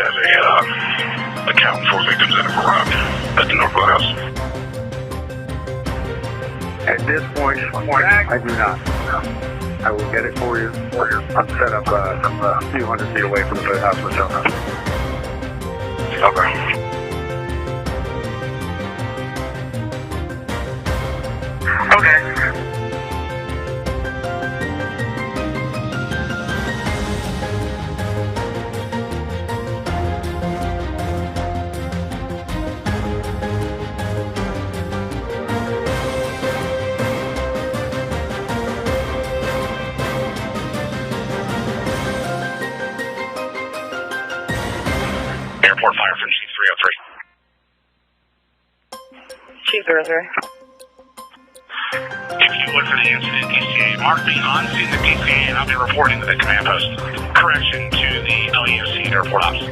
has a account for victims that have arrived at the North Courthouse? At this point, I do not. I will get it for you. I'm set up a few hundred feet away from the courthouse myself. Okay. Okay. Airport fire from Chief 303. Chief 303. If you would for the incident, DCA, mark me on scene the DCA, and I'll be reporting to the command post. Correction to the LAFC airport office.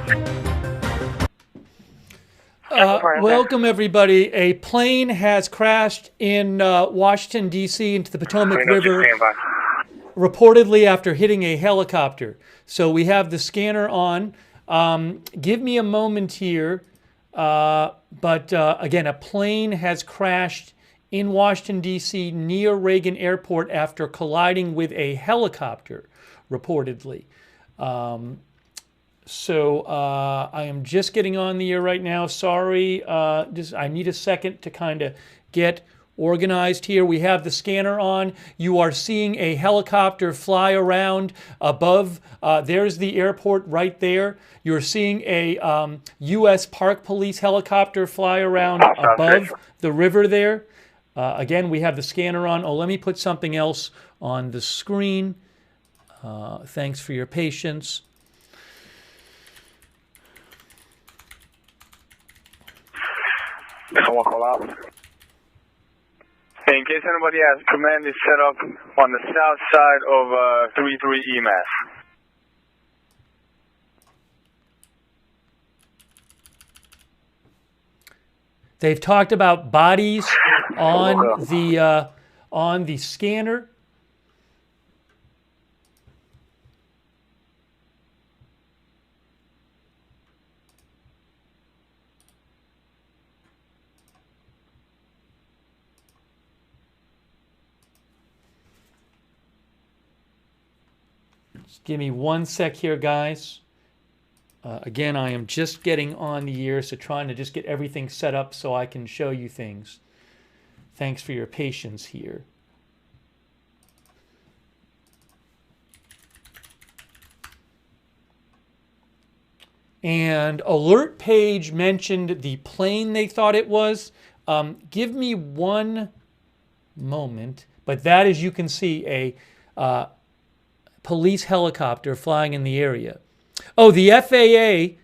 Welcome, everybody. A plane has crashed in Washington, D.C. into the Potomac River, reportedly after hitting a helicopter. So we have the scanner on. Give me a moment here. But again, a plane has crashed in Washington, D.C. near Reagan Airport after colliding with a helicopter, reportedly. So I am just getting on the air right now. Sorry, I need a second to kind of get organized here. We have the scanner on. You are seeing a helicopter fly around above. There's the airport right there. You're seeing a U.S. Park Police helicopter fly around above the river there. Again, we have the scanner on. Oh, let me put something else on the screen. Thanks for your patience. Someone call out. In case anybody has, command is set up on the south side of 33 EMAS. They've talked about bodies on the scanner. Just give me one sec here, guys. Again, I am just getting on the air, so trying to just get everything set up so I can show you things. Thanks for your patience here. And Alert Page mentioned the plane they thought it was. Give me one moment. But that, as you can see, a police helicopter flying in the area. Oh, the FAA,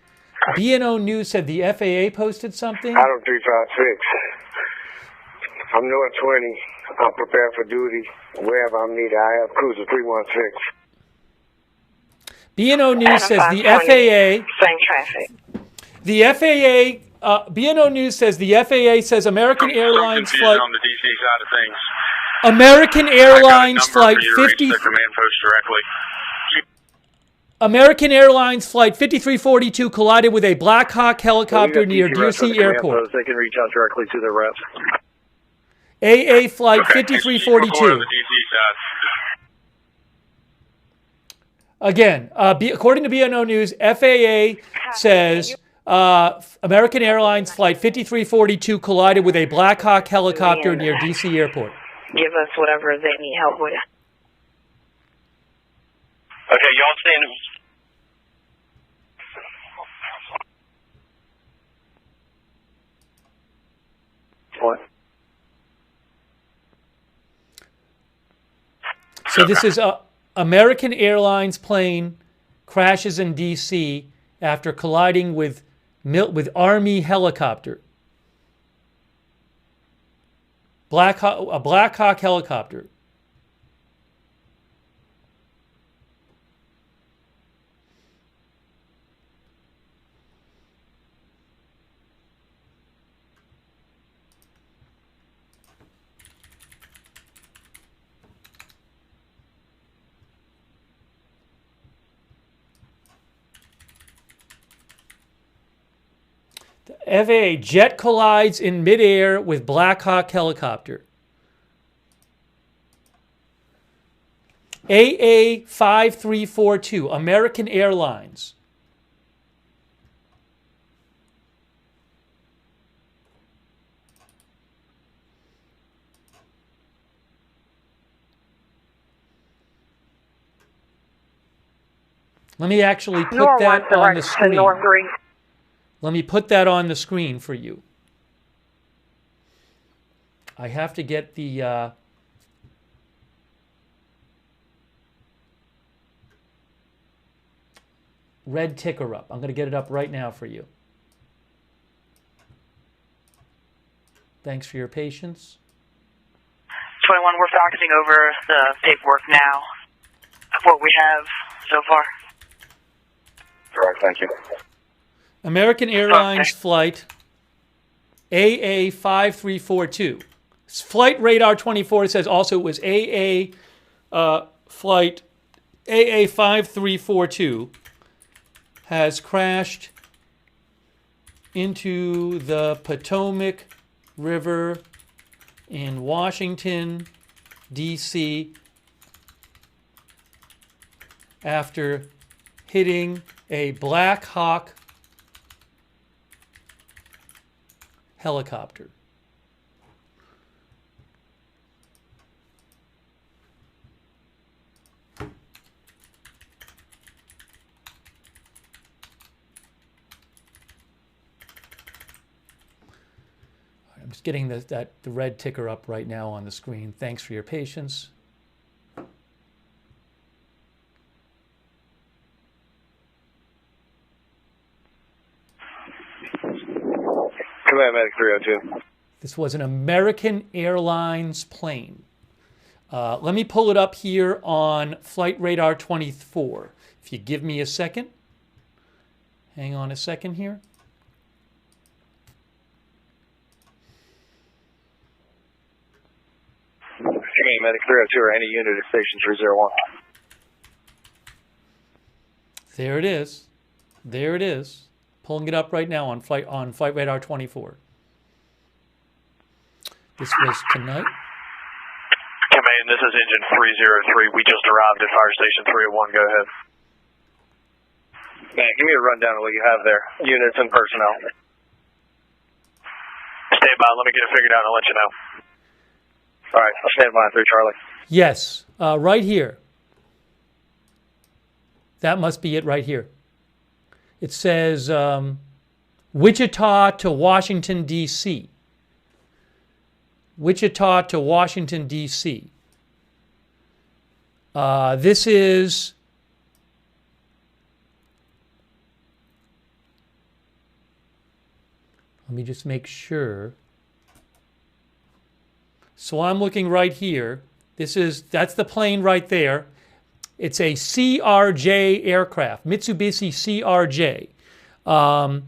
BNO News said the FAA posted something? Adam 356. I'm North 20. I'm prepared for duty wherever I'm needed. I have cruiser 316. BNO News says the FAA... Same traffic. The FAA... BNO News says the FAA says American Airlines flight... on the DC side of things. American Airlines flight 50... American Airlines flight 5342 collided with a Black Hawk helicopter near DC Airport. They can reach out directly to their reps. AA flight 5342. Again, according to BNO News, FAA says American Airlines flight 5342 collided with a Black Hawk helicopter near DC Airport. Give us whatever they need help with. Okay, y'all stand. What? So this is American Airlines plane crashes in D.C. after colliding with Army helicopter. A Black Hawk helicopter. FAA, jet collides in midair with Black Hawk helicopter. AA5342, American Airlines. Let me actually put that on the screen. Let me put that on the screen for you. I have to get the red ticker up. I'm going to get it up right now for you. Thanks for your patience. 21, we're faxing over the paperwork now of what we have so far. All right, thank you. American Airlines flight AA5342. Flight radar 24 says also it was flight AA5342 has crashed into the Potomac River in Washington, D.C. after hitting a Black Hawk helicopter. I'm just getting the red ticker up right now on the screen. Thanks for your patience. Command Medic 302. This was an American Airlines plane. Let me pull it up here on Flight Radar 24. If you give me a second. Hang on a second here. Command Medic 302 or any unit at Station 301. There it is. There it is. Pulling it up right now on Flight Radar 24. This was tonight. Command, this is engine 303. We just arrived at Fire Station 301. Go ahead. Man, give me a rundown of what you have there. Units and personnel. Stand by. Let me get it figured out and I'll let you know. All right, I'll stand by 3 Charlie. Yes, right here. That must be it right here. It says Wichita to Washington, D.C. Wichita to Washington, D.C. This is let me just make sure. So I'm looking right here. That's the plane right there. It's a CRJ aircraft, Mitsubishi CRJ.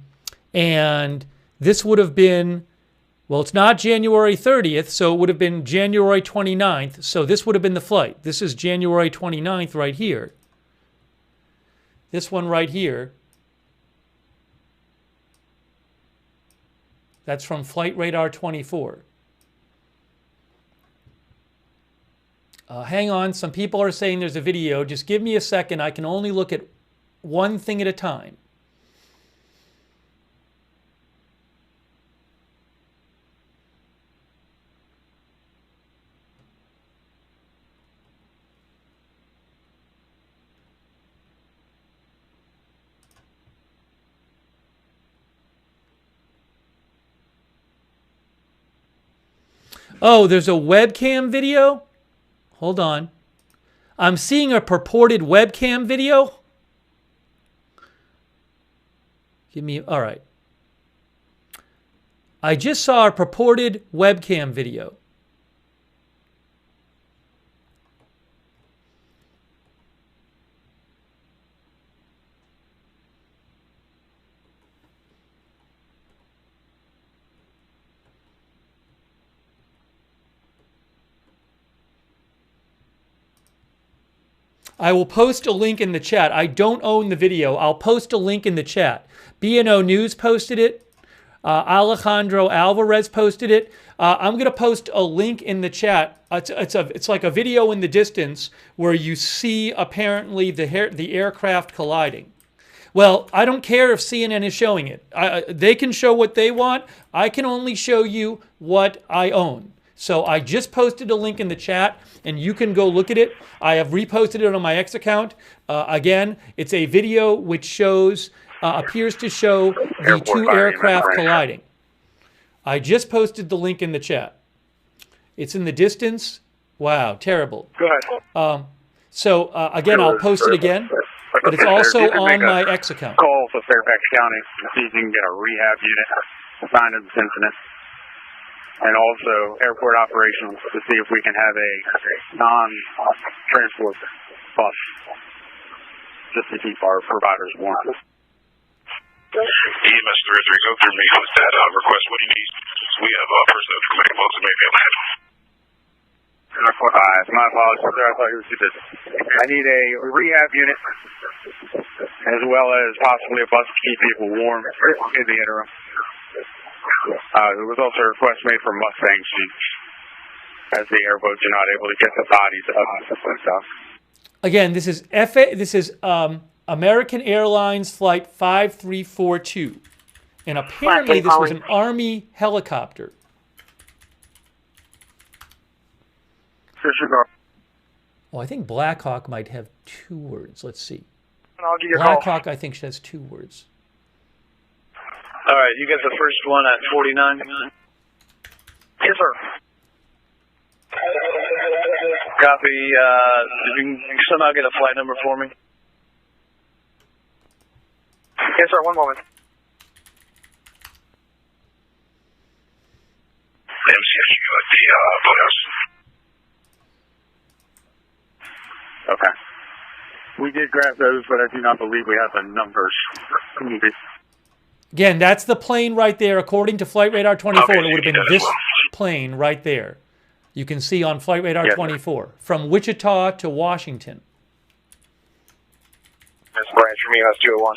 And this would have been, well, it's not January 30th, so it would have been January 29th. So this would have been the flight. This is January 29th right here. This one right here. That's from Flight Radar 24. Hang on, some people are saying there's a video. Just give me a second. I can only look at one thing at a time. Oh, there's a webcam video? Hold on. I'm seeing a purported webcam video. All right. I just saw a purported webcam video. I will post a link in the chat. I don't own the video. I'll post a link in the chat. BNO News posted it. Alejandro Alvarez posted it. I'm going to post a link in the chat. It's like a video in the distance where you see apparently the aircraft colliding. Well, I don't care if CNN is showing it. They can show what they want. I can only show you what I own. So I just posted a link in the chat, and you can go look at it. I have reposted it on my X account. Again, it's a video which shows, appears to show the two aircraft colliding. I just posted the link in the chat. It's in the distance. Wow, terrible. Go ahead. Again, I'll post it again, but it's also on my X account. Call to Fairfax County to see if you can get a rehab unit assigned to this incident. And also airport operations to see if we can have a non-transport bus just to keep our providers warm. EMS 303, go through me with that request. What do you need? We have personnel from command folks that may be able to handle. My apologies, sir. I thought you were too busy. I need a rehab unit as well as possibly a bus to keep people warm in the interim. There was also a request made for Mustang Chiefs as the airboats are not able to get the bodies up and stuff. Again, this is American Airlines Flight 5342. And apparently this was an Army helicopter. Disregard. Oh, I think Blackhawk might have 2 words. Let's see. I'll give you a call. Blackhawk, I think, has 2 words. All right, you got the first one at 49? Yes, sir. Copy. If you can somehow get a flight number for me. Yes, sir. One moment. MCSU at the boathouse. Okay. We did grab those, but I do not believe we have the numbers. Again, that's the plane right there. According to Flight Radar 24, Okay, it would have you been did this as well. plane right there. You can see on Flight Radar Yes, 24 from Wichita to Washington. That's branch from US 201.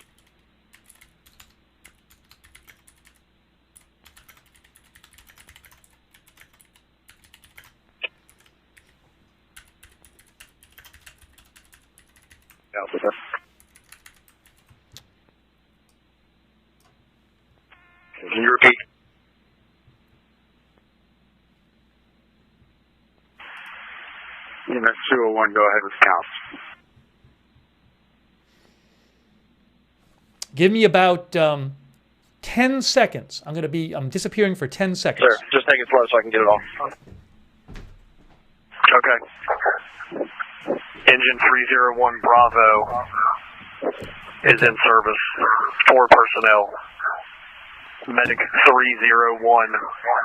Can you repeat? EMS 201, go ahead with counts. Give me about 10 seconds. I'm disappearing for 10 seconds. Sure, just take it slow so I can get it all. Okay. Engine 301 Bravo is in service. 4 personnel. Medic 301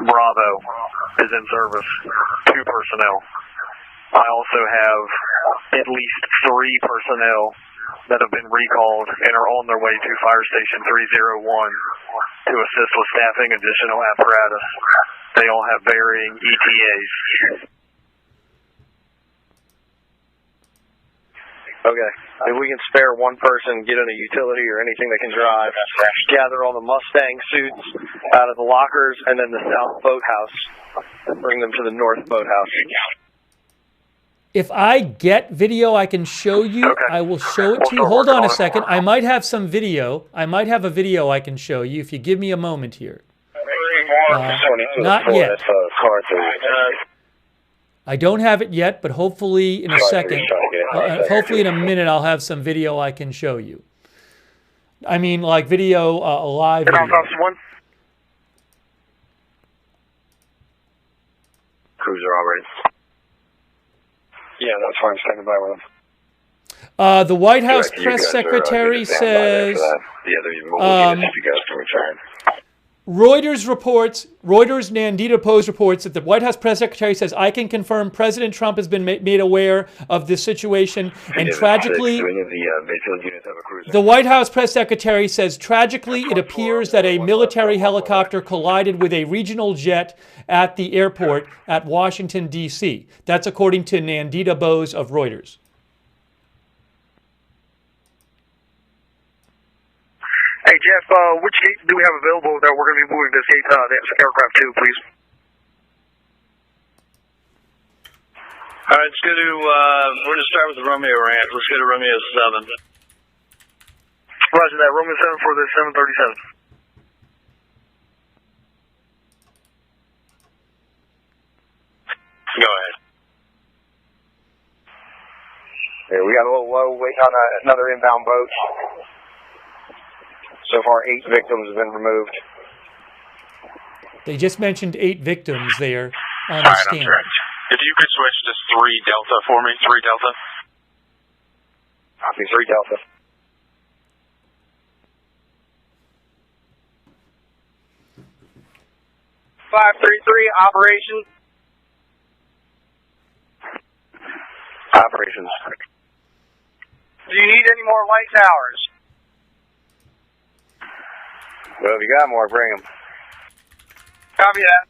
Bravo is in service. 2 personnel. I also have at least 3 personnel that have been recalled and are on their way to Fire Station 301 to assist with staffing additional apparatus. They all have varying ETAs. Okay. If we can spare one person, get in a utility or anything that can drive, gather all the Mustang suits out of the lockers and then the south boathouse and bring them to the north boathouse. If I get video I can show you, Okay. I will show it to you. Hold on a second. I might have some video. I might have a video I can show you if you give me a moment here. Not yet. I don't have it yet, but hopefully in a second, hopefully in a minute, I'll have some video I can show you. I mean, like video, a live video. Cruiser already. Yeah, that's fine. Standing by with them. The White House press secretary says, Reuters Nandita Post reports that the White House press secretary says, I can confirm President Trump has been made aware of this situation, and tragically, the White House press secretary says, tragically, it appears that a military helicopter collided with a regional jet at the airport at Washington, D.C. That's according to Nandita Bose of Reuters. Hey, Jeff, which gate do we have available that we're going to be moving this gate, this aircraft to, please? All right, let's go to, we're going to start with the Romeo ramp. Let's go to Romeo 7. Roger that, Romeo 7 for the 737. Go ahead. Yeah, we got a little low waiting on another inbound boat. So far, 8 victims have been removed. They just mentioned 8 victims there on the All right, I'm scanner. correct. If you could switch to 3 Delta for me, 3 Delta. Copy, 3 Delta. Operations. Operations. Do you need any more light towers? Well, if you got more, bring them. Copy that.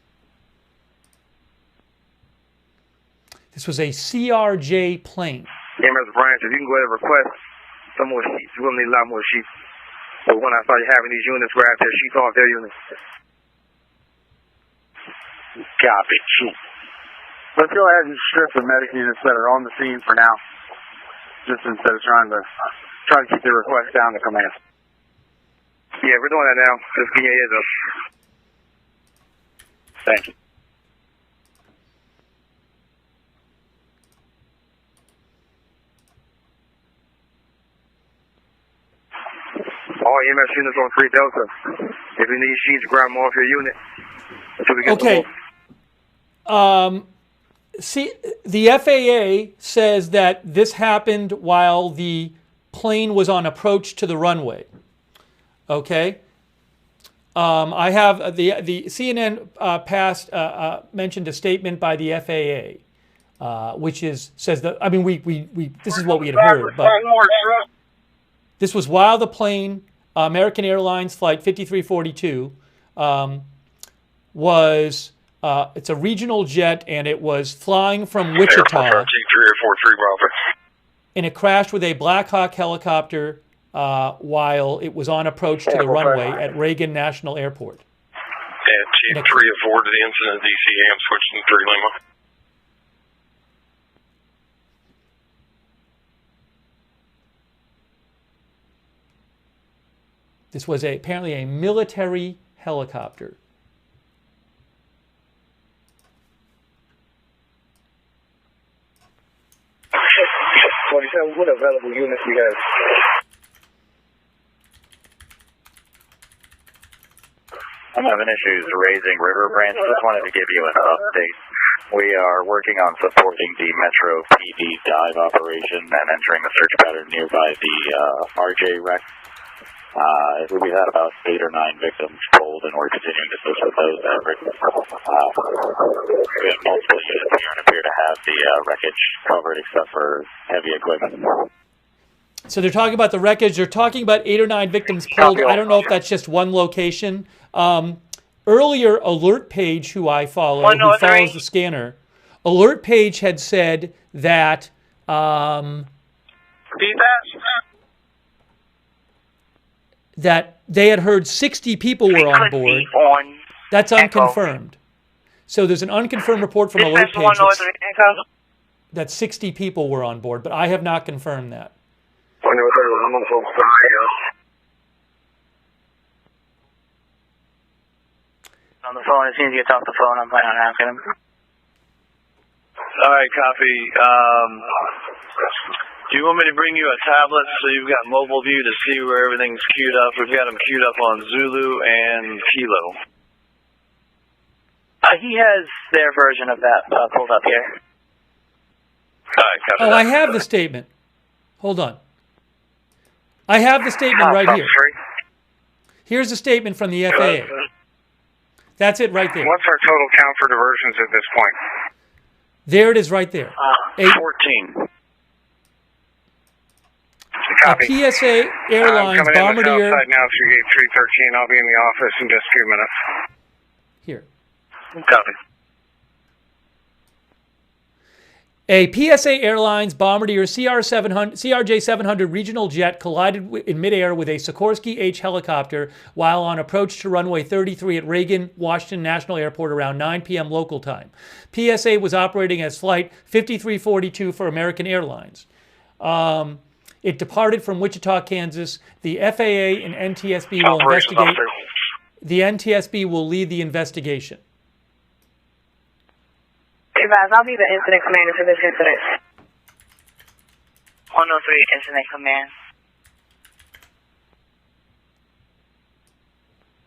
This was a CRJ plane. Mr. Bryant, if you can go ahead and request some more sheets, we'll need a lot more sheets. But when I started having these units grab their sheets off their units. Copy. Let's go ahead and strip the medic units that are on the scene for now, just instead of trying to keep the request down to command. Yeah, we're doing that now. Just give me a heads up. Thank you. All EMS units on 3 Delta. If you need sheets, grab them off your unit until we get Okay. them off. See, the FAA says that this happened while the plane was on approach to the runway. Okay. I have the CNN mentioned a statement by the FAA, which says that, I mean, we this is what we had heard, but this was while the plane, American Airlines Flight 5342, was, it's a regional jet, and it was flying from Wichita, 3443 Bravo. and it crashed with a Black Hawk helicopter while it was on approach to the runway at Reagan National Airport. And Chief 3 of 4 to the incident DCA. I'm switching to 3 Lima. This was apparently a military helicopter. 27, what available units we have? I'm having issues raising River Branch. Just wanted to give you an update. We are working on supporting the Metro PD dive operation and entering the search pattern nearby the RJ wreck. We had about 8 or 9 victims pulled, and we're continuing to search for those efforts. We have multiple units here and appear to have the wreckage covered except for heavy equipment. So they're talking about the wreckage. They're talking about 8 or 9 victims pulled. I don't know if that's just one location. Earlier, Alert Page, who I follow, who follows the scanner, Alert Page had said that that they had heard 60 people were on board. That's unconfirmed. So there's an unconfirmed report from Alert Page that 60 people were on board, but I have not confirmed that. On the phone, as soon as he gets off the phone, I'm planning on asking him. All right, copy. Do you want me to bring you a tablet so you've got mobile view to see where everything's queued up? We've got them queued up on Zulu and Kilo. He has their version of that pulled up here. All right, copy. Oh, I have the statement. Hold on. I have the statement right here. Here's the statement from the FAA. That's it right there. What's our total count for diversions at this point? There it is right there. 14. A PSA Airlines coming Bombardier. in the south side now through gate 313. I'll be in the office in just a few minutes. Here. Copy. A PSA Airlines Bombardier CRJ-700 regional jet collided in midair with a Sikorsky H helicopter while on approach to runway 33 at Reagan Washington National Airport around 9 p.m. local time. PSA was operating as flight 5342 for American Airlines. It departed from Wichita, Kansas. The FAA and NTSB will investigate. The NTSB will lead the investigation. Advise, I'll be the incident commander for this incident. 103 Incident Command.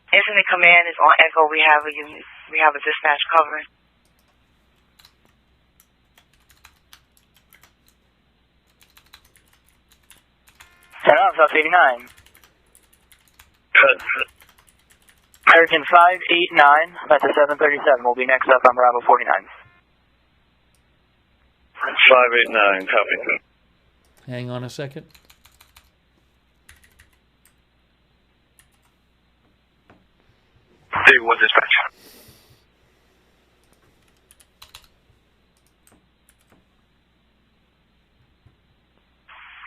Incident Command is on Echo. We have a dispatch covering. South 89. American 589, that's a 737. We'll be next up on Bravo 49. 589, copy. Hang on a second. Day 1 dispatch.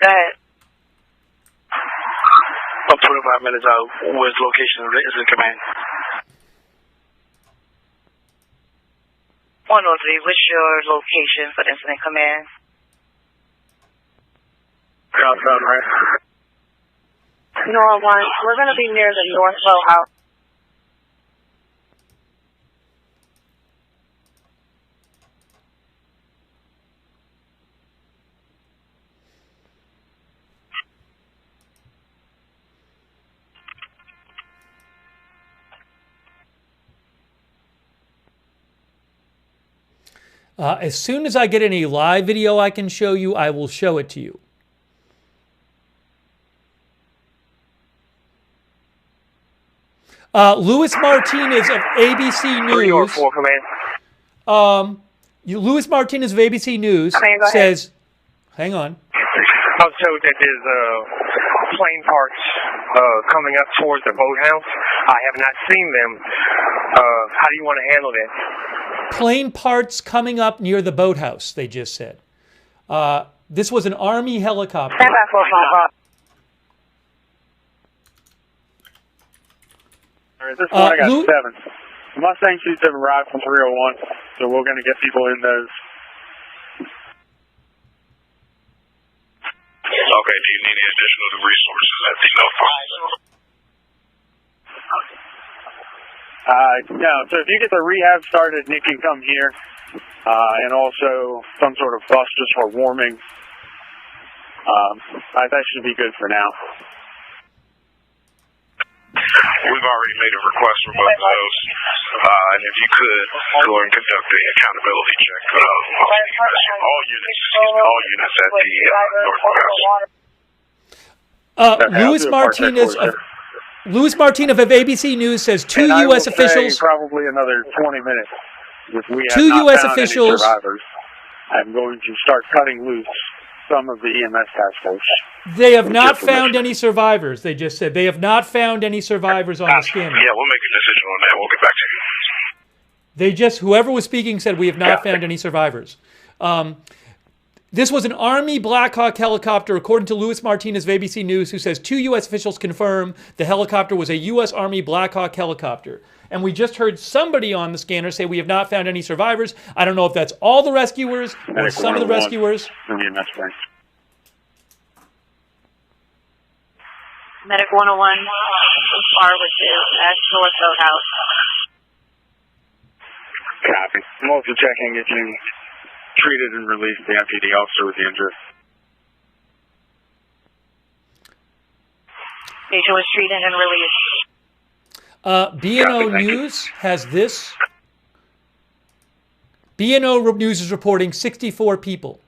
Go ahead. I'm 25 minutes out. Where's the location of the incident command? 103, what's your location for the Incident Command? Southbound, right? Nora 1, we're going to be near the North Boathouse. As soon as I get any live video I can show you, I will show it to you. Luis Martinez of ABC News. 304, command. Luis Martinez of ABC News says, hang on. I was told that there's plane parts coming up towards the boathouse. I have not seen them. How do you want to handle that? Plane parts coming up near the boathouse, they just said. This was an Army helicopter. Stand by for a phone call. This one I got 7. The Mustang shoots have arrived from 301, so we're going to get people in those. Okay, do you need any additional resources at the No, so if you get the rehab started, Nick can come here, and also some sort of bus just for warming. That should be good for now. We've already made a request for both of those, and if you could go and conduct the accountability check for all units at the North House. Luis Martinez of ABC News says two U.S. officials. Probably another 20 minutes. If we have two not U.S. found officials. Any survivors, I'm going to start cutting loose some of the EMS task force. They have not found any survivors. They just said they have not found any survivors on the scanner. Yeah, we'll make a decision on that. We'll get back to you. They just, whoever was speaking said we have not found any survivors. This was an Army Black Hawk helicopter, according to Luis Martinez of ABC News, who says two U.S. officials confirm the helicopter was a U.S. Army Black Hawk helicopter. And we just heard somebody on the scanner say we have not found any survivors. I don't know if that's all the rescuers or some of the rescuers. Medic 101, far with you at North Boathouse. Copy. I'm also checking if you treated and released the MPD officer with the injury. Patient was treated and released. B&O News has this. B&O News is reporting 64 people.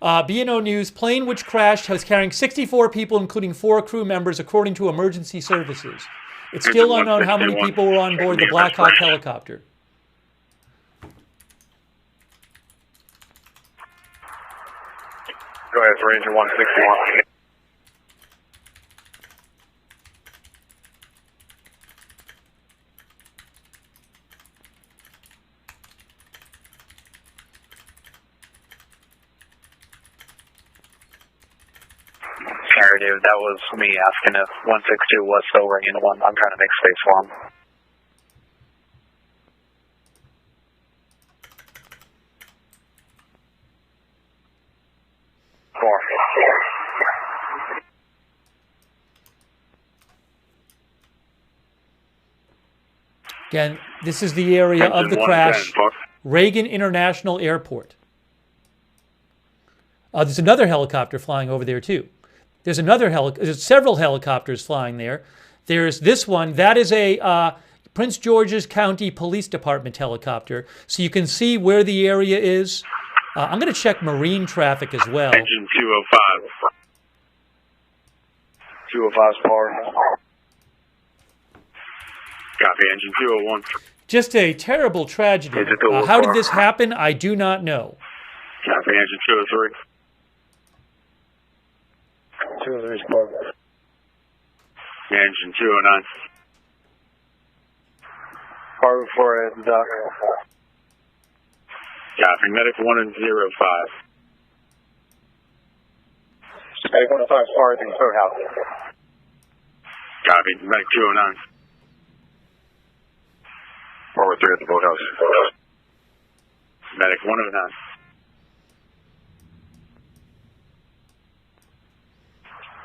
B&O News, plane which crashed was carrying 64 people, including 4 crew members, according to emergency services. It's still unknown how many people were on board the Black Hawk helicopter. Go ahead, Ranger 161. Negative. That was me asking if 162 was still ringing the one. I'm trying to make space for him. Again, this is the area of the crash, Reagan International Airport. There's another helicopter flying over there too. There's several helicopters flying there. There's this one. That is a Prince George's County Police Department helicopter. So you can see where the area is. I'm going to check marine traffic as well. Engine 205. 205's par. Copy, engine 201. Just a terrible tragedy. How did this happen? I do not know. Copy, engine 203. 203's par. Engine 209. Par before at the dock. Copy, medic 105. Medic 105's par at the boathouse. Copy, medic 209. Forward 3 at the boathouse. Medic 109.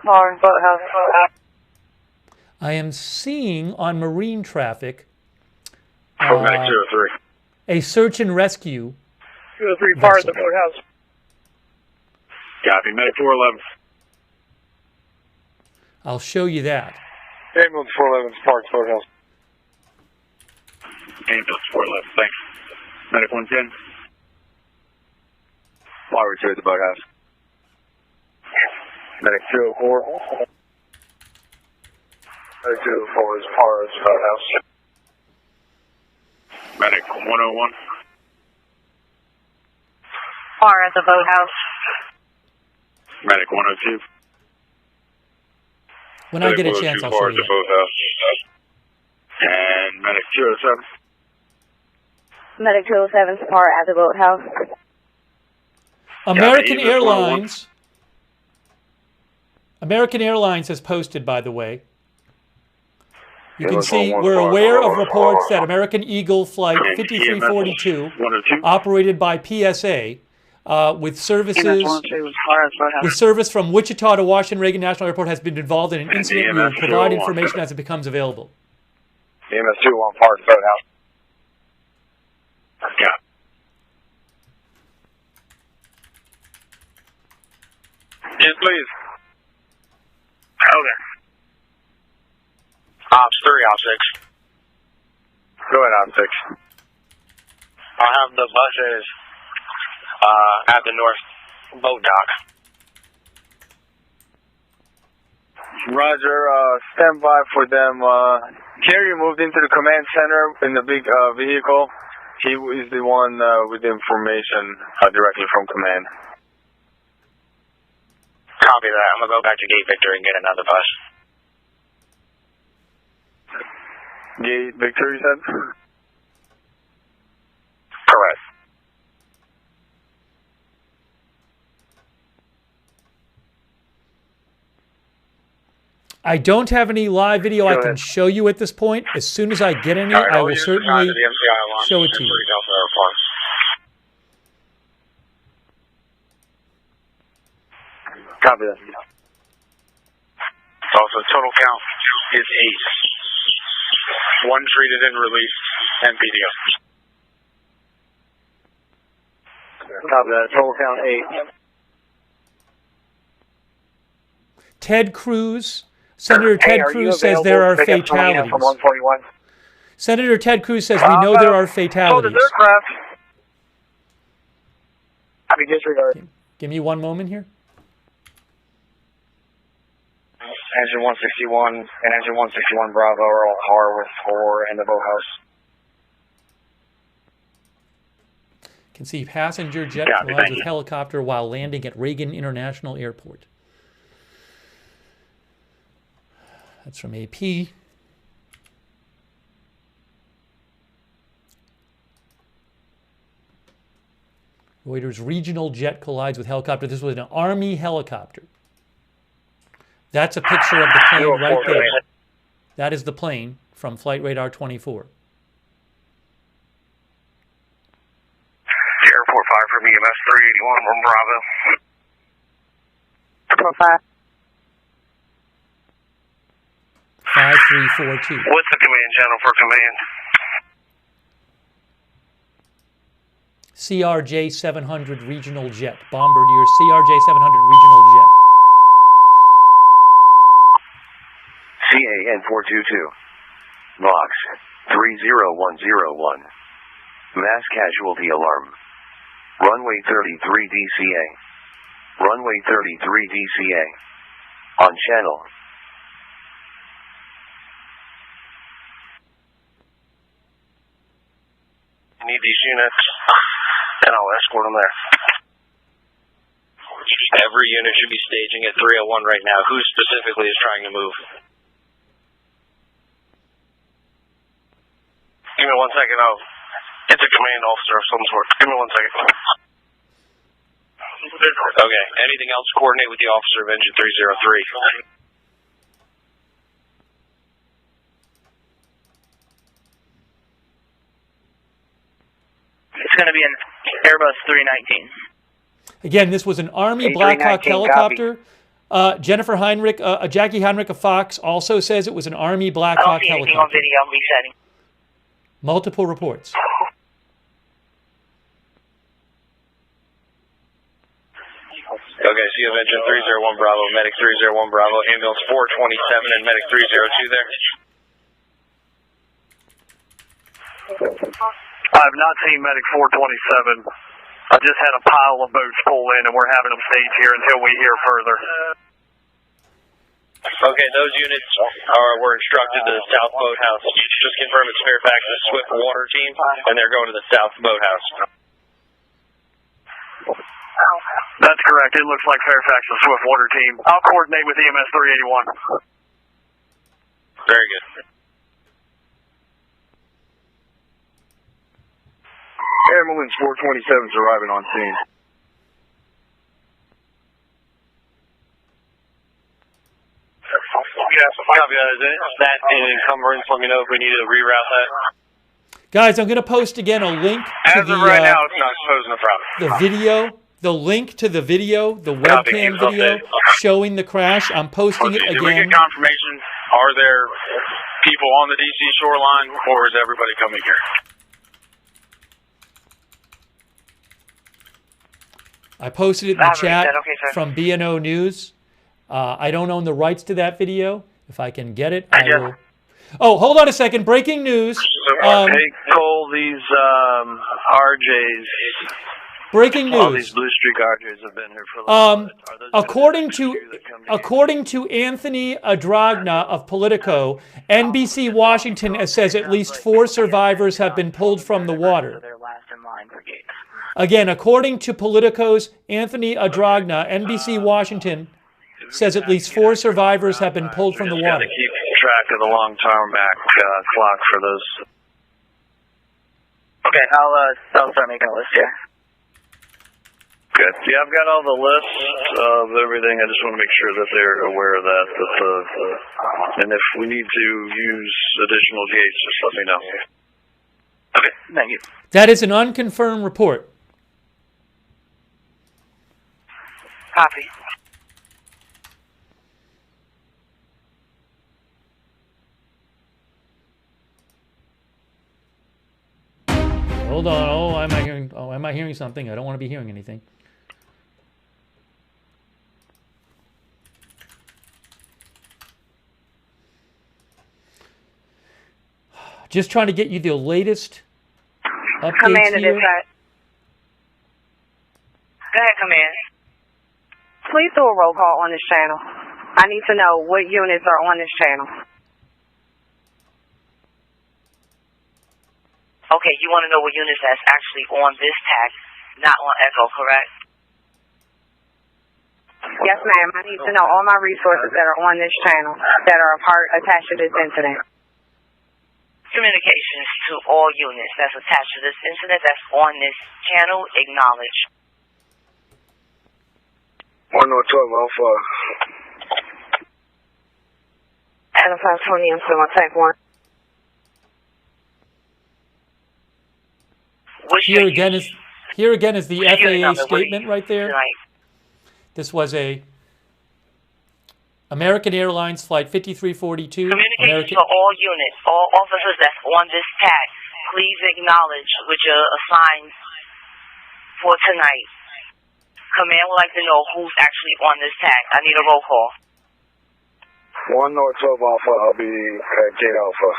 Par, boathouse. I am seeing on marine traffic Medic 203. a search and rescue. 203 par at the boathouse. Copy, medic 411. I'll show you that. Ambulance 411's par at the boathouse. Ambulance 411, thanks. Medic 110. Forward 2 at the boathouse. Medic 204. Medic 204 is par at the boathouse. Medic 101. Par at the boathouse. Medic 102. When I get a chance, I'll show you that. And medic 207. Medic 207's par at the boathouse. American Airlines has posted, by the way. You can see we're aware of reports that American Eagle Flight 5342, operated by PSA, with service from Wichita to Washington Reagan National Airport, has been involved in an incident. We will provide information as it becomes available. EMS 201 par at the boathouse. Yeah. Yes, please. Okay. Ops 3, Ops 6. Go ahead, Ops 6. I have the buses at the north boat dock. Roger, stand by for them. Carrier moved into the command center in the big vehicle. He is the one with the information directly from command. Copy that. I'm going to go back to Gate Victor and get another bus. Gate Victor, you said? Correct. I don't have any live video I can show you at this point. As soon as I get any, I will certainly show it to you. Copy that. Also, total count is 8. 1 treated and released NPDO. Copy that. Total count 8. Ted Cruz, Senator Ted Cruz says there are fatalities. Senator Ted Cruz says we know there are fatalities. Give me one moment here. Engine 161 and Engine 161 Bravo are all par with 4 in the boathouse. You can see passenger jet collides with helicopter while landing at Reagan International Airport. That's from AP. Reuters, regional jet collides with helicopter. This was an Army helicopter. That's a picture of the plane right there. That is the plane from Flight Radar 24. Airport 5 from EMS 381 from Bravo. Airport 5. 5342. What's the command channel for command? CRJ 700 regional jet. Bombardier CRJ 700 regional jet. CAN 422. Vox 30101. Mass casualty alarm. Runway 33 DCA. Runway 33 DCA. On channel. Need these units, and I'll escort them there. Every unit should be staging at 301 right now. Who specifically is trying to move? Give me 1 second. It's a command officer of some sort. Give me 1 second. Okay. Anything else? Coordinate with the officer of engine 303. It's going to be an Airbus 319. Again, this was an Army Black Hawk helicopter. Jennifer Heinrich, Jackie Heinrich of Fox also says it was an Army Black Hawk helicopter. I don't see anything on video. I'm resetting. Multiple reports. Okay, so you have engine 301 Bravo, medic 301 Bravo, ambulance 427, and medic 302 there. I have not seen medic 427. I just had a pile of boats pull in, and we're having them stage here until we hear further. Okay, those units were instructed to the South Boathouse. Just confirm it's Fairfax's Swift Water team, and they're going to the South Boathouse. That's correct. It looks like Fairfax's Swift Water team. I'll coordinate with EMS 381. Very good. Ambulance 427 is arriving on scene. Copy that. Is that in encumbrance? Let me know if we need to reroute that. Guys, I'm going to post again a link to As of right now, it's not posing a problem. the video, the link to the video, the webcam video showing the crash. I'm posting it Did we again. get confirmation? Are there people on the DC shoreline, or is everybody coming here? I posted it in the chat from BNO News. I don't own the rights to that video. If I can get it, I will. Oh, hold on a second. Breaking news. Hey, Cole, these RJs. Breaking All news. these Blue Streak RJs have been here for a long time. Are those According to Anthony Adragna of Politico, NBC Washington says at least 4 survivors have been pulled from the water. Again, according to Politico's Anthony Adragna, NBC Washington says at least 4 survivors have been pulled from the water. Keep track of the long-term back clock for those. Okay, I'll start making a list here. Good. Yeah, I've got all the lists of everything. I just want to make sure that they're aware of that. And if we need to use additional gates, just let me know. Okay, thank you. That is an unconfirmed report. Copy. Hold on. Oh, am I hearing something? I don't want to be hearing anything. Just trying to get you the latest updates Commander, here. this side. Go ahead, Command. Please do a roll call on this channel. I need to know what units are on this channel. Okay, you want to know what units that's actually on this tag, not on Echo, correct? Yes, ma'am. I need to know all my resources that are on this channel that are attached to this incident. Communications to all units that's attached to this incident that's on this channel, acknowledge. 1 North 12 Alpha. Adam 520, I'm still on type 1. Here again is the FAA statement right there. This was a American Airlines flight 5342. Communications for all units, all officers that's on this tag. Please acknowledge which are assigned for tonight. Command would like to know who's actually on this tag. I need a roll call. 1 North 12 Alpha, I'll be at Gate Alpha.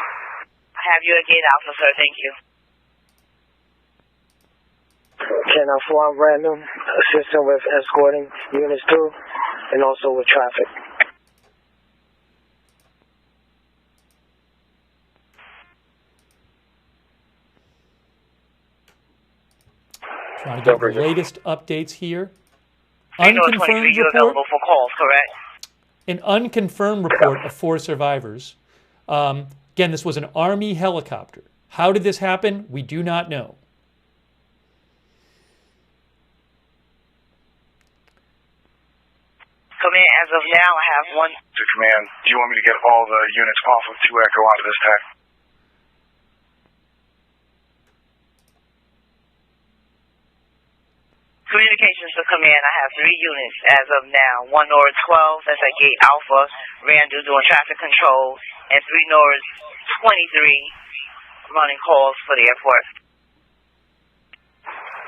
I have you at Gate Alpha, sir. Thank you. 10 Alpha, random, assisting with escorting units through, and also with traffic. Trying to get the latest updates here. Unconfirmed report. Available for calls, correct? An unconfirmed report of 4 survivors. Again, this was an Army helicopter. How did this happen? We do not know. Command, as of now, I have one. To command, do you want me to get all the units off of 2 Echo onto this tag? Communications to command, I have 3 units as of now. 1 North 12, that's at Gate Alpha, Randall doing traffic control, and 3 North 23 running calls for the airport.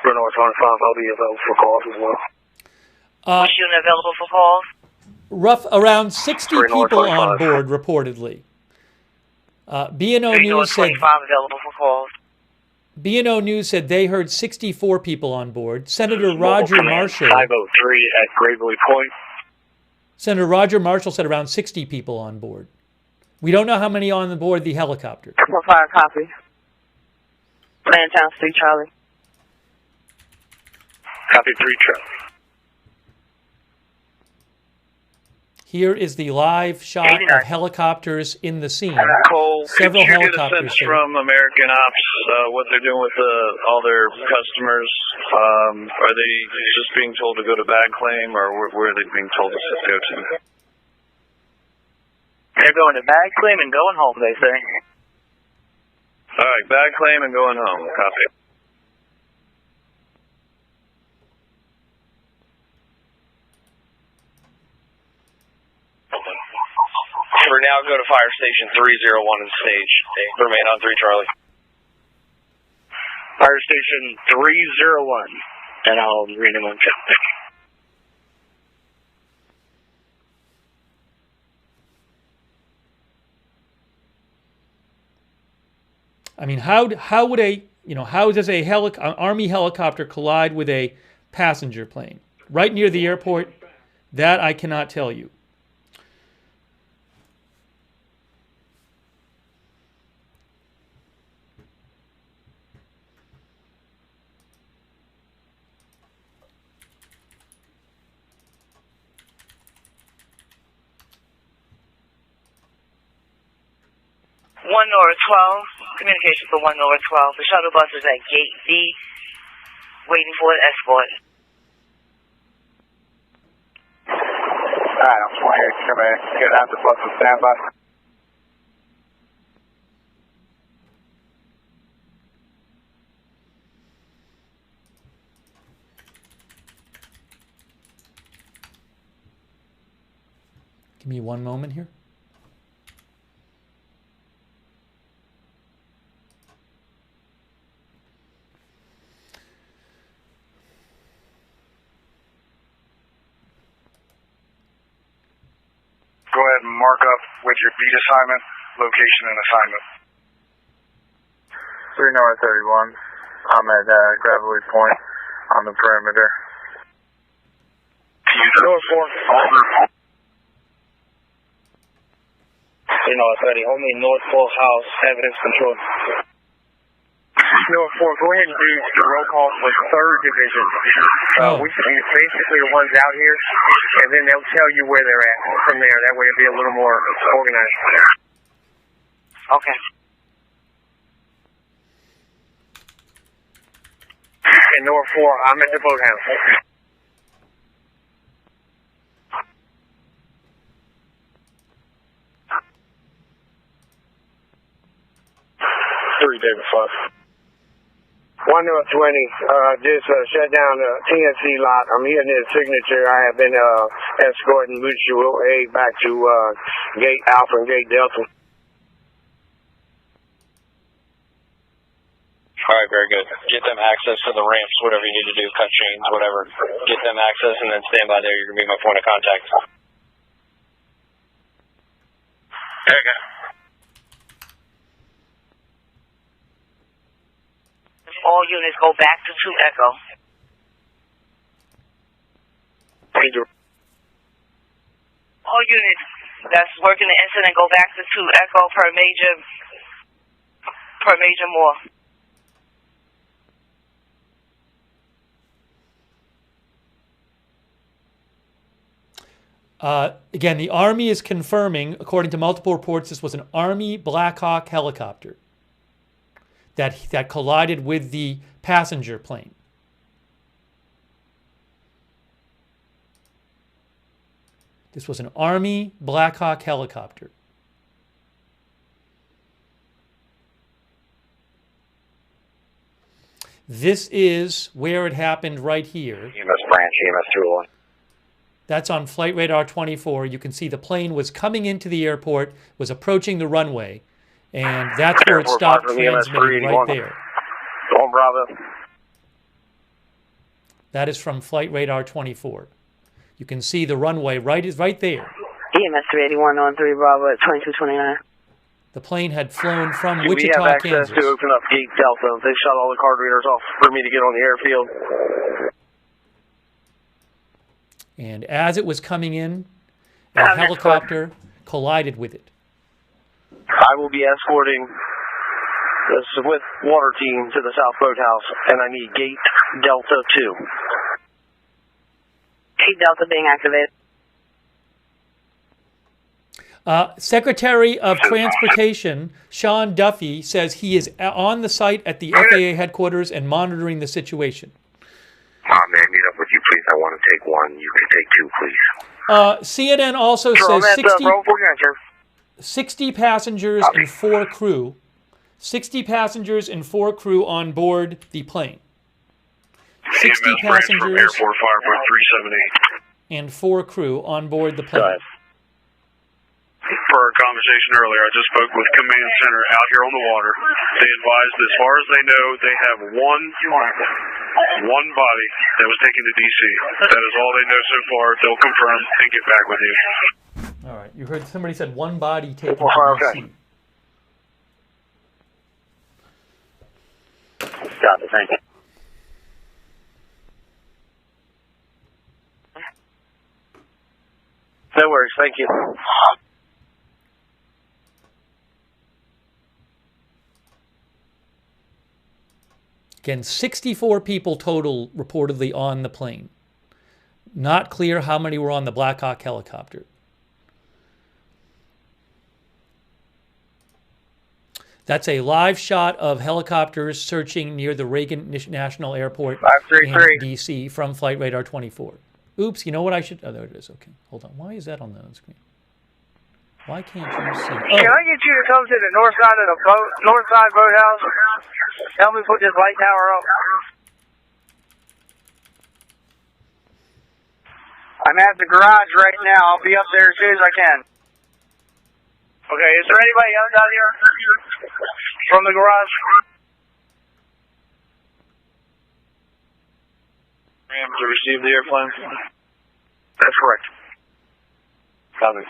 3 North 25, I'll be available for calls as well. Which unit available for calls? Around 60 people on board, reportedly. B&O News said... 25 available for calls. B&O News said they heard 64 people on board. Senator Roger Marshall... 503 at Gravely Point. Senator Roger Marshall said around 60 people on board. We don't know how many on board the helicopter. Fire copy. Lantown 3 Charlie. Copy 3 Charlie. Here is the live shot of helicopters in the scene. Cole, Several could you helicopters. get a sense from American Ops what they're doing with all their customers? Are they just being told to go to bag claim, or where are they being told to go to? They're going to bag claim and going home, they say. All right, bag claim and going home. Copy. For now, go to Fire Station 301 and stage. Remain on 3 Charlie. Fire Station 301, and I'll read him on check. I mean, how would how does an Army helicopter collide with a passenger plane right near the airport? That I cannot tell you. One North 12, communication for 1 North 12. The shuttle bus is at Gate B, waiting for an escort. Alright, I'm 28, come in. Get out the bus and stand by. Give me one moment here. Go ahead and mark up with your beat assignment, location, and assignment. 3 North 31. I'm at Gravely Point on the perimeter. North 4. 3 North 30. Hold me North 4 house, evidence control. North 4, go ahead and do the roll call for 3rd Division. We basically the ones out here, and then they'll tell you where they're at from there. That way it'll be a little more organized. Okay. And North 4, I'm at the boathouse. David 5. 120, just shut down the TNC lot. I'm here near the signature. I have been escorting mutual aid back to Gate Alpha and Gate Delta. All right, very good. Get them access to the ramps, whatever you need to do, cut chains, whatever. Get them access and then stand by there. You're going to be my point of contact. Okay. All units go back to 2 Echo. All units that's working the incident go back to 2 Echo per major more. Again, the Army is confirming, according to multiple reports, this was an Army Black Hawk helicopter that collided with the passenger plane. This was an Army Black Hawk helicopter. This is where it happened right here. EMS branch, EMS 201. That's on Flight Radar 24. You can see the plane was coming into the airport, was approaching the runway, and that's where it stopped transmitting right there. On Bravo. That is from Flight Radar 24. You can see the runway right there. EMS 381 on 3 Bravo at 2229. The plane had flown from Do we Wichita, have access Kansas. to open up Gate Delta? They shut all the card readers off for me to get on the airfield. And as it was coming in, a helicopter collided with it. I will be escorting the Swift water team to the South Boathouse, and I need Gate Delta 2. Gate Delta being activated. Secretary of Transportation Sean Duffy says he is on the site at the FAA headquarters and monitoring the situation. May I meet up with you, please? I want to take one. You can take 2, please. CNN also says 60 passengers and 4 crew. 60 passengers and 4 crew on board the plane. 60 passengers and 4 crew on board the plane. Per our conversation earlier, I just spoke with Command Center out here on the water. They advised, as far as they know, they have one body that was taken to D.C. That is all they know so far. They'll confirm and get back with you. All right. You heard somebody said one body taken to D.C. Got it, thank you. No worries, thank you. Again, 64 people total reportedly on the plane. Not clear how many were on the Black Hawk helicopter. That's a live shot of helicopters searching near the Reagan National Airport in D.C. from Flight Radar 24. Oops, you know what I should... Oh, there it is. Okay, hold on. Why is that on the screen? Why can't you see? Oh. Can I get you to come to the north side of the north side boathouse? Help me put this light tower up. I'm at the garage right now. I'll be up there as soon as I can. Okay, is there anybody else out here from the garage? Ram to receive the airplane? That's correct. Copy.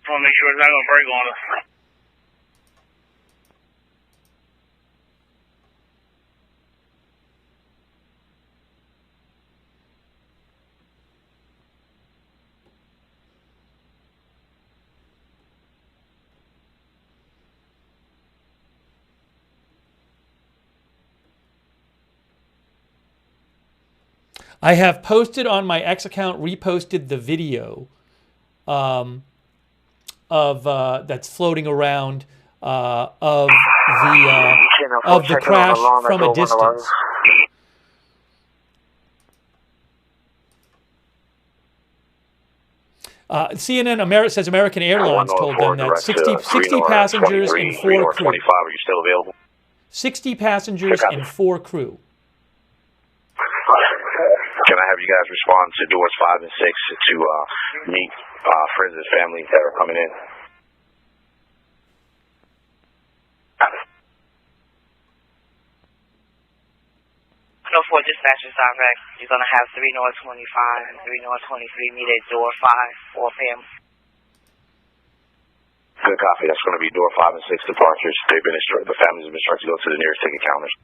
I want to make sure it's not going to break on us. I have posted on my X account, reposted the video that's floating around of the crash from a distance. CNN says American Airlines told them that 60 passengers and 4 crew. 25, are you still available? 60 passengers and 4 crew. Can I have you guys respond to doors 5 and 6 to meet friends and family that are coming in? No, for dispatchers direct, you're going to have 3 North 25 and 3 North 23 meet at door 5 for family. Good copy. That's going to be door 5 and 6 departures. The families have been instructed to go to the nearest ticket counters.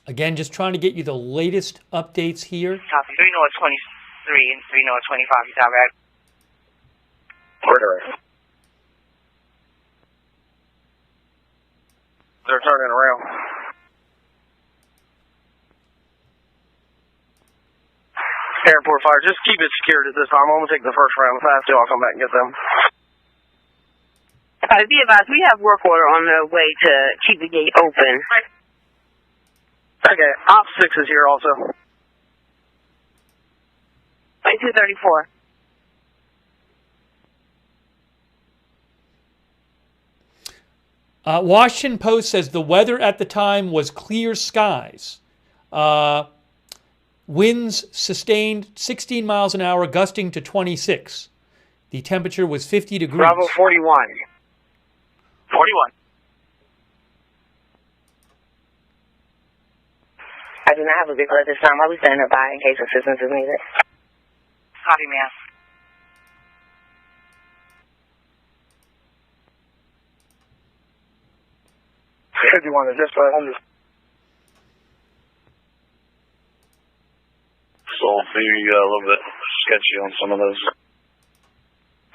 Again, just trying to get you the latest updates here. Copy. 3 North 23 and 3 North 25 direct. Order. They're turning around. Airport fire, just keep it secured at this time. I'm going to take the first round. If I have to, I'll come back and get them. Be advised, we have work order on the way to keep the gate open. Okay, Op 6 is here also. 234. Washington Post says the weather at the time was clear skies. Winds sustained 16 miles an hour, gusting to 26. The temperature was 50 degrees. Bravo 41. 41. I do not have a vehicle at this time. I'll be standing by in case assistance is needed. Copy, ma'am. If you want to just on this. So maybe a little bit sketchy on some of those.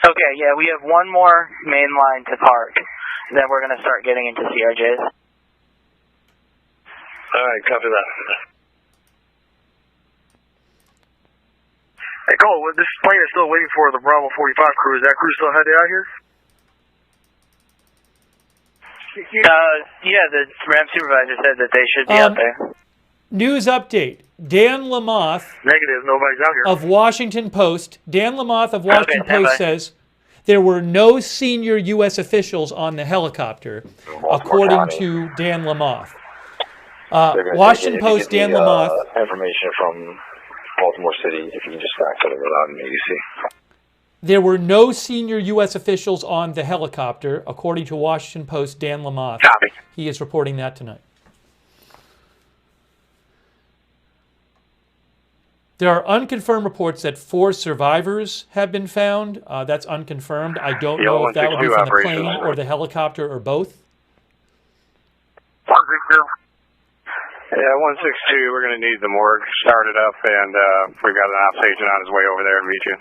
Okay, yeah, we have one more main line to park. Then we're going to start getting into CRJs. All right, copy that. Hey, Cole, this plane is still waiting for the Bravo 45 crew. Is that crew still headed out here? Yeah, the ramp supervisor said that they should be out there. News update. Dan Lamoth Negative, nobody's out here. of Washington Post. Dan Lamoth of Washington Post says there were no senior U.S. officials on the helicopter, according to Dan Lamoth. Washington Post, Dan Lamoth. Information from Baltimore City, if you can just fax it over loud in ADC. There were no senior U.S. officials on the helicopter, according to Washington Post, Dan Lamoth. Copy. He is reporting that tonight. There are unconfirmed reports that 4 survivors have been found. That's unconfirmed. I don't know if that would be from the plane or the helicopter or both. 162. Yeah, 162, we're going to need the morgue started up, and we've got an ops agent on his way over there to meet you.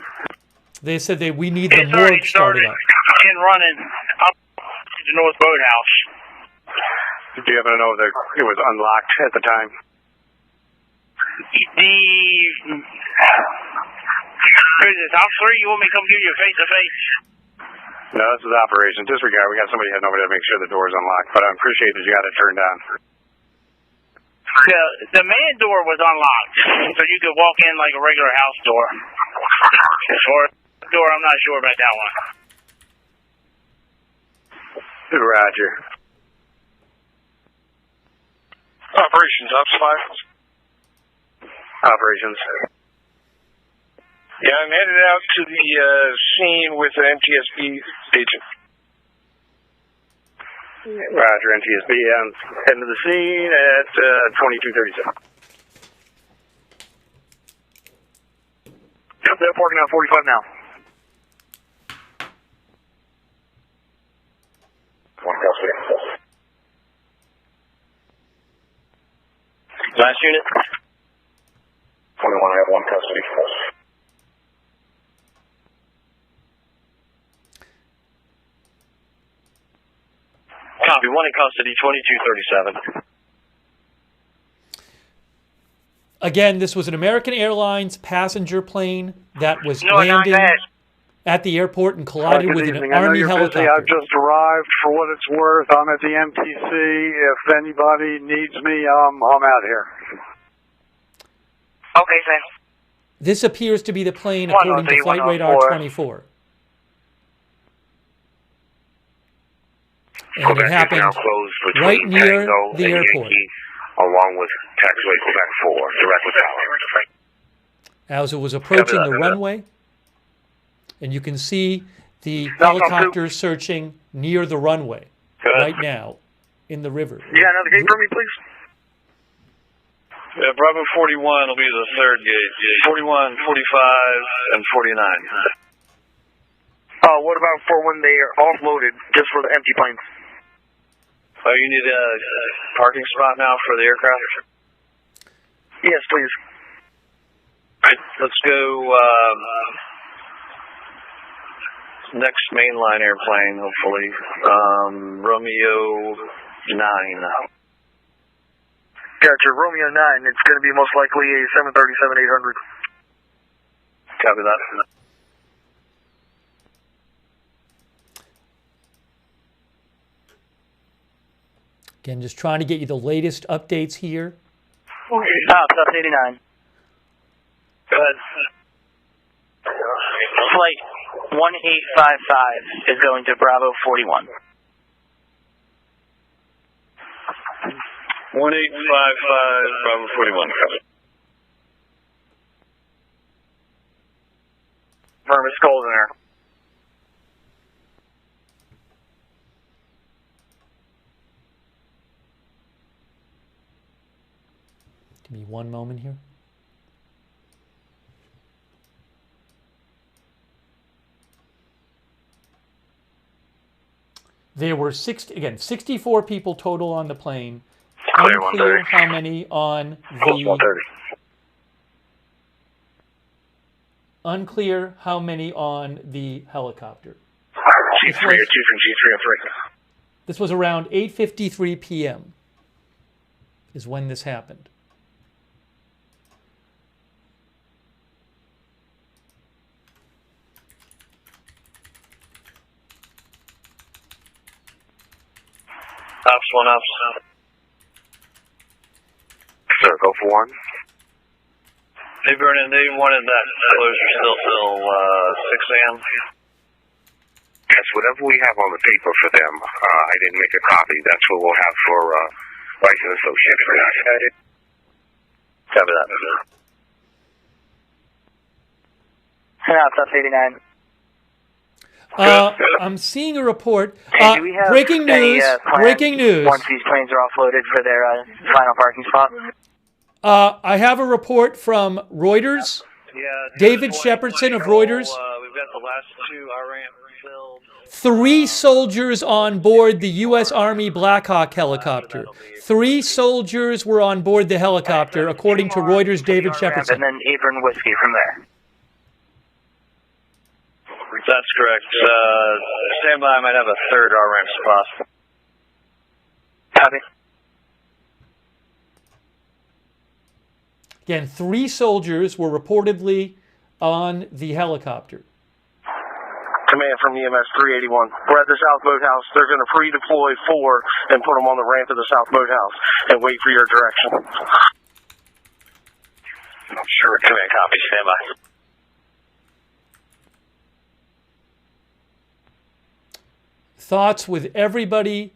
They said we need the morgue started up. And running up to the North Boathouse. Do you happen to know that it was unlocked at the time? Who is this, House 3? You want me to come give you a face-to-face? No, this is operation. Disregard. We got somebody heading over there to make sure the door's unlocked, but I appreciate that you got it turned on. The main door was unlocked, so you could walk in like a regular house door. As far as the door, I'm not sure about that one. Roger. Operations, Ops 5. Operations. Yeah, I'm headed out to the scene with an NTSB agent. Roger, NTSB. I'm heading to the scene at 2237. Yep, they're parking out 45 now. One custody. Last unit? 21, I have one custody. Copy, one in custody, 2237. Again, this was an American Airlines passenger plane that was landing at the airport and collided with an Army helicopter. I've just arrived. For what it's worth, I'm at the MTC. If anybody needs me, I'm out here. Okay, sir. This appears to be the plane according to Flight Radar 24. And it happened right near the airport. Along with taxiway Quebec 4, direct with tower. As it was approaching the runway, and you can see the helicopter searching near the runway right now in the river. You got another gate for me, please? Yeah, Bravo 41 will be the third gate. 41, 45, and 49. What about for when they are offloaded, just for the empty planes? Oh, you need a parking spot now for the aircraft? Yes, please. Let's go next mainline airplane, hopefully. Romeo 9. Gotcha, Romeo 9. It's going to be most likely a 737-800. Copy that. Again, just trying to get you the latest updates here. Plus 89. Go ahead. Flight 1855 is going to Bravo 41. 1855, Bravo 41. It's cold in there. Give me one moment here. There were 64 people total on the plane. Unclear how many on the. Unclear how many on the helicopter. G302 from G303. This was around 8:53 p.m. is when this happened. Ops 1, Ops. Sir, go for 1. Hey, Vernon, they wanted that closure still till 6 a.m. Yes, whatever we have on the paper for them, I didn't make a copy. That's what we'll have for Rice and Associates for that. Copy that. Plus 89. I'm seeing a report. Do we have Breaking news! Breaking news! Once these planes are offloaded for their final parking spot. I have a report from Reuters. Yeah, David Shepardson of Reuters. We've got the last 2 RAMP filled. 3 soldiers on board the U.S. Army Black Hawk helicopter. 3 soldiers were on board the helicopter, according to Reuters' David Shepardson. And then Apron Whiskey from there. That's correct. Stand by, I might have a third RAMP spot. Copy. Again, 3 soldiers were reportedly on the helicopter. Command from EMS 381. We're at the South Boathouse. They're going to pre-deploy 4 and put them on the ramp of the South Boathouse and wait for your direction. Sure, command copy. Stand by. Thoughts with everybody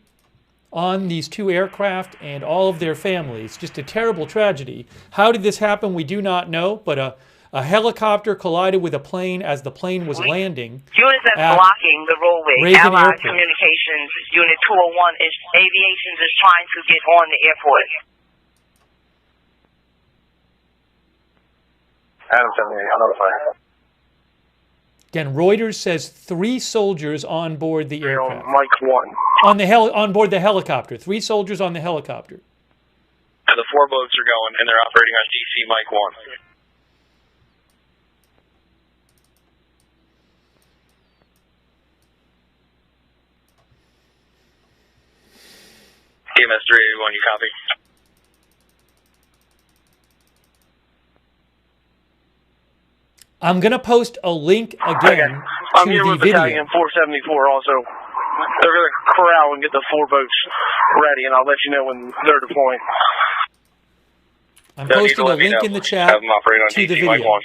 on these 2 aircraft and all of their families. Just a terrible tragedy. How did this happen? We do not know, but a helicopter collided with a plane as the plane was landing. Units that's blocking the roadway. Reagan Allied Airport. Communications Unit 201 is Aviations is trying to get on the airport. Adam 78, I'll notify. Again, Reuters says 3 soldiers on board the aircraft. Mike 1. On board the helicopter. 3 soldiers on the helicopter. And the 4 boats are going, and they're operating on DC Mike 1. EMS 381, you copy? I'm going to post a link again I'm to here the with video. Battalion 474 also. They're going to corral and get the 4 boats ready, and I'll let you know when they're deploying. I'm posting a link in the chat to the video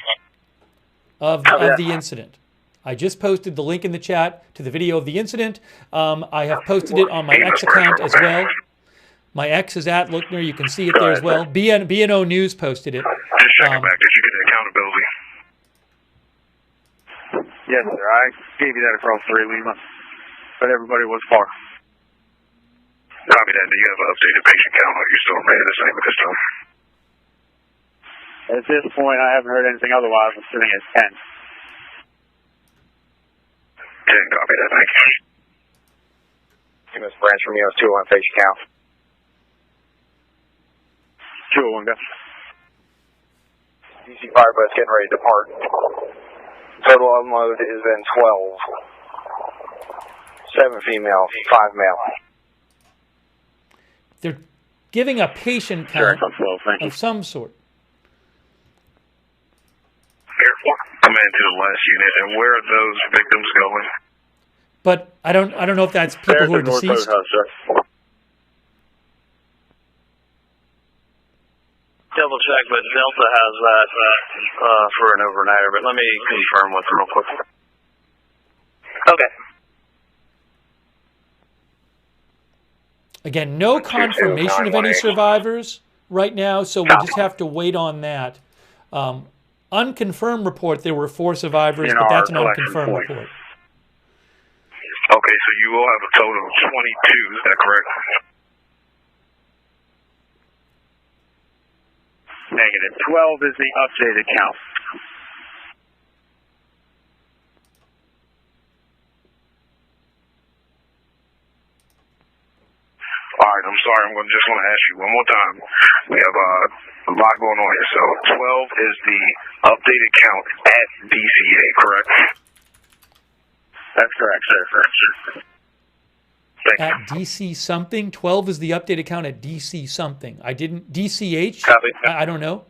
of the incident. I just posted the link in the chat to the video of the incident. I have posted it on my X account as well. My X is at Lookner. You can see it there as well. BNO News posted it. Just checking back. Did you get the accountability? Yes, sir. I gave you that across 3 Lima, but everybody was far. Copy that. Do you have an updated patient count? Or are you still remaining the same at this time? At this point, I haven't heard anything otherwise. I'm sitting at 10. 10, copy that. Thank you. Miss Branch from EOS 201 patient count. 201, go. DC Firebus getting ready to depart. Total unload is then 12. 7 female, 5 male. They're giving a patient count of some sort. Command to the last unit, and where are those victims going? But I don't know if that's people who are deceased. Double check, but Delta has that for an overnighter, but let me confirm with them real quick. Okay. Again, no confirmation of any survivors right now, so we just have to wait on that. Unconfirmed report, there were 4 survivors, but that's an unconfirmed report. Okay, so you will have a total of 22, is that correct? Negative. 12 is the updated count. All right, I'm sorry. I'm just going to ask you one more time. We have a lot going on here. So 12 is the updated count at DCA, correct? That's correct, sir. At DC something? 12 is the updated count at DC something. I didn't... DCH? Copy. I don't know.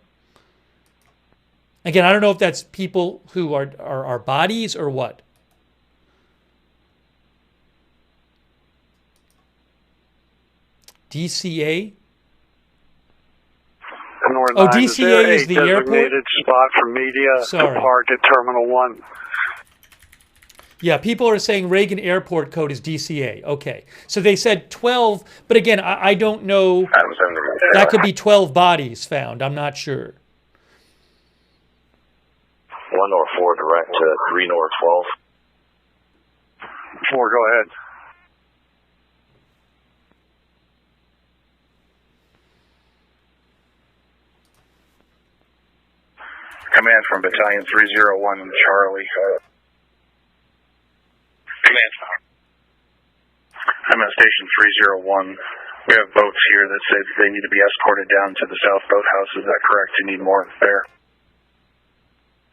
Again, I don't know if that's people who are bodies or what. DCA? Oh, DCA is the airport? Designated spot for media to park at Terminal 1. Yeah, people are saying Reagan Airport code is DCA. Okay. So they said 12, but again, I don't know. That could be 12 bodies found. I'm not sure. 1 North 4 direct to 3 North 12. 4, go ahead. Command from Battalion 301 Charlie. Command. I'm at Station 301. We have boats here that say they need to be escorted down to the South Boathouse. Is that correct? You need more there?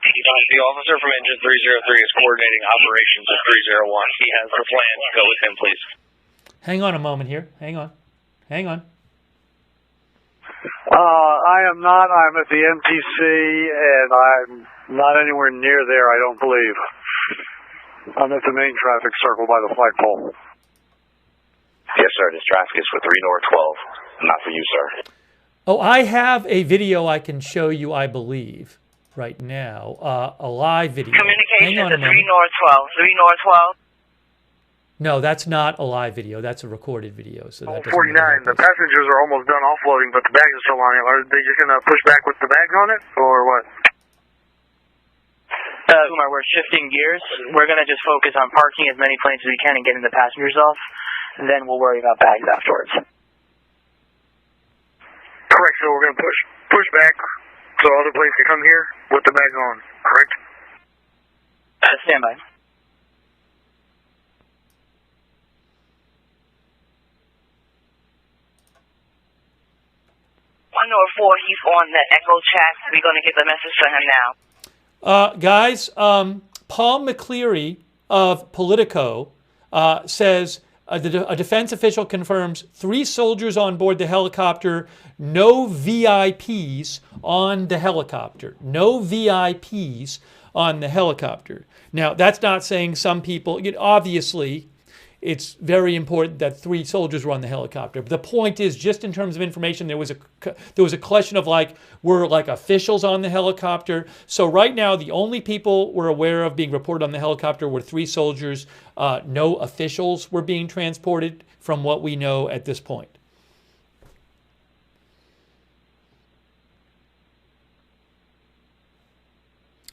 The officer from Engine 303 is coordinating operations at 301. He has the plan. Go with him, please. Hang on a moment here. Hang on. Hang on. I am not. I'm at the MTC, and I'm not anywhere near there, I don't believe. I'm at the main traffic circle by the flagpole. Yes, sir. This traffic is for 3 North 12. Not for you, sir. Oh, I have a video I can show you, I believe, right now. A live video. Communication Hang on to a moment. 3 North 12. 3 North 12. No, that's not a live video. That's a recorded video. So that 49. The passengers are almost done offloading, but the bags are still on it. Are they just going to push back with the bags on it, or what? Umar, we're shifting gears. We're going to just focus on parking as many planes as we can and getting the passengers off, and then we'll worry about bags afterwards. Correct. So we're going to push back so other planes can come here with the bags on. Correct. Stand by. Or 4, he's on the Echo chat. We're going to get the message to him now. Guys, Paul McCleary of Politico says a defense official confirms 3 soldiers on board the helicopter, no VIPs on the helicopter. No VIPs on the helicopter. Now, that's not saying some people, obviously, it's very important that 3 soldiers were on the helicopter. But the point is, just in terms of information, there was a question of like, were like officials on the helicopter? So right now, the only people we're aware of being reported on the helicopter were 3 soldiers. No officials were being transported from what we know at this point.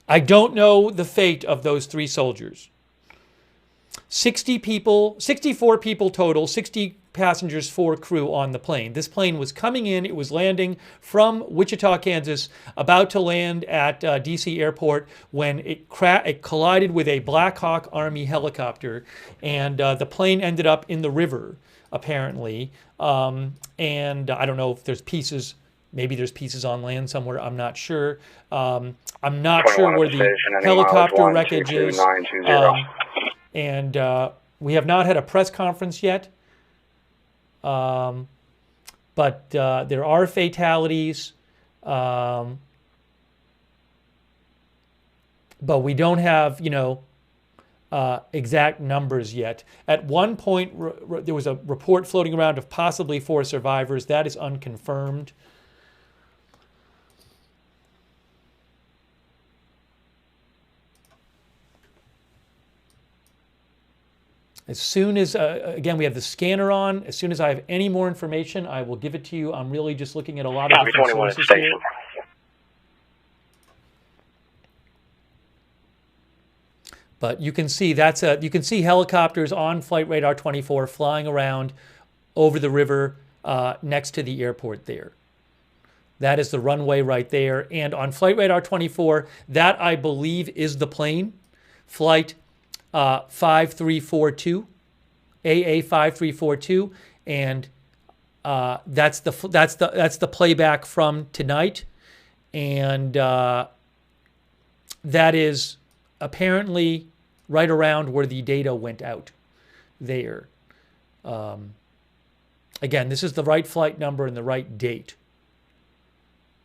I don't know the fate of those 3 soldiers. 64 people total, 60 passengers, 4 crew on the plane. This plane was coming in, it was landing from Wichita, Kansas, about to land at DC Airport when it collided with a Black Hawk Army helicopter, and the plane ended up in the river, apparently. And I don't know if there's pieces. Maybe there's pieces on land somewhere. I'm not sure. I'm not sure where the helicopter wreckage is. And we have not had a press conference yet. But there are fatalities. But we don't have, exact numbers yet. At one point, there was a report floating around of possibly 4 survivors. That is unconfirmed. As soon as, again, we have the scanner on. As soon as I have any more information, I will give it to you. I'm really just looking at a lot of different sources here. But you can see you can see helicopters on Flight Radar 24 flying around over the river next to the airport there. That is the runway right there. And on Flight Radar 24, that I believe is the plane, Flight 5342, AA 5342, and that's the playback from tonight, and that is apparently right around where the data went out there. Again, this is the right flight number and the right date,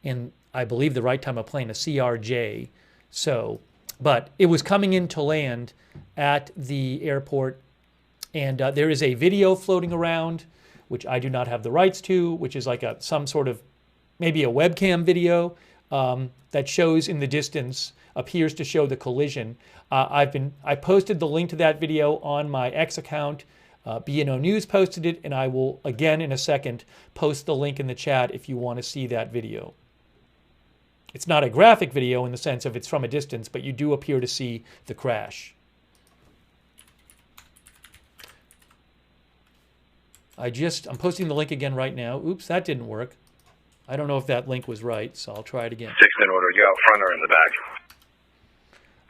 and I believe the right time of plane, a CRJ. So, but it was coming in to land at the airport, and there is a video floating around, which I do not have the rights to, which is like some sort of, maybe a webcam video that shows in the distance, appears to show the collision. I posted the link to that video on my X account. BNO News posted it, and I will, again in a second, post the link in the chat if you want to see that video. It's not a graphic video in the sense of it's from a distance, but you do appear to see the crash. I'm posting the link again right now. Oops, that didn't work. I don't know if that link was right, so I'll try it again. 6 in order. You out front or in the back?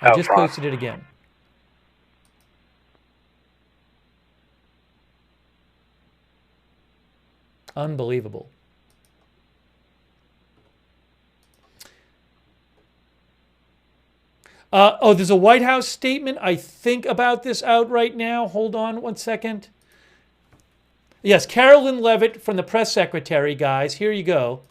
I just posted it again. Unbelievable. There's a White House statement, I think, about this out right now. Hold on one second. Yes, Carolyn Levitt from the press secretary, guys. Here you go.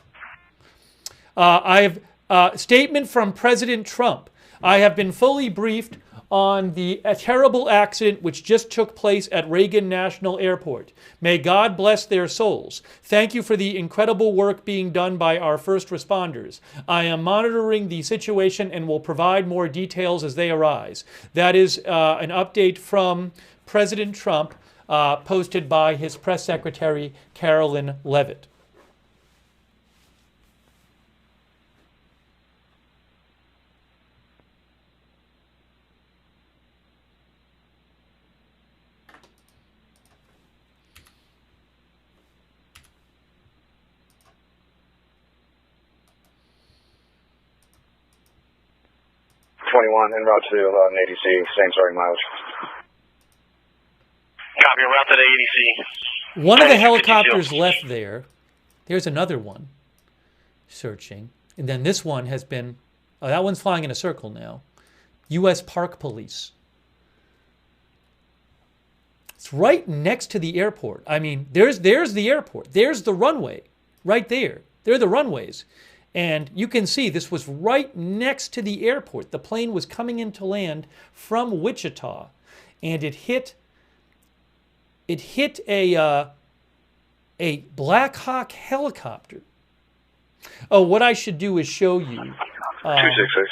I have a statement from President Trump. I have been fully briefed on the terrible accident which just took place at Reagan National Airport. May God bless their souls. Thank you for the incredible work being done by our first responders. I am monitoring the situation and will provide more details as they arise. That is an update from President Trump, posted by his press secretary, Carolyn Levitt. En route to ADC, same starting mileage. Copy, en route to the ADC. One of the helicopters left there. There's another one searching. And then this one has been, that one's flying in a circle now. U.S. Park Police. It's right next to the airport. I mean, there's the airport. There's the runway right there. There are the runways. And you can see this was right next to the airport. The plane was coming in to land from Wichita, and it hit it hit a Black Hawk helicopter. Oh, what I should do is show you. 266.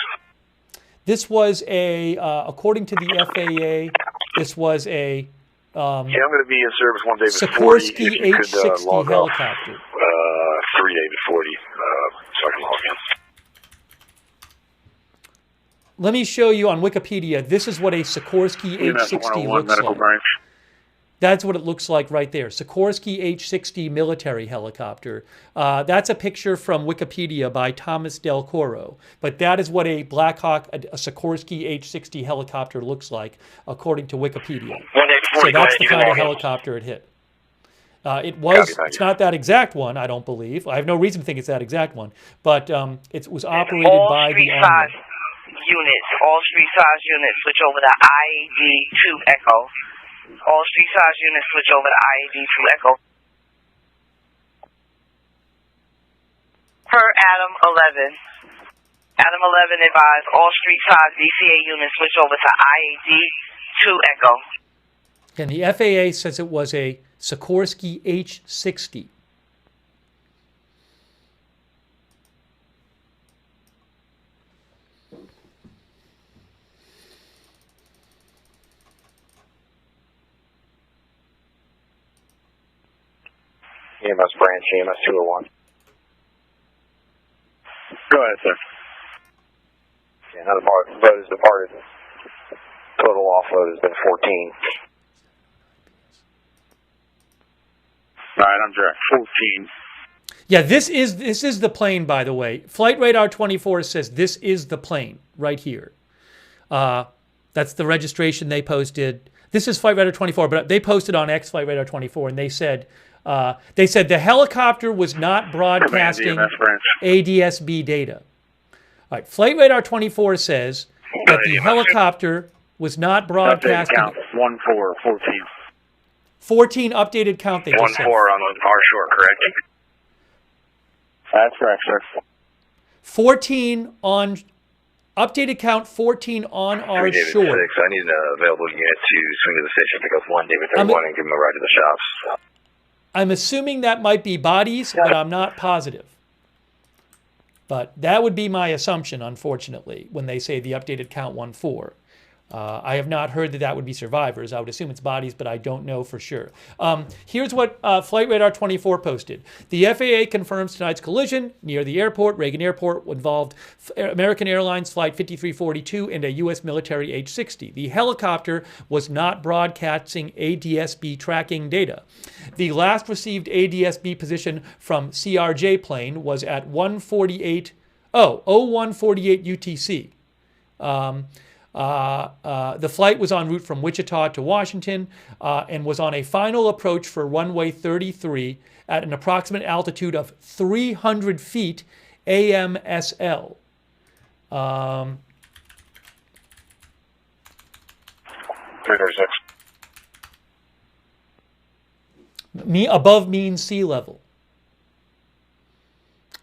This was according to the FAA, this was a I'm going to be in service one day before Sikorsky 40. If you could H-60 log helicopter. 3 David 40, so I can log in. Let me show you on Wikipedia. This is what a Sikorsky H-60 looks like. Branch. That's what it looks like right there. Sikorsky H-60 military helicopter. That's a picture from Wikipedia by Thomas Del Coro. But that is what a Black Hawk, a Sikorsky H-60 helicopter looks like, according to Wikipedia. So that's the kind of helicopter it hit. It's not that exact one, I don't believe. I have no reason to think it's that exact one. But it was operated by the Army. All street size units switch over to IAD 2 Echo. All street size units switch over to IAD 2 Echo. Per Adam 11. Adam 11 advised all street size VCA units switch over to IAD 2 Echo. And the FAA says it was a Sikorsky H-60. EMS branch, EMS 201. Go ahead, sir. Yeah, another boat has departed. Total offload has been 14. All right, I'm direct. 14. Yeah, this is the plane, by the way. Flight Radar 24 says this is the plane right here. That's the registration they posted. This is Flight Radar 24, but they posted on X Flight Radar 24, and they said the helicopter was not broadcasting ADSB data. All right, Flight Radar 24 says that the helicopter was not broadcasting. Count 14. 14 updated count. They just said 14 on our shore, correct? That's correct, sir. 14 on updated count. 14 on our David shore. 6. I need an available unit to swing to the station, pick up 1 David 31, and give him a ride to the shops. I'm assuming that might be bodies, but I'm not positive. But that would be my assumption, unfortunately, when they say the updated count 14. I have not heard that would be survivors. I would assume it's bodies, but I don't know for sure. Here's what Flight Radar 24 posted. The FAA confirms tonight's collision near the airport, Reagan Airport, involved American Airlines Flight 5342 and a U.S. military H-60. The helicopter was not broadcasting ADSB tracking data. The last received ADSB position from CRJ plane was at 0148 UTC. The flight was en route from Wichita to Washington and was on a final approach for runway 33 at an approximate altitude of 300 feet AMSL. Above mean sea level.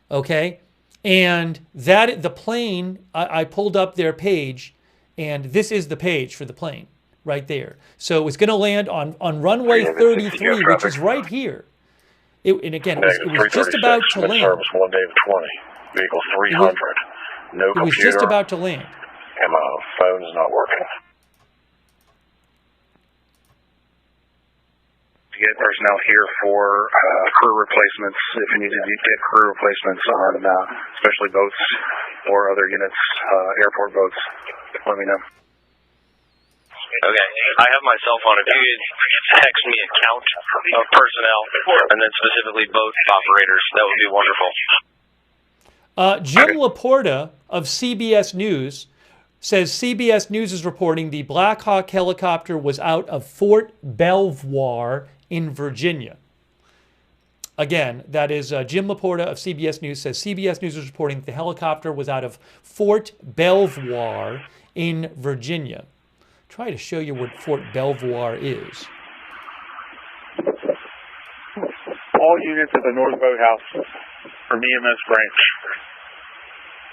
Okay? And that the plane, I pulled up their page, and this is the page for the plane right there. So it's going to land on runway 33, which is right here. And again, it was just about to land. Service 1 David 20, vehicle 300. No computer. It was just about to land. And my phone is not working. Get personnel here for crew replacements. If you need to get crew replacements on, especially boats or other units, airport boats, let me know. Okay, I have my cell phone. If you could text me a count of personnel and then specifically boat operators, that would be wonderful. Jim Laporta of CBS News says CBS News is reporting the Black Hawk helicopter was out of Fort Belvoir in Virginia. Again, that is Jim Laporta of CBS News says CBS News is reporting that the helicopter was out of Fort Belvoir in Virginia. Try to show you what Fort Belvoir is. All units at the North Boathouse from EMS branch.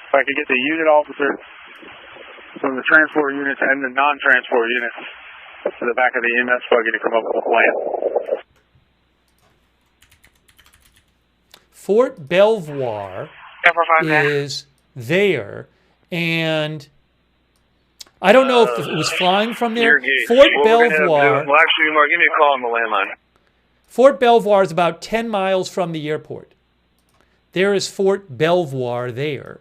If I could get the unit officer from the transport units and the non-transport units to the back of the EMS buggy to come up with a plan. Fort Belvoir is there, and I don't know if it was flying from there. Fort Belvoir. Well, actually, Mark, give me a call on the landline. Fort Belvoir is about 10 miles from the airport. There is Fort Belvoir there.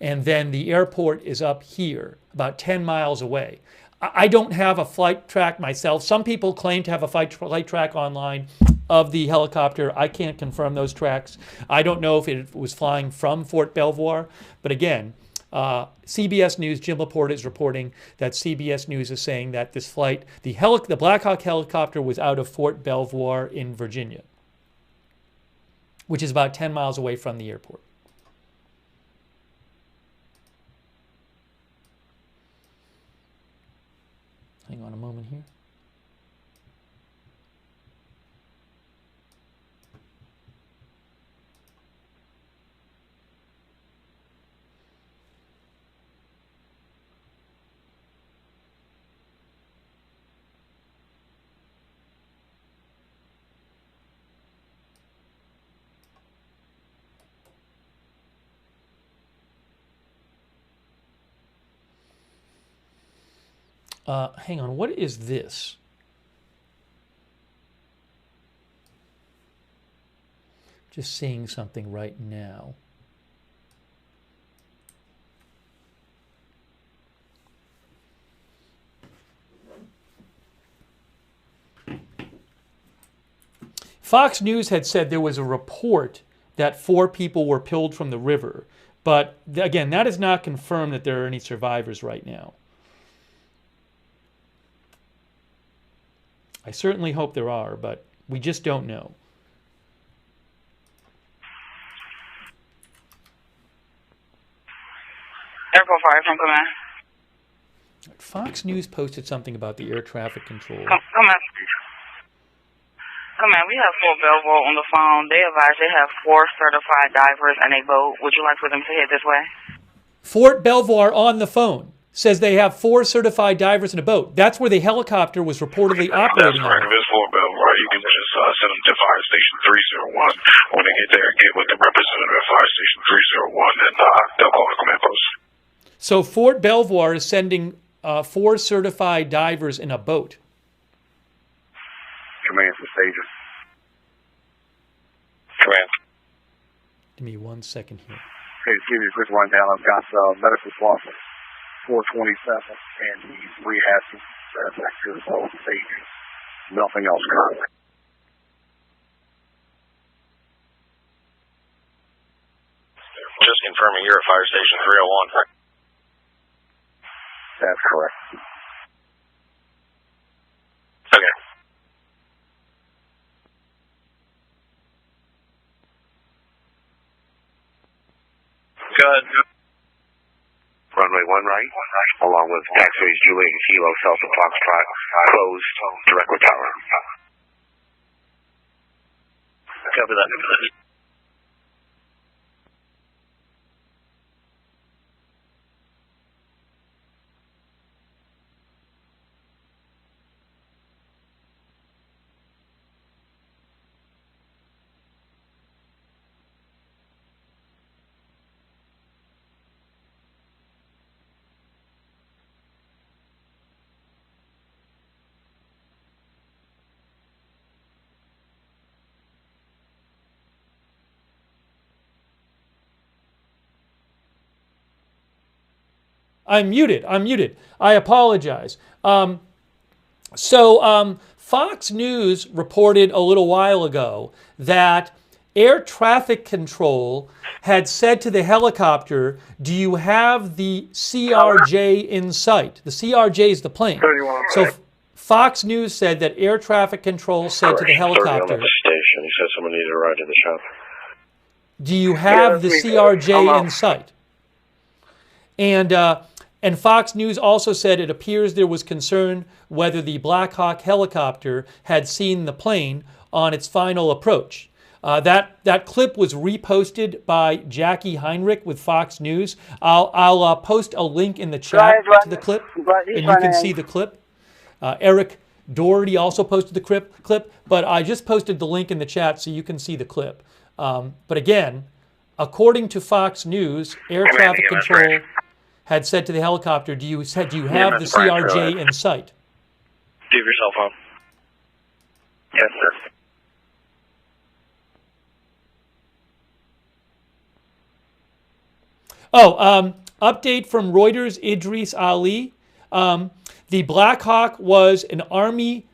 And then the airport is up here, about 10 miles away. I don't have a flight track myself. Some people claim to have a flight track online of the helicopter. I can't confirm those tracks. I don't know if it was flying from Fort Belvoir. But again, CBS News, Jim Laporte is reporting that CBS News is saying that this flight, the Black Hawk helicopter was out of Fort Belvoir in Virginia, which is about 10 miles away from the airport. Hang on a moment here. Hang on, what is this? Just seeing something right now. Fox News had said there was a report that 4 people were pulled from the river. But again, that is not confirmed that there are any survivors right now. I certainly hope there are, but we just don't know. Airport 5 from command. Fox News posted something about the air traffic control. Command. Command, we have Fort Belvoir on the phone. They advise they have 4 certified divers and a boat. Would you like for them to head this way? Fort Belvoir on the phone says they have 4 certified divers in a boat. That's where the helicopter was reportedly operating on. That's correct. If it's Fort Belvoir, you can just send them to Fire Station 301. When they get there, get with the representative at Fire Station 301, and they'll call the command post. So Fort Belvoir is sending 4 certified divers in a boat. Command for station. Command. Give me 1 second here. Okay, just give you a quick rundown. I've got medical sponsor 427 and he's rehashing sectors of safety. Nothing else currently. Just confirming you're at Fire Station 301. That's correct. Okay. Go ahead. Runway 1 right, along with taxiways Juliet and Kilo, Delta Foxtrot, closed, direct with tower. Copy that. I'm muted. I apologize. Fox News reported a little while ago that air traffic control had said to the helicopter, do you have the CRJ in sight? The CRJ is the plane. So Fox News said that air traffic control said to the helicopter, at the station. He said someone needed a ride to the shop. do you have the CRJ in sight? And Fox News also said it appears there was concern whether the Black Hawk helicopter had seen the plane on its final approach. That clip was reposted by Jackie Heinrich with Fox News. I'll post a link in the chat to the clip, and you can see the clip. Eric Doherty also posted the clip, but I just posted the link in the chat so you can see the clip. But again, according to Fox News, air traffic control had said to the helicopter, do you have the CRJ in sight? Do you have your cell phone? Yes, sir. Oh, update from Reuters, Idris Ali. The Black Hawk was an Army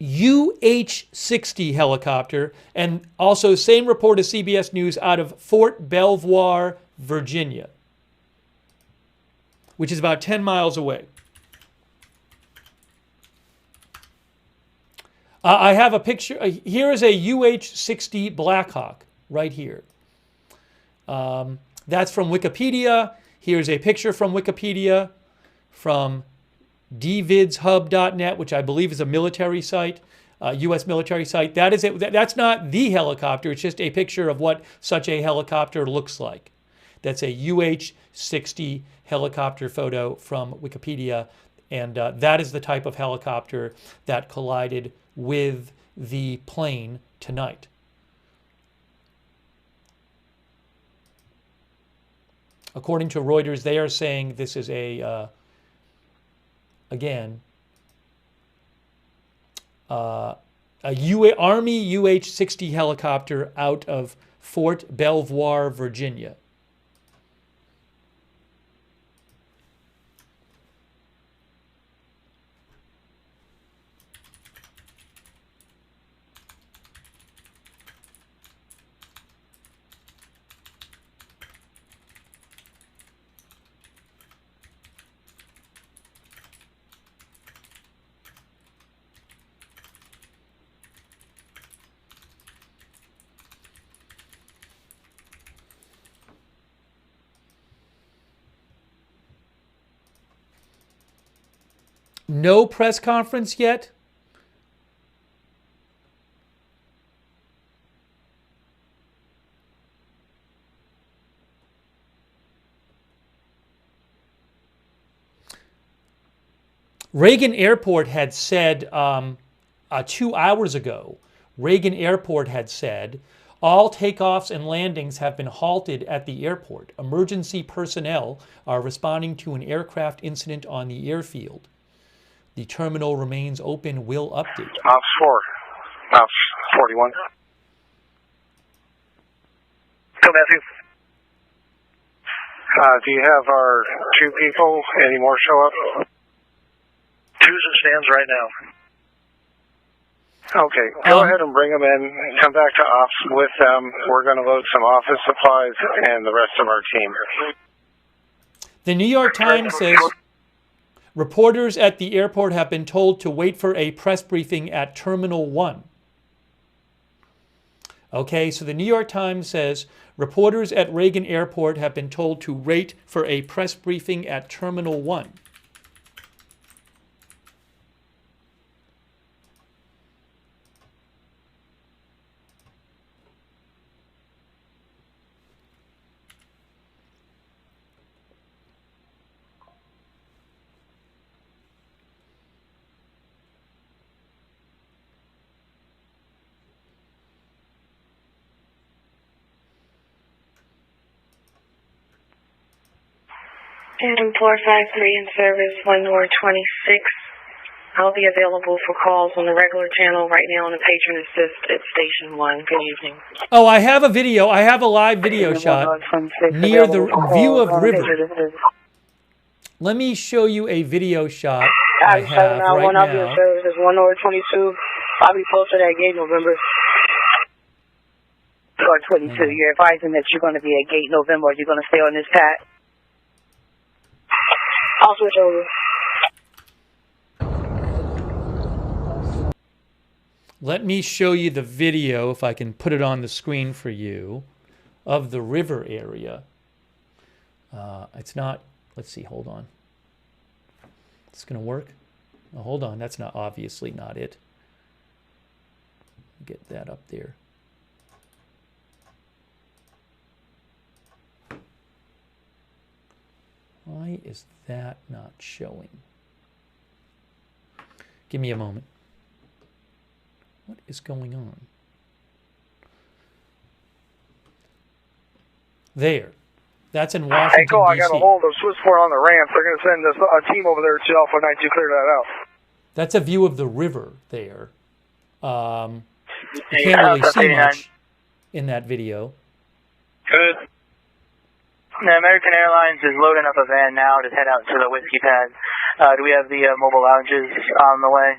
UH-60 helicopter, and also same report as CBS News out of Fort Belvoir, Virginia, which is about 10 miles away. I have a picture. Here is a UH-60 Black Hawk right here. That's from Wikipedia. Here's a picture from Wikipedia from dvidshub.net, which I believe is a military site, U.S. military site. That is it. That's not the helicopter. It's just a picture of what such a helicopter looks like. That's a UH-60 helicopter photo from Wikipedia, and that is the type of helicopter that collided with the plane tonight. According to Reuters, they are saying this is a, again, Army UH-60 helicopter out of Fort Belvoir, Virginia. No press conference yet? Reagan Airport had said 2 hours ago, Reagan Airport had said, all takeoffs and landings have been halted at the airport. Emergency personnel are responding to an aircraft incident on the airfield. The terminal remains open. Will update. Ops 4. Ops 41. Go, Matthew. Do you have our 2 people? Any more show up? 2's in stands right now. Okay, go ahead and bring them in. Come back to ops with them. We're going to load some office supplies and the rest of our team. The New York Times says reporters at the airport have been told to wait for a press briefing at Terminal 1. Okay, so the New York Times says reporters at Reagan Airport have been told to wait for a press briefing at Terminal 1. And 453 in service, 1 North 26. I'll be available for calls on the regular channel right now on the patron assist at Station 1. Good evening. Oh, I have a video. I have a live video shot near the view of river. Let me show you a video shot I have right now. I'll be in service. It's 1 North 22. I'll be posted at gate November. Or 22. You're advising that you're going to be at gate November. Or you're going to stay on this path. I'll switch over. Let me show you the video, if I can put it on the screen for you, of the river area. It's not, let's see, hold on. It's going to work? Oh, hold on, that's not obviously not it. Get that up there. Why is that not showing? Give me a moment. What is going on? There. That's in Washington, Hey, Cole, I got a D.C. hold of Swissport on the ramp. They're going to send a team over there to Alpha 92 clear that out. That's a view of the river there. You can't really see much in that video. Good. The American Airlines is loading up a van now to head out to the whiskey pad. Do we have the mobile lounges on the way?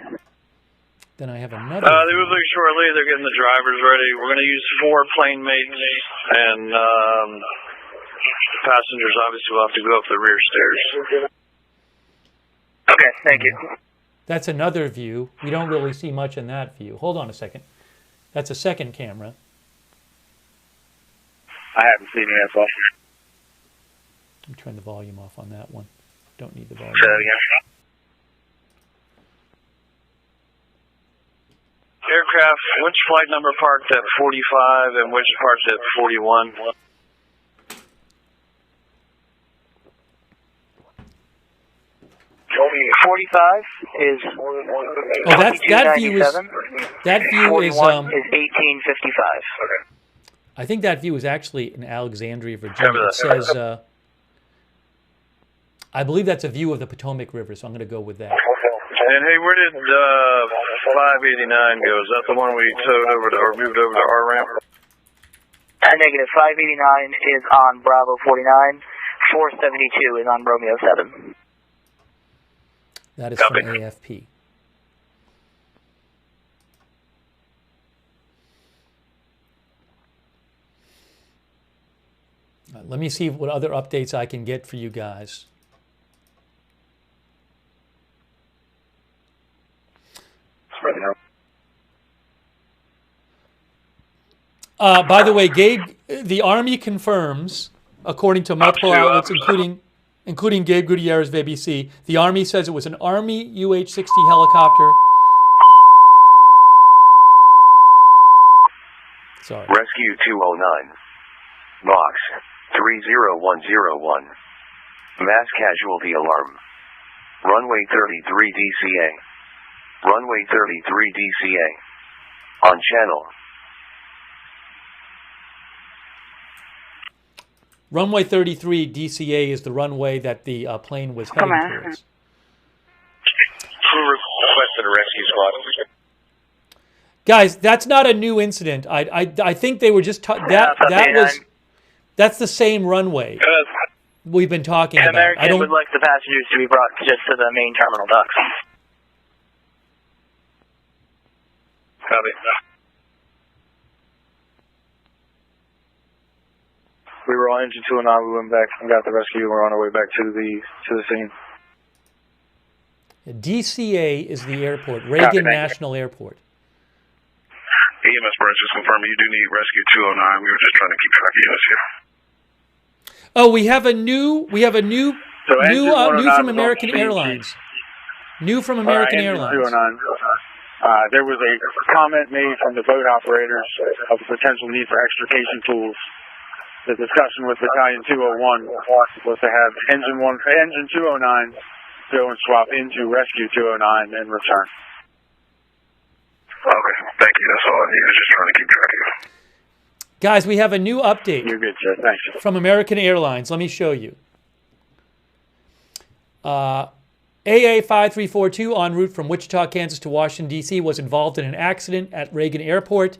Then I have another. They will be shortly. They're getting the drivers ready. We're going to use 4 plane mates, and passengers obviously will have to go up the rear stairs. Okay, thank you. That's another view. We don't really see much in that view. Hold on a second. That's a second camera. I haven't seen it yet, boss. Let me turn the volume off on that one. Don't need the volume. Say that again. Aircraft, which flight number parked at 45 and which parked at 41? Only 45 is. Oh, that view is. That view is. 1855. I think that view is actually in Alexandria, Virginia. It says. I believe that's a view of the Potomac River, so I'm going to go with that. And hey, where did 589 go? Is that the one we towed over to, or moved over to our ramp? Negative. 589 is on Bravo 49. 472 is on Romeo 7. That is from AFP. Let me see what other updates I can get for you guys. By the way, Gabe, the Army confirms, according to multiple outlets, including Gabe Gutierrez of ABC, the Army says it was an Army UH-60 helicopter. Sorry. Rescue 209. Box 30101. Mass casualty alarm. Runway 33 DCA. Runway 33 DCA. On channel. Runway 33 DCA is the runway that the plane was heading towards. Who requested a rescue squad? Guys, that's not a new incident. I think they were just that's the same runway we've been talking about. American would like the passengers to be brought just to the main terminal docks. Copy. We were on engine 209. We went back and got the rescue. We're on our way back to the scene. DCA is the airport, Reagan National Airport. EMS branch just confirmed you do need rescue 209. We were just trying to keep track of units here. Oh, we have a new from American Airlines. New from American Airlines. 209. There was a comment made from the boat operators of the potential need for extrication tools. The discussion with Battalion 201 was to have engine 209 go and swap into rescue 209 and return. Okay, thank you. That's all I need. I was just trying to keep track of you. Guys, we have a new update. You're good, sir. Thanks. From American Airlines. Let me show you. AA5342 en route from Wichita, Kansas to Washington, D.C. was involved in an accident at Reagan Airport.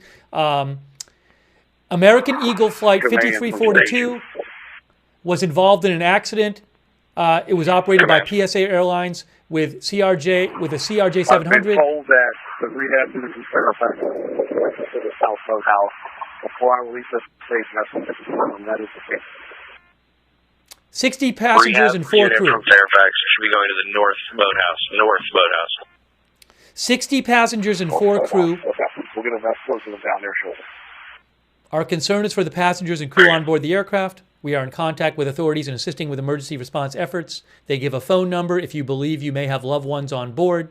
American Eagle Flight 5342 was involved in an accident. It was operated by PSA Airlines with a CRJ 700. I've been told that the rehab unit is verified to the South Boathouse before I release this station. That is the case. 60 passengers and 4 crew. From Fairfax should be going to the North Boathouse. 60 passengers and 4 crew. We'll get a vest close to them down their shoulder. Our concern is for the passengers and crew on board the aircraft. We are in contact with authorities and assisting with emergency response efforts. They give a phone number if you believe you may have loved ones on board.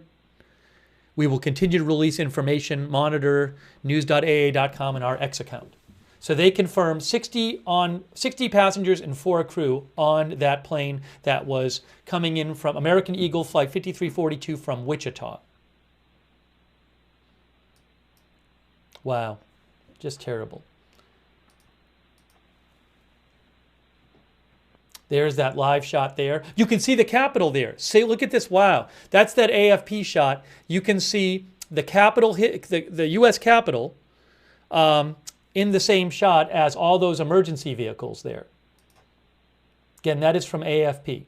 We will continue to release information. Monitor news.aa.com and our X account. So they confirmed 60 passengers and 4 crew on that plane that was coming in from American Eagle Flight 5342 from Wichita. Wow, just terrible. There's that live shot there. You can see the Capitol there. Say, look at this. Wow, that's that AFP shot. You can see the Capitol, the U.S. Capitol, in the same shot as all those emergency vehicles there. Again, that is from AFP.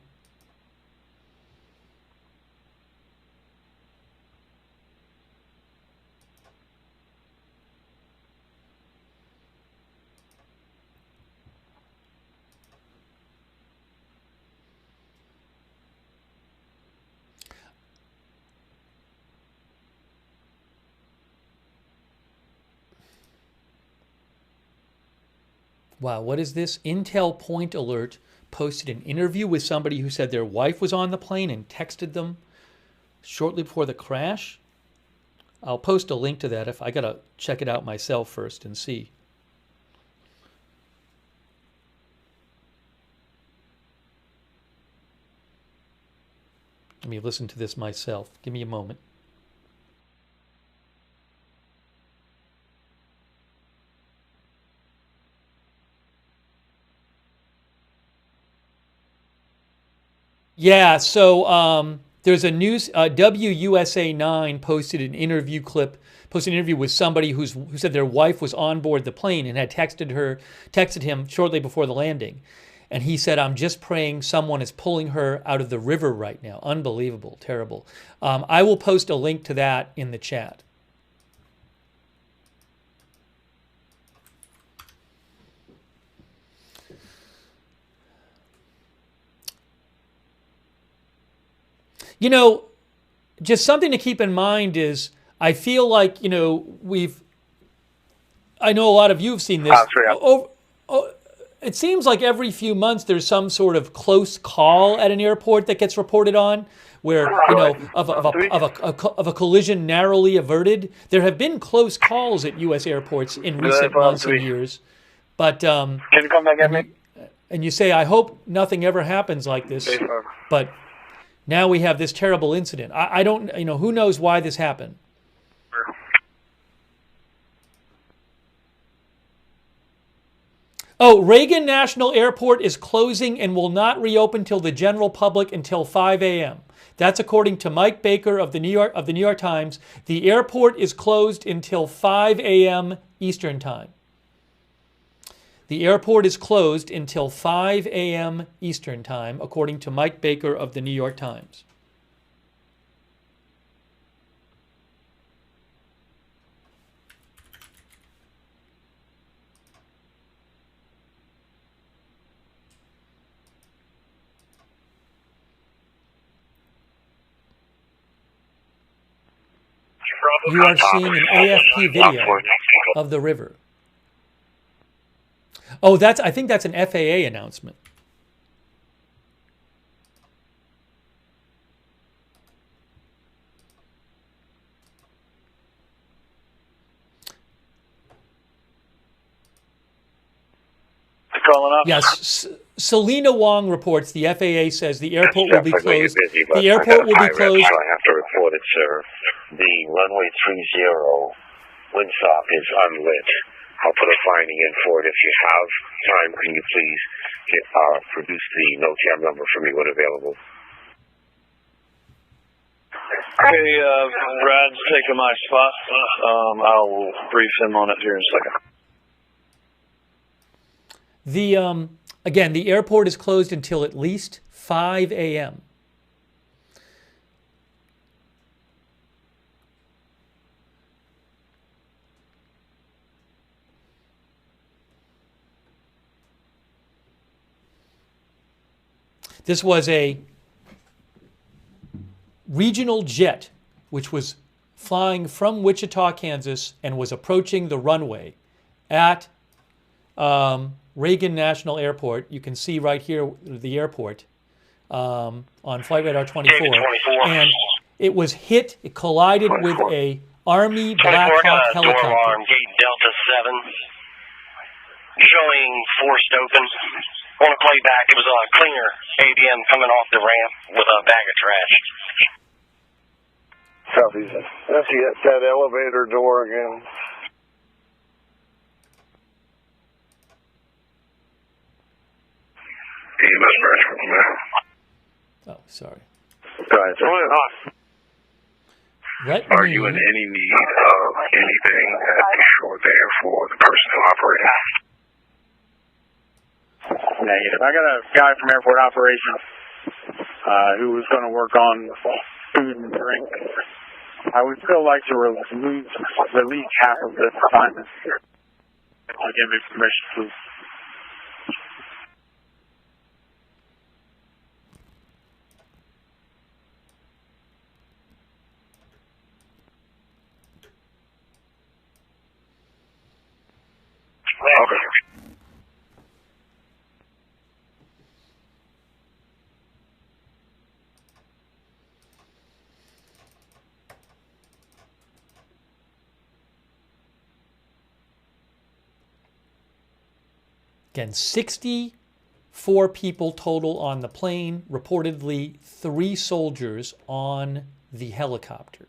Wow, what is this? Intel Point Alert posted an interview with somebody who said their wife was on the plane and texted them shortly before the crash. I'll post a link to that if I gotta check it out myself first and see. Let me listen to this myself. Give me a moment. Yeah, so there's a news, WUSA 9 posted an interview with somebody who said their wife was on board the plane and had texted him shortly before the landing. And he said, I'm just praying someone is pulling her out of the river right now. Unbelievable, terrible. I will post a link to that in the chat. You know, just something to keep in mind is I feel like, you know, I know a lot of you have seen this. It seems like every few months there's some sort of close call at an airport that gets reported on where, you know, of a collision narrowly averted. There have been close calls at U.S. airports in recent months and years. But, can you come back at me? And you say, I hope nothing ever happens like this. But now we have this terrible incident. I don't, you know, who knows why this happened? Oh, Reagan National Airport is closing and will not reopen till the general public until 5 a.m. That's according to Mike Baker of the New York Times. The airport is closed until 5 a.m. Eastern Time. The airport is closed until 5 a.m. Eastern Time, according to Mike Baker of the New York Times. You are seeing an AFP video of the river. Oh, I think that's an FAA announcement. Calling up? Yes. Selena Wong reports the FAA says the airport will be closed. The airport will be closed. I have to report it, sir. The runway 30 windsock is unlit. I'll put a finding in for it. If you have time, can you please produce the NOTAM number for me when available? Okay, Brad's taking my spot. I'll brief him on it here in a second. Again, the airport is closed until at least 5 a.m. This was a regional jet which was flying from Wichita, Kansas, and was approaching the runway at Reagan National Airport. You can see right here the airport on Flight Radar 24. And it was hit, it collided with a Army Black Hawk helicopter. Alarm, gate Delta 7, showing forced open. On a playback, it was a cleaner ADM coming off the ramp with a bag of trash. Southeast. That's that elevator door again. Sorry. Go ahead, sir. Are you in any need of anything at the shore there for the personnel operating? Negative. I got a guy from airport operations who was going to work on food and drink. I would still like to release half of this assignment. I'll give me permission, please. Okay. Again, 64 people total on the plane, reportedly 3 soldiers on the helicopter.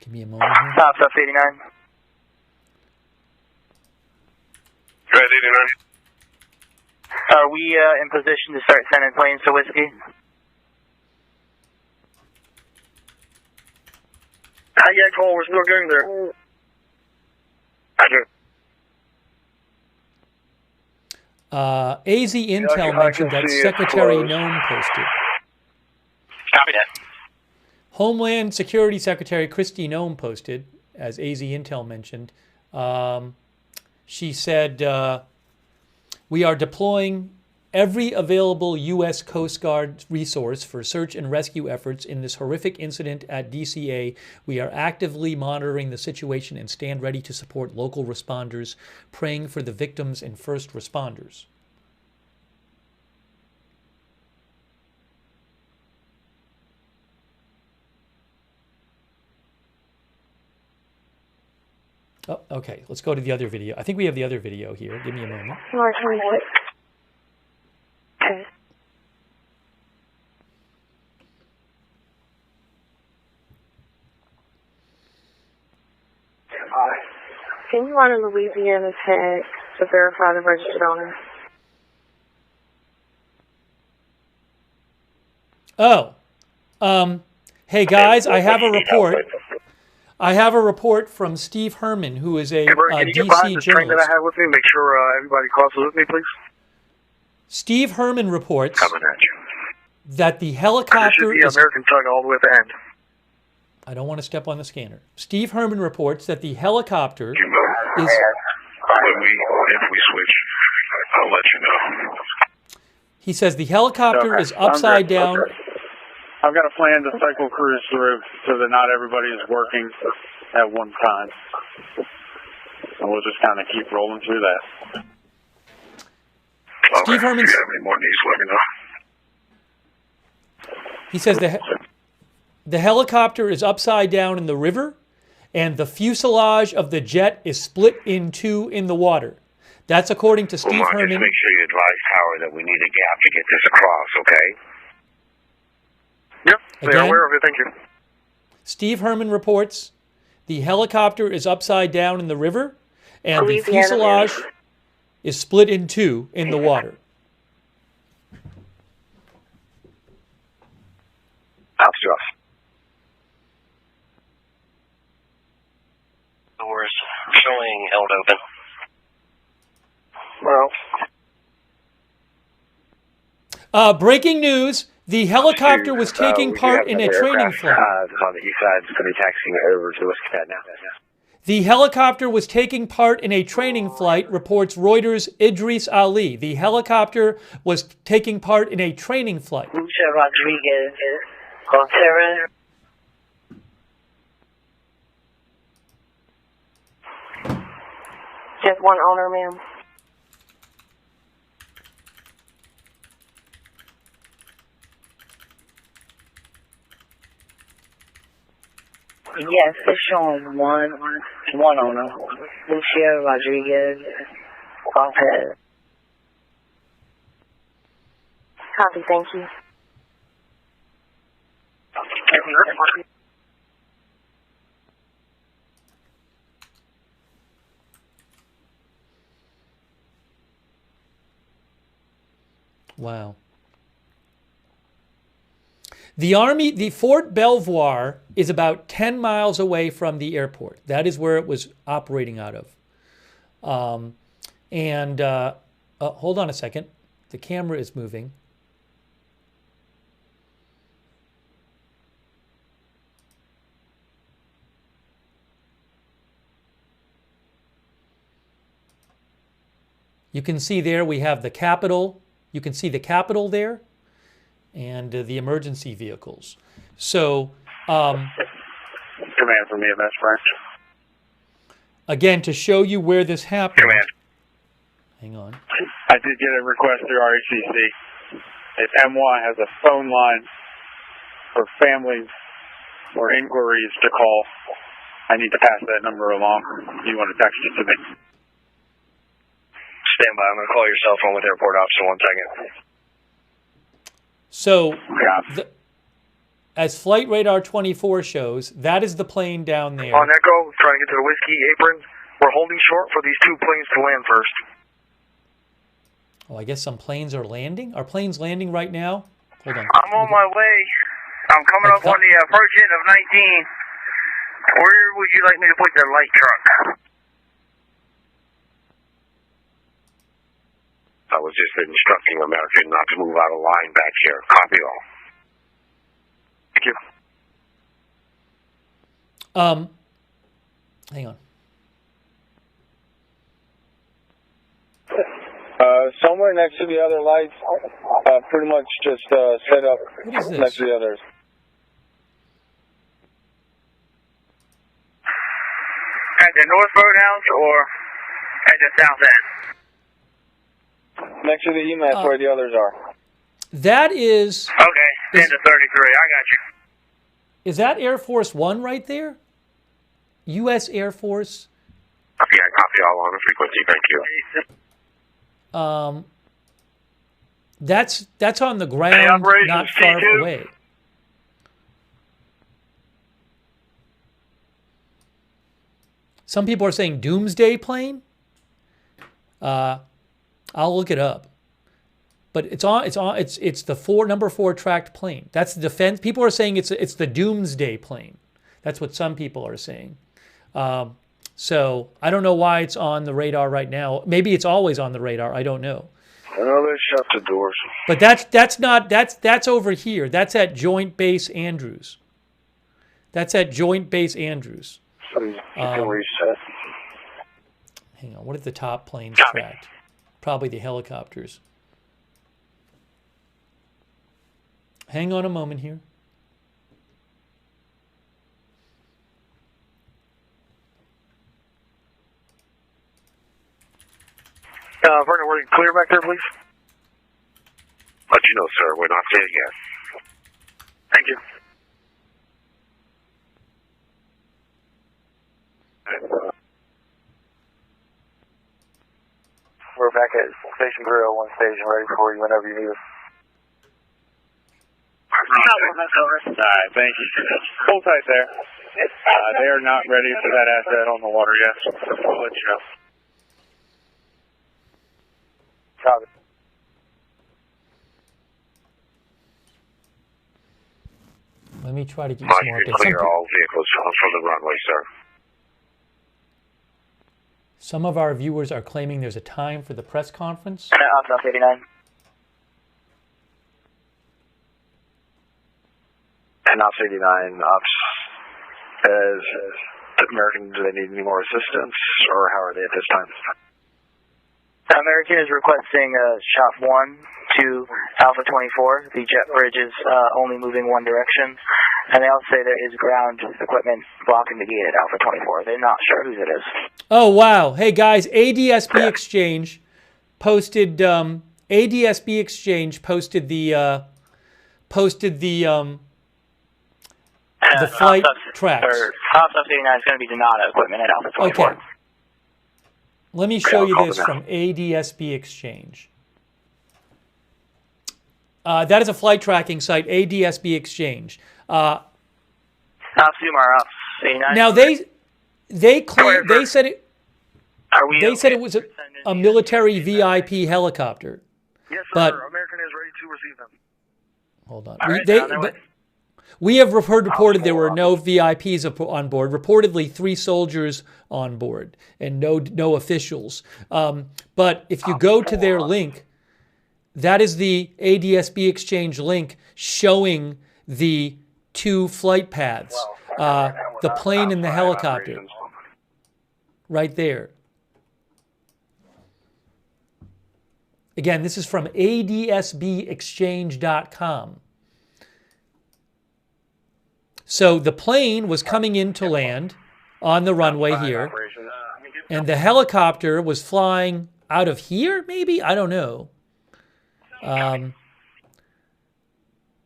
Give me a moment here. Stop, 89. Go ahead, 89. Are we in position to start sending planes to Whiskey? Yeah, call. We're still going there. AZ Intel mentioned that Secretary Noem posted. Copy that. Homeland Security Secretary Kristi Noem posted, as AZ Intel mentioned. She said, we are deploying every available U.S. Coast Guard resource for search and rescue efforts in this horrific incident at DCA. We are actively monitoring the situation and stand ready to support local responders, praying for the victims and first responders. Oh, okay. Let's go to the other video. I think we have the other video here. Give me a moment. Okay. Can you run a Louisiana tag to verify the registered owner? Hey guys, I have a report. I have a report from Steve Herman, who is a can you get behind DC this train that journalist. I have with me? Make sure everybody crosses with me, please. Steve Herman reports Coming at you. that the helicopter This is the American tug all the way at the end. I don't want to step on the scanner. Steve Herman reports that the helicopter is... If we switch, I'll let you know. He says the helicopter is upside down. I've got a plan to cycle crews through so that not everybody is working at one time. And we'll just kind of keep rolling through that. Steve Herman. If you have any more needs, let me know. He says the helicopter is upside down in the river, and the fuselage of the jet is split in two in the water. That's according to Steve Herman. Just make sure you advise Tower that we need a gap to get this across, okay? Yep, they're Again? aware of it. Thank you. Steve Herman reports the helicopter is upside down in the river, and the fuselage is split in two in the water. Outstruff. Doors showing held open. Well. Breaking news. The helicopter was taking part in a training flight. On the east side, it's going to be taxiing over to the Whiskey Pad now. The helicopter was taking part in a training flight, reports Reuters' Idris Ali. The helicopter was taking part in a training flight. Lucha Rodriguez, Contreras. Just one owner, ma'am. Yes, it's showing one owner. Lucia Rodriguez Lopez. Copy, thank you. Wow. The Fort Belvoir is about 10 miles away from the airport. That is where it was operating out of. Hold on a second. The camera is moving. You can see there we have the Capitol. You can see the Capitol there and the emergency vehicles. So, command from EMS branch. Again, to show you where this happened. Command. Hang on. I did get a request through RHCC. If MY has a phone line for families or inquiries to call, I need to pass that number along. You want to text it to me? Stand by. I'm going to call your cell phone with airport officer 1 second. So, as Flight Radar 24 shows, that is the plane down there. On Echo, trying to get to the whiskey apron. We're holding short for these 2 planes to land first. Oh, I guess some planes are landing? Are planes landing right now? Hold on. I'm on my way. I'm coming up on the approach end of 19. Where would you like me to put the light truck? I was just instructing American not to move out of line back here. Copy all. Thank you. Hang on. Somewhere next to the other lights, pretty much just set up next to the others. At the north boathouse or at the south end? Next to the EMS where the others are. That is... Okay, 10 to 33, I got you. Is that Air Force One right there? U.S. Air Force? Yeah, copy all on the frequency, thank you. That's on the ground, not far away. Some people are saying doomsday plane. I'll look it up. But it's the number 4 tracked plane. That's the defense. People are saying it's the doomsday plane. That's what some people are saying. So I don't know why it's on the radar right now. Maybe it's always on the radar. I don't know. Well, they shut the doors. But that's over here. That's at Joint Base Andrews. That's at Joint Base Andrews. So you can reset. Hang on. What are the top planes tracked? Probably the helicopters. Hang on a moment here. Vernon, we're clear back there, please? Let you know, sir. We're not there yet. Thank you. We're back at Station 301 station, ready for you whenever you need us. All right, thank you. Hold tight there. They are not ready for that asset on the water yet. We'll let you know. Copy. Let me try to get Mike, some more you clear all vehicles from the runway, sir. Some of our viewers are claiming there's a time for the press conference. Ops 89. And Ops 89, Ops as American, do they need any more assistance, or how are they at this time? American is requesting shop 1 to Alpha 24. The jet bridge is only moving one direction. And they also say there is ground equipment blocking the gate at Alpha 24. They're not sure whose it is. Oh, wow. Hey, guys, ADSB Exchange posted the the flight tracks. Top Sub 89 is going to be Donata equipment at Alpha 24. Okay. Let me show you this from ADSB Exchange. That is a flight tracking site, ADSB Exchange. Top Sumar, Alpha 89. Now they said it was a military VIP helicopter. Yes, sir. But American is ready to receive them. hold on. Right, We have reported there were no VIPs on board. Reportedly, 3 soldiers on board and no officials. But if you go to their link, that is the ADSB Exchange link showing the 2 flight paths, the plane and the helicopter, right there. Again, this is from adsbexchange.com. So the plane was coming in to land on the runway here, and the helicopter was flying out of here, maybe? I don't know.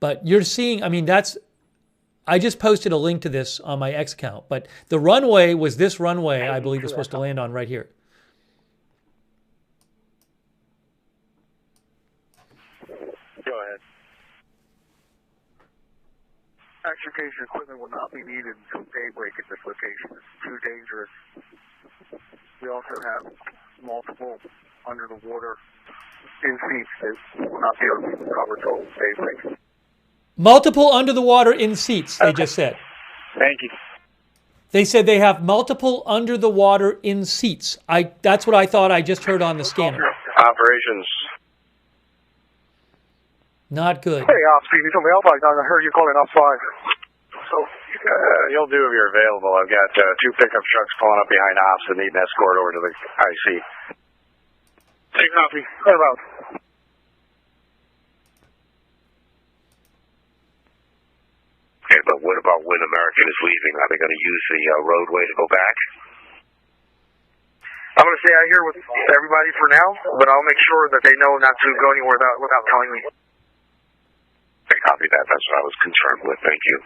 But you're seeing, I mean, I just posted a link to this on my X account, but the runway was this runway I believe was supposed to land on right here. Go ahead. Extrication equipment will not be needed until daybreak at this location. It's too dangerous. We also have multiple under the water in seats that will not be able to be recovered until daybreak. Multiple under the water in seats, they just said. Thank you. They said they have multiple under the water in seats. That's what I thought I just heard on the scanner. Operations. Not good. Hey, Ops, you told me Alpha. I heard you calling Ops 5. So, you'll do if you're available. I've got 2 pickup trucks pulling up behind Ops and need an escort over to the IC. Take copy. Right about. Okay, but what about when American is leaving? Are they going to use the roadway to go back? I'm going to stay out here with everybody for now, but I'll make sure that they know not to go anywhere without telling me. Okay, copy that. That's what I was concerned with. Thank you.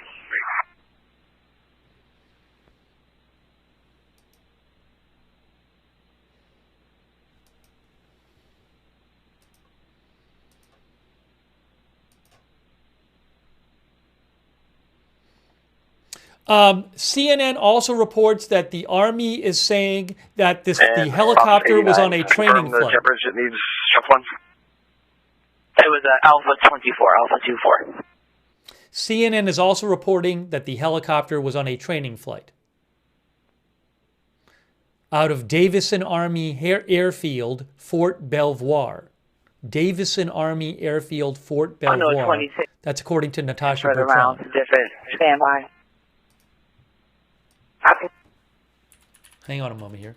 CNN also reports that the Army is saying that the helicopter was on a training flight. The bridge that needs one. It was Alpha 24, Alpha 24. CNN is also reporting that the helicopter was on a training flight out of Davison Army Airfield, Fort Belvoir. Davison Army Airfield, Fort Belvoir. That's according to Natasha Bertrand. Different. Stand by. Hang on a moment here.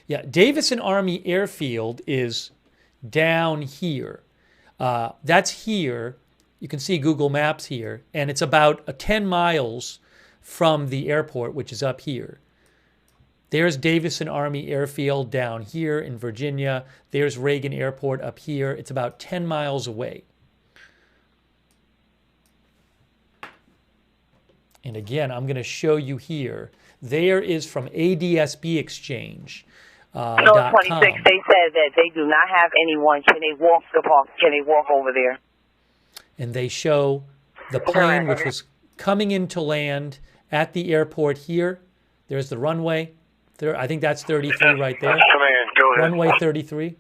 Yeah, Davison Army Airfield is down here. That's here. You can see Google Maps here, and it's about 10 miles from the airport, which is up here. There's Davison Army Airfield down here in Virginia. There's Reagan Airport up here. It's about 10 miles away. And again, I'm going to show you here. There is from ADSB Exchange. No, 26, they said that they do not have anyone. Can they walk the park? Can they walk over there? And they show the plane, which was coming in to land at the airport here. There's the runway. There, I think that's 33 right there. Command, go ahead. Runway 33.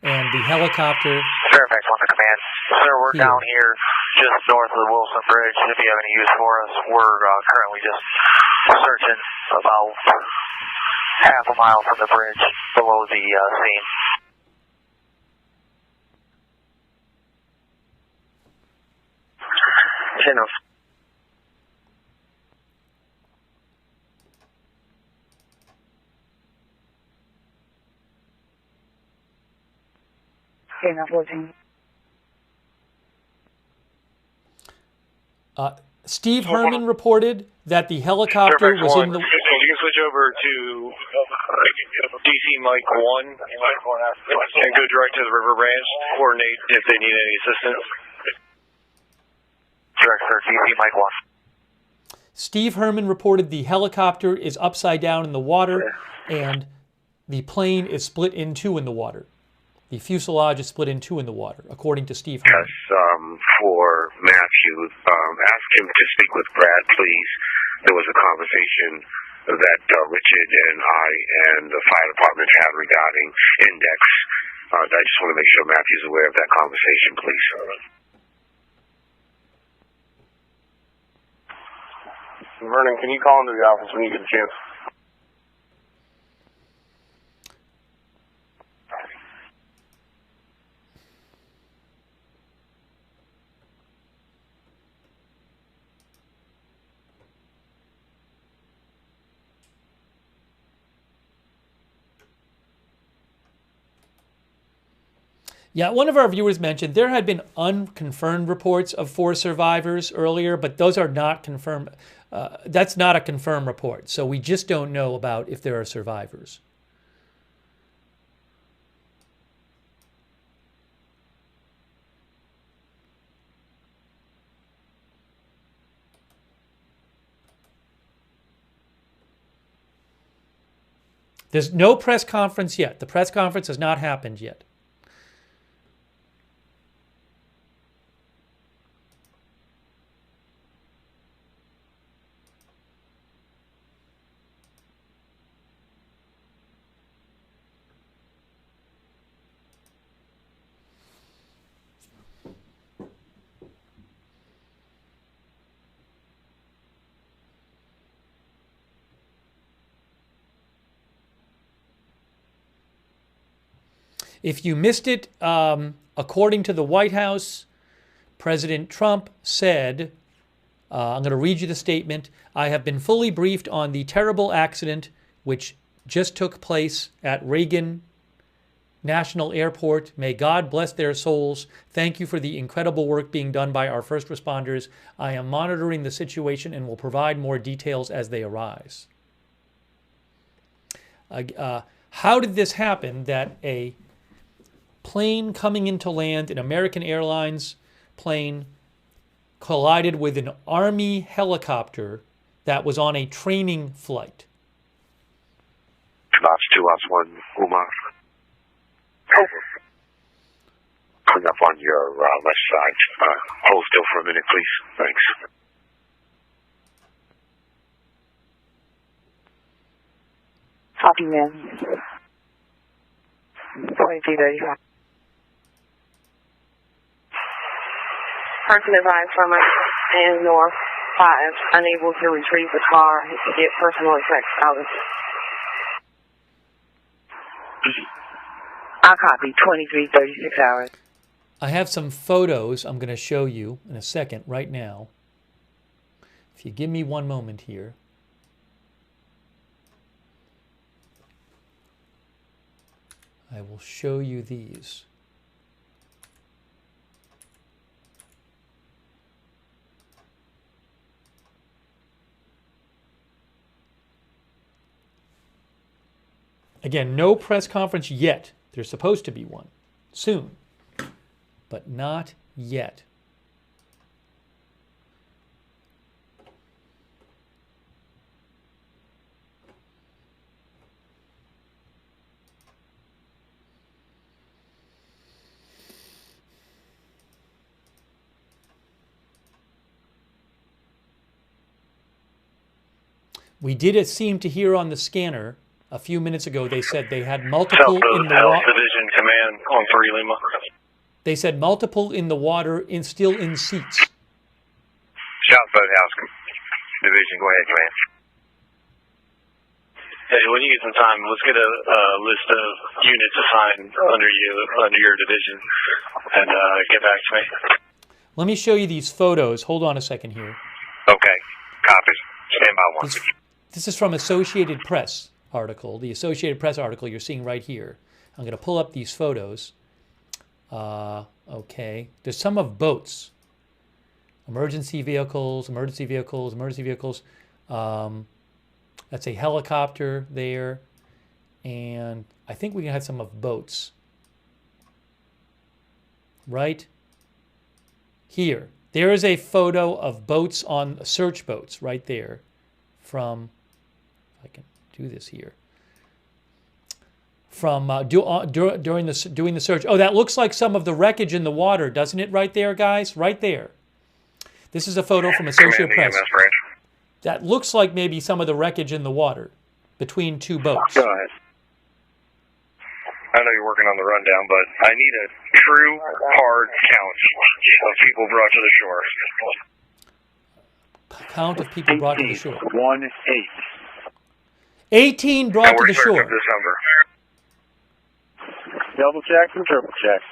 And the helicopter. Fairfax 1 to command. Sir, we're down here just north of the Wilson Bridge. If you have any use for us, we're currently just searching about half a mile from the bridge below the scene. Enough. Enough, 14. Steve Herman reported that the helicopter was in the... You can switch over to DC Mike 1 and go direct to the River Branch to coordinate if they need any assistance. Director, DC Mike 1. Steve Herman reported the helicopter is upside down in the water and the plane is split in two in the water. The fuselage is split in two in the water, according to Steve Herman. Yes, for Matthew, ask him to speak with Brad, please. There was a conversation that Richard and I and the fire department had regarding index. I just want to make sure Matthew's aware of that conversation, please. Vernon, can you call into the office when you get a chance? Yeah, one of our viewers mentioned there had been unconfirmed reports of 4 survivors earlier, but those are not confirmed. That's not a confirmed report, so we just don't know about if there are survivors. There's no press conference yet. The press conference has not happened yet. If you missed it, according to the White House, President Trump said, I'm going to read you the statement, I have been fully briefed on the terrible accident which just took place at Reagan National Airport. May God bless their souls. Thank you for the incredible work being done by our first responders. I am monitoring the situation and will provide more details as they arise. How did this happen that a plane coming into land, an American Airlines plane, collided with an Army helicopter that was on a training flight? Lots 2, lots 1, Umar. Over. Coming up on your left side. Hold still for a minute, please. Thanks. Copy, man. 2235. Person advised from us and North 5, unable to retrieve the car to get personal effects out of it. I'll copy 2336 hours. I have some photos I'm going to show you in a second right now. If you give me one moment here. I will show you these. Again, no press conference yet. There's supposed to be one soon, but not yet. We did seem to hear on the scanner a few minutes ago, they said they had multiple in the water. Division Command on 3 Lima. They said multiple in the water, still in seats. South Boathouse Division, go ahead, Command. Hey, when you get some time, let's get a list of units assigned under your division, and get back to me. Let me show you these photos. Hold on a second here. Okay, copy. Stand by one. This is from Associated Press article, the Associated Press article you're seeing right here. I'm going to pull up these photos. Okay, there's some of boats. Emergency vehicles, emergency vehicles, emergency vehicles. That's a helicopter there. And I think we can have some of boats. Right? Here. There is a photo of boats on search boats right there from, if I can do this here, from doing the search. Oh, that looks like some of the wreckage in the water, doesn't it, right there, guys? Right there. This is a photo from Associated Press. That looks like maybe some of the wreckage in the water between two boats. Go ahead. I know you're working on the rundown, but I need a true, hard count of people brought to the shore. Count of people brought to the shore. 18. 18 brought to the shore. December. Double check and triple check.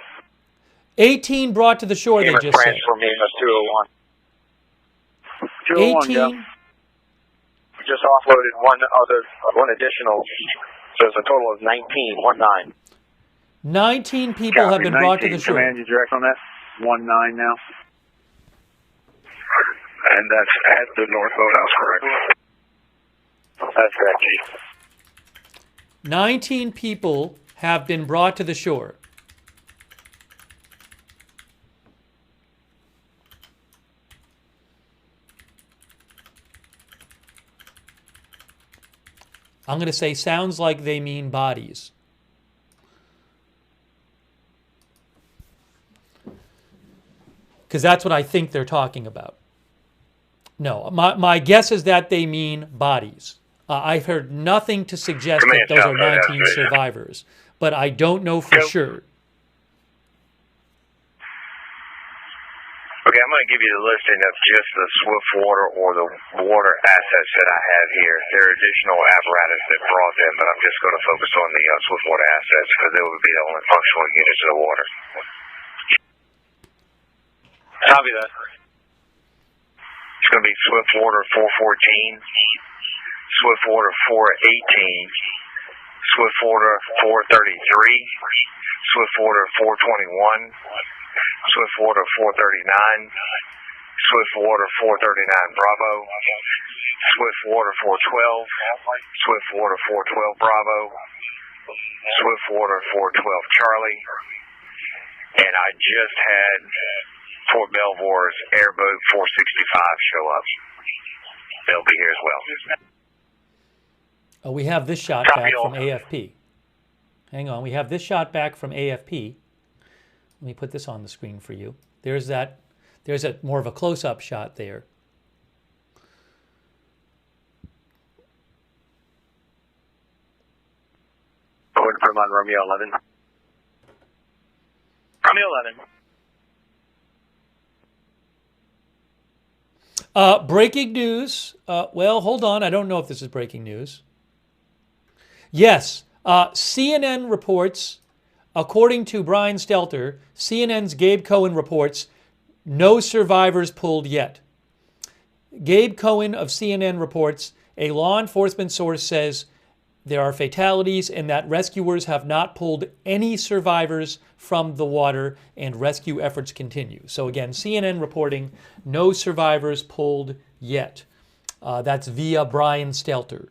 18 brought to the shore, they just said. From Amos 201. 18. We just offloaded one additional, so it's a total of 19. 19 people have been brought to the shore. Command, you direct on that? 19 now. And that's at the North Boathouse, correct? That's correct, Chief. 19 people have been brought to the shore. I'm going to say sounds like they mean bodies. Because that's what I think they're talking about. No, my guess is that they mean bodies. I've heard nothing to suggest that those are 19 survivors, but I don't know for sure. Okay, I'm going to give you the listing of just the swift water or the water assets that I have here. There are additional apparatus that brought them, but I'm just going to focus on the swift water assets because they would be the only functional units of the water. Copy that. It's going to be swift water 414, swift water 418, swift water 433, swift water 421, swift water 439, swift water 439 Bravo, swift water 412, swift water 412 Bravo, swift water 412 Charlie, and I just had Fort Belvoir's airboat 465 show up. They'll be here as well. Oh, we have this shot back from AFP. Hang on, we have this shot back from AFP. Let me put this on the screen for you. There's a more of a close-up shot there. Go ahead and put him on Romeo 11. Romeo 11. Breaking news. Well, hold on. I don't know if this is breaking news. Yes, CNN reports, according to Brian Stelter, CNN's Gabe Cohen reports, no survivors pulled yet. Gabe Cohen of CNN reports, a law enforcement source says there are fatalities and that rescuers have not pulled any survivors from the water and rescue efforts continue. So again, CNN reporting no survivors pulled yet. That's via Brian Stelter.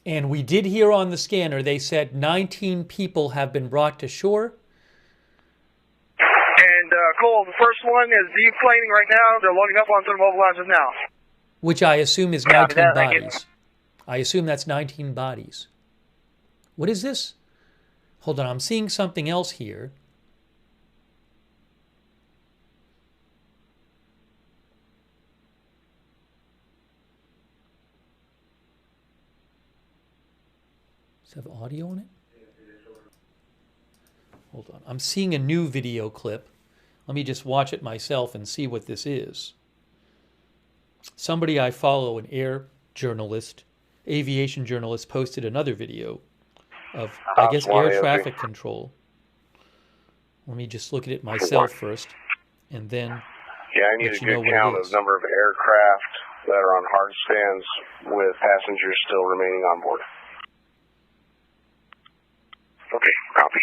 And we did hear on the scanner, they said 19 people have been brought to shore. And Cole, the first one is deplaning right now. They're loading up onto the mobilizers now. Which I assume is 19 bodies. I assume that's 19 bodies. What is this? Hold on, I'm seeing something else here. Does it have audio on it? Hold on. I'm seeing a new video clip. Let me just watch it myself and see what this is. Somebody I follow, an air journalist, aviation journalist, posted another video of, I guess, air traffic control. Let me just look at it myself first, and then Yeah, I need let a you know good what count it of is. number of aircraft that are on hard stands with passengers still remaining on board. Okay, copy.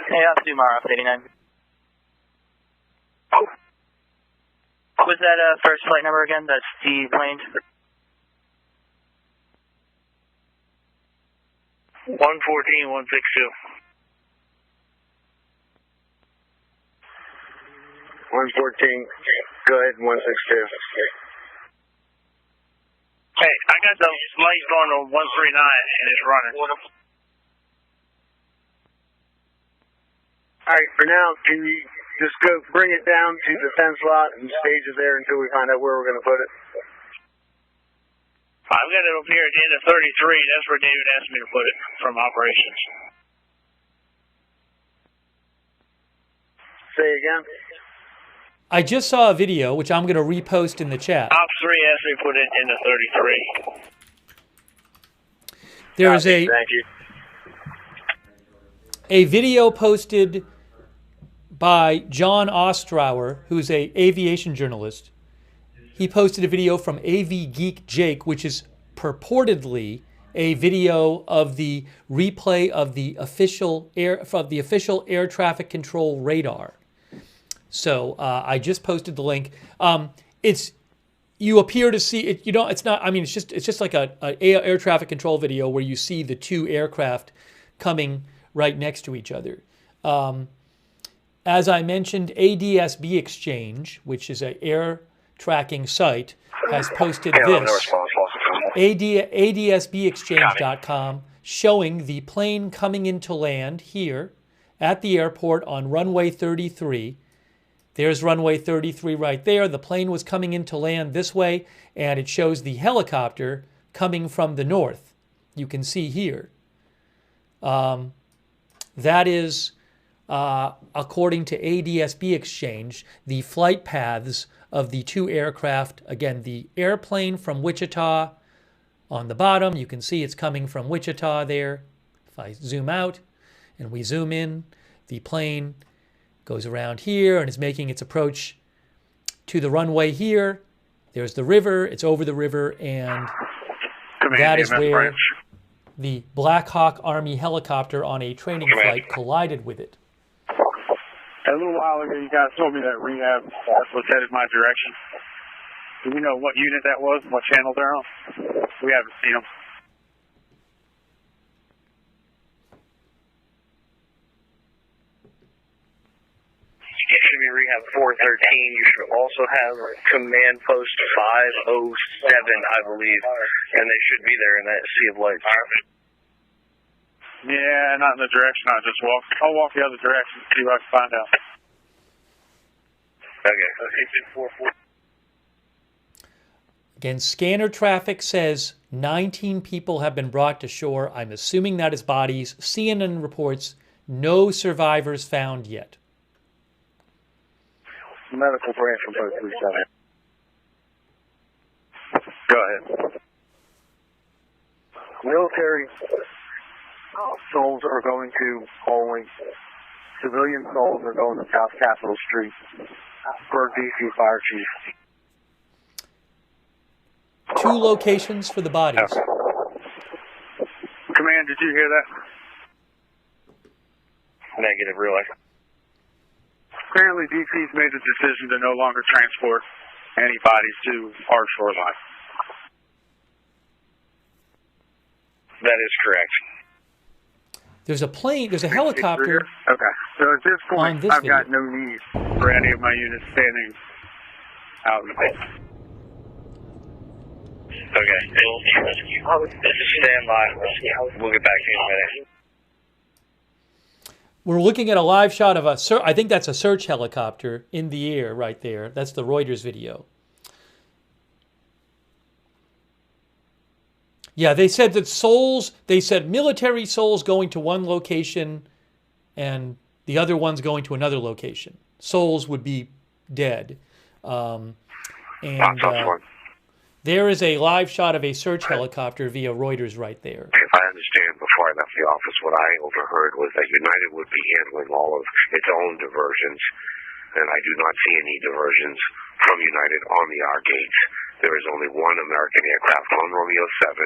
Hey, I'll do Mara 89. What was that first flight number again? That's the plane? 114, 162. 114, go ahead, 162. Hey, I got the lights going on 139 and it's running. Alright, for now, can you just go bring it down to the 10 slot and stage it there until we find out where we're going to put it? I've got it up here at the end of 33. That's where David asked me to put it from operations. Say again? I just saw a video, which I'm going to repost in the chat. Ops 3 asked me to put it in the 33. There is Thank you. a video posted by John Ostrower, who's a aviation journalist. He posted a video from AV Geek Jake, which is purportedly a video of the replay of the official air traffic control radar. So I just posted the link. You appear to see it. You know, it's not. I mean, it's just like a air traffic control video where you see the two aircraft coming right next to each other. As I mentioned, ADSB Exchange, which is an air tracking site, has posted this. ADSBExchange.com showing the plane coming into land here at the airport on runway 33. There's runway 33 right there. The plane was coming into land this way, and it shows the helicopter coming from the north. You can see here. That is, according to ADSB Exchange, the flight paths of the two aircraft. Again, the airplane from Wichita on the bottom. You can see it's coming from Wichita there. If I zoom out and we zoom in, the plane goes around here and is making its approach to the runway here. There's the river. It's over the river, and that is where the Black Hawk Army helicopter on a training flight collided with it. A little while ago, you guys told me that rehab was headed my direction. Do we know what unit that was and what channel they're on? We haven't seen them. It should be rehab 413. You should also have command post 507, I believe, and they should be there in that sea of lights. Yeah, not in the direction I just walked. I'll walk the other direction and see what I can find out. Okay. Again, scanner traffic says 19 people have been brought to shore. I'm assuming that is bodies. CNN reports no survivors found yet. Medical branch from post 37. Go ahead. Military souls are going to Bowling. Civilian souls are going to South Capitol Street. For DC Fire Chief. 2 locations for the bodies. Command, did you hear that? Negative, really. Apparently, DC's made the decision to no longer transport any bodies to our shoreline. That is correct. There's a plane, there's a helicopter. Okay. So at this point, I've video. got no need for any of my units standing out in the field. Okay. Stand by. We'll get back to you in a minute. We're looking at a live shot of I think that's a search helicopter in the air right there. That's the Reuters video. Yeah, they said that military souls going to one location and the other one's going to another location. Souls would be dead. There is a live shot of a search helicopter via Reuters right there. If I understand, before I left the office, what I overheard was that United would be handling all of its own diversions and I do not see any diversions from United on the R gates. There is only one American aircraft on Romeo 7,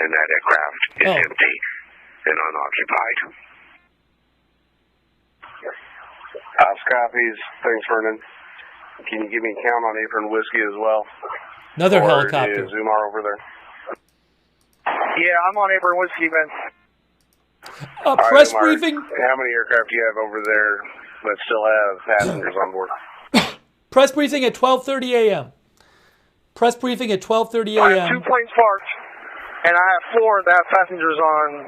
and that aircraft is empty and unoccupied. House copies. Thanks, Vernon. Can you give me a count on Apron Whiskey as well? Another or helicopter. Is Zumar over there? Yeah, I'm on Apron Whiskey, man. Press Zumar, briefing. How many aircraft do you have over there that still have passengers on board? Press briefing at 12:30 a.m. Press briefing at 12:30 I have a.m. 2 planes parked, and I have 4 that have passengers on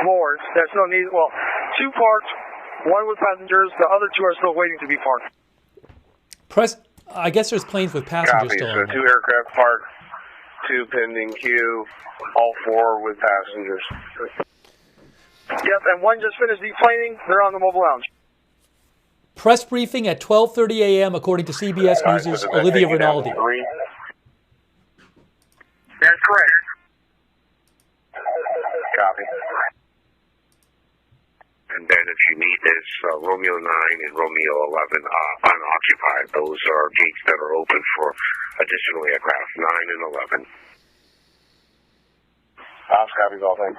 board. There's no need. Well, 2 parked, 1 with passengers. The other 2 are still waiting to be parked. Press. I guess there's planes with passengers Copy. still So on 2 them. aircraft parked, 2 pending queue, all 4 with passengers. Yep, and 1 just finished deplaning. They're on the mobile lounge. Press briefing at 12:30 a.m. according to CBS News' Olivia Rinaldi. That's correct. Copy. And then if you need this, Romeo 9 and Romeo 11 unoccupied. Those are gates that are open for additional aircraft, 9 and 11. House copies all things.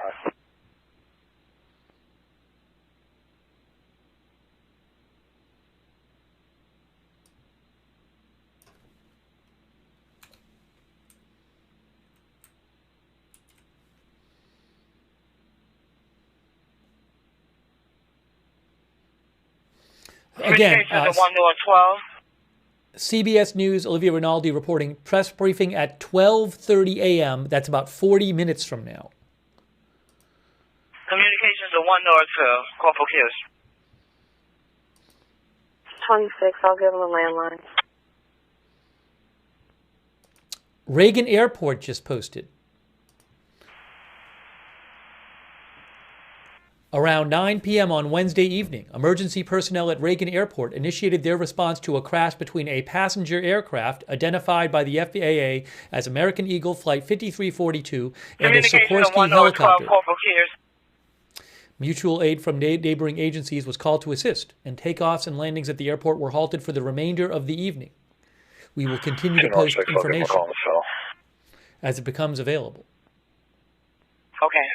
Again, the 1 North 12. CBS News, Olivia Rinaldi reporting press briefing at 12:30 a.m. That's about 40 minutes from now. Communications to 1 North 12. Corporal Kills. 26, I'll give them a landline. Reagan Airport just posted. Around 9 p.m. on Wednesday evening, emergency personnel at Reagan Airport initiated their response to a crash between a passenger aircraft identified by the FAA as American Eagle Flight 5342 and a Sikorsky helicopter. Mutual aid from neighboring agencies was called to assist, and takeoffs and landings at the airport were halted for the remainder of the evening. We will continue to post information as it becomes available. Okay.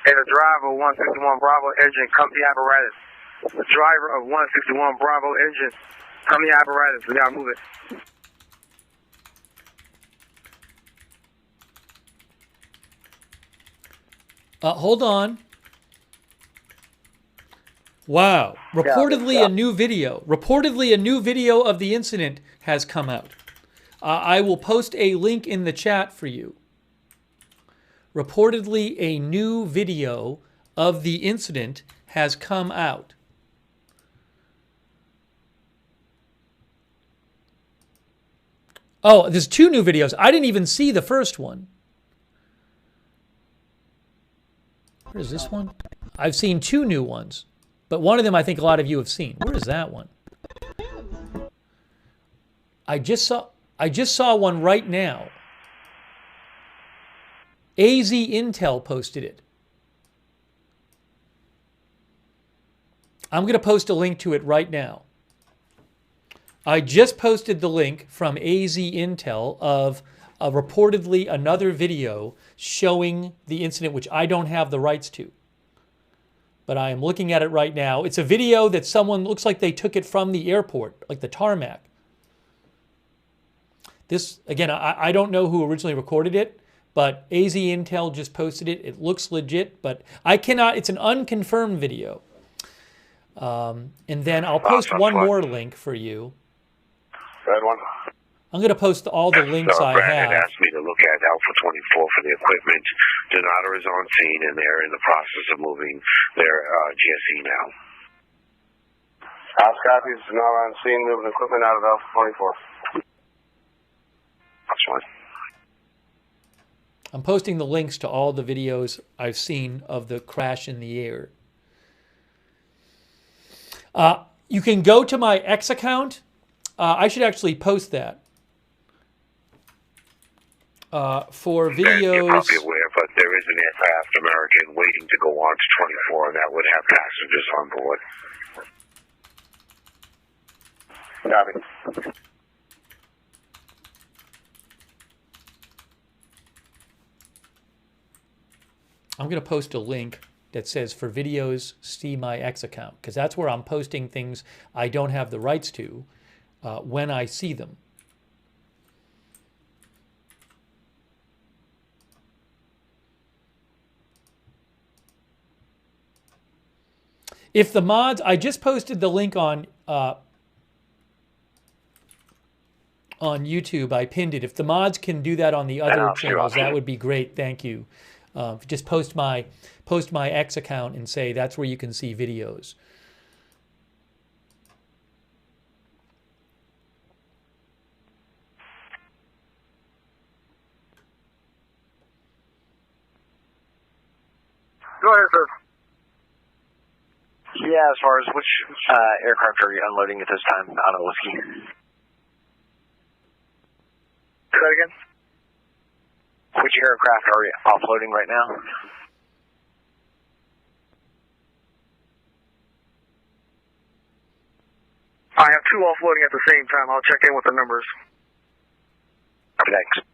And the driver of 161 Bravo engine, company apparatus. The driver of 161 Bravo engine, company apparatus. We gotta move it. Hold on. Wow. Reportedly a new video of the incident has come out. I will post a link in the chat for you. Reportedly a new video of the incident has come out. Oh, there's 2 new videos. I didn't even see the first one. Where is this one? I've seen 2 new ones, but one of them I think a lot of you have seen. Where is that one? I just saw one right now. AZ Intel posted it. I'm going to post a link to it right now. I just posted the link from AZ Intel of reportedly another video showing the incident, which I don't have the rights to. But I am looking at it right now. It's a video that someone looks like they took it from the airport, like the tarmac. This, again, I don't know who originally recorded it, but AZ Intel just posted it. It looks legit, but I cannot, it's an unconfirmed video. And then I'll post one more link for you. Red one. I'm going to post all the links I have. Brandon asked me to look at Alpha 24 for the equipment. Donato is on scene, and they're in the process of moving their GSE now. House copies, not on scene, moving equipment out of Alpha 24. That's fine. I'm posting the links to all the videos I've seen of the crash in the air. You can go to my X account. I should actually post that. For videos. You're probably aware, but there is is an aircraft American waiting to go on to 24, and that would have passengers on board. Copy. I'm going to post a link that says for videos, see my X account, because that's where I'm posting things I don't have the rights to when I see them. If the mods, I just posted the link on YouTube. I pinned it. If the mods can do that on the other channels, that would be great. Thank you. Just post my X account and say that's where you can see videos. Go ahead, sir. Yeah, as far as which aircraft are you unloading at this time out of Whiskey? Say that again? Which aircraft are you offloading right now? I have two offloading at the same time. I'll check in with the numbers. Thanks.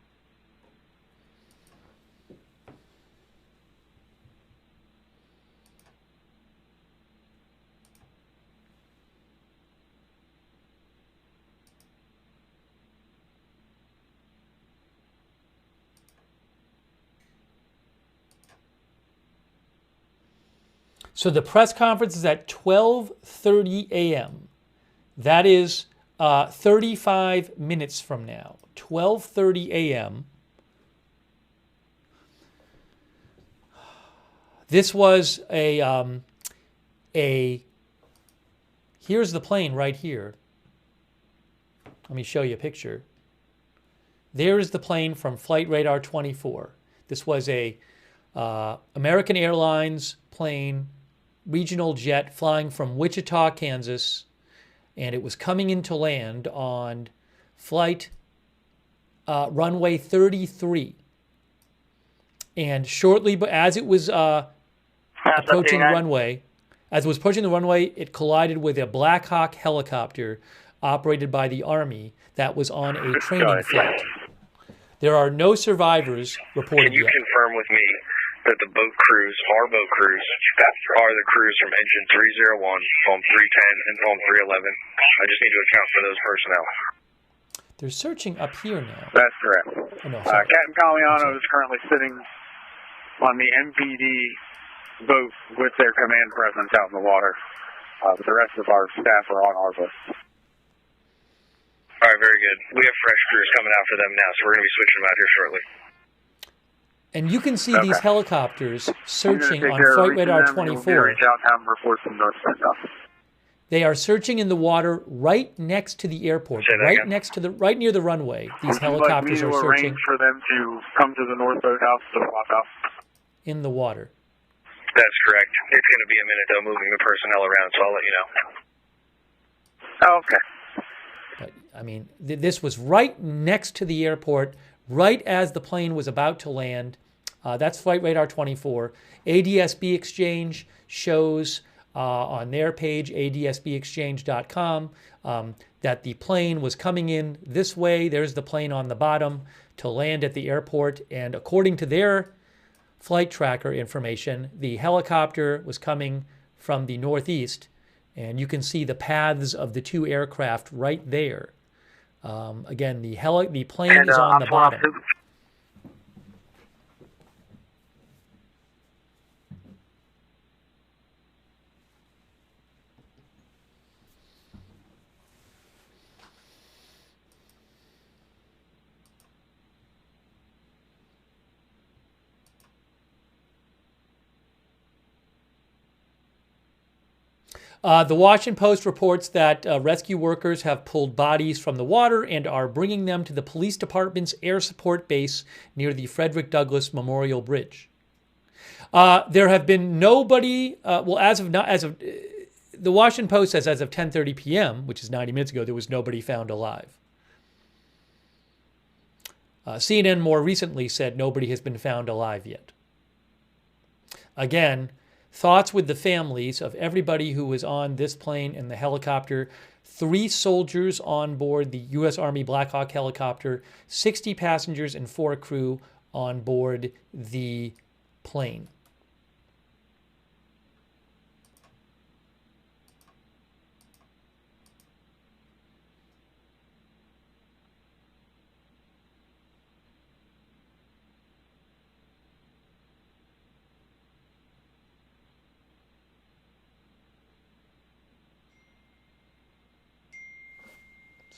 So the press conference is at 12:30 a.m. That is 35 minutes from now. 12:30 a.m. This was a here's the plane right here. Let me show you a picture. There is the plane from Flight Radar 24. This was a American Airlines plane, regional jet flying from Wichita, Kansas, and it was coming into land on flight runway 33. And shortly, but as it was approaching the runway, it collided with a Black Hawk helicopter operated by the Army that was on a training flight. There are no survivors reported yet. Can you confirm with me that the boat crews, our boat crews, are the crews from engine 301, foam 310, and foam 311? I just need to account for those personnel. They're searching up here now. That's correct. Oh, no, Captain Caliano is currently sitting on the MPD boat with their command presence out in the water. But the rest of our staff are on our boat. All right, very good. We have fresh crews coming out for them now, so we're going to be switching them out here shortly. And you can see these helicopters searching on Flight Radar 24. They are searching in the water right next to the airport, right near the runway. These helicopters are searching. For them to come to the North Boathouse to swap out. In the water. That's correct. It's going to be a minute though, moving the personnel around, so I'll let you know. Oh, okay. But I mean, this was right next to the airport, right as the plane was about to land. That's Flight Radar 24. ADSB Exchange shows on their page, adsbexchange.com, that the plane was coming in this way. There's the plane on the bottom to land at the airport. And according to their flight tracker information, the helicopter was coming from the northeast. And you can see the paths of the two aircraft right there. Again, the plane is on the bottom. The Washington Post reports that rescue workers have pulled bodies from the water and are bringing them to the police department's air support base near the Frederick Douglass Memorial Bridge. There have been nobody. The Washington Post says as of 10:30 p.m., which is 90 minutes ago, there was nobody found alive. CNN more recently said nobody has been found alive yet. Again, thoughts with the families of everybody who was on this plane and the helicopter. 3 soldiers on board the U.S. Army Black Hawk helicopter, 60 passengers and 4 crew on board the plane.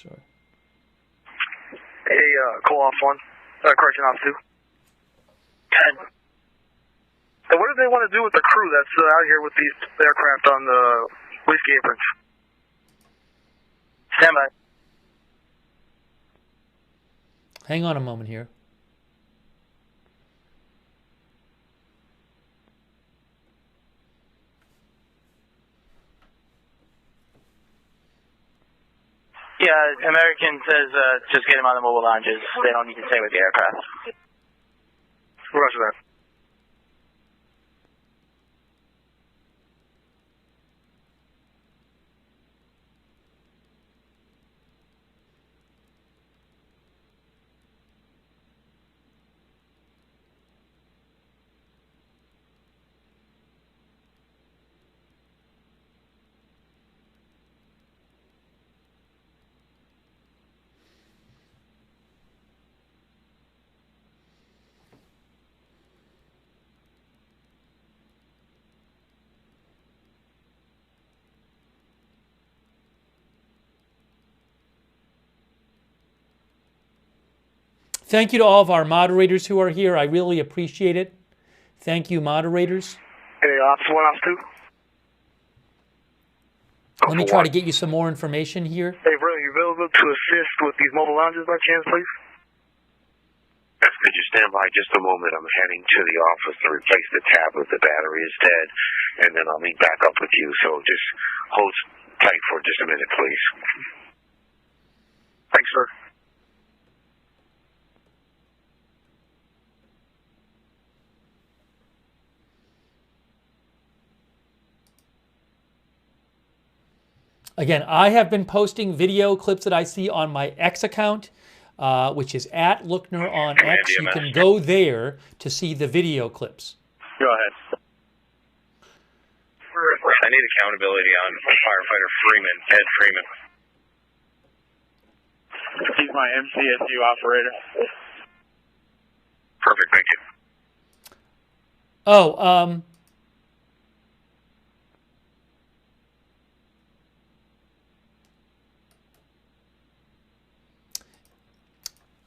Sorry. Hey, call off 1. Correction off 2. 10. So what do they want to do with the crew that's out here with these aircraft on the whiskey aprons? Stand by. Hang on a moment here. Yeah, American says just get them on the mobile lounges. They don't need to stay with the aircraft. Roger that. Thank you to all of our moderators who are here. I really appreciate it. Thank you, moderators. Hey, off 1, off 2. Let me try to get you some more information here. Hey, bro, you available to assist with these mobile lounges by chance, please? Yes, could you stand by just a moment? I'm heading to the office to replace the tablet. The battery is dead, and then I'll meet back up with you. So just hold tight for just a minute, please. Thanks, sir. Again, I have been posting video clips that I see on my X account, which is at Lookner on X. You can go there to see the video clips. Go ahead. I need accountability on firefighter Freeman, Ed Freeman. He's my MCSU operator. Perfect, thank you. Oh,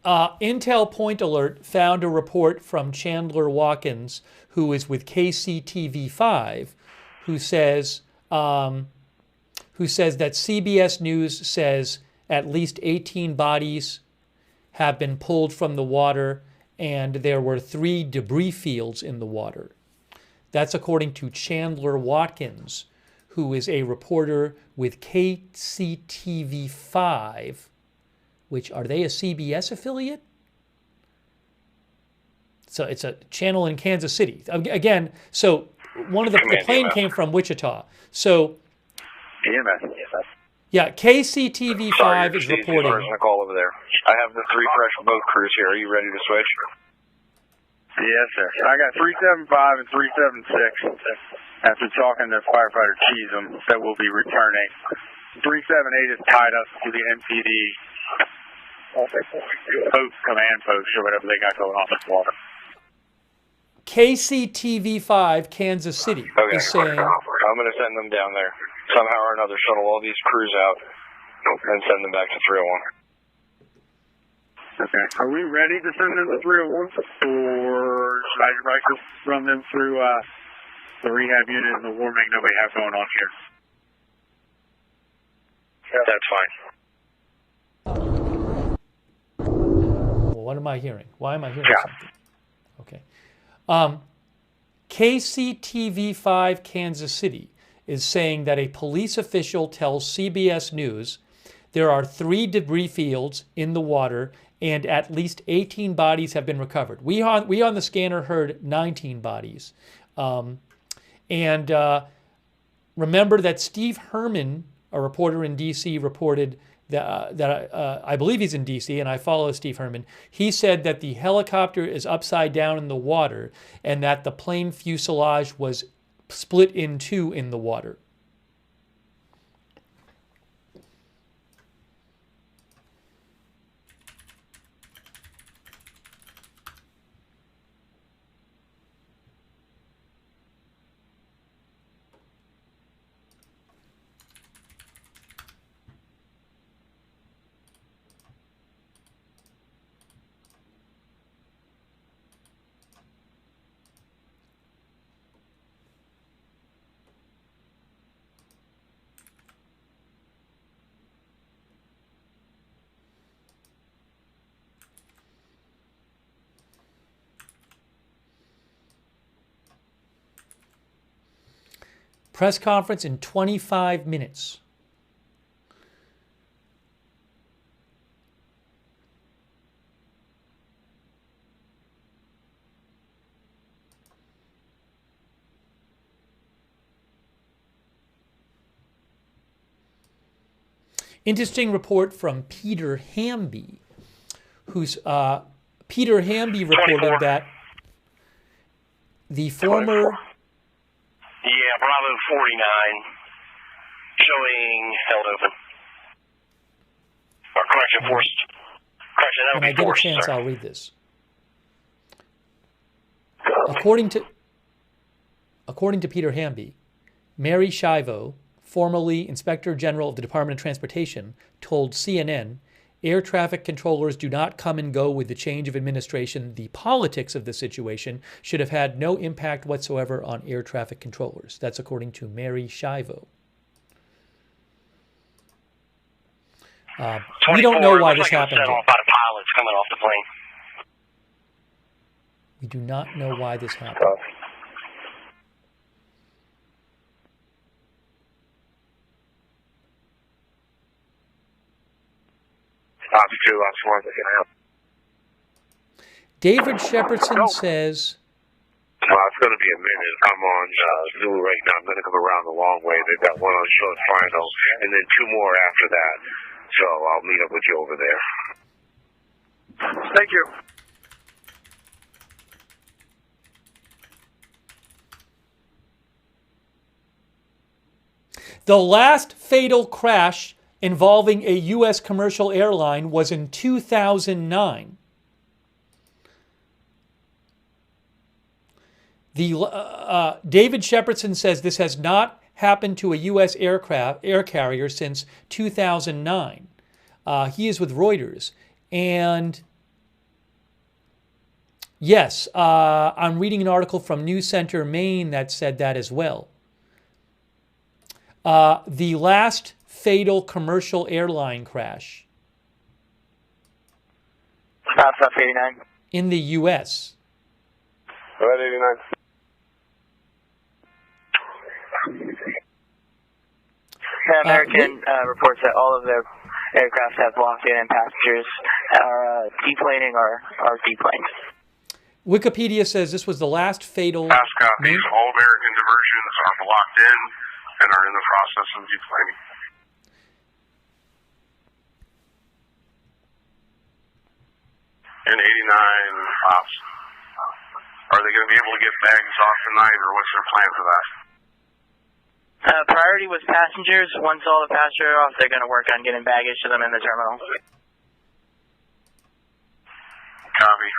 Intel Point Alert found a report from Chandler Watkins, who is with KCTV5, who says that CBS News says at least 18 bodies have been pulled from the water, and there were 3 debris fields in the water. That's according to Chandler Watkins, who is a reporter with KCTV5. Which, are they a CBS affiliate? So it's a channel in Kansas City. Again, so one of the plane came from Wichita. So EMS. yeah, KCTV5 is reporting. A call over there. I have the 3 fresh boat crews here. Are you ready to switch? Yes, sir. I got 375 and 376. After talking to firefighter Cheesem, that will be returning. 378 is tied up to the MPD boat command post or whatever they got going on in the water. KCTV5 Kansas City is saying... I'm going to send them down there. Somehow or another, shuttle all these crews out and send them back to 301. Okay. Are we ready to send them to 301? Or should I just run them through the rehab unit and the warming that we have going on here? That's fine. Well, what am I hearing? Why am I hearing something? Okay. KCTV5 Kansas City is saying that a police official tells CBS News there are 3 debris fields in the water and at least 18 bodies have been recovered. We on the scanner heard 19 bodies. Remember that Steve Herman, a reporter in D.C., reported that I believe he's in D.C. and I follow Steve Herman. He said that the helicopter is upside down in the water and that the plane fuselage was split in two in the water. Press conference in 25 minutes. Interesting report from Peter Hamby, Peter Hamby reported 24. that the former... Yeah, Bravo 49, showing held open. Or correction, forced. Correction, that would When I be get forced, a chance, sir. I'll read this. According to Peter Hamby, Mary Shivo, formerly Inspector General of the Department of Transportation, told CNN, air traffic controllers do not come and go with the change of administration. The politics of the situation should have had no impact whatsoever on air traffic controllers. That's according to Mary Shivo. We don't know why this happened. Set off by the pilots coming off the plane. We do not know why this happened. Ops 2, Ops 1, they can help. David Shepardson says... It's going to be a minute. I'm on Zoo right now. I'm going to come around the long way. They've got one on short final, and then two more after that. So I'll meet up with you over there. Thank you. The last fatal crash involving a U.S. commercial airline was in 2009. David Shepardson says this has not happened to a U.S. air carrier since 2009. He is with Reuters. And yes, I'm reading an article from News Center, Maine that said that as well. The last fatal commercial airline crash South 89 in the U.S. Red 89. American reports that all of their aircraft have locked in and passengers are deplaning or are deplaned. Wikipedia says this was the last fatal... Pass copies. All American diversions are blocked in and are in the process of deplaning. And 89 ops. Are they going to be able to get bags off tonight, or what's their plan for that? Priority was passengers. Once all the passengers are off, they're going to work on getting baggage to them in the terminal. Copy.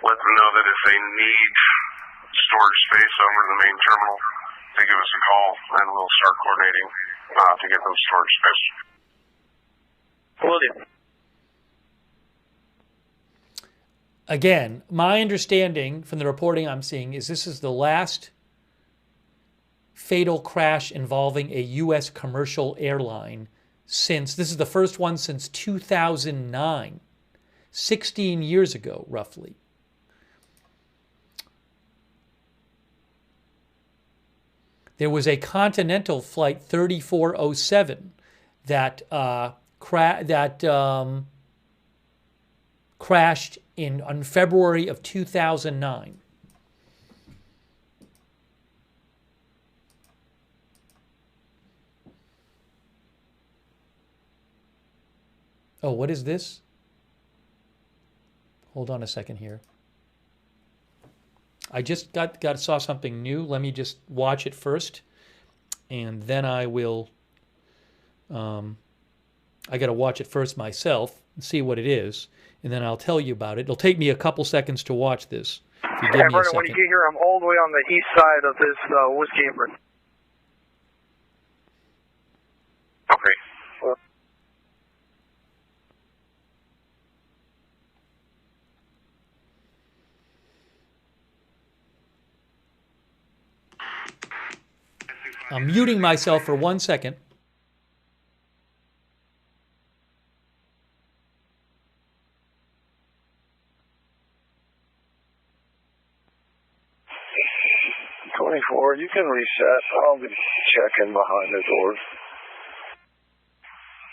Let them know that if they need storage space over the main terminal, they give us a call, and we'll start coordinating to get them storage space. Will do. Again, my understanding from the reporting I'm seeing is this is the last fatal crash involving a U.S. commercial airline since, this is the first one since 2009, 16 years ago, roughly. There was a Continental Flight 3407 that crashed on February of 2009. Oh, what is this? Hold on a second here. I just saw something new. Let me just watch it first, and then I will. I got to watch it first myself and see what it is, and then I'll tell you about it. It'll take me a couple seconds to watch this. If you give me a Brendan, second. when you get here, I'm all the way on the east side of this whiskey apron. Okay. I'm muting myself for 1 second. You can reset. I'll be checking behind the doors.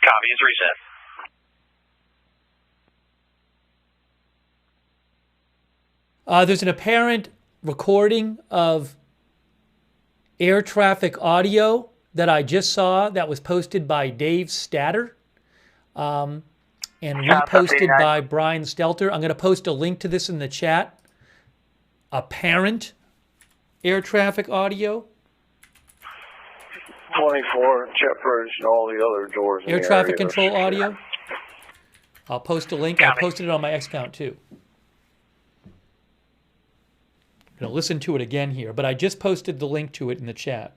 Copy, it's reset. There's an apparent recording of air traffic audio that I just saw that was posted by Dave Statter and reposted by Brian Stelter. I'm going to post a link to this in the chat. Apparent air traffic audio. 24, jet bridge, and all the other doors. Air traffic control audio. I'll post a link. I posted it on my X account too. I'm going to listen to it again here, but I just posted the link to it in the chat.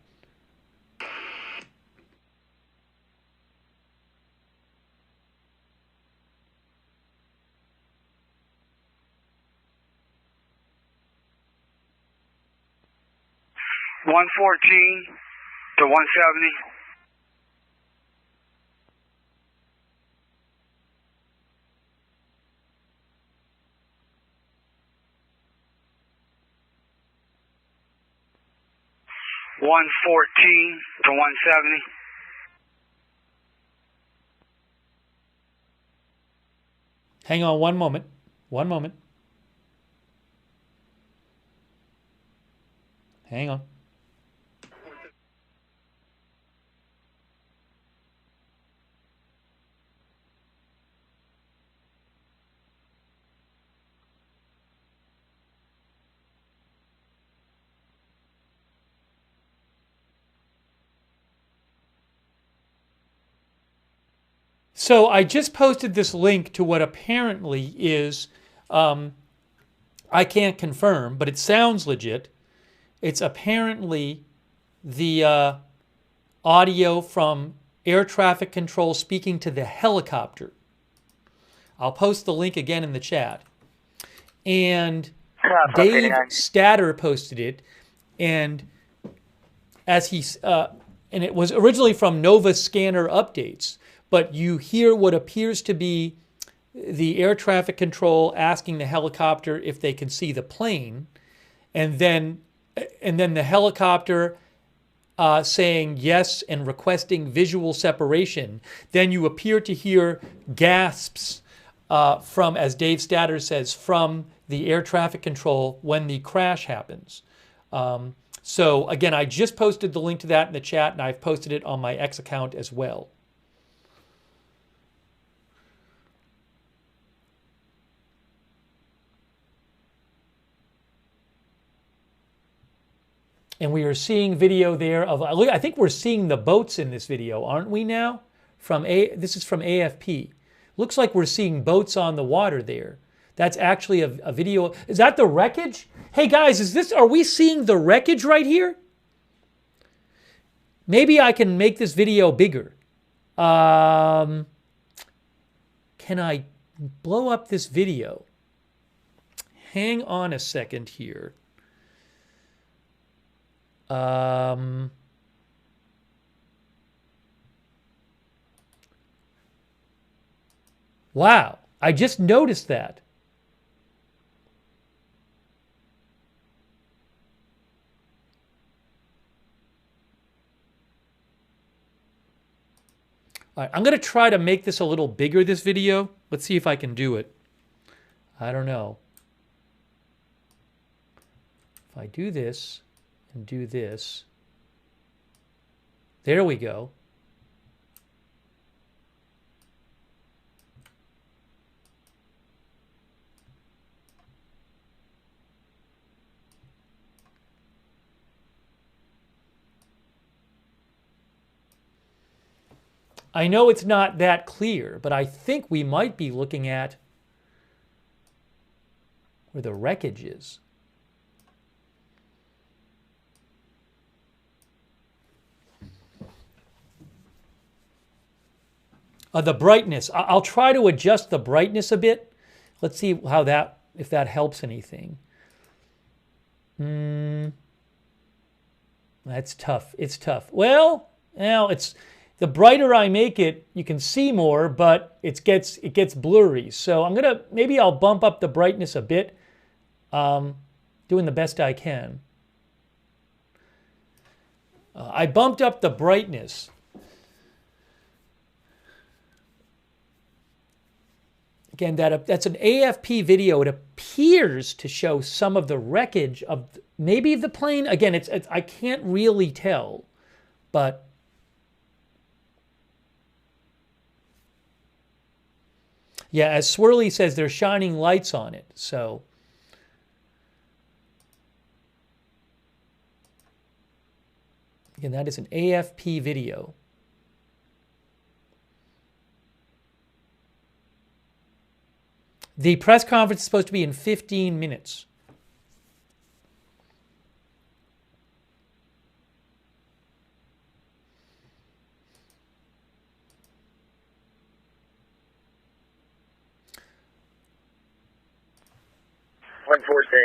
$114 to 170. $114 to 170. Hang on one moment. One moment. Hang on. So I just posted this link to what apparently is, I can't confirm, but it sounds legit. It's apparently the audio from air traffic control speaking to the helicopter. I'll post the link again in the chat. And Dave Statter posted it, and as and it was originally from Nova Scanner Updates. But you hear what appears to be the air traffic control asking the helicopter if they can see the plane, and then the helicopter saying yes and requesting visual separation. Then you appear to hear gasps from, as Dave Statter says, from the air traffic control when the crash happens. So again, I just posted the link to that in the chat, and I've posted it on my X account as well. And we are seeing video there of, I think we're seeing the boats in this video, aren't we now? This is from AFP. Looks like we're seeing boats on the water there. That's actually a video. Is that the wreckage? Hey guys, are we seeing the wreckage right here? Maybe I can make this video bigger. Can I blow up this video? Hang on a second here. Wow, I just noticed that. All right, I'm going to try to make this a little bigger, this video. Let's see if I can do it. I don't know. If I do this and do this, there we go. I know it's not that clear, but I think we might be looking at where the wreckage is. The brightness. I'll try to adjust the brightness a bit. Let's see how that, if that helps anything. That's tough. It's tough. Well, now it's the brighter I make it, you can see more, but it gets blurry. So maybe I'll bump up the brightness a bit, doing the best I can. I bumped up the brightness. Again, that's an AFP video. It appears to show some of the wreckage of maybe the plane. Again, I can't really tell, but yeah, as Swirly says, they're shining lights on it. So again, that is an AFP video. The press conference is supposed to be in 15 minutes. One 14.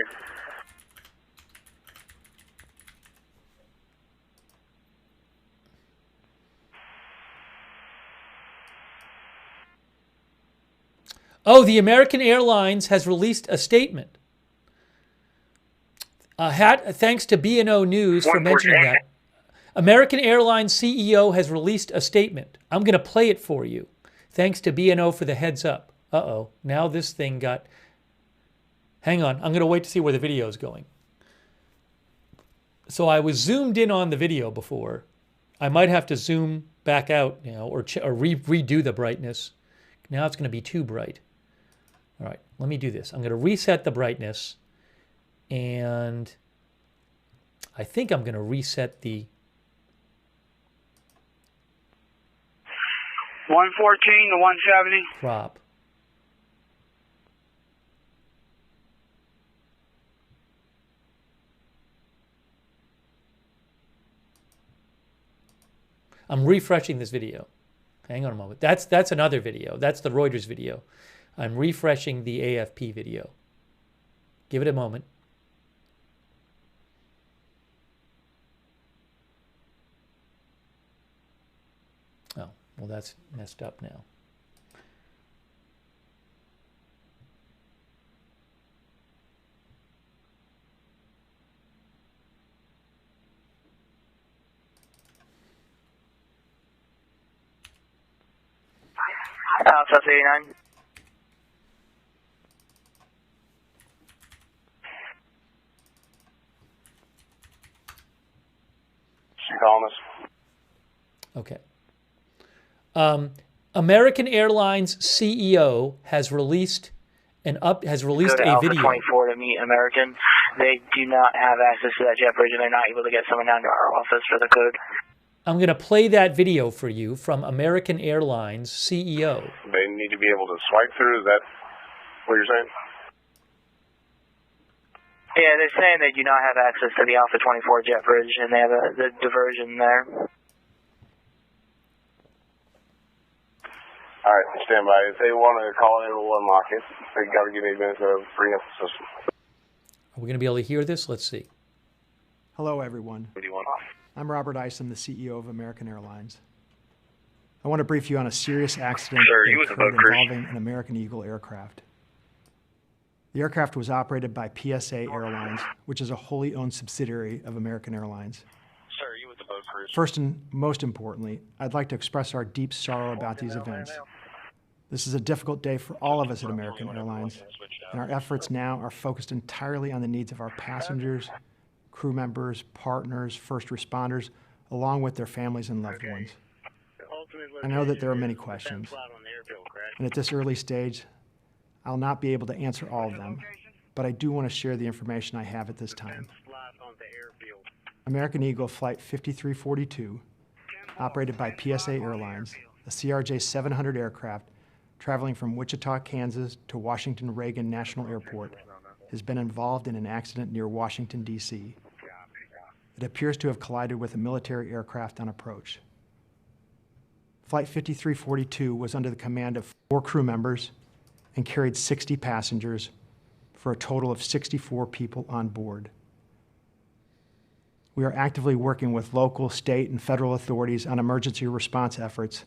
Oh, the American Airlines has released a statement. Thanks to B&O News for mentioning that. American Airlines CEO has released a statement. I'm going to play it for you. Thanks to B&O for the heads up. Uh-oh, now this thing got... Hang on, I'm going to wait to see where the video is going. So I was zoomed in on the video before. I might have to zoom back out, or redo the brightness. Now it's going to be too bright. All right, let me do this. I'm going to reset the brightness, and I think I'm going to reset the 114 to 170. crop. I'm refreshing this video. Hang on a moment. That's another video. That's the Reuters video. I'm refreshing the AFP video. Give it a moment. Oh, well, that's messed up now. South 89. Thomas. Okay. American Airlines CEO has released Go to a Alpha video. 24 to meet American. They do not have access to that jet bridge, and they're not able to get someone down to our office for the code. I'm going to play that video for you from American Airlines CEO. They need to be able to swipe through. Is that what you're saying? Yeah, they're saying they do not have access to the Alpha 24 jet bridge, and they have the diversion there. All right, stand by. If they want to call it, we'll unlock it. They got to give me a minute to bring up the system. Are we going to be able to hear this? Let's see. Hello, everyone. What do you want? I'm Robert Isom, the CEO of American Airlines. I want to brief you on a serious accident that occurred involving an American Eagle aircraft. The aircraft was operated by PSA Airlines, which is a wholly owned subsidiary of American Airlines. Sir, are you with the boat crew? First and most importantly, I'd like to express our deep sorrow about these events. This is a difficult day for all of us at American Airlines, and our efforts now are focused entirely on the needs of our passengers, crew members, partners, first responders, along with their families and loved ones. I know that there are many questions, and at this early stage, I'll not be able to answer all of them, but I do want to share the information I have at this time. American Eagle Flight 5342, operated by PSA Airlines, a CRJ 700 aircraft traveling from Wichita, Kansas to Washington Reagan National Airport has been involved in an accident near Washington, D.C. It appears to have collided with a military aircraft on approach. Flight 5342 was under the command of 4 crew members and carried 60 passengers for a total of 64 people on board. We are actively working with local, state, and federal authorities on emergency response efforts,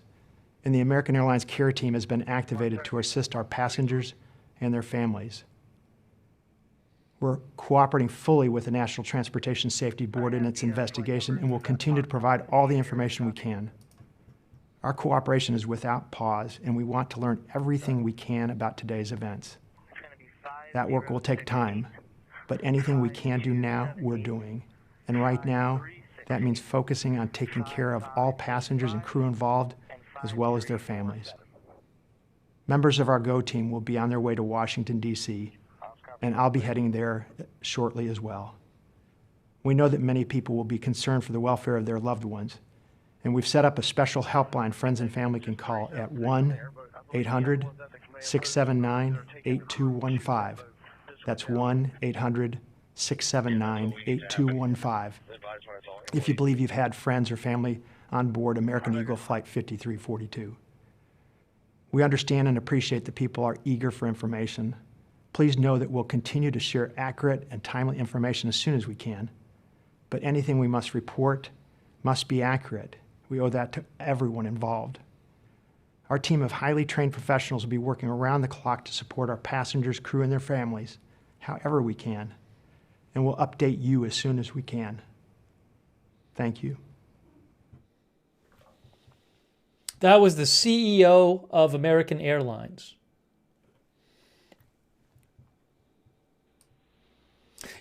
and the American Airlines care team has been activated to assist our passengers and their families. We're cooperating fully with the National Transportation Safety Board in its investigation and will continue to provide all the information we can. Our cooperation is without pause, and we want to learn everything we can about today's events. That work will take time, but anything we can do now, we're doing. And right now, that means focusing on taking care of all passengers and crew involved, as well as their families. Members of our GO team will be on their way to Washington, D.C., and I'll be heading there shortly as well. We know that many people will be concerned for the welfare of their loved ones, and we've set up a special helpline friends and family can call at 1-800-679-8215. That's 1-800-679-8215. If you believe you've had friends or family on board American Eagle Flight 5342. We understand and appreciate that people are eager for information. Please know that we'll continue to share accurate and timely information as soon as we can. But anything we must report must be accurate. We owe that to everyone involved. Our team of highly trained professionals will be working around the clock to support our passengers, crew, and their families, however we can. And we'll update you as soon as we can. Thank you. That was the CEO of American Airlines.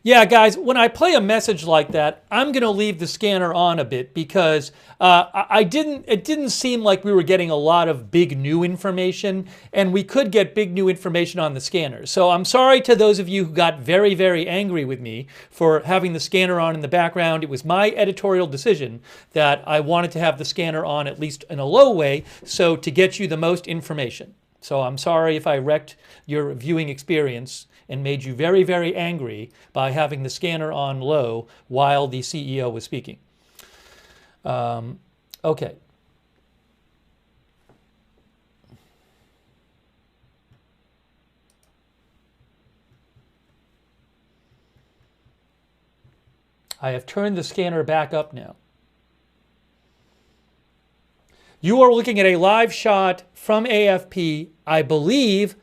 Yeah, guys, when I play a message like that, I'm going to leave the scanner on a bit because it didn't seem like we were getting a lot of big new information, and we could get big new information on the scanner. So I'm sorry to those of you who got very, very angry with me for having the scanner on in the background. It was my editorial decision that I wanted to have the scanner on at least in a low way, so to get you the most information. So I'm sorry if I wrecked your viewing experience and made you very, very angry by having the scanner on low while the CEO was speaking. Okay. I have turned the scanner back up now. You are looking at a live shot from AFP, I believe.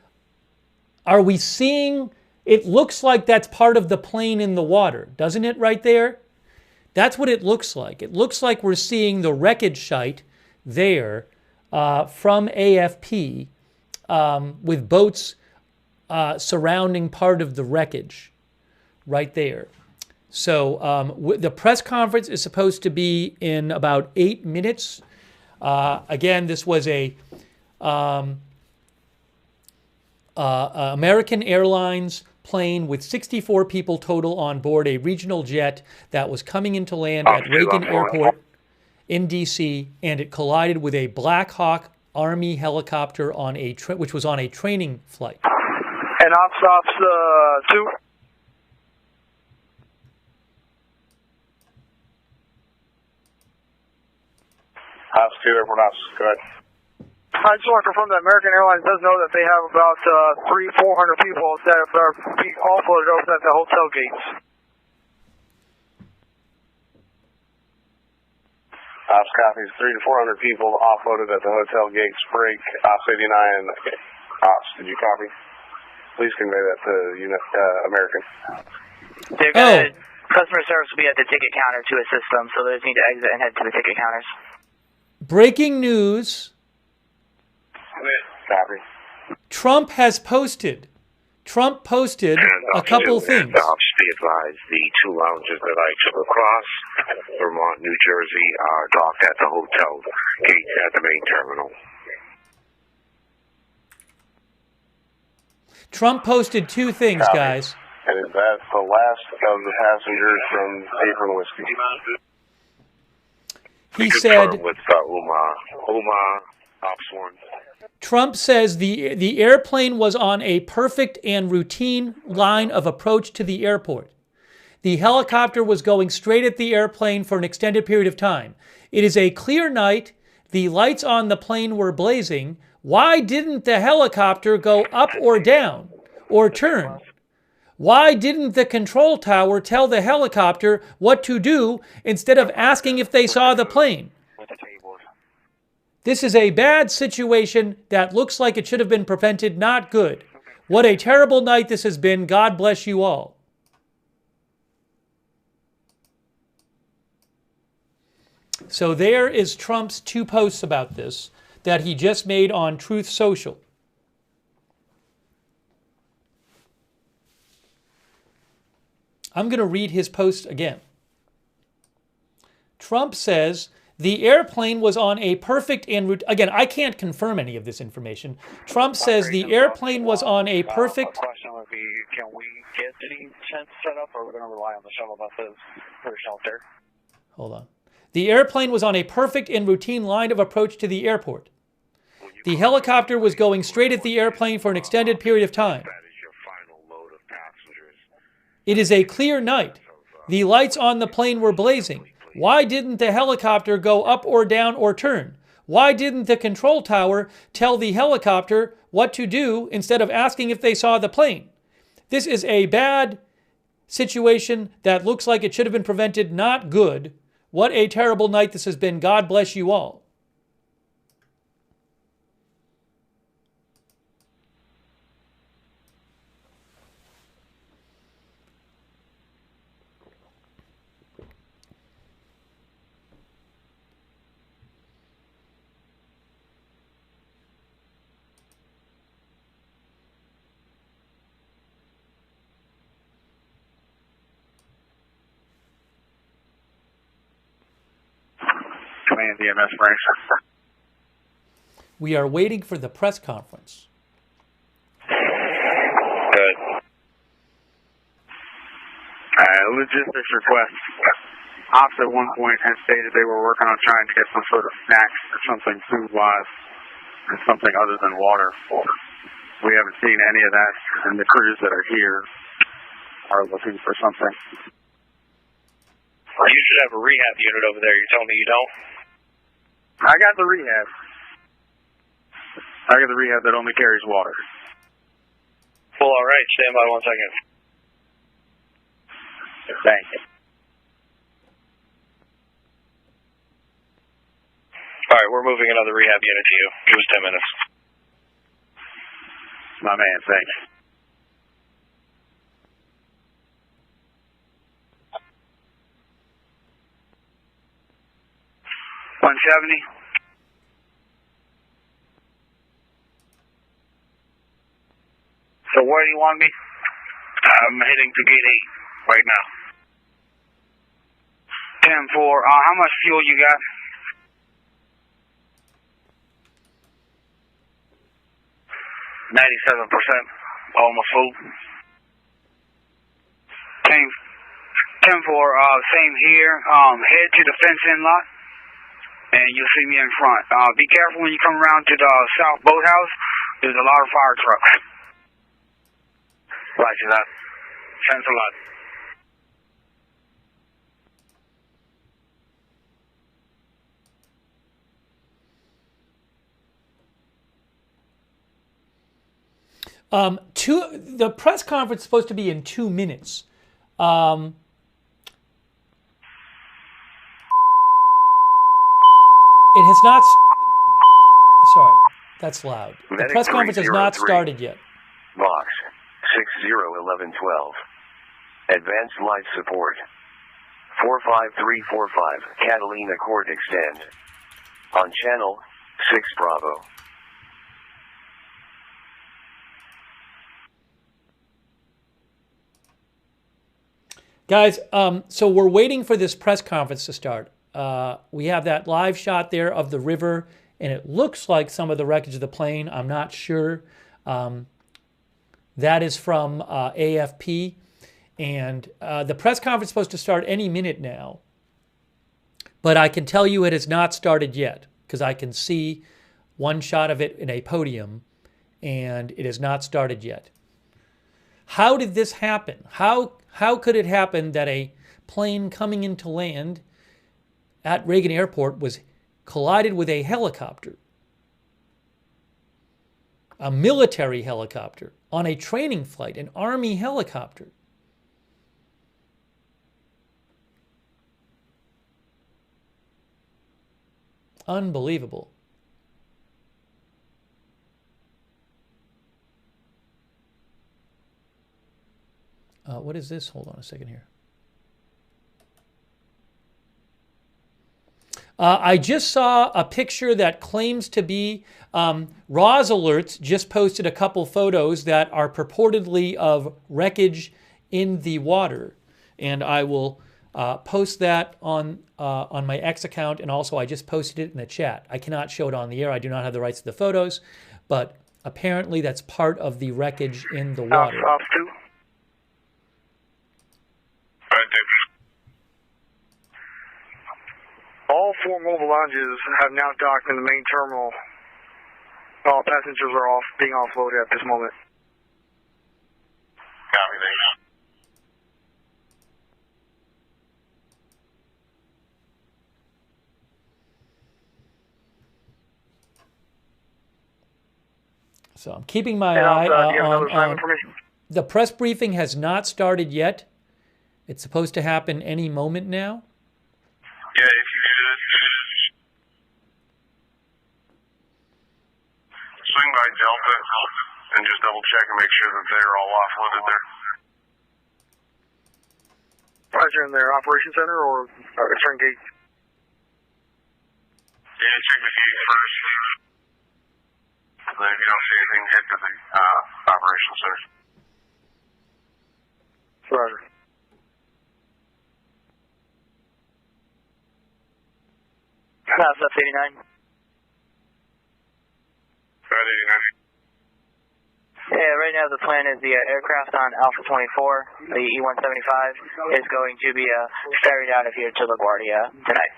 Are we seeing, it looks like that's part of the plane in the water, doesn't it, right there? That's what it looks like. It looks like we're seeing the wreckage site there from AFP with boats surrounding part of the wreckage right there. So the press conference is supposed to be in about 8 minutes. Again, this was a American Airlines plane with 64 people total on board, a regional jet that was coming into land at Reagan Airport in D.C., and it collided with a Black Hawk Army helicopter on which was on a training flight. And ops 2. Ops 2, airport ops, go ahead. I just want to confirm that American Airlines does know that they have about 300-400 people that are offloaded over at the hotel gates. Ops copies, 300 to 400 people offloaded at the hotel gates break. Ops 89, Ops, did you copy? Please convey that to American. They're going to, customer service will be at the ticket counter to assist them, so they just need to exit and head to the ticket counters. Breaking news. Copy. Trump has posted. Trump posted a couple things. Ops, be advised, the 2 lounges that I took across Vermont, New Jersey are docked at the hotel gates at the main terminal. Trump posted 2 things, Copy. guys. And is that the last of the passengers from Apron Whiskey? He said, with Uma, Ops 1. Trump says the airplane was on a perfect and routine line of approach to the airport. The helicopter was going straight at the airplane for an extended period of time. It is a clear night. The lights on the plane were blazing. Why didn't the helicopter go up or down or turn? Why didn't the control tower tell the helicopter what to do instead of asking if they saw the plane? This is a bad situation that looks like it should have been prevented. Not good. What a terrible night this has been. God bless you all. So there is Trump's 2 posts about this that he just made on Truth Social. I'm going to read his post again. Trump says the airplane was on a perfect and again, I can't confirm any of this information. Trump says the airplane was on a perfect. Question would be, can we get the tent set up, or are we going to rely on the shuttle buses for shelter? Hold on. The airplane was on a perfect and routine line of approach to the airport. The helicopter was going straight at the airplane for an extended period of time. It is a clear night. The lights on the plane were blazing. Why didn't the helicopter go up or down or turn? Why didn't the control tower tell the helicopter what to do instead of asking if they saw the plane? This is a bad situation that looks like it should have been prevented. Not good. What a terrible night this has been. God bless you all. Command EMS branch. We are waiting for the press conference. Good. Logistics request. Ops at one point had stated they were working on trying to get some sort of snacks or something food-wise, or something other than water. We haven't seen any of that, and the crews that are here are looking for something. You should have a rehab unit over there. You're telling me you don't? I got the rehab. I got the rehab that only carries water. Well, all right. Stand by 1 second. Thank you. All right, we're moving another rehab unit to you. Give us 10 minutes. My man, thanks. $170. So where do you want me? I'm heading to gate 8 right now. 10-4. How much fuel you got? $97%. Almost full. 10-4. Same here. Head to the fence-in lot, and you'll see me in front. Be careful when you come around to the south boathouse. There's a lot of fire trucks. Roger that. Thanks a lot. The press conference is supposed to be in 2 minutes. It has not. Sorry, that's loud. The press conference has not started yet. Box 601112. Advanced life support. 45345. Catalina Court extend. On channel 6 Bravo. Guys, so we're waiting for this press conference to start. We have that live shot there of the river, and it looks like some of the wreckage of the plane. I'm not sure. That is from AFP. And the press conference is supposed to start any minute now. But I can tell you it has not started yet, because I can see one shot of it in a podium, and it has not started yet. How did this happen? How could it happen that a plane coming into land at Reagan Airport was collided with a helicopter? A military helicopter on a training flight, an Army helicopter. Unbelievable. What is this? Hold on a second here. I just saw a picture that claims to be Roz Alerts just posted a couple photos that are purportedly of wreckage in the water, and I will post that on my X account, and also I just posted it in the chat. I cannot show it on the air. I do not have the rights to the photos, but apparently that's part of the wreckage in the water. Off 2. All 4 mobile lounges have now docked in the main terminal. All passengers are being offloaded at this moment. Copy that. So I'm keeping my eye on the press briefing has not started yet. It's supposed to happen any moment now. Yeah, if you could swing by Delta and just double check and make sure that they're all offloaded there. Roger, in their operation center or return gate? Yeah, check the gate first. And then if you don't see anything, head to the operation center. Roger. That's 89. Flight 89. Yeah, right now the plan is the aircraft on Alpha 24, the E-175, is going to be ferried out of here to LaGuardia tonight.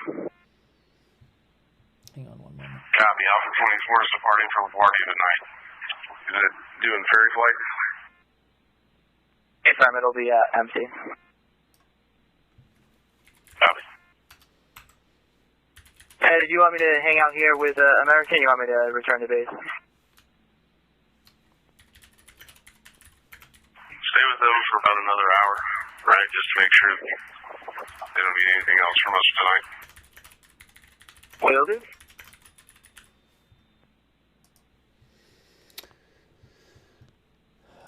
Hang on one moment. Copy. Alpha 24 is departing from LaGuardia tonight. Is it doing ferry flight? Yes, it'll be empty. Copy. Do you want me to hang out here with American, or you want me to return to base? Stay with them for about another hour, right? Just to make sure they don't need anything else from us tonight. Will do.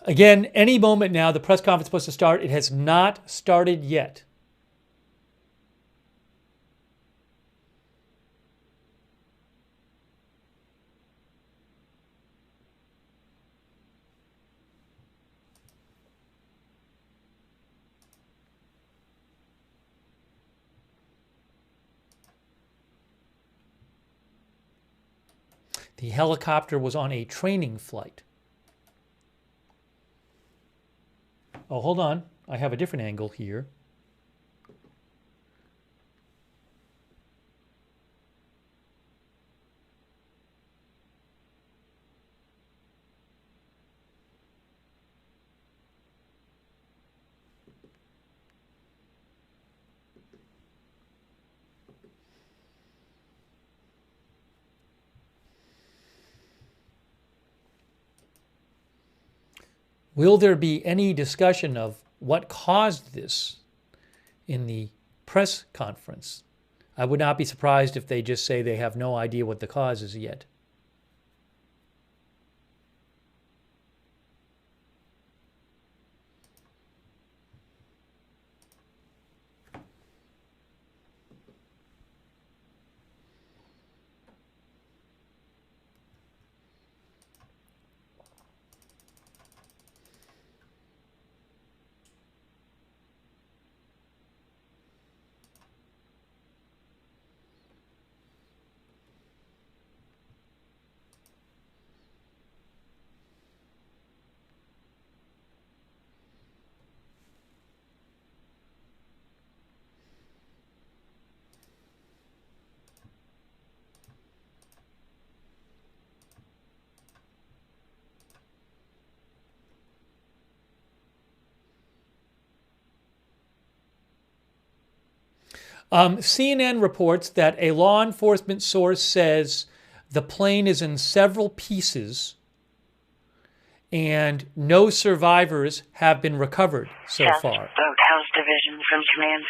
Again, any moment now, the press conference is supposed to start. It has not started yet. The helicopter was on a training flight. Oh, hold on. I have a different angle here. Will there be any discussion of what caused this in the press conference? I would not be surprised if they just say they have no idea what the cause is yet. CNN reports that a law enforcement source says the plane is in several pieces and no survivors have been recovered so far. Boathouse Division from Command.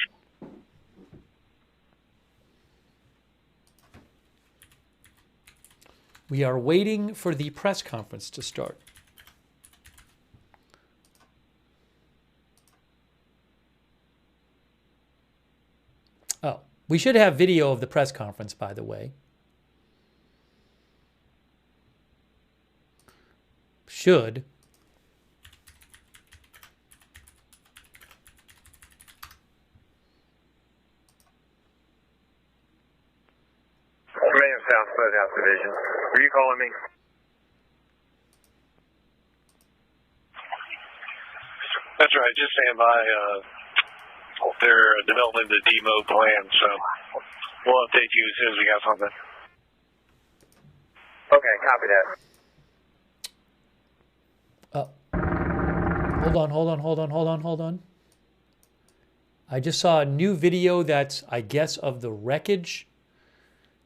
We are waiting for the press conference to start. Oh, we should have video of the press conference, by the way. Should. Command South Boathouse Division. Were you calling me? That's right. Just stand by. They're developing the demo plan, so we'll update you as soon as we got something. Okay, copy that. Hold on. I just saw a new video that's, I guess, of the wreckage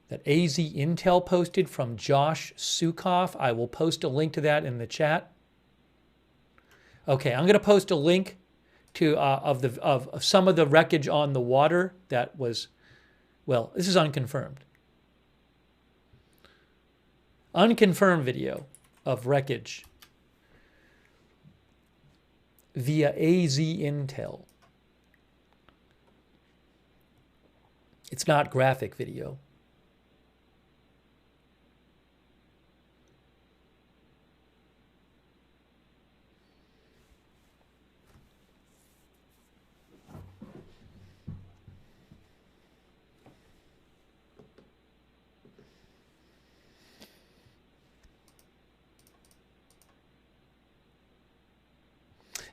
that AZ Intel posted from Josh Sukoff. I will post a link to that in the chat. Okay, I'm going to post a link to of some of the wreckage on the water that was, well, this is unconfirmed. Unconfirmed video of wreckage via AZ Intel. It's not graphic video.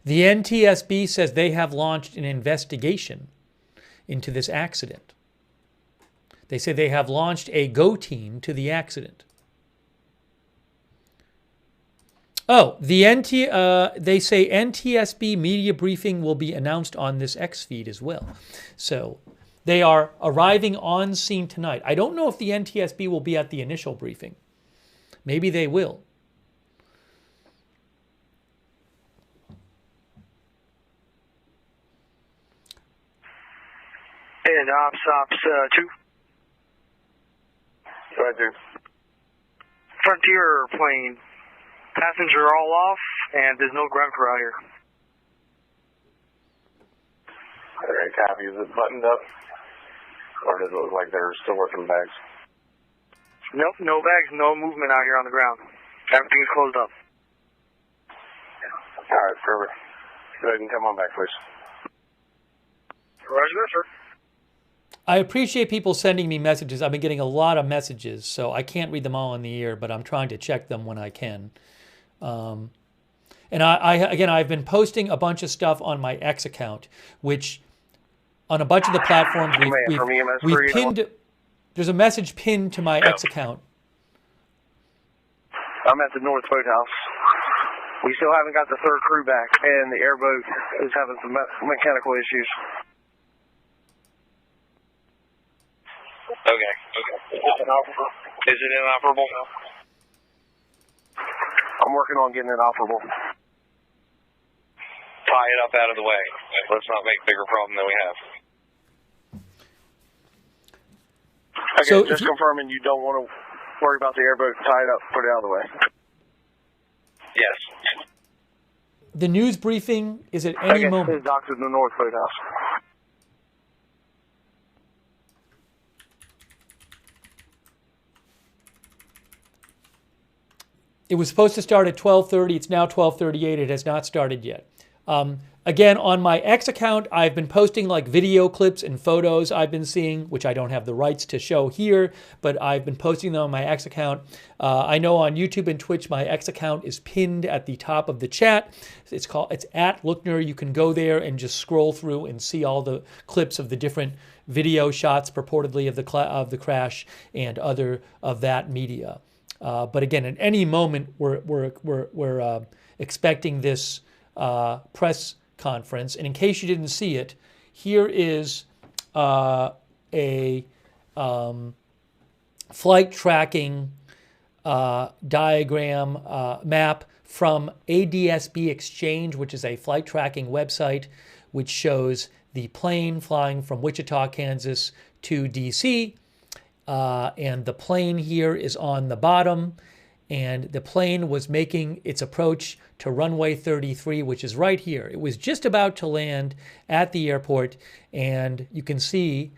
The NTSB says they have launched an investigation into this accident. They say they have launched a go team to the accident. Oh, they say NTSB media briefing will be announced on this X feed as well. So they are arriving on scene tonight. I don't know if the NTSB will be at the initial briefing. Maybe they will. And Ops 2. Roger. Frontier plane. Passenger all off, and there's no ground crew out here. Alright, copy. Is it buttoned up? Or does it look like they're still working bags? Nope, no bags, no movement out here on the ground. Everything's closed up. Alright, perfect. Go ahead and come on back, please. Roger that, sir. I appreciate people sending me messages. I've been getting a lot of messages, so I can't read them all on the air, but I'm trying to check them when I can. And I've been posting a bunch of stuff on my X account, which on a bunch of the platforms we've pinned. There's a message pinned to my X account. I'm at the North Boathouse. We still haven't got the third crew back, and the airboat is having some mechanical issues. Okay. Is it inoperable? I'm working on getting it operable. Tie it up out of the way. Let's not make a bigger problem than we have. Okay, so just confirming you don't want to worry about the airboat, tie it up, put it out of the way. Yes. The news briefing is at any moment. This is Doctor in the North Boathouse. It was supposed to start at 12:30. It's now 12:38. It has not started yet. Again, on my X account, I've been posting like video clips and photos I've been seeing, which I don't have the rights to show here, but I've been posting them on my X account. I know on YouTube and Twitch, my X account is pinned at the top of the chat. It's at Lookner. You can go there and just scroll through and see all the clips of the different video shots purportedly of the crash and other of that media. But again, at any moment, we're expecting this press conference. And in case you didn't see it, here is a flight tracking diagram map from ADSB Exchange, which is a flight tracking website, which shows the plane flying from Wichita, Kansas to DC. And the plane here is on the bottom. And the plane was making its approach to runway 33, which is right here. It was just about to land at the airport. And you can see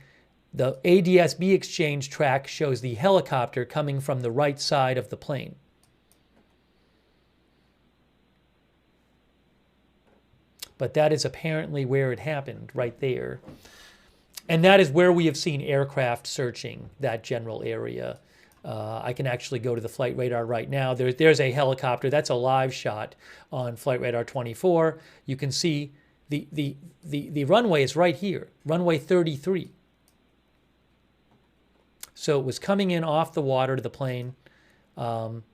the ADSB Exchange track shows the helicopter coming from the right side of the plane. But that is apparently where it happened, right there. And that is where we have seen aircraft searching that general area. I can actually go to the flight radar right now. There's a helicopter. That's a live shot on flight radar 24. You can see the runway is right here, runway 33. So it was coming in off the water to the plane. And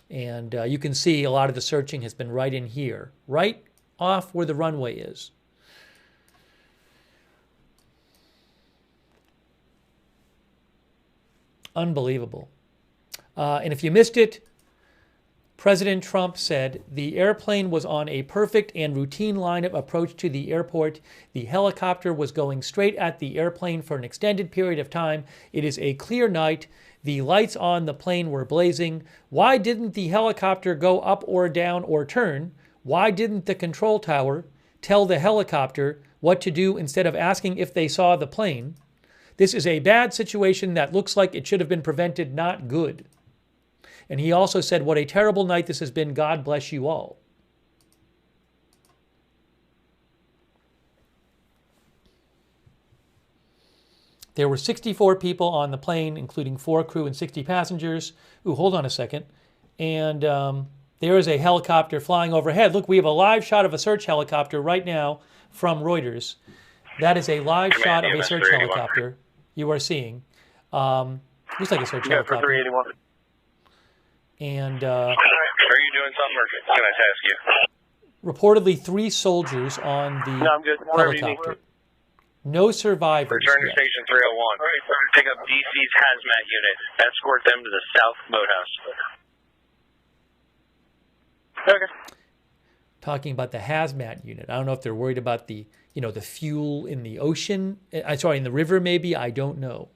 you can see a lot of the searching has been right in here, right off where the runway is. Unbelievable. And if you missed it, President Trump said the airplane was on a perfect and routine line of approach to the airport. The helicopter was going straight at the airplane for an extended period of time. It is a clear night. The lights on the plane were blazing. Why didn't the helicopter go up or down or turn? Why didn't the control tower tell the helicopter what to do instead of asking if they saw the plane? This is a bad situation that looks like it should have been prevented, not good. And he also said, what a terrible night this has been. God bless you all. There were 64 people on the plane, including 4 crew and 60 passengers. Ooh, hold on a second. And there is a helicopter flying overhead. Look, we have a live shot of a search helicopter right now from Reuters. That is a live shot of a search helicopter you are seeing. Looks like a search helicopter. 381. And are you doing something, or can I task you? Reportedly 3 soldiers on the helicopter. No survivors. Return to yet. station 301. Pick up DC's hazmat unit. Escort them to the south boathouse. Okay. Talking about the hazmat unit. I don't know if they're worried about the, the fuel in the ocean. Sorry, in the river maybe. I don't know.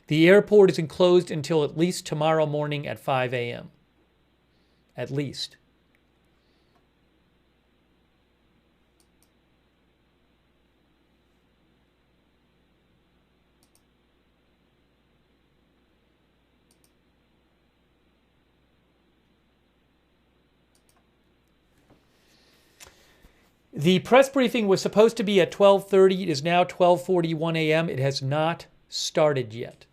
The airport is enclosed until at least tomorrow morning at 5 a.m. At least. The press briefing was supposed to be at 12:30. It is now 12:41 a.m. It has not started yet.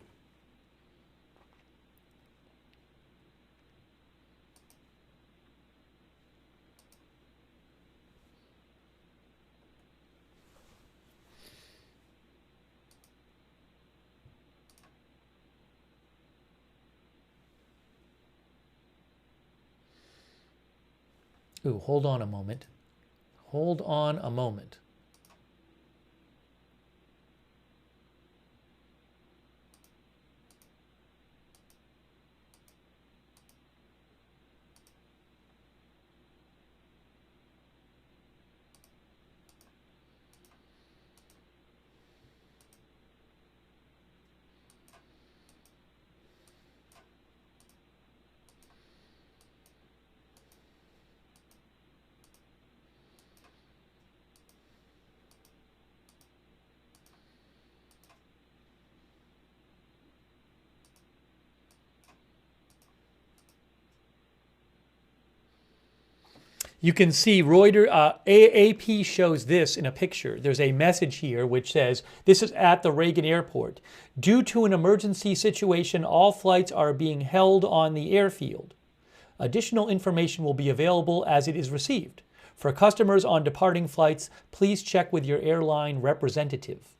Ooh, hold on a moment. Hold on a moment. You can see Reuters, AP shows this in a picture. There's a message here which says, this is at the Reagan Airport. Due to an emergency situation, all flights are being held on the airfield. Additional information will be available as it is received. For customers on departing flights, please check with your airline representative.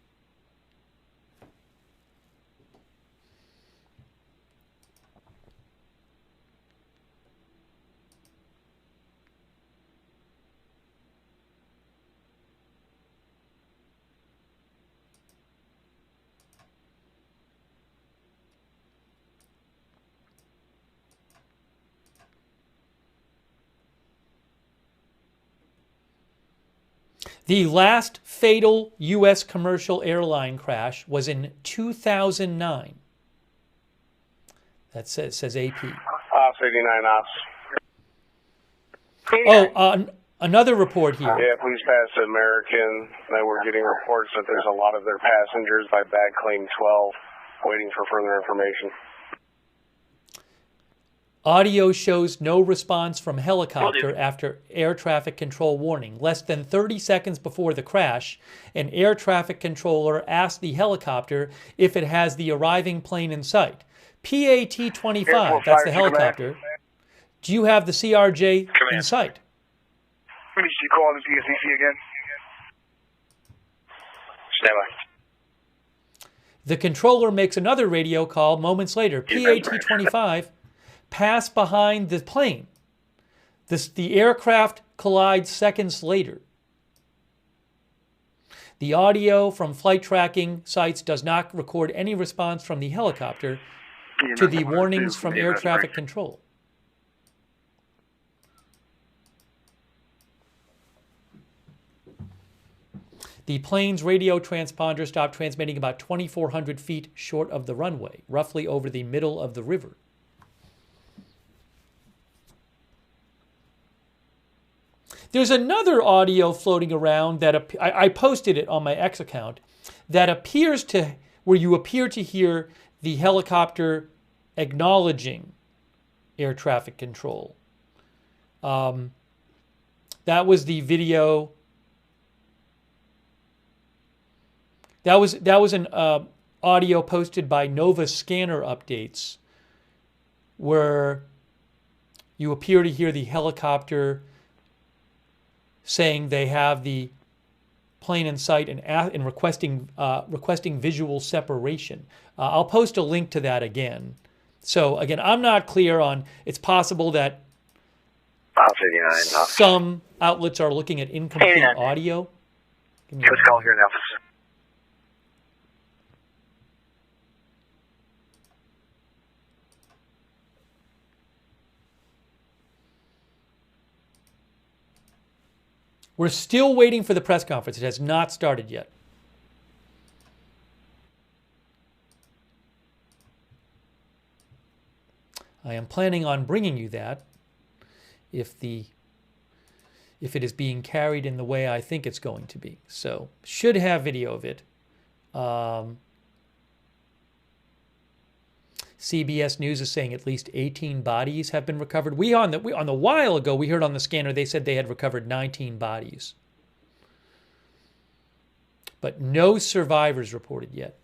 The last fatal U.S. commercial airline crash was in 2009. That says AP. 59 ops. Another report here. Yeah, please pass to American. We're getting reports that there's a lot of their passengers by bag claim 12 waiting for further information. Audio shows no response from helicopter after air traffic control warning. Less than 30 seconds before the crash, an air traffic controller asked the helicopter if it has the arriving plane in sight. PAT-25, that's the helicopter. Do you have the CRJ in sight? Did you call the PSCC again? Stand by. The controller makes another radio call moments later. PAT-25, pass behind the plane. The aircraft collides seconds later. The audio from flight tracking sites does not record any response from the helicopter to the warnings from air traffic control. The plane's radio transponder stopped transmitting about 2,400 feet short of the runway, roughly over the middle of the river. There's another audio floating around that I posted it on my X account that appears to, where you appear to hear the helicopter acknowledging air traffic control. That was the video. That was an audio posted by Nova Scanner Updates, where you appear to hear the helicopter saying they have the plane in sight and requesting visual separation. I'll post a link to that again. So again, I'm not clear on. It's possible that some outlets are looking at incomplete audio. What's call here in the office? We're still waiting for the press conference. It has not started yet. I am planning on bringing you that if it is being carried in the way I think it's going to be. So, should have video of it. CBS News is saying at least 18 bodies have been recovered. On the while ago, we heard on the scanner they said they had recovered 19 bodies. But no survivors reported yet.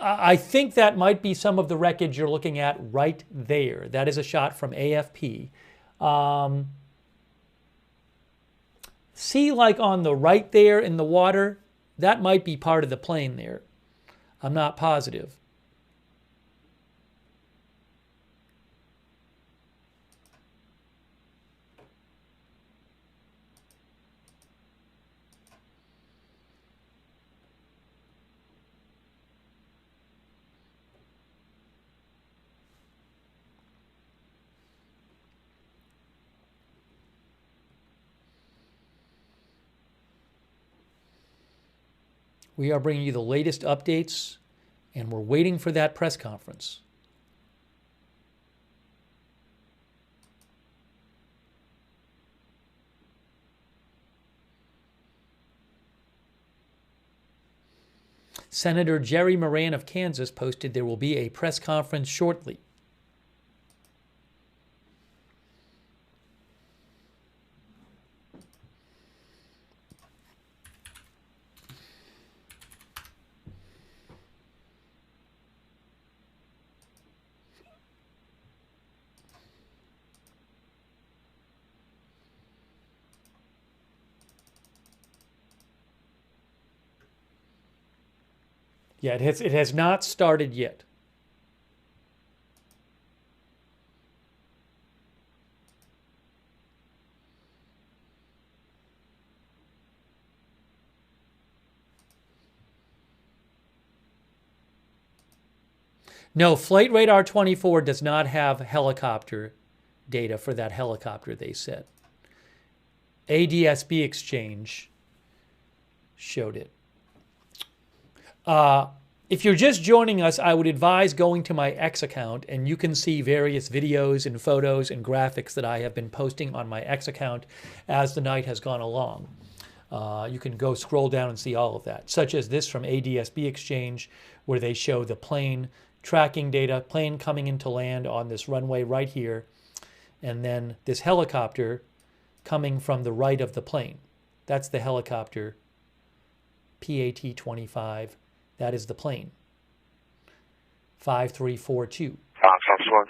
I think that might be some of the wreckage you're looking at right there. That is a shot from AFP. See, like on the right there in the water, that might be part of the plane there. I'm not positive. We are bringing you the latest updates, and we're waiting for that press conference. Senator Jerry Moran of Kansas posted there will be a press conference shortly. Yeah, it has not started yet. No, Flight Radar 24 does not have helicopter data for that helicopter, they said. ADSB exchange showed it. If you're just joining us, I would advise going to my X account, and you can see various videos and photos and graphics that I have been posting on my X account as the night has gone along. You can go scroll down and see all of that, such as this from ADSB Exchange, where they show the plane tracking data, plane coming into land on this runway right here, and then this helicopter coming from the right of the plane. That's the helicopter, PAT-25. That is the plane. 5342. Fox 1.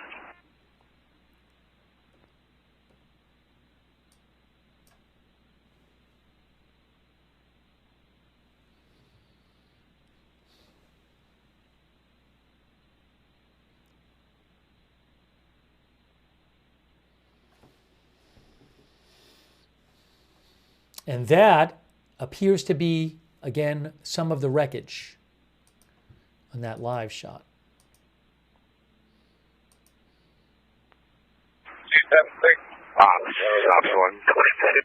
And that appears to be, again, some of the wreckage on that live shot. Fox 1. Go ahead.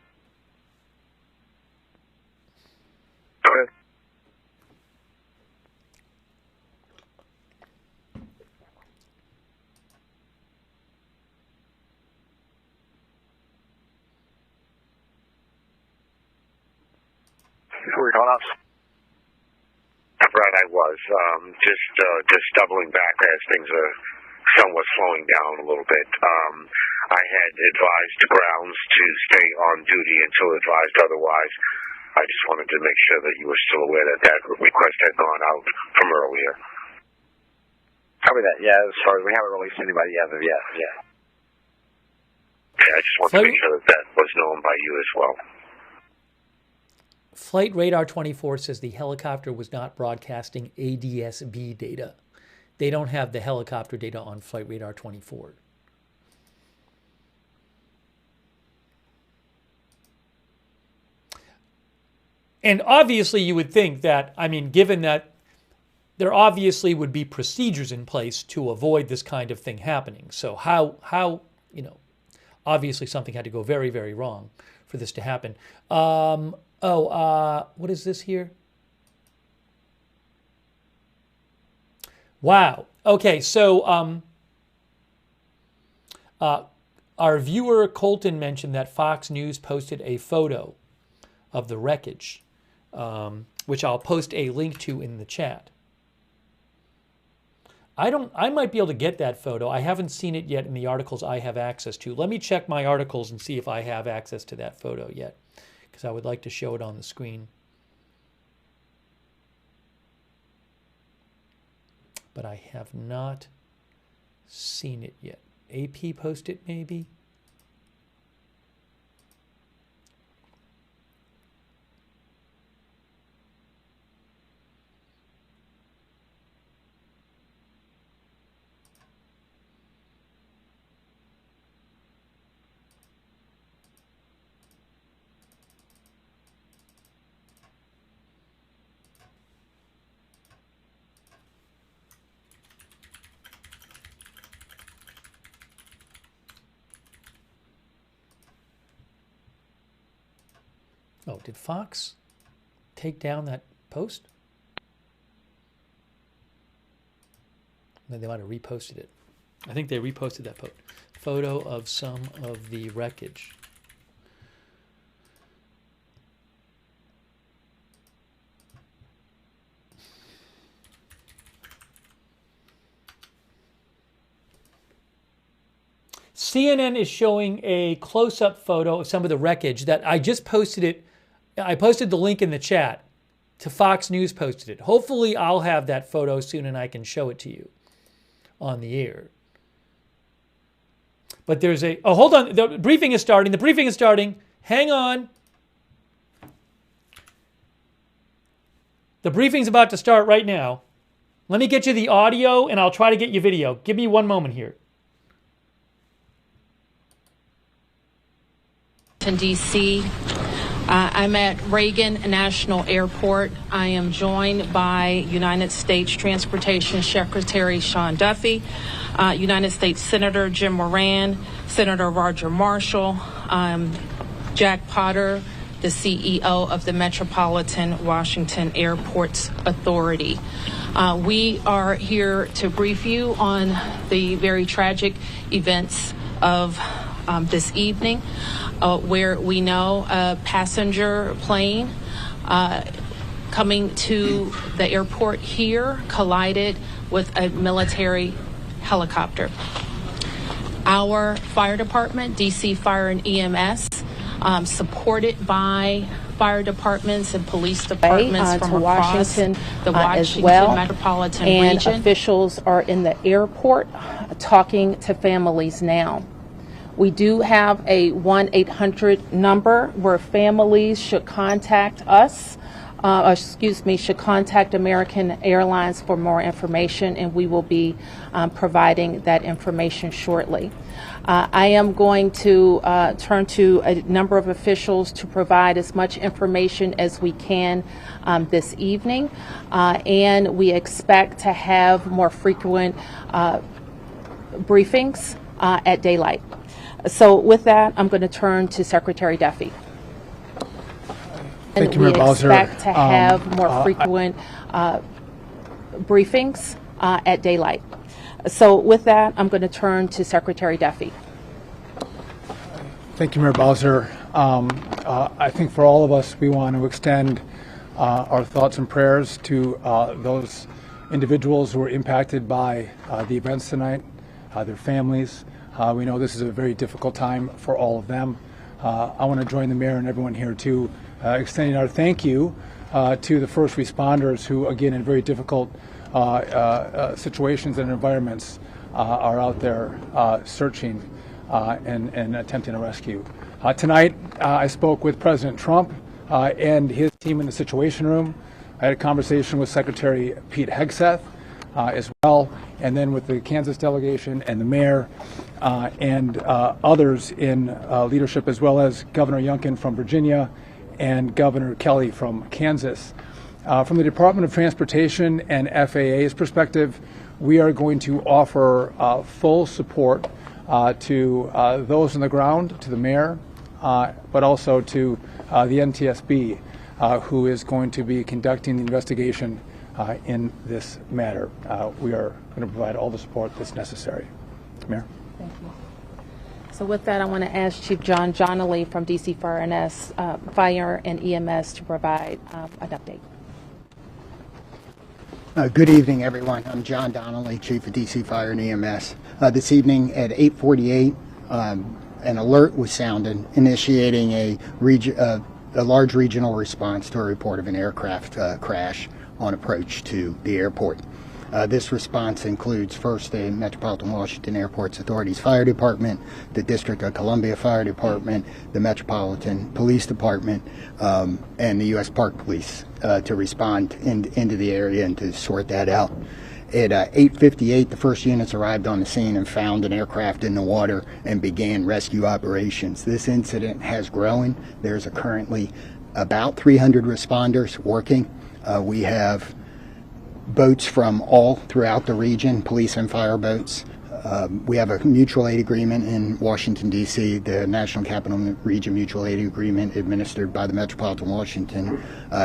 Right, I was. Just doubling back as things are somewhat slowing down a little bit. I had advised grounds to stay on duty until advised otherwise. I just wanted to make sure that you were still aware that that request had gone out from earlier. Copy that. Yeah, as far as we haven't released anybody as of yet. Yeah. Yeah, I just wanted to make sure that that was known by you as well. Flight Radar 24 says the helicopter was not broadcasting ADSB data. They don't have the helicopter data on Flight Radar 24. And obviously you would think that, I mean, given that there obviously would be procedures in place to avoid this kind of thing happening. So how you know, obviously something had to go very, very wrong for this to happen. What is this here? Wow. Okay, so our viewer Colton mentioned that Fox News posted a photo of the wreckage, which I'll post a link to in the chat. I might be able to get that photo. I haven't seen it yet in the articles I have access to. Let me check my articles and see if I have access to that photo yet, because I would like to show it on the screen. But I have not seen it yet. AP post it maybe? Oh, did Fox take down that post? No, they might have reposted it. I think they reposted that post. Photo of some of the wreckage. CNN is showing a close-up photo of some of the wreckage that I just posted it. I posted the link in the chat to Fox News posted it. Hopefully I'll have that photo soon and I can show it to you on the air. But there's a, oh, hold on. The briefing is starting. The briefing is starting. Hang on. The briefing's about to start right now. Let me get you the audio and I'll try to get you video. Give me one moment here. D.C. I'm at Reagan National Airport. I am joined by United States Transportation Secretary Sean Duffy, United States Senator Jim Moran, Senator Roger Marshall, Jack Potter, the CEO of the Metropolitan Washington Airports Authority. We are here to brief you on the very tragic events of this evening, where we know a passenger plane coming to the airport here collided with a military helicopter. Our fire department, DC Fire and EMS, supported by fire departments and police departments from across Washington, the Washington as well. metropolitan And region. officials are in the airport talking to families now. We do have a 1-800 number where families should contact us, should contact American Airlines for more information, and we will be providing that information shortly. I am going to turn to a number of officials to provide as much information as we can this evening, and we expect to have more frequent briefings at daylight. So with that, I'm going to turn to Secretary Duffy. Thank you, we Mayor Bowser. expect to have more frequent briefings at daylight. So with that, I'm going to turn to Secretary Duffy. Thank you, Mayor Bowser. I think for all of us, we want to extend our thoughts and prayers to those individuals who were impacted by the events tonight, their families. We know this is a very difficult time for all of them. I want to join the mayor and everyone here too, extending our thank you to the first responders who, again, in very difficult situations and environments, are out there searching and attempting a rescue. Tonight, I spoke with President Trump and his team in the Situation Room. I had a conversation with Secretary Pete Hegseth as well, and then with the Kansas delegation and the mayor and others in leadership, as well as Governor Youngkin from Virginia and Governor Kelly from Kansas. From the Department of Transportation and FAA's perspective, we are going to offer full support to those on the ground, to the mayor, but also to the NTSB, who is going to be conducting the investigation in this matter. We are going to provide all the support that's necessary. Mayor. Thank you. So with that, I want to ask Chief John Johnley from DC Fire and EMS to provide an update. Good evening, everyone. I'm John Donnelly, Chief of DC Fire and EMS. This evening at 8:48, an alert was sounded, initiating a large regional response to a report of an aircraft crash on approach to the airport. This response includes first the Metropolitan Washington Airports Authority's Fire Department, the District of Columbia Fire Department, the Metropolitan Police Department, and the U.S. Park Police to respond into the area and to sort that out. At 8:58, the first units arrived on the scene and found an aircraft in the water and began rescue operations. This incident has grown. There's currently about 300 responders working. We have boats from all throughout the region, police and fire boats. We have a mutual aid agreement in Washington, D.C., the National Capital Region Mutual Aid Agreement administered by the Metropolitan Washington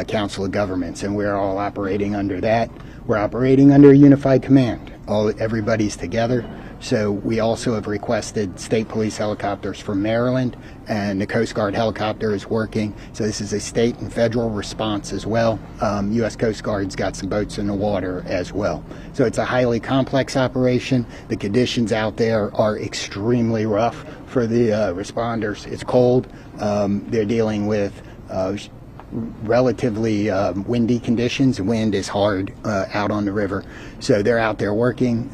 Council of Governments, and we're all operating under that. We're operating under a unified command. Everybody's together. So we also have requested state police helicopters from Maryland, and the Coast Guard helicopter is working. So this is a state and federal response as well. U.S. Coast Guard's got some boats in the water as well. So it's a highly complex operation. The conditions out there are extremely rough for the responders. It's cold. They're dealing with relatively windy conditions. Wind is hard out on the river, so they're out there working.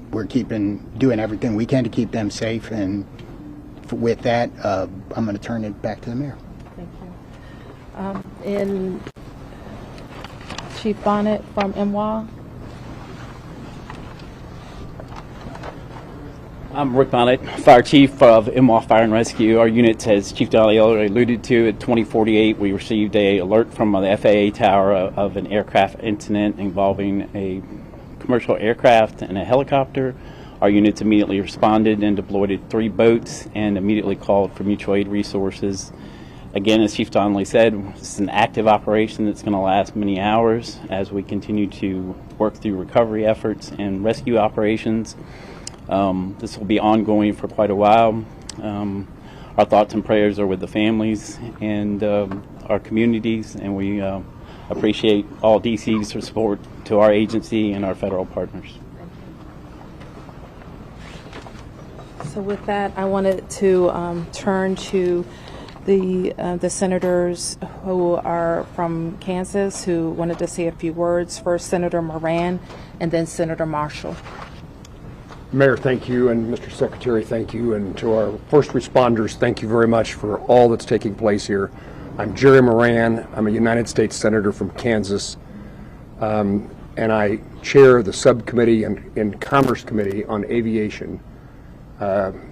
We're doing everything we can to keep them safe, and with that, I'm going to turn it back to the mayor. Thank you. And Chief Bonnet from MWA. I'm Rick Bonnet, Fire Chief of MWA Fire and Rescue. Our unit, as Chief Donnelly already alluded to, at 2048, we received an alert from the FAA tower of an aircraft incident involving a commercial aircraft and a helicopter Our units immediately responded and deployed 3 boats and immediately called for mutual aid resources. Again, as Chief Donnelly said, it's an active operation that's going to last many hours as we continue to work through recovery efforts and rescue operations. This will be ongoing for quite a while. Our thoughts and prayers are with the families and our communities, and we appreciate all DC's support to our agency and our federal partners. So with that, I wanted to turn to the senators who are from Kansas who wanted to say a few words. First, Senator Moran, and then Senator Marshall. Mayor, thank you, and Mr. Secretary, thank you, and to our first responders, thank you very much for all that's taking place here. I'm Jerry Moran. I'm a United States Senator from Kansas, and I chair the subcommittee in Commerce Committee on Aviation.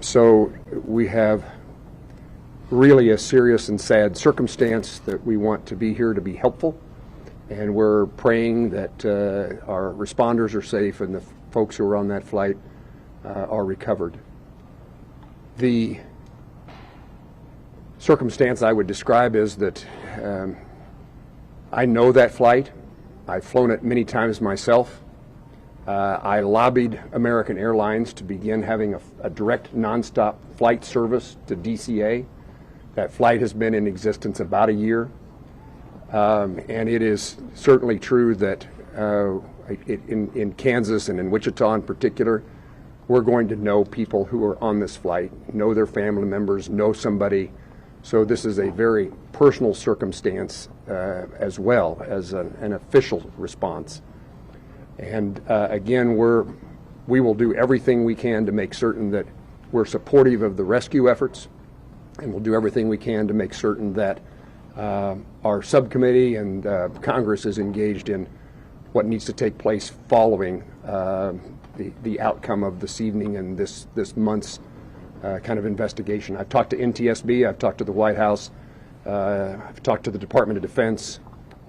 So we have really a serious and sad circumstance that we want to be here to be helpful, and we're praying that our responders are safe and the folks who are on that flight are recovered. The circumstance I would describe is that I know that flight. I've flown it many times myself. I lobbied American Airlines to begin having a direct nonstop flight service to DCA. That flight has been in existence about a year, and it is certainly true that in Kansas and in Wichita in particular, we're going to know people who are on this flight, know their family members, know somebody. So this is a very personal circumstance as well as an official response. And again, we will do everything we can to make certain that we're supportive of the rescue efforts, and we'll do everything we can to make certain that our subcommittee and Congress is engaged in what needs to take place following the outcome of this evening and this month's kind of investigation. I've talked to NTSB, I've talked to the White House, I've talked to the Department of Defense,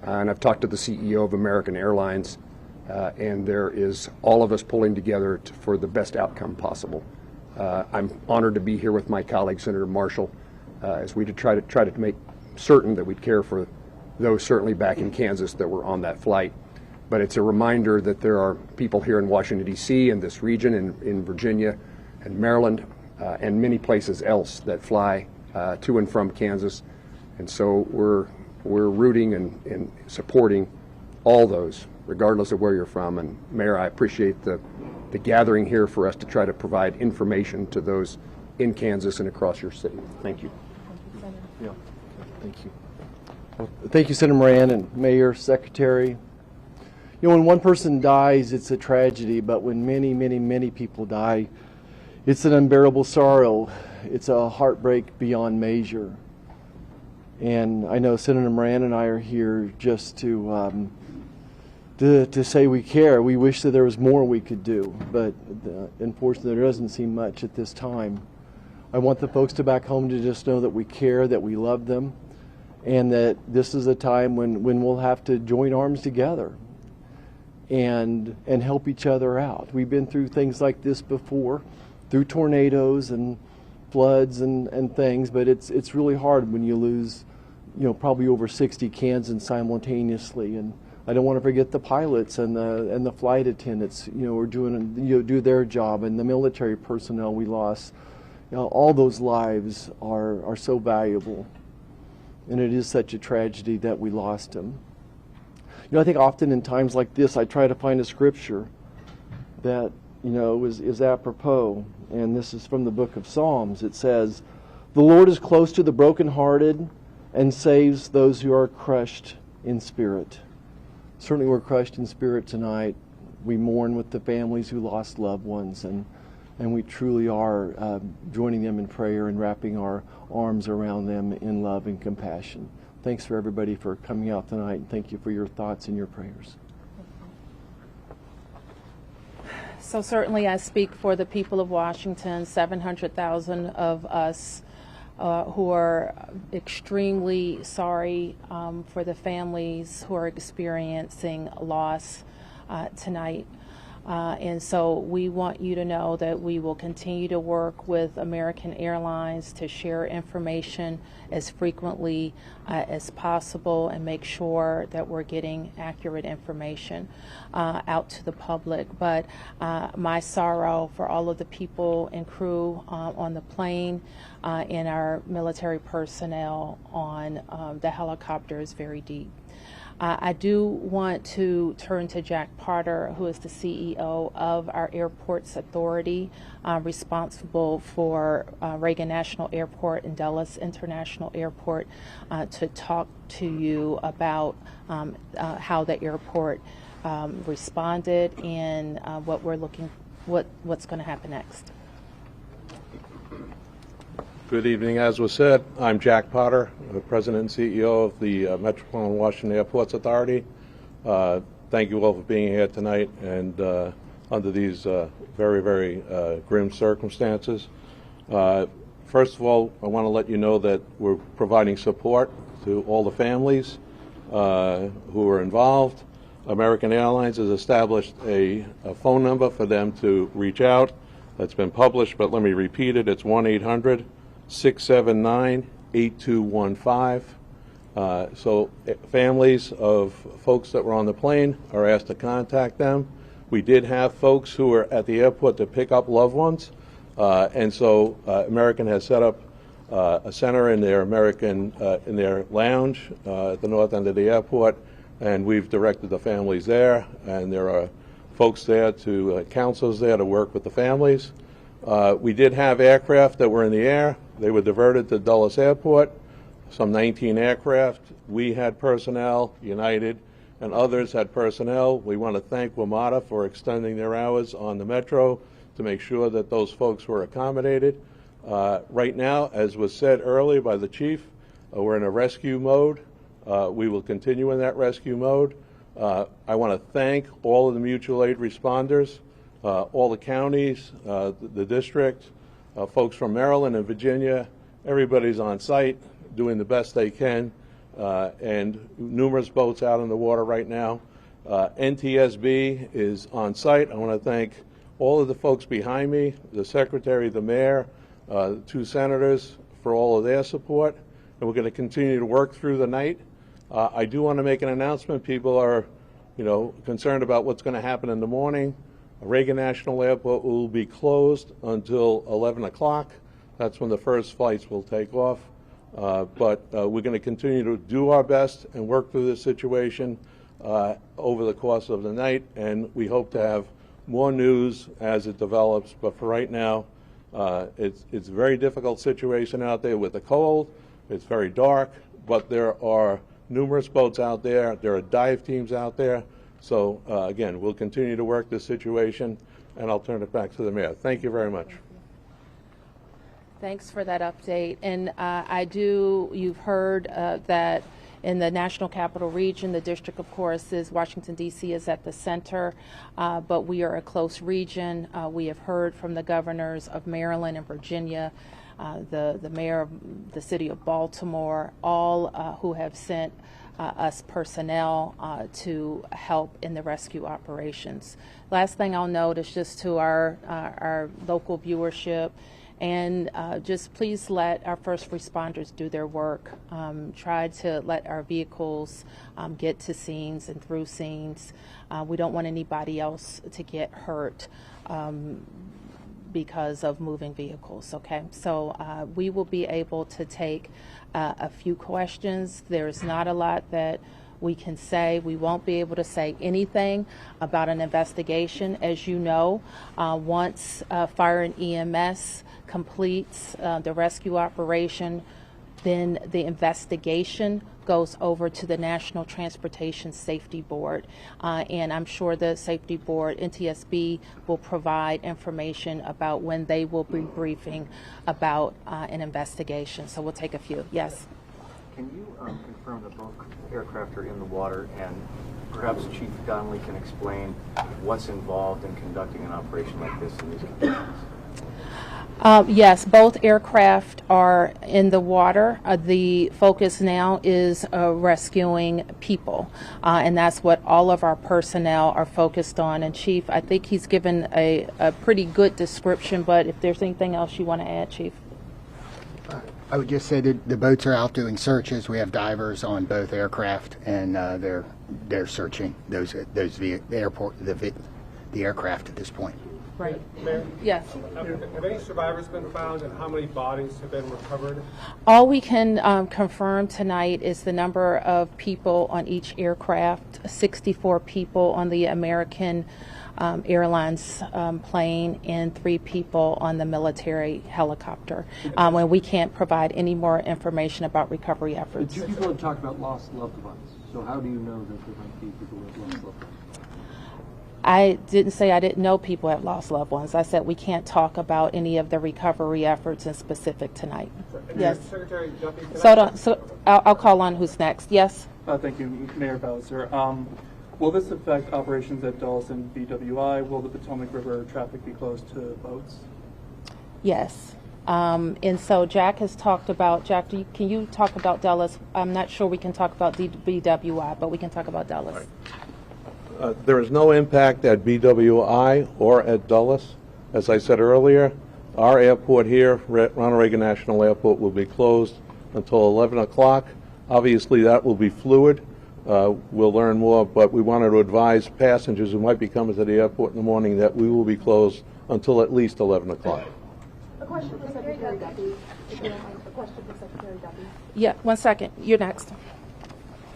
and I've talked to the CEO of American Airlines, and there is all of us pulling together for the best outcome possible. I'm honored to be here with my colleague, Senator Marshall, as we try to make certain that we'd care for those certainly back in Kansas that were on that flight. But it's a reminder that there are people here in Washington, D.C., and this region, in Virginia and Maryland, and many places else that fly to and from Kansas. And so we're rooting and supporting all those, regardless of where you're from. And Mayor, I appreciate the gathering here for us to try to provide information to those in Kansas and across your city. Thank you. Yeah, thank you. Well, thank you, Senator Moran and Mayor, Secretary. You know, when one person dies, it's a tragedy, but when many, many, many people die, it's an unbearable sorrow. It's a heartbreak beyond measure. And I know Senator Moran and I are here just to say we care. We wish that there was more we could do, but unfortunately there doesn't seem much at this time. I want the folks to back home to just know that we care, that we love them, and that this is a time when we'll have to join arms together and help each other out. We've been through things like this before, through tornadoes and floods and things, but it's really hard when you lose, you know, probably over 60 Kansans simultaneously. And I don't want to forget the pilots and the flight attendants, you know, are do their job, and the military personnel we lost. You know, all those lives are so valuable, and it is such a tragedy that we lost them. You know, I think often in times like this, I try to find a scripture that, you know, is apropos, and this is from the book of Psalms. It says, "The Lord is close to the brokenhearted and saves those who are crushed in spirit." Certainly we're crushed in spirit tonight. We mourn with the families who lost loved ones, and we truly are joining them in prayer and wrapping our arms around them in love and compassion. Thanks for everybody for coming out tonight, and thank you for your thoughts and your prayers. So certainly I speak for the people of Washington, 700,000 of us who are extremely sorry for the families who are experiencing loss tonight. And so we want you to know that we will continue to work with American Airlines to share information as frequently as possible and make sure that we're getting accurate information out to the public. But my sorrow for all of the people and crew on the plane and our military personnel on the helicopter is very deep. I do want to turn to Jack Potter, who is the CEO of our Airports Authority, responsible for Reagan National Airport and Dulles International Airport, to talk to you about how the airport responded and what's going to happen next. Good evening. As was said, I'm Jack Potter, the President and CEO of the Metropolitan Washington Airports Authority. Thank you all for being here tonight and under these very, very grim circumstances. First of all, I want to let you know that we're providing support to all the families who are involved. American Airlines has established a phone number for them to reach out. That's been published, but let me repeat it. It's 1-800-679-8215. So families of folks that were on the plane are asked to contact them. We did have folks who were at the airport to pick up loved ones, and so American has set up a center in their in their lounge at the north end of the airport, and we've directed the families there, and there are folks there counselors there to work with the families. We did have aircraft that were in the air. They were diverted to Dulles Airport, some 19 aircraft. We had personnel, United and others had personnel. We want to thank WMATA for extending their hours on the Metro to make sure that those folks were accommodated. Right now, as was said earlier by the Chief, we're in a rescue mode. We will continue in that rescue mode. I want to thank all of the mutual aid responders, all the counties, the district, folks from Maryland and Virginia. Everybody's on site doing the best they can, and numerous boats out in the water right now. NTSB is on site. I want to thank all of the folks behind me, the Secretary, the Mayor, the 2 senators for all of their support, and we're going to continue to work through the night. I do want to make an announcement. People are, concerned about what's going to happen in the morning. Reagan National Airport will be closed until 11 o'clock. That's when the first flights will take off. But we're going to continue to do our best and work through this situation over the course of the night, and we hope to have more news as it develops. But for right now, it's a very difficult situation out there with the cold. It's very dark, but there are numerous boats out there. There are dive teams out there. So, again, we'll continue to work this situation, and I'll turn it back to the Mayor. Thank you very much. Thanks for that update. And you've heard that in the National Capital Region, the district, of course, is Washington, D.C. is at the center, but we are a close region. We have heard from the governors of Maryland and Virginia, the mayor of the city of Baltimore, all who have sent us personnel to help in the rescue operations. Last thing I'll note is just to our local viewership, and just please let our first responders do their work. Try to let our vehicles get to scenes and through scenes. We don't want anybody else to get hurt because of moving vehicles, okay? So we will be able to take a few questions. There's not a lot that we can say. We won't be able to say anything about an investigation. As you know, once Fire and EMS completes the rescue operation, then the investigation goes over to the National Transportation Safety Board, and I'm sure the Safety Board, NTSB, will provide information about when they will be briefing about an investigation. So we'll take a few. Yes? Can you confirm that both aircraft are in the water, and perhaps Chief Donnelly can explain what's involved in conducting an operation like this in these conditions? Yes, both aircraft are in the water. The focus now is rescuing people, and that's what all of our personnel are focused on. And Chief, I think he's given a pretty good description, but if there's anything else you want to add, Chief? I would just say that the boats are out doing searches. We have divers on both aircraft, and they're searching the aircraft at this point. Right. Mayor? Yes. Have any survivors been found, and how many bodies have been recovered? All we can confirm tonight is the number of people on each aircraft, 64 people on the American Airlines plane and 3 people on the military helicopter. And we can't provide any more information about recovery efforts. The 2 people have talked about lost loved ones. So how do you know that there might be people who have lost loved ones? I didn't say I didn't know people have lost loved ones. I said we can't talk about any of the recovery efforts in specific tonight. Yes. Secretary Duffy, So I'll call on who's next. Yes. Thank you, Mayor Bowser. Will this affect operations at Dulles and BWI? Will the Potomac River traffic be closed to boats? Yes. And so Jack has talked about, Jack, can you talk about Dulles? I'm not sure we can talk about BWI, but we can talk about Dulles. Right. There is no impact at BWI or at Dulles. As I said earlier, our airport here, Ronald Reagan National Airport, will be closed until 11 o'clock. Obviously, that will be fluid. We'll learn more, but we wanted to advise passengers who might be coming to the airport in the morning that we will be closed until at least 11 o'clock. A question for Secretary Duffy. A question for Secretary Duffy. Yeah, 1 second. You're next.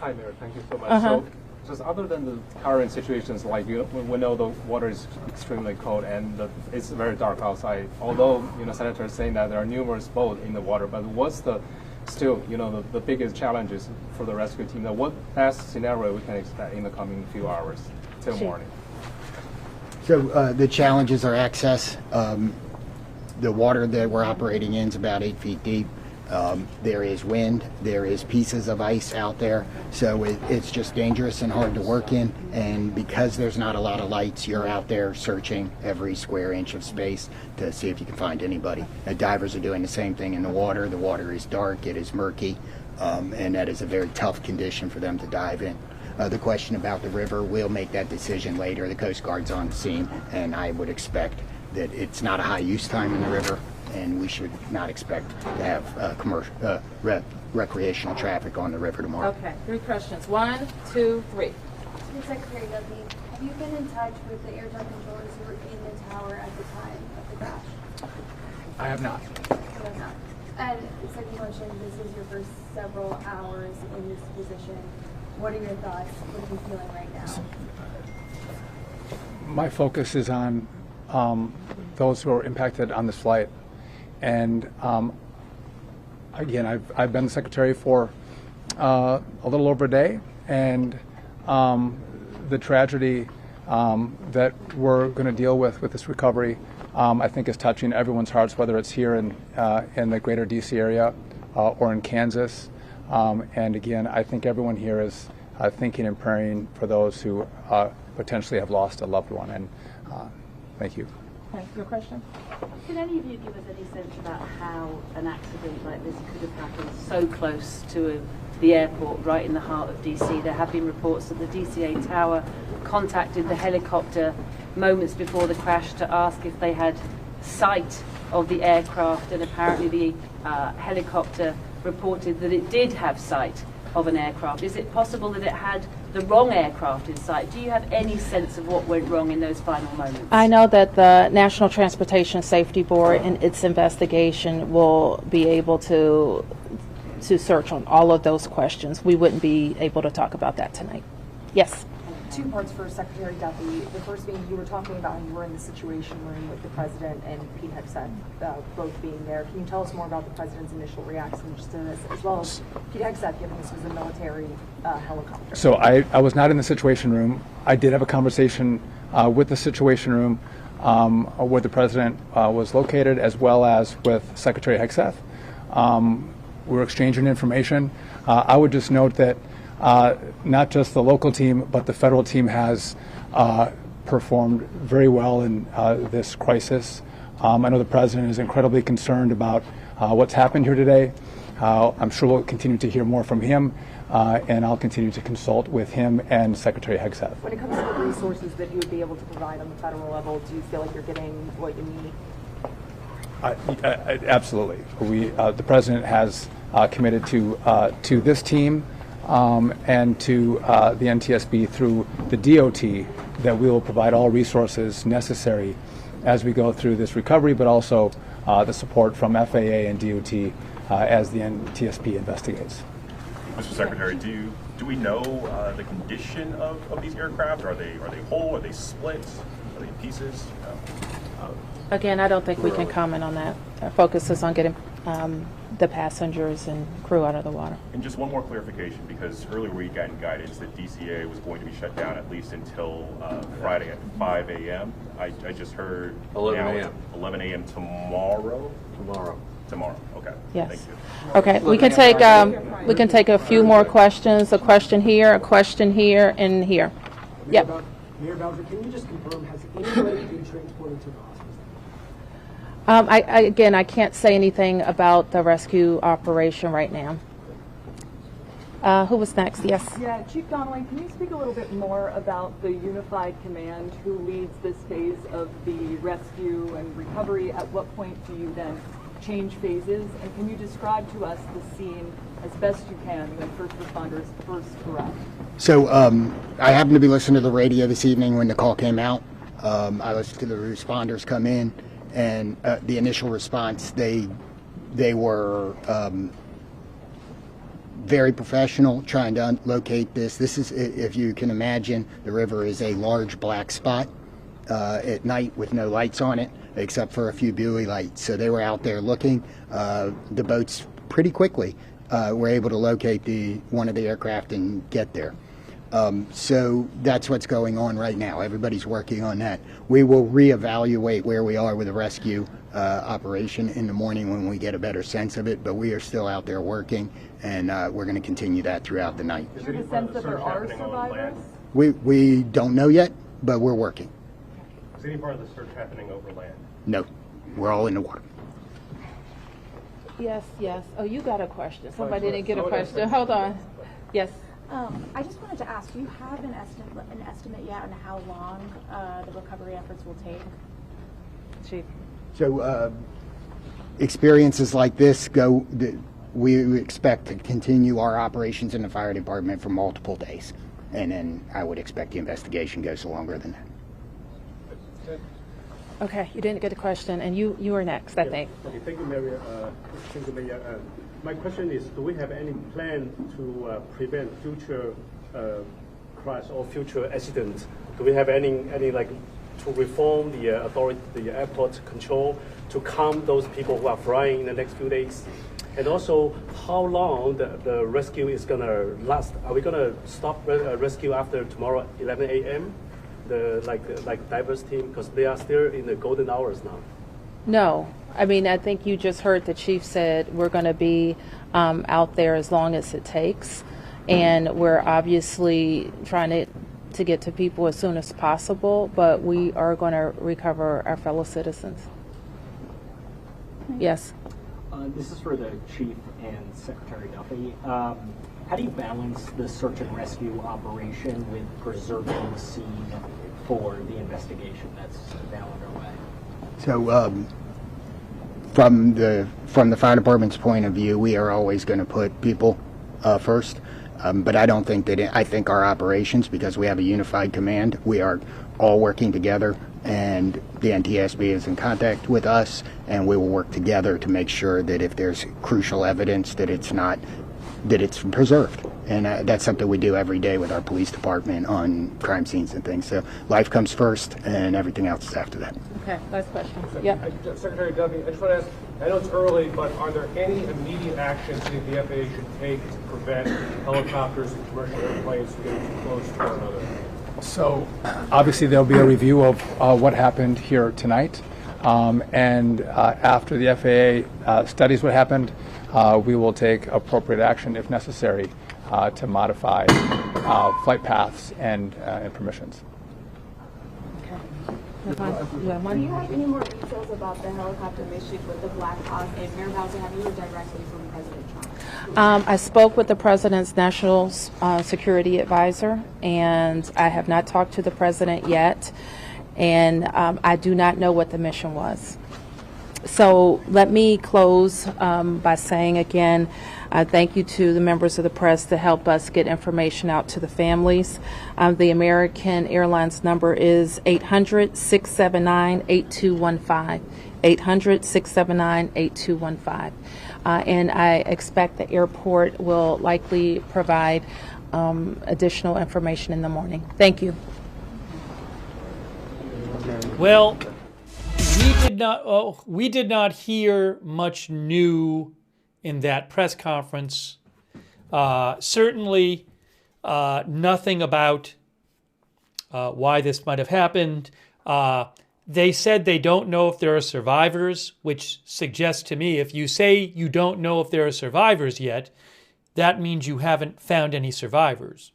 Hi, Mayor. Thank you so much. So, just other than the current situations, like we know the water is extremely cold and it's very dark outside. Although Senator is saying that there are numerous boats in the water, but what's the the biggest challenges for the rescue team? What best scenario we can expect in the coming few hours till morning? So the challenges are access. The water that we're operating in is about 8 feet deep. There is wind, there is pieces of ice out there, so it's just dangerous and hard to work in, and because there's not a lot of lights, you're out there searching every square inch of space to see if you can find anybody. Divers are doing the same thing in the water. The water is dark, it is murky, and that is a very tough condition for them to dive in. The question about the river, we'll make that decision later. The Coast Guard's on the scene, and I would expect that it's not a high use time in the river, and we should not expect to have commercial, recreational traffic on the river tomorrow. Okay, 3 questions. 1, 2, 3. Secretary Duffy, have you been in touch with the air traffic controllers who were in the tower at the time of the crash? I have not. You have not. And second question, this is your first several hours in this position. What are your thoughts? What are you feeling right now? My focus is on those who are impacted on this flight. And again, I've been the secretary for a little over a day, and the tragedy that we're going to deal with this recovery, I think, is touching everyone's hearts, whether it's here in the greater D.C. area or in Kansas. And again, I think everyone here is thinking and praying for those who potentially have lost a loved one. And thank you. Okay, your question? Can any of you give us any sense about how an accident like this could have happened so close to the airport, right in the heart of DC? There have been reports that the DCA tower contacted the helicopter moments before the crash to ask if they had sight of the aircraft, and apparently the helicopter reported that it did have sight of an aircraft. Is it possible that it had the wrong aircraft in sight? Do you have any sense of what went wrong in those final moments? I know that the National Transportation Safety Board in its investigation will be able to search on all of those questions. We wouldn't be able to talk about that tonight. Yes. 2 parts for Secretary Duffy. The first being, you were talking about how you were in the Situation Room with the President and Pete Hegseth both being there. Can you tell us more about the President's initial reactions to this, as well as Pete Hegseth, given this was a military helicopter? So I was not in the Situation Room. I did have a conversation with the Situation Room where the President was located, as well as with Secretary Hegseth. We were exchanging information. I would just note that not just the local team, but the federal team has performed very well in this crisis. I know the President is incredibly concerned about what's happened here today. I'm sure we'll continue to hear more from him, and I'll continue to consult with him and Secretary Hegseth. When it comes to the resources that you would be able to provide on the federal level, do you feel like you're getting what you need? Absolutely. The President has committed to this team and to the NTSB through the DOT that we will provide all resources necessary as we go through this recovery, but also the support from FAA and DOT as the NTSB investigates. Mr. Secretary, do we know the condition of these aircraft? Are they whole? Are they split? Are they in pieces? Again, I don't think we can comment on that. Our focus is on getting the passengers and crew out of the water. And just one more clarification, because earlier we got guidance that DCA was going to be shut down at least until Friday at 5 a.m. I just heard 11 a.m. 11 a.m. tomorrow? Tomorrow, okay. Yes. Thank you. Okay, we can take a few more questions. A question here, and here. Yep. Mayor Bowser, can you just confirm, has anybody been transported to the hospital? Again, I can't say anything about the rescue operation right now. Who was next? Yes. Yeah, Chief Donnelly, can you speak a little bit more about the unified command who leads this phase of the rescue and recovery? At what point do you then change phases? And can you describe to us the scene as best you can when first responders first arrive? So I happened to be listening to the radio this evening when the call came out. I listened to the responders come in, and the initial response, they were very professional trying to locate this. This is, if you can imagine, the river is a large black spot at night with no lights on it except for a few buoy lights. So they were out there looking. The boats pretty quickly were able to locate one of the aircraft and get there. So that's what's going on right now. Everybody's working on that. We will reevaluate where we are with the rescue operation in the morning when we get a better sense of it, but we are still out there working, and we're going to continue that throughout the night. Is there a sense that there are survivors? We don't know yet, but we're working. Is any part of the search happening over land? No, we're all in the water. Yes. Oh, you got a question. Somebody didn't get a question. Hold on. Yes. I just wanted to ask, do you have an estimate yet on how long the recovery efforts will take? Chief. So experiences like this we expect to continue our operations in the fire department for multiple days. And then I would expect the investigation goes longer than that. Okay, you didn't get a question, and you were next, I think. Okay, thank you, Maria. My question is, do we have any plan to prevent future crash or future accidents? Do we have any like to reform the authority, the airport control, to calm those people who are flying in the next few days? And also, how long the rescue is going to last? Are we going to stop rescue after tomorrow 11 a.m.? Like divers team, because they are still in the golden hours now. No, I mean, I think you just heard the chief said we're going to be out there as long as it takes, and we're obviously trying to get to people as soon as possible, but we are going to recover our fellow citizens. Yes. This is for the chief and Secretary Duffy. How do you balance the search and rescue operation with preserving the scene for the investigation that's now underway? So from the fire department's point of view, we are always going to put people first. But I don't think I think our operations, because we have a unified command, we are all working together, and the NTSB is in contact with us, and we will work together to make sure that if there's crucial evidence that it's preserved. And that's something we do every day with our police department on crime scenes and things. So life comes first, and everything else is after that. Okay, last question. Yeah. Secretary Duffy, I just want to ask, I know it's early, but are there any immediate actions that the FAA should take to prevent helicopters and commercial airplanes from getting too close to one another? So obviously there'll be a review of what happened here tonight. And after the FAA studies what happened, we will take appropriate action if necessary to modify flight paths and permissions. Okay. Do you have any more details about the helicopter mission with the Black Hawk? And Mayor Bowser, have you heard directly from President Trump? I spoke with the President's National Security Advisor, and I have not talked to the President yet, and I do not know what the mission was. So let me close by saying again, thank you to the members of the press to help us get information out to the families. The American Airlines number is 800-679-8215. 800-679-8215. And I expect the airport will likely provide additional information in the morning. Thank you. Well, we did not hear much new in that press conference. Certainly nothing about why this might have happened. They said they don't know if there are survivors, which suggests to me if you say you don't know if there are survivors yet, that means you haven't found any survivors.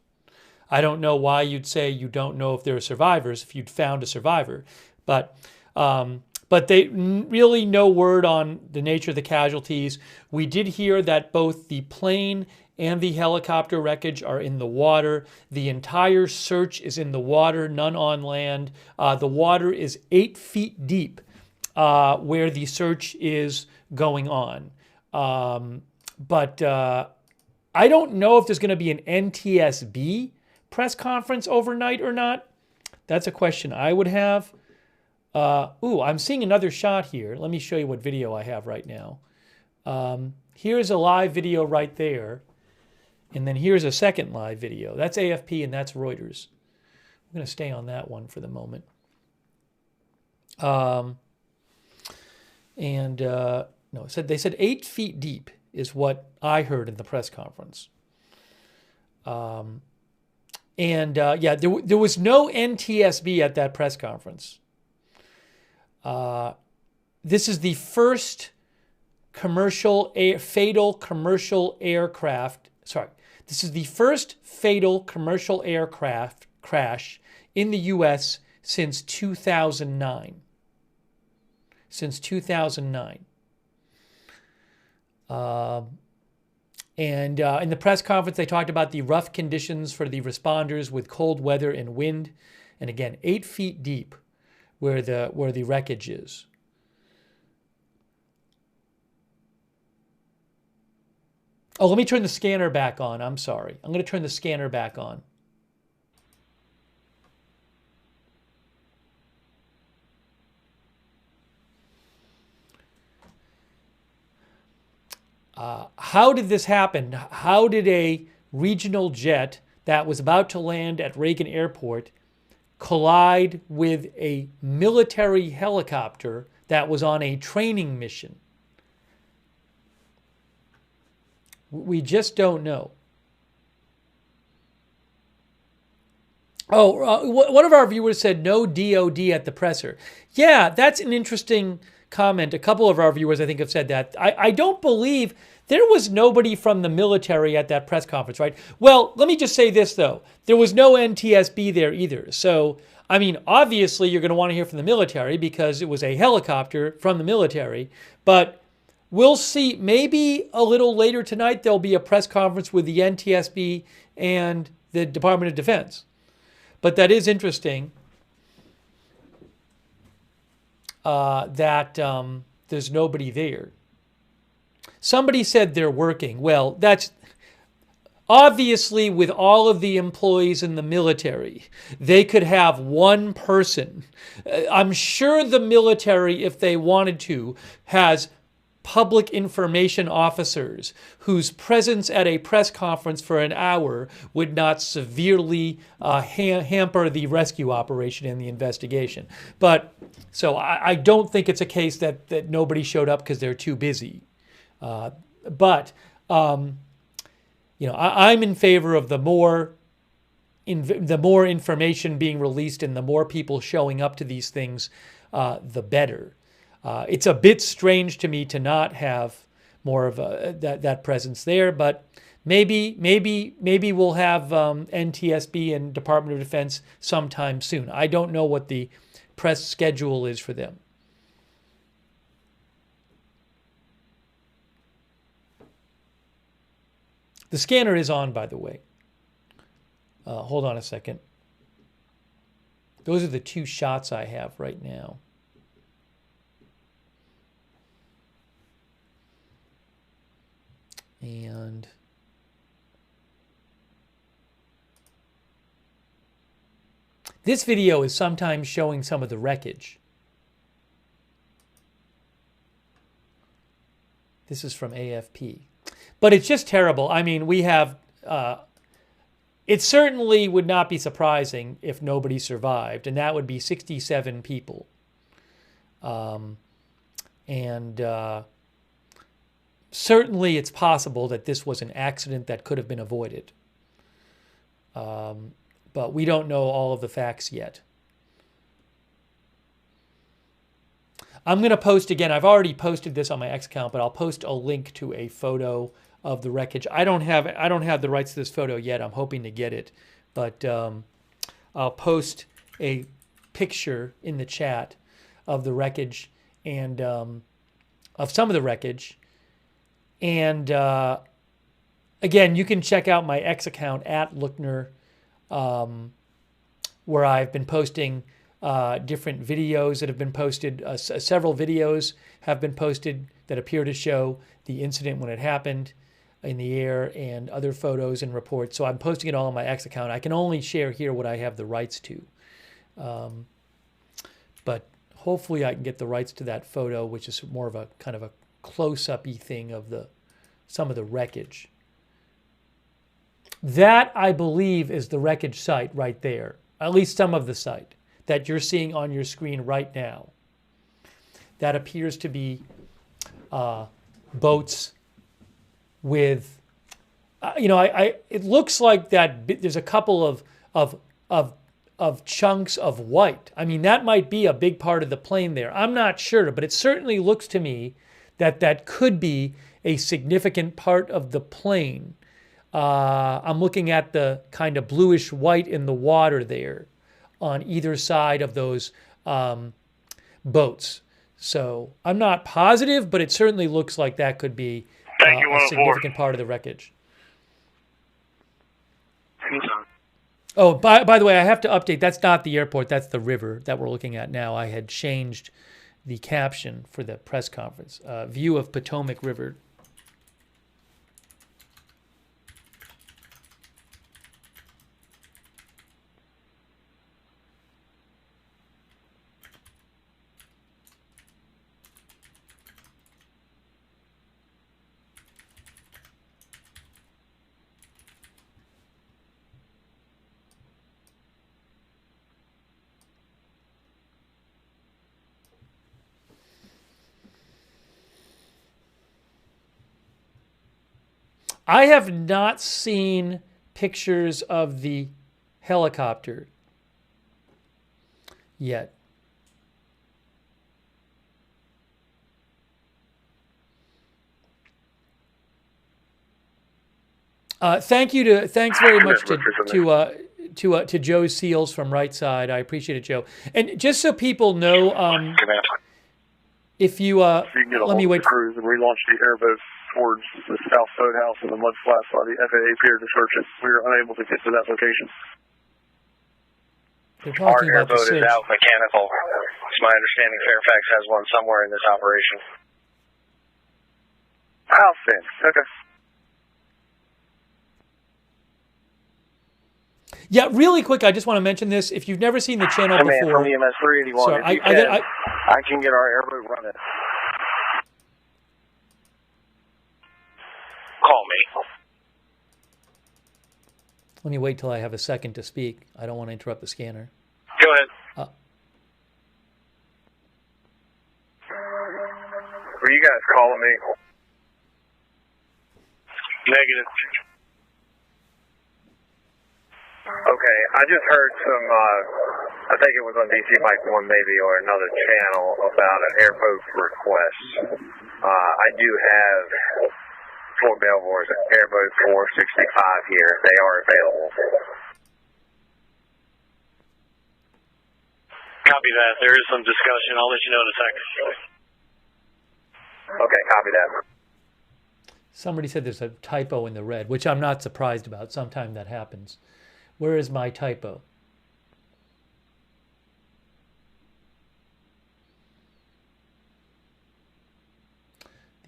I don't know why you'd say you don't know if there are survivors if you'd found a survivor. But they really no word on the nature of the casualties. We did hear that both the plane and the helicopter wreckage are in the water. The entire search is in the water, none on land. The water is 8 feet deep where the search is going on. But I don't know if there's going to be an NTSB press conference overnight or not. That's a question I would have. I'm seeing another shot here. Let me show you what video I have right now. Here's a live video right there. And then here's a second live video. That's AFP and that's Reuters. I'm going to stay on that one for the moment. No, they said 8 feet deep is what I heard in the press conference. There was no NTSB at that press conference. This is the first fatal commercial aircraft. This is the first fatal commercial aircraft crash in the U.S. since 2009. Since 2009. In the press conference, they talked about the rough conditions for the responders with cold weather and wind. And again, 8 feet deep where the wreckage is. Oh, let me turn the scanner back on. I'm sorry. I'm going to turn the scanner back on. How did this happen? How did a regional jet that was about to land at Reagan Airport collide with a military helicopter that was on a training mission? We just don't know. One of our viewers said no DOD at the presser. Yeah, that's an interesting comment. A couple of our viewers, I think, have said that. I don't believe there was nobody from the military at that press conference, right? Well, let me just say this, though. There was no NTSB there either. So, I mean, obviously, you're going to want to hear from the military because it was a helicopter from the military. But we'll see. Maybe a little later tonight, there'll be a press conference with the NTSB and the Department of Defense. But that is interesting that there's nobody there. Somebody said they're working. Well, that's obviously with all of the employees in the military, they could have one person. I'm sure the military, if they wanted to, has public information officers whose presence at a press conference for an hour would not severely hamper the rescue operation and the investigation. But so I don't think it's a case that nobody showed up because they're too busy. But I'm in favor of the more information being released and the more people showing up to these things, the better. It's a bit strange to me to not have more of that presence there, but maybe we'll have NTSB and Department of Defense sometime soon. I don't know what the press schedule is for them. The scanner is on, by the way. Hold on a second. Those are the two shots I have right now. And this video is sometimes showing some of the wreckage. This is from AFP. But it's just terrible. I mean, we have... it certainly would not be surprising if nobody survived, and that would be 67 people. Certainly it's possible that this was an accident that could have been avoided. But we don't know all of the facts yet. I'm going to post again. I've already posted this on my X account, but I'll post a link to a photo of the wreckage. I don't have the rights to this photo yet. I'm hoping to get it, but I'll post a picture in the chat of the wreckage and of some of the wreckage. And again, you can check out my X account at Lookner, where I've been posting different videos that have been posted. Several videos have been posted that appear to show the incident when it happened in the air, and other photos and reports. So I'm posting it all on my X account. I can only share here what I have the rights to. But hopefully I can get the rights to that photo, which is more of a kind of a close-up-y thing of some of the wreckage. That, I believe, is the wreckage site right there. At least some of the site that you're seeing on your screen right now. That appears to be boats with, it looks like that there's a couple of chunks of white. I mean, that might be a big part of the plane there. I'm not sure, but it certainly looks to me that that could be a significant part of the plane. I'm looking at the kind of bluish white in the water there on either side of those boats. So I'm not positive, but it certainly looks like that could be a significant part of the wreckage. Oh, by the way, I have to update. That's not the airport. That's the river that we're looking at now. I had changed the caption for the press conference. View of Potomac River. I have not seen pictures of the helicopter yet. Thanks very much to Joe Seals from Right Side. I appreciate it, Joe. And just so people know, if you can get a let me wait. Crews and relaunch the airboat towards the South Boathouse and the mud flats by the FAA pier to search it. We were unable to get to that location. They're talking Our about the airboat search. is out mechanical. It's my understanding Fairfax has one somewhere in this operation. Outstanding. Okay. Yeah, really quick, I just want to mention this. If you've never seen the channel Command before, from EMS 381. sorry, I can get our airboat running. Call me. let me wait till I have a second to speak. I don't want to interrupt the scanner. Go ahead. Were you guys calling me? Negative. Okay, I just heard some, I think it was on DC Mike 1 maybe, or another channel about an airboat request. I do have Fort Belvoir's airboat 465 here. They are available. Copy that. There is some discussion. I'll let you know in a second. Okay, copy that. Somebody said there's a typo in the red, which I'm not surprised about. Sometimes that happens. Where is my typo?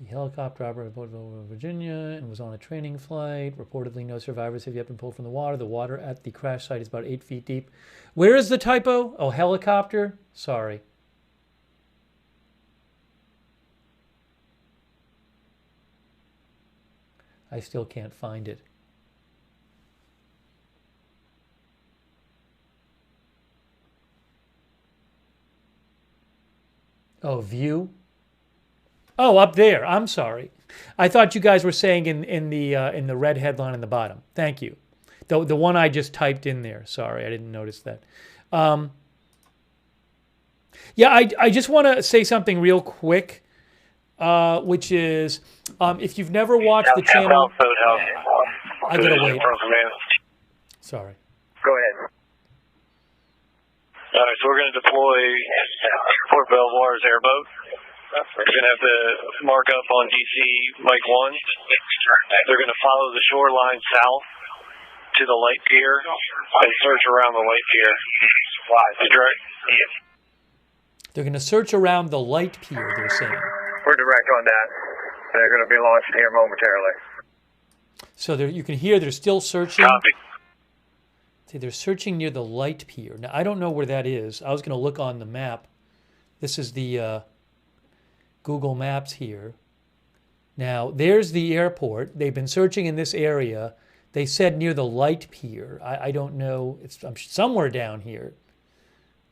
The helicopter operated over Virginia and was on a training flight. Reportedly, no survivors have yet been pulled from the water. The water at the crash site is about 8 feet deep. Where is the typo? Oh, helicopter? Sorry. I still can't find it. Oh, view? Oh, up there. I'm sorry. I thought you guys were saying in the red headline in the bottom. Thank you. The one I just typed in there. Sorry, I didn't notice that. Yeah, I just want to say something real quick, which is if you've never watched the channel, I gotta wait. Sorry. Go ahead. All right, so we're going to deploy Fort Belvoir's airboat. We're going to have to mark up on DC Mike 1. They're going to follow the shoreline south to the light pier and search around the light pier. They're going to search around the light pier, they're saying. We're direct on that. They're going to be launched here momentarily. So there, you can hear they're still searching. Copy. See, they're searching near the light pier. Now, I don't know where that is. I was going to look on the map. This is the Google Maps here. Now, there's the airport. They've been searching in this area. They said near the light pier. I don't know. I'm somewhere down here.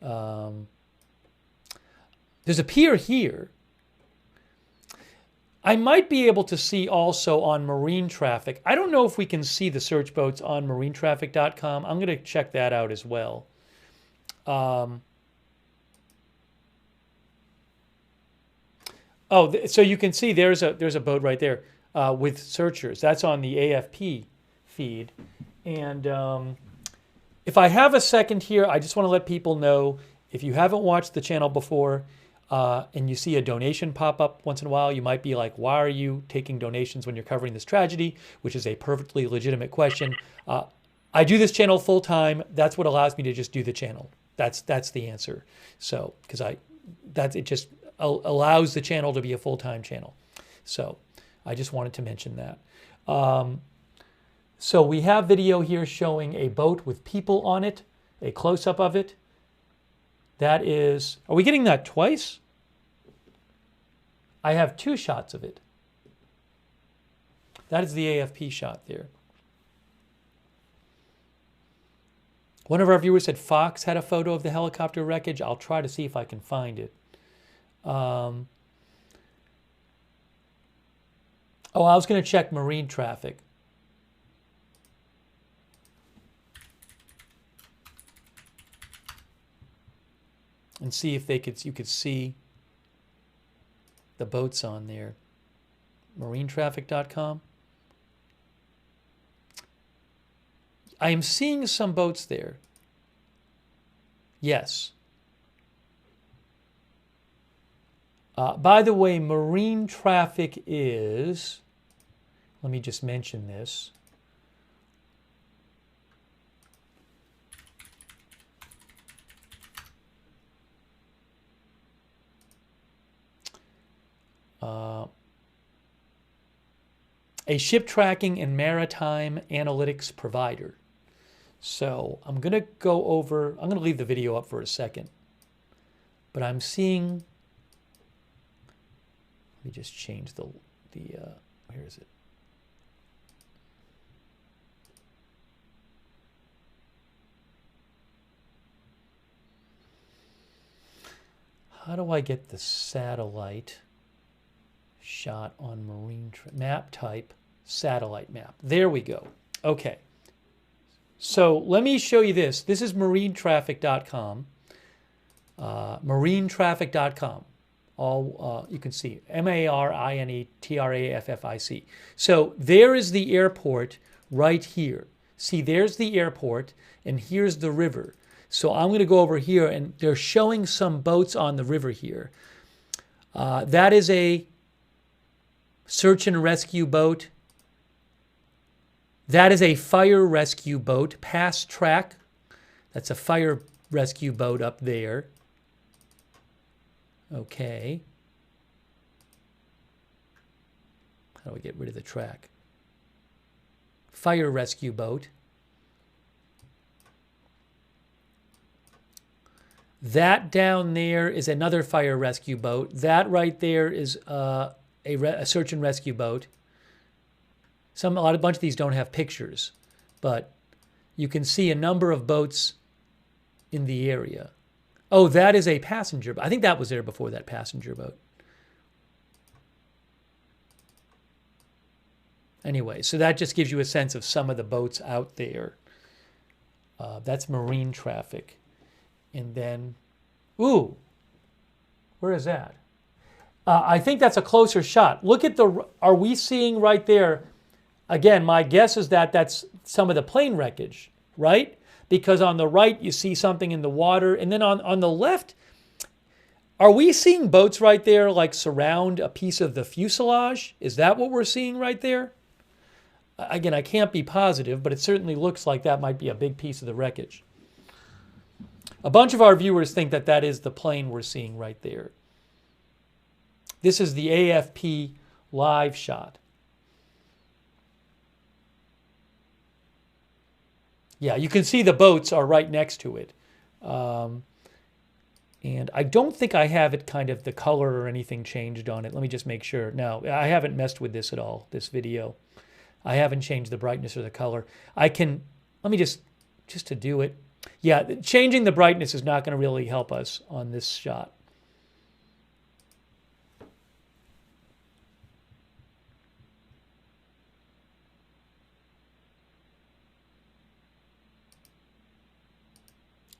There's a pier here. I might be able to see also on marine traffic. I don't know if we can see the search boats on marinetraffic.com. I'm going to check that out as well. So you can see there's a boat right there with searchers. That's on the AFP feed. And if I have a second here, I just want to let people know, if you haven't watched the channel before, and you see a donation pop up once in a while, you might be like, why are you taking donations when you're covering this tragedy? Which is a perfectly legitimate question. I do this channel full time. That's what allows me to just do the channel. That's the answer. So, because it just allows the channel to be a full-time channel. So I just wanted to mention that. So we have video here showing a boat with people on it, a close-up of it. That is, are we getting that twice? I have 2 shots of it. That is the AFP shot there. One of our viewers said Fox had a photo of the helicopter wreckage. I'll try to see if I can find it. I was going to check marine traffic. And see if you could see the boats on there. Marinetraffic.com. I am seeing some boats there. Yes. By the way, marine traffic is, let me just mention this. A ship tracking and maritime analytics provider. So I'm going to leave the video up for a second. But I'm seeing, let me just change where is it? How do I get the satellite shot on marine map type, satellite map? There we go. Okay. So let me show you this. This is marinetraffic.com. Marinetraffic.com. All you can see, MARINETRAFFIC. So there is the airport right here. See, there's the airport, and here's the river. So I'm going to go over here, and they're showing some boats on the river here. That is a search and rescue boat. That is a fire rescue boat, Pass Track. That's a fire rescue boat up there. Okay. How do we get rid of the track? Fire rescue boat. That down there is another fire rescue boat. That right there is a search and rescue boat. A bunch of these don't have pictures, but you can see a number of boats in the area. Oh, that is a passenger boat. I think that was there before, that passenger boat. Anyway, so that just gives you a sense of some of the boats out there. That's marine traffic. And then, ooh, where is that? I think that's a closer shot. Look at are we seeing right there? Again, my guess is that that's some of the plane wreckage, right? Because on the right, you see something in the water. And then on the left, are we seeing boats right there like surround a piece of the fuselage? Is that what we're seeing right there? Again, I can't be positive, but it certainly looks like that might be a big piece of the wreckage. A bunch of our viewers think that that is the plane we're seeing right there. This is the AFP live shot. Yeah, you can see the boats are right next to it. And I don't think I have it kind of the color or anything changed on it. Let me just make sure. No, I haven't messed with this at all, this video. I haven't changed the brightness or the color. Let me just to do it. Yeah, changing the brightness is not going to really help us on this shot.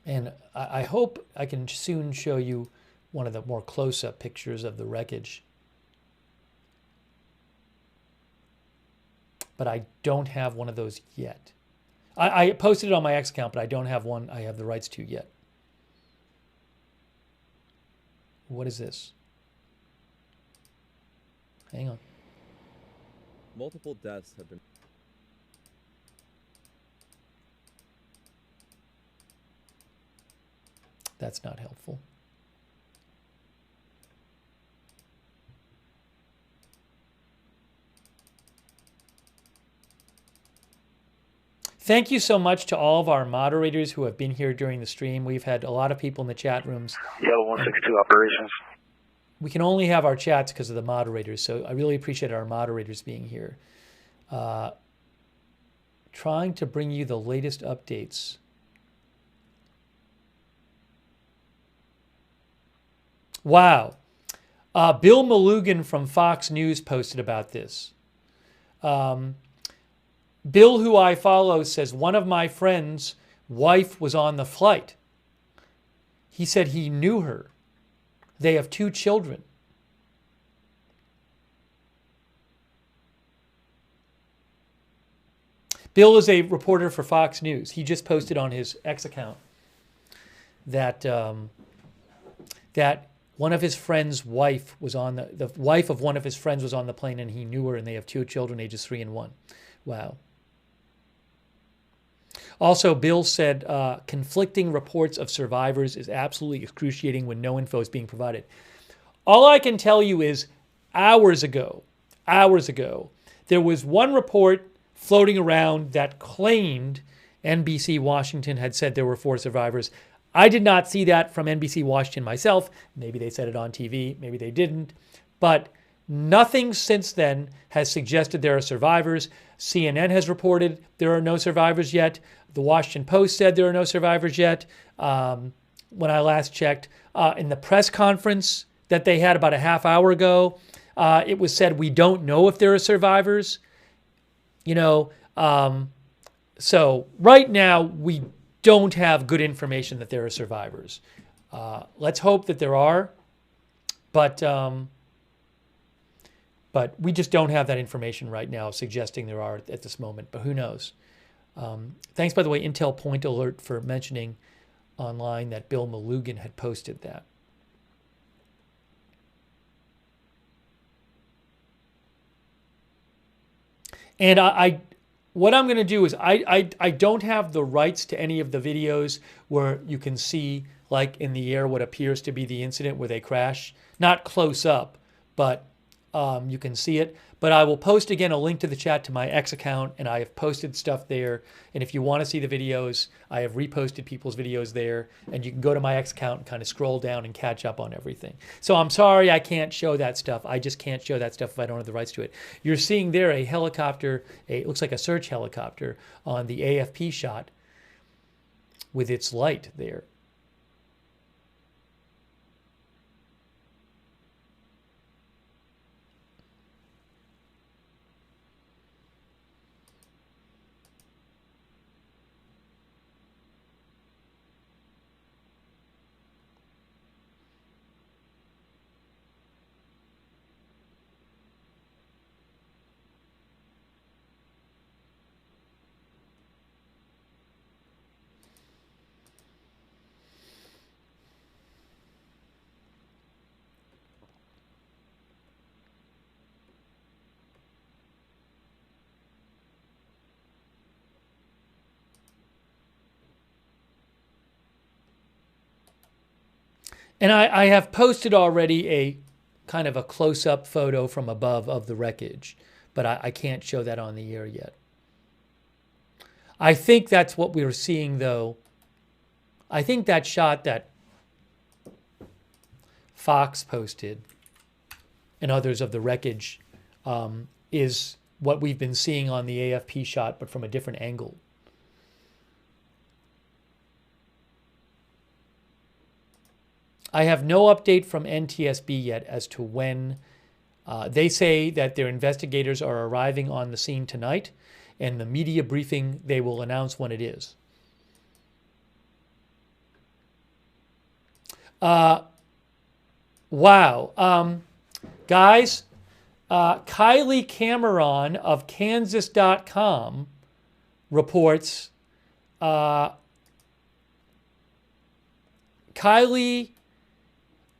And I hope I can soon show you one of the more close-up pictures of the wreckage. But I don't have one of those yet. I posted it on my X account, but I don't have one I have the rights to yet. What is this? Hang on. Multiple deaths have been... That's not helpful. Thank you so much to all of our moderators who have been here during the stream. We've had a lot of people in the chat rooms. Yellow 162 operations. We can only have our chats because of the moderators, so I really appreciate our moderators being here. Trying to bring you the latest updates. Wow. Bill Malugan from Fox News posted about this. Bill, who I follow, says one of my friend's wife was on the flight. He said he knew her. They have 2 children. Bill is a reporter for Fox News. He just posted on his X account that that one of his friend's wife was on the wife of one of his friends was on the plane, and he knew her, and they have 2 children, ages 3 and 1. Wow. Also, Bill said conflicting reports of survivors is absolutely excruciating when no info is being provided. All I can tell you is hours ago, there was one report floating around that claimed NBC Washington had said there were 4 survivors. I did not see that from NBC Washington myself. Maybe they said it on TV, maybe they didn't. But nothing since then has suggested there are survivors. CNN has reported there are no survivors yet. The Washington Post said there are no survivors yet. When I last checked, in the press conference that they had about a half hour ago, it was said we don't know if there are survivors. You know, so right now we don't have good information that there are survivors. Let's hope that there are, but we just don't have that information right now suggesting there are at this moment, but who knows. Thanks, by the way, Intel Point Alert, for mentioning online that Bill Malugan had posted that. And what I'm going to do is I don't have the rights to any of the videos where you can see, like in the air, what appears to be the incident where they crash. Not close up, but you can see it. But I will post again a link to the chat to my X account, and I have posted stuff there. And if you want to see the videos, I have reposted people's videos there, and you can go to my X account and kind of scroll down and catch up on everything. So I'm sorry I can't show that stuff. I just can't show that stuff if I don't have the rights to it. You're seeing there a helicopter, it looks like a search helicopter on the AFP shot with its light there. And I have posted already a kind of a close-up photo from above of the wreckage, but I can't show that on the air yet. I think that's what we were seeing, though. I think that shot that Fox posted and others of the wreckage is what we've been seeing on the AFP shot, but from a different angle. I have no update from NTSB yet as to when. They say that their investigators are arriving on the scene tonight, and the media briefing, they will announce when it is. Wow. Guys, Kylie Cameron of Kansas.com reports Kylie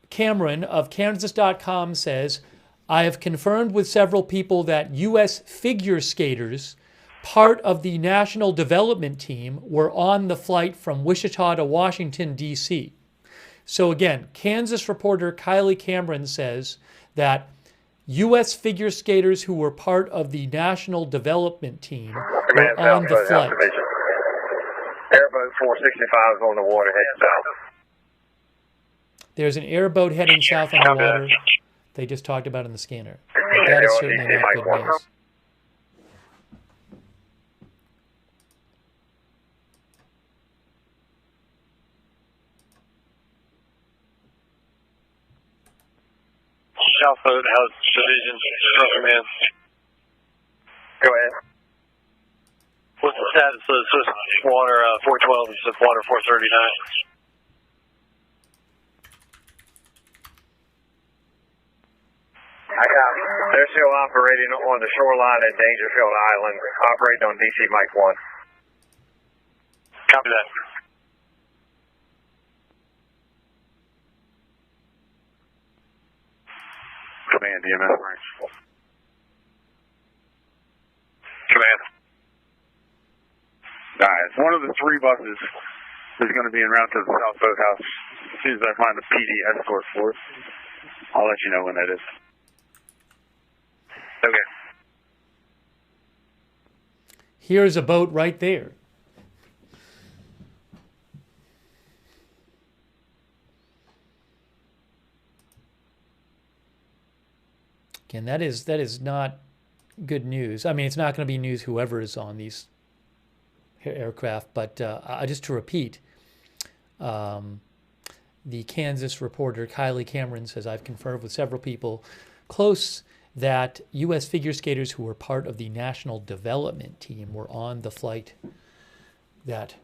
Cameron of Kansas.com says, I have confirmed with several people that U.S. figure skaters, part of the national development team, were on the flight from Wichita to Washington, D.C. So again, Kansas reporter Kylie Cameron says that U.S. figure skaters who were part of the national development team were on the flight. Airboat 465 is on the water heading south. There's an airboat heading south on the water. They just talked about in the scanner. But that is certainly not good news. Southboat has division command. Go ahead. What's the status of Swiss water 412 and Swiss water 439? They're still operating on the shoreline at Dangerfield Island, operating on DC Mike 1. Copy that. Command, EMS range. Command. Nice. One of the three buses is going to be en route to the South Boathouse. As soon as I find the PD escort for it, I'll let you know when that is. Okay. Here's a boat right there. Again, that is not good news. I mean, it's not going to be news whoever is on these aircraft, but just to repeat, the Kansas reporter Kylie Cameron says, I've confirmed with several people close that U.S. figure skaters who were part of the national development team were on the flight that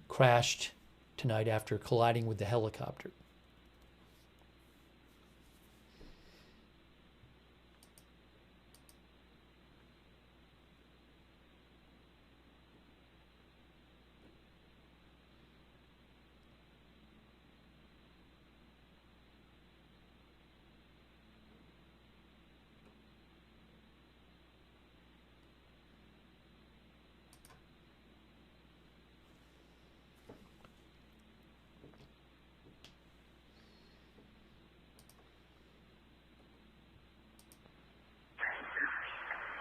crashed tonight after colliding with the helicopter.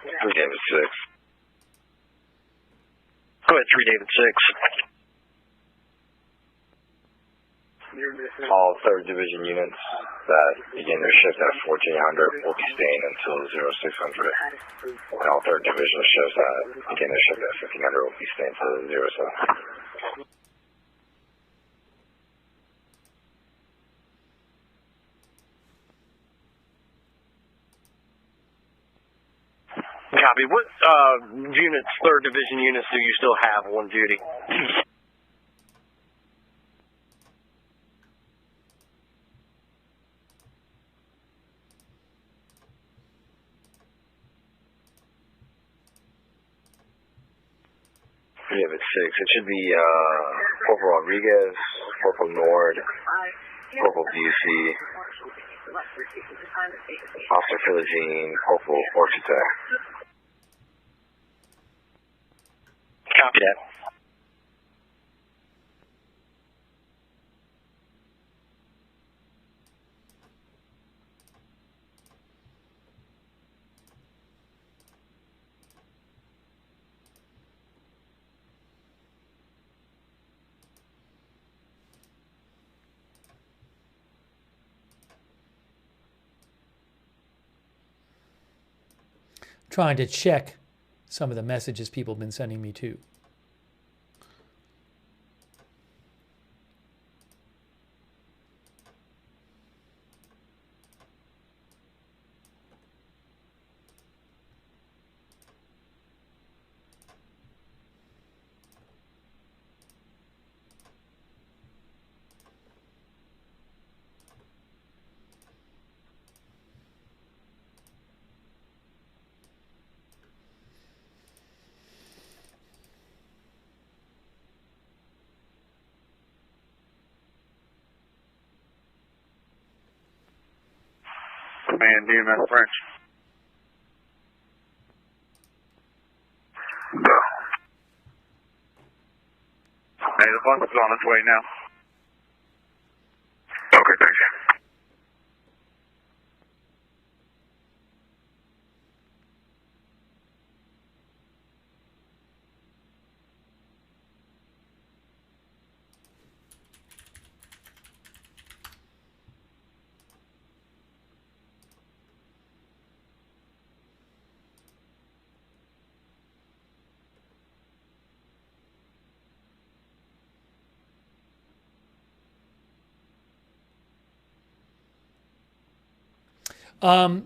3 David 6. Go ahead, 3 David 6. All 3rd Division units that begin their shift at 1400 will be staying until 0600. And all 3rd Division shifts that begin their shift at 1500 will be staying until 07. Copy. What units, 3rd Division units, do you still have on duty? David 6. It should be Corporal Rodriguez, Corporal Nord, Corporal Busey, Officer Philogene, Corporal Orchita. Copy that. Trying to check some of the messages people have been sending me too. Command DMS French. Hey, the bus is on its way now. Okay, thank you.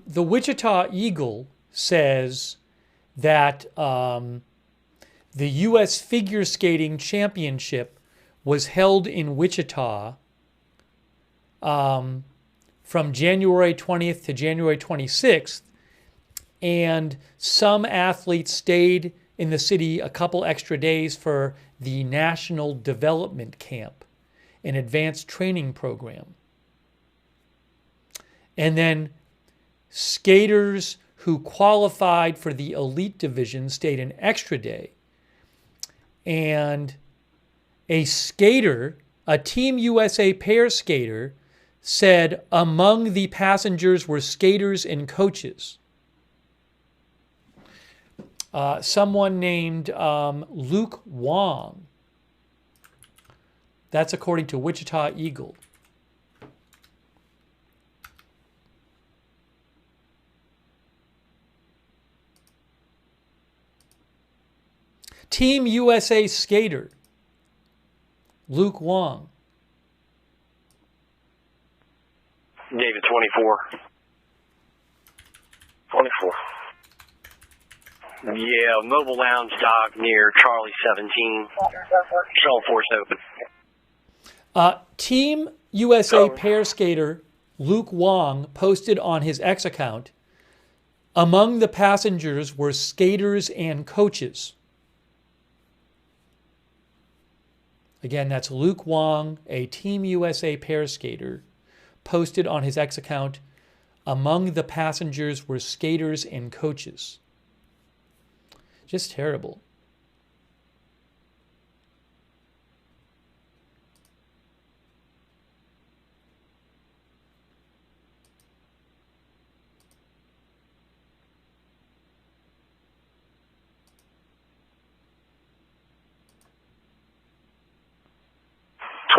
The Wichita Eagle says that the U.S. Figure Skating Championship was held in Wichita from January 20th to January 26th, and some athletes stayed in the city a couple extra days for the National Development Camp, an advanced training program. And then skaters who qualified for the elite division stayed an extra day. And a skater, a Team USA pair skater, said among the passengers were skaters and coaches. Someone named Luke Wong. That's according to Wichita Eagle. Team USA skater, Luke Wong. David 24. 24. Yeah, mobile lounge dock near Charlie 17. Shell force open. Team USA pair skater Luke Wong posted on his X account, among the passengers were skaters and coaches. Again, that's Luke Wong, a Team USA pair skater, posted on his X account, among the passengers were skaters and coaches. Just terrible.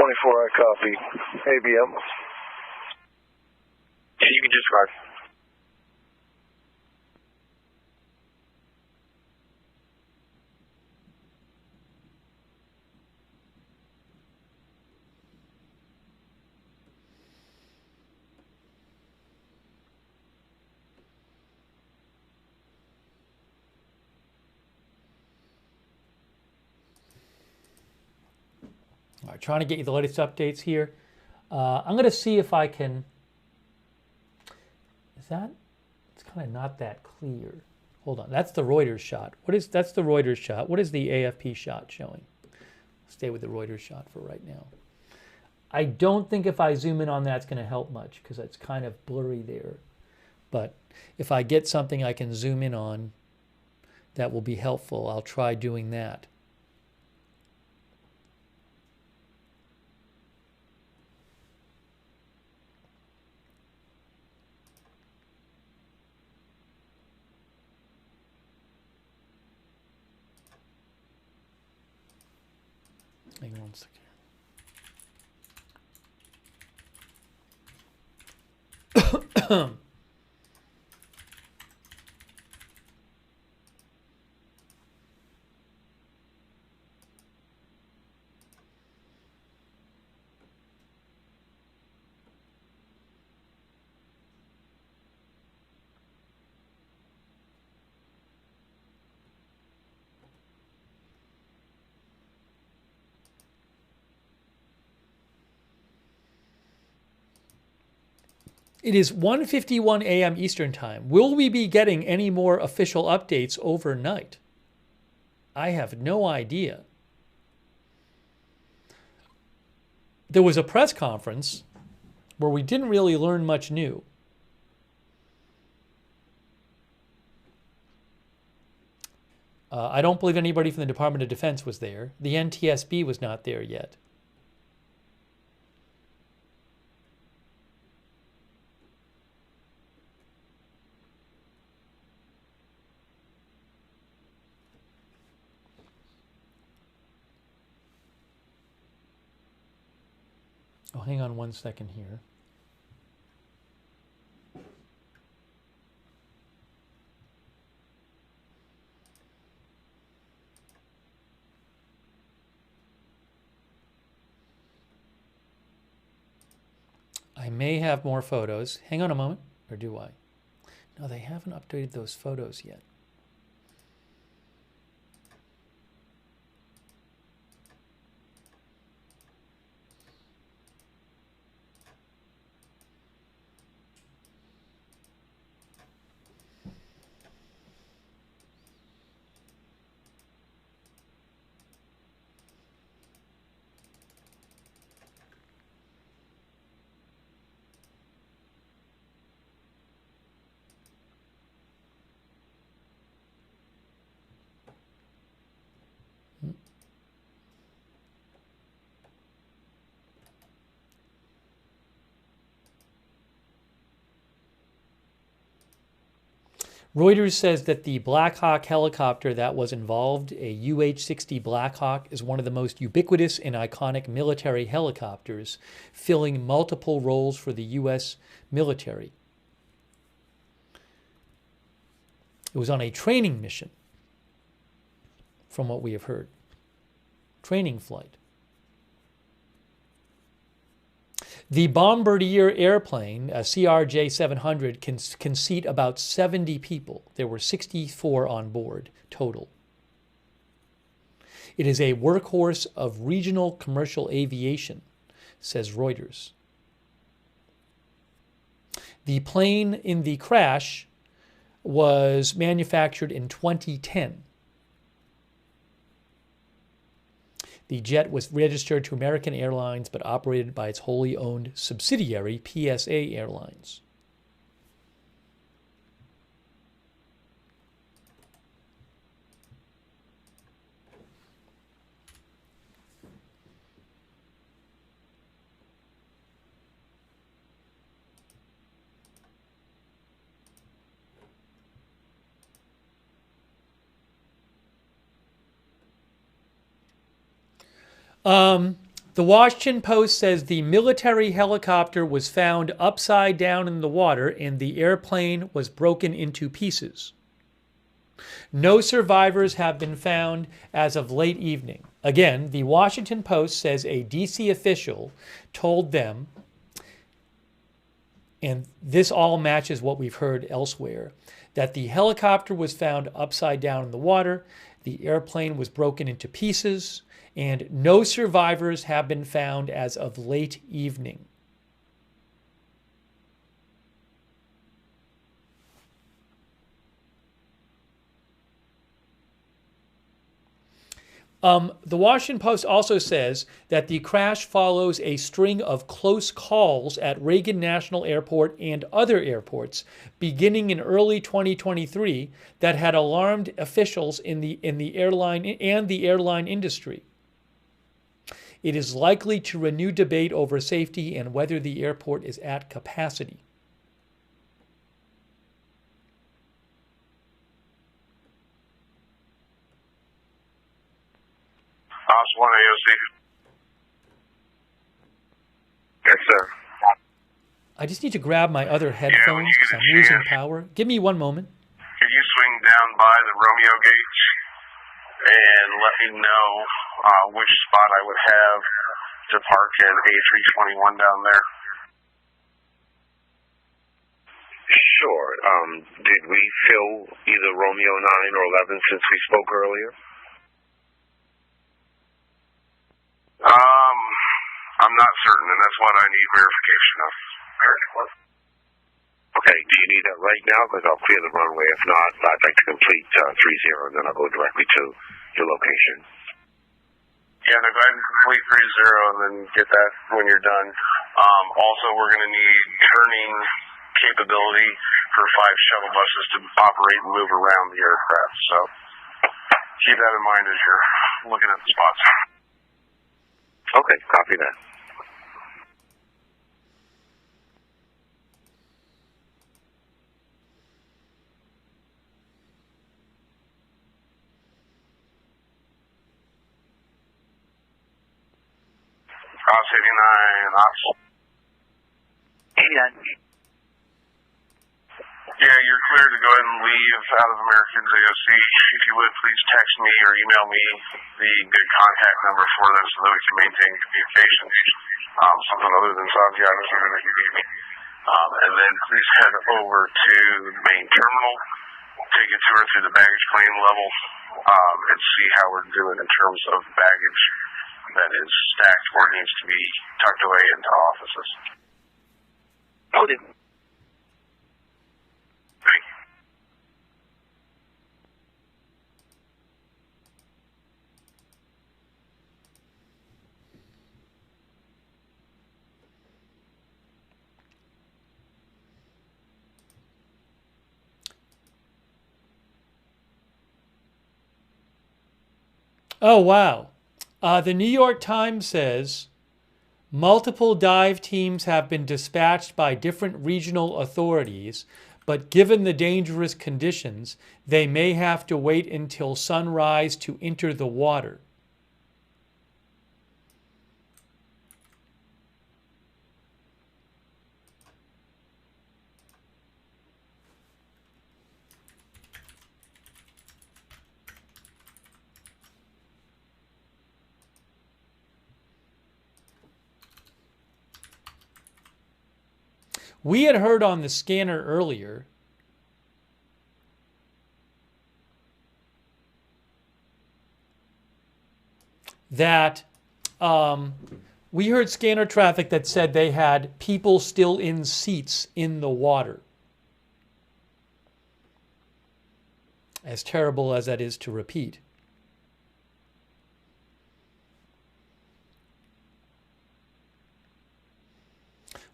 24, I copy. ABM. You can discard. All right, trying to get you the latest updates here. I'm going to see if I can. Is that? It's kind of not that clear. Hold on. That's the Reuters shot. That's the Reuters shot. What is the AFP shot showing? Stay with the Reuters shot for right now. I don't think if I zoom in on that, it's going to help much because it's kind of blurry there. But if I get something I can zoom in on, that will be helpful. I'll try doing that. Hang on 1 second. It is 1:51 a.m. Eastern Time. Will we be getting any more official updates overnight? I have no idea. There was a press conference where we didn't really learn much new. I don't believe anybody from the Department of Defense was there. The NTSB was not there yet. Oh, hang on 1 second here. I may have more photos. Hang on a moment, or do I? No, they haven't updated those photos yet. Reuters says that the Black Hawk helicopter that was involved, a UH-60 Black Hawk, is one of the most ubiquitous and iconic military helicopters, filling multiple roles for the U.S. military. It was on a training mission, from what we have heard. Training flight. The Bombardier airplane, a CRJ-700, can seat about 70 people. There were 64 on board total. It is a workhorse of regional commercial aviation, says Reuters. The plane in the crash was manufactured in 2010. The jet was registered to American Airlines but operated by its wholly owned subsidiary, PSA Airlines. The Washington Post says the military helicopter was found upside down in the water and the airplane was broken into pieces. No survivors have been found as of late evening. Again, the Washington Post says a D.C. official told them, and this all matches what we've heard elsewhere, that the helicopter was found upside down in the water, the airplane was broken into pieces, and no survivors have been found as of late evening. The Washington Post also says that the crash follows a string of close calls at Reagan National Airport and other airports beginning in early 2023 that had alarmed officials in the airline industry. It is likely to renew debate over safety and whether the airport is at capacity. House 1 AOC. Yes, sir. I just need to grab my other headphones because I'm losing power. Give me one moment. Could you swing down by the Romeo gates and let me know which spot I would have to park an A321 down there? Sure. Did we fill either Romeo 9 or 11 since we spoke earlier? I'm not certain, and that's what I need verification of. Okay, do you need that right now? Because I'll clear the runway. If not, I'd like to complete 30, and then I'll go directly to your location. Yeah, no, go ahead and complete 30 and then get that when you're done. Also, we're going to need turning capability for 5 shuttle buses to operate and move around the aircraft. So keep that in mind as you're looking at the spots. Okay, copy that. House 89, Ops. Yeah, you're clear to go ahead and leave out of Americans AOC. If you would, please text me or email me the good contact number for them so that we can maintain communication. Something other than Santiago that you gave me. And then please head over to the main terminal, take a tour through the baggage claim level, and see how we're doing in terms of baggage that is stacked or needs to be tucked away into offices. Noted. Thank you. Oh, wow. The New York Times says multiple dive teams have been dispatched by different regional authorities, but given the dangerous conditions, they may have to wait until sunrise to enter the water. We had heard on the scanner earlier that we heard scanner traffic that said they had people still in seats in the water. As terrible as that is to repeat.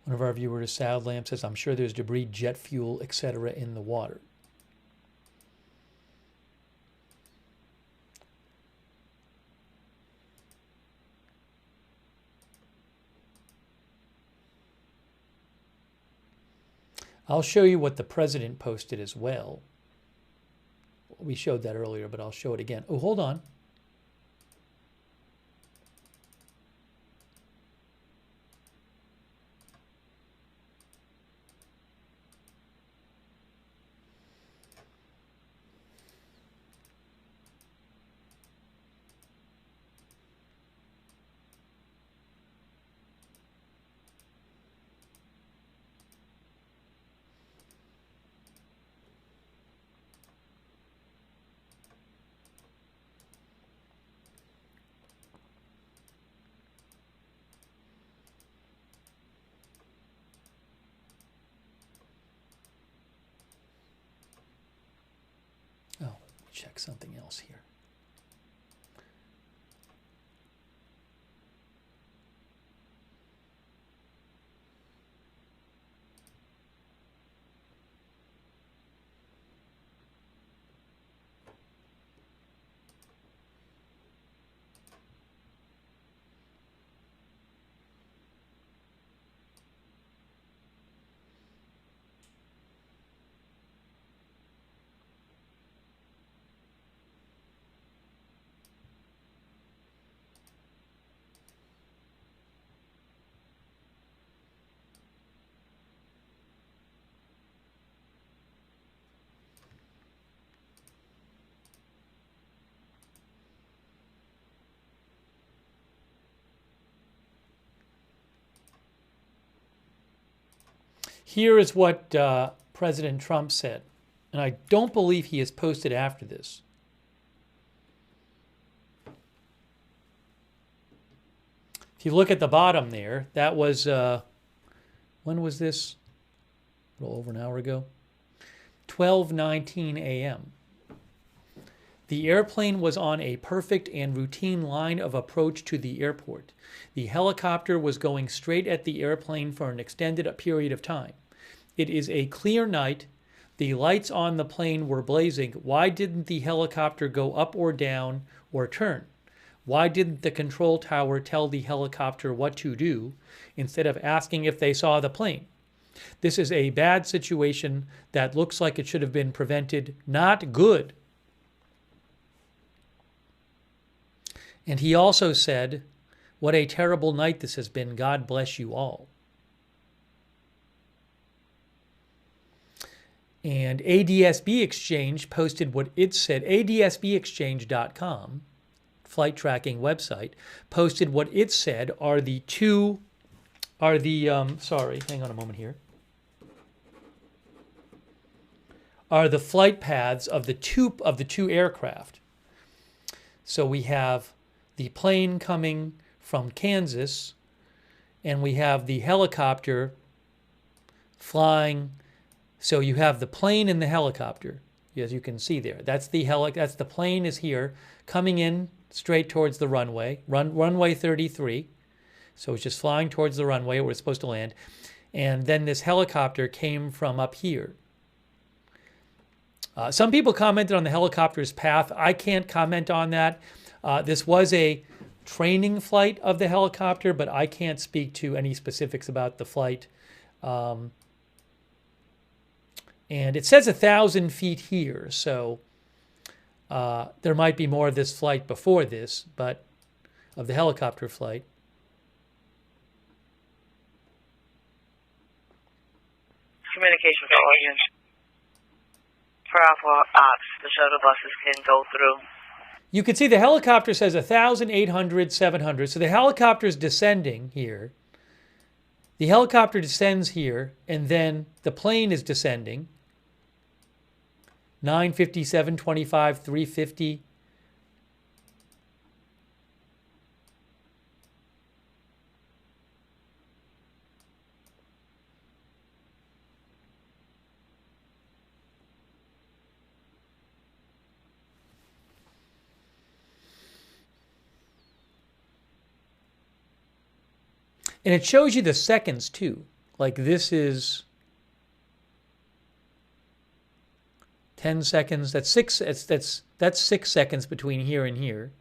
One of our viewers, Sad Lamp, says, I'm sure there's debris, jet fuel, etc. in the water. I'll show you what the president posted as well. We showed that earlier, but I'll show it again. Oh, hold on. check something else here. Here is what President Trump said, and I don't believe he has posted after this. If you look at the bottom there, that was, when was this? A little over an hour ago. 12:19 a.m. The airplane was on a perfect and routine line of approach to the airport. The helicopter was going straight at the airplane for an extended period of time. It is a clear night. The lights on the plane were blazing. Why didn't the helicopter go up or down or turn? Why didn't the control tower tell the helicopter what to do instead of asking if they saw the plane? This is a bad situation that looks like it should have been prevented. Not good. And he also said, "What a terrible night this has been. God bless you all." And ADSB Exchange posted what it said. ADSBExchange.com, flight tracking website, posted what it said are the sorry, hang on a moment here, are the flight paths of the two aircraft. So we have the plane coming from Kansas, and we have the helicopter flying. So you have the plane and the helicopter, as you can see there. That's the plane is here, coming in straight towards the runway, runway 33. So it's just flying towards the runway where it's supposed to land. And then this helicopter came from up here. Some people commented on the helicopter's path. I can't comment on that. This was a training flight of the helicopter, but I can't speak to any specifics about the flight. And it says 1,000 feet here, so there might be more of this flight before this, but of the helicopter flight. Communication for audience. For Alpha Ops, the shuttle buses can go through. You can see the helicopter says 1,800, 700. So the helicopter is descending here. The helicopter descends here, and then the plane is descending. 950, 725, 350. And it shows you the seconds too. Like this is 10 seconds. That's 6 seconds between here and here.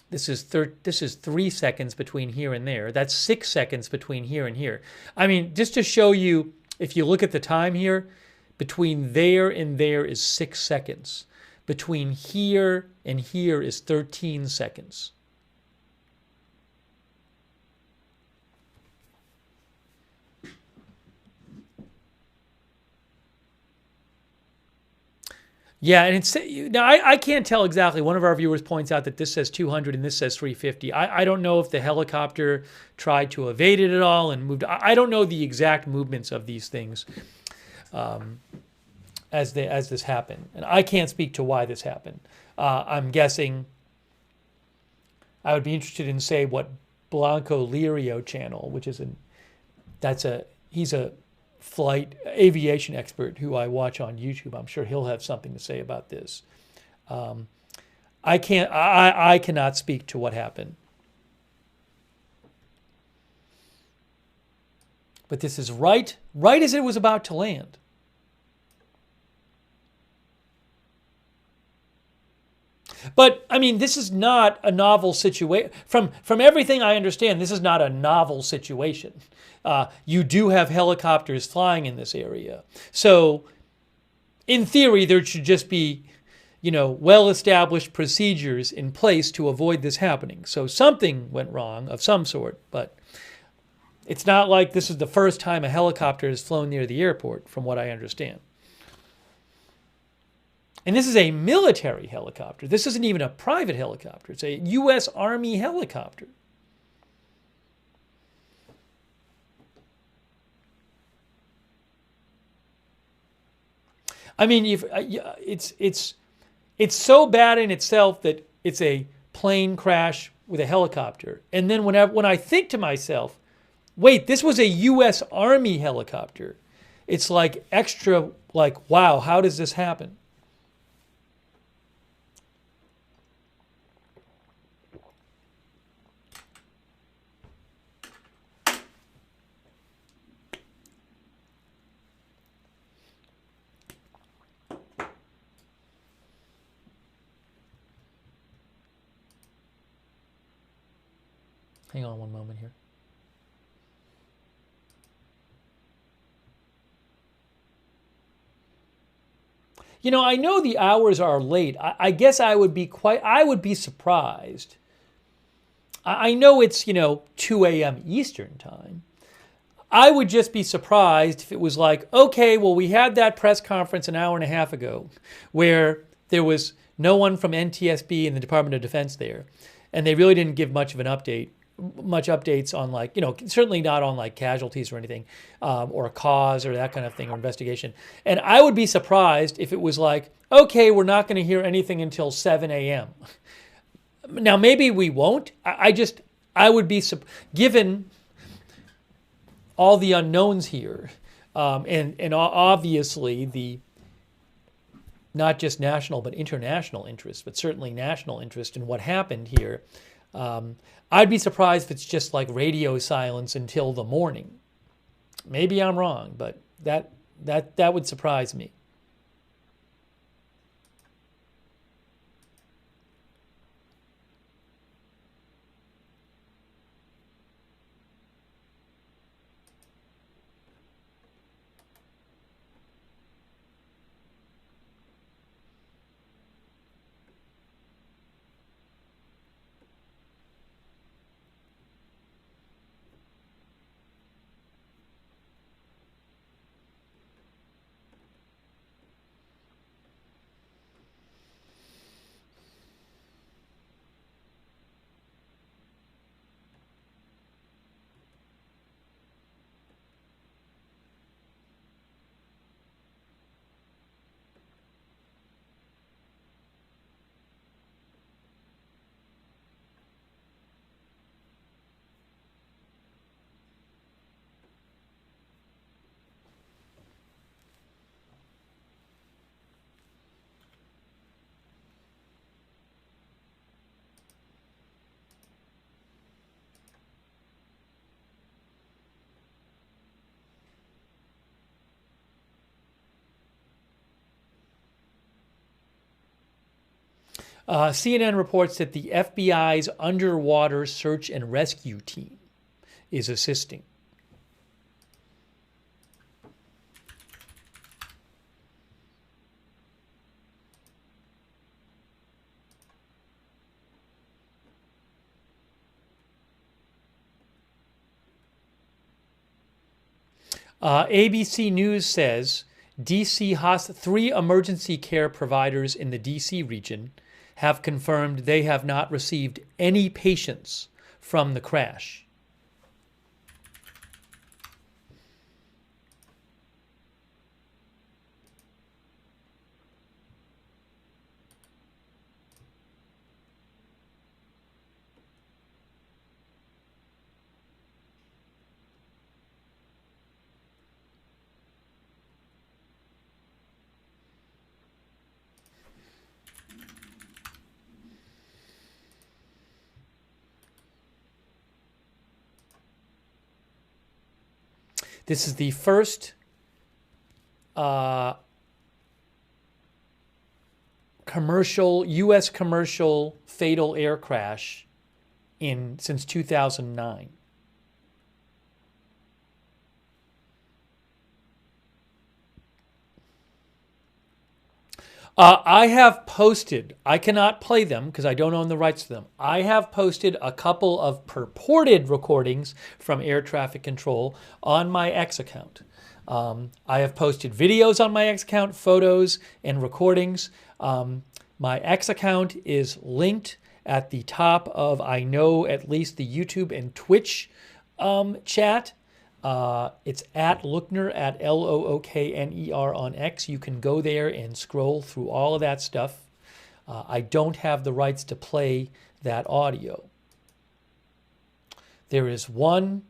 This is 3 seconds between here and there. That's 6 seconds between here and here. I mean, just to show you, if you look at the time here, between there and there is 6 seconds. Between here and here is 13 seconds. Yeah, and it's now I can't tell exactly. One of our viewers points out that this says 200 and this says 350. I don't know if the helicopter tried to evade it at all and moved. I don't know the exact movements of these things as this happened, and I can't speak to why this happened. I'm guessing. I would be interested in what Blanco Lirio channel, which is he's a flight aviation expert who I watch on YouTube. I'm sure he'll have something to say about this. I cannot speak to what happened. But this is right as it was about to land. But I mean, this is not a novel situation. From everything I understand, this is not a novel situation. You do have helicopters flying in this area, so in theory, there should just be, well-established procedures in place to avoid this happening. So something went wrong of some sort, but it's not like this is the first time a helicopter has flown near the airport, from what I understand. And this is a military helicopter. This isn't even a private helicopter. It's a U.S. Army helicopter. I mean, it's so bad in itself that it's a plane crash with a helicopter. And then when I think to myself, wait, this was a U.S. Army helicopter, it's like extra, like, wow, how does this happen? Hang on one moment here. I know the hours are late. I guess I would be surprised. I know it's, 2 a.m. Eastern time. I would just be surprised if it was like, okay, well, we had that press conference an hour and a half ago where there was no one from NTSB and the Department of Defense there, and they really didn't give much of an update. Much updates on, like, certainly not on, like, casualties or anything, or a cause or that kind of thing, or investigation. And I would be surprised if it was like, okay, we're not going to hear anything until 7 a.m. Now, maybe we won't. I would be, given all the unknowns here, and obviously the not just national but international interest, but certainly national interest in what happened here. I'd be surprised if it's just like radio silence until the morning. Maybe I'm wrong, but that would surprise me. CNN reports that the FBI's underwater search and rescue team is assisting. ABC News says DC 3 emergency care providers in the DC region have confirmed they have not received any patients from the crash. This is the first U.S. commercial fatal air crash since 2009. I have posted, I cannot play them because I don't own the rights to them. I have posted a couple of purported recordings from air traffic control on my X account. I have posted videos on my X account, photos and recordings. My X account is linked at the top of, I know, at least the YouTube and Twitch chat. It's at Lookner, at Lookner on X. You can go there and scroll through all of that stuff. I don't have the rights to play that audio. There is one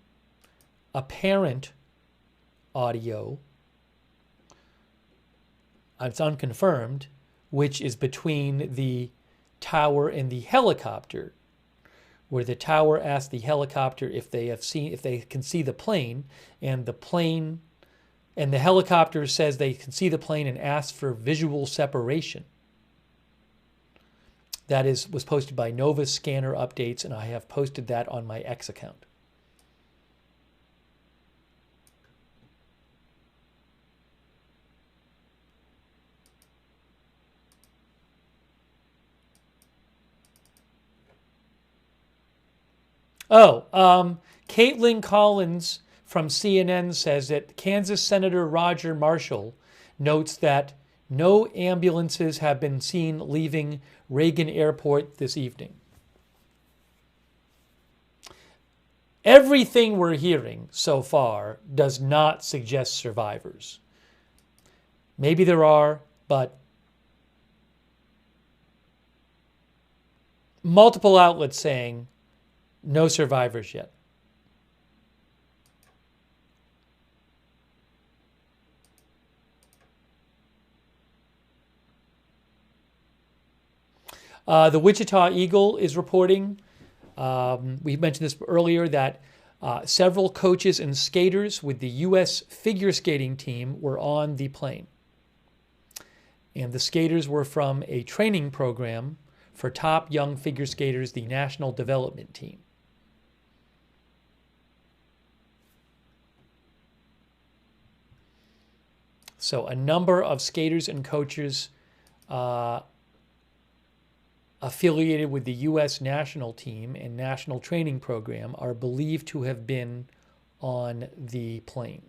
apparent audio, it's unconfirmed, which is between the tower and the helicopter, where the tower asked the helicopter if they can see the plane, and the helicopter says they can see the plane and asks for visual separation. That was posted by Nova Scanner Updates, and I have posted that on my X account. Caitlin Collins from CNN says that Kansas Senator Roger Marshall notes that no ambulances have been seen leaving Reagan Airport this evening. Everything we're hearing so far does not suggest survivors. Maybe there are, but multiple outlets saying no survivors yet. The Wichita Eagle is reporting, we mentioned this earlier, that several coaches and skaters with the U.S. figure skating team were on the plane. And the skaters were from a training program for top young figure skaters, the National Development Team. So a number of skaters and coaches affiliated with the U.S. national team and national training program are believed to have been on the plane.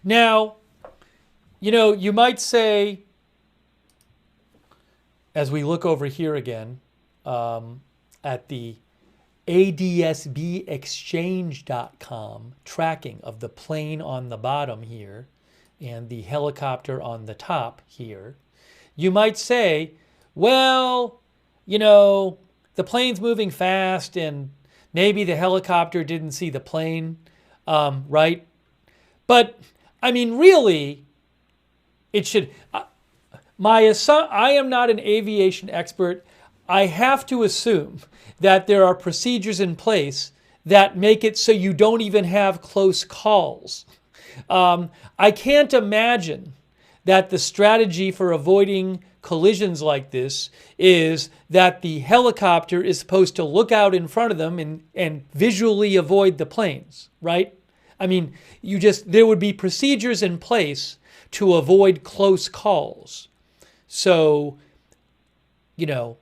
Now, you might say, as we look over here again, at the adsbexchange.com tracking of the plane on the bottom here and the helicopter on the top here, you might say, well, the plane's moving fast and maybe the helicopter didn't see the plane, right? But really, it should. I am not an aviation expert. I have to assume that there are procedures in place that make it so you don't even have close calls. I can't imagine that the strategy for avoiding collisions like this is that the helicopter is supposed to look out in front of them and visually avoid the planes, right? There would be procedures in place to avoid close calls. So, you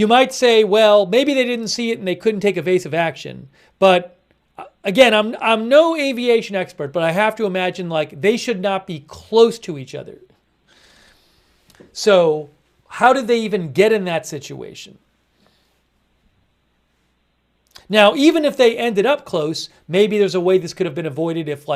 might say, well, maybe they didn't see it and they couldn't take evasive action. But again, I'm no aviation expert, but I have to imagine they should not be close to each other. So how did they even get in that situation? Now, even if they ended up close, maybe there's a way this could have been avoided if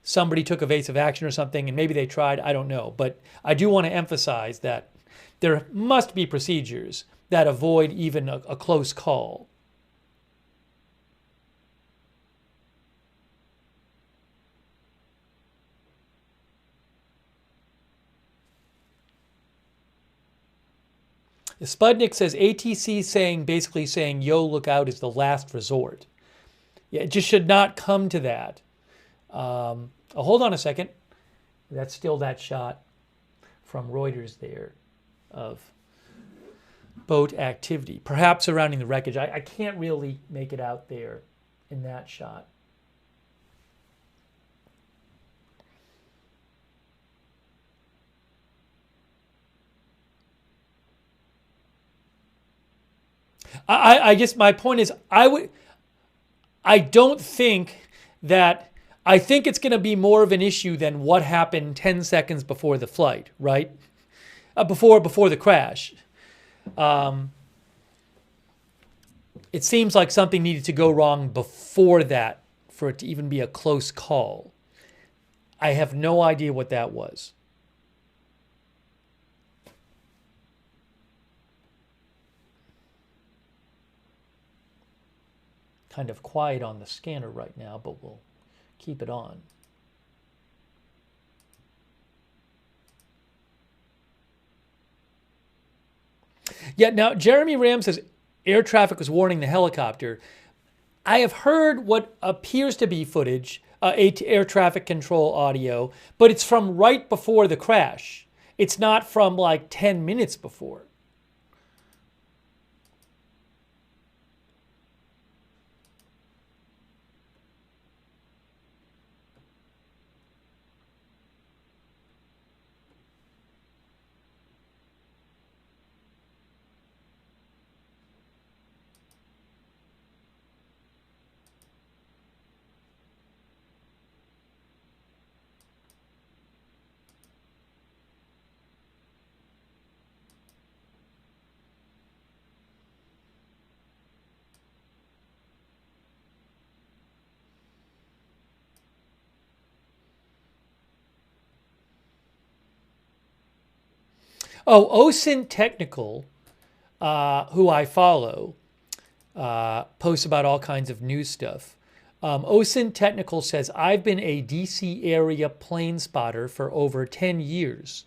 somebody took evasive action or something, and maybe they tried, I don't know. But I do want to emphasize that there must be procedures that avoid even a close call. Spudnik says ATC basically saying, yo, look out is the last resort. Yeah, it just should not come to that. Hold on a second. That's still that shot from Reuters there of boat activity, perhaps surrounding the wreckage. I can't really make it out there in that shot. I guess my point is I don't think that, I think it's going to be more of an issue than what happened 10 seconds before the flight, right? Before the crash. It seems like something needed to go wrong before that for it to even be a close call. I have no idea what that was. Kind of quiet on the scanner right now, but we'll keep it on. Yeah, now Jeremy Ram says air traffic was warning the helicopter. I have heard what appears to be footage, air traffic control audio, but it's from right before the crash. It's not from like 10 minutes before. Oh, OSINT Technical, who I follow, posts about all kinds of news stuff. OSINT Technical says, I've been a DC area plane spotter for over 10 years,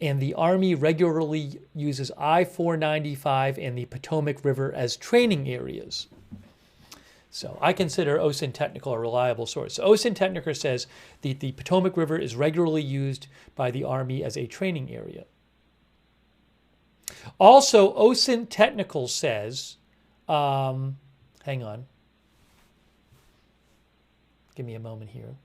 and the Army regularly uses I-495 and the Potomac River as training areas. So I consider OSINT Technical a reliable source. So OSINT Technical says the Potomac River is regularly used by the Army as a training area. Also, OSINT Technical says, hang on, give me a moment here.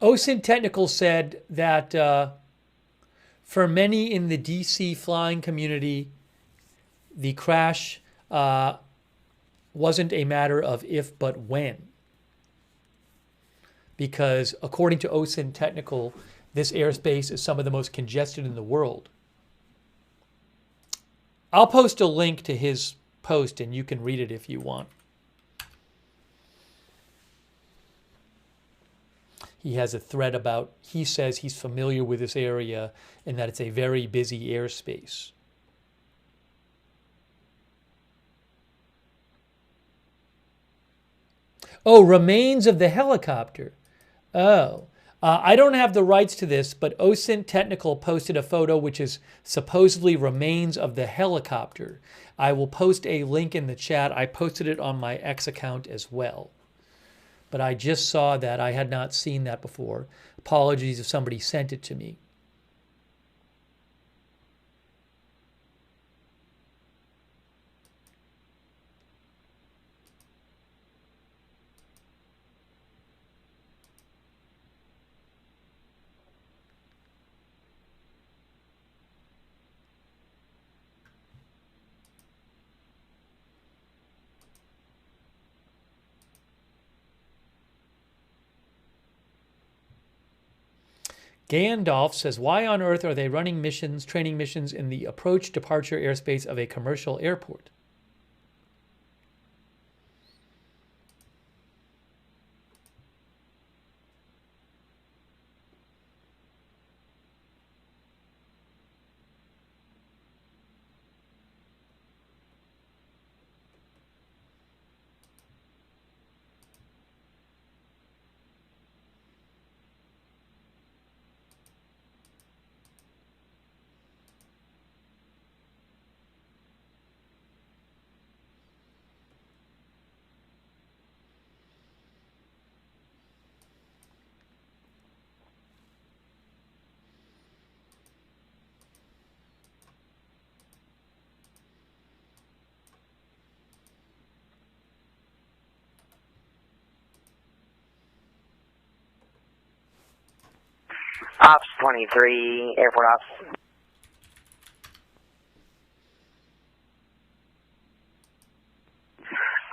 OSINT Technical said that for many in the DC flying community, the crash wasn't a matter of if but when. Because according to OSINT Technical, this airspace is some of the most congested in the world. I'll post a link to his post and you can read it if you want. He has a thread about, he says he's familiar with this area and that it's a very busy airspace. Oh, remains of the helicopter. Oh, I don't have the rights to this, but OSINT Technical posted a photo which is supposedly remains of the helicopter. I will post a link in the chat. I posted it on my X account as well. But I just saw that. I had not seen that before. Apologies if somebody sent it to me. Gandalf says, why on earth are they running training missions in the approach departure airspace of a commercial airport? Ops 23, airport ops.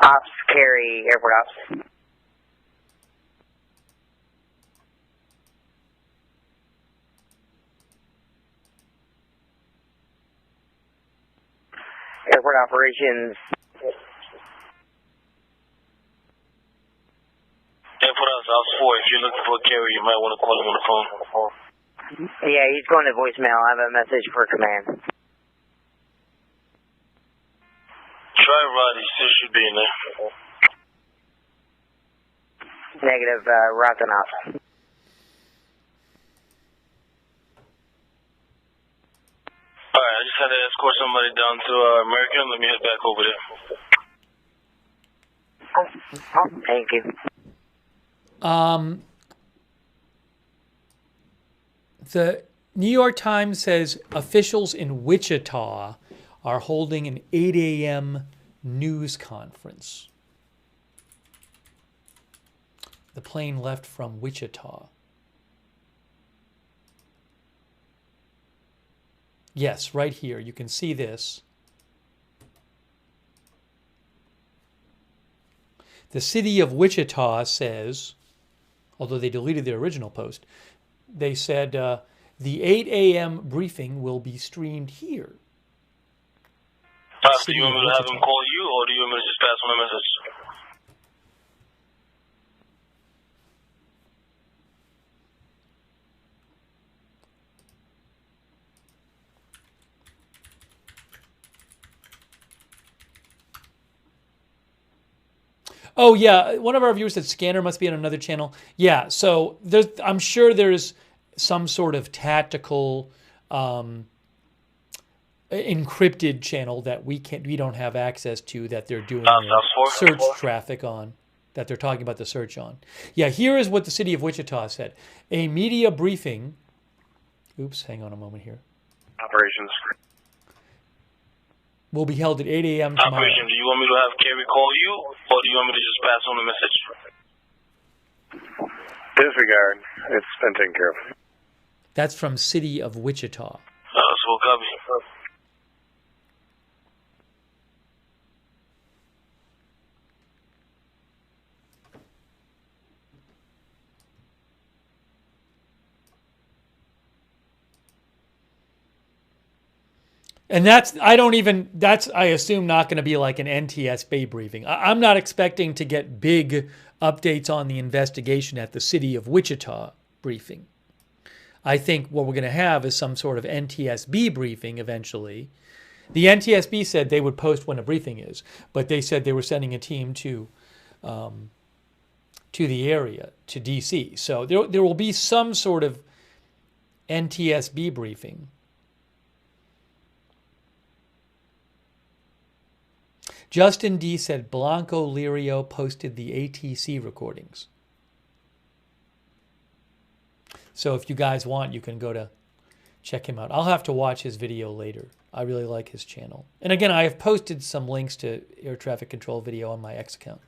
Ops carry, airport ops. Airport operations. Airport ops 4. If you're looking for a carrier, you might want to call him on the phone. Yeah, he's going to voicemail. I have a message for command. Try Rod. He still should be in there. Negative, route and off. Alright, I just had to escort somebody down to American. Let me head back over there. Thank you. The New York Times says officials in Wichita are holding an 8 a.m. news conference. The plane left from Wichita. Yes, right here. You can see this. The city of Wichita says, although they deleted their original post, they said the 8 a.m. briefing will be streamed here. Do you want me to have him call you, or do you want me to just pass on a message? Oh yeah, one of our viewers said Scanner must be on another channel. Yeah, so I'm sure there's some sort of tactical encrypted channel that we don't have access to, that they're doing search traffic on, that they're talking about the search on. Yeah, here is what the city of Wichita said. A media briefing. Oops, hang on a moment here. Operations. Will be held at 8 a.m. tomorrow. Operation, do you want me to have Kerry call you, or do you want me to just pass on the message? Disregard. It's been taken care of. That's from city of Wichita. So we'll copy. And that's, I assume, not going to be like an NTSB briefing. I'm not expecting to get big updates on the investigation at the city of Wichita briefing. I think what we're going to have is some sort of NTSB briefing eventually. The NTSB said they would post when a briefing is, but they said they were sending a team to the area, to DC. So there will be some sort of NTSB briefing. Justin D said Blanco Lirio posted the ATC recordings. So if you guys want, you can go to check him out. I'll have to watch his video later. I really like his channel. And again, I have posted some links to air traffic control video on my X account.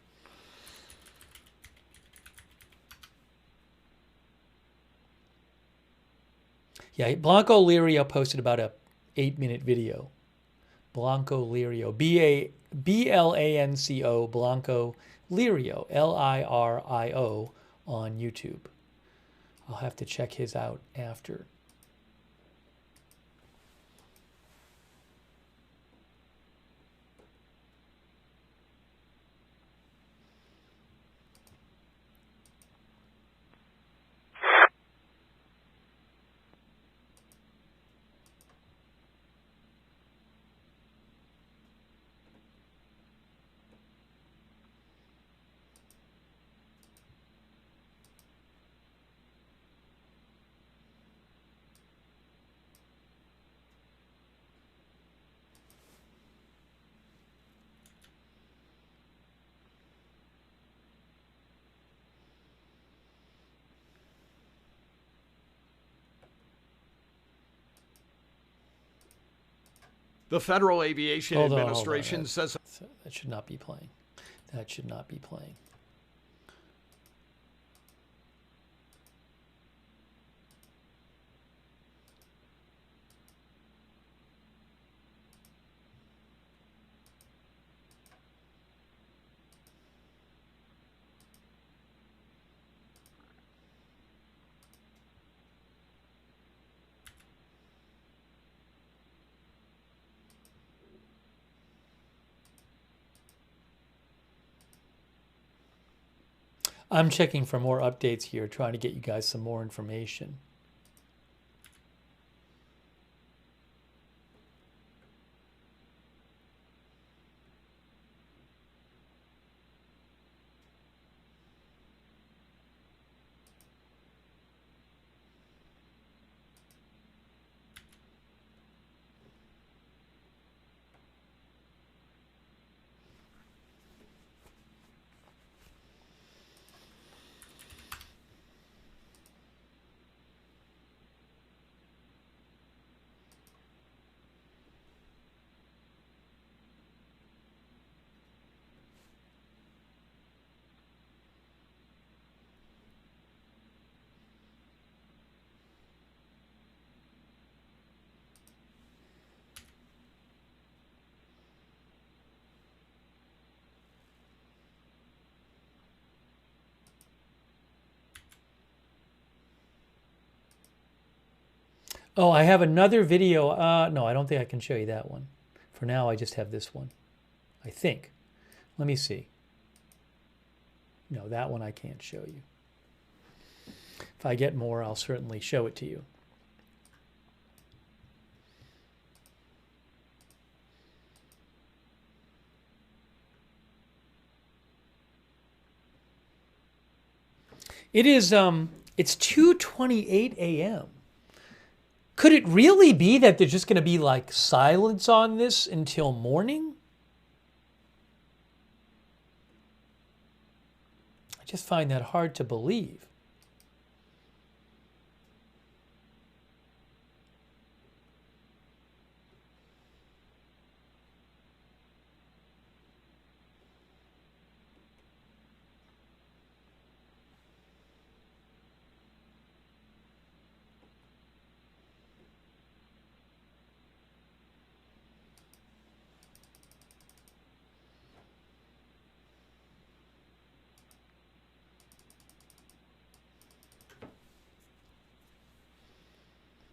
Yeah, Blanco Lirio posted about a 8-minute video. Blanco Lirio, B-L-A-N-C-O, Blanco Lirio, L-I-R-I-O, on YouTube. I'll have to check his out after. The Federal Aviation Administration says that should not be playing. That should not be playing. I'm checking for more updates here, trying to get you guys some more information. Oh, I have another video. No, I don't think I can show you that one. For now, I just have this one, I think. Let me see. No, that one I can't show you. If I get more, I'll certainly show it to you. It is, it's 2:28 a.m. Could it really be that there's just going to be like silence on this until morning? I just find that hard to believe.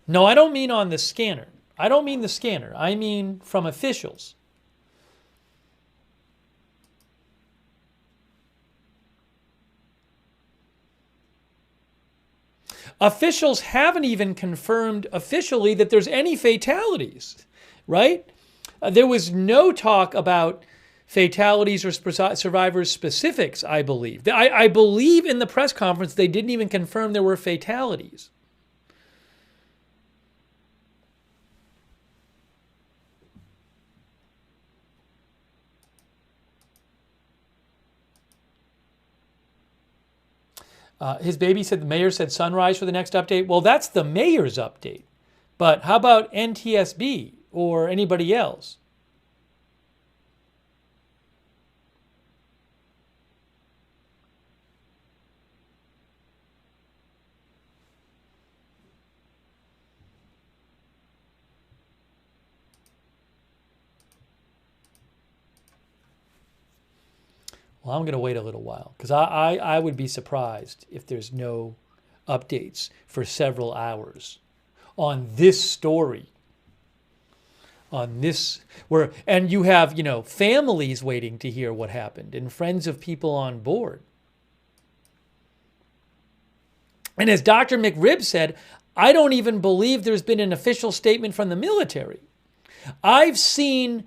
No, I don't mean on the scanner. I don't mean the scanner. I mean from officials. Officials haven't even confirmed officially that there's any fatalities, right? There was no talk about fatalities or survivors specifics, I believe. I believe in the press conference they didn't even confirm there were fatalities. His baby said the mayor said sunrise for the next update. Well, that's the mayor's update. But how about NTSB or anybody else? Well, I'm going to wait a little while because I would be surprised if there's no updates for several hours on this story. On this, and you have, families waiting to hear what happened and friends of people on board. And as Dr. McRib said, I don't even believe there's been an official statement from the military. I've seen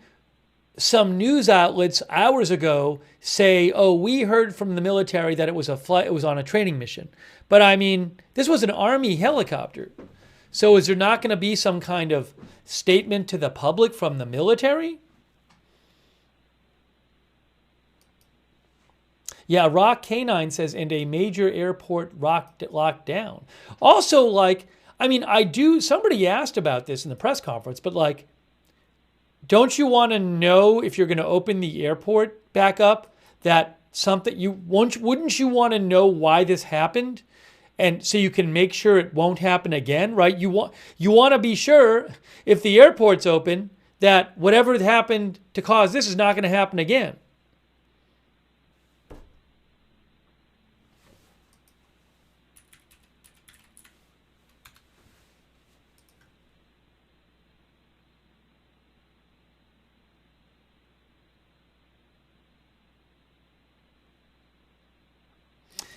some news outlets hours ago say, "Oh, we heard from the military that it was on a training mission." But I mean, this was an Army helicopter. So is there not going to be some kind of statement to the public from the military? Yeah, Rock Canine says, and a major airport locked down. Also, somebody asked about this in the press conference, but don't you want to know if you're going to open the airport back up that wouldn't you want to know why this happened? And so you can make sure it won't happen again, right? You want to be sure if the airport's open that whatever happened to cause this is not going to happen again.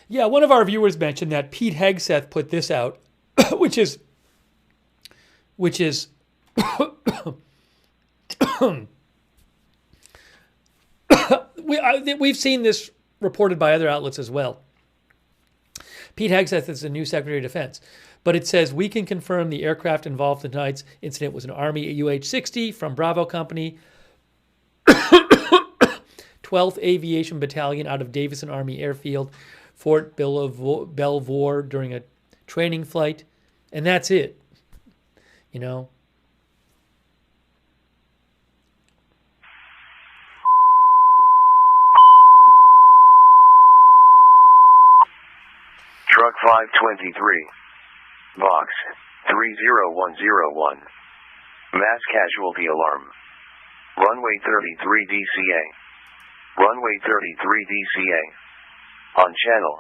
Yeah, one of our viewers mentioned that Pete Hegseth put this out, which is we've seen this reported by other outlets as well. Pete Hegseth is the new Secretary of Defense, but it says, we can confirm the aircraft involved in tonight's incident was an Army UH-60 from Bravo Company, 12th Aviation Battalion out of Davison Army Airfield, Fort Belvoir during a training flight, and that's it. Truck 523, Box 30101, mass casualty alarm. Runway 33 DCA. Runway 33 DCA. On channel.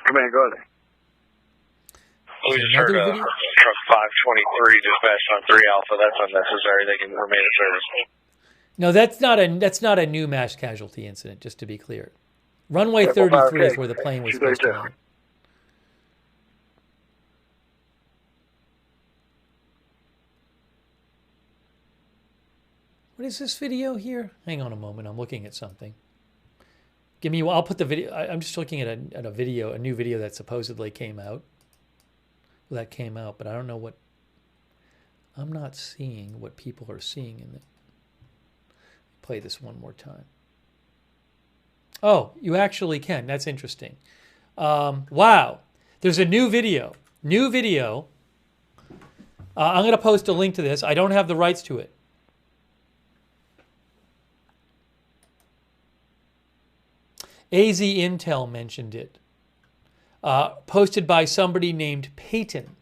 Come in, go ahead. We just heard truck 523 dispatched on 3 Alpha. That's unnecessary. They can remain in service. No, that's not a new mass casualty incident, just to be clear. Runway 33 is where the plane was supposed to land. What is this video here? Hang on a moment. I'm looking at something. I'll put the video. I'm just looking at a video, a new video that supposedly came out. Well, that came out, but I don't know what. I'm not seeing what people are seeing in it. Play this one more time. Oh, you actually can. That's interesting. Wow. There's a new video. I'm going to post a link to this. I don't have the rights to it. AZ Intel mentioned it. Posted by somebody named Peyton.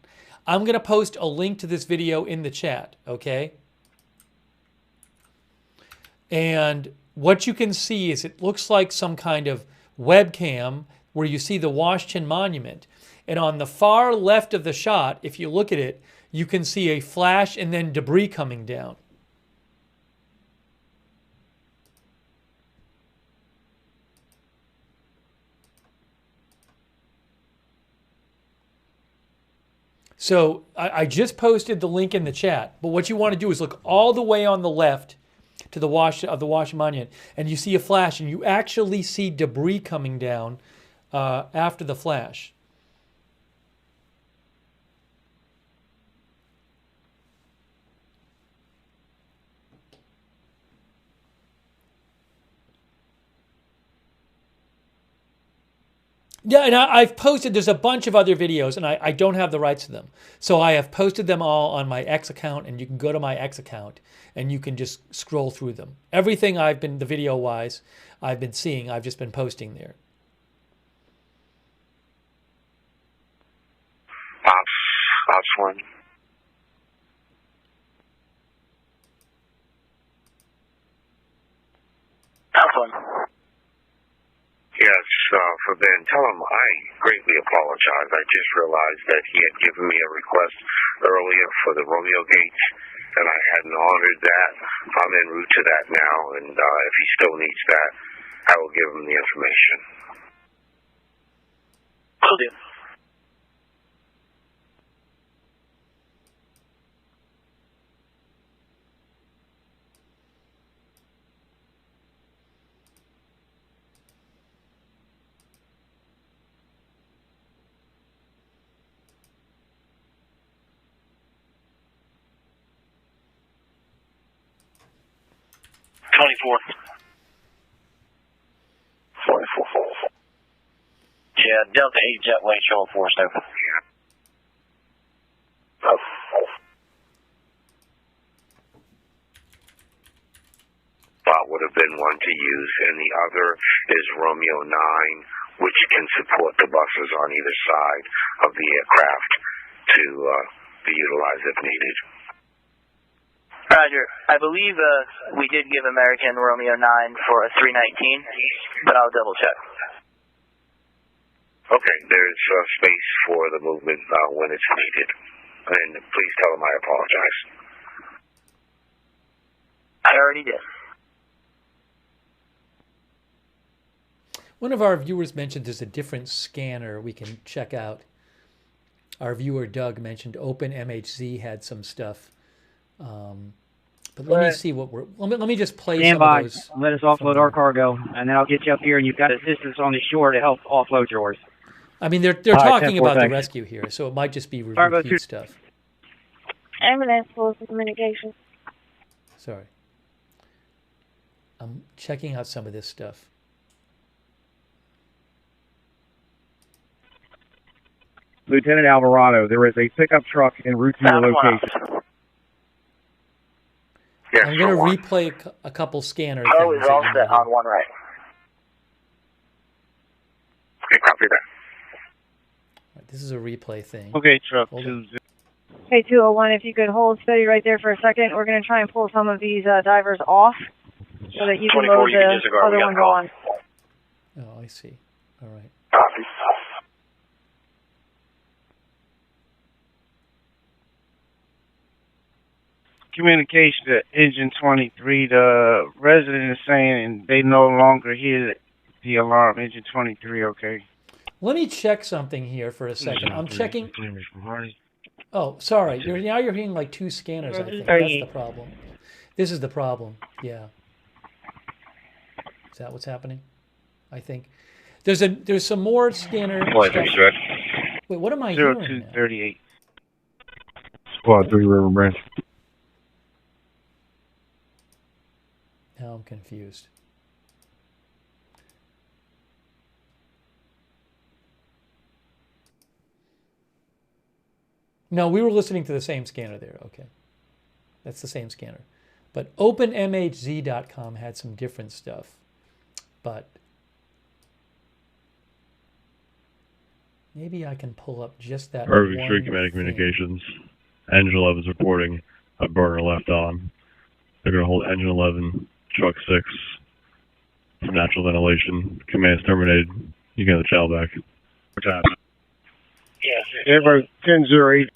I'm going to post a link to this video in the chat, okay? And what you can see is it looks like some kind of webcam where you see the Washington Monument. And on the far left of the shot, if you look at it, you can see a flash and then debris coming down. So I just posted the link in the chat, but what you want to do is look all the way on the left to the Washington Monument, and you see a flash, and you actually see debris coming down after the flash. Yeah, and I've posted, there's a bunch of other videos, and I don't have the rights to them. So I have posted them all on my X account, and you can go to my X account, and you can just scroll through them. Everything the video-wise, I've been seeing, I've just been posting there. Ops 1. then tell him I greatly apologize. I just realized that he had given me a request earlier for the Romeo Gates, and I hadn't honored that. I'm en route to that now, and if he still needs that, I will give him the information. Will do. Yeah, Delta 8 Jetway showing force open. Spot would have been one to use, and the other is Romeo 9, which can support the buses on either side of the aircraft to be utilized if needed. Roger. I believe we did give American Romeo 9 for a 319, but I'll double check. Okay, there's space for the movement when it's needed. And please tell him I apologize. I already did. One of our viewers mentioned there's a different scanner we can check out. Our viewer Doug mentioned OpenMHZ had some stuff. But let me see what we're. Let me just play Stand some by. of those. Let us offload our cargo, and then I'll get you up here, and you've got assistance on the shore to help offload yours. I mean, they're talking about the rescue here, so it might just be repeat stuff. Ambulance full communication. Sorry. I'm checking out some of this stuff. Lieutenant Alvarado, there is a pickup truck en route to your location. Yes, I'm going to replay a couple scanner Oh, things. is all set on one right. Okay, copy that. Right, this is a replay thing. Okay, truck Hold 2. on. Hey, 201, if you could hold steady right there for a second, we're going to try and pull some of these divers off so that you can load the other ones on. Oh, I see. All right. Copy. Communication to Engine 23. The resident is saying they no longer hear the alarm. Engine 23, okay. Let me check something here for a second. I'm checking. Oh, sorry. Now you're hearing like two scanners, I think. That's the problem. This is the problem. Yeah. Is that what's happening? I think. There's some more scanner stuff. Wait, what am I hearing now? 0238. Squad 3 River Branch. Now I'm confused. No, we were listening to the same scanner there. Okay. That's the same scanner. But OpenMHZ.com had some different stuff. But maybe I can pull up just that Perfect one Street Command thing. Communications. Engine 11 is reporting a burner left on. They're going to hold Engine 11, Truck 6 for natural ventilation. Command's terminated. You can have the channel back. Tap. Yes. Everybody 10-08.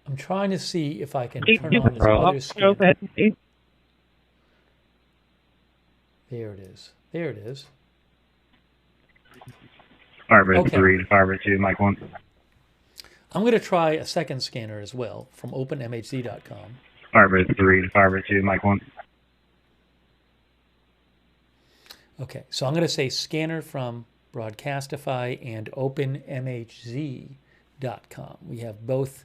I'm trying to see if I can turn on this other scanner. There it is. There it is. Firebird 3, Firebird 2, Mike 1. I'm going to try a second scanner as well from OpenMHZ.com. Firebird 3, Firebird 2, Mike 1. Okay, so I'm going to say scanner from Broadcastify and OpenMHZ.com. We have both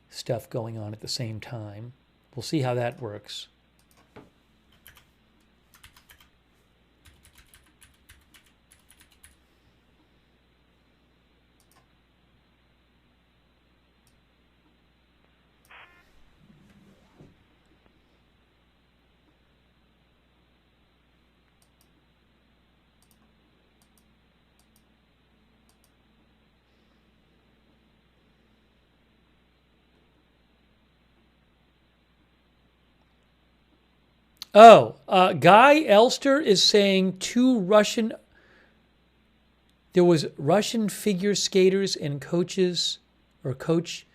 stuff going on at the same time. We'll see how that works. Oh, Guy Elster is saying there was Russian figure skaters and coaches, or coach.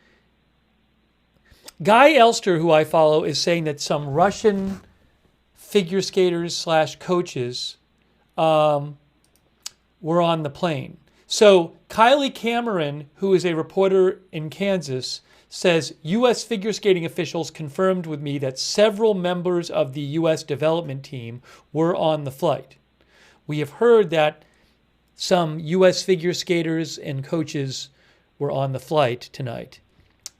Guy Elster, who I follow, is saying that some Russian figure skaters / coaches were on the plane. So Kylie Cameron, who is a reporter in Kansas, says U.S. figure skating officials confirmed with me that several members of the U.S. development team were on the flight. We have heard that some U.S. figure skaters and coaches were on the flight tonight.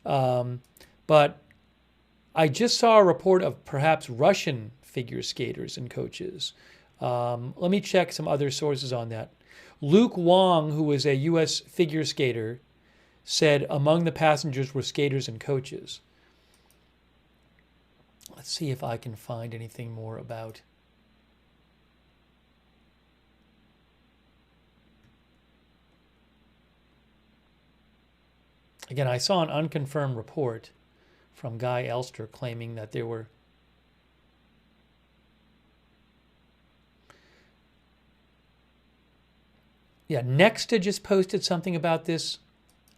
But I just saw a report of perhaps Russian figure skaters and coaches. Let me check some other sources on that. Luke Wong, who is a U.S. figure skater, said among the passengers were skaters and coaches. Let's see if I can find anything more about. Again, I saw an unconfirmed report from Guy Elster claiming that there were Nexta just posted something about this.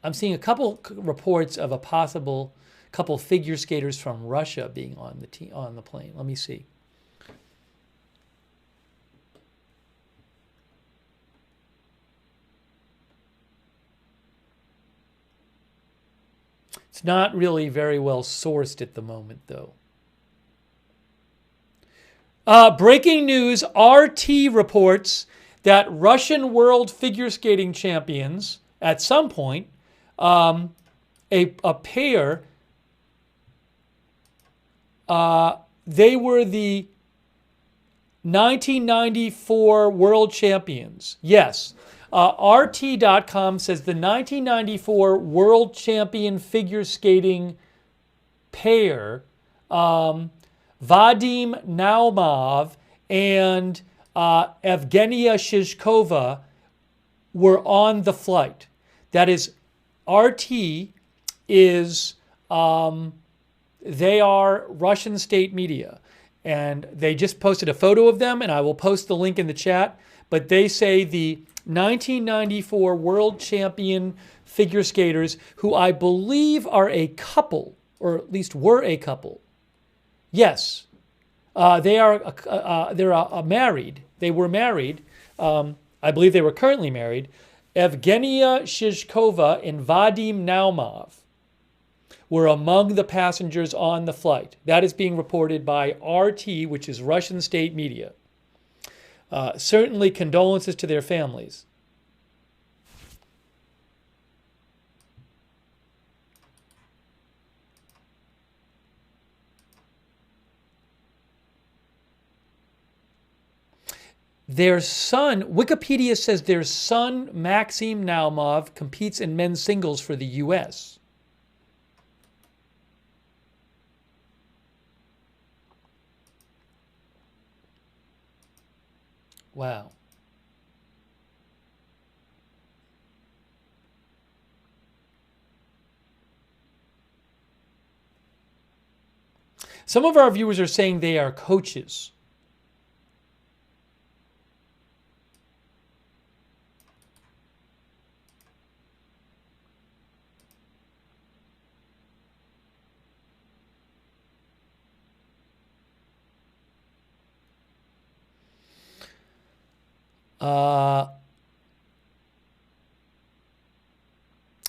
I'm seeing a couple reports of a possible couple figure skaters from Russia being on the plane. Let me see. It's not really very well sourced at the moment, though. Breaking news, RT reports that Russian world figure skating champions, at some point, a pair, they were the 1994 world champions. Yes. RT.com says the 1994 world champion figure skating pair, Vadim Naumov and Evgenia Shishkova, were on the flight. That is, RT is, they are Russian state media. And they just posted a photo of them, and I will post the link in the chat. But they say the 1994 world champion figure skaters, who I believe are a couple, or at least were a couple. Yes, they're married. They were married. I believe they were currently married. Evgenia Shishkova and Vadim Naumov were among the passengers on the flight. That is being reported by RT, which is Russian state media. Certainly condolences to their families. Their son, Wikipedia says their son, Maxim Naumov, competes in men's singles for the U.S. Wow. Some of our viewers are saying they are coaches.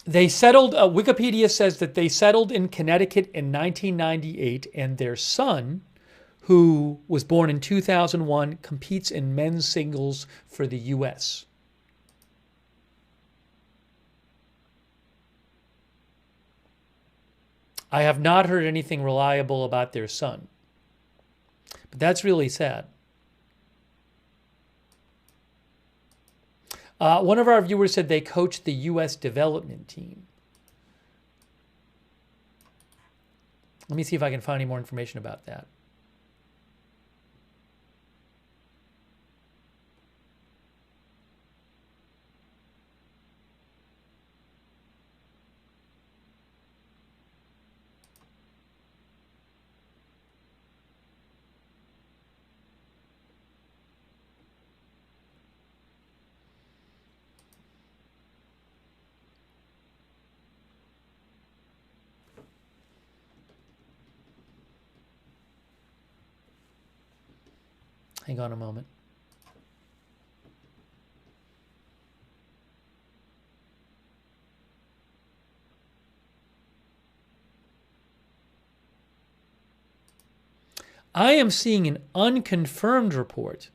They settled, Wikipedia says that they settled in Connecticut in 1998, and their son, who was born in 2001, competes in men's singles for the U.S. I have not heard anything reliable about their son, but that's really sad. One of our viewers said they coached the U.S. development team. Let me see if I can find any more information about that. Hang on a moment. I am seeing an unconfirmed report.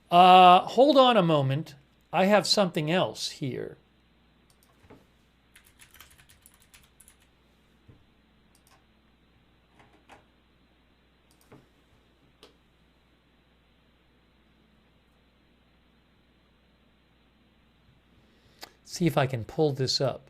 Hold on a moment. I have something else here. See if I can pull this up.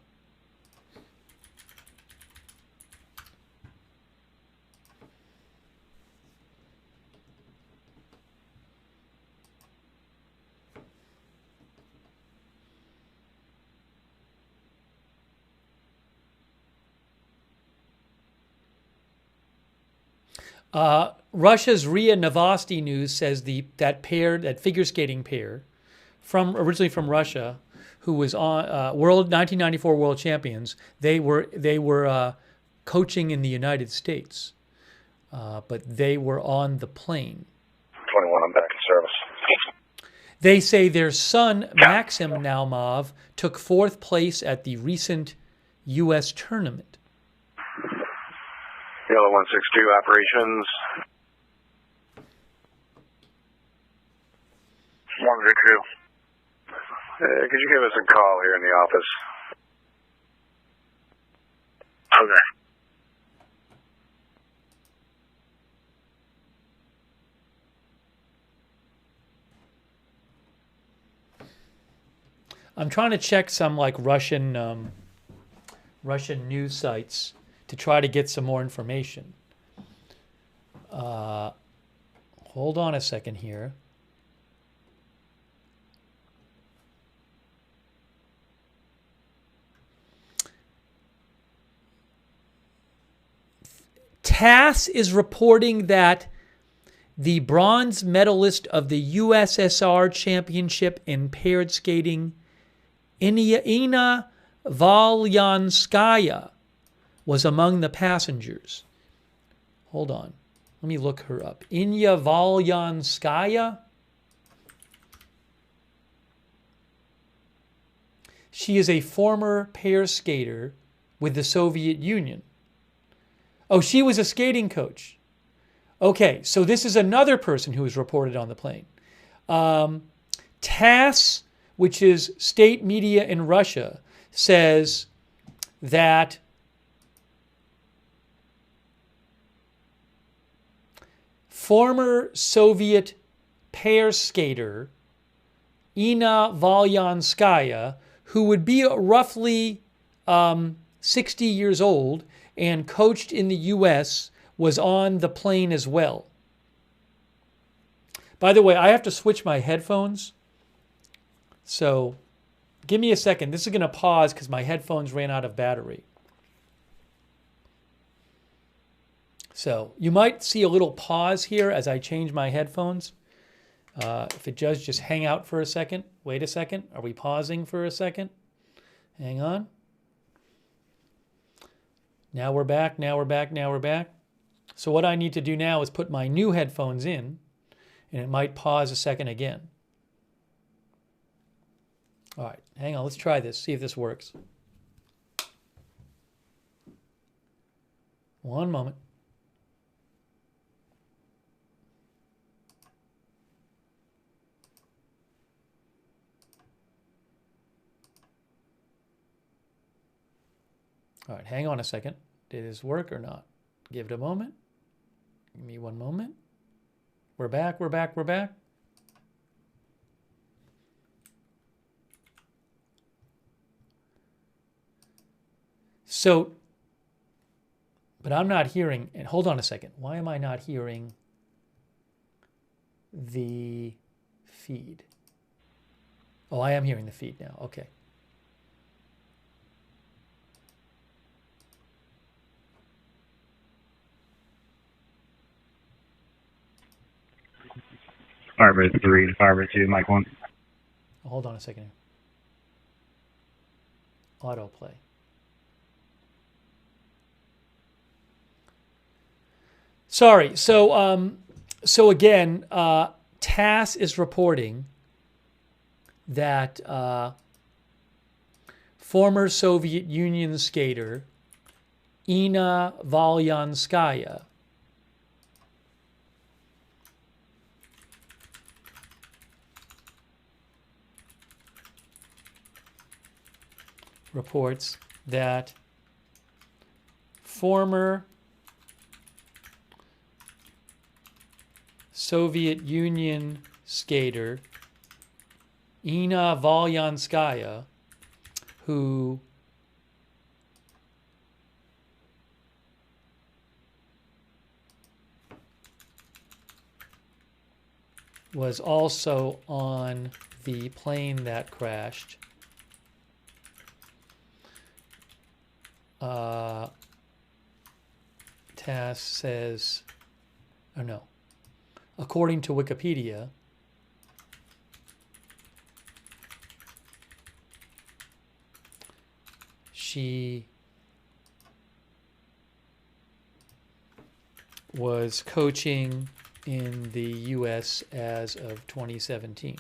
Russia's RIA Novosti News says that figure skating pair, originally from Russia, who was on 1994 world champions, they were coaching in the United States, but they were on the plane. 21, I'm back in service. They say their son Maxim Naumov took 4th place at the recent U.S. tournament. Yellow 162 operations. 102. Could you give us a call here in the office? Okay. I'm trying to check some like Russian news sites to try to get some more information. Hold on a second here. TASS is reporting that the bronze medalist of the USSR Championship in paired skating, Inna Valyanskaya, was among the passengers. Hold on. Let me look her up. Inna Valyanskaya? She is a former pair skater with the Soviet Union. Oh, she was a skating coach. Okay, so this is another person who was reported on the plane. TASS, which is state media in Russia, says that former Soviet pair skater Inna Valyanskaya, who would be roughly 60 years old and coached in the U.S., was on the plane as well. By the way, I have to switch my headphones. So give me a second. This is going to pause because my headphones ran out of battery. So you might see a little pause here as I change my headphones. If it does, just hang out for a second. Wait a second. Are we pausing for a second? Hang on. Now we're back, now we're back, now we're back. So what I need to do now is put my new headphones in, and it might pause a second again. All right, hang on, let's try this, see if this works. One moment. All right, hang on a second. Did this work or not? Give it a moment. Give me one moment. We're back, we're back, we're back. So, but I'm not hearing, and hold on a second. Why am I not hearing the feed? Oh, I am hearing the feed now. Okay. Firebird 3 to Firebird 2, Mike 1. Hold on a second. Autoplay. Sorry. So again, TASS is reporting that former Soviet Union skater Inna Valyanskaya reports that former Soviet Union skater Inna Valyanskaya, who was also on the plane that crashed, TASS says, oh no, according to Wikipedia, she was coaching in the U.S. as of 2017.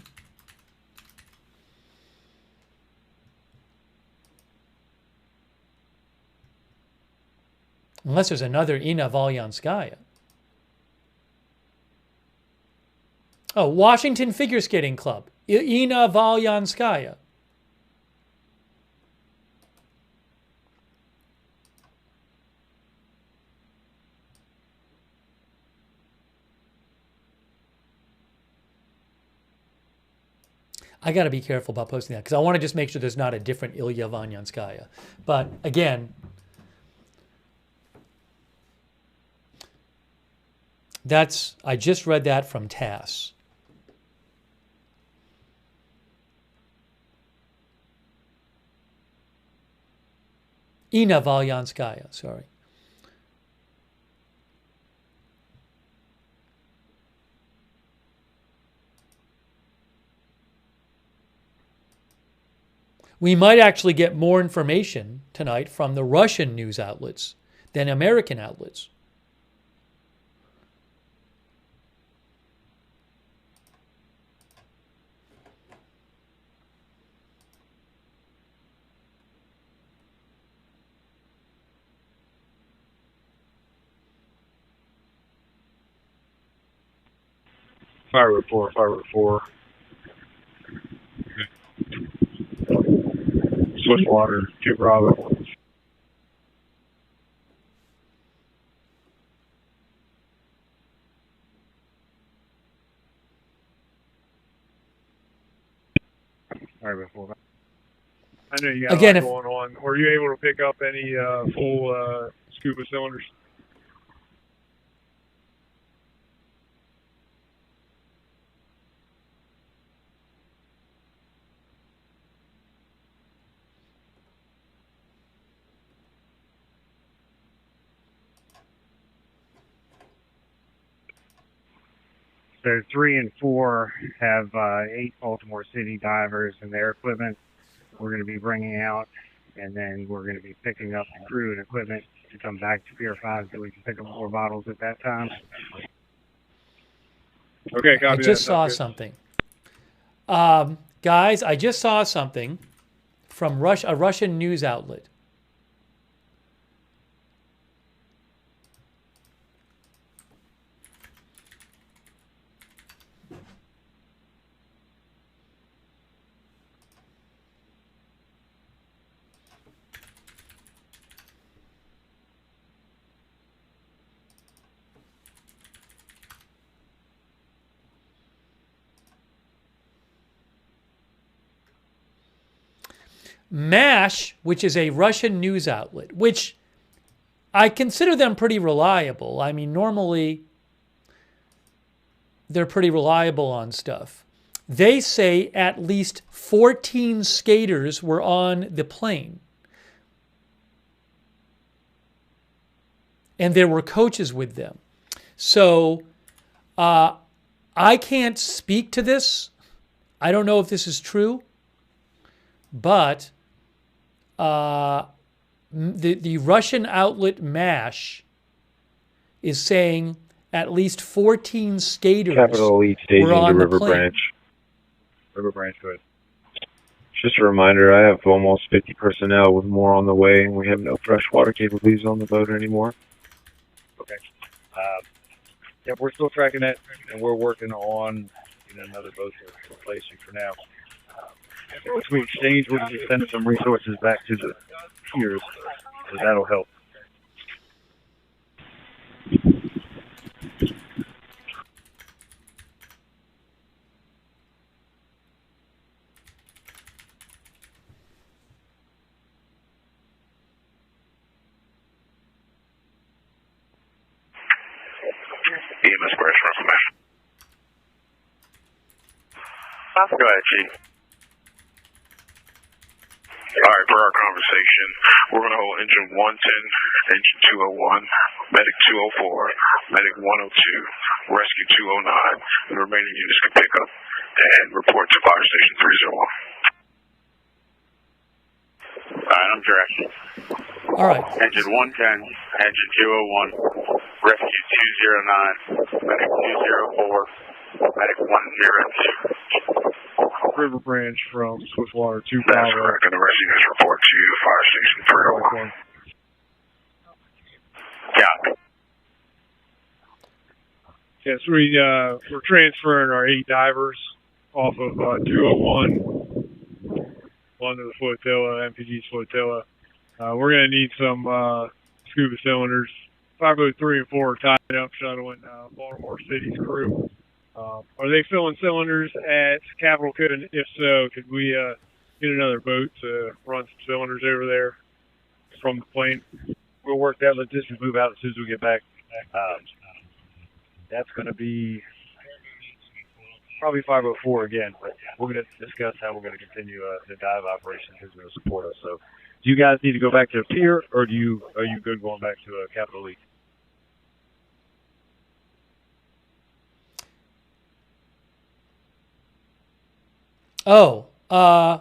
Unless there's another Inna Valyanskaya. Oh, Washington Figure Skating Club. Inna Valyanskaya. I got to be careful about posting that because I want to just make sure there's not a different Ilya Vanyanskaya. But again, I just read that from TASS. Inna Valyanskaya, sorry. We might actually get more information tonight from the Russian news outlets than American outlets. Fire report, fire report. Swiftwater, 2 Bravo. Fire report. I know you got Again, a lot going on. Were you able to pick up any full scuba cylinders? So 3 and 4 have 8 Baltimore City divers and their equipment. We're going to be bringing out, and then we're going to be picking up the crew and equipment to come back to Pier 5 so we can pick up more bottles at that time. Okay, copy. I just saw something. Guys, I just saw something from a Russian news outlet. MASH, which is a Russian news outlet, which I consider them pretty reliable. I mean, normally they're pretty reliable on stuff. They say at least 14 skaters were on the plane. And there were coaches with them. So I can't speak to this. I don't know if this is true. But the Russian outlet MASH is saying at least 14 skaters Capital Elite were staging to on the River plane. Branch. River Branch, good. Just a reminder, I have almost 50 personnel with more on the way, and we have no freshwater capabilities on the boat anymore. Okay. Yep, we're still tracking that, and we're working on another boat to replace you for now. Once we exchange, we'll just send some resources back to the piers, so that'll help. EMS Branch information. Go ahead, Chief. All right, per our conversation, we're going to hold engine 110, engine 201, medic 204, medic 102, rescue 209. The remaining units can pick up and report to fire station 301. All right, I'm direct. All right. Engine 110, engine 201, rescue 209, medic 204, medic 102. River Branch from Swiftwater to That's Bravo. correct, and the rest of you guys report to fire station 301. Copy. Yes, we're transferring our 8 divers off of 201 onto the flotilla, MPG's flotilla. We're going to need some scuba cylinders. 503 and 4 are tied up shuttling Baltimore City's crew. Are they filling cylinders at Capitol? And if so, could we get another boat to run some cylinders over there from the plane? We'll work that logistics move out as soon as we get back. That's going to be probably 504 again, but we're going to discuss how we're going to continue the dive operation. Who's going to support us? So, do you guys need to go back to the pier, or are you good going back to Capitol League? Oh, AZ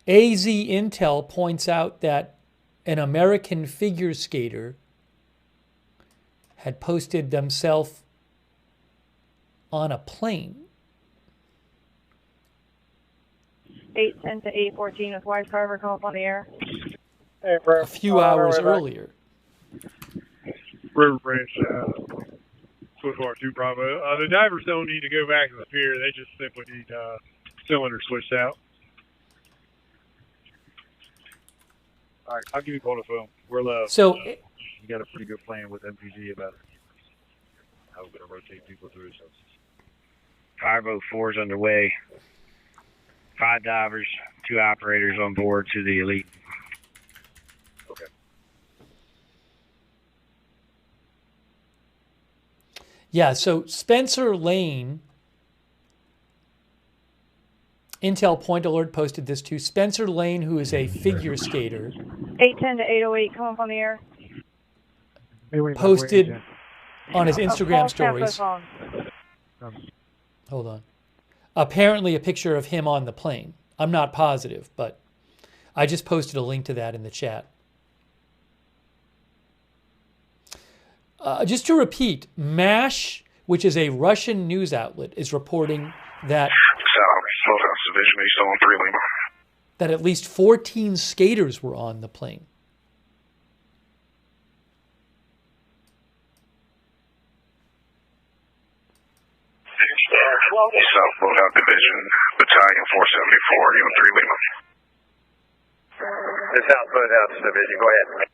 Intel points out that an American figure skater had posted themselves on a plane. 810 to 814 with Wise Carver, come up on the air. A few hours earlier. River Branch, Swiftwater 2 Bravo. The divers don't need to go back to the pier. They just simply need cylinder switched out. All right, I'll give you a call on the phone. We got a pretty good plan with MPG about how we're going to rotate people through. So 504 is underway. 5 divers, 2 operators on board to the Elite. Okay. Yeah, so Spencer Lane, Intel Point Alert posted this too. Spencer Lane, who is a figure skater, 810 to 808, come up on the air. posted on his Instagram stories. Phone. Hold on. Apparently a picture of him on the plane. I'm not positive, but I just posted a link to that in the chat. Just to repeat, MASH, which is a Russian news outlet, is reporting that that at least 14 skaters were on the plane. South Boatout Division, Battalion 474, Unit 3 Lima. The South Boatout Division, go ahead.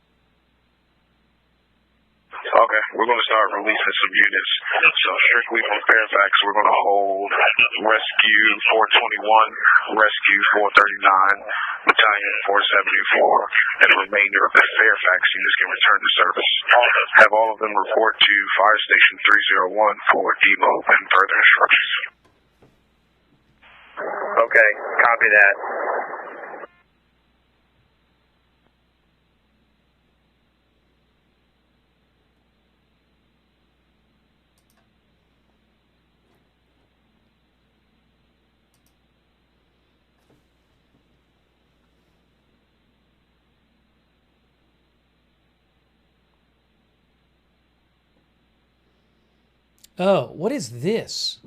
Okay, we're going to start releasing some units. So strictly from Fairfax, we're going to hold Rescue 421, Rescue 439, Battalion 474, and the remainder of the Fairfax units can return to service. Have all of them report to Fire Station 301 for demo and further instructions. Okay, copy that. Oh, what is this?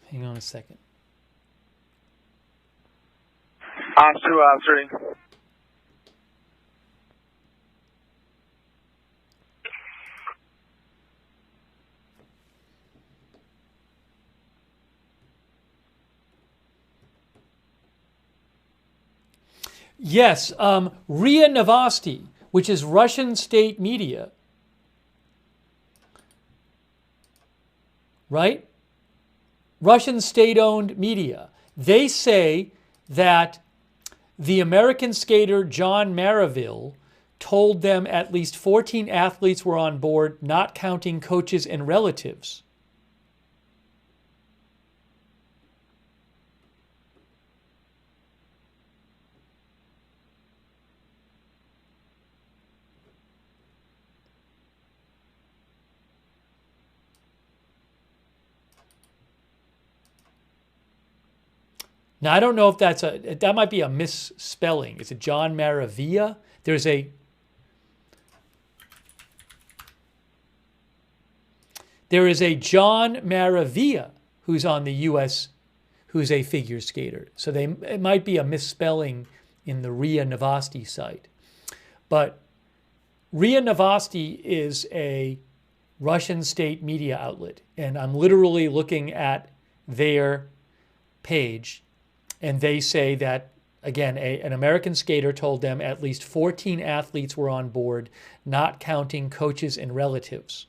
Hang on a second. Ops 2, Ops 3. Yes, RIA Novosti, which is Russian state media, right? Russian state-owned media. They say that the American skater John Maraville told them at least 14 athletes were on board, not counting coaches and relatives. Now, I don't know if that might be a misspelling. Is it John Maravilla? There's a John Maravilla who's on the U.S., who's a figure skater. So it might be a misspelling in the RIA Novosti site. But RIA Novosti is a Russian state media outlet. And I'm literally looking at their page. And they say that, again, an American skater told them at least 14 athletes were on board, not counting coaches and relatives.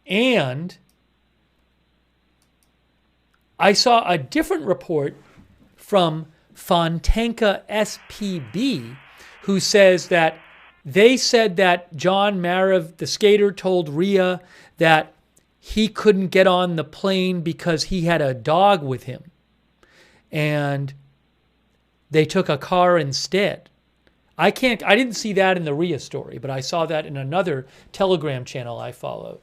And I saw a different report from Fontanka SPB, who says that they said that John Marav, the skater, told RIA that he couldn't get on the plane because he had a dog with him. And they took a car instead. I didn't see that in the RIA story, but I saw that in another Telegram channel I follow.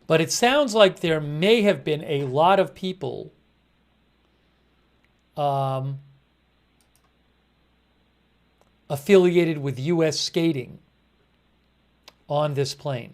But it sounds like there may have been a lot of people affiliated with U.S. skating on this plane.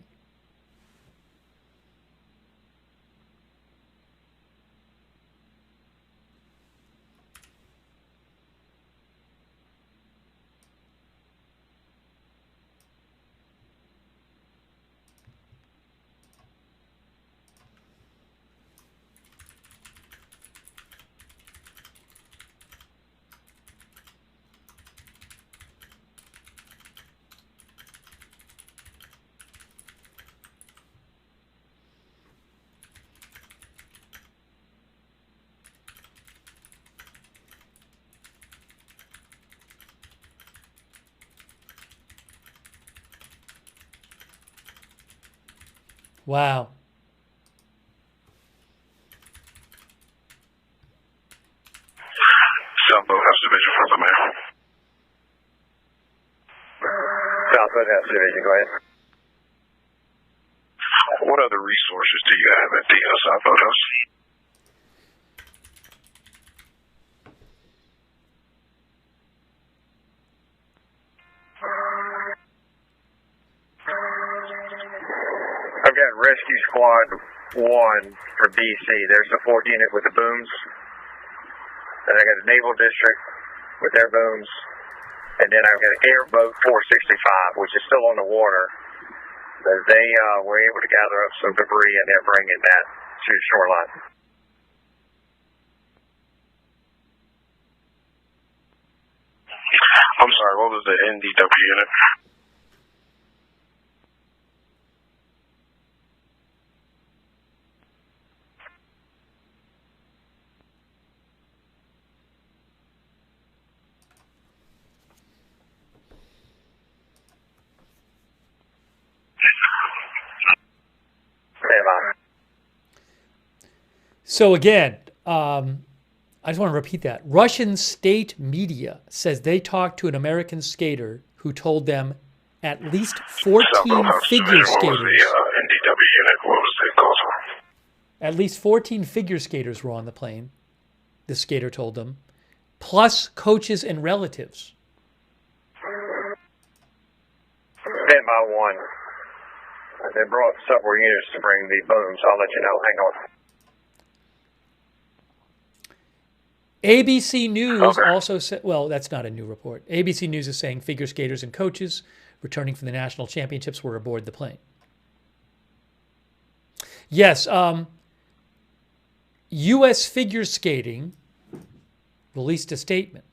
Wow. Southwest Division for the mayor. Southwest Division, go ahead. What other resources do you have at the Southwest House? I've got Rescue Squad 1 for DC. There's the 4th unit with the booms. Then I got the Naval District with their booms. And then I've got Airboat 465, which is still on the water. They were able to gather up some debris and they're bringing that to the shoreline. I'm sorry, what was the NDW unit? So again, I just want to repeat that. Russian state media says they talked to an American skater who told them at least 14 figure skaters. At least 14 figure skaters were on the plane, the skater told them, plus coaches and relatives. Stand by one. They brought several units to bring the booms. I'll let you know. Hang on. ABC News also said, well, that's not a new report. ABC News is saying figure skaters and coaches returning from the national championships were aboard the plane. Yes, U.S. figure skating released a statement.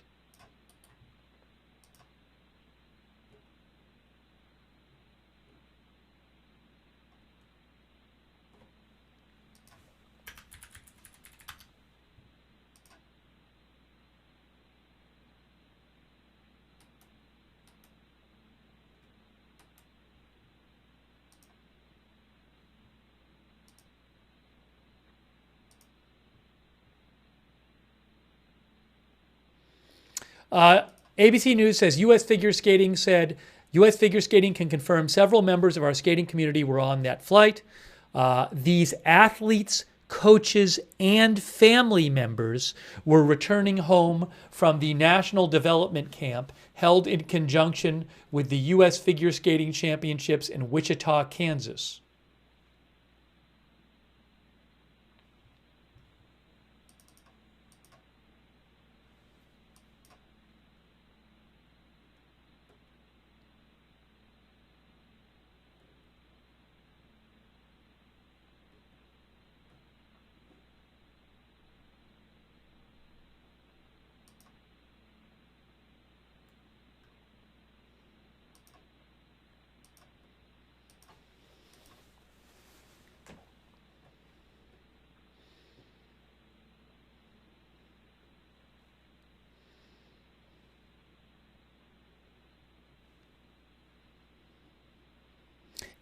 ABC News says U.S. figure skating said U.S. figure skating can confirm several members of our skating community were on that flight. These athletes, coaches, and family members were returning home from the National Development Camp held in conjunction with the U.S. Figure Skating Championships in Wichita, Kansas.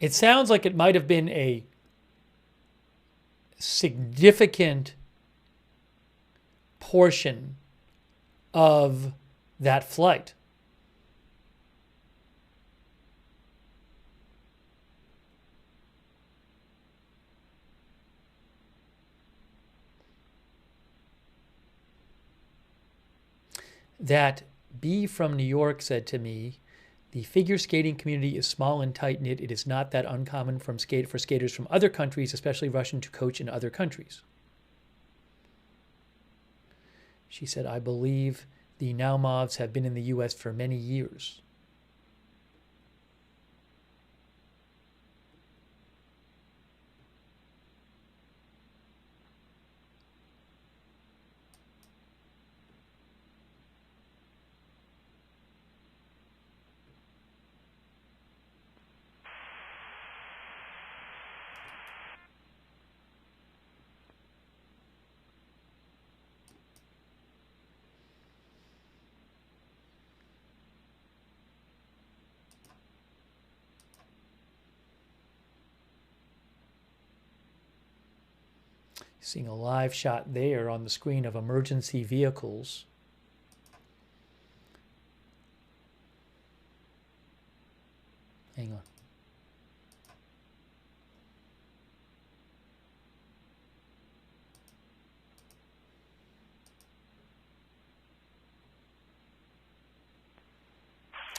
It sounds like it might have been a significant portion of that flight. That B from New York said to me, the figure skating community is small and tight-knit. It is not that uncommon for skaters from other countries, especially Russian, to coach in other countries. She said, I believe the Naumovs have been in the U.S. for many years. Seeing a live shot there on the screen of emergency vehicles. Hang on.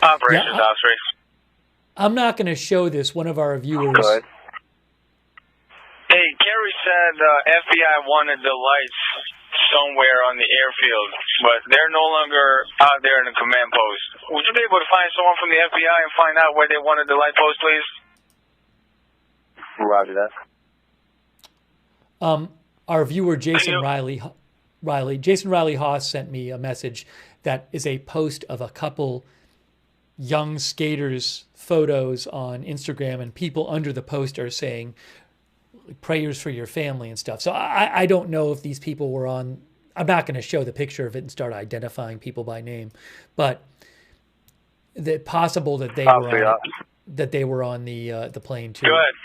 Operations Officer. I'm not going to show this. One of our viewers. Good. Hey, Kerry said FBI wanted the lights somewhere on the airfield, but they're no longer out there in the command post. Would you be able to find someone from the FBI and find out where they wanted the light post, please? Roger that. Our viewer Jason Jason Riley Haas sent me a message that is a post of a couple young skaters' photos on Instagram, and people under the post are saying prayers for your family and stuff. So I don't know if these people were on. I'm not going to show the picture of it and start identifying people by name, but it's possible that they were on the plane too. Good.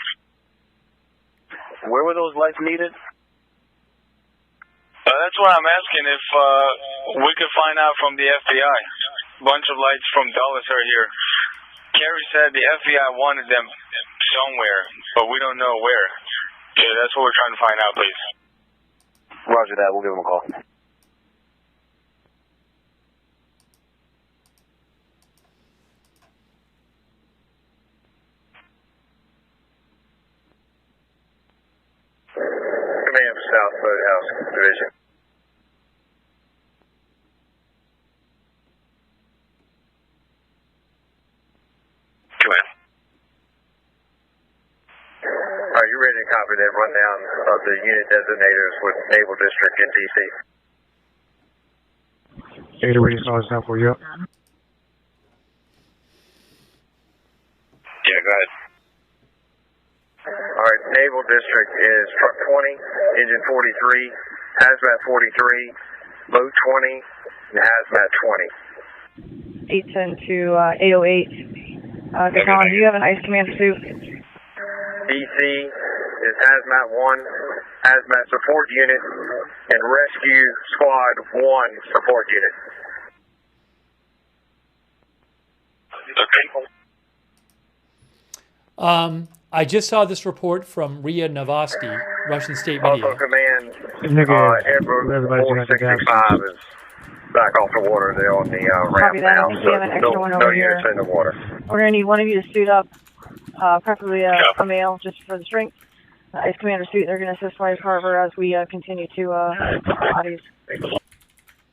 Where were those lights needed? That's why I'm asking if we could find out from the FBI. Bunch of lights from Dulles are here. Kerry said the FBI wanted them somewhere, but we don't know where. Yeah, that's what we're trying to find out, please. Roger that. We'll give them a call. Command South Boathouse Division. Command. Are you ready to copy that rundown of the unit designators with Naval District in D.C.? 808 calls down for you. Yeah, go ahead. All right, Naval District is Truck 20, Engine 43, Hazmat 43, Boat 20, and Hazmat 20. 810 to 808. Gaston, do you have an Ice Command suit? DC is Hazmat 1, Hazmat Support Unit, and Rescue Squad 1 Support Unit. I just saw this report from Ria Novosti, Russian state media. Also, Command, Airboat 465 is back off the water. They're on the ramp Copy that. now, I think we have an extra one no over here. units in the water. We're going to need one of you to suit up, preferably a male, just for the strength. Ice Commander suit. They're going to assist Vice Harbor as we continue to bodies.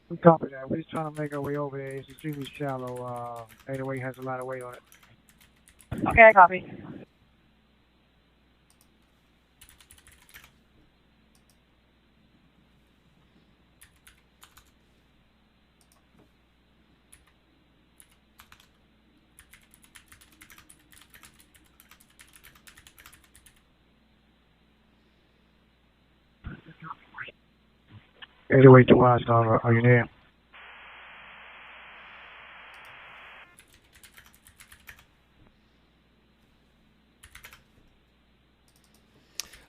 We copy that. We're just trying to make our way over there. It's extremely shallow. 808 has a lot of weight on it. Okay, I copy. Anyway, to us, are you there?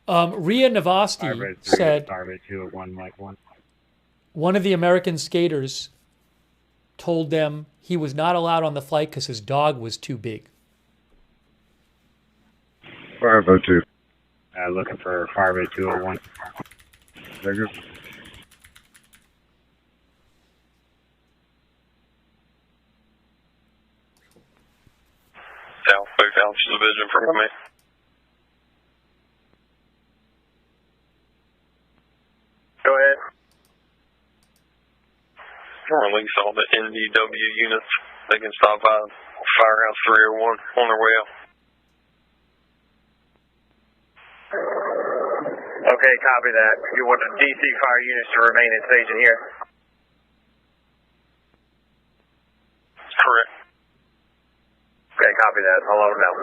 Ria Novosti said one of the American skaters told them he was not allowed on the flight because his dog was too big. Bravo 2. Looking for Firebird 201. Bigger. South Boathouse Division for me. Go ahead. Release all the NDW units. They can stop by Firehouse 301 on their way out. Okay, copy that. You want the DC fire units to remain in station here? Correct. Okay, copy that. I'll let them know.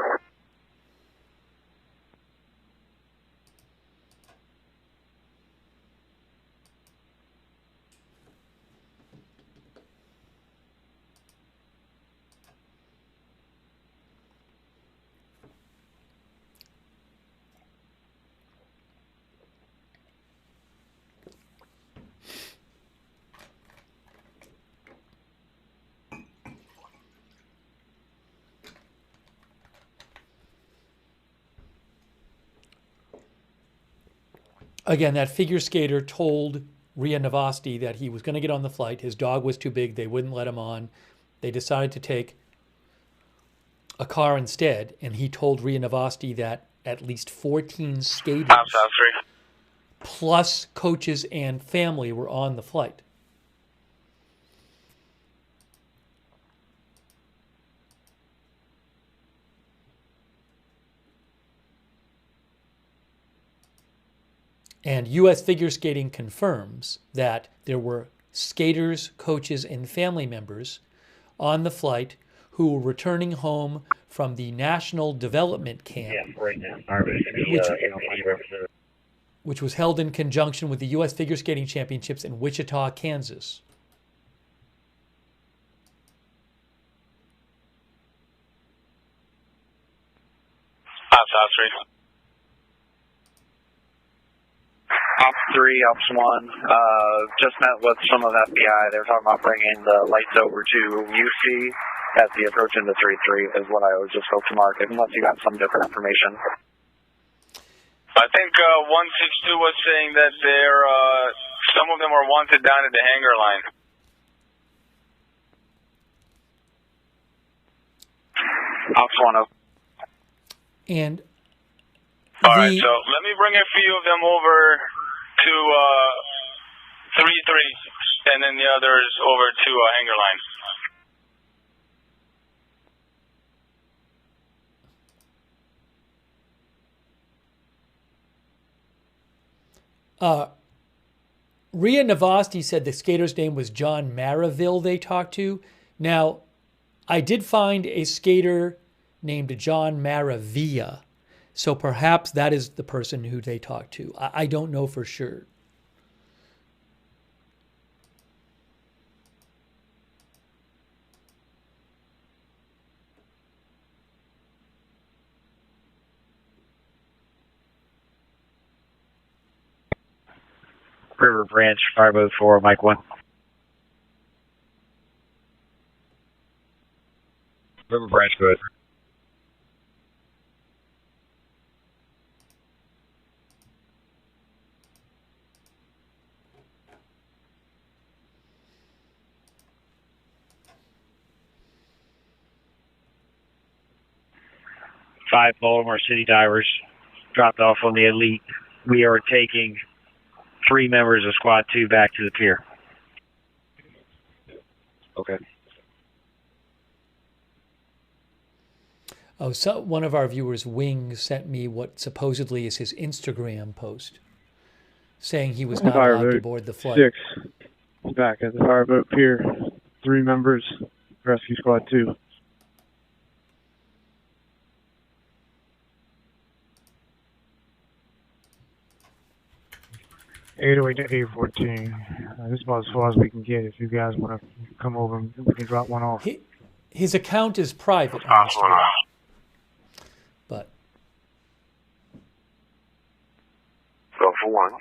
Again, that figure skater told Ria Novosti that he was going to get on the flight. His dog was too big. They wouldn't let him on. They decided to take a car instead, and he told Ria Novosti that at least 14 skaters plus coaches and family were on the flight. And U.S. Figure Skating confirms that there were skaters, coaches, and family members on the flight who were returning home from the National Development Camp, which was held in conjunction with the U.S. Figure Skating Championships in Wichita, Kansas. Ops 1. Just met with some of FBI. They were talking about bringing the lights over to UC at the approach into 3-3 is what I was just spoke to Mark, unless you got some different information. I think 162 was saying that some of them are wanted down at the hangar line. Ops 1. And all right, so let me bring a few of them over to 3-3, and then the others over to hangar line. Ria Navasti said the skater's name was John Maraville they talked to. Now, I did find a skater named John Maravilla, so perhaps that is the person who they talked to. I don't know for sure. River Branch, Fireboat 4, Mike 1. River Branch, go ahead. Five Baltimore City divers dropped off on the Elite. We are taking 3 members of Squad 2 back to the pier. Okay. Oh, so one of our viewers, Wing, sent me what supposedly is his Instagram post, saying he was not allowed to board the flight. 6 back at the Fireboat Pier. 3 members, Rescue Squad 2. A14. This is about as far as we can get. If you guys want to come over, we can drop one off. His account is private on Instagram. But go for one.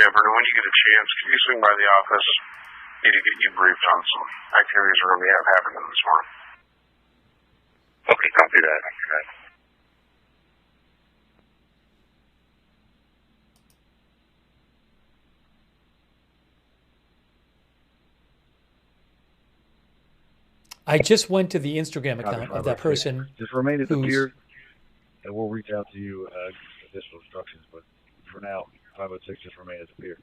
Yeah, Bruno, when you get a chance, can you swing by the office? Need to get you briefed on some activities we're going to have happening this morning. Okay, copy that. I just went to the Instagram account of that person. Just remain at the pier, and we'll reach out to you additional instructions. But for now, 506, just remain at the pier.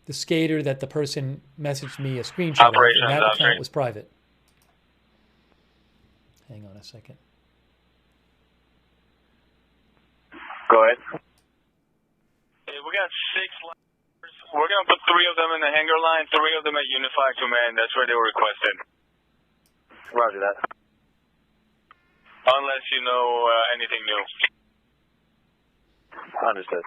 The skater that the person messaged me a screenshot of, and that account was private. Hang on a second. Go ahead. Hey, we got 6 liners. We're going to put 3 of them in the hangar line, 3 of them at Unified Command. That's where they were requested. Roger that. Unless you know anything new. Understood.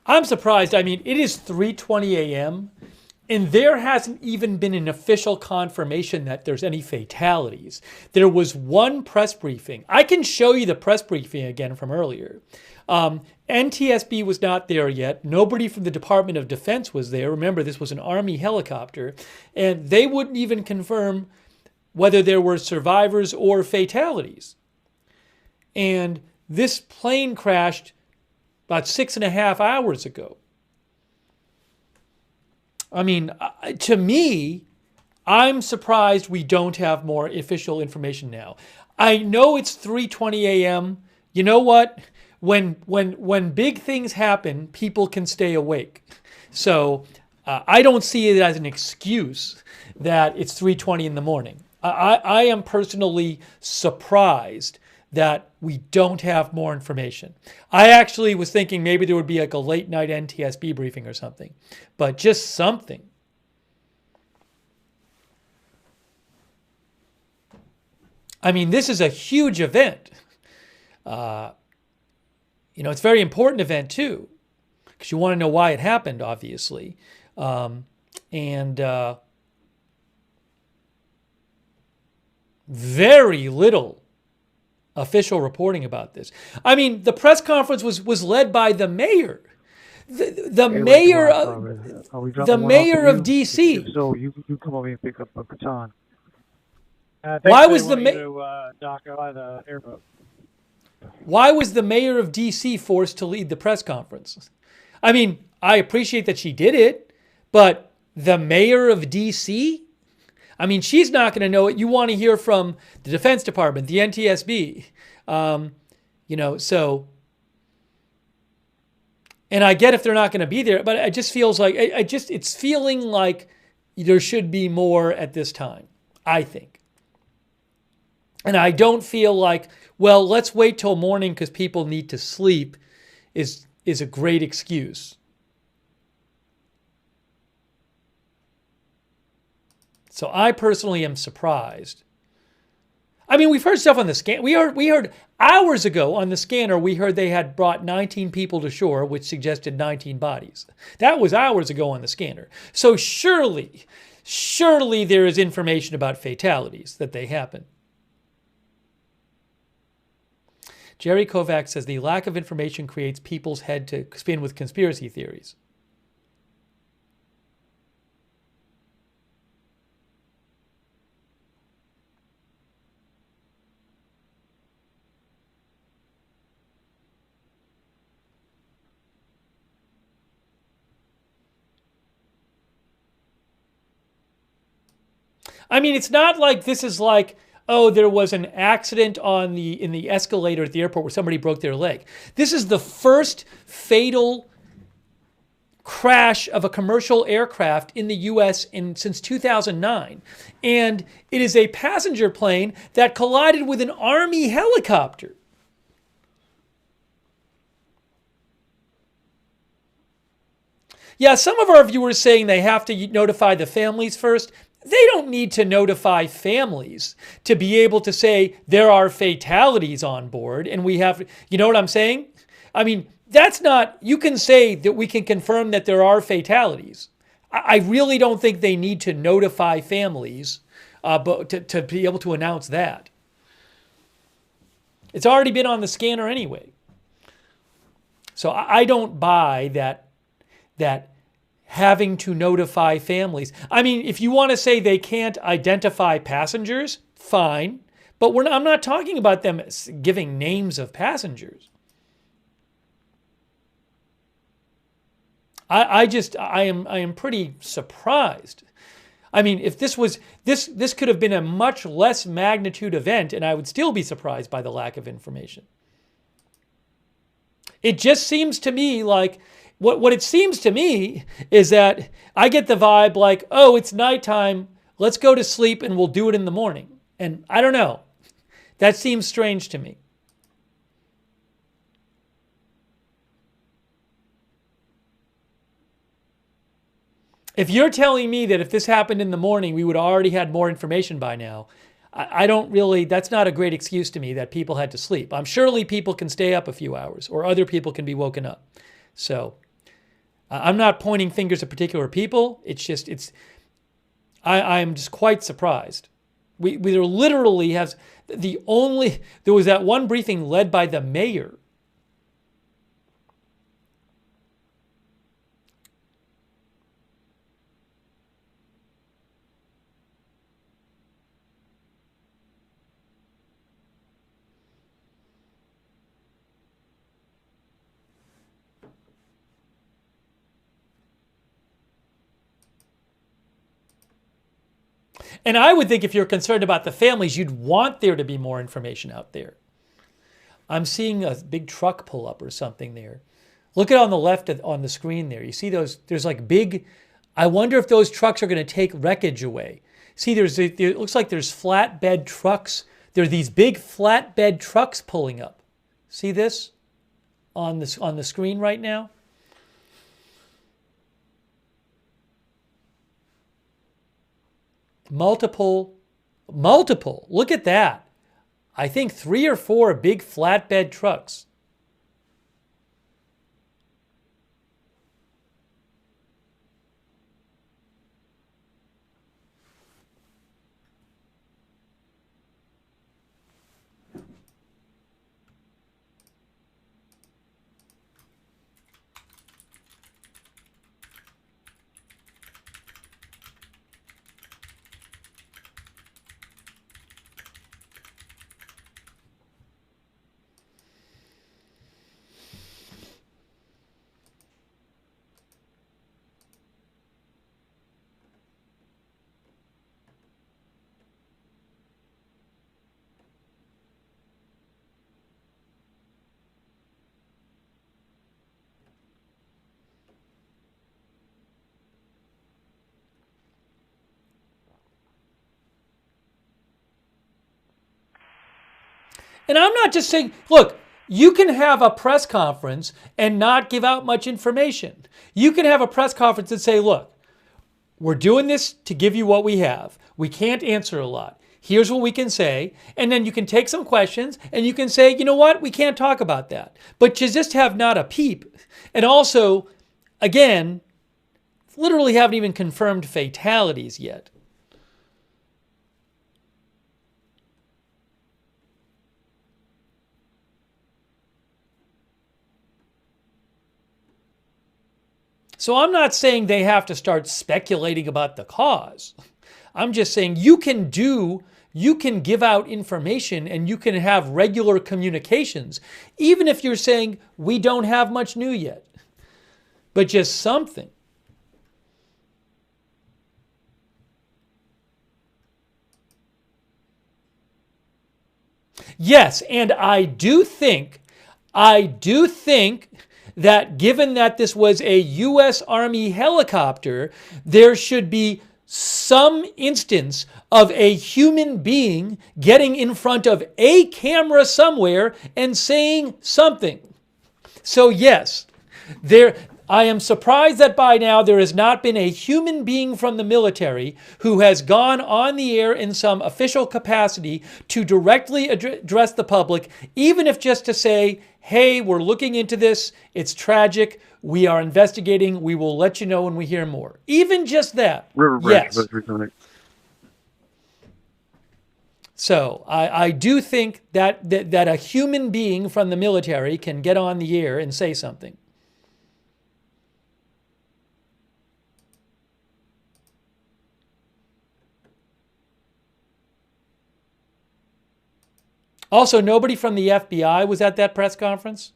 I'm surprised. I mean, it is 3:20 a.m. and there hasn't even been an official confirmation that there's any fatalities. There was one press briefing. I can show you the press briefing again from earlier. NTSB was not there yet. Nobody from the Department of Defense was there. Remember, this was an Army helicopter. And they wouldn't even confirm whether there were survivors or fatalities. And this plane crashed about 6.5 hours ago. I mean, to me, I'm surprised we don't have more official information now. I know it's 3:20 a.m. You know what? When big things happen, people can stay awake. So I don't see it as an excuse that it's 3:20 in the morning. I am personally surprised that we don't have more information. I actually was thinking maybe there would be like a late night NTSB briefing or something, but just something. I mean, this is a huge event. It's a very important event too, because you want to know why it happened, obviously. Very little official reporting about this. I mean, the press conference was led by the mayor. The mayor of DC. So you come over here and pick up a baton. Why was the dock by the airboat? Why was the mayor of DC forced to lead the press conference? I mean, I appreciate that she did it, but the mayor of DC? I mean, she's not going to know it. You want to hear from the Defense Department, the NTSB, so. And I get if they're not going to be there, but it just feels like it's feeling like there should be more at this time, I think. And I don't feel like, well, let's wait till morning because people need to sleep is a great excuse. So I personally am surprised. I mean, we've heard stuff on the scan. We heard hours ago on the scanner, we heard they had brought 19 people to shore, which suggested 19 bodies. That was hours ago on the scanner. So surely there is information about fatalities that they happen. Jerry Kovacs says the lack of information creates people's head to spin with conspiracy theories. I mean, it's not like this is like, oh, there was an accident in the escalator at the airport where somebody broke their leg. This is the first fatal crash of a commercial aircraft in the U.S. since 2009. And it is a passenger plane that collided with an Army helicopter. Yeah, some of our viewers saying they have to notify the families first. They don't need to notify families to be able to say there are fatalities on board and we have, you know what I'm saying? I mean, that's not, you can say that we can confirm that there are fatalities. I really don't think they need to notify families but to be able to announce that. It's already been on the scanner anyway. So I don't buy that having to notify families. I mean, if you want to say they can't identify passengers, fine. But I'm not talking about them giving names of passengers. I am pretty surprised. I mean, if this could have been a much less magnitude event, and I would still be surprised by the lack of information. It just seems to me like, what it seems to me is that I get the vibe like, oh, it's nighttime, let's go to sleep and we'll do it in the morning. And I don't know. That seems strange to me. If you're telling me that if this happened in the morning, we would have already had more information by now, I don't really, that's not a great excuse to me that people had to sleep. Surely people can stay up a few hours or other people can be woken up. So I'm not pointing fingers at particular people. It's just, I'm just quite surprised. We literally has there was that one briefing led by the mayor. And I would think if you're concerned about the families, you'd want there to be more information out there. I'm seeing a big truck pull up or something there. Look at on the left on the screen there. You see those, there's like big, I wonder if those trucks are going to take wreckage away. See, it looks like there's flatbed trucks. There are these big flatbed trucks pulling up. See this on the screen right now? Multiple. Look at that. I think 3 or 4 big flatbed trucks. And I'm not just saying, look, you can have a press conference and not give out much information. You can have a press conference and say, look, we're doing this to give you what we have. We can't answer a lot. Here's what we can say. And then you can take some questions and you can say, you know what, we can't talk about that. But you just have not a peep. And also, again, literally haven't even confirmed fatalities yet. So I'm not saying they have to start speculating about the cause. I'm just saying you can give out information and you can have regular communications, even if you're saying we don't have much new yet, but just something. Yes, and I do think that given that this was a U.S. Army helicopter, there should be some instance of a human being getting in front of a camera somewhere and saying something. So yes, I am surprised that by now there has not been a human being from the military who has gone on the air in some official capacity to directly address the public, even if just to say, hey, we're looking into this. It's tragic. We are investigating. We will let you know when we hear more. Even just that. Yes. So I do think that a human being from the military can get on the air and say something. Also, nobody from the FBI was at that press conference?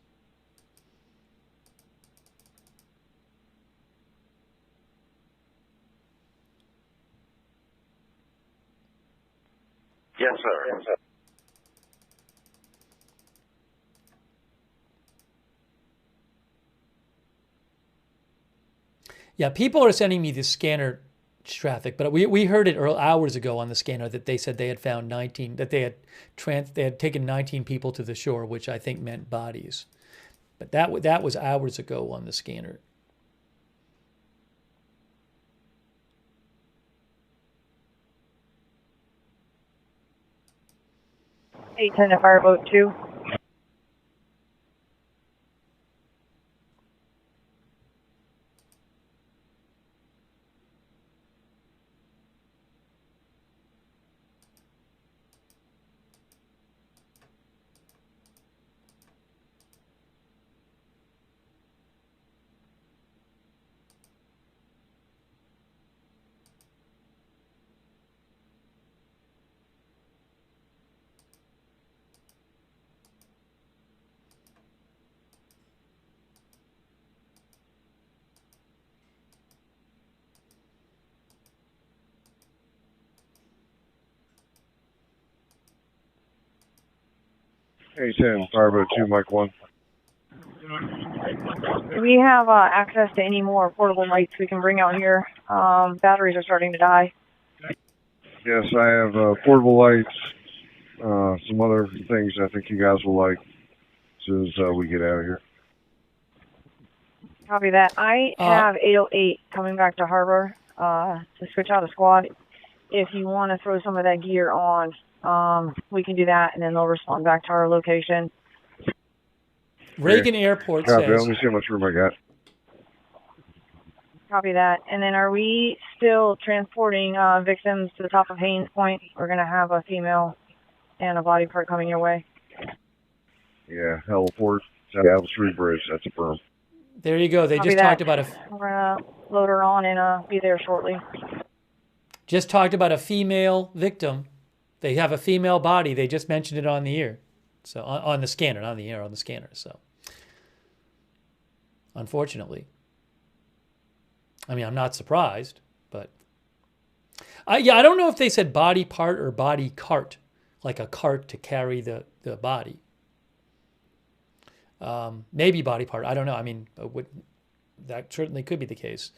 Yes, sir. Yeah, people are sending me this scanner traffic, but we heard it hours ago on the scanner that they said they had found 19, that they had taken 19 people to the shore, which I think meant bodies. But that was hours ago on the scanner. 810 to Fireboat 2. A10, Fireboat 2, Mike 1. Do we have access to any more portable lights we can bring out here? Batteries are starting to die. Yes, I have portable lights, some other things I think you guys will like as soon as we get out of here. Copy that. I have 808 coming back to harbor to switch out a squad. If you want to throw some of that gear on, we can do that, and then they'll respond back to our location. Reagan Airport Copy. says... Let me see how much room I got. Copy that. And then are we still transporting victims to the top of Haynes Point? We're going to have a female and a body part coming your way. Yeah, heliport, Apple Street Bridge, that's a firm. There you go. They Copy just that. talked about We're going to load her on and be there shortly. Just talked about a female victim. They have a female body. They just mentioned it on the air. So on the scanner, not on the air, on the scanner. So unfortunately, I mean, I'm not surprised, but yeah, I don't know if they said body part or body cart, like a cart to carry the body. Maybe body part. I don't know. I mean, that certainly could be the case.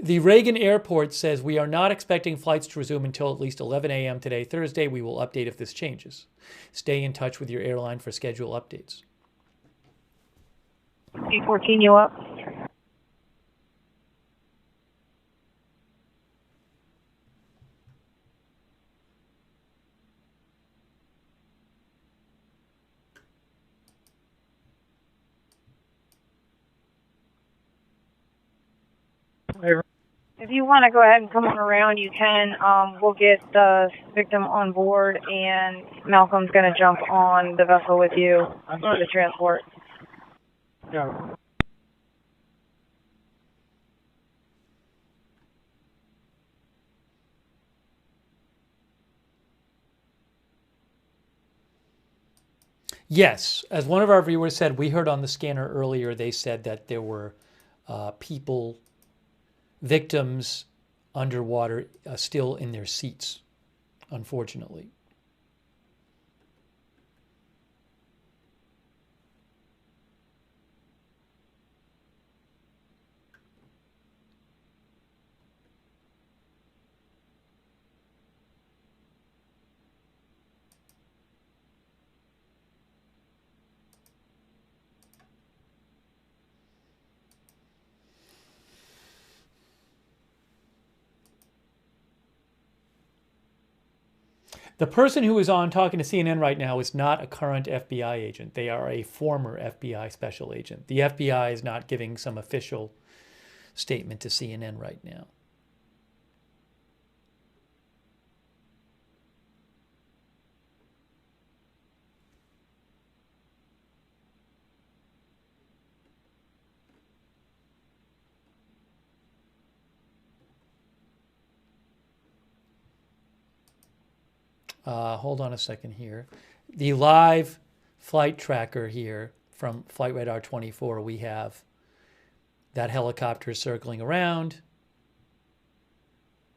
The Reagan Airport says we are not expecting flights to resume until at least 11 a.m. today, Thursday. We will update if this changes. Stay in touch with your airline for schedule updates. C-14, you up? If you want to go ahead and come on around, you can. We'll get the victim on board, and Malcolm's going to jump on the vessel with you for the transport. Yeah. Yes, as one of our viewers said, we heard on the scanner earlier, they said that there were people, victims underwater still in their seats, unfortunately. The person who is on talking to CNN right now is not a current FBI agent. They are a former FBI special agent. The FBI is not giving some official statement to CNN right now. Hold on a second here. The live flight tracker here from Flight Radar 24, we have that helicopter circling around,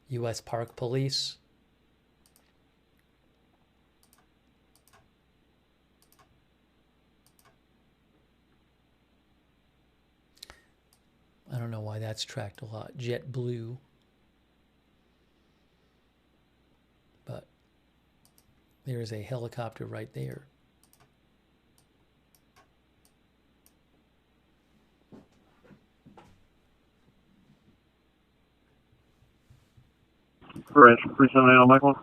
U.S. Park Police. I don't know why that's tracked a lot. JetBlue. But there is a helicopter right there. Correct. 378 on Michael.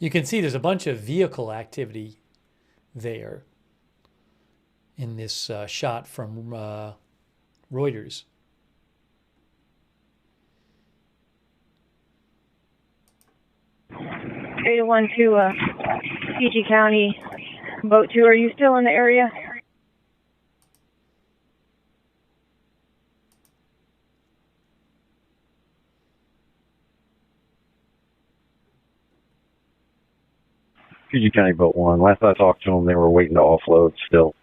You can see there's a bunch of vehicle activity there in this shot from Reuters. Data 1 to PG County, Boat 2, are you still in the area? PG County Boat 1. Last I talked to them, they were waiting to offload still.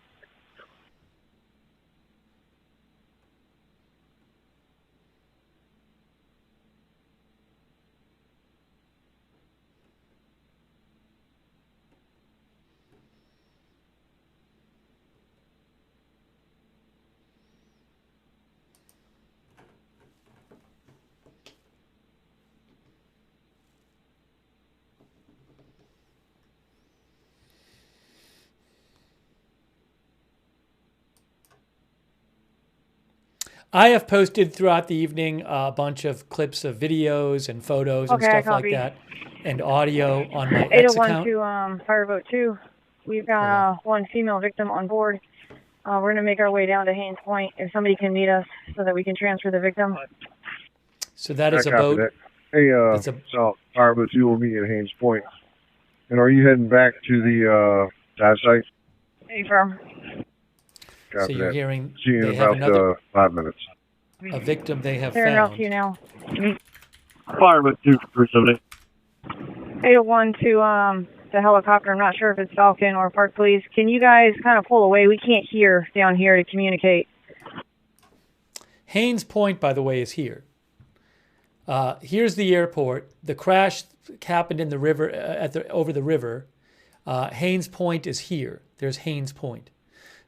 I have posted throughout the evening a bunch of clips of videos and photos and stuff like that, and audio on my X account. 801 to Fireboat 2. We've got one female victim on board. We're going to make our way down to Haynes Point. If somebody can meet us so that we can transfer the victim. So that is I a copy boat. that. Hey, so Fireboat 2 will meet at Haynes Point. And are you heading back to the dive site? Affirm. Copy So you're that. hearing See you in they have about another 5 minutes. a victim they have They're out found. to you now. Fireboat 2 for 378. 801 to the helicopter. I'm not sure if it's Falcon or Park Police. Can you guys kind of pull away? We can't hear down here to communicate. Haynes Point, by the way, is here. Here's the airport. The crash happened in the river over the river. Haynes Point is here. There's Haynes Point.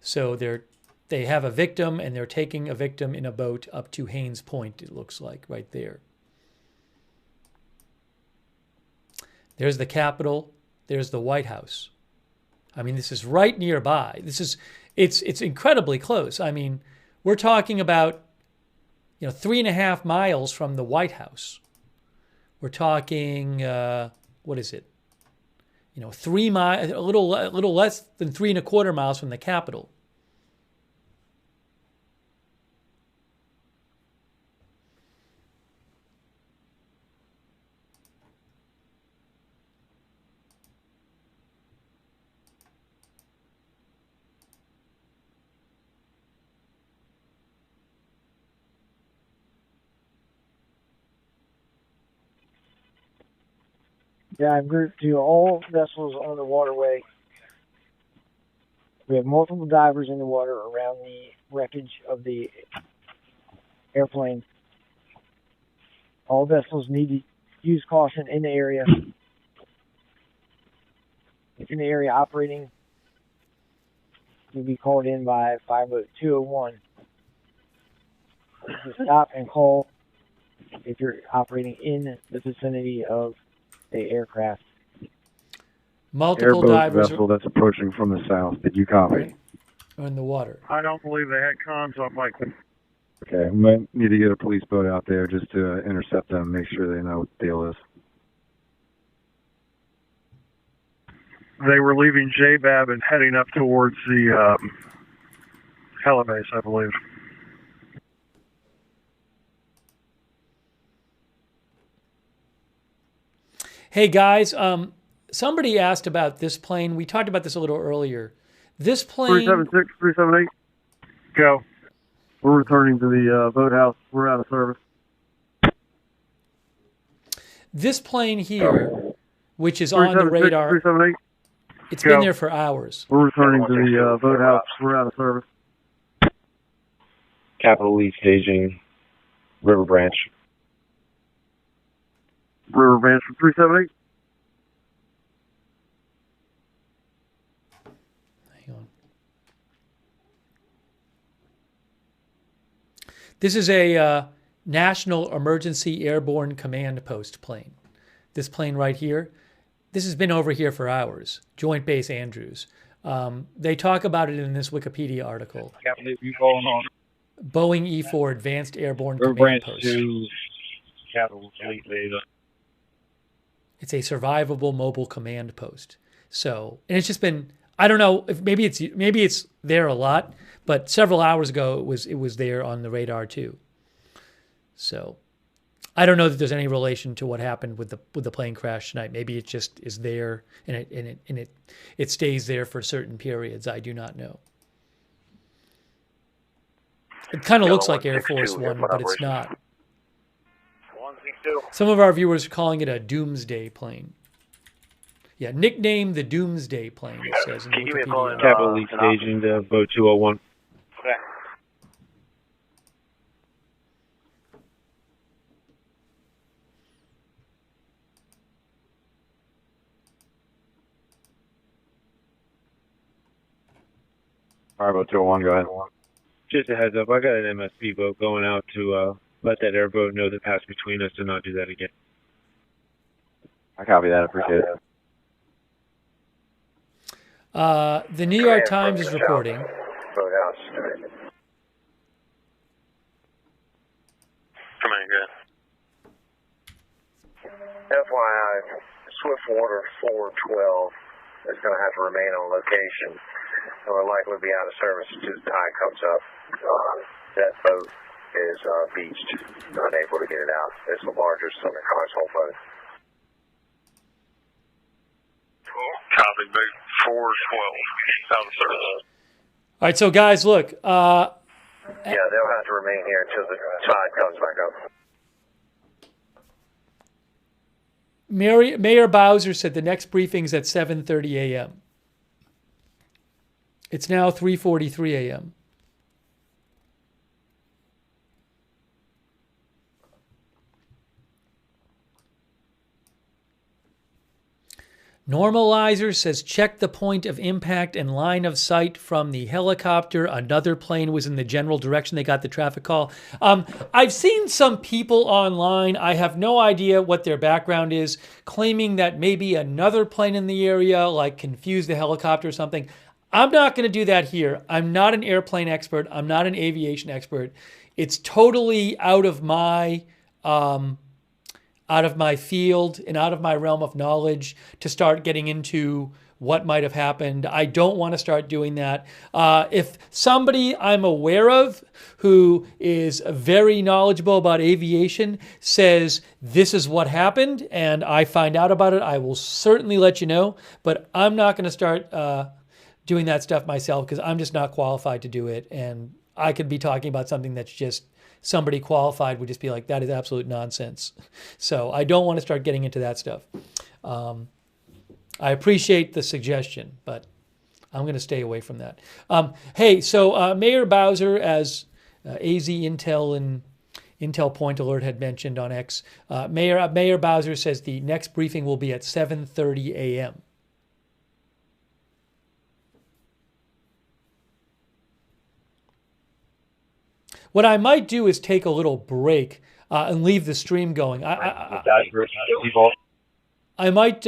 So they have a victim, and they're taking a victim in a boat up to Haynes Point, it looks like, right there. There's the Capitol. There's the White House. I mean, this is right nearby. It's incredibly close. I mean, we're talking about 3.5 miles from the White House. We're talking, what is it? 3 miles, a little less than 3.25 miles from the Capitol. Dive group to all vessels on the waterway. We have multiple divers in the water around the wreckage of the airplane. All vessels need to use caution in the area. If in the area operating, you'll be called in by Fireboat 201. Stop and call if you're operating in the vicinity of the aircraft. Multiple Airboat divers vessel that's approaching from the south. Did you copy? are in the water. I don't believe they had comms on Mike. Okay, we might need to get a police boat out there just to intercept them, make sure they know what the deal is. They were leaving JBAB and heading up towards the helibase, I believe. Hey guys, somebody asked about this plane. We talked about this a little earlier. This plane. 376, 378. Go. We're returning to the boathouse. We're out of service. This plane here, which is on the radar, 378. it's Go. been there for hours. We're returning to the boathouse. We're out of service. Capital Lee staging, River Branch. River Branch from 378. Hang on. This is a National Emergency Airborne Command Post plane. This plane right here, this has been over here for hours. Joint Base Andrews. They talk about it in this Wikipedia article. Boeing E-4 Advanced Airborne River Command Branch Post. 2, Capital Fleet Beta. It's a survivable mobile command post. So, and it's just been, I don't know if maybe it's there a lot, but several hours ago it was there on the radar too. So, I don't know that there's any relation to what happened with the plane crash tonight. Maybe it just is there and it stays there for certain periods. I do not know. It kind of looks like Air Force One, but it's not. Some of our viewers are calling it a doomsday plane. Yeah, nicknamed the doomsday plane, it says in Wikipedia. Capital Lead staging to boat 201. Okay. Fireboat 201, go ahead. Just a heads up, I got an MSP boat going out to let that airboat know that passed between us to not do that again. I copy that, appreciate it. The New York Times is reporting. Boathouse. Come on, good. FYI, Swiftwater 412 is going to have to remain on location. It will likely be out of service until the tide comes up. That boat is beached, unable to get it out. It's the largest Southern Cross whole boat. Copy, big 412, out of service. All right, so guys, look. Yeah, they'll have to remain here until the tide comes back up. Mayor Bowser said the next briefing's at 7:30 a.m. It's now 3:43 a.m. Normalizer says check the point of impact and line of sight from the helicopter. Another plane was in the general direction. They got the traffic call. I've seen some people online, I have no idea what their background is, claiming that maybe another plane in the area like confused the helicopter or something. I'm not going to do that here. I'm not an airplane expert. I'm not an aviation expert. It's totally out of my field and out of my realm of knowledge to start getting into what might have happened. I don't want to start doing that. If somebody I'm aware of who is very knowledgeable about aviation says this is what happened and I find out about it, I will certainly let you know. But I'm not going to start doing that stuff myself because I'm just not qualified to do it. And I could be talking about something that's just somebody qualified would just be like, that is absolute nonsense. So I don't want to start getting into that stuff. I appreciate the suggestion, but I'm going to stay away from that. Hey, so Mayor Bowser, as AZ Intel and Intel Point Alert had mentioned on X, Mayor Bowser says the next briefing will be at 7:30 a.m. What I might do is take a little break and leave the stream going. I might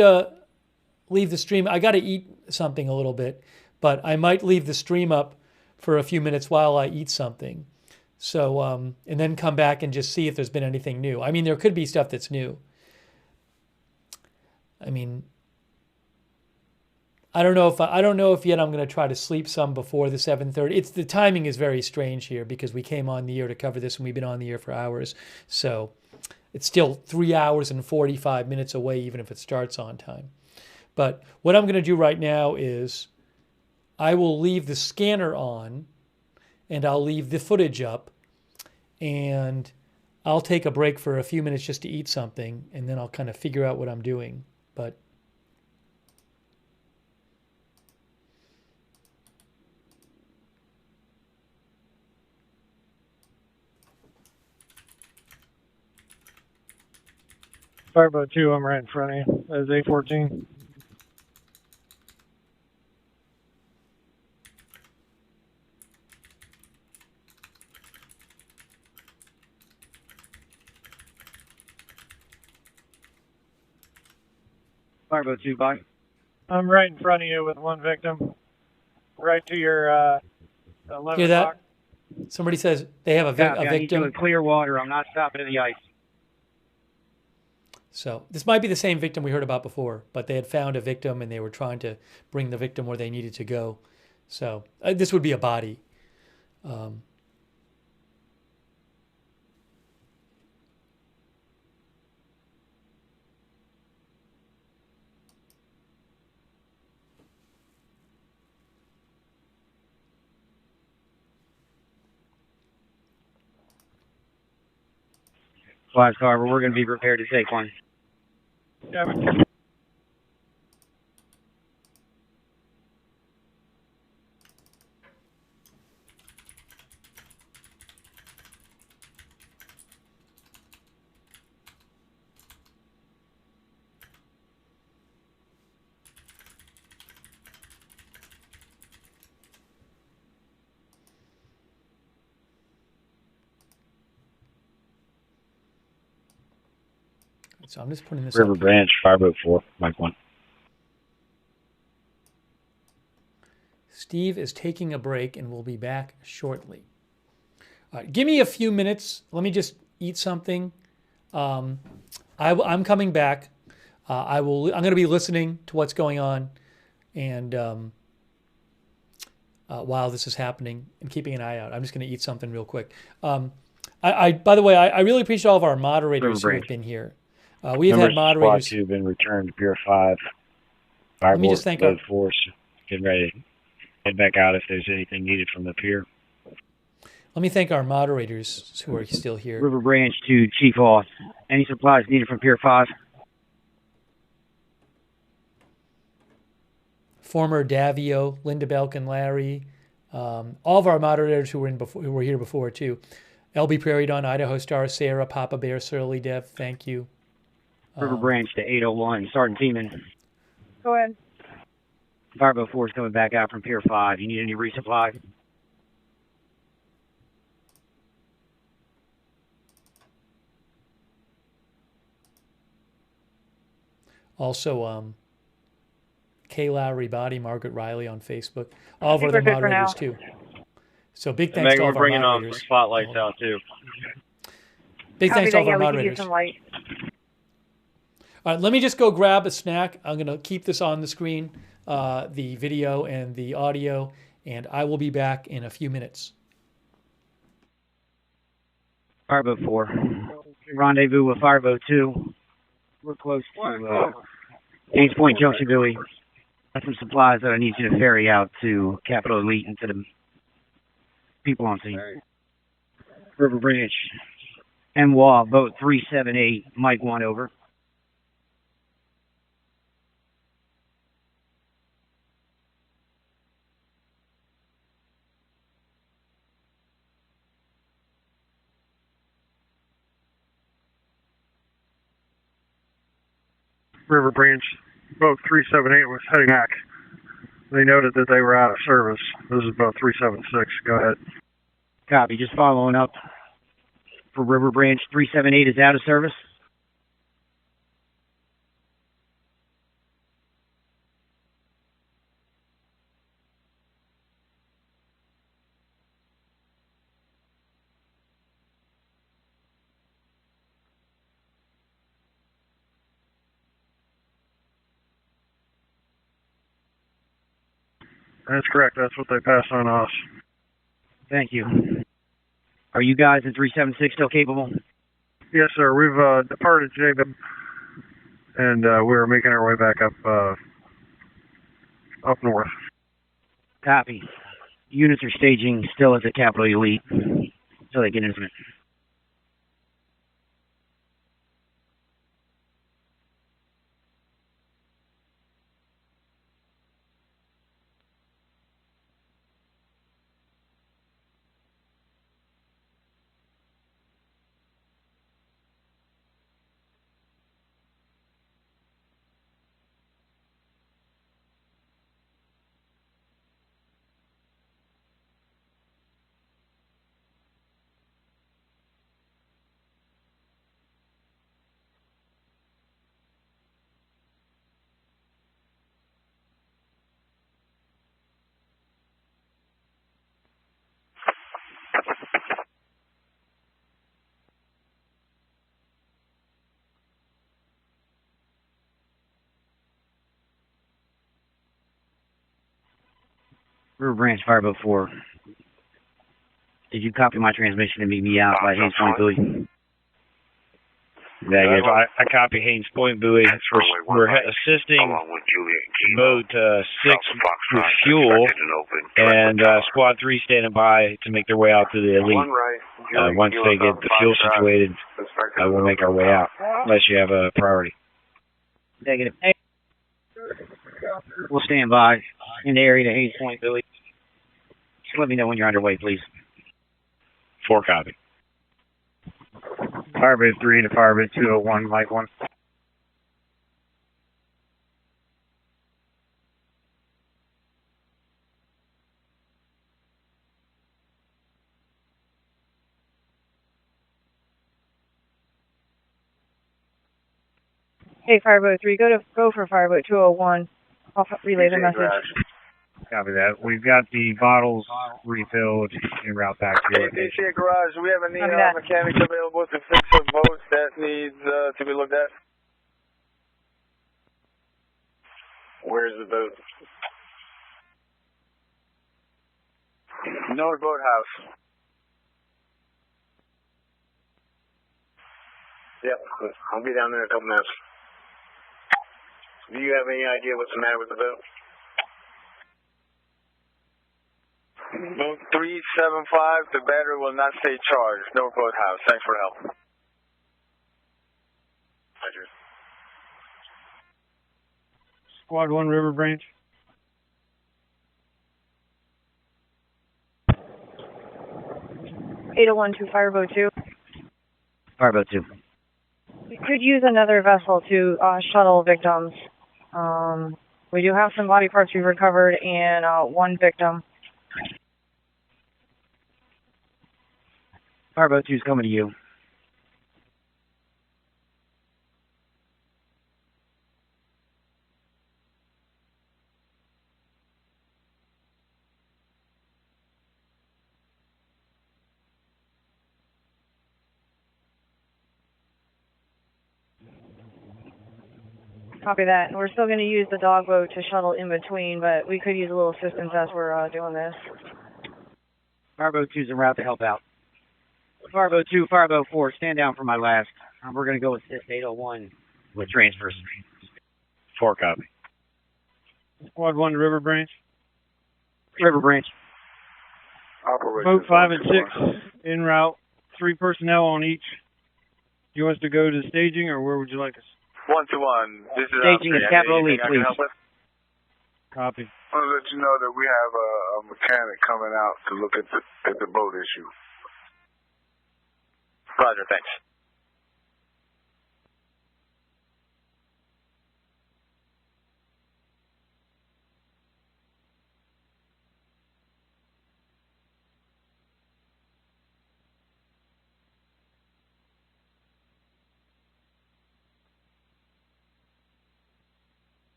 leave the stream. I got to eat something a little bit, but I might leave the stream up for a few minutes while I eat something. So, and then come back and just see if there's been anything new. I mean, there could be stuff that's new. I mean, I don't know if yet I'm going to try to sleep some before the 7:30. The timing is very strange here because we came on the air to cover this and we've been on the air for hours. So it's still 3 hours and 45 minutes away, even if it starts on time. But what I'm going to do right now is I will leave the scanner on and I'll leave the footage up and I'll take a break for a few minutes just to eat something and then I'll kind of figure out what I'm doing. But Fireboat 2, I'm right in front of you. That is A14. Fireboat 2, bye. I'm right in front of you with one victim. Right to your 11 hear that? o'clock. Somebody says they have a victim. I need you in clear water. I'm not stopping in the ice. So this might be the same victim we heard about before, but they had found a victim and they were trying to bring the victim where they needed to go. So this would be a body. Flash Harbor, we're going to be prepared to take one. So I'm just putting this River up here. Branch, Fireboat 4, Mike 1. Steve is taking a break and we'll be back shortly. All right, give me a few minutes. Let me just eat something. I'm coming back. I'm going to be listening to what's going on, and while this is happening, and keeping an eye out. I'm just going to eat something real quick. By the way, I really appreciate all of our moderators who have been here. We've had moderators. Squad 2 been returned to Pier 5. Let me just thank our force getting ready to head back out if there's anything needed from the pier. Let me thank our moderators who are still here. River Branch to Chief Off. Any supplies needed from Pier 5? Former Davio, Linda Belk and Larry, all of our moderators who were here before too. LB Prairie Dawn, Idaho Star, Sarah, Papa Bear, Surly Dev, thank you. River Branch to 801, Sergeant Seaman. Go ahead. Fireboat 4 is coming back out from Pier 5. You need any resupply? Also, Kay Lowry Body, Margaret Riley on Facebook. All of our other moderators too. So big thanks to all of our moderators. We're bringing some spotlights out too. Big thanks to all of our We moderators. could use some light. All right, let me just go grab a snack. I'm going to keep this on the screen, the video and the audio, and I will be back in a few minutes. Fireboat 4. Rendezvous with Fireboat 2. We're close to Ace Point Junction, Billy. Got some supplies that I need you to ferry out to Capital Elite and to the people on scene. River Branch. MWA, boat 378, Mike 1 over. River Branch, boat 378 was heading back. They noted that they were out of service. This is boat 376. Go ahead. Copy. Just following up for River Branch. 378 is out of service. That's correct. That's what they passed on to us. Thank you. Are you guys in 376 still capable? Yes, sir. We've departed Jacob, and we're making our way back up north. Copy. Units are staging still at the Capital Elite until they get intimate. River Branch Fireboat 4. Did you copy my transmission and meet me out by Haynes Point Buoy? Negative. I copy Haynes Point Buoy. We're assisting boat 6 with fuel, and Squad 3 standing by to make their way out to the elite. Once they get the fuel situated, we'll make our way out, unless you have a priority. Negative. We'll stand by in the area to Haynes Point Buoy. Just let me know when you're underway, please. 4 copy. Firebase 3 to Firebase 201, Mike 1. Hey, Fireboat 3, go for Fireboat 201. I'll relay the message. Copy that. We've got the bottles refilled en route back to your location. PCA Garage, do we have any mechanics available to fix a boat that needs to be looked at? Where's the boat? North Boathouse. Yep, I'll be down there in a couple minutes. Do you have any idea what's the matter with the boat? Boat 375, the battery will not stay charged. North Boathouse. Thanks for help. Roger. Squad 1, River Branch. (801) to Fireboat 2. Fireboat 2. We could use another vessel to shuttle victims. We do have some body parts we've recovered and 1 victim. Fireboat 2 is coming to you. Copy that. We're still going to use the dog boat to shuttle in between, but we could use a little assistance as we're doing this. Fireboat 2's en route to help out. Fireboat 2, Fireboat 4, stand down for my last. We're going to go assist 801 with transfers. 4 copy. Squad 1, River Branch. River Branch. Boat 5 and 6 en route. 3 personnel on each. Do you want us to go to staging, or where would you like us? 121. This is staging is Capital Elite, please. Copy. I want to let you know that we have a mechanic coming out to look at the boat issue. Roger, thanks.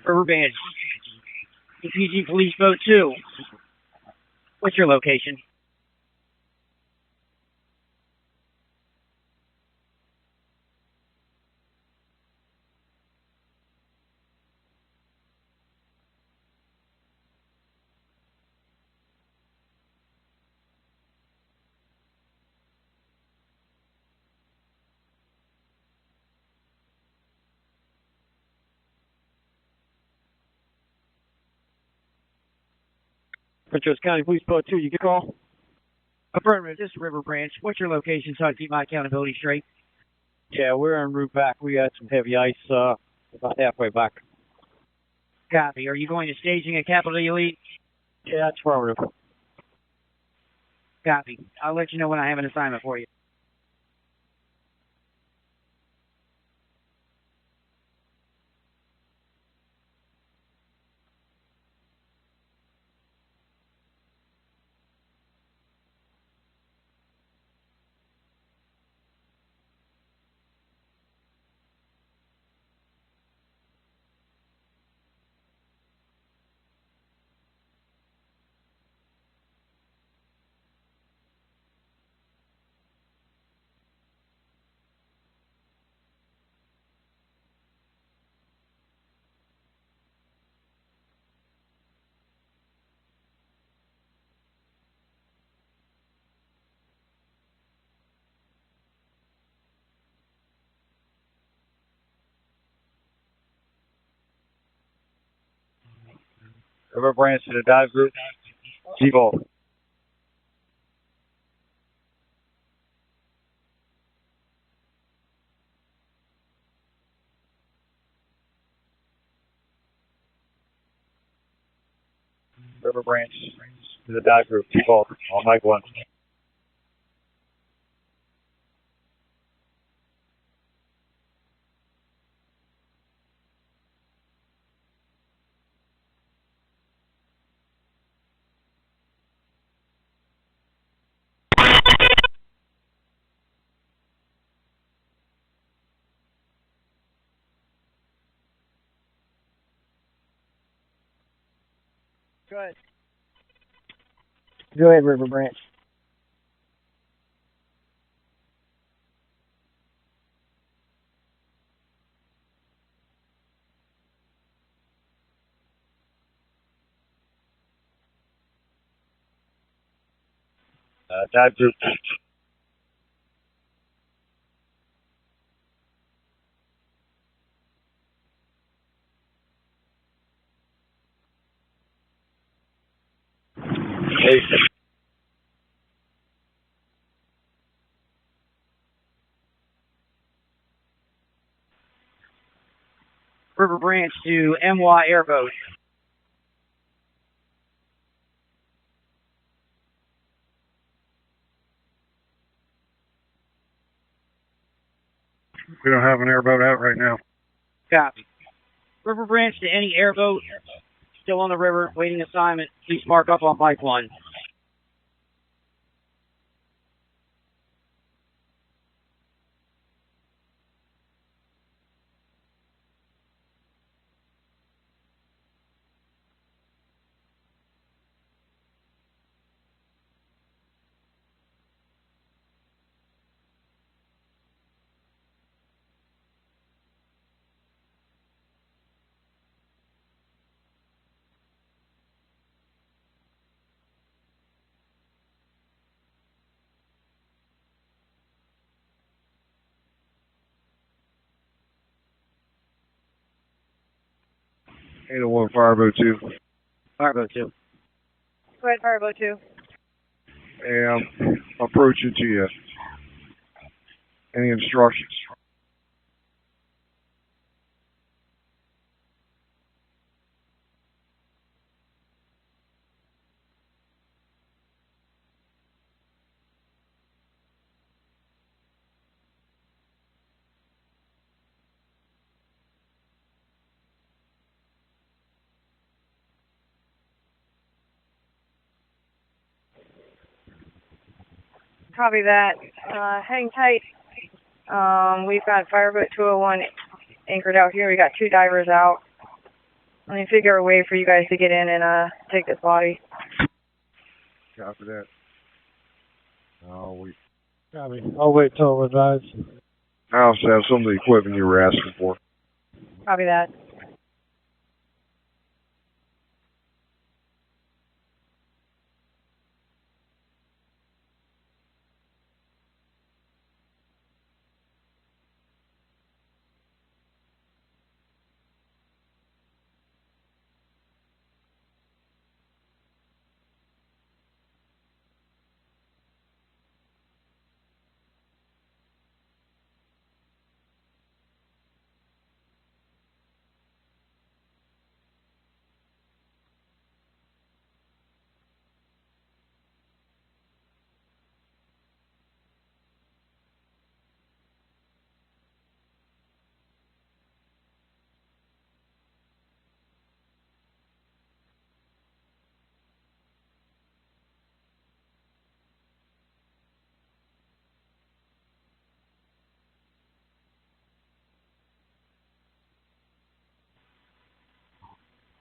River Branch. PG Police Boat 2. What's your location? Prince George County Police Boat 2, you get a call? Affirmative, this is River Branch. What's your location so I can keep my accountability straight? Yeah, we're en route back. We got some heavy ice about halfway back. Copy. Are you going to staging at Capital Elite? Yeah, that's affirmative. Copy. I'll let you know when I have an assignment for you. River Branch to the dive group. T-Ball. River Branch to the dive group. T-Ball on Mike 1. Good. Go ahead, River Branch. Dive group. Hey. River Branch to MY Airboat. We don't have an airboat out right now. Copy. River Branch to any airboat still on the river, waiting assignment. Please mark up on Mike 1. Hey, 1 Fireboat 2. Fireboat 2. Go ahead, Fireboat 2. Hey, I'm approaching to you. Any instructions? Copy that. Hang tight. We've got Fireboat 201 anchored out here. We got 2 divers out. Let me figure a way for you guys to get in and take this body. Copy that. I'll wait. Copy. I'll wait till advised. I also have some of the equipment you were asking for. Copy that.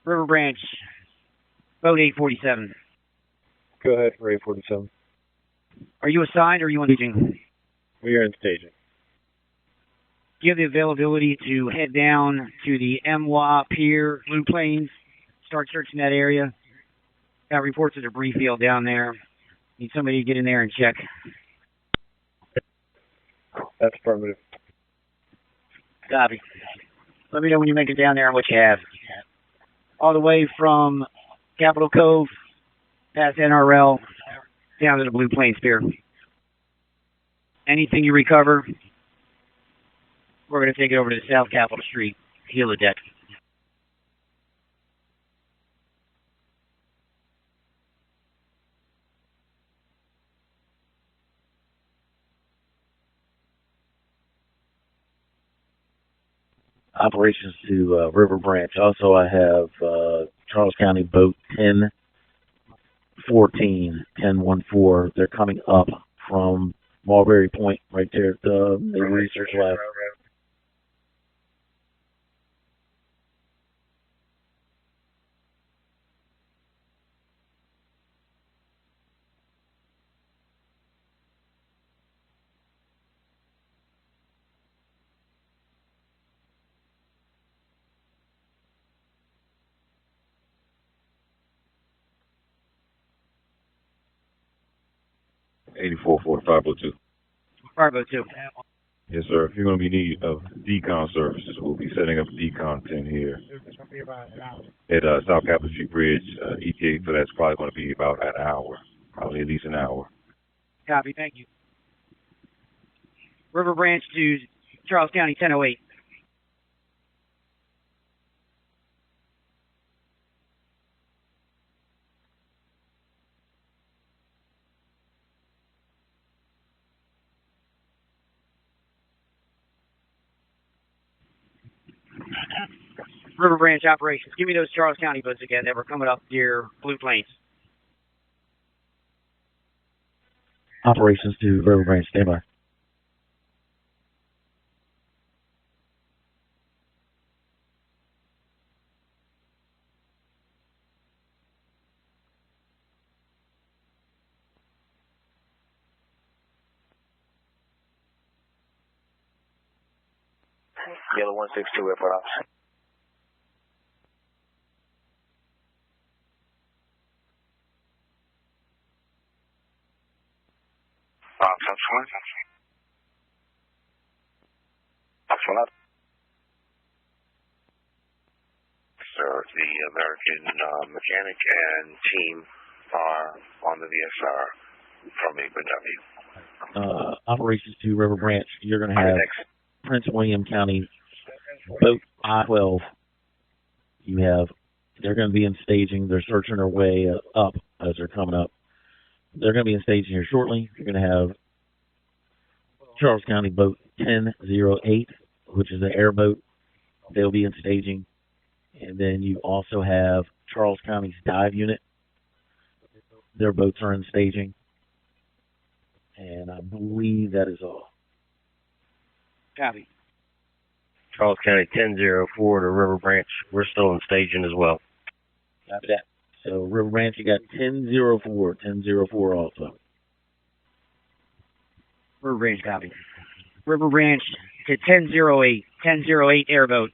River Branch, boat 847. Go ahead for 847. Are you assigned or are you on staging? We are in staging. Do you have the availability to head down to the MWA Pier, Blue Plains, start searching that area? Got reports of debris field down there. Need somebody to get in there and check. That's affirmative. Copy. Let me know when you make it down there and what you have. All the way from Capitol Cove, past NRL, down to the Blue Plains Pier. Anything you recover, we're going to take it over to South Capitol Street, Gila deck. Operations to River Branch. Also, I have Charles County Boat 1014, 1014. They're coming up from Mulberry Point right there at the Naval Research Lab. 844502. 502. Yes, sir. If you're going to be in need of decon services, we'll be setting up a decon tent here at South Capitol Street Bridge. ETA for that's probably going to be about an hour, probably at least an hour. Copy, thank you. River Branch to Charles County 1008. River Branch operations. Give me those Charles County boats again that were coming up near Blue Plains. Operations to River Branch, stand by. Yellow 162, airport ops. That's one. That's one up. Sir, the American mechanic and team are on the VSR from ABW. Operations to River Branch. You're going to have Prince William County Boat I-12. They're going to be in staging. They're searching their way up as they're coming up. They're going to be in staging here shortly. You're going to have Charles County Boat 1008, which is the airboat. They'll be in staging. And then you also have Charles County's dive unit. Their boats are in staging. And I believe that is all. Copy. Charles County 1004 to River Branch. We're still in staging as well. Copy that. So River Branch, you got 1004 also. River Branch copy. River Branch to 1008, 1008 airboat.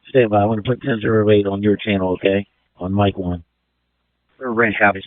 Stand by. I'm going to put 1008 on your channel, okay? On mic 1. River Branch copies.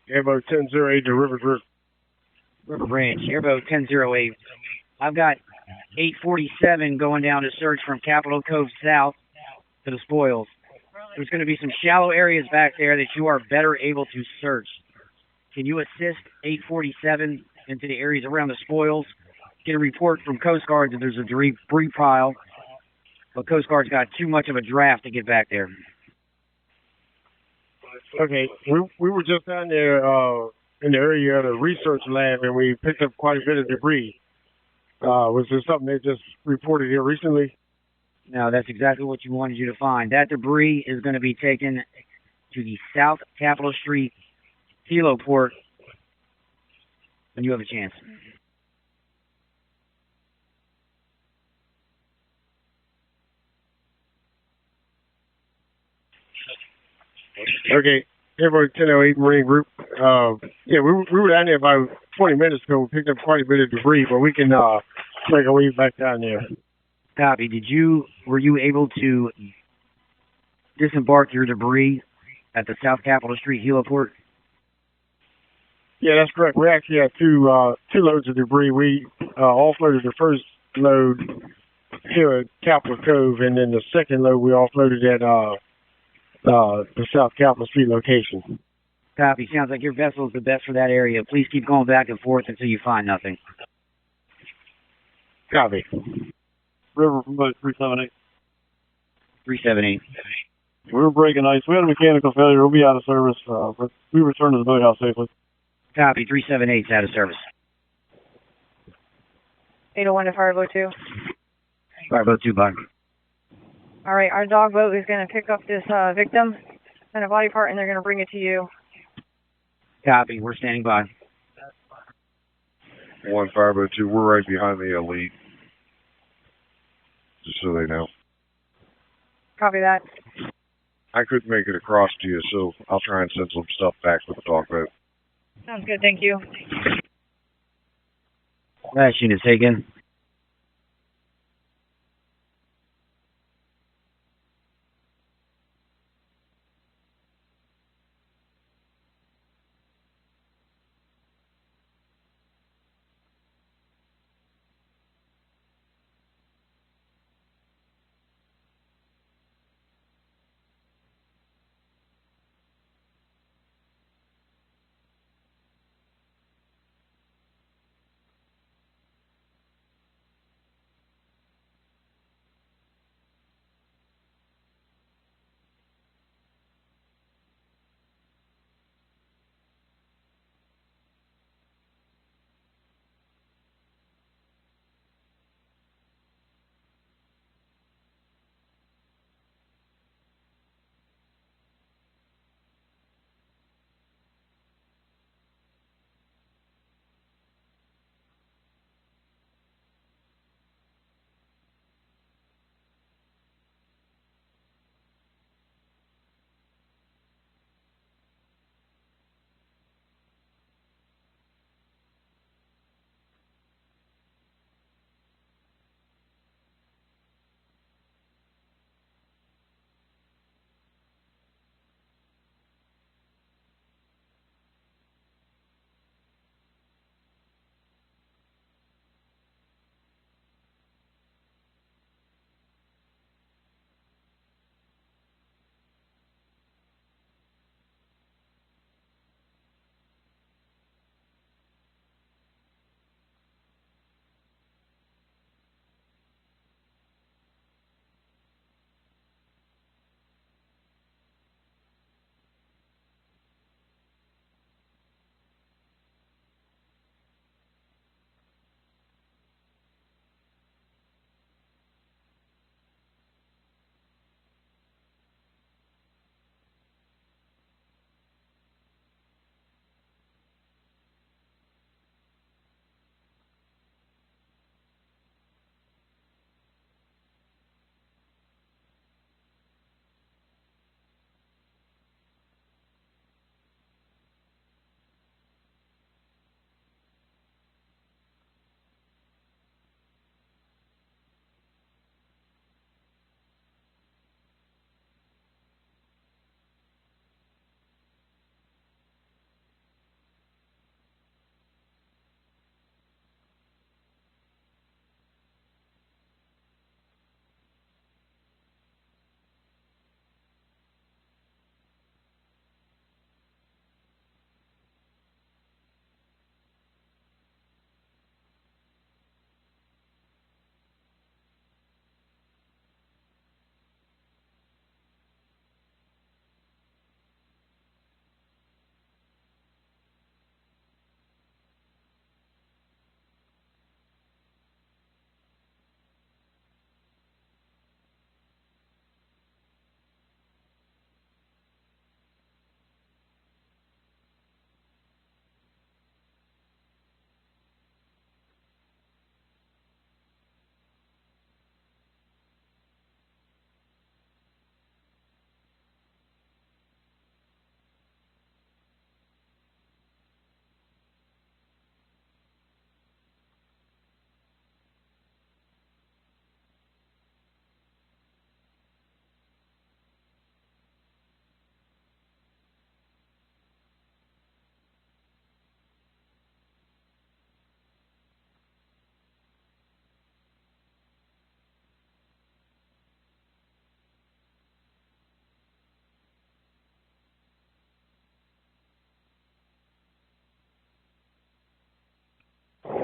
Airboat 1008 to River Group. River Branch, airboat 1008. I've got 847 going down to search from Capitol Cove south to the spoils. There's going to be some shallow areas back there that you are better able to search. Can you assist 847 into the areas around the spoils? Get a report from Coast Guard that there's a debris pile, but Coast Guard's got too much of a draft to get back there. Okay, we were just down there in the area of the research lab, and we picked up quite a bit of debris. Was there something they just reported here recently? No, that's exactly what you wanted you to find. That debris is going to be taken to the South Capitol Street heliport when you have a chance. Okay, Airboat 1008 Marine Group. Yeah, we were down there about 20 minutes ago. We picked up quite a bit of debris, but we can make our way back down there. Copy. Were you able to disembark your debris at the South Capitol Street heliport? Yeah, that's correct. We actually had two loads of debris. We offloaded the first load here at Capitol Cove, and then the second load we offloaded at the South Capitol Street location. Copy. Sounds like your vessel is the best for that area. Please keep going back and forth until you find nothing. Copy. River from boat 378. 378. We were breaking ice. We had a mechanical failure. We'll be out of service, but we returned to the boathouse safely. Copy. 378's out of service. 801 to Fireboat 2. Fireboat 2, bye. All right, our dog boat is going to pick up this victim and a body part, and they're going to bring it to you. Copy. We're standing by. 1 Fireboat 2, we're right behind the elite. Just so they know. Copy that. I couldn't make it across to you, so I'll try and send some stuff back with the dog boat. Sounds good, thank you. Last unit taken.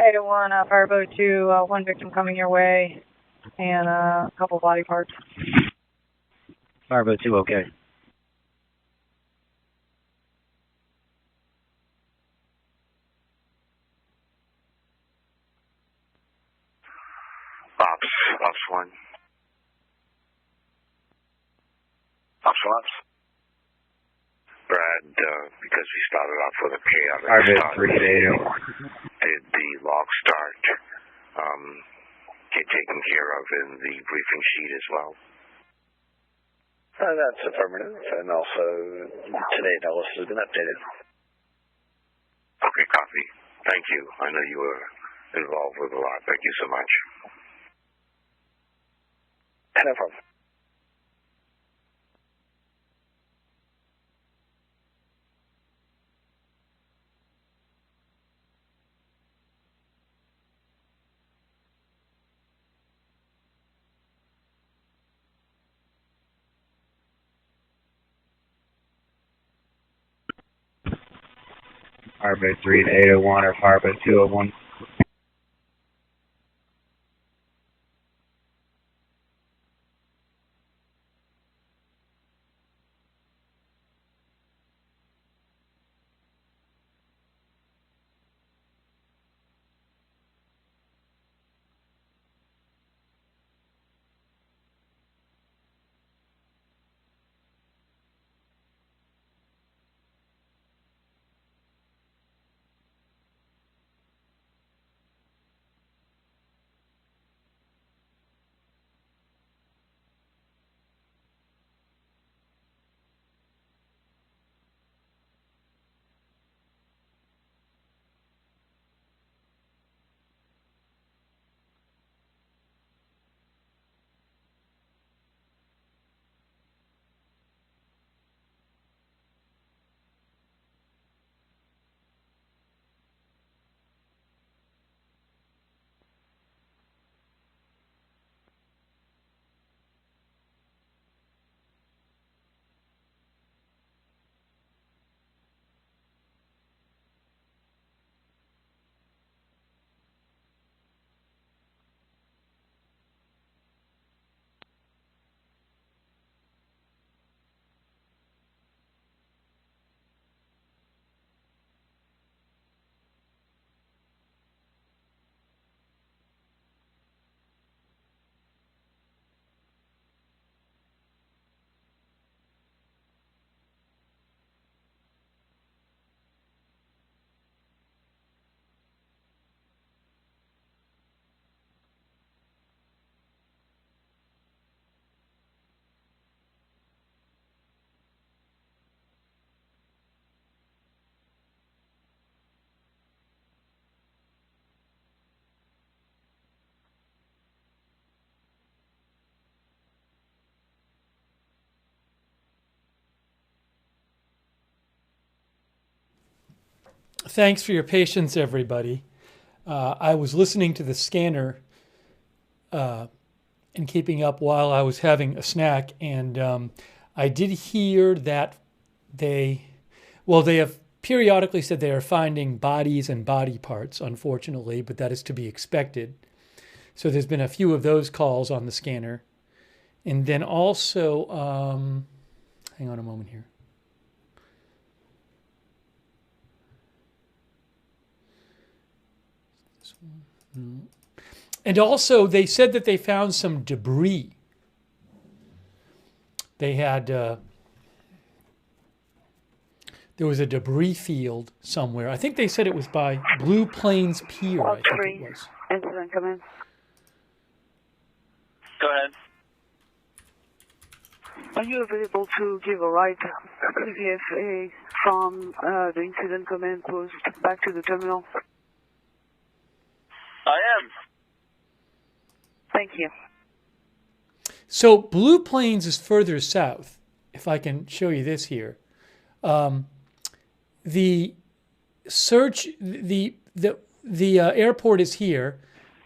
801, Fireboat 2, one victim coming your way, and a couple body parts. Fireboat 2, okay. Ops 1. Ops 1. Brad, because we started off with a chaotic start, did the log start get taken care of in the briefing sheet as well? That's affirmative, and also today that list has been updated. Okay, copy. Thank you. I know you were involved with a lot. Thank you so much. No problem. Fireboat 3 to 801 or Fireboat 201. Thanks for your patience, everybody. I was listening to the scanner and keeping up while I was having a snack, and I did hear that they have periodically said they are finding bodies and body parts, unfortunately, but that is to be expected. So there's been a few of those calls on the scanner. And then also, hang on a moment here. And also, they said that they found some debris. They had, there was a debris field somewhere. I think they said it was by Blue Plains Pier, I think it was. Incident, come in. Go ahead. Are you available to give a ride CVFA from the incident command post back to the terminal? I am. Thank you. So Blue Plains is further south. If I can show you this here, the search, the airport is here,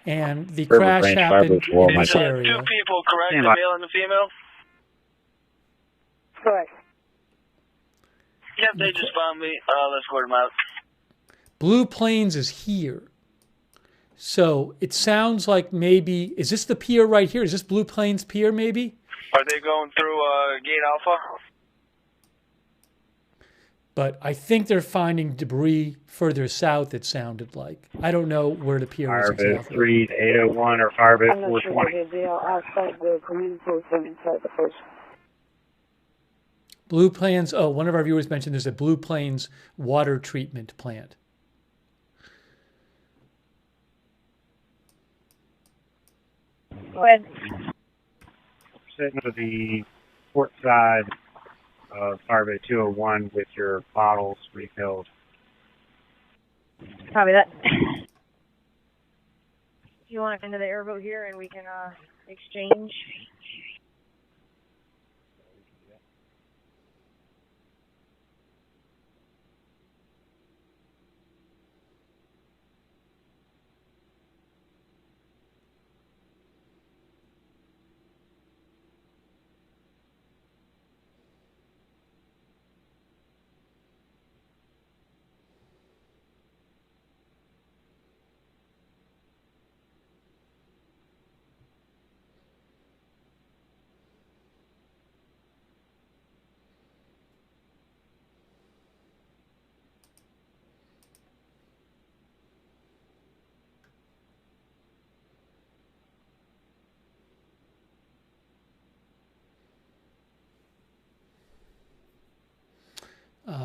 and the crash happened in this area. Two people, correct? The male and the female. Correct. Yep, they just found me. Let's sort them out. Blue Plains is here. So it sounds like maybe, is this the pier right here? Is this Blue Plains Pier maybe? Are they going through Gate Alpha? But I think they're finding debris further south, it sounded like. I don't know where the pier is Fireboat exactly. 3801 or Fireboat I'm not sure 420. they are outside the command post and inside the post. Blue Plains, oh, one of our viewers mentioned there's a Blue Plains water treatment plant. Go ahead. Sitting to the port side of Fireboat 201 with your bottles refilled. Copy that. You want to come to the airboat here and we can exchange?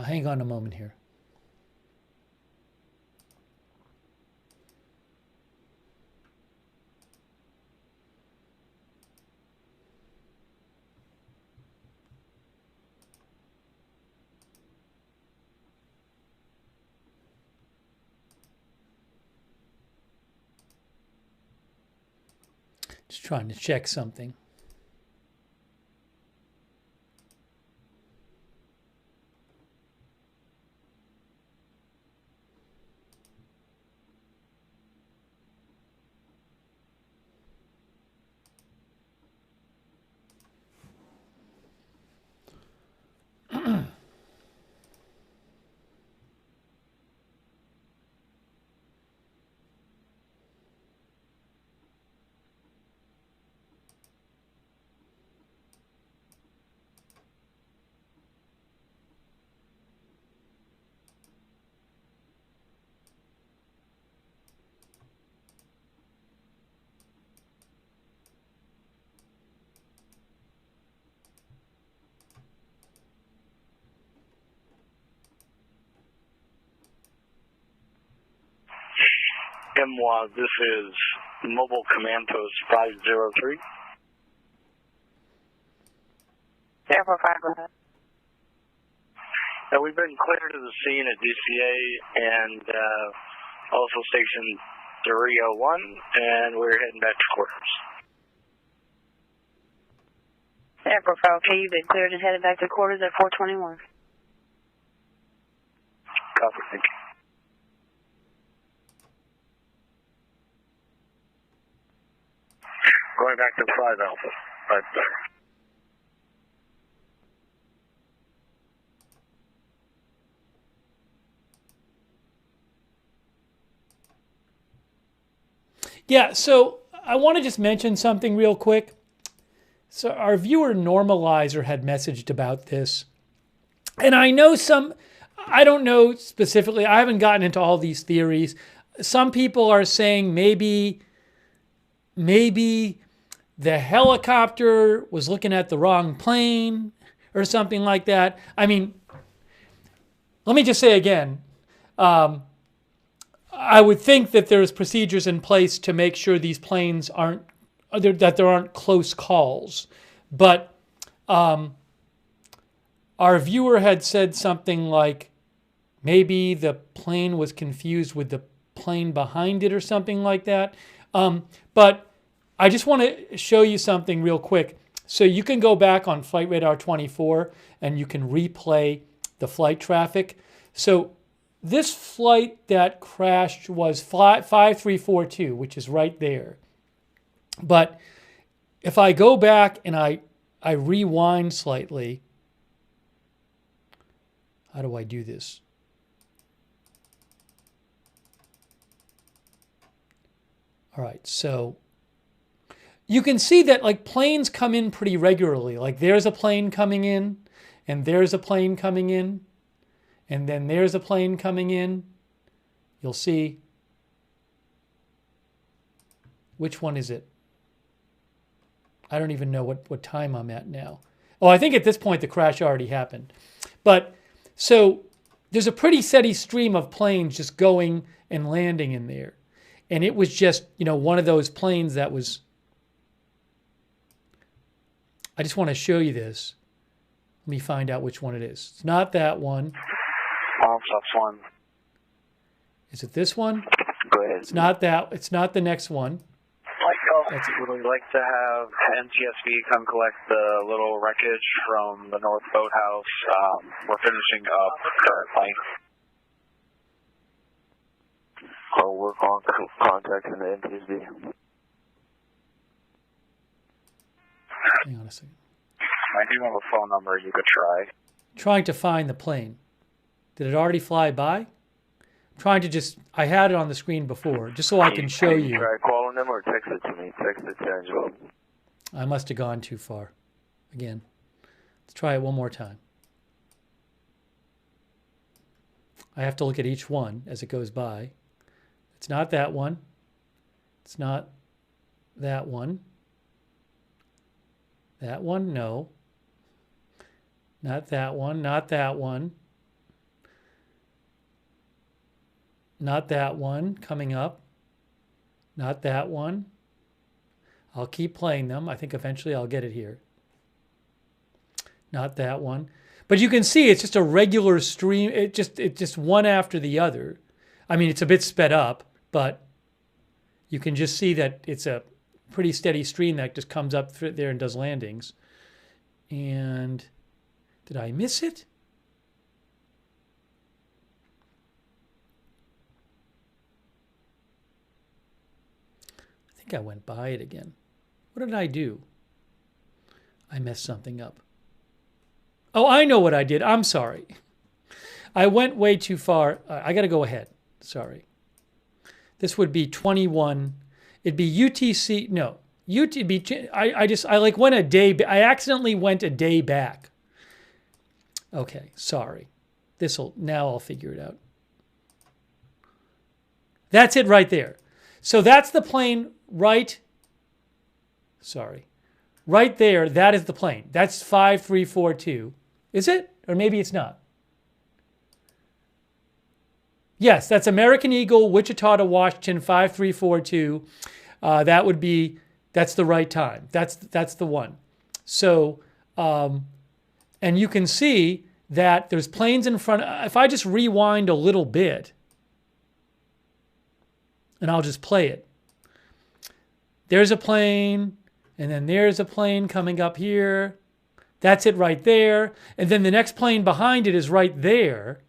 Hang on a moment here. Just trying to check something. MWAS, this is Mobile Command Post 503. Airport 5, go ahead. We've been cleared to the scene at DCA and also Station 301, and we're heading back to quarters. Airport 5, okay, you've been cleared and headed back to quarters at 421. Copy, thank you. Going back to 5 Alpha, 5 there. Yeah, so I want to just mention something real quick. So our viewer Normalizer had messaged about this. And I know I don't know specifically, I haven't gotten into all these theories. Some people are saying maybe the helicopter was looking at the wrong plane or something like that. I mean, let me just say again, I would think that there's procedures in place to make sure these planes that there aren't close calls. But our viewer had said something like maybe the plane was confused with the plane behind it or something like that. But I just want to show you something real quick. So you can go back on Flight Radar 24 and you can replay the flight traffic. So this flight that crashed was 5342, which is right there. But if I go back and I rewind slightly, how do I do this? All right, so you can see that like planes come in pretty regularly. Like there's a plane coming in, and there's a plane coming in, and then there's a plane coming in. You'll see. Which one is it? I don't even know what time I'm at now. Oh, I think at this point the crash already happened. But so there's a pretty steady stream of planes just going and landing in there. And it was just, one of those planes that was... I just want to show you this. Let me find out which one it is. It's not that one. That's one. Is it this one? Go ahead. It's not that. It's not the next one. Would we like to have NTSB come collect the little wreckage from the North Boathouse? We're finishing up currently. I'll work on contacting the NTSB. Hang on a second. I do have a phone number you could try. Trying to find the plane. Did it already fly by? I'm trying to just... I had it on the screen before, just so I can show you. Try calling them or text it to me. Text it to Angelo. I must have gone too far. Again. Let's try it one more time. I have to look at each one as it goes by. It's not that one. It's not that one. That one, no. Not that one, not that one. Not that one, coming up. Not that one. I'll keep playing them. I think eventually I'll get it here. Not that one. But you can see it's just a regular stream. It's just one after the other. I mean, it's a bit sped up, but you can just see that it's a pretty steady stream that just comes up there and does landings. And did I miss it? I think I went by it again. What did I do? I messed something up. Oh, I know what I did. I'm sorry. I went way too far. I got to go ahead. Sorry. This would be 21. It'd be UTC. No. I like went a day. I accidentally went a day back. Okay. Sorry. Now I'll figure it out. That's it right there. So that's the plane right. Sorry. Right there, that is the plane. That's 5342. Is it? Or maybe it's not. Yes, that's American Eagle, Wichita to Washington, 5342. That's the right time. That's the one. So, and you can see that there's planes in front. If I just rewind a little bit, and I'll just play it. There's a plane, and then there's a plane coming up here. That's it right there. And then the next plane behind it is right there.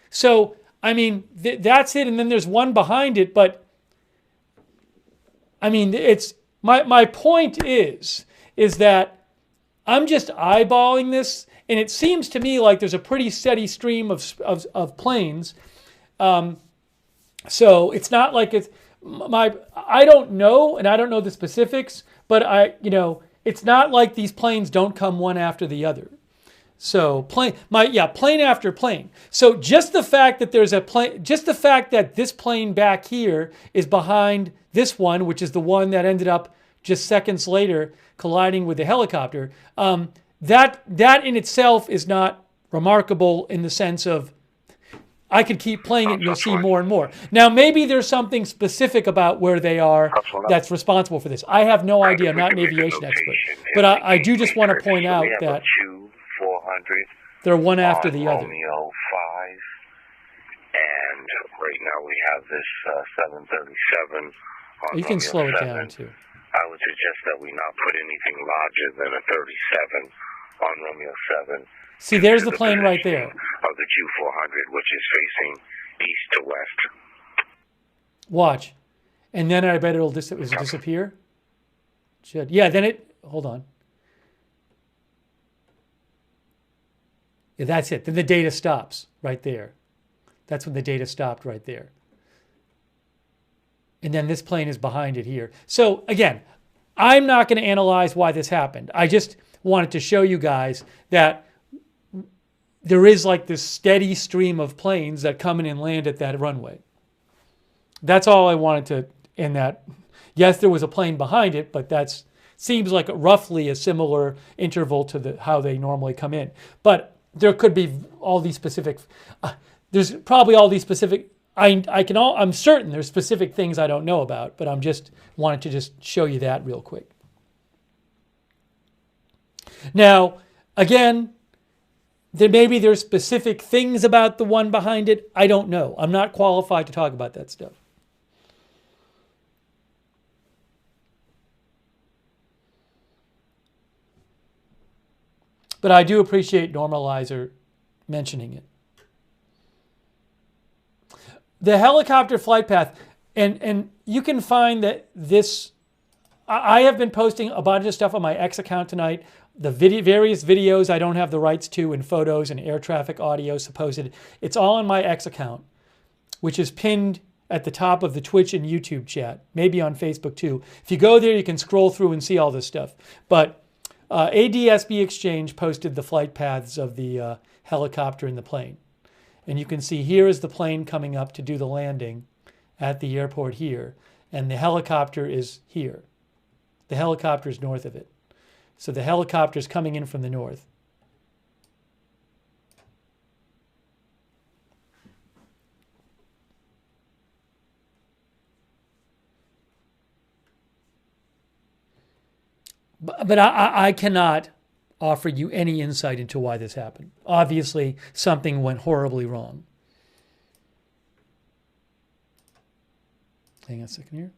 So, I mean, that's it. And then there's one behind it. But, I mean, it's my point is that I'm just eyeballing this. And it seems to me like there's a pretty steady stream of planes. So it's not like I don't know, and I don't know the specifics, but it's not like these planes don't come one after the other. So plane after plane. So just the fact that there's a plane, just the fact that this plane back here is behind this one, which is the one that ended up just seconds later colliding with the helicopter, that in itself is not remarkable in the sense of I could keep playing it and you'll see more and more. Now, maybe there's something specific about where they are that's responsible for this. I have no idea. I'm not an aviation expert. But I do just want to point out that they're one after the other. Romeo 5, and right now we have this 737 on You can Romeo slow it 7. down, too. I would suggest that we not put anything larger than a 37 on Romeo 7. See, there's the plane right there. Of the Q400, which is facing east to west. Watch. And then I bet it'll disappear. Should. Yeah, then hold on. Yeah, that's it. Then the data stops right there. That's when the data stopped right there. And then this plane is behind it here. So again, I'm not going to analyze why this happened. I just wanted to show you guys that there is like this steady stream of planes that come in and land at that runway. That's all I wanted to, in that. Yes, there was a plane behind it, but that seems like roughly a similar interval to how they normally come in. But there could be all these specific, there's probably all these specific, I'm certain there's specific things I don't know about, but I'm just wanted to just show you that real quick. Now, again, maybe there's specific things about the one behind it. I don't know. I'm not qualified to talk about that stuff. But I do appreciate Normalizer mentioning it. The helicopter flight path, and you can find that this, I have been posting a bunch of stuff on my X account tonight. The various videos I don't have the rights to, and photos and air traffic audio supposed. It's all on my X account, which is pinned at the top of the Twitch and YouTube chat, maybe on Facebook too. If you go there, you can scroll through and see all this stuff. But ADSB Exchange posted the flight paths of the helicopter and the plane. And you can see here is the plane coming up to do the landing at the airport here. And the helicopter is here. The helicopter is north of it. So the helicopter is coming in from the north. But I cannot offer you any insight into why this happened. Obviously, something went horribly wrong. Hang on a second here.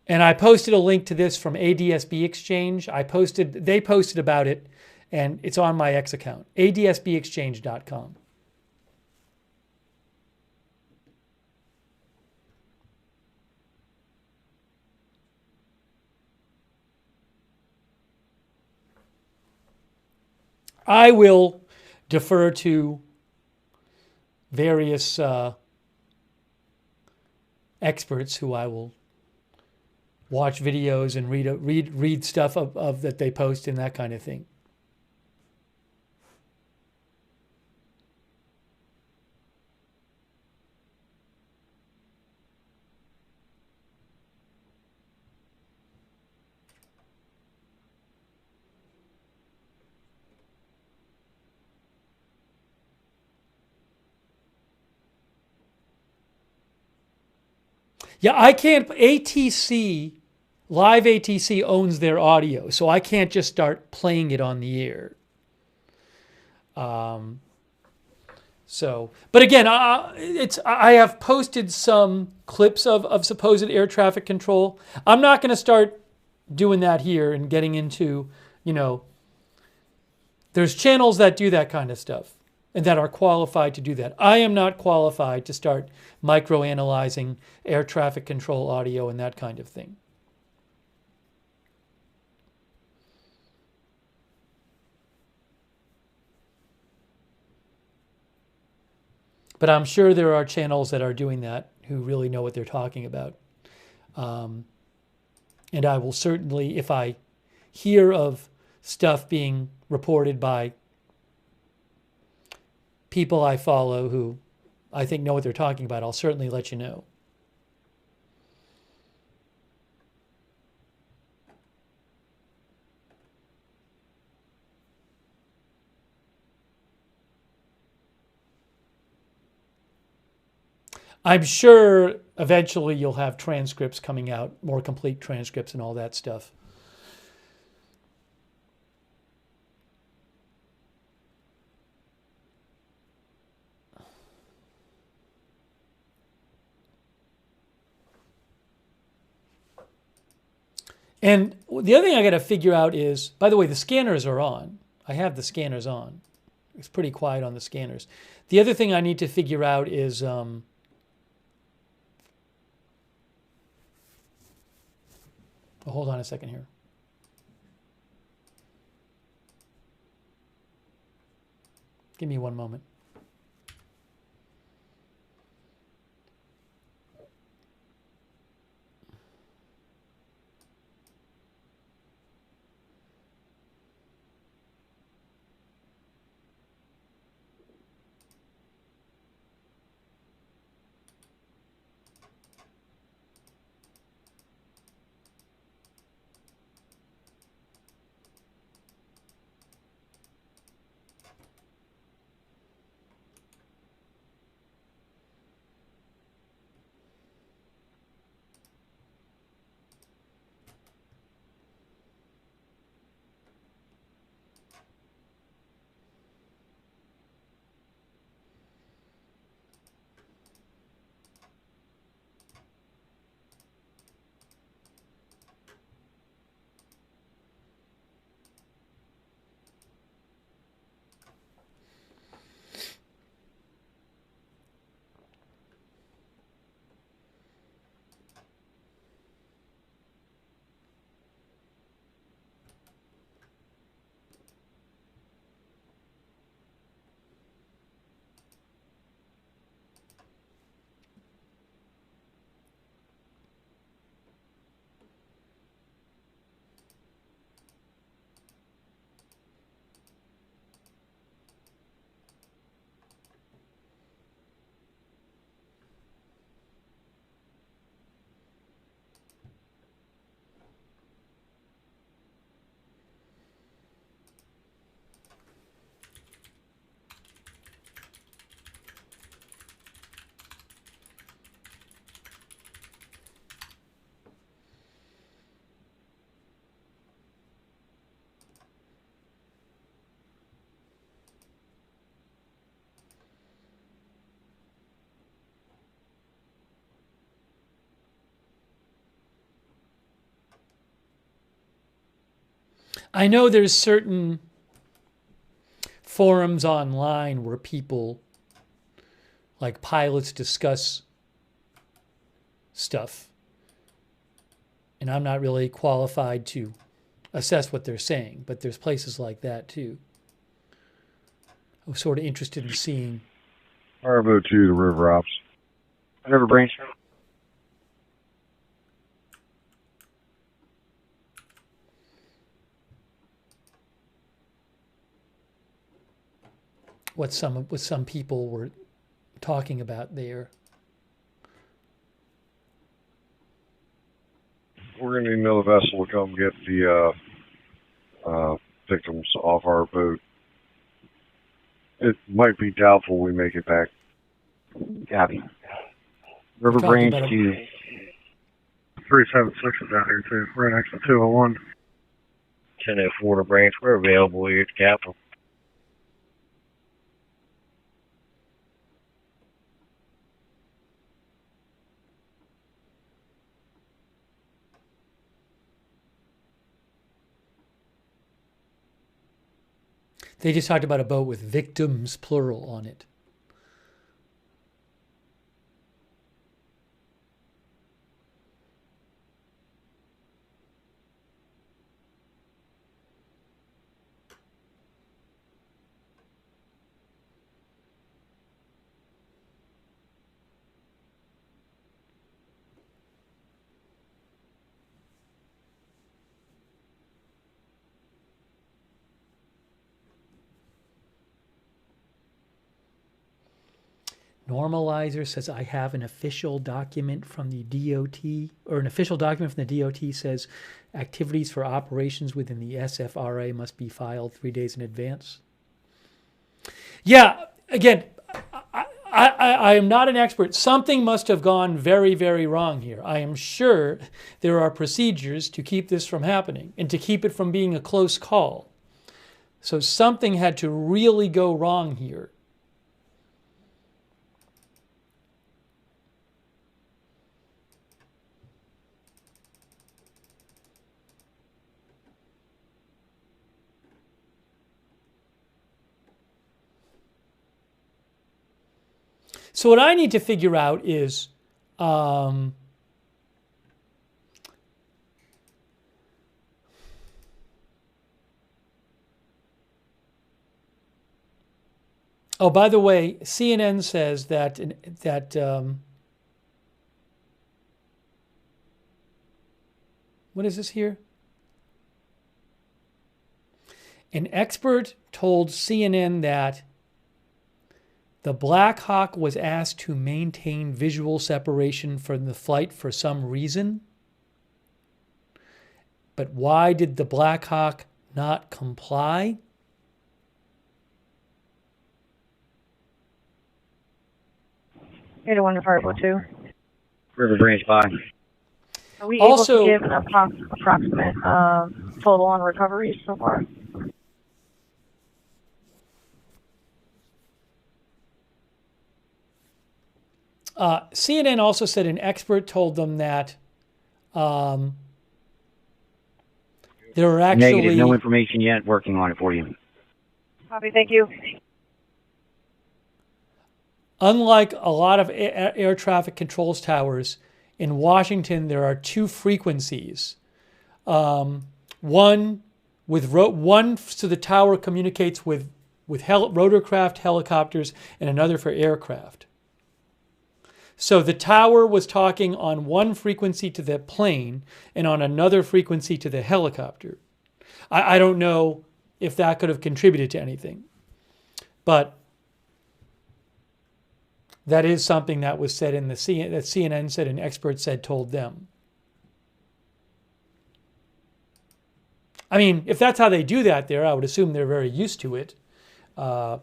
And I posted a link to this from ADSB Exchange. They posted about it, and it's on my X account, adsbexchange.com. I will defer to various experts who I will watch videos and read stuff of that they post and that kind of thing. Yeah, I can't, ATC, Live ATC owns their audio, so I can't just start playing it on the air. But again, I have posted some clips of supposed air traffic control. I'm not going to start doing that here and getting into, there's channels that do that kind of stuff and that are qualified to do that. I am not qualified to start microanalyzing air traffic control audio and that kind of thing. But I'm sure there are channels that are doing that who really know what they're talking about. And I will certainly, if I hear of stuff being reported by people I follow who I think know what they're talking about, I'll certainly let you know. I'm sure eventually you'll have transcripts coming out, more complete transcripts and all that stuff. And the other thing I got to figure out is, by the way, the scanners are on. I have the scanners on. It's pretty quiet on the scanners. The other thing I need to figure out is oh, hold on a second here. Give me one moment. I know there's certain forums online where people, like pilots, discuss stuff. And I'm not really qualified to assess what they're saying, but there's places like that too. I was sort of interested in seeing. Fireboat 2 to River Ops. River Branch. What some people were talking about there. We're going to need another vessel to come get the victims off our boat. It might be doubtful we make it back. Copy. River Branch to 376 is out here too, right next to 201. 1004 to Branch. We're available here at the Capitol. They just talked about a boat with victims, plural, on it. Normalizer says, I have an official document from the DOT, or an official document from the DOT says activities for operations within the SFRA must be filed 3 days in advance. Yeah, again, I am not an expert. Something must have gone very, very wrong here. I am sure there are procedures to keep this from happening and to keep it from being a close call. So something had to really go wrong here. So what I need to figure out is, oh, by the way, CNN says that what is this here? An expert told CNN that the Black Hawk was asked to maintain visual separation from the flight for some reason. But why did the Black Hawk not comply? You're the one to Fireboat 2. River Branch by. Are we Also, able to give an approximate total on recoveries so far? CNN also said an expert told them that there are actually... Negative, no information yet. Working on it for you. Copy, thank you. Unlike a lot of air traffic controls towers, in Washington there are two frequencies. One so the tower communicates with rotorcraft, helicopters, and another for aircraft. So the tower was talking on one frequency to the plane and on another frequency to the helicopter. I don't know if that could have contributed to anything, but that is something that was said in that CNN said an expert said told them. I mean, if that's how they do that there, I would assume they're very used to it. So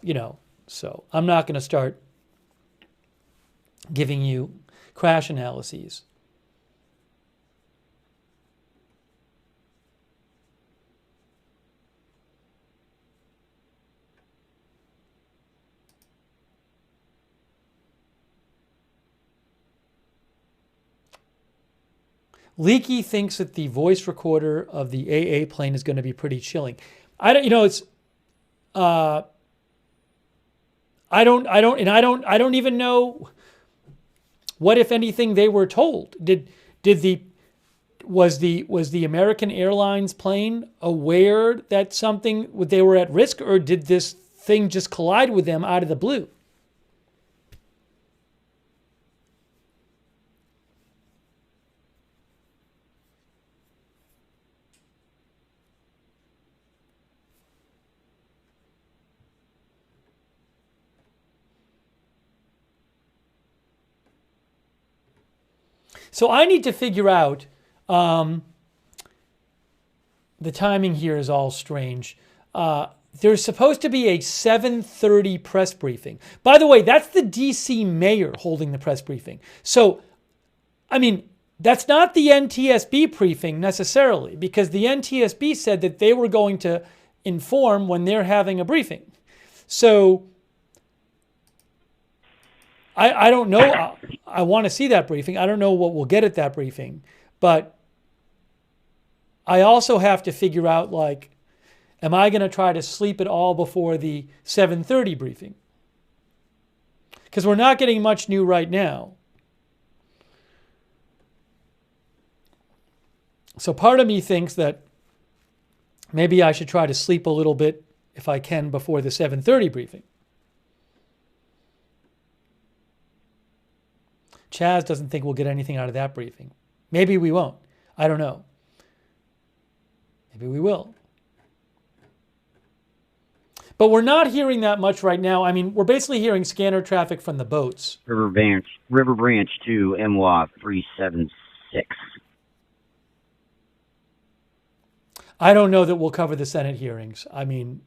I'm not going to start giving you crash analyses. Leaky thinks that the voice recorder of the AA plane is going to be pretty chilling. I don't even know what, if anything, they were told. Was the American Airlines plane aware that they were at risk, or did this thing just collide with them out of the blue? So I need to figure out, the timing here is all strange. There's supposed to be a 7:30 press briefing. By the way, that's the DC mayor holding the press briefing. So, I mean, that's not the NTSB briefing necessarily, because the NTSB said that they were going to inform when they're having a briefing. So, I don't know. I want to see that briefing. I don't know what we'll get at that briefing. But I also have to figure out, am I going to try to sleep it all before the 7:30 briefing? Because we're not getting much new right now. So part of me thinks that maybe I should try to sleep a little bit, if I can, before the 7:30 briefing. Chaz doesn't think we'll get anything out of that briefing. Maybe we won't. I don't know. Maybe we will. But we're not hearing that much right now. I mean, we're basically hearing scanner traffic from the boats. River Branch to MWA 376. I don't know that we'll cover the Senate hearings. I mean,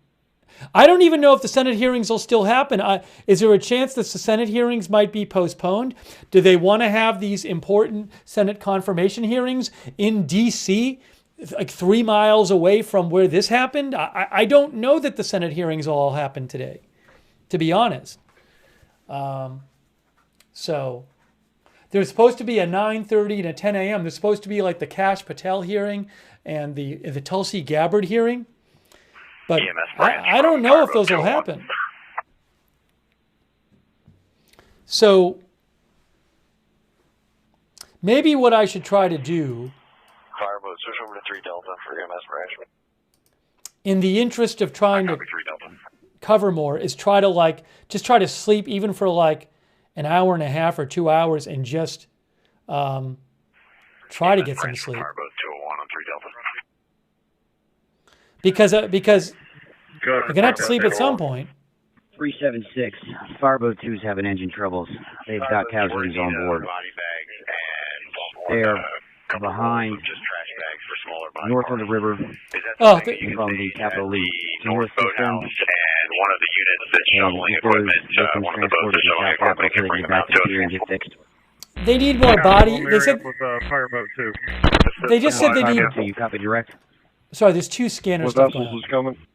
I don't even know if the Senate hearings will still happen. Is there a chance that the Senate hearings might be postponed? Do they want to have these important Senate confirmation hearings in D.C., like 3 miles away from where this happened? I don't know that the Senate hearings will all happen today, to be honest. So there's supposed to be a 9:30 and a 10 a.m. There's supposed to be like the Kash Patel hearing and the Tulsi Gabbard hearing. But I don't know if those will happen. So maybe what I should try to do, Fireboat, switch over to 3 Delta for EMS branch. in the interest of trying to 3 Delta. cover more, is try to just try to sleep even for an hour and a half or 2 hours and just try to get some sleep. Fireboat 201 on 3 Delta. Because I'm gonna have to sleep at some point. 376. Fireboat 2's having engine troubles. They've got casualties on board. They're behind, north of the river, Oh, from the Capitol League. North system. And one of the units that's shoveling equipment, one of the boats is shoveling equipment, can bring them out to here and get fixed. They need more body. They said with Fireboat 2. they just said they need. You copy direct? Sorry, there's 2 scanners. What stuff vessels going on. is coming?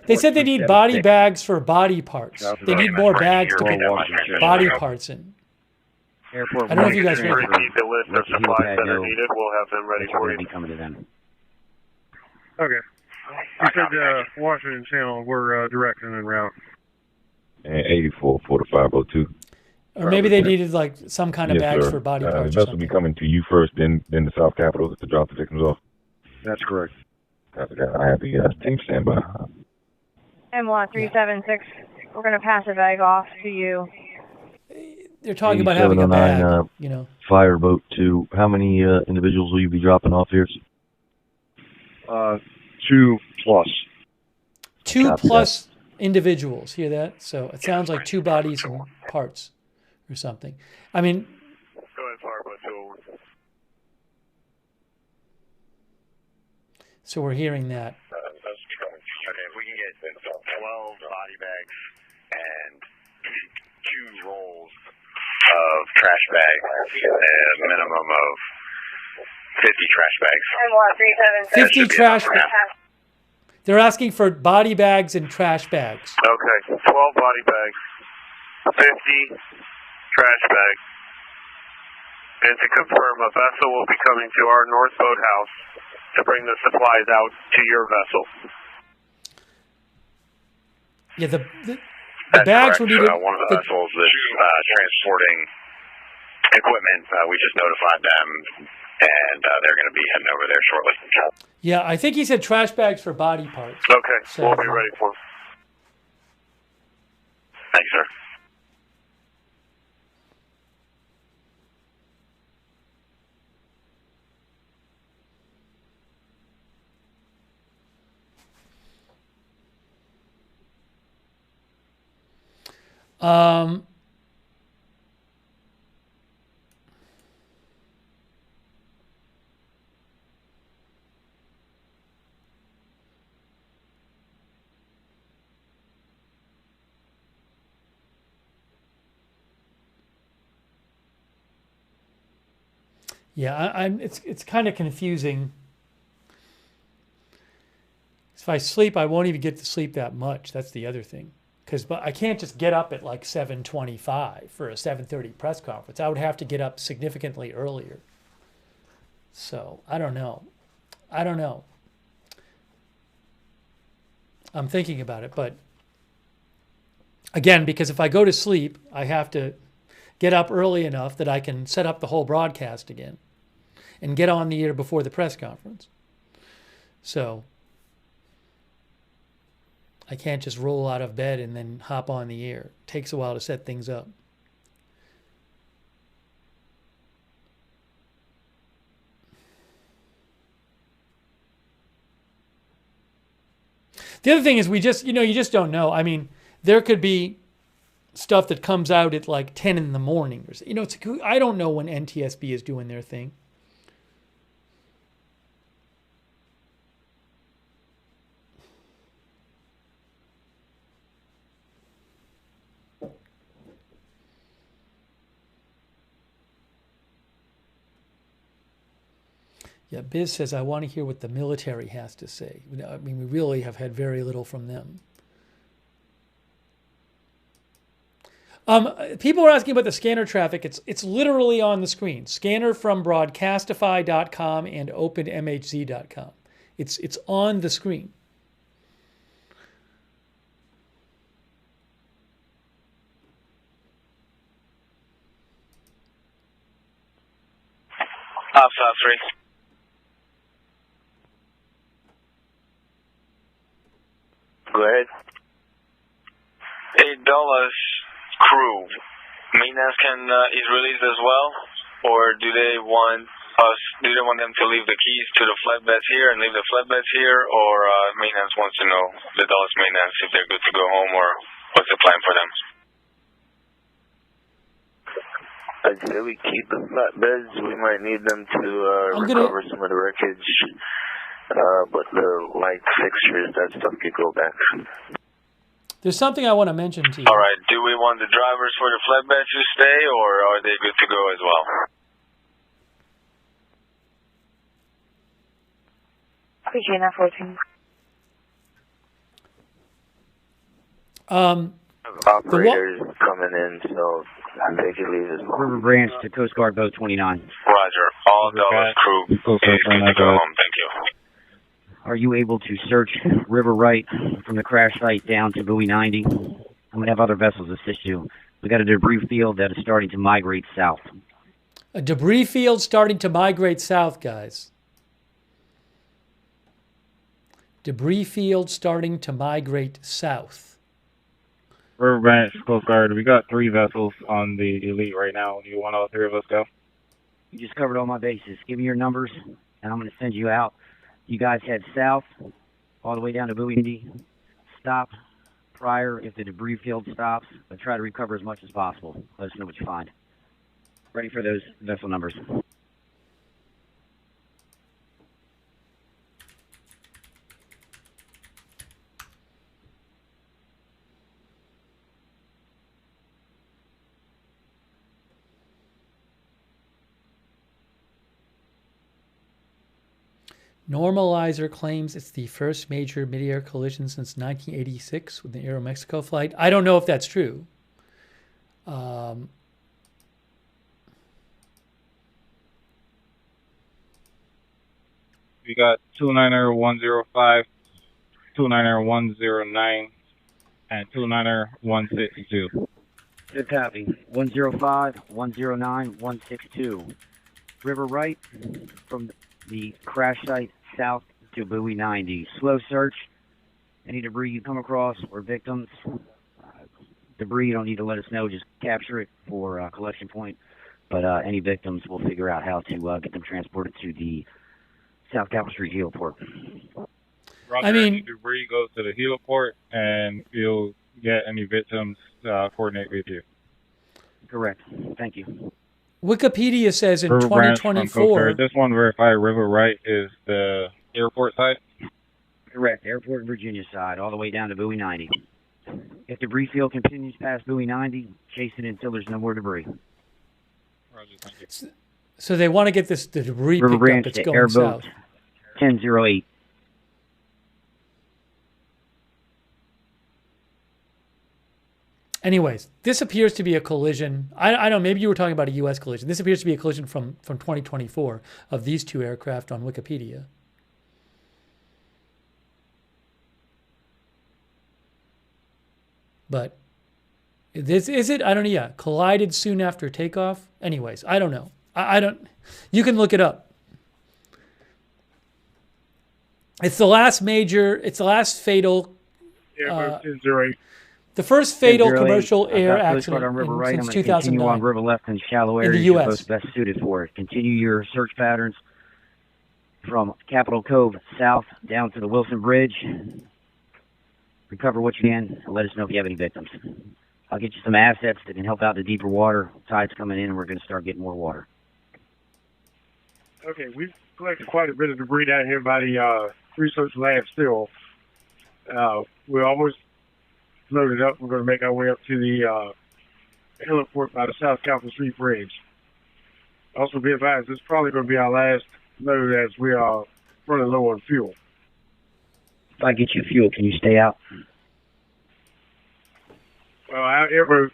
They said they need body bags for body parts. They need more bags to put body parts in. Airport I don't know if you guys heard Repeat the list of supplies that are needed. We'll have them ready for you. Be coming to them. Okay. You said Washington Channel, we're direct and en route. And 84 for the 502. Or maybe they needed some kind of Yes, bags sir. for body The parts. Or vessel will something. be coming to you first, then the South Capitol to drop the victims off. That's correct. I have the team stand by. M1 376. We're going to pass a bag off to you. They're talking about having a bag. Fireboat 2. How many individuals will you be dropping off here? 2 plus. 2 Copy plus individuals. Hear that? So it sounds like 2 bodies and parts or something. I mean, Go ahead, Fireboat 201. so we're hearing that. Okay, if we can get 12 body bags and 2 rolls of trash bags, a minimum of 50 trash bags. M1 376. 50 trash bags. They're asking for body bags and trash bags. Okay, 12 body bags, 50 trash bags. And to confirm, a vessel will be coming to our north boathouse to bring the supplies out to your vessel. Yeah, the That's bags correct. were needed. One of the vessels is transporting equipment. We just notified them, and they're going to be heading over there shortly. Yeah, I think he said trash bags for body parts. Okay, So- we'll be ready for them. Thanks, sir. Um, yeah, it's kind of confusing. If I sleep, I won't even get to sleep that much. That's the other thing. But I can't just get up at 7:25 for a 7:30 press conference. I would have to get up significantly earlier. So I don't know. I'm thinking about it, but again, because if I go to sleep, I have to get up early enough that I can set up the whole broadcast again and get on the air before the press conference. So I can't just roll out of bed and then hop on the air. It takes a while to set things up. The other thing is you just don't know. I mean, there could be stuff that comes out at 10 in the morning. I don't know when NTSB is doing their thing. Yeah, Biz says, I want to hear what the military has to say. I mean, we really have had very little from them. People are asking about the scanner traffic. It's literally on the screen. Scanner from broadcastify.com and openmhz.com. It's on the screen. Half South 3. Go ahead. Hey, Dallas crew, maintenance is released as well, or do they want them to leave the keys to the flatbeds here and leave the flatbeds here, or maintenance wants to know, the Dallas maintenance, if they're good to go home, or what's the plan for them? I'd say we keep the flatbeds. We might need them to recover some of the wreckage, but the light fixtures, that stuff could go back. There's something I want to mention to you. All right, do we want the drivers for the flatbeds to stay, or are they good to go as well? Appreciate that, 14. Operators coming in, so they can leave as well. River Branch to Coast Guard Boat 29. Roger. All Dallas crew is good to go home. Thank you. Are you able to search River Right from the crash site down to buoy 90? I'm going to have other vessels assist you. We got a debris field that is starting to migrate south. A debris field starting to migrate south, guys. Debris field starting to migrate south. River Branch, Coast Guard, we got 3 vessels on the Elite right now. Do you want all 3 of us go? You just covered all my bases. Give me your numbers, and I'm going to send you out. You guys head south, all the way down to buoy 90. Stop prior if the debris field stops, but try to recover as much as possible. Let us know what you find. Ready for those vessel numbers. Normalizer claims it's the first major mid-air collision since 1986 with the Aeromexico flight. I don't know if that's true. We got 290 105, 290 109, and 290 162. Good copy. 105, 109, 162. River Right from the crash site south to buoy 90. Slow search. Any debris you come across or victims, debris you don't need to let us know. Just capture it for collection point. But any victims, we'll figure out how to get them transported to the South Capitol Street heliport. Roger, any debris goes to the heliport, and you'll get any victims coordinate with you. Correct. Thank you. Wikipedia says in River 2024. This one verify River Right is the airport side? Correct. Airport Virginia side, all the way down to buoy 90. If debris field continues past buoy 90, chase it until there's no more debris. Roger, thank you. So they want to get the debris River picked Branch up. It's to going airboat south. 1008. Anyways, this appears to be a collision. I don't know, maybe you were talking about a U.S. collision. This appears to be a collision from 2024 of these 2 aircraft on Wikipedia. But this is it? I don't know. Yeah, collided soon after takeoff. Anyways, I don't know. I don't. You can look it up. It's the last major. It's the last fatal. The first fatal commercial air accident since 2009. Continue on river left in shallow areas. In the You're U.S. most best suited for it. Continue your search patterns from Capitol Cove south down to the Wilson Bridge. Recover what you can, and let us know if you have any victims. I'll get you some assets that can help out the deeper water. Tide's coming in, and we're going to start getting more water. Okay, we've collected quite a bit of debris down here by the research lab still. We're almost loaded up. We're going to make our way up to the heliport by the South Capitol Street Bridge. Also be advised, this is probably going to be our last load as we are running low on fuel. If I get you fuel, can you stay out? Well, our airboat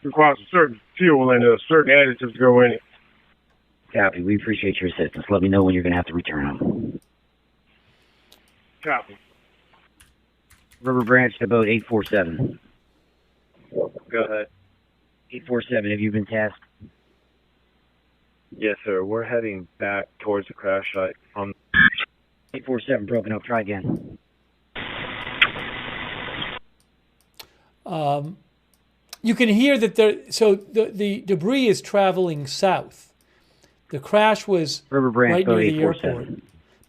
requires a certain fuel and a certain additive to go in it. Copy. We appreciate your assistance. Let me know when you're going to have to return home. Copy. River Branch to boat 847. Go ahead. 847, have you been tasked? Yes, sir. We're heading back towards the crash site on 847 broken up. Try again. You can hear that the debris is traveling south. The crash was River Branch, right near the airport,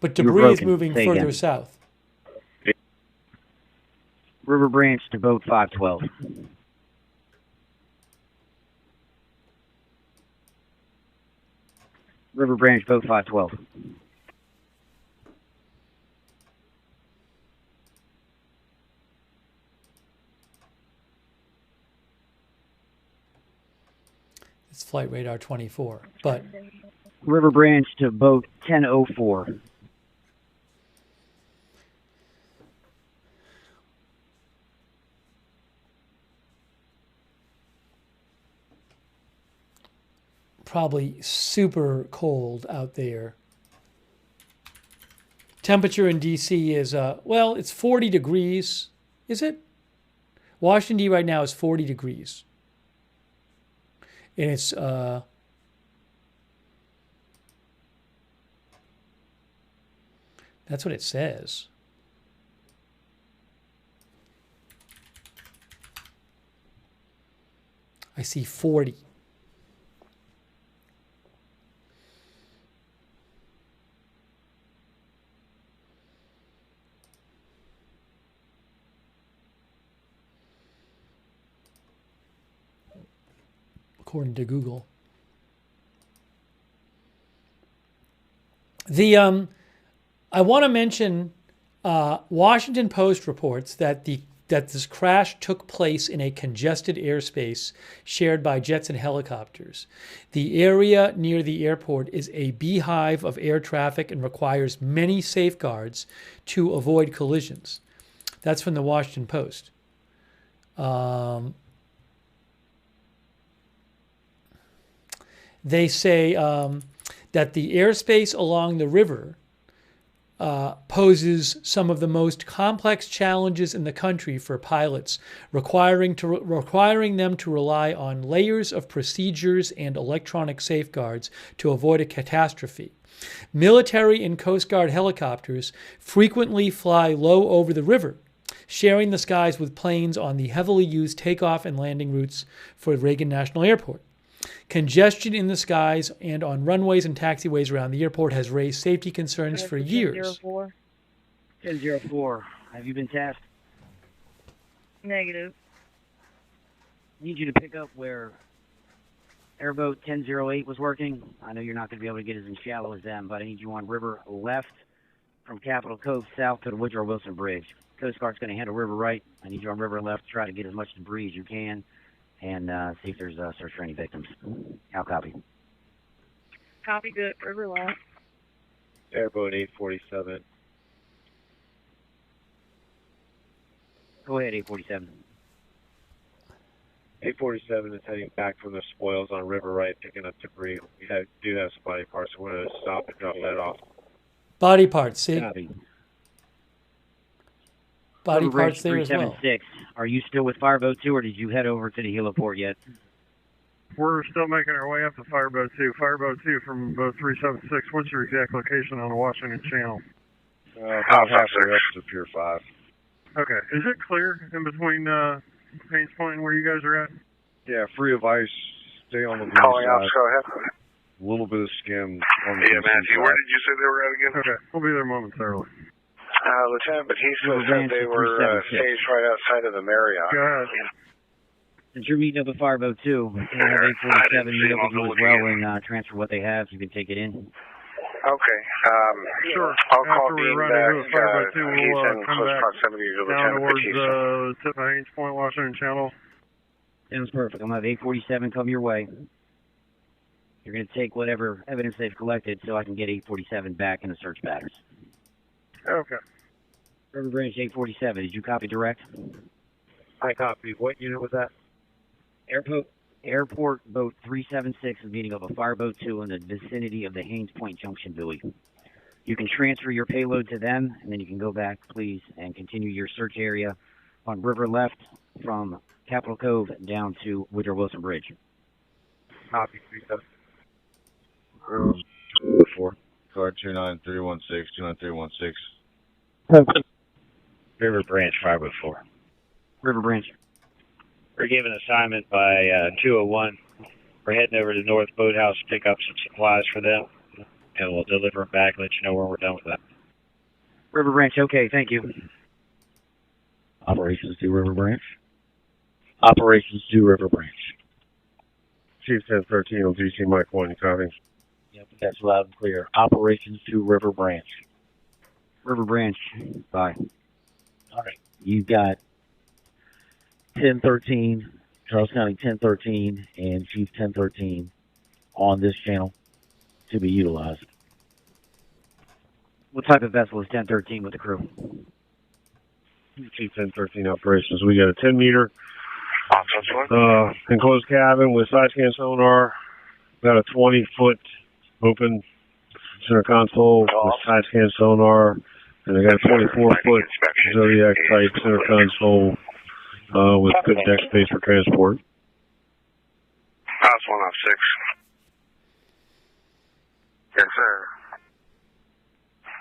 but debris is moving further south. River Branch to boat 512. River Branch, boat 512. It's flight radar 24, but River Branch to boat 1004. probably super cold out there. Temperature in DC is, well, it's 40 degrees. Is it? Washington, D right now is 40 degrees. And it's, that's what it says. I see 40. According to Google. I want to mention Washington Post reports that this crash took place in a congested airspace shared by jets and helicopters. The area near the airport is a beehive of air traffic and requires many safeguards to avoid collisions. That's from the Washington Post. They say that the airspace along the river poses some of the most complex challenges in the country for pilots, requiring them to rely on layers of procedures and electronic safeguards to avoid a catastrophe. Military and Coast Guard helicopters frequently fly low over the river, sharing the skies with planes on the heavily used takeoff and landing routes for Reagan National Airport. Congestion in the skies and on runways and taxiways around the airport has raised safety concerns for years. 1004. Have you been tasked? Negative. I need you to pick up where airboat 1008 was working. I know you're not going to be able to get as shallow as them, but I need you on river left from Capitol Cove south to the Woodrow Wilson Bridge. Coast Guard's going to handle river right. I need you on river left to try to get as much debris as you can and see if there's a search for any victims. I'll copy. Copy, good. River left. Airboat 847. Go ahead, 847. 847 is heading back from the spoils on River Right, picking up debris. We do have some body parts. We're going to stop and drop that off. Body parts, see? Copy. Body parts there as well. 376. Are you still with Fireboat 2, or did you head over to the heliport yet? We're still making our way up to Fireboat 2. Fireboat 2 from boat 376. What's your exact location on the Washington Channel? About halfway up to Pier 5. Okay. Is it clear in between Haynes Point and where you guys are at? Yeah, free of ice. Stay on the beach Calling side. ops, go ahead. A little bit of skim on the Yeah, Matthew, side. where did you say they were at again? Okay. We'll be there momentarily. Lieutenant Batista said they were staged right outside of the Marriott. Go ahead. Since you're meeting up with Fireboat 2, we can have 847 meet up with you as well and transfer what they have so you can take it in. Okay. Sure. I'll call After we Dean rendezvous back. with Fireboat 2, He's we'll in come close back proximity to down Lieutenant towards Batista. tip of Haynes Point, Washington Channel. Sounds perfect. I'm going to have 847 come your way. You're going to take whatever evidence they've collected so I can get 847 back in the search patterns. Okay. River Branch 847, did you copy direct? I copy. What unit was that? Airport boat 376 is meeting up with Fireboat 2 in the vicinity of the Haynes Point Junction buoy. You can transfer your payload to them, and then you can go back, please, and continue your search area on river left from Capitol Cove down to Woodrow Wilson Bridge. Copy, 37. Before. Card 29316, 29316. River Branch 504. River Branch. We're given assignment by 201. We're heading over to the North Boathouse to pick up some supplies for them, and we'll deliver them back and let you know when we're done with that. River Branch, okay, thank you. Operations to River Branch. Operations to River Branch. Chief 1013 on DC Mike 1, you copy? Yep, that's loud and clear. Operations to River Branch. River Branch, bye. All right. You've got 1013, Charles County 1013, and Chief 1013 on this channel to be utilized. What type of vessel is 1013 with the crew? Chief 1013 operations. We got a 10 meter enclosed cabin with side scan sonar, about a 20-foot open center console with side scan sonar, and I got a 24-foot Zodiac type center console with good deck space for transport. House 106. Yes, sir.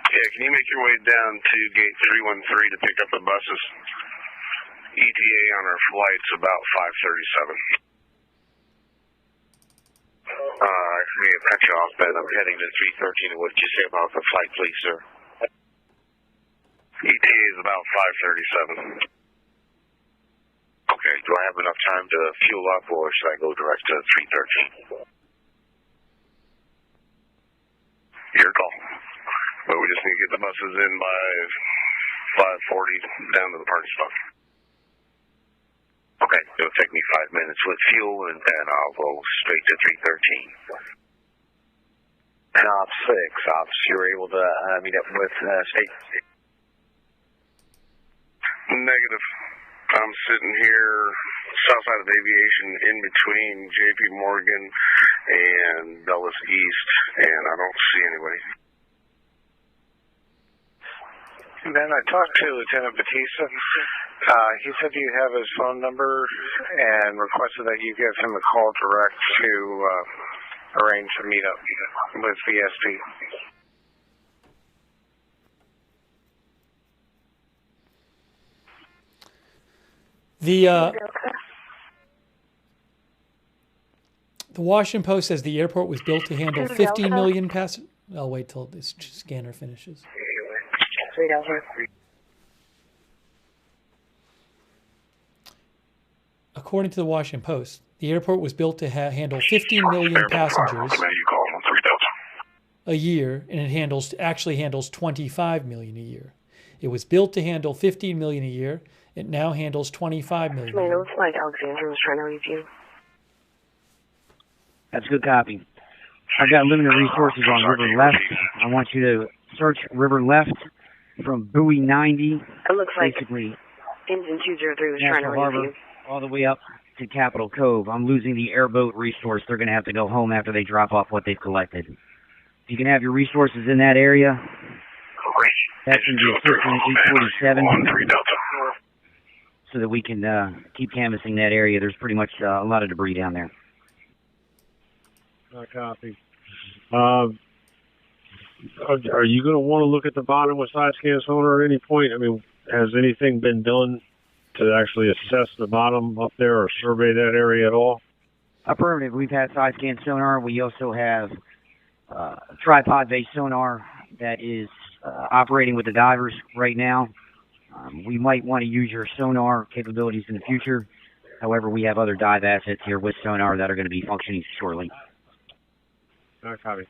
Yeah, can you make your way down to gate 313 to pick up the buses? ETA on our flight's about 5:37. Me and cut you off, Ben. I'm heading to 313. What did you say about the flight, please, sir? ETA is about 5:37. Okay, do I have enough time to fuel up, or should I go direct to 313? Your call. But we just need to get the buses in by 5:40 down to the parking spot. Okay, it'll take me 5 minutes with fuel, and then I'll go straight to 313. Op 6, Ops, you're able to meet up with State? Negative. I'm sitting here south side of aviation in between JP Morgan and Dulles East, and I don't see anybody. Ben, I talked to Lieutenant Batista. He said you have his phone number and requested that you give him a call direct to arrange a meetup with VSP. The Washington Post says the airport was built to handle 15 million passengers. I'll wait till this scanner finishes. According to the Washington Post, the airport was built to handle 15 million passengers a year, and it actually handles 25 million a year. It was built to handle 15 million a year. It now handles 25 million. Man, it looks like Alexandra was trying to reach you. That's a good copy. I've got limited resources on River Left. I want you to search River Left from buoy 90. It looks like basically Engine 203 was trying to National reach Harbor, you. all the way up to Capitol Cove. I'm losing the airboat resource. They're going to have to go home after they drop off what they've collected. If you can have your resources in that area, that's going to be assisting 847 so that we can keep canvassing that area. There's pretty much a lot of debris down there. Copy. Are you going to want to look at the bottom with side scan sonar at any point? I mean, has anything been done to actually assess the bottom up there or survey that area at all? Affirmative. We've had side scan sonar. We also have tripod-based sonar that is operating with the divers right now. We might want to use your sonar capabilities in the future. However, we have other dive assets here with sonar that are going to be functioning shortly. Copy.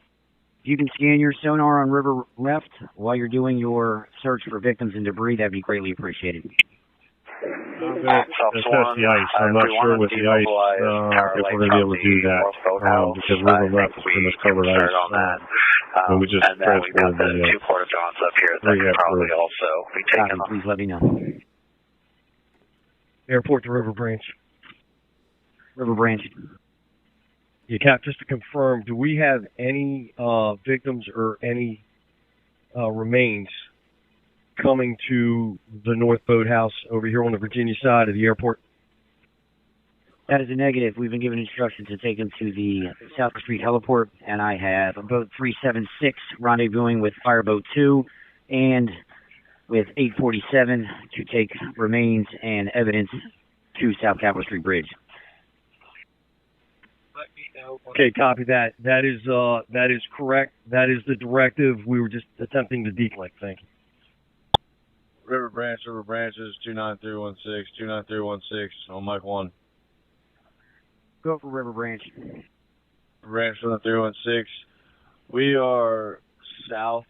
If you can scan your sonar on River Left while you're doing your search for victims and debris, that'd be greatly appreciated. I'm going to assess the ice. I'm not sure with the ice if we're going to be able to do that because River Left is pretty much covered ice. But we just transported the two porta-johns up here that could probably also be taken on. Please let me know. Airport to River Branch. River Branch. Yeah, Cap, just to confirm, do we have any victims or any remains coming to the North Boathouse over here on the Virginia side of the airport? That is a negative. We've been given instructions to take him to the South Street heliport, and I have boat 376 rendezvousing with Fireboat 2 and with 847 to take remains and evidence to South Capitol Street Bridge. Okay, copy that. That is correct. That is the directive. We were just attempting to deflect. Thank you. River Branch is 29316, 29316 on Mike 1. Go for River Branch. Branch 29316. We are south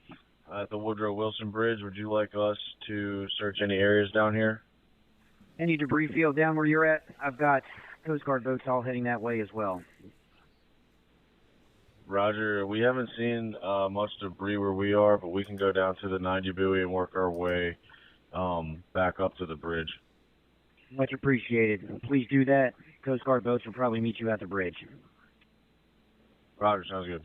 at the Woodrow Wilson Bridge. Would you like us to search any areas down here? Any debris field down where you're at? I've got Coast Guard boats all heading that way as well. Roger. We haven't seen much debris where we are, but we can go down to the 90 buoy and work our way back up to the bridge. Much appreciated. Please do that. Coast Guard boats will probably meet you at the bridge. Roger, sounds good.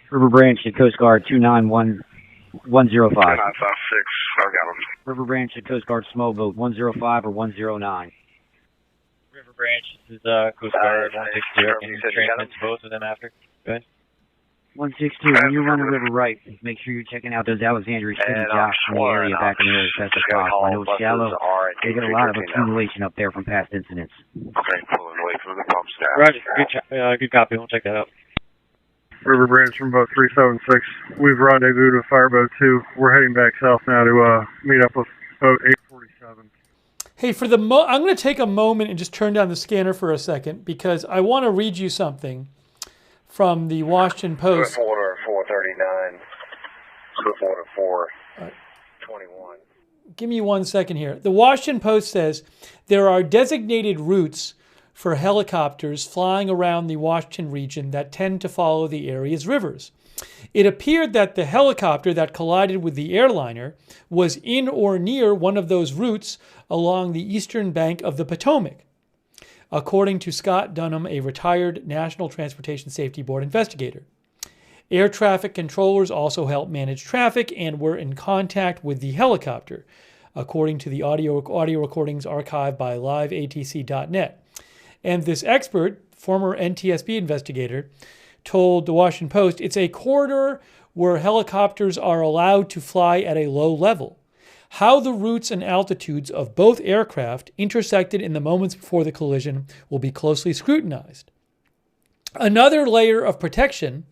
River Branch to Coast Guard 291105. 956, I got him. River Branch to Coast Guard small boat 105 or 109. River Branch, this is Coast Guard 160. Any transmits both of them after? Go ahead. 162, when you run the river right, make sure you're checking out those Alexandria City docks in the area back in there as best as possible. I know it's shallow. They get a lot of accumulation up there from past incidents. Okay, pulling away from the pumps now. Roger, good copy. We'll check that out. River Branch from boat 376. We've rendezvoused with Fireboat 2. We're heading back south now to meet up with boat 847. Hey, I'm going to take a moment and just turn down the scanner for a second because I want to read you something from the Washington Post. Swift Water 439. Swift Water 421. Give me 1 second here. The Washington Post says there are designated routes for helicopters flying around the Washington region that tend to follow the area's rivers. It appeared that the helicopter that collided with the airliner was in or near one of those routes along the eastern bank of the Potomac, according to Scott Dunham, a retired National Transportation Safety Board investigator. Air traffic controllers also helped manage traffic and were in contact with the helicopter, according to the audio recordings archived by liveatc.net. And this expert, former NTSB investigator, told the Washington Post, it's a corridor where helicopters are allowed to fly at a low level. How the routes and altitudes of both aircraft intersected in the moments before the collision will be closely scrutinized. Another layer of protection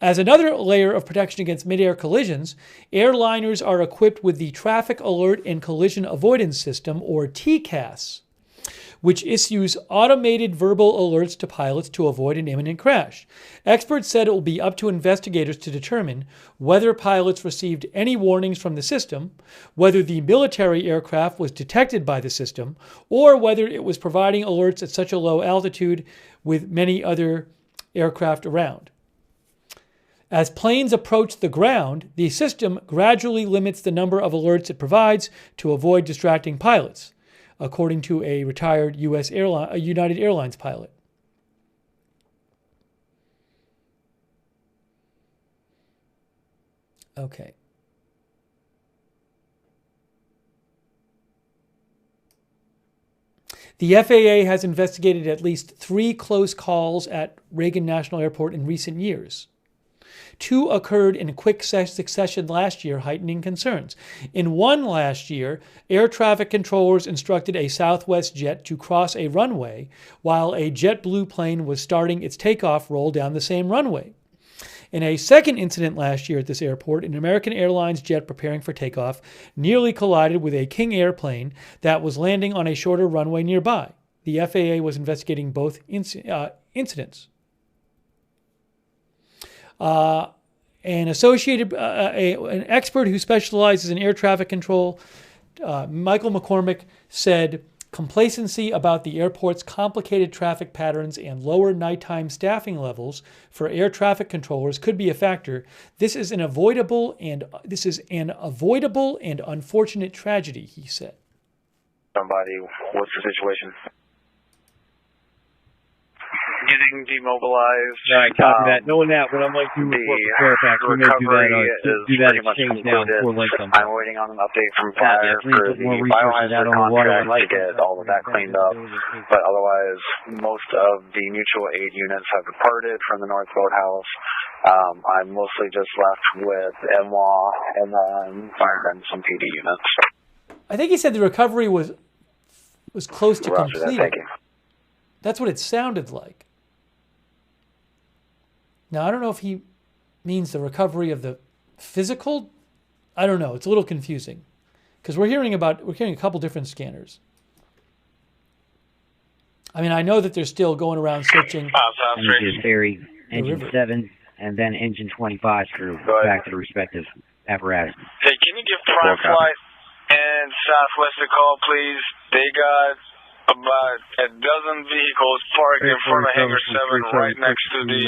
against mid-air collisions, airliners are equipped with the Traffic Alert and Collision Avoidance System, or TCAS, which issues automated verbal alerts to pilots to avoid an imminent crash. Experts said it will be up to investigators to determine whether pilots received any warnings from the system, whether the military aircraft was detected by the system, or whether it was providing alerts at such a low altitude with many other aircraft around. As planes approach the ground, the system gradually limits the number of alerts it provides to avoid distracting pilots, according to a retired United Airlines pilot. Okay. The FAA has investigated at least 3 close calls at Reagan National Airport in recent years. 2 occurred in quick succession last year, heightening concerns. In one last year, air traffic controllers instructed a Southwest jet to cross a runway while a JetBlue plane was starting its takeoff roll down the same runway. In a second incident last year at this airport, an American Airlines jet preparing for takeoff nearly collided with a King Air plane that was landing on a shorter runway nearby. The FAA was investigating both incidents. An expert who specializes in air traffic control, Michael McCormick, said complacency about the airport's complicated traffic patterns and lower nighttime staffing levels for air traffic controllers could be a factor. This is an avoidable and unfortunate tragedy, he said. Somebody, what's the situation? getting demobilized. All right, copy that. Knowing that, what I might do is work with Fairfax. We may do that exchange now before late comes I'm waiting on an update from Fire for the biohazard contract to get all of that cleaned up. But otherwise, most of the mutual aid units have departed from the North Boathouse. I'm mostly just left with MWA and then Fire and some PD units. I think he said the recovery was close to Roger that, completed. thank you. That's what it sounded like. Now, I don't know if he means the recovery of the physical. I don't know. It's a little confusing because we're hearing a couple different scanners. I mean, I know that they're still going around searching. Energy ferry, engine 7, and then engine 25 through back to the respective apparatus. Hey, can you give Prime Flight and Southwest a call, please? They got about a dozen vehicles parked in front of Hangar 7 right next to the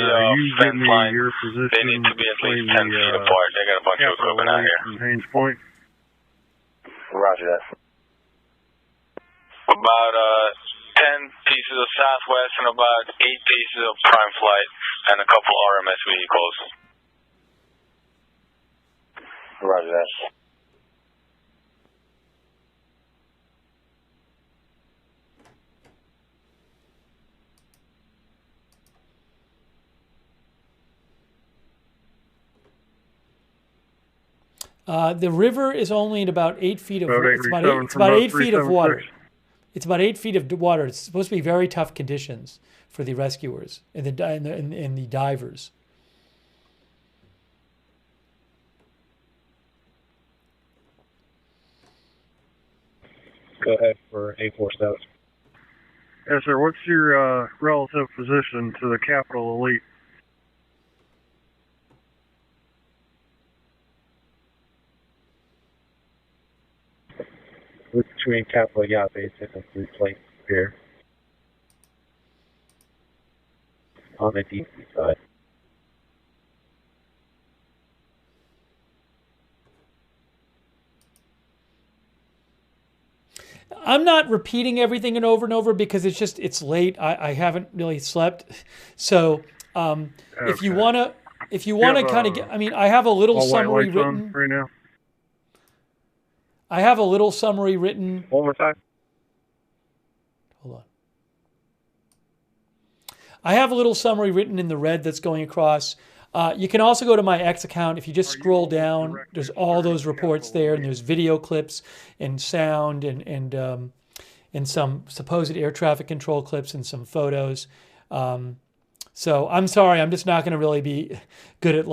fence line. They need to be at least 10 feet apart. They got a bunch of equipment out here. Haines Point. Roger that. About 10 pieces of Southwest and about 8 pieces of Prime Flight and a couple RMS vehicles. Roger that. The river is only at about 8 feet of water. It's about 8 feet of water. It's about 8 feet of water. It's supposed to be very tough conditions for the rescuers and the divers. Go ahead for 847. Yes, sir. What's your relative position to the Capital Elite? Between Capital Yacht Base and the plane here on the DC side. I'm not repeating everything and over because it's late. I haven't really slept, so if you wanna kind of get, I mean, I have a little summary written right now. I have a little summary written. One more time. Hold on. I have a little summary written in the red that's going across. You can also go to my X account. If you just scroll down, there's all those reports there, and there's video clips and sound and some supposed air traffic control clips and some photos. So I'm sorry, I'm just not going to really be good at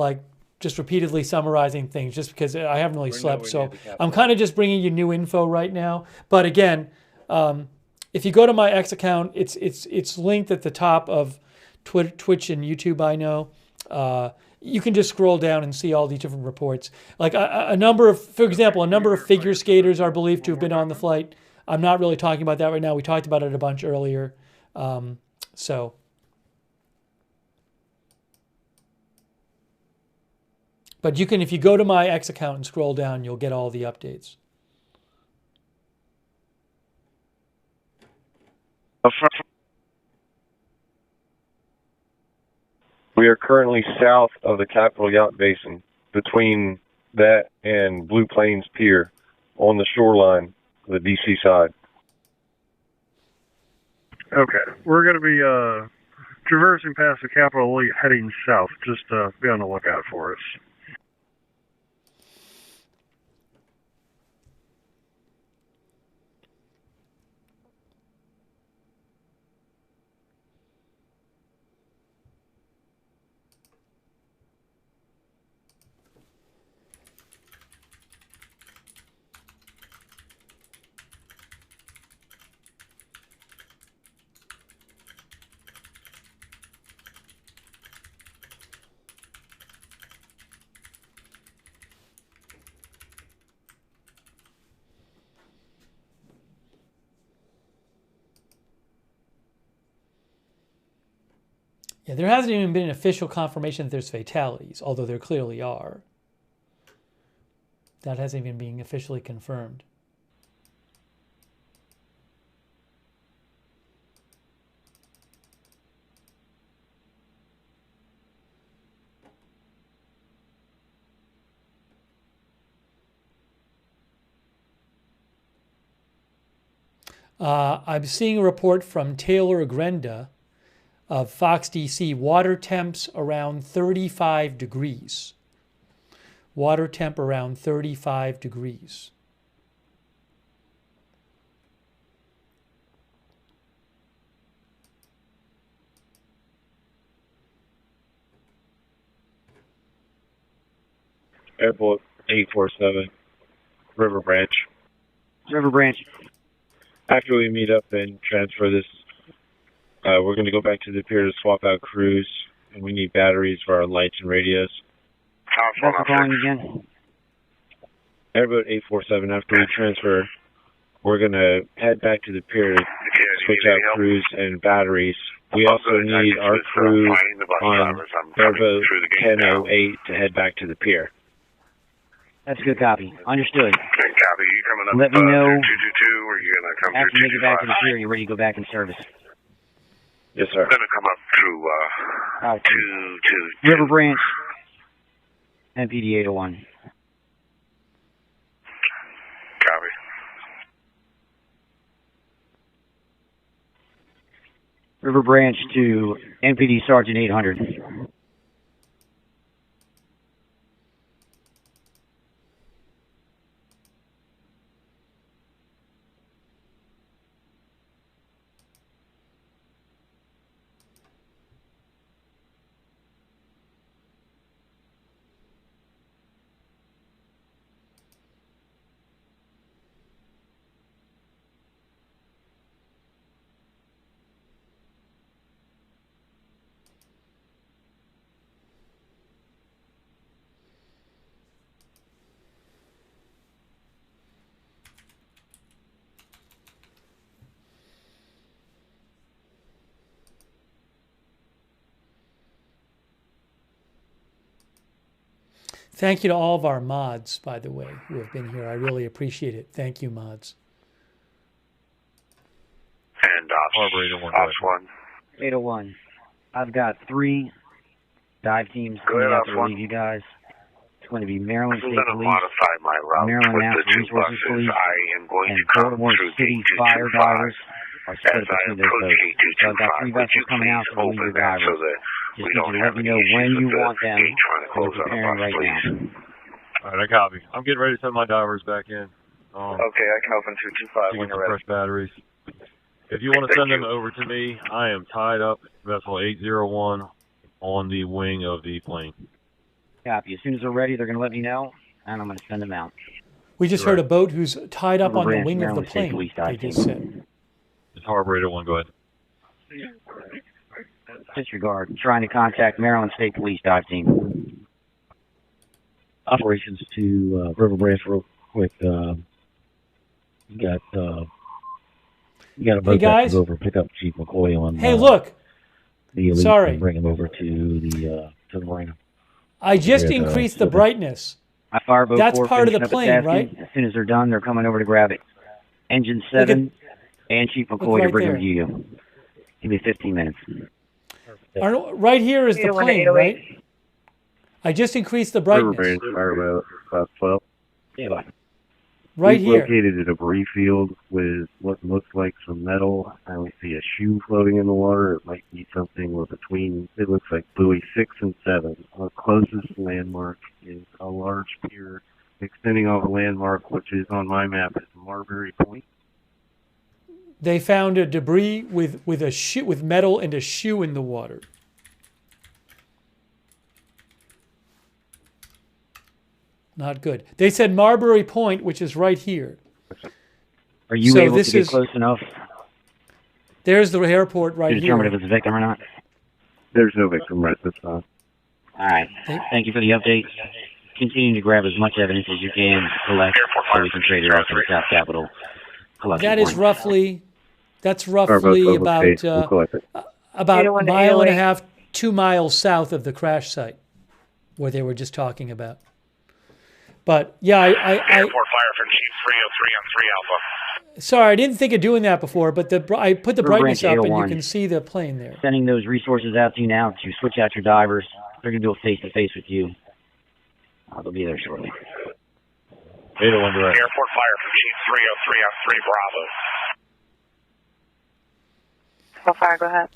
just repeatedly summarizing things just because I haven't really slept. So I'm kind of just bringing you new info right now. But again, if you go to my X account, it's linked at the top of Twitch and YouTube, I know. You can just scroll down and see all these different reports. Like for example, a number of figure skaters are believed to have been on the flight. I'm not really talking about that right now. We talked about it a bunch earlier. But you can, if you go to my X account and scroll down, you'll get all the updates. We are currently south of the Capital Yacht Basin, between that and Blue Plains Pier, on the shoreline, the DC side. Okay, we're going to be traversing past the Capital Elite, heading south. Just be on the lookout for us. Yeah, there hasn't even been an official confirmation that there's fatalities, although there clearly are. That hasn't even been officially confirmed. I'm seeing a report from Taylor Agrenda of Fox DC, water temps around 35 degrees. Water temp around 35 degrees. Airport 847, River Branch. River Branch. After we meet up and transfer this, we're going to go back to the pier to swap out crews, and we need batteries for our lights and radios. What's the calling again? Airboat 847, after we transfer, we're going to head back to the pier to switch out crews and batteries. We also need our crew on airboat 1008 to head back to the pier. That's a good copy. Understood. Okay, copy. You coming up Let me know 222, or you going to come after through you get back to the 225? pier, you're ready to go back in service. Yes, sir. Going to come up through 222. River Branch, MPD 801. Copy. River Branch to MPD Sergeant 800. Thank you to all of our mods, by the way, who have been here. I really appreciate it. Thank you, mods. And Ops 1. 801. I've got 3 dive teams Go coming ahead, out to Ops 1. relieve you guys. It's going to be Maryland I'm State going to Police, modify my route Maryland with the National 2 Resources buses. Police, I am going and to come Baltimore through City gate fire 225 divers are split as I between those approach boats. gate So I've got 3 225. Would vessels you coming out please to relieve open your that so divers. that Just we need don't you to have let me any know issues when you with the want them. gate trying to We're close on a preparing bus, right please. now. All right, I copy. I'm getting ready to send my divers back in. Okay, I can open 225 to when get you're some ready. fresh batteries. If you want to send them over to me, I am tied up, vessel 801, on the wing of the plane. Copy. As soon as they're ready, they're going to let me know, and I'm going to send them out. We just heard a boat who's tied up River on the Branch, wing of the Maryland State plane, Police they dive just team. said. It's Harbor 801, go ahead. Disregard. Trying to contact Maryland State Police dive team. Operations to River Branch real quick. You got a boat that guys. can go over and pick up Chief McCoy on. Hey, look. The Elite Sorry. and bring him over to the marina. I just With, increased the Silver. brightness. My fireboat That's 4 part of the finishing up plane, its right? tasking. As soon as they're done, they're coming over to grab it. Engine 7 and Chief McCoy right to bring there. them to you. Give me 15 minutes. Right here is the 801 to plane, 808. right? I just increased the brightness. River Branch, fireboat 512. Yeah, bye. Right We've here. located a debris field with what looks like some metal. I only see a shoe floating in the water. It might be something where between, it looks like buoy 6 and 7. Our closest landmark is a large pier extending off a landmark, which is on my map as Marbury Point. They found a debris with a shoe, with metal and a shoe in the water. Not good. They said Marbury Point, which is right here. Are you So able this to get is- close enough There's the airport to right determine here. if it's a victim or not? There's no victim right this time. All right. Thank you for the update. Continue to grab as much evidence as you can collect so we can trade it off to the South Capitol collection That is point. roughly about about 801 a to mile and a 808. half, 2 miles south of the crash site, where they were just talking about. But yeah, Airport fire from Chief 303 on 3 Alpha. sorry, I didn't think of doing that before, but I put the River brightness Branch up, and you 801. can see the plane there. Sending those resources out to you now to switch out your divers. They're going to do a face-to-face with you. They'll be there shortly. 801 direct. Airport fire from Chief 303 on 3 Bravo. Oh, fire, go ahead.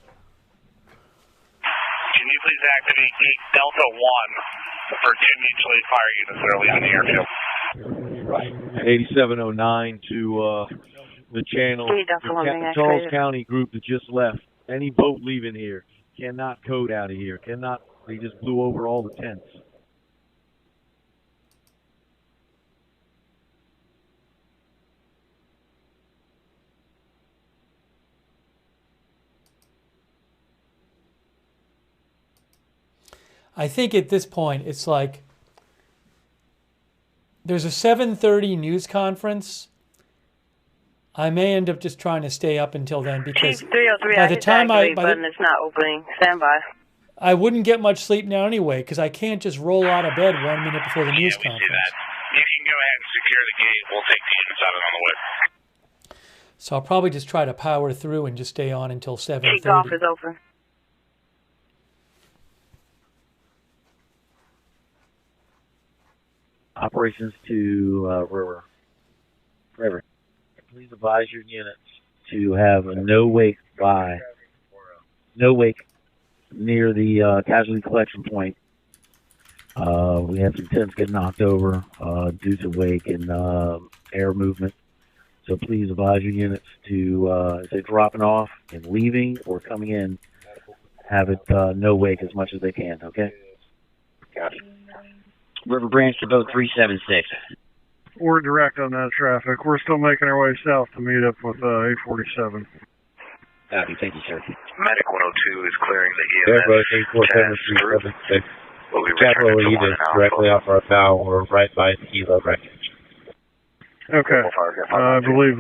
Can you please activate gate Delta 1 for 2 mutual aid fire units that are leaving the airfield? 8709 to the channel. Gate Delta 1 being Charles activated. County group that just left. Any boat leaving here cannot code out of here. Cannot. They just blew over all the tents. I think at this point it's like there's a 7:30 news conference. I may end up just trying to stay up until then because Chief 303, by I the hit time the activate button, I it's not opening. Stand by. I wouldn't get much sleep now anyway because I can't just roll out of bed 1 minute before the news conference. You can go ahead and secure the gate. We'll take the units out on the way. So I'll probably just try to power through and just stay on until 7:30. Takeoff is open. Operations to River. Please advise your units to have a no wake near the casualty collection point. We had some tents get knocked over due to wake and air movement. So please advise your units to, if they're dropping off and leaving or coming in, have it no wake as much as they can, okay? Gotcha. River Branch to boat 376. We're direct on that traffic. We're still making our way south to meet up with 847. Copy. Thank you, sir. Medic 102 is clearing the Airbus EMS. 847-376. We'll be Capital returning to E 1 is Alpha. directly off our bow. We're right by the Hilo wreckage. Okay. I believe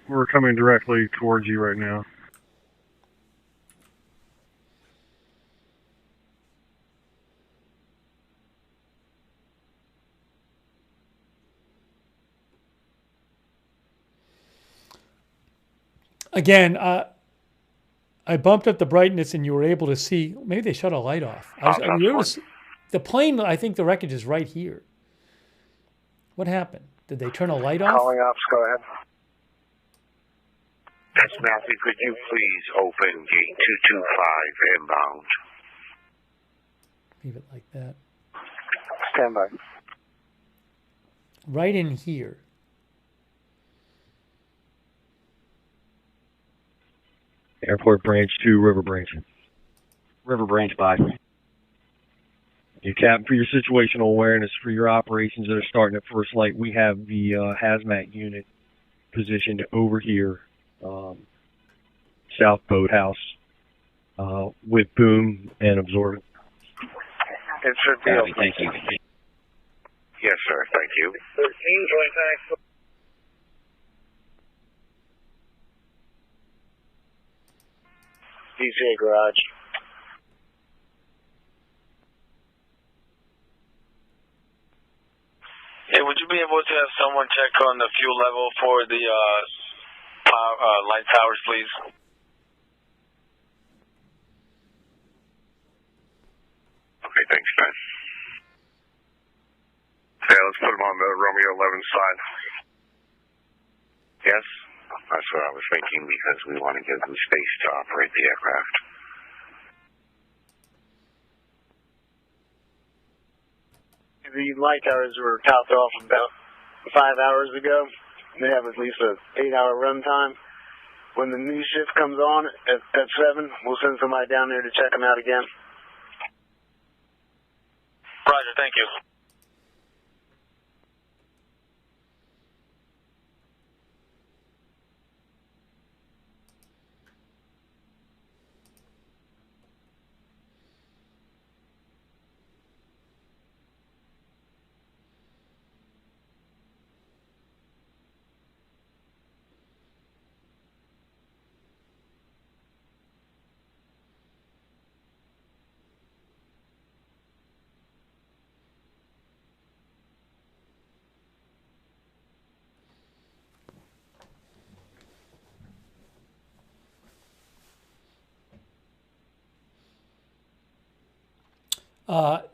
we're coming directly towards you right now. Again, I bumped up the brightness and you were able to see. Maybe they shut a light off. The plane, I think the wreckage is right here. What happened? Did they turn a light off? Calling ops, go ahead. Yes, Matthew, could you please open gate 225 inbound? Leave it like that. Stand by. Right in here. Airport Branch to River Branch. River Branch by. Your captain, for your situational awareness for your operations that are starting at first light, we have the hazmat unit positioned over here, south boathouse, with boom and absorbent. It should be open. Thank you. Yes, sir. Thank you. 13, DJ garage. Hey, would you be able to have someone check on the fuel level for the light towers, please? Okay, thanks, man. Yeah, let's put him on the Romeo 11 side. Yes? That's what I was thinking because we want to give them space to operate the aircraft. The light towers were topped off about 5 hours ago. They have at least an 8-hour run time. When the new shift comes on at 7, we'll send somebody down there to check them out again. Roger, thank you.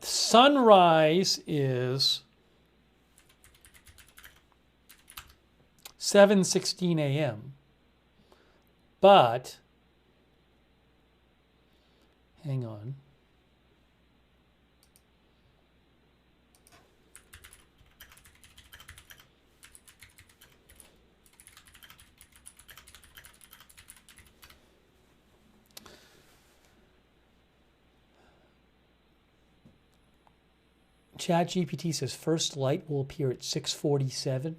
Sunrise is 7:16 a.m. But Hang on. ChatGPT says first light will appear at 6:47.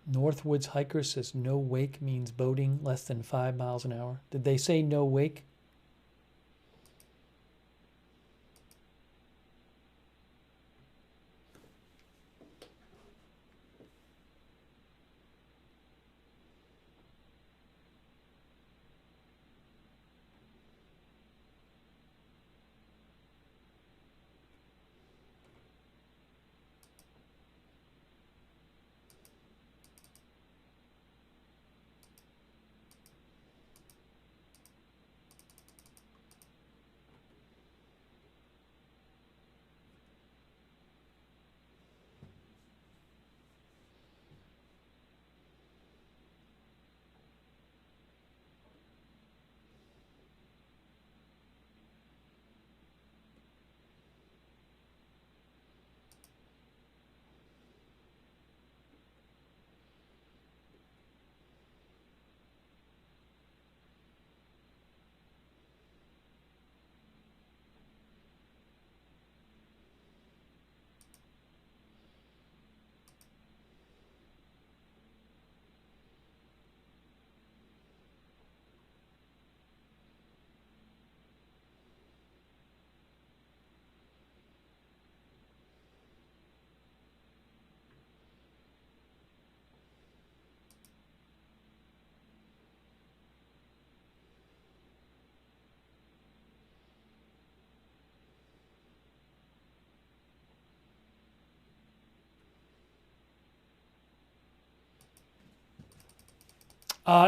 Northwoods Hiker says no wake means boating less than 5 miles an hour. Did they say no wake?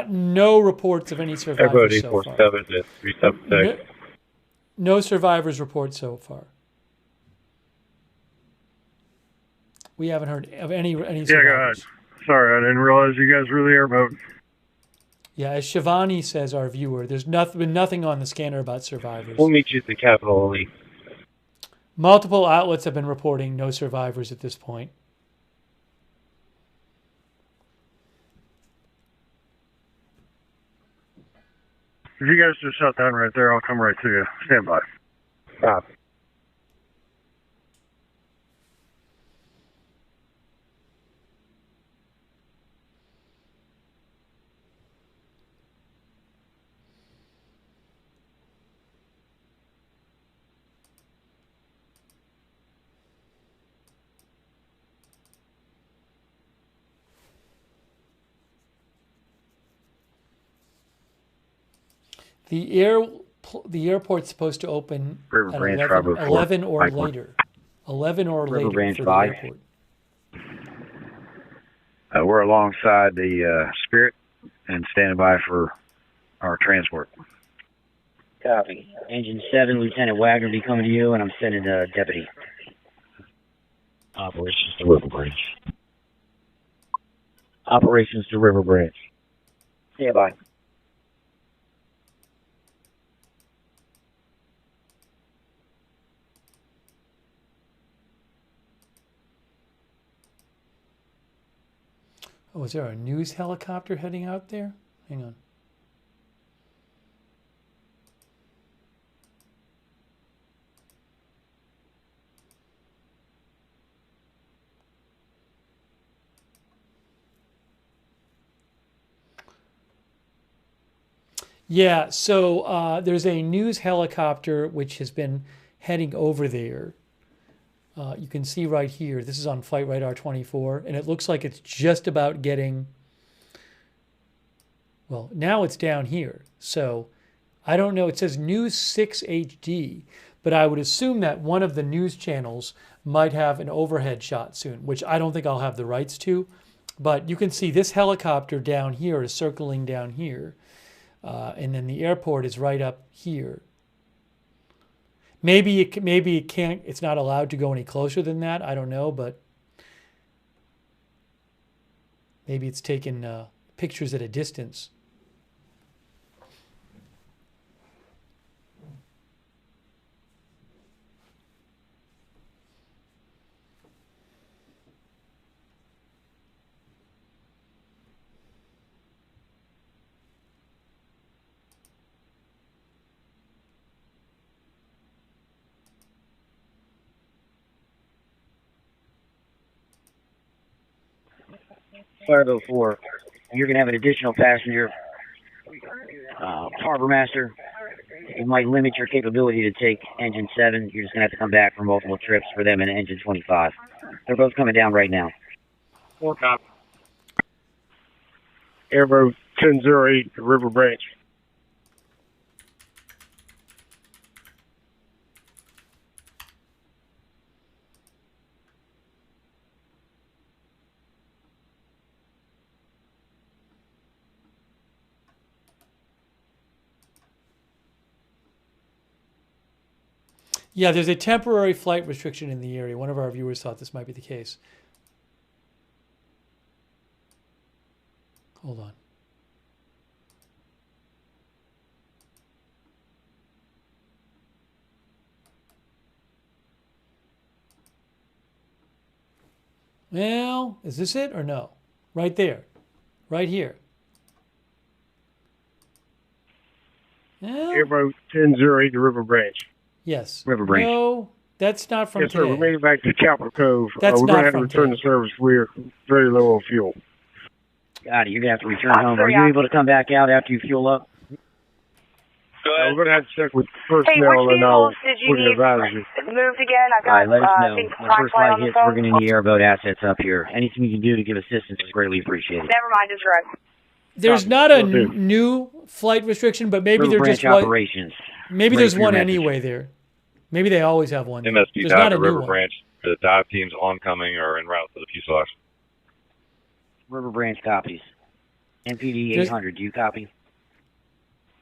No reports of any survivors so far. 847 No survivors report so far. We haven't heard of any survivors. Yeah, go ahead. Sorry, I didn't realize you guys were the airboat. Yeah, as Shivani says, our viewer, there's been nothing on the scanner about survivors. We'll meet you at the Capitol Elite. Multiple outlets have been reporting no survivors at this point. If you guys just shut down right there, I'll come right to you. Stand by. Stop. The airport's supposed to open River at Branch 11 or Mike one. later. 11 or River later Branch for the 5. airport. We're alongside the Spirit and standing by for our transport. Copy. Engine 7, Lieutenant Wagner be coming to you, and I'm sending a deputy. Operations to River Branch. Operations to River Branch. Stand by. Oh, is there a news helicopter heading out there? Hang on. Yeah, so there's a news helicopter which has been heading over there. You can see right here, this is on Flight Radar 24, and it looks like it's just about getting, well, now it's down here. So I don't know, it says News 6 HD, but I would assume that one of the news channels might have an overhead shot soon, which I don't think I'll have the rights to. But you can see this helicopter down here is circling down here. And then the airport is right up here. Maybe it can't. It's not allowed to go any closer than that. I don't know, but maybe it's taken pictures at a distance. Fireball 4, you're going to have an additional passenger, harbor master. It might limit your capability to take engine 7. You're just going to have to come back for multiple trips for them in engine 25. They're both coming down right now. 4 cop. Airboat 1008, River Branch. Yeah, there's a temporary flight restriction in the area. One of our viewers thought this might be the case. Hold on. Well, is this it or no? Right there. Right here. Well, Airboat 1008 to River Branch. yes. River Branch. No, that's not from Yes, sir. today. We're making it back to Chapel Cove. That's we're not going to have to from return today. to service. We're very low on fuel. Got it. You're going to have to return home. Are you able to come back out after you fuel up? We're going to have to check with Hey, which personnel and vehicles did you we can need advise you. moved again? I All right, got let us know. I think When Prime first Flight light on the hits, we're phone. going to need airboat assets up here. Anything you can do to give assistance is greatly appreciated. Never mind, just right. There's not a new flight restriction, but maybe River there just Branch was. operations. Maybe Ready there's for your one message. anyway there. Maybe they always have one. MSP There's dive not to a new River one. Branch. The dive team's oncoming or en route to the fuselage. River Branch copies. MPD There's- 800, do you copy?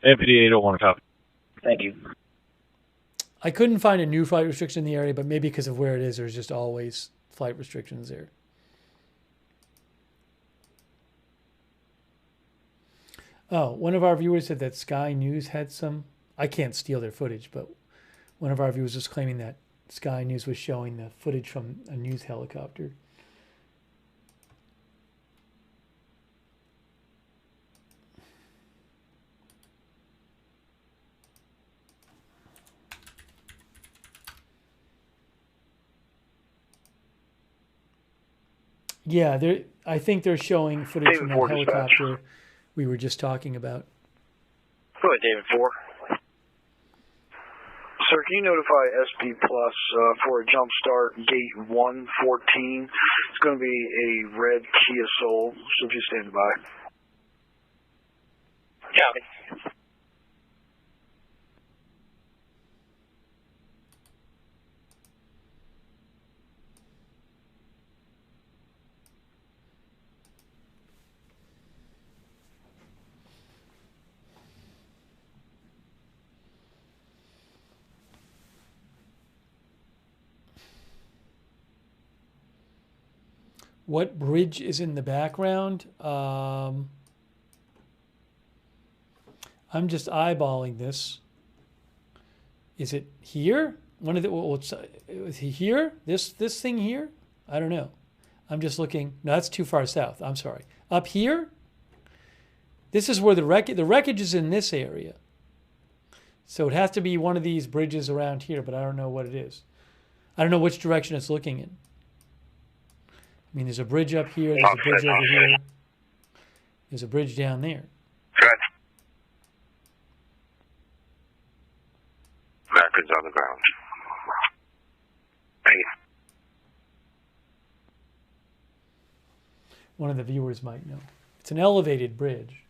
MPD 801 copy. Thank you. I couldn't find a new flight restriction in the area, but maybe because of where it is, there's just always flight restrictions there. Oh, one of our viewers said that Sky News had some. I can't steal their footage, but one of our viewers was claiming that Sky News was showing the footage from a news helicopter. Yeah, I think they're showing footage David from that 4 dispatch. helicopter we were just talking about. Go ahead, David 4. Sir, can you notify SP Plus for a jump start gate 114? It's going to be a red Kia Soul, so just stand by. Copy. What bridge is in the background? I'm just eyeballing this. Is it here? One of the is he here? This thing here? I don't know. I'm just looking. No, that's too far south. I'm sorry. Up here? This is where the wreckage is in this area. So it has to be one of these bridges around here, but I don't know what it is. I don't know which direction it's looking in. I mean, there's a bridge up here. There's a bridge over here. There's a bridge down there. Americans on the ground. One of the viewers might know. It's an elevated bridge.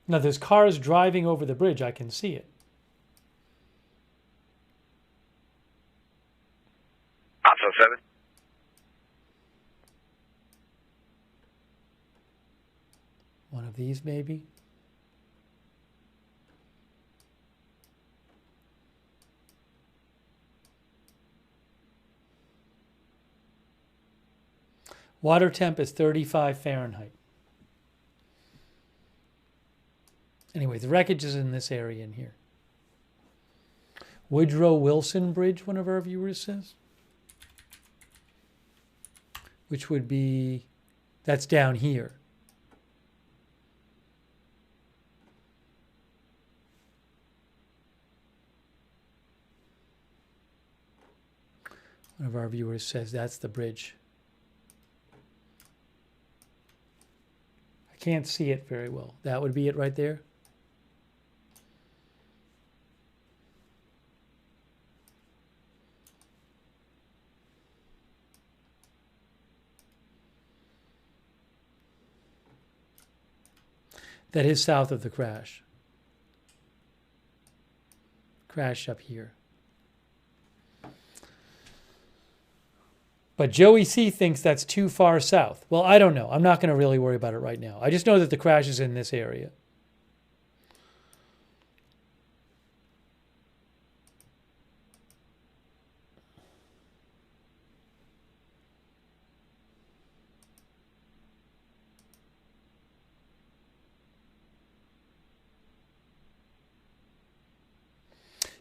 Now, there's cars driving over the bridge. I can see it. Alpha 7. One of these, maybe. Water temp is 35 Fahrenheit. Anyway, the wreckage is in this area in here. Woodrow Wilson Bridge, one of our viewers says. Which would be, that's down here. One of our viewers says that's the bridge. I can't see it very well. That would be it right there. That is south of the crash. Crash up here. But Joey C thinks that's too far south. Well, I don't know. I'm not going to really worry about it right now. I just know that the crash is in this area.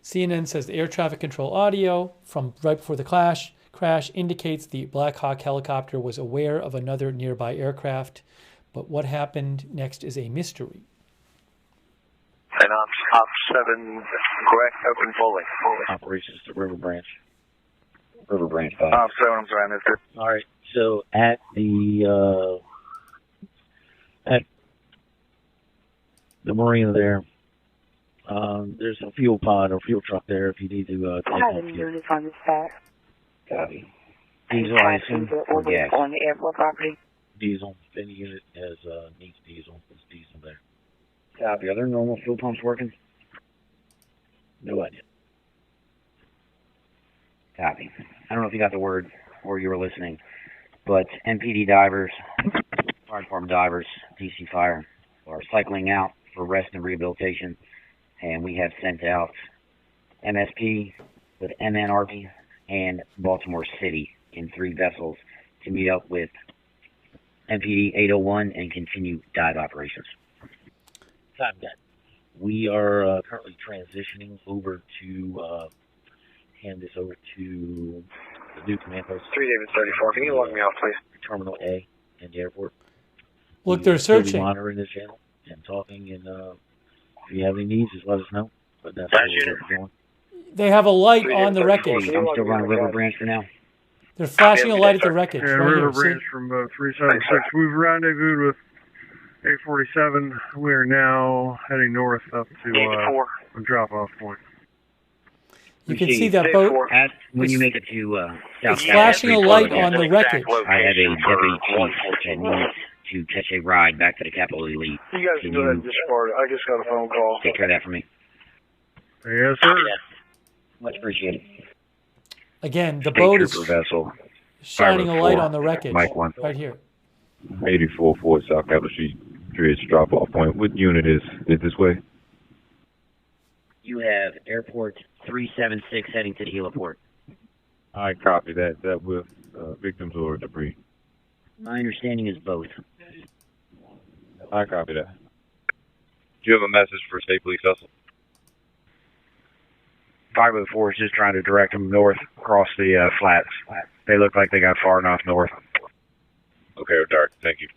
CNN says the air traffic control audio from right before the crash indicates the Black Hawk helicopter was aware of another nearby aircraft, but what happened next is a mystery. And Op 7, correct, open fully. Operations to River Branch. River Branch 5. Op 7, I'm sorry, I missed it. All right. So at the marina there, there's a fuel pod or fuel truck there if you need to take off fuel. On this side. Copy. Diesel, I assume, or gas? On the airport property. Diesel. If any unit has needs diesel, there's diesel there. Copy. Are there normal fuel pumps working? No idea. Copy. I don't know if you got the word or you were listening, but MPD divers, fire department divers, DC Fire, are cycling out for rest and rehabilitation, and we have sent out MSP with MNRP and Baltimore City in 3 vessels to meet up with MPD 801 and continue dive operations. Time that. We are currently transitioning over to hand this over to the new command post. 3 David 34, can you log me off, please? Terminal A in the airport. Look, they're searching. We'll be monitoring this channel and talking, and if you have any needs, just let us know. But that's what we're doing. They have a light on the wreckage. I'm still running River Branch for now. They're flashing a light at the wreckage. Yeah, right River here. Branch from 376. We've rendezvoused with 847. We are now heading north up to a drop-off point. You can see that boat. When you make it to South it's flashing a light on the wreckage. I have a deputy chief that needs to catch a ride back to the Capitol Elite. You guys can go ahead and discard it. I just got a phone call. Take care of that for me. Yes, sir. Much appreciated. Again, the boat is vessel. shining a light on the wreckage. Mike 1. Right here. 84 South Capitol Street Bridge drop-off point. What unit is this way? You have Airport 376 heading to the heliport. I copy that. That with victims or debris? My understanding is both. I copy that. Do you have a message for State Police Vessel? 504 is just trying to direct them north across the flats. They look like they got far enough north. Okay, Dark. Thank you.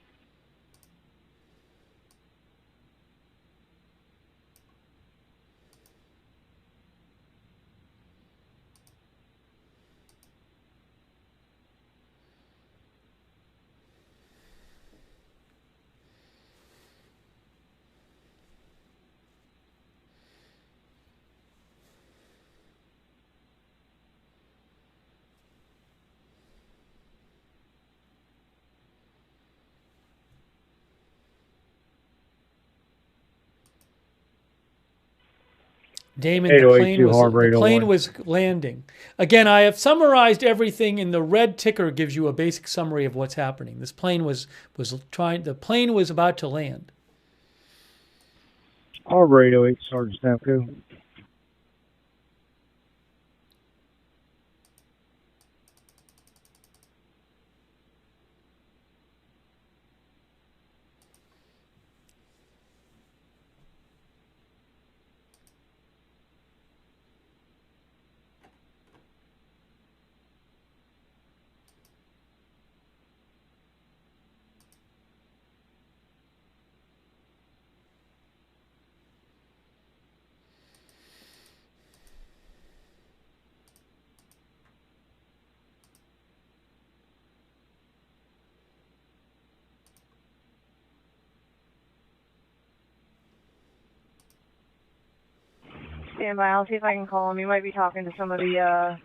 Damon, the plane was landing. Again, I have summarized everything, and the red ticker gives you a basic summary of what's happening. This plane the plane was about to land. Harbor 808, Sergeant Snapco. Stand by. I'll see if I can call him. You might be talking to some of the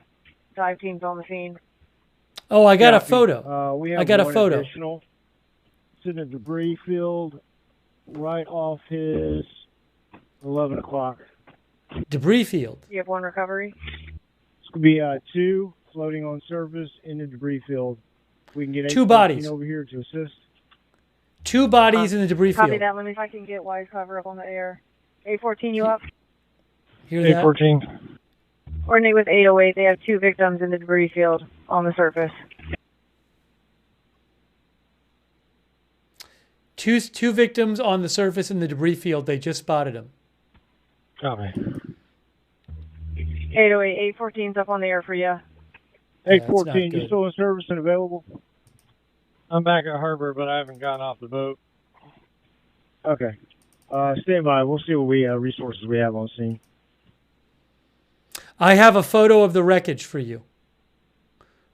dive teams on the scene. Oh, I got a Copy. photo. We have I got a one photo. Additional. It's in a debris field right off his 11 o'clock. Debris field. You have one recovery? It's going to be 2 floating on surface in the debris field. We can get 2 bodies. over here to assist. 2 bodies in the debris Copy field. that. Let me see if I can get wide cover up on the air. 814, you up? Hear that? 814. Coordinate with 808. They have 2 victims in the debris field on the surface. Two victims on the surface in the debris field. They just spotted them. Copy. 808, 814's up on the air for you. 814, you still in service and available? I'm back at harbor, but I haven't gotten off the boat. Okay. Stand by. We'll see what resources we have on scene. I have a photo of the wreckage for you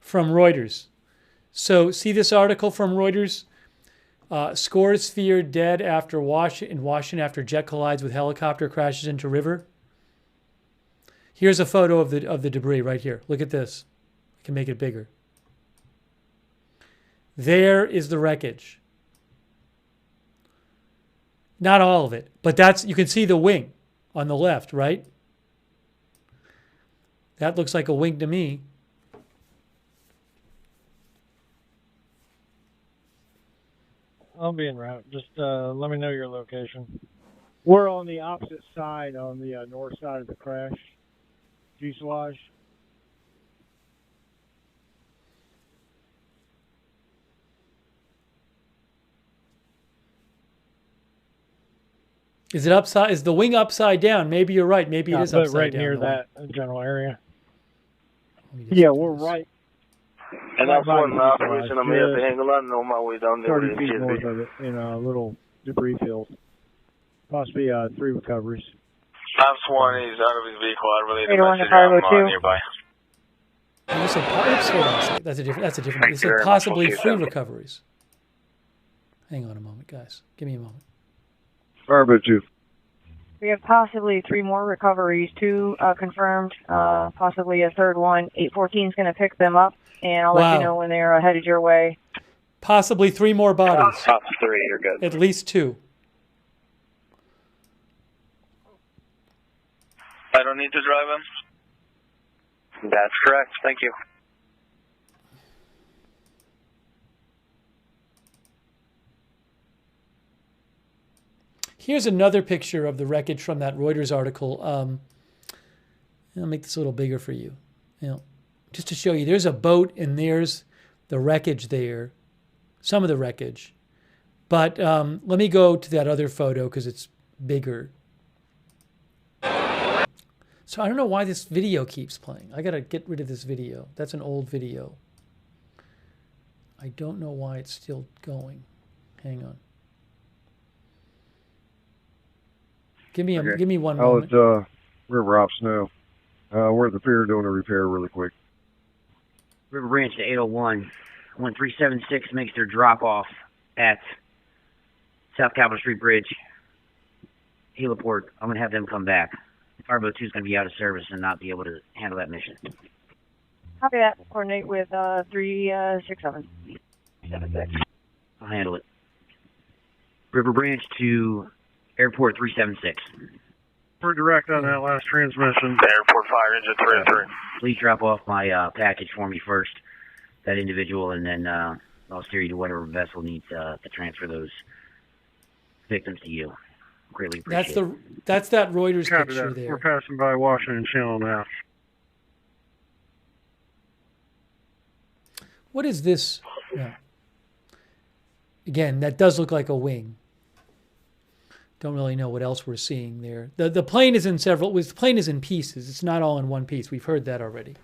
from Reuters. So see this article from Reuters? Scores feared dead after in Washington after jet collides with helicopter crashes into river. Here's a photo of the debris right here. Look at this. I can make it bigger. There is the wreckage. Not all of it, but you can see the wing on the left, right? That looks like a wing to me. I'll be en route. Just let me know your location. We're on the opposite side, on the north side of the crash. Fuselage. Is it upside? Is the wing upside down? Maybe you're right. Maybe it is upside right down. near that general area. Yeah, we're right. And that's one operation I'm here at the hangar lot and on my way down there. 30 feet north of it in a little debris field. Possibly 3 recoveries. Top Swan is out of his vehicle. I relayed the 801 message. to Fargo I'm 2. nearby. You said, oops, hold on a second. That's a different. You said possibly 3 recoveries. Hang on a moment, guys. Give me a moment. Fargo 2. We have possibly 3 more recoveries, 2 confirmed, possibly a third one. 814 is going to pick them up, and I'll let you know when they're headed your way. Possibly 3 more bodies. Top 3, you're good. At least 2. I don't need to drive him? That's correct. Thank you. Here's another picture of the wreckage from that Reuters article. I'll make this a little bigger for you. Just to show you, there's a boat and there's the wreckage there, some of the wreckage. But let me go to that other photo because it's bigger. So I don't know why this video keeps playing. I got to get rid of this video. That's an old video. I don't know why it's still going. Hang on. Give me 1 moment. I'll let River Ops know. We're at the pier doing a repair really quick. River Branch to 801. 1376 makes their drop off at South Capitol Street Bridge. Heliport. I'm going to have them come back. Farbo 2 is going to be out of service and not be able to handle that mission. Copy that. Coordinate with 367. 76. I'll handle it. River Branch to Airport 376. We're direct on that last transmission. Airport fire engine 303. Please drop off my package for me first, that individual, and then I'll steer you to whatever vessel needs to transfer those victims to you. Greatly appreciate it. That's that Reuters Copy picture that. there. We're passing by Washington Channel now. What is this? Yeah. Again, that does look like a wing. Don't really know what else we're seeing there. The plane is in the plane is in pieces. It's not all in one piece. We've heard that already.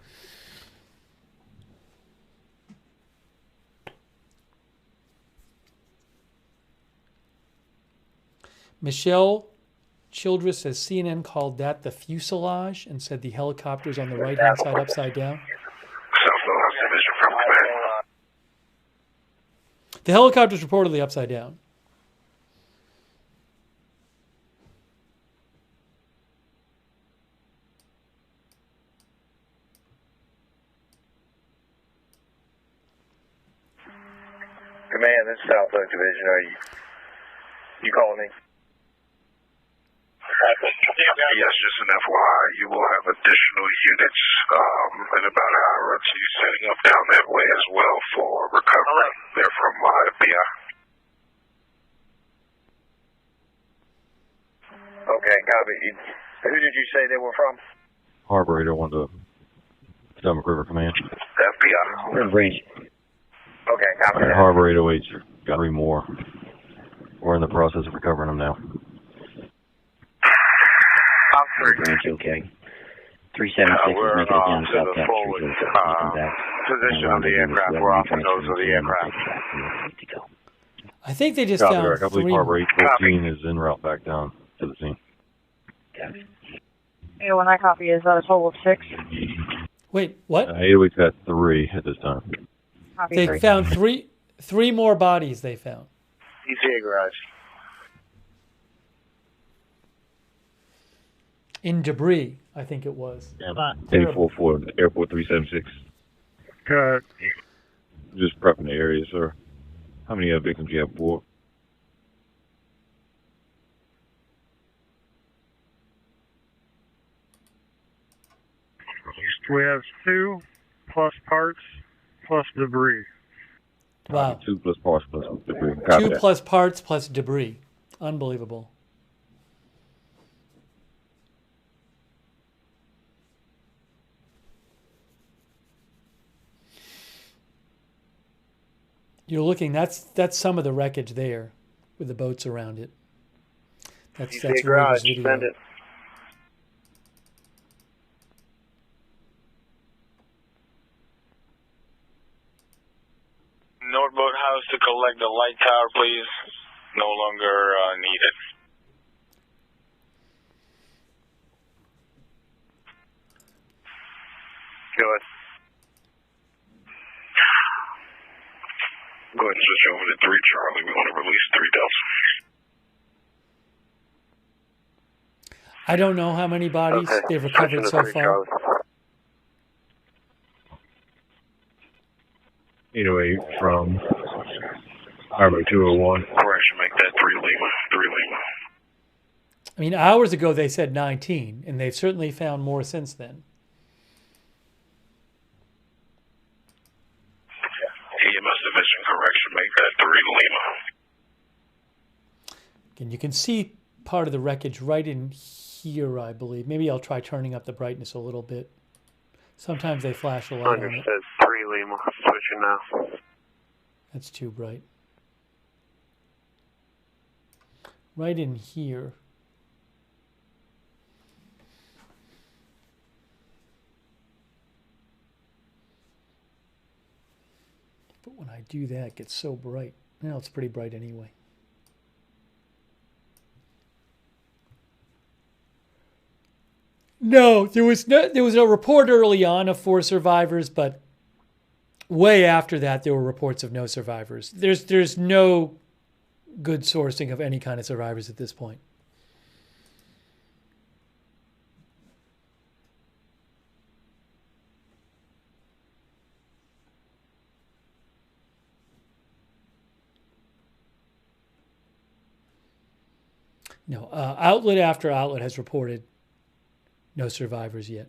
Michelle Childress says CNN called that the fuselage and said the helicopter's on the right-hand side upside down. The helicopter's reportedly upside down. Command, this is South Oak Division. Are you calling me? Yes, just an FYI, you will have additional units in about an hour or two setting up down that way as well for recovery. They're from FBI. Okay, copy. Who did you say they were from? Carburetor, one to Stomach River Command. FBI. River Branch. Okay, copy that. Harbor 808, got 3 more. We're in the process of recovering them now. River Branch, okay. 376 is making it down to South Cap Street. Position of the aircraft. We're off the nose of the aircraft. I think they just Copy, found Eric. I believe 3 Harbor more. 814 is en route back down to the scene. Yeah, when I copy is a total of 6. Wait, what? 808's got 3 at this time. Copy They 3. found three more bodies they found. ETA garage. In debris, I think it was. 844, Airport 376. Cut. Just prepping the area, sir. How many victims do you have aboard? We have 2 plus parts plus debris. Wow. 2 plus parts plus debris. Copy 2 that. plus parts plus debris. Unbelievable. You're looking, that's some of the wreckage there with the boats around it. That's garage, Reader's video. send it. Northboat House to collect the light tower, please. No longer needed. Go ahead. Go ahead and switch over to 3 Charlie. We want to release 3 Delta. I don't know how many bodies they've recovered so far. 808 from Harbor 201. Correction, make that 3 Lima. 3 Lima. I mean, hours ago they said 19, and they've certainly found more since then. EMS division, correction, make that 3 Lima. And you can see part of the wreckage right in here, I believe. Maybe I'll try turning up the brightness a little bit. Sometimes they flash a light on it. Understood. 3 Lima. Switching now. That's too bright. Right in here. But when I do that, it gets so bright. Now it's pretty bright anyway. No, there was a report early on of 4 survivors, but way after that there were reports of no survivors. There's no good sourcing of any kind of survivors at this point. No, outlet after outlet has reported no survivors yet.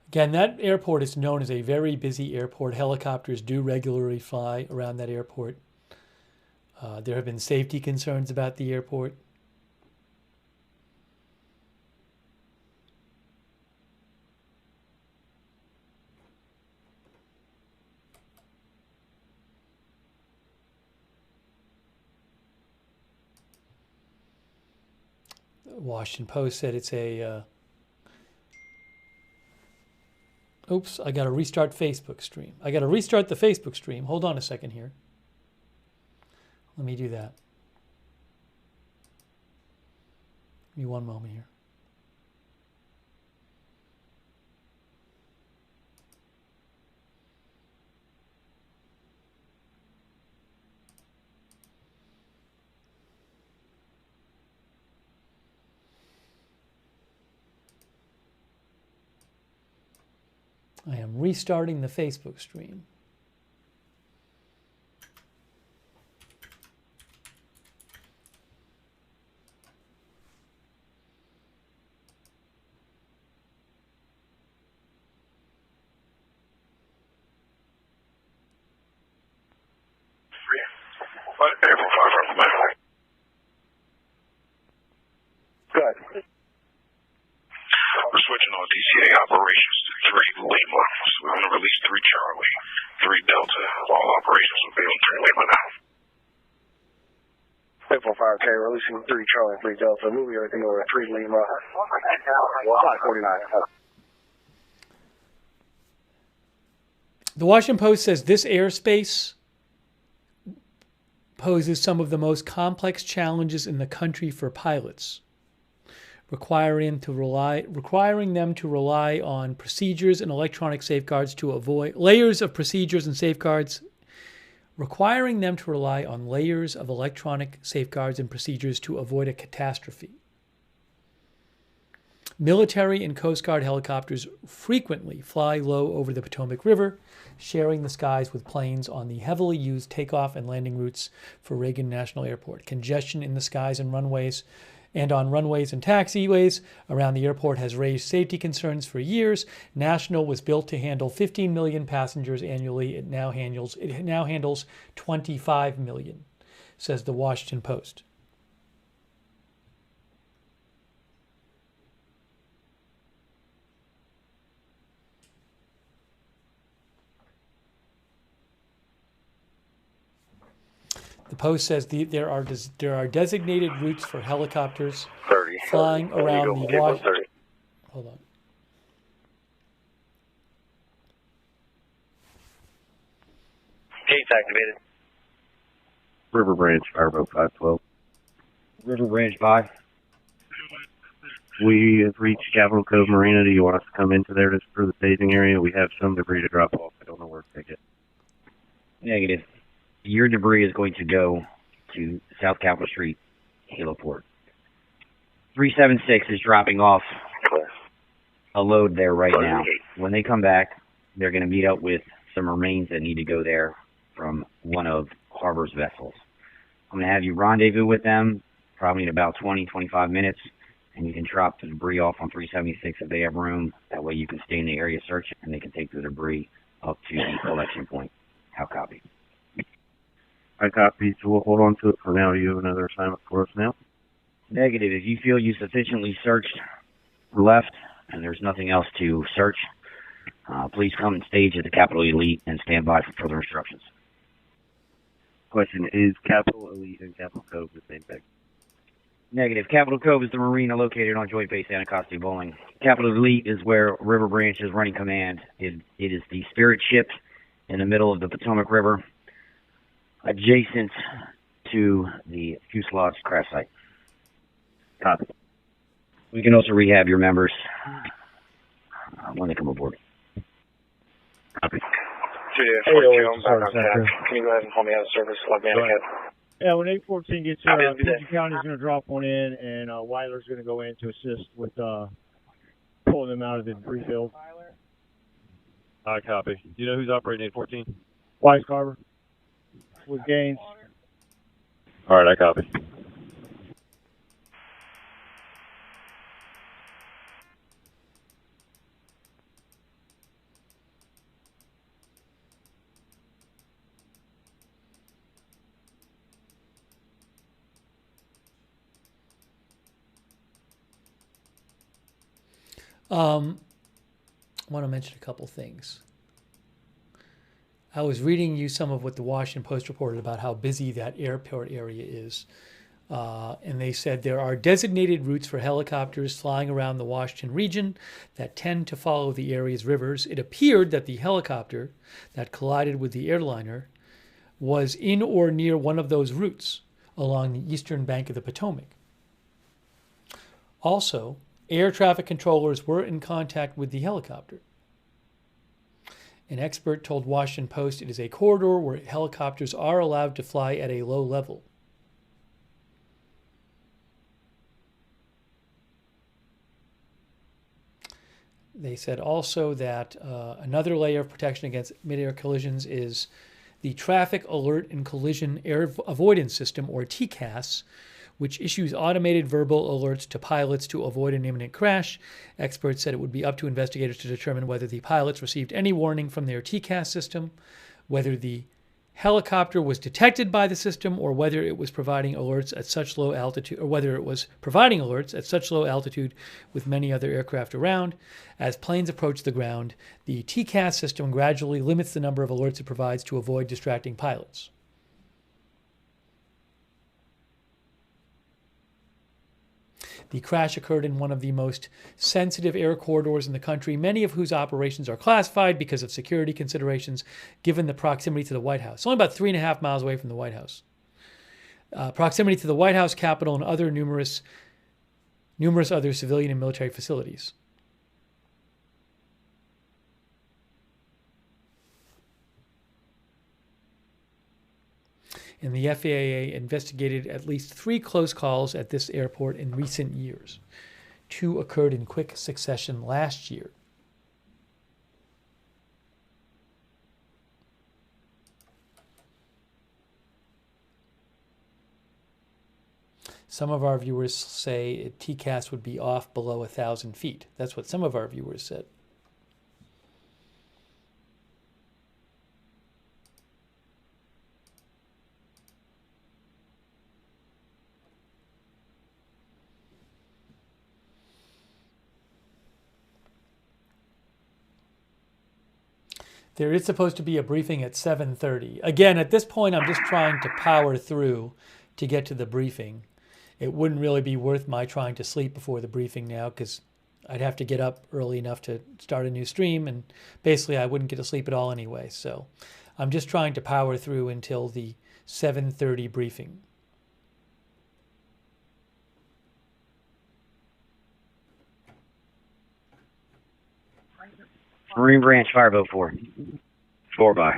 Again, that airport is known as a very busy airport. Helicopters do regularly fly around that airport. There have been safety concerns about the airport. The Washington Post said it's a... Oops, I got to restart Facebook stream. I got to restart the Facebook stream. Hold on a second here. Let me do that. Give me one moment here. I am restarting the Facebook stream. Good. We're switching on DCA operations to 3 Lima. So we're going to release 3 Charlie, 3 Delta. All operations will be on 3 Lima now. 845K, releasing 3 Charlie, 3 Delta. Moving everything over to 3 Lima. 549. The Washington Post says this airspace poses some of the most complex challenges in the country for pilots, requiring them to rely on procedures and electronic safeguards to avoid layers of procedures and safeguards, requiring them to rely on layers of electronic safeguards and procedures to avoid a catastrophe. Military and Coast Guard helicopters frequently fly low over the Potomac River, sharing the skies with planes on the heavily used takeoff and landing routes for Reagan National Airport. Congestion in the skies and runways and on runways and taxiways around the airport has raised safety concerns for years. National was built to handle 15 million passengers annually. It now handles 25 million, says the Washington Post. The Post says there are designated routes for helicopters flying around the Washington. Hold on. Gates activated. River Branch, Fireboat 512. River Branch, bye. We have reached Capitol Cove Marina. Do you want us to come into there just for the staging area? We have some debris to drop off. I don't know where to take it. Negative. Your debris is going to go to South Capitol Street, Heliport. 376 is dropping off a load there right now. When they come back, they're going to meet up with some remains that need to go there from one of Harbor's vessels. I'm going to have you rendezvous with them probably in about 20, 25 minutes, and you can drop the debris off on 376 if they have room. That way you can stay in the area searching, and they can take the debris up to the collection point. How copy? I copy, so we'll hold on to it for now. Do you have another assignment for us now? Negative. If you feel you sufficiently searched left and there's nothing else to search, please come and stage at the Capitol Elite and stand by for further instructions. Question, is Capitol Elite and Capitol Cove the same thing? Negative. Capitol Cove is the marina located on Joint Base Anacostia Bowling. Capitol Elite is where River Branch is running command. It is the Spirit ship in the middle of the Potomac River, adjacent to the fuselage crash site. Copy. We can also rehab your members when they come aboard. Copy. 2-42, back on tack. Can you go ahead and call me out of service? Log me in ahead. Yeah, when 814 gets here, Pigeon County's going to drop one in, and Weiler's going to go in to assist with pulling them out of the debris field. I copy. Do you know who's operating 814? Wise Carver with Gaines. All right, I copy. I want to mention a couple things. I was reading you some of what the Washington Post reported about how busy that airport area is. And they said there are designated routes for helicopters flying around the Washington region that tend to follow the area's rivers. It appeared that the helicopter that collided with the airliner was in or near one of those routes along the eastern bank of the Potomac. Also, air traffic controllers were in contact with the helicopter. An expert told Washington Post it is a corridor where helicopters are allowed to fly at a low level. They said also that another layer of protection against mid-air collisions is the Traffic Alert and Collision Air Avoidance System, or TCAS, which issues automated verbal alerts to pilots to avoid an imminent crash. Experts said it would be up to investigators to determine whether the pilots received any warning from their TCAS system, whether the helicopter was detected by the system, or whether it was providing alerts at such low altitude, with many other aircraft around. As planes approach the ground, the TCAS system gradually limits the number of alerts it provides to avoid distracting pilots. The crash occurred in one of the most sensitive air corridors in the country, many of whose operations are classified because of security considerations, given the proximity to the White House. It's only about 3.5 miles away from the White House. Proximity to the White House, Capitol, and other numerous other civilian and military facilities. And the FAA investigated at least 3 close calls at this airport in recent years. 2 occurred in quick succession last year. Some of our viewers say TCAS would be off below 1,000 feet. That's what some of our viewers said. There is supposed to be a briefing at 7:30. Again, at this point, I'm just trying to power through to get to the briefing. It wouldn't really be worth my trying to sleep before the briefing now, because I'd have to get up early enough to start a new stream, and basically I wouldn't get to sleep at all anyway. So I'm just trying to power through until the 7:30 briefing. Marine Branch Fireboat 4. 4 by.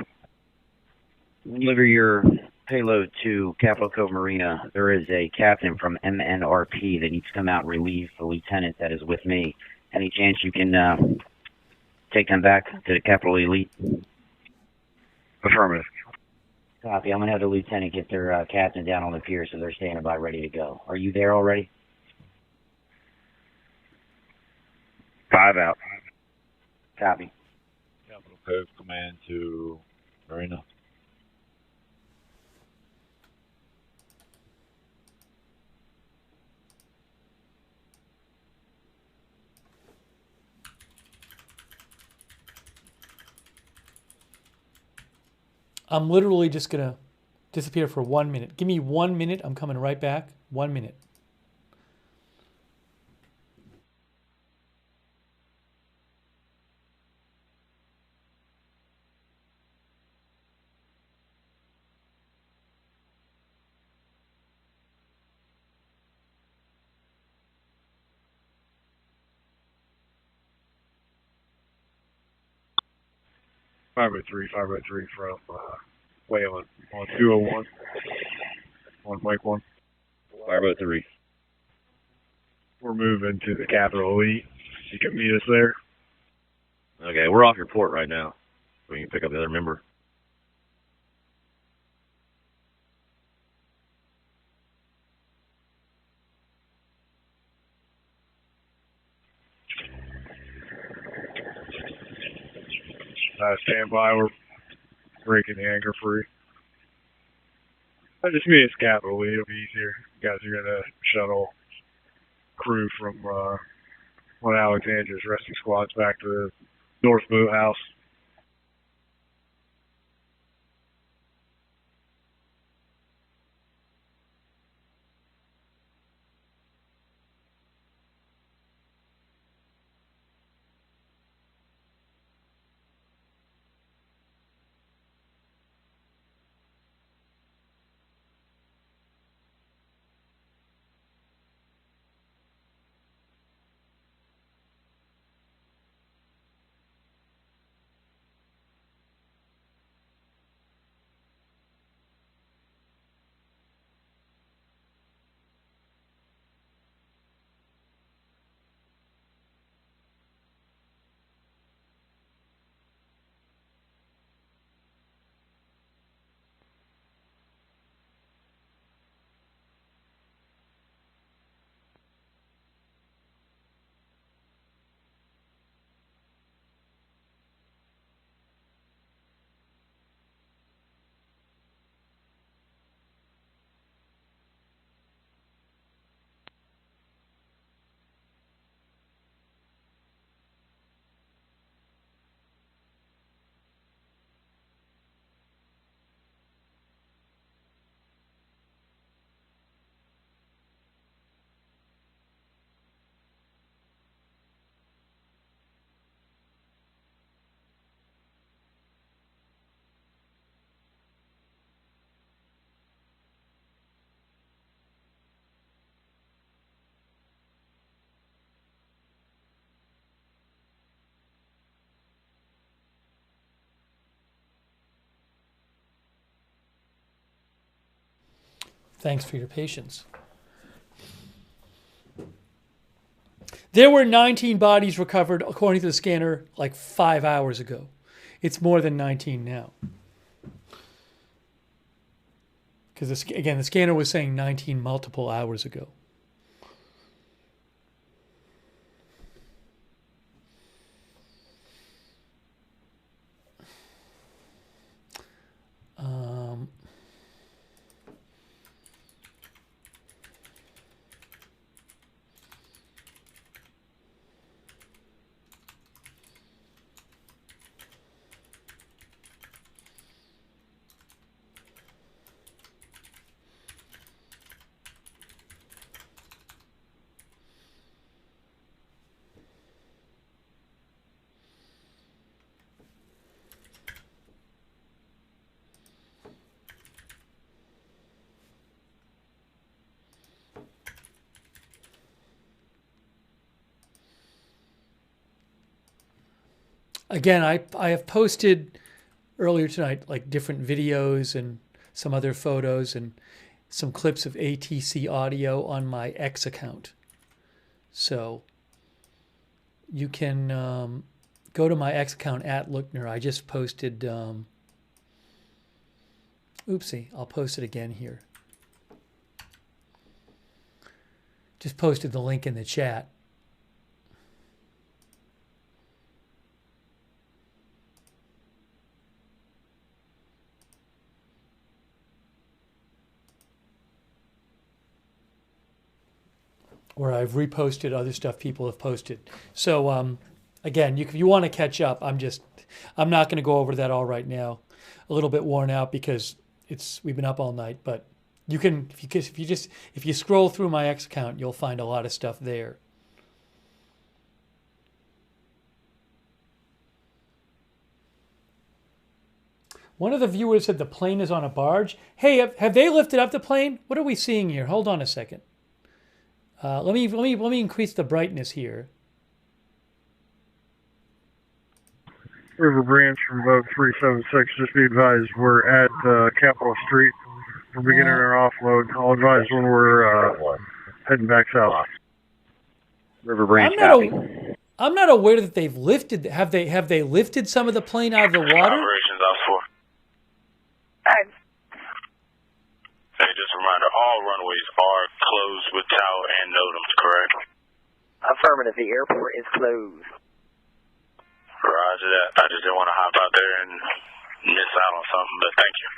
Deliver your payload to Capitol Cove Marina. There is a captain from MNRP that needs to come out and relieve the lieutenant that is with me. Any chance you can take them back to the Capitol Elite? Affirmative. Copy. I'm going to have the lieutenant get their captain down on the pier so they're standing by ready to go. Are you there already? 5 out. Copy. Capitol Cove Command to Marina. I'm literally just going to disappear for 1 minute. Give me 1 minute. I'm coming right back. 1 minute. Five-by-three from Wayland on 201 on Mike 1. 503. We're moving to the Capitol Elite. You can meet us there. Okay, we're off your port right now. We can pick up the other member. Stand by. We're breaking the anchor free. Just meet us Capitol Elite. It'll be easier. You guys are going to shuttle crew from one of Alexandria's rescue squads back to the North Boathouse. Thanks for your patience. There were 19 bodies recovered, according to the scanner, like 5 hours ago. It's more than 19 now. Because, again, the scanner was saying 19 multiple hours ago. Again, I have posted earlier tonight like different videos and some other photos and some clips of ATC audio on my X account. So you can go to my X account at @Lookner. I just posted, oopsie, I'll post it again here. Just posted the link in the chat. Where I've reposted other stuff people have posted. So again, if you want to catch up, I'm not going to go over that all right now. A little bit worn out because we've been up all night, but you can if you scroll through my X account, you'll find a lot of stuff there. One of the viewers said the plane is on a barge. Hey, have they lifted up the plane? What are we seeing here? Hold on a second. Let me increase the brightness here. River Branch from boat 376. Just be advised, we're at Capitol Street. We're beginning our offload. I'll advise when we're heading back south. River Branch. I'm not aware that they've lifted. Have they lifted some of the plane out of the water? Operations Ops 4. Hey, just a reminder, all runways are closed with tower and NOTAMs, correct? Affirmative, the airport is closed. Roger that. I just didn't want to hop out there and miss out on something, but thank you.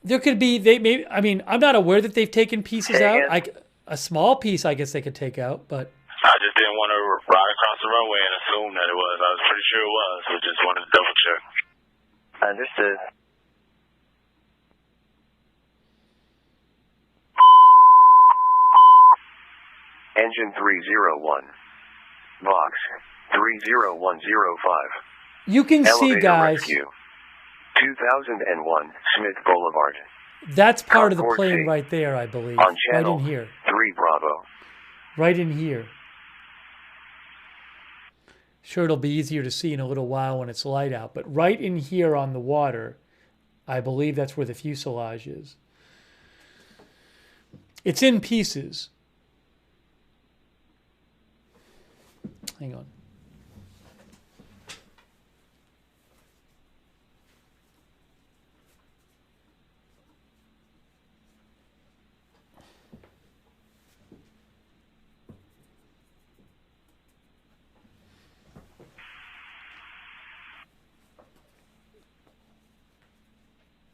There could be, I'm not aware that they've taken pieces out. A small piece, I guess they could take out, but... I just didn't want to ride across the runway and assume that it was. I was pretty sure it was, so just wanted to double check. Understood. Engine 301. Box 30105. You can see, Elevator guys. Rescue. 2001 Smith Boulevard. That's part of the Concord plane T. right there, I believe. On Right channel in here. 3 Bravo. Right in here. Sure, it'll be easier to see in a little while when it's light out, but right in here on the water, I believe that's where the fuselage is. It's in pieces. Hang on.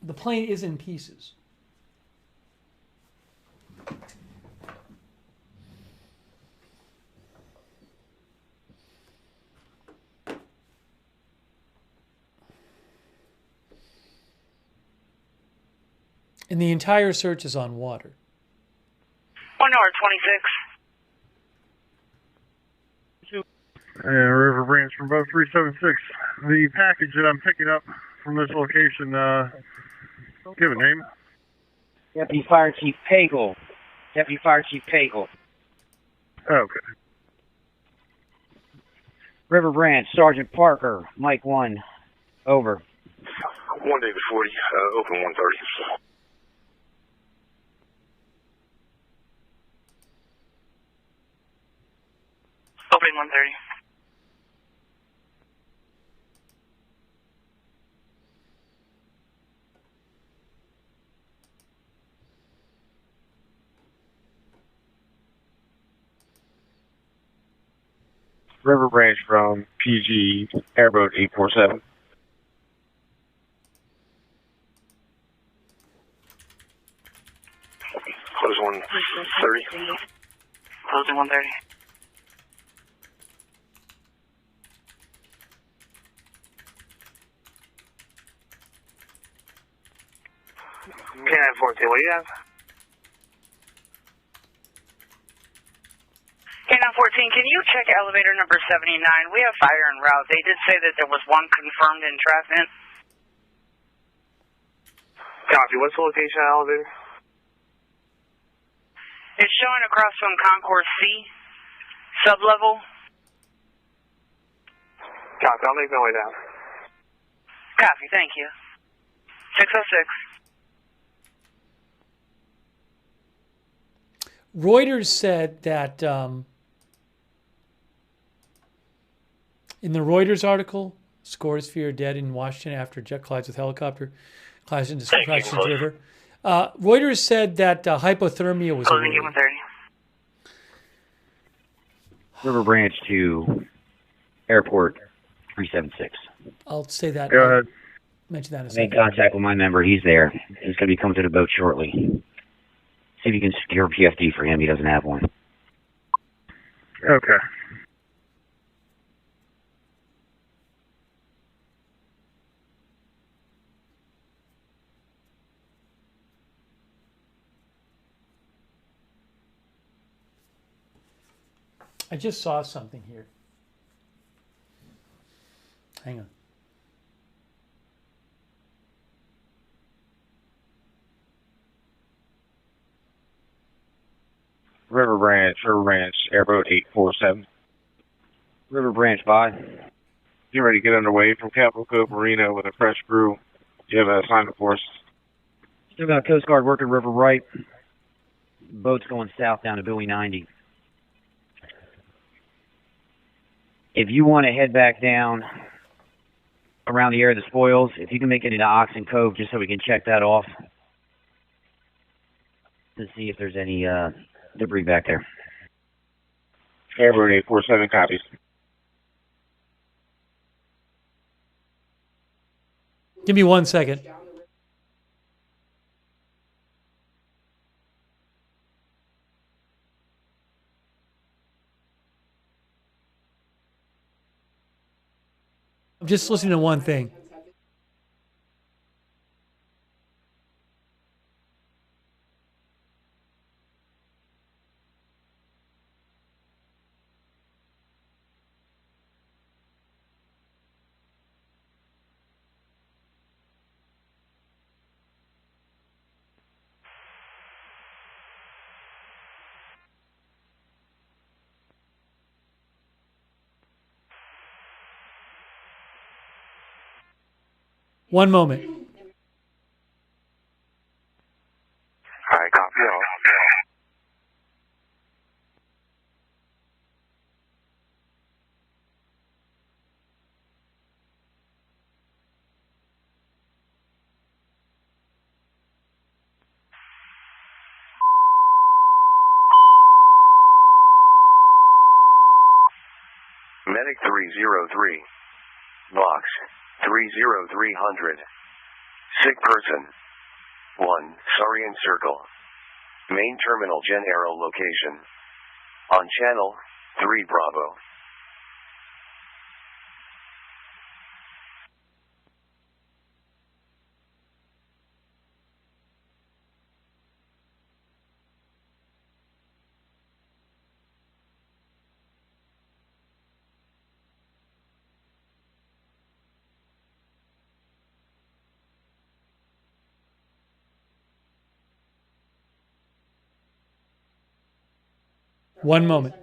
The plane is in pieces. And the entire search is on water. 1 hour 26. River Branch from boat 376. The package that I'm picking up from this location, give a name. Deputy Fire Chief Pagel. Deputy Fire Chief Pagel. Okay. River Branch, Sergeant Parker, Mike 1. Over. 1 David 40, open 130. Coding 130. River Branch from PG, airboat 847. Close 130. Closing 130. K914, what do you have? K914, can you check elevator number 79? We have fire en route. They did say that there was one confirmed entrapment. Copy. What's the location of the elevator? It's showing across from Concourse C, sublevel. Copy. I'll make my way down. Copy, thank you. 606. Reuters said that in the Reuters article, scores fear dead in Washington after jet collides with helicopter, crashes into the river. Reuters said that hypothermia was a Closing worry. 130. River Branch to Airport 376. I'll say that. Go ahead. Mention that in a Make second. contact with my member. He's there. He's going to be coming to the boat shortly. See if you can secure a PFD for him. He doesn't have one. Okay. I just saw something here. Hang on. River Branch, airboat 847. River Branch, bye. Get ready to get underway from Capitol Cove Marina with a fresh crew. Do you have an assignment for us? Still got Coast Guard working river right. Boat's going south down to Bowie 90. If you want to head back down around the area of the spoils, if you can make it into Oxen Cove just so we can check that off to see if there's any debris back there. Airboat 847 copies. Give me 1 second. I'm just listening to one thing. One moment. All right, copy all. Medic 303. Box 30300. Sick person. 1. Sarian Circle. Main terminal Gen Aero location. On channel 3 Bravo. One moment.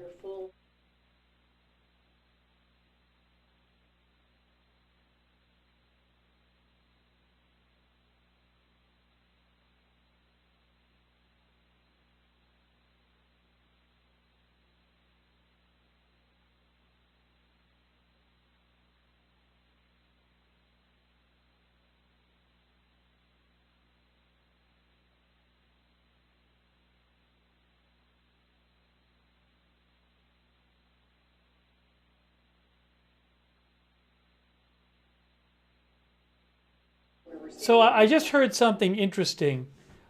So I just heard something interesting.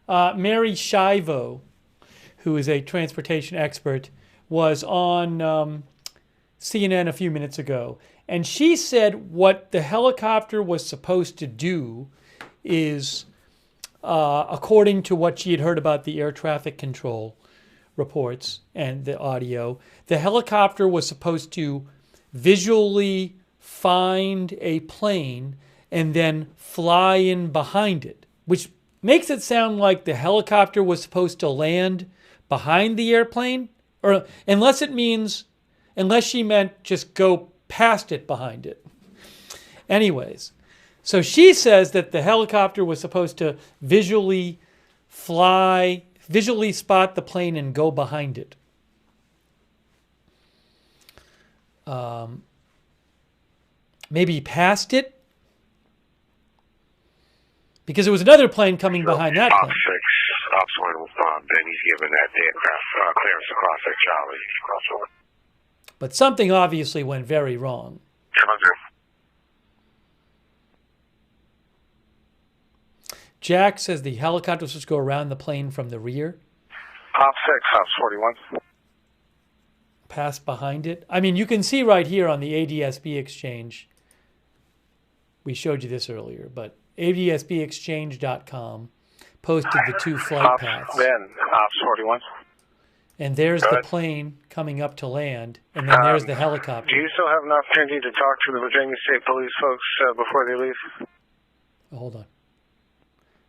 Mary Shivo, who is a transportation expert, was on CNN a few minutes ago. And she said what the helicopter was supposed to do is, according to what she had heard about the air traffic control reports and the audio, the helicopter was supposed to visually find a plane and then fly in behind it, which makes it sound like the helicopter was supposed to land behind the airplane, or unless she meant just go past it behind it. Anyways, so she says that the helicopter was supposed to visually spot the plane and go behind it. Maybe past it? Because there was another plane coming behind that plane. Ops 1 will respond. Then he's given that aircraft clearance across at Charlie. But something obviously went very wrong. Jack says the helicopter was supposed to go around the plane from the rear. Ops 6, Ops 41. Pass behind it. I mean, you can see right here on the ADSB exchange. We showed you this earlier, but ADSBexchange.com posted the two flight paths. Then, Ops 41. And there's the plane coming up to land, and then there's the helicopter. Do you still have an opportunity to talk to the Virginia State Police folks before they leave? Oh, hold on.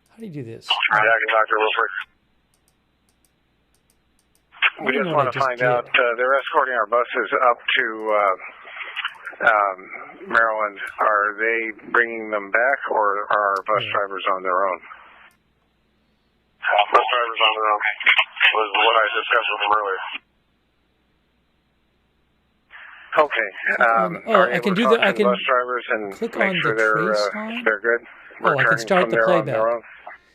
How do you do this? I can talk to her real quick. We just want to find out, they're escorting our buses up to Maryland. Are they bringing them back, or are our bus drivers on their own? Bus drivers on their own. Was what I discussed with them earlier. Okay. I can do that. I can bus drivers and click make on sure the trace line. they're good. Oh, I can start the playback.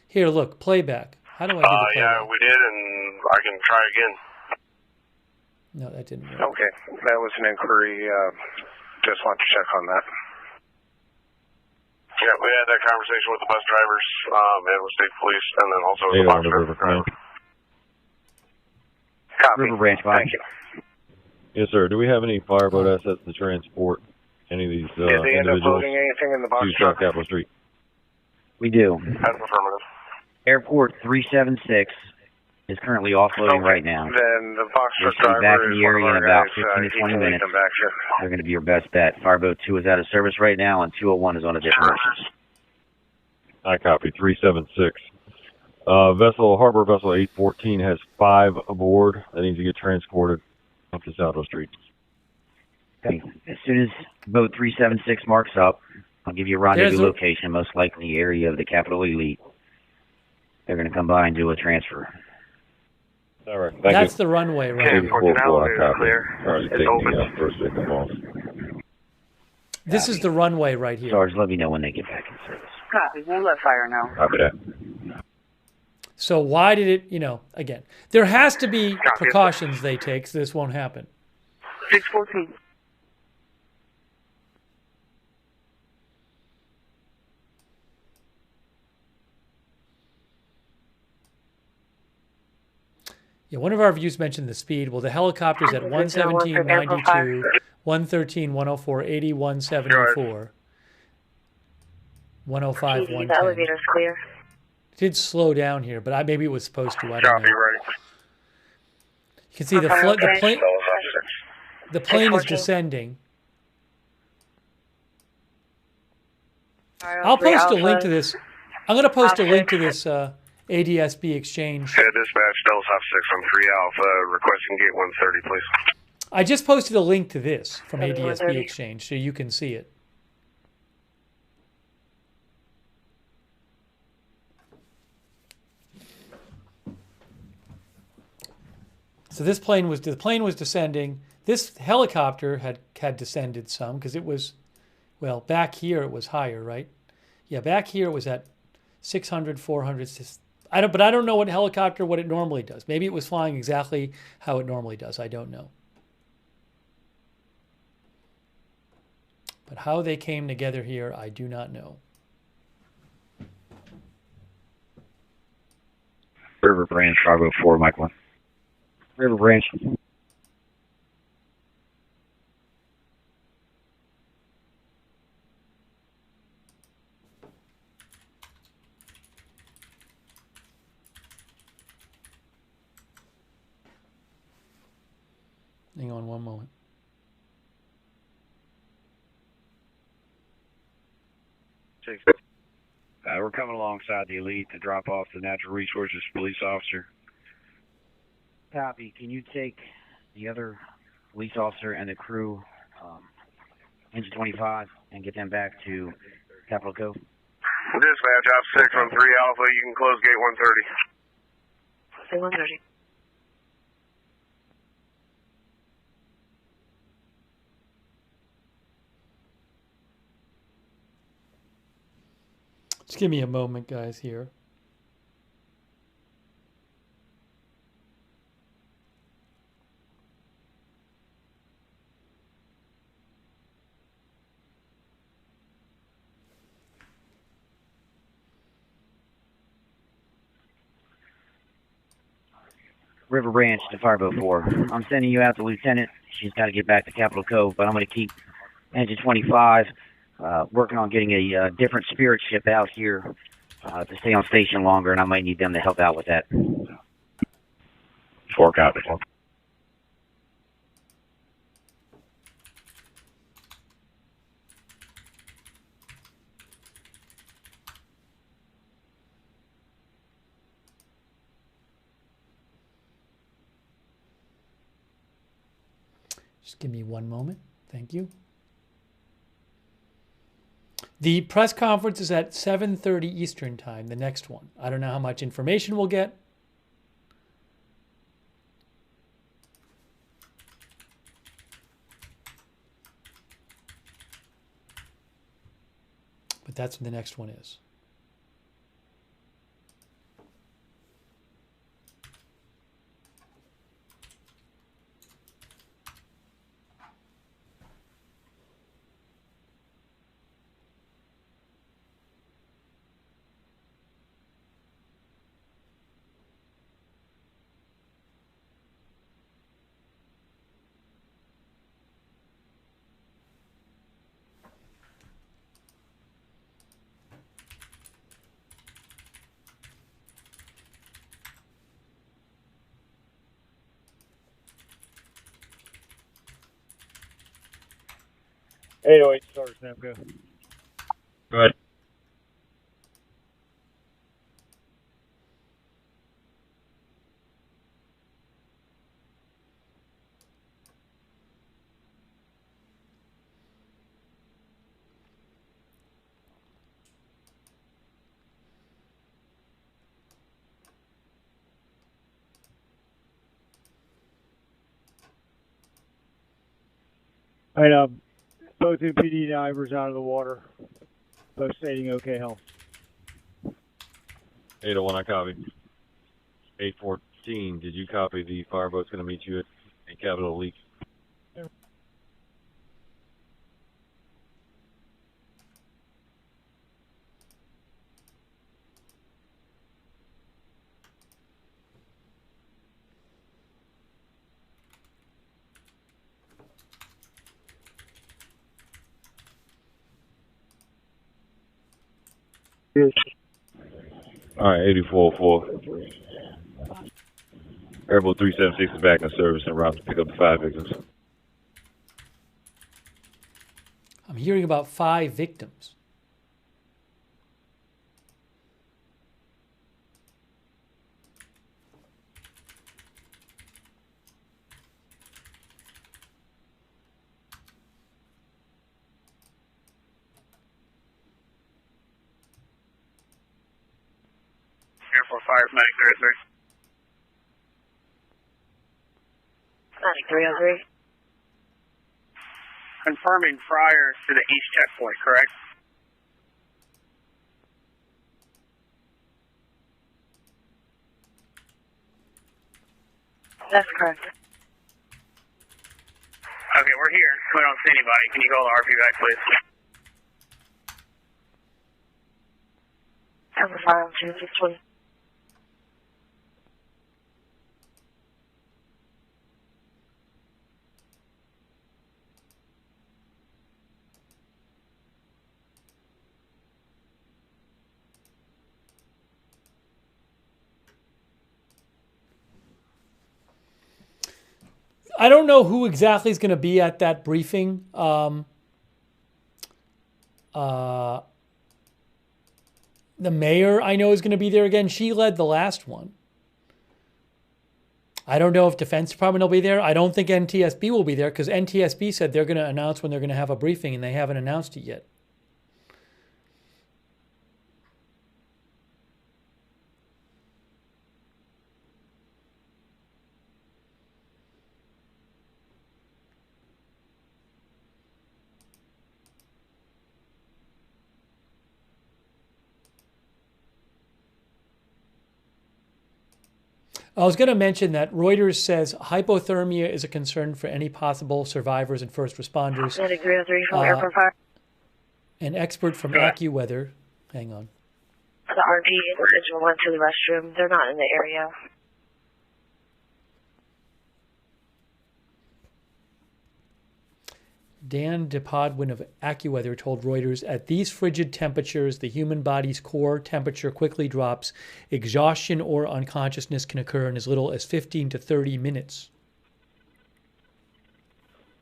Here, look, playback. How do I do the playback? Yeah, we did, and I can try again. No, that didn't work. Okay, that was an inquiry. Just want to check on that. Yeah, we had that conversation with the bus drivers and with state police, and then also with the box driver. Copy. River Branch, bye. Thank you. Yes, sir. Do we have any fireboat assets to transport any of these Did they end up individuals loading anything in the box to truck? South Capitol Street? We do. That's affirmative. Airport 376 is currently offloading right now. Then the box They truck should be back driver in is the one of area in our about guys. 15 to He 20 can lead minutes. them back here. They're going to be your best bet. Fireboat 2 is out of service right now, and 201 is on a different mission. I copy. 376. Harbor vessel 814 has 5 aboard that need to get transported up to Southwest Street. Okay. As soon as boat 376 marks up, I'll give you a rendezvous location, most likely area of the Capitol Elite. They're going to come by and do a transfer. All right. That's the runway, right? This is the runway right here. Sarge, let me know when they get back in service. Copy. We'll let fire know. Copy that. So why did it, again, there has to be precautions they take so this won't happen. 614. Yeah, one of our views mentioned the speed. Well, the helicopter's at 117.92, 113, 104, 80, 174, 105, 110. The elevator's clear. It did slow down here, but maybe it was supposed to. I don't know. You can see the plane is descending. I'll post a link to this. I'm going to post a link to this ADSB exchange. Yeah, dispatch, Dallas Hop 6 on 3 Alpha, requesting gate 130, please. I just posted a link to this from ADSB exchange so you can see it. So the plane was descending. This helicopter had descended some because it was, well, back here it was higher, right? Yeah, back here it was at 600, 400. But I don't know what it normally does. Maybe it was flying exactly how it normally does. I don't know. But how they came together here, I do not know. River Branch, 504, Mike 1. River Branch. Hang on one moment. We're coming alongside the elite to drop off the natural resources police officer. Copy. Can you take the other police officer and the crew, engine 25, and get them back to Capitol Cove? Dispatch, op 6 on 3 Alpha. You can close gate 130. 130. Just give me a moment, guys, here. River Branch to 504. I'm sending you out to Lieutenant. She's got to get back to Capitol Cove, but I'm going to keep engine 25 working on getting a different spirit ship out here to stay on station longer, and I might need them to help out with that. 4 copy. Just give me one moment. Thank you. The press conference is at 7:30 Eastern Time, the next one. I don't know how much information we'll get. But that's when the next one is. .808 starter snap, go. Go ahead. All right, both MPD divers out of the water. Both stating okay health. 801, I copy. 814, did you copy the fireboat's going to meet you at Capitol Leak? All right, 8404. Airboat 376 is back in service and route to pick up the 5 victims. I'm hearing about 5 victims. Airport Fire, 9303. 9303. Confirming prior to the east checkpoint, correct? That's correct. Okay, we're here. We don't see anybody. Can you call the RP back, please? Cover fire on 2 620. I don't know who exactly is going to be at that briefing. The mayor, I know, is going to be there again. She led the last one. I don't know if Defense Department will be there. I don't think NTSB will be there because NTSB said they're going to announce when they're going to have a briefing, and they haven't announced it yet. I was going to mention that Reuters says hypothermia is a concern for any possible survivors and first responders. An expert from AccuWeather, hang on. The RP individual went to the restroom. They're not in the area. Dan DePodwin of AccuWeather told Reuters, at these frigid temperatures, the human body's core temperature quickly drops. Exhaustion or unconsciousness can occur in as little as 15 to 30 minutes.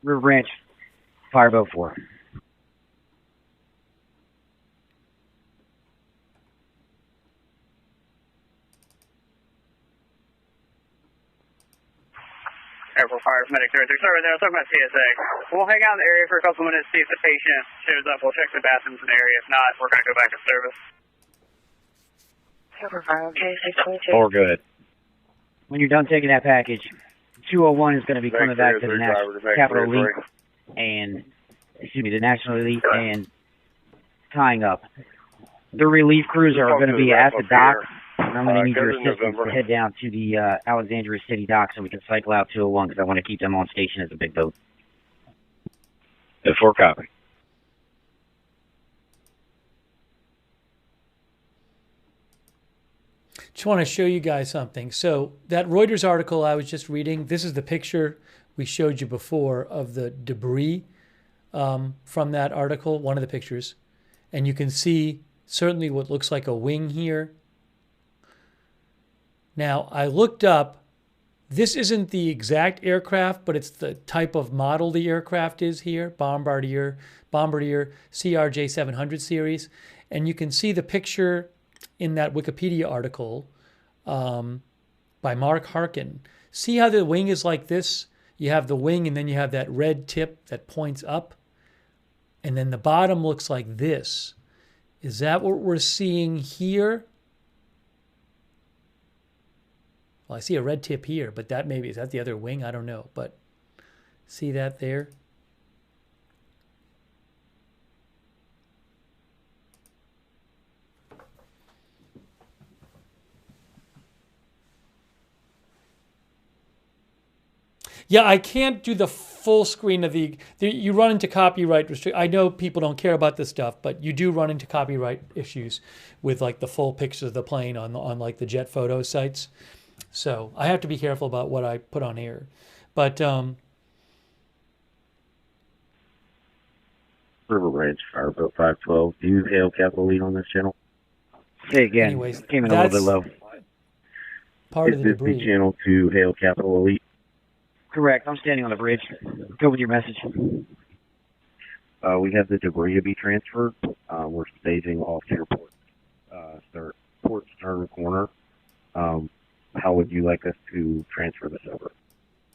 River Branch, Fireboat 4. Airport Fire Medic 36. Sorry, there. I was talking about CSA. We'll hang out in the area for a couple minutes, see if the patient shows up. We'll check the bathrooms in the area. If not, we're going to go back to service. Airport Fire, okay, 622. All good. When you're done taking that package, 201 is going to be coming back to the Capital Elite and, the National Elite and tying up. The relief crews are going to be at the dock. And I'm going to need your assistance to head down to the Alexandria City dock so we can cycle out 201 because I want to keep them on station as a big boat. 4 copy. Just want to show you guys something. So that Reuters article I was just reading, this is the picture we showed you before of the debris from that article, one of the pictures. And you can see certainly what looks like a wing here. Now, I looked up, this isn't the exact aircraft, but it's the type of model the aircraft is here, Bombardier CRJ700 series. And you can see the picture in that Wikipedia article by Mark Harkin. See how the wing is like this? You have the wing and then you have that red tip that points up. And then the bottom looks like this. Is that what we're seeing here? Well, I see a red tip here, but that maybe, is that the other wing? I don't know, but see that there? Yeah, I can't do the full screen of you run into copyright restrict. I know people don't care about this stuff, but you do run into copyright issues with like the full pictures of the plane on like the jet photo sites. So I have to be careful about what I put on here. But River Branch, Fireboat 512. Do you hail Capital Elite on this channel? Say again. Anyways, came in a little bit low. Part of the Is this debris. the channel to hail Capital Elite? Correct. I'm standing on the bridge. Go with your message. We have the debris to be transferred. We're staging off your port stern corner. How would you like us to transfer this over?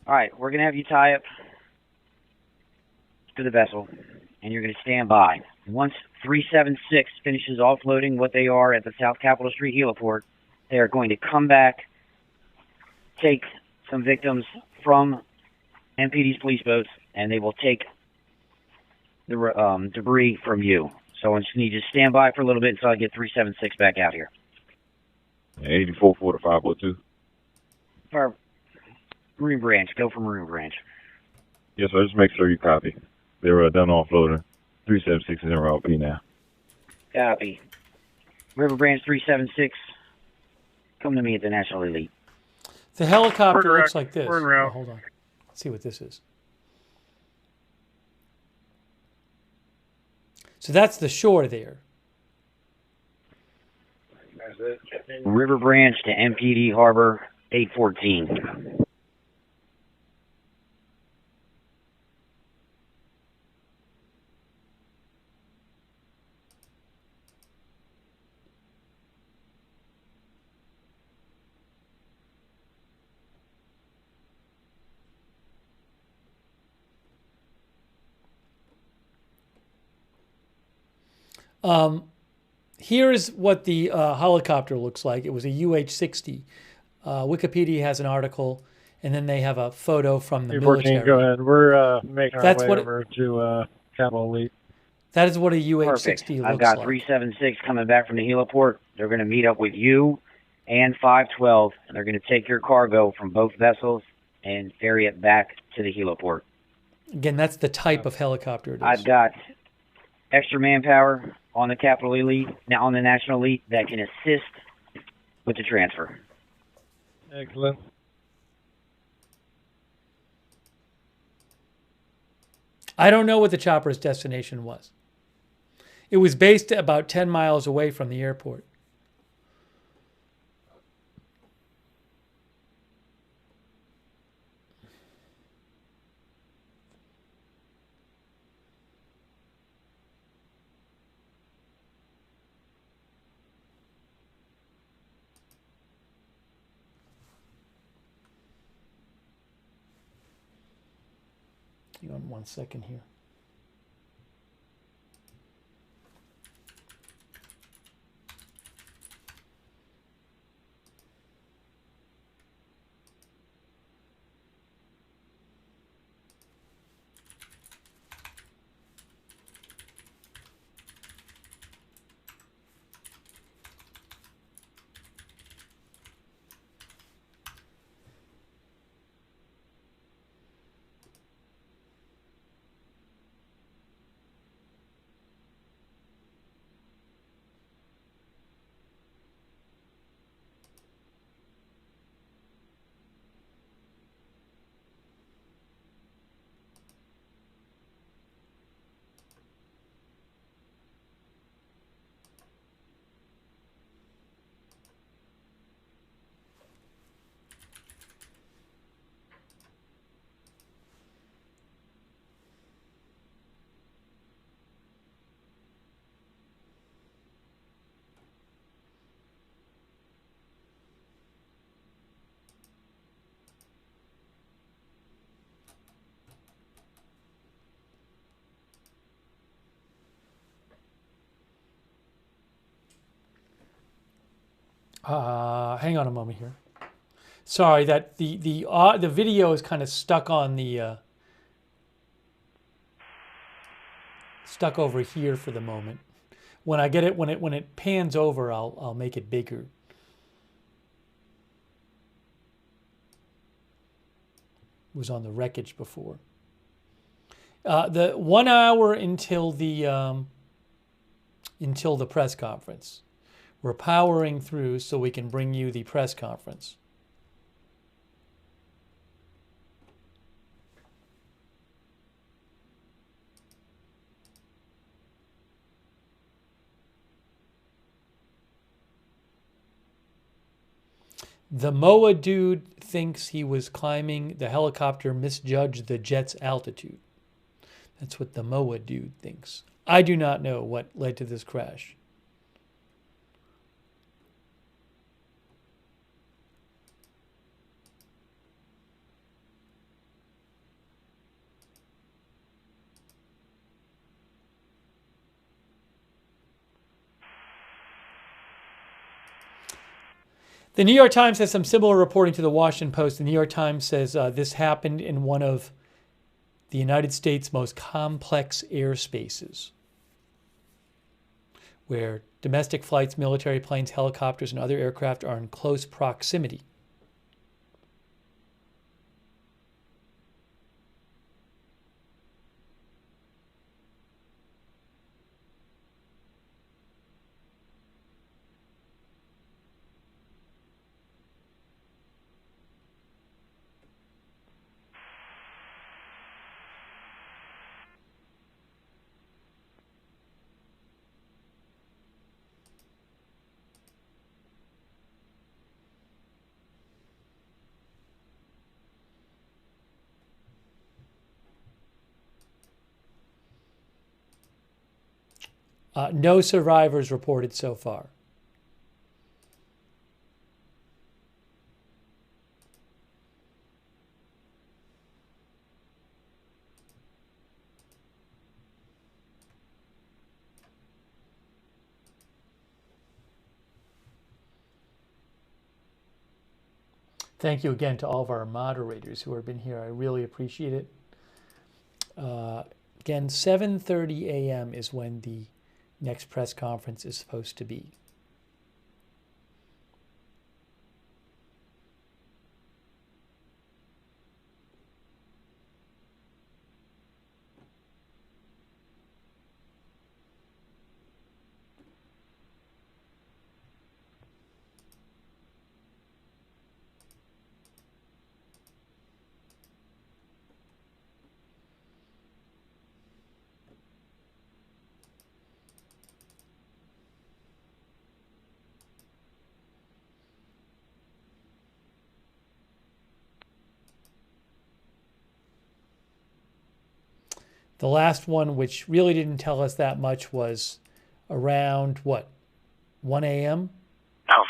All right, we're going to have you tie up to the vessel, and you're going to stand by. Once 376 finishes offloading what they are at the South Capitol Street heliport, they are going to come back, take some victims from MPD's police boats, and they will take the debris from you. So I just need you to stand by for a little bit until I get 376 back out here. 84 to 502. Marine Branch. Go for Marine Branch. Yes, sir. Just make sure you copy. They were done offloading. 376 is en route P now. Copy. River Branch 376. Come to me at the National Elite. The helicopter We're looks like this. We're en route. Oh, hold on. Let's see what this is. So that's the shore there. River Branch to MPD Harbor 814. Here's what the helicopter looks like. It was a UH-60. Wikipedia has an article, and then they have a photo from the 214, military. go ahead. We're making our That's way what over to Capital Elite. That is what a Perfect. UH-60 I've looks got like. 376 coming back from the heliport. They're going to meet up with you and 512, and they're going to take your cargo from both vessels and ferry it back to the heliport. Again, that's the type of helicopter it is. I've got extra manpower on the Capital Elite, now on the National Elite, that can assist with the transfer. Excellent. I don't know what the chopper's destination was. It was based about 10 miles away from the airport. Hang on 1 second here. Hang on a moment here. Sorry, that the video is kind of stuck on the stuck over here for the moment. When I get it, when it pans over, I'll make it bigger. It was on the wreckage before. The 1 hour until the press conference. We're powering through so we can bring you the press conference. The MOA dude thinks he was climbing the helicopter, misjudged the jet's altitude. That's what the MOA dude thinks. I do not know what led to this crash. The New York Times has some similar reporting to the Washington Post. The New York Times says this happened in one of the United States' most complex airspaces, where domestic flights, military planes, helicopters, and other aircraft are in close proximity. No survivors reported so far. Thank you again to all of our moderators who have been here. I really appreciate it. Again, 7:30 a.m. is when the next press conference is supposed to be. The last one, which really didn't tell us that much, was around, what, 1 a.m.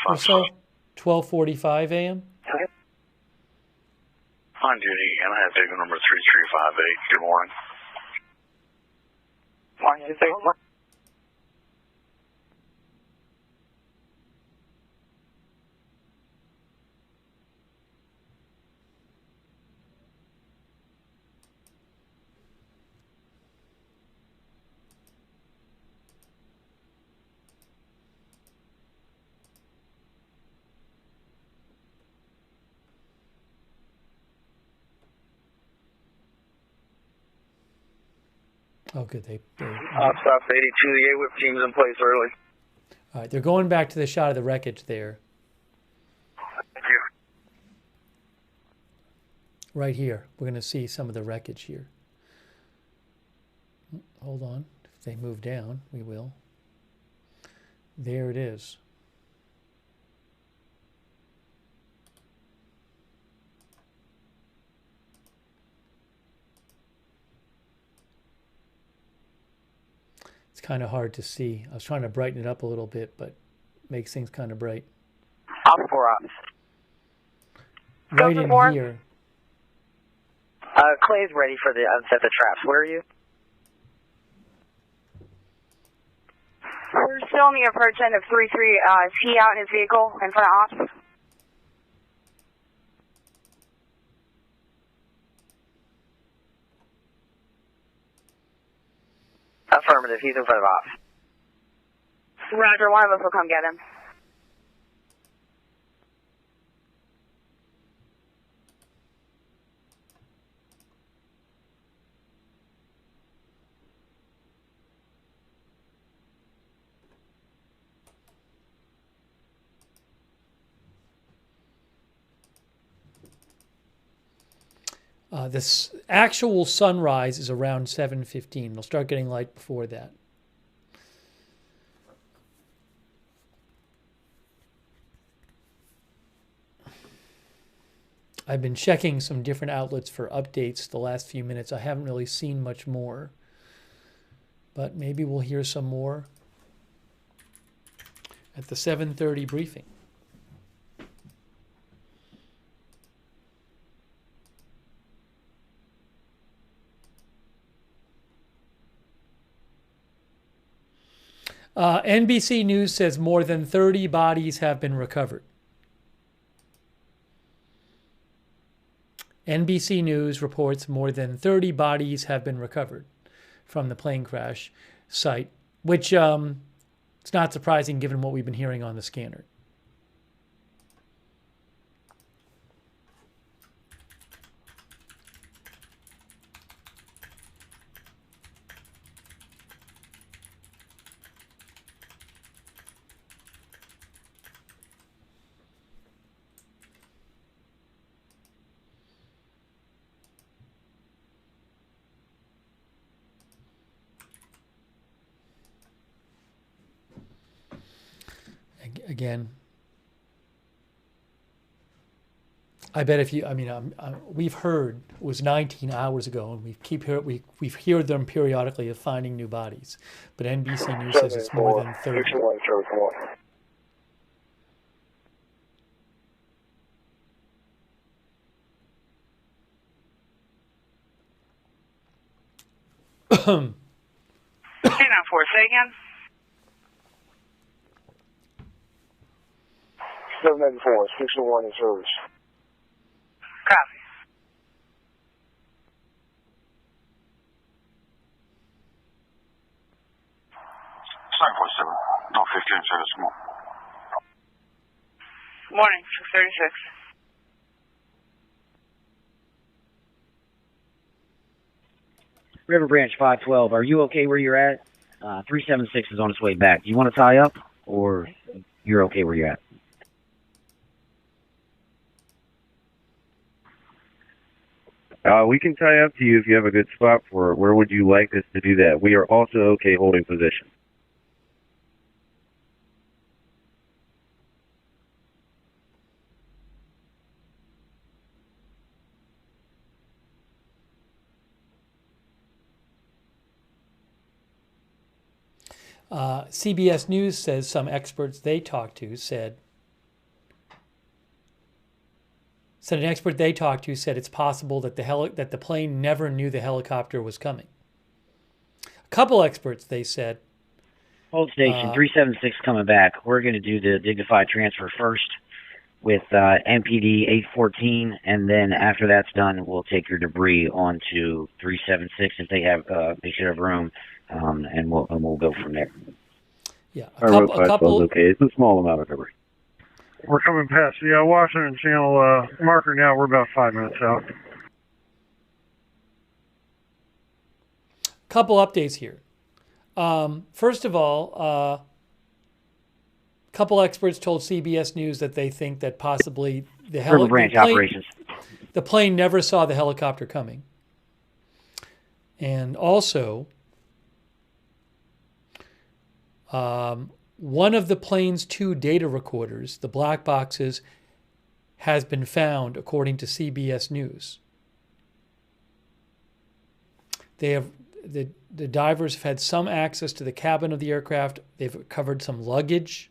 or so? 12:45 a.m.? On duty, and I have vehicle number 3358. Good morning. Morning. Oh, good. They Stop 82, the A-Whip team's in place early. all right, they're going back to the shot of the wreckage there. Thank you. Right here. We're going to see some of the wreckage here. Hold on. If they move down, we will. There it is. It's kind of hard to see. I was trying to brighten it up a little bit, but makes things kind of bright. Ops 4 ops. Right in here. Clay's ready for the unset the traps. Where are you? We're still on the approach end of 3-3. Is he out in his vehicle in front of ops? Affirmative. He's in front of ops. Roger, one of us will come get him. This actual sunrise is around 7:15. It'll start getting light before that. I've been checking some different outlets for updates the last few minutes. I haven't really seen much more, but maybe we'll hear some more at the 7:30 briefing. NBC News says more than 30 bodies have been recovered. NBC News reports more than 30 bodies have been recovered from the plane crash site, which it's not surprising given what we've been hearing on the scanner. Again, I bet if you, I mean, we've heard it was 19 hours ago, and we've heard them periodically of finding new bodies, but NBC News says it's more than 30. Hey, now for say again. 794, 601 in service. Copy. Not 15, so small. Morning, 636. River Branch 512, are you okay where you're at? 376 is on its way back. Do you want to tie up, or you're okay where you're at? We can tie up to you if you have a good spot for it. Where would you like us to do that? We are also okay holding position. CBS News says some experts they talked to said an expert they talked to said it's possible that the plane never knew the helicopter was coming. A couple experts they said. Hold station, 376 coming back. We're going to do the dignified transfer first with MPD 814, and then after that's done, we'll take your debris on to 376 if they should have room, and we'll go from there. Yeah, a couple. Okay, it's a small amount of debris. We're coming past the Washington Channel marker now. We're about 5 minutes out. Couple updates here. First of all, couple experts told CBS News that they think that possibly the plane never saw the helicopter coming. And also, one of the plane's 2 data recorders, the black boxes, has been found, according to CBS News. The divers have had some access to the cabin of the aircraft. They've recovered some luggage.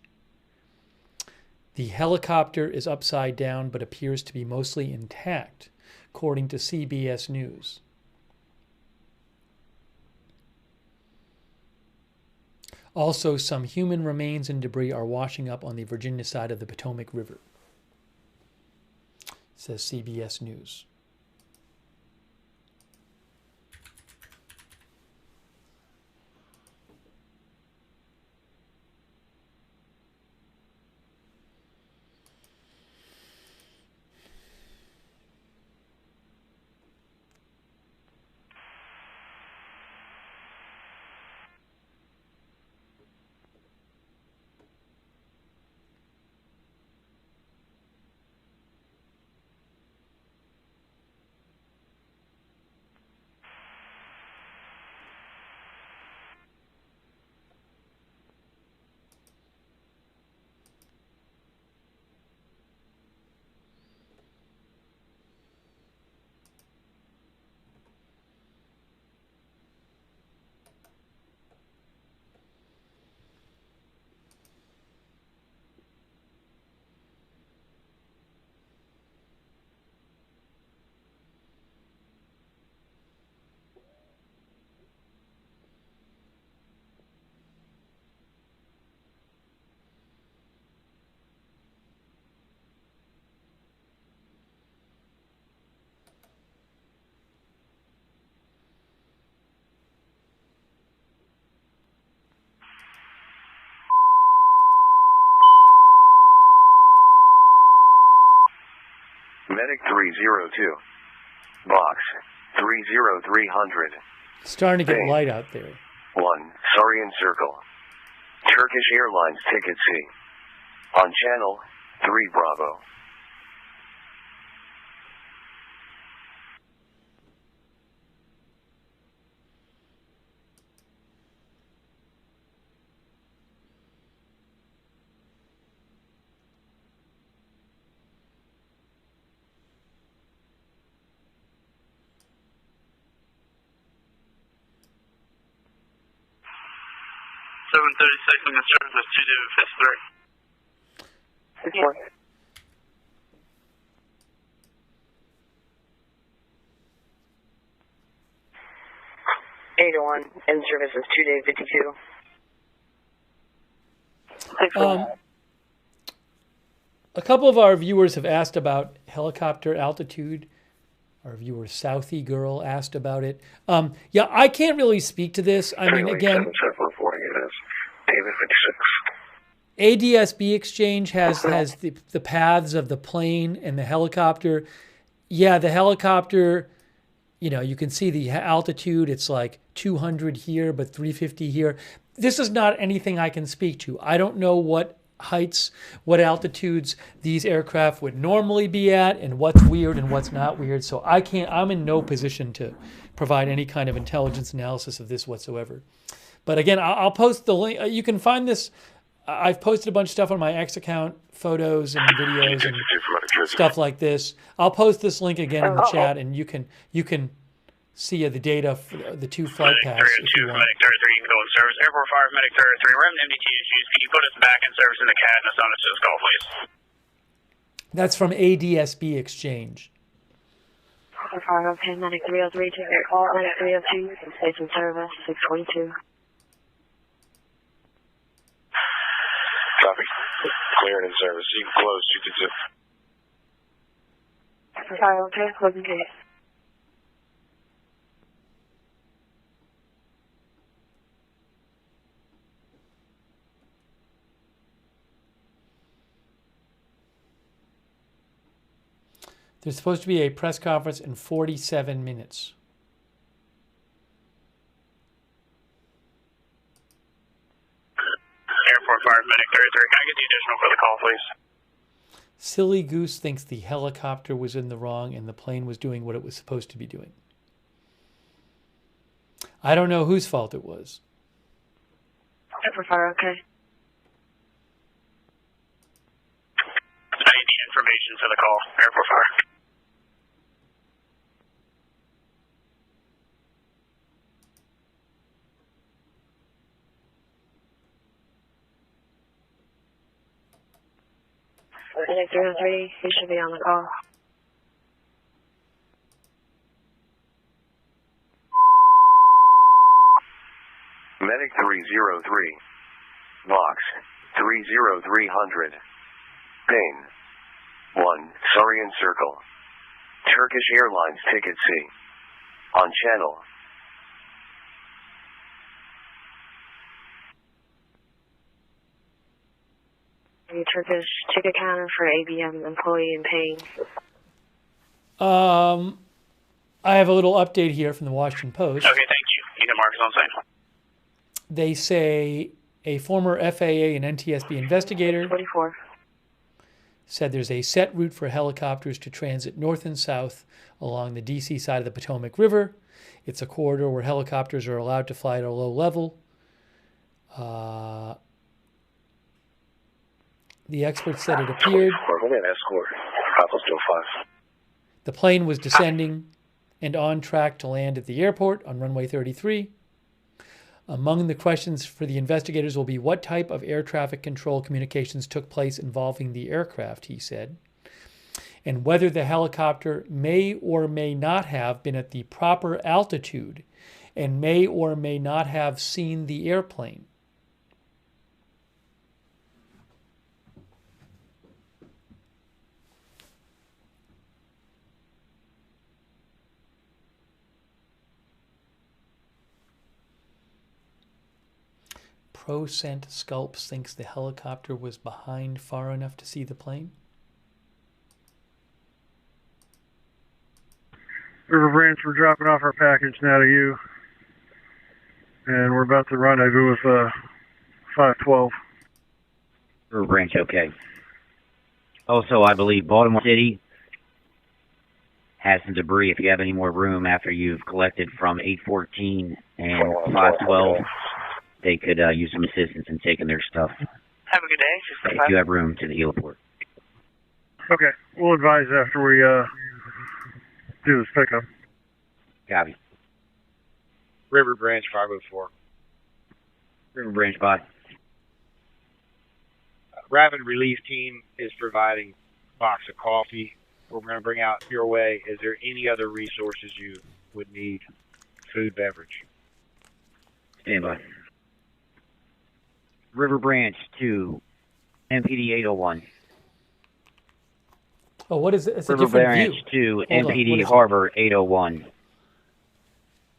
The helicopter is upside down but appears to be mostly intact, according to CBS News. Also, some human remains and debris are washing up on the Virginia side of the Potomac River, says CBS News. Medic 302. Box 30300. Starting to get light out there. 1. Sarian Circle. Turkish Airlines Ticket C. On channel 3 Bravo. In the service 2 David 53. 6-1. (801) in service is 2 David 52. A couple of our viewers have asked about helicopter altitude. Our viewer Southie Girl asked about it. Yeah, I can't really speak to this. I mean, again, reporting it as David 56. ADSB Exchange has the paths of the plane and the helicopter. Yeah, the helicopter, you know, you can see the altitude. It's like 200 here, but 350 here. This is not anything I can speak to. I don't know what heights, what altitudes these aircraft would normally be at, and what's weird and what's not weird. So I'm in no position to provide any kind of intelligence analysis of this whatsoever. But again, I'll post the link. You can find this. I've posted a bunch of stuff on my X account, photos and videos and stuff like this. I'll post this link again in the chat, and you can see the data for the 2 flight paths if you want. Medic 33, you can go in service. Airport 5, Medic 33, we're having MDT issues. Can you put us back in service in the CAD and assign us to this call, please? That's from ADSB Exchange. Airport 5, okay, Medic 303, take your call. Medic 302, you can stay in service, 622. Copy. Cleared in service. You can close 222. Airport 5, okay, closing case. There's supposed to be a press conference in 47 minutes. Airport 5, Medic 33, can I get the additional for the call, please? Silly Goose thinks the helicopter was in the wrong and the plane was doing what it was supposed to be doing. I don't know whose fault it was. Airport 5, okay. I need the information for the call. Airport 5. Medic 303, he should be on the call. Medic 303. Box 30300. Ping 1, Sarian Circle. Turkish Airlines Ticket C. On channel. The Turkish ticket counter for ABM employee in pain. I have a little update here from the Washington Post. Okay, thank you. You can mark us on site. They say a former FAA and NTSB investigator 44. said there's a set route for helicopters to transit north and south along the D.C. side of the Potomac River. It's a corridor where helicopters are allowed to fly at a low level. The experts said it appeared the plane was descending and on track to land at the airport on runway 33. Among the questions for the investigators will be what type of air traffic control communications took place involving the aircraft, he said, and whether the helicopter may or may not have been at the proper altitude and may or may not have seen the airplane. ProCent Sculpts thinks the helicopter was behind far enough to see the plane. River Branch, we're dropping off our package now to you. And we're about to rendezvous with 512. River Branch, okay. Also, I believe Baltimore City has some debris. If you have any more room after you've collected from 814 and 512, they could use some assistance in taking their stuff. Have a good day. If you have room to the heliport. Okay, we'll advise after we do this pickup. Copy. River Branch 504. River Branch, bye. Rapid Relief Team is providing a box of coffee. We're going to bring out your way. Is there any other resources you would need? Food, beverage. Stand by. River Branch to MPD 801. Oh, what is it? It's a River different Branch view. to Hold on, what MPD is it? Harbor 801.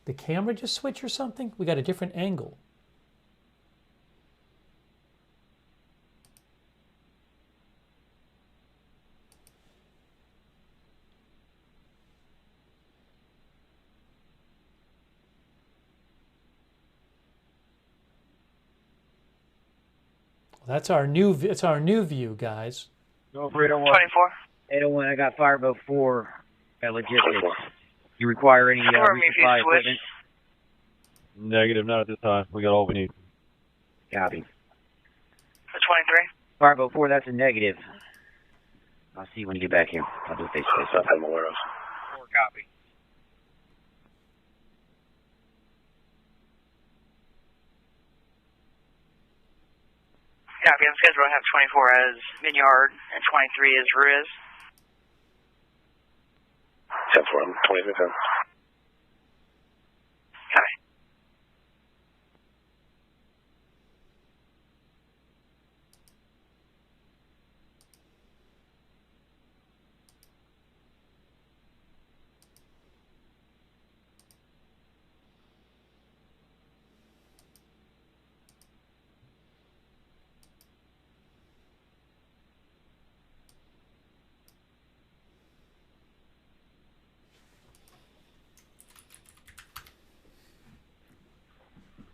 The camera just switched or something? We got a different angle. That's our new. It's our new view, guys. Go for 801. 801. I got Fireboat 4 at logistics. You require any resupply equipment? Negative, not at this time. We got all we need. Copy. 23. Fireboat 4, that's a negative. I'll see you when you get back here. I'll do a face-to-face. I'm aware of. 4 copy. Copy. On schedule, I have 24 as Vineyard and 23 as Riz. 10-4, I'm 23. Copy.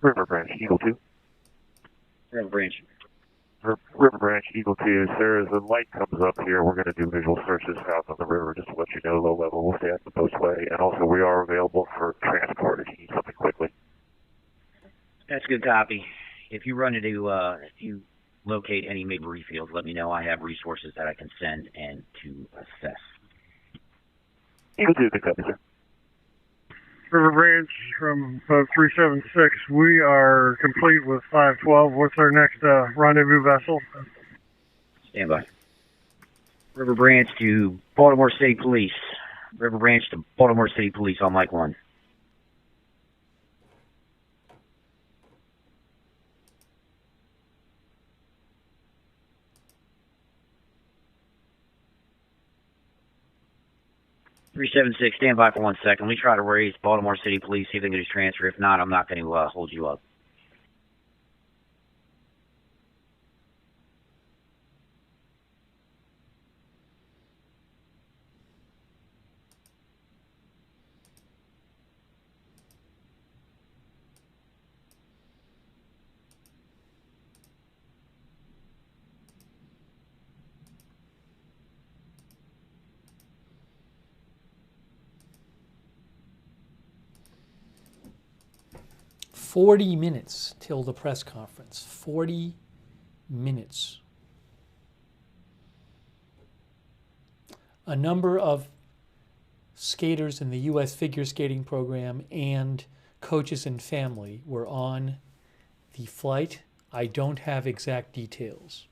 River Branch, Eagle 2. River Branch. River Branch, Eagle 2. Sir, as the light comes up here, we're going to do visual searches south on the river just to let you know, low level. We'll stay at the postway. And also, we are available for transport if you need something quickly. That's good copy. If you run into, if you locate any mid-reef fields, let me know. I have resources that I can send and to assess. Eagle 2, good copy, sir. River Branch from boat 376. We are complete with 512. What's our next rendezvous vessel? Stand by. River Branch to Baltimore City Police. River Branch to Baltimore City Police on Mike 1. .376, stand by for 1 second. Let me try to raise Baltimore City Police, see if they can just transfer. If not, I'm not going to hold you up. "40 minutes till the press conference. 40 minutes. A number of skaters in the U.S. figure skating program and coaches and family were on the flight. I don't have exact details.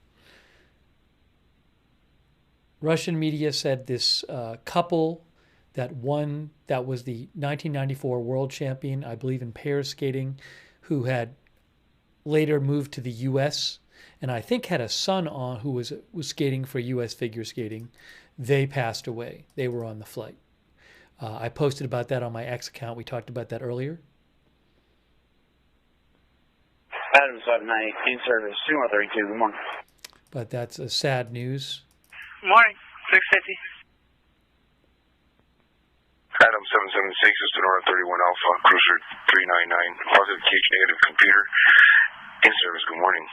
Russian media said this couple that was the 1994 world champion, I believe in pair skating, who had later moved to the U.S. and I think had a son on who was skating for U.S. figure skating. They passed away. They were on the flight. I posted about that on my X account. We talked about that earlier. Adam 798, in service, 2132, good morning. But that's a sad news. Morning, 650. Adam 776 is to North 31 Alpha, Cruiser 399, positive cage, negative computer. In service, good morning.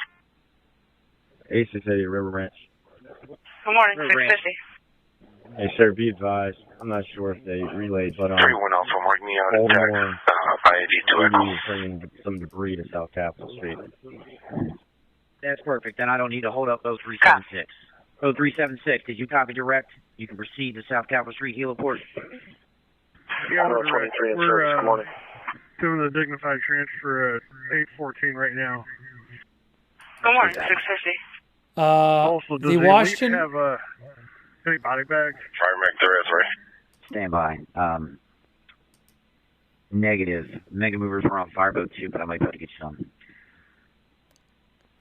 868 River Branch. Good morning, 650. Hey, sir, be advised. I'm not sure if they relayed, but 31 Alpha, mark me out attack. IAD 2 Echo. Bringing some debris to South Capitol Street. That's perfect. Then I don't need to hold up 0376. 0376, did you copy direct? You can proceed to South Capitol Street, heliport. Yeah, we're 23 in service, good morning. doing the dignified transfer at 814 right now. Good morning, 650. Also, does the Washington have any body bags? Fire Mac, there is, right? Stand by. Negative. Mega movers were on Fireboat 2, but I might be able to get you some.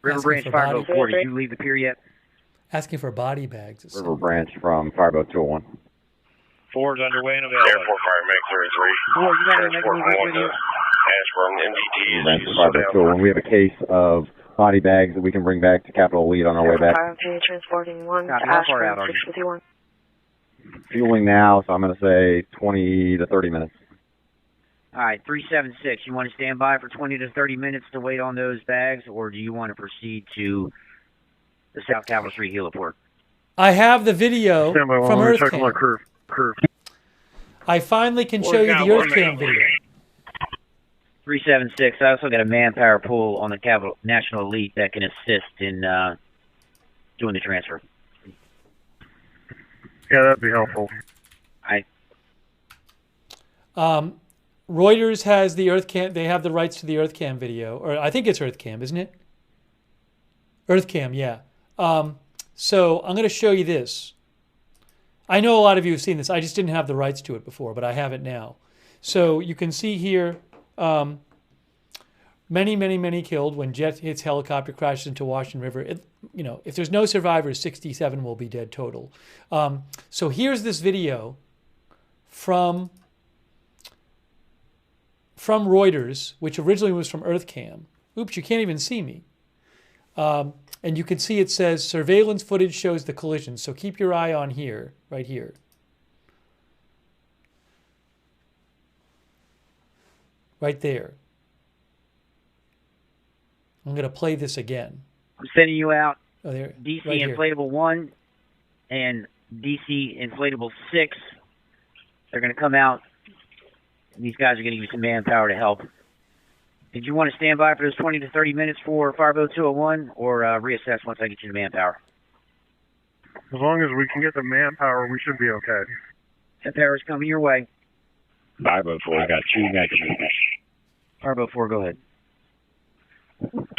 River Branch Fireboat 4, did you leave the pier yet? Asking for body bags. River Branch from Fireboat 201. 4's underway and available. Airport Fire Medic 33. 4, you got any Transport medical one video? Ashburn MDT. River Branch from Fireboat 201. We have a case of body bags that we can bring back to Capitol Elite on our way back. Okay, transporting 1 to How far out Ashburn are you? 651. Fueling now, so I'm going to say 20 to 30 minutes. All right, 376. You want to stand by for 20 to 30 minutes to wait on those bags, or do you want to proceed to the South Capitol Street heliport? I have the video Stand by while from we check my EarthCam. curve. I finally can show you the EarthCam video. 376. I also got a manpower pool on the Capitol National Elite that can assist in doing the transfer. Yeah, that'd be helpful. Reuters has the EarthCam. They have the rights to the EarthCam video, or I think it's EarthCam, isn't it? EarthCam, yeah. So I'm going to show you this. I know a lot of you have seen this. I just didn't have the rights to it before, but I have it now. So you can see here, many killed when jet hits helicopter, crashes into Washington River. If there's no survivors, 67 will be dead total. So here's this video from Reuters, which originally was from EarthCam. Oops, you can't even see me. And you can see it says surveillance footage shows the collision. So keep your eye on here, right here. Right there. I'm going to play this again. I'm sending you out there, DC right here. Inflatable 1 and DC Inflatable 6. They're going to come out. And these guys are going to give you some manpower to help. Did you want to stand by for those 20 to 30 minutes for Fireboat 201 or reassess once I get you the manpower? As long as we can get the manpower, we should be okay. That power is coming your way. Fireboat 4, I got 2 mega movers. Fireboat 4, go ahead.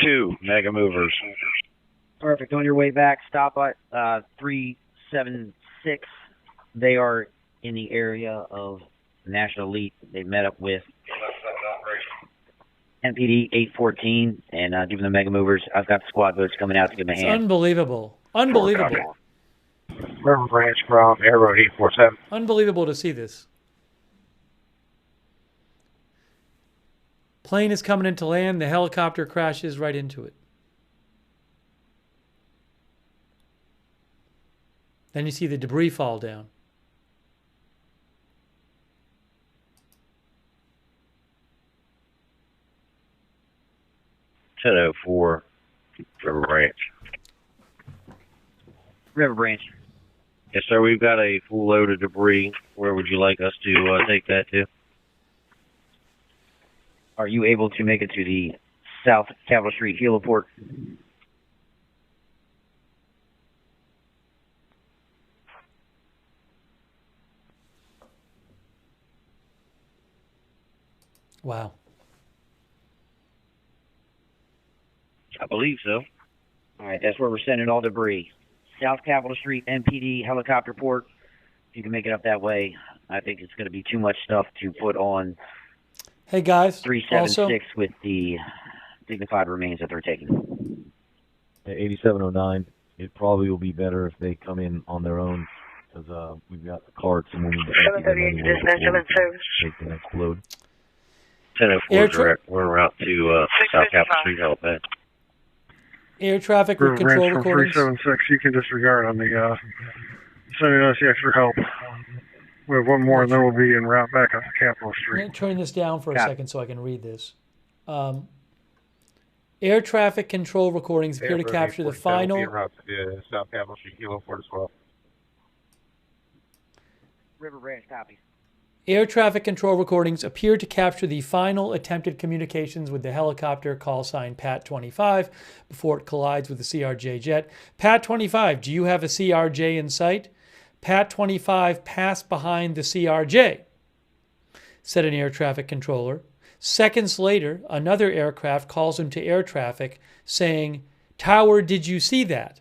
2 mega movers. Perfect. On your way back, stop at 376. They are in the area of National Elite. They've met up with MPD 814 and give them the mega movers. I've got the squad boats coming out to give them a It's hand. unbelievable. Unbelievable. River Branch from Airboat 847. Unbelievable to see this. Plane is coming into land. The helicopter crashes right into it. Then you see the debris fall down. .1004 River Branch. River Branch. Yes, sir. We've got a full load of debris. Where would you like us to take that to? Are you able to make it to the South Capitol Street heliport? Wow. I believe so. All right, that's where we're sending all debris. South Capitol Street, MPD, helicopter port. If you can make it up that way, I think it's going to be too much stuff to put on. Hey, guys. 376 with the dignified remains that they're taking. At 8709, it probably will be better if they come in on their own because we've got the carts and we'll need to empty them anyway before we take the next load. 1004, we're en route to South Capitol Street helipad. Air traffic River with control Branch from recordings. 376, you can disregard on the sending us the extra help. We have one more, and then we'll be en route back up to Capitol I'm Street. going to turn this down for a second so I can read this. Air traffic control recordings appear to capture the final. En route to South Capitol Street heliport as well. River Branch, copy. Air traffic control recordings appear to capture the final attempted communications with the helicopter call sign Pat 25 before it collides with the CRJ jet. Pat 25, do you have a CRJ in sight? Pat 25 passed behind the CRJ, said an air traffic controller. Seconds later, another aircraft calls him to air traffic saying, "Tower, did you see that?"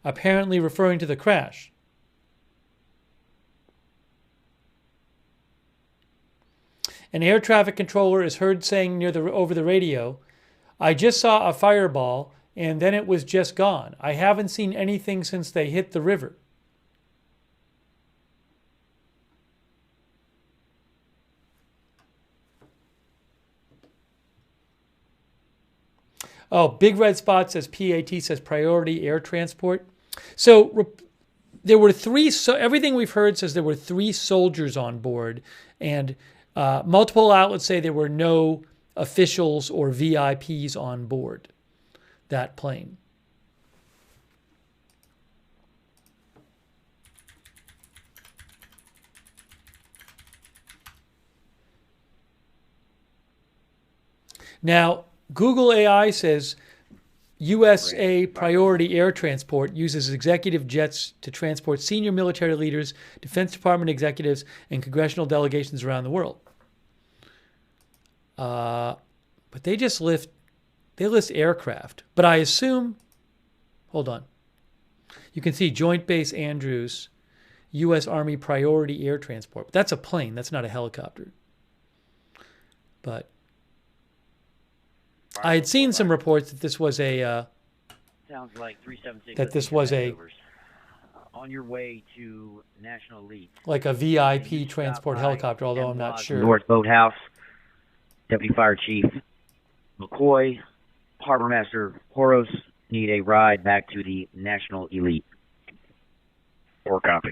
apparently referring to the crash. An air traffic controller is heard saying over the radio, "I just saw a fireball and then it was just gone. I haven't seen anything since they hit the river. Oh, Big Red Spot says PAT says priority air transport. So there were three. So everything we've heard says there were 3 soldiers on board, and multiple outlets say there were no officials or VIPs on board that plane. Now, Google AI says USA Priority Air Transport uses executive jets to transport senior military leaders, Defense Department executives, and congressional delegations around the world. But they just list aircraft. But I assume, hold on. You can see Joint Base Andrews, U.S. Army Priority Air Transport. But that's a plane. That's not a helicopter. But I had seen some reports that this was a Sounds like 376. that this was a on your way to National Elite. like a VIP transport helicopter, although I'm not sure. North Boathouse, Deputy Fire Chief McCoy, Harbor Master Horos need a ride back to the National Elite. Or copy.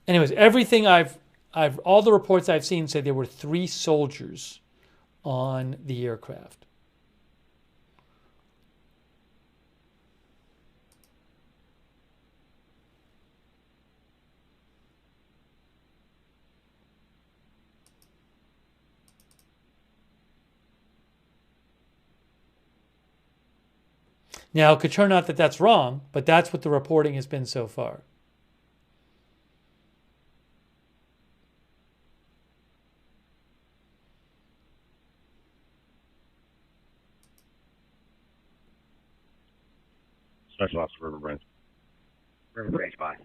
Anyways, everything all the reports I've seen say there were 3 soldiers on the aircraft. Now, it could turn out that that's wrong, but that's what the reporting has been so far. Special Ops River Branch. River Branch, bye.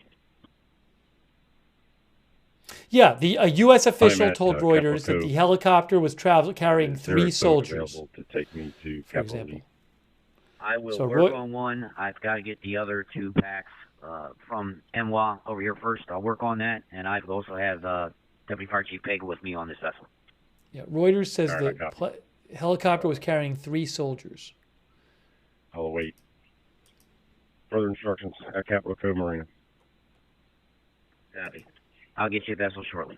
Yeah, a U.S. official at, told Capitol Reuters that Cove. the helicopter was carrying Is there a 3 boat soldiers. available to take me to for Capitol example. Elite? I will So work on one. I've got to get the other 2 packs from NWA over here first. I'll work on that, and I also have Deputy Fire Chief Pega with me on this vessel. Yeah, Reuters says All right, the helicopter was carrying 3 soldiers. I'll await further instructions at Capitol Cove Marina. Copy. I'll get you a vessel shortly.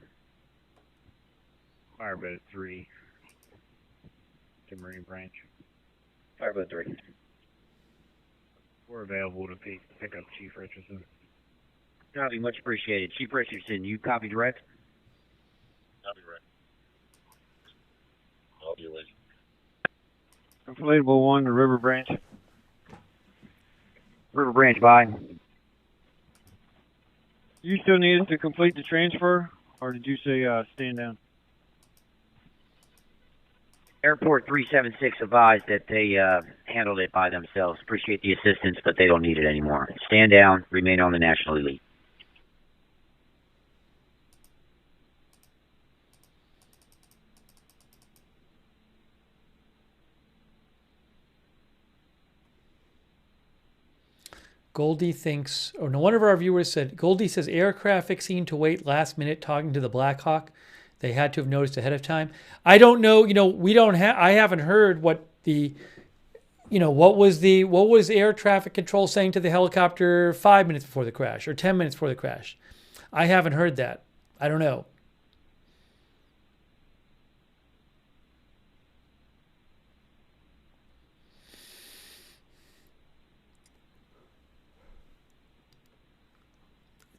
Firebed at 3 to Marine Branch. Firebed 3. We're available to pick up Chief Richardson. Copy, much appreciated. Chief Richardson, you copy direct? I'll be ready. I'll be away. Inflatable 1 to River Branch. River Branch, bye. You still need us to complete the transfer, or did you say stand down? Airport 376 advised that they handled it by themselves. Appreciate the assistance, but they don't need it anymore. Stand down, remain on the National Elite. Goldie thinks, or no, one of our viewers said, Goldie says air traffic seemed to wait last minute talking to the Black Hawk. They had to have noticed ahead of time. I don't know, we don't have, I haven't heard what the, what was air traffic control saying to the helicopter 5 minutes before the crash or 10 minutes before the crash. I haven't heard that. I don't know.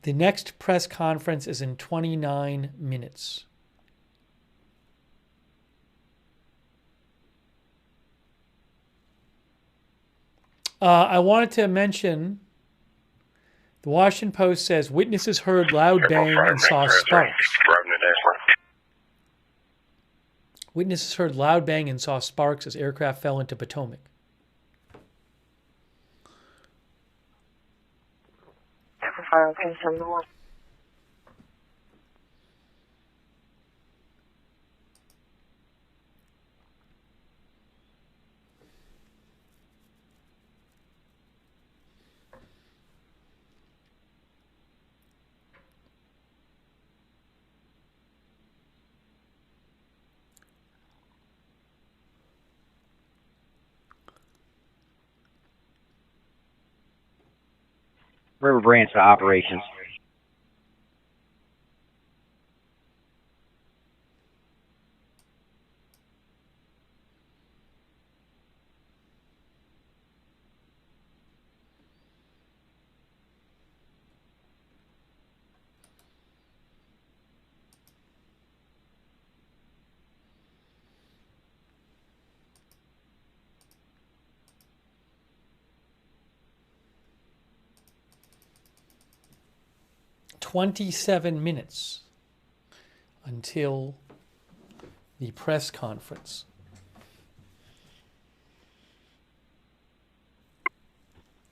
The next press conference is in 29 minutes. I wanted to mention, the Washington Post says witnesses heard loud bang and saw sparks. Witnesses heard loud bang and saw sparks as aircraft fell into Potomac. Fire, okay, 7-1. River Branch to operations. "27 minutes until the press conference."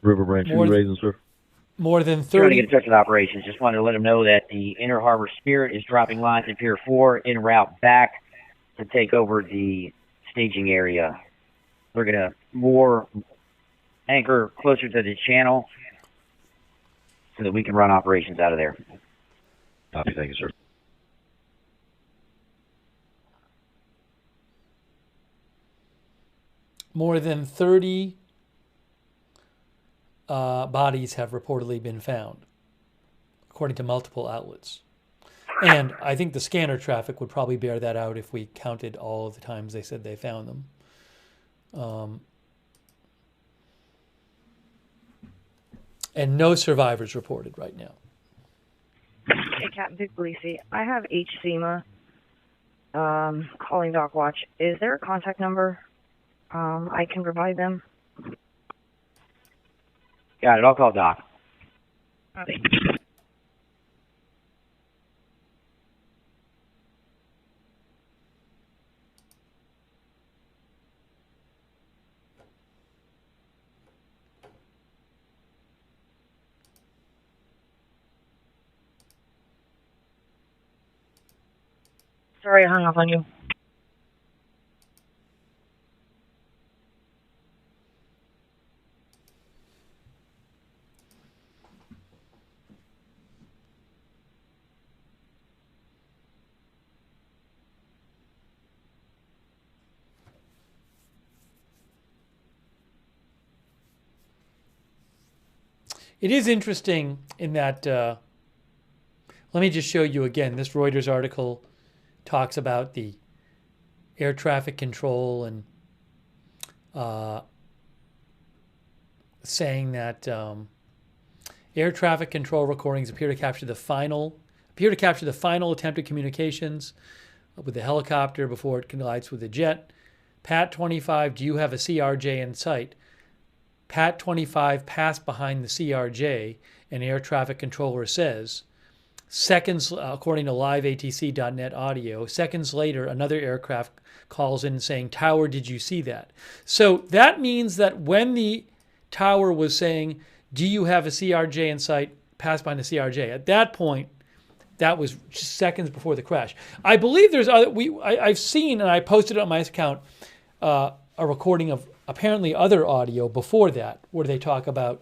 River Branch, who raising, sir? More than Trying to 30. get in touch with operations. Just wanted to let them know that the Inner Harbor Spirit is dropping lines in Pier 4 en route back to take over the staging area. We're going to moor anchor closer to the channel so that we can run operations out of there. Copy, thank you, sir. More than 30 bodies have reportedly been found, according to multiple outlets. And I think the scanner traffic would probably bear that out if we counted all of the times they said they found them. And no survivors reported right now. Hey, Captain Puglisi, I have HSEMA calling Dock Watch. Is there a contact number I can provide them? Got it. I'll call Doc. Okay. Sorry, I hung up on you. It is interesting in that, let me just show you again, this Reuters article talks about the air traffic control and saying that air traffic control recordings appear to capture the final attempted communications with the helicopter before it collides with the jet. Pat 25, do you have a CRJ in sight? Pat 25 passed behind the CRJ, and air traffic controller says, seconds, according to liveatc.net audio, seconds later, another aircraft calls in saying, tower, did you see that? So that means that when the tower was saying, do you have a CRJ in sight, passed behind the CRJ, at that point, that was just seconds before the crash. I believe there's other, I've seen, and I posted it on my account, a recording of apparently other audio before that, where they talk about,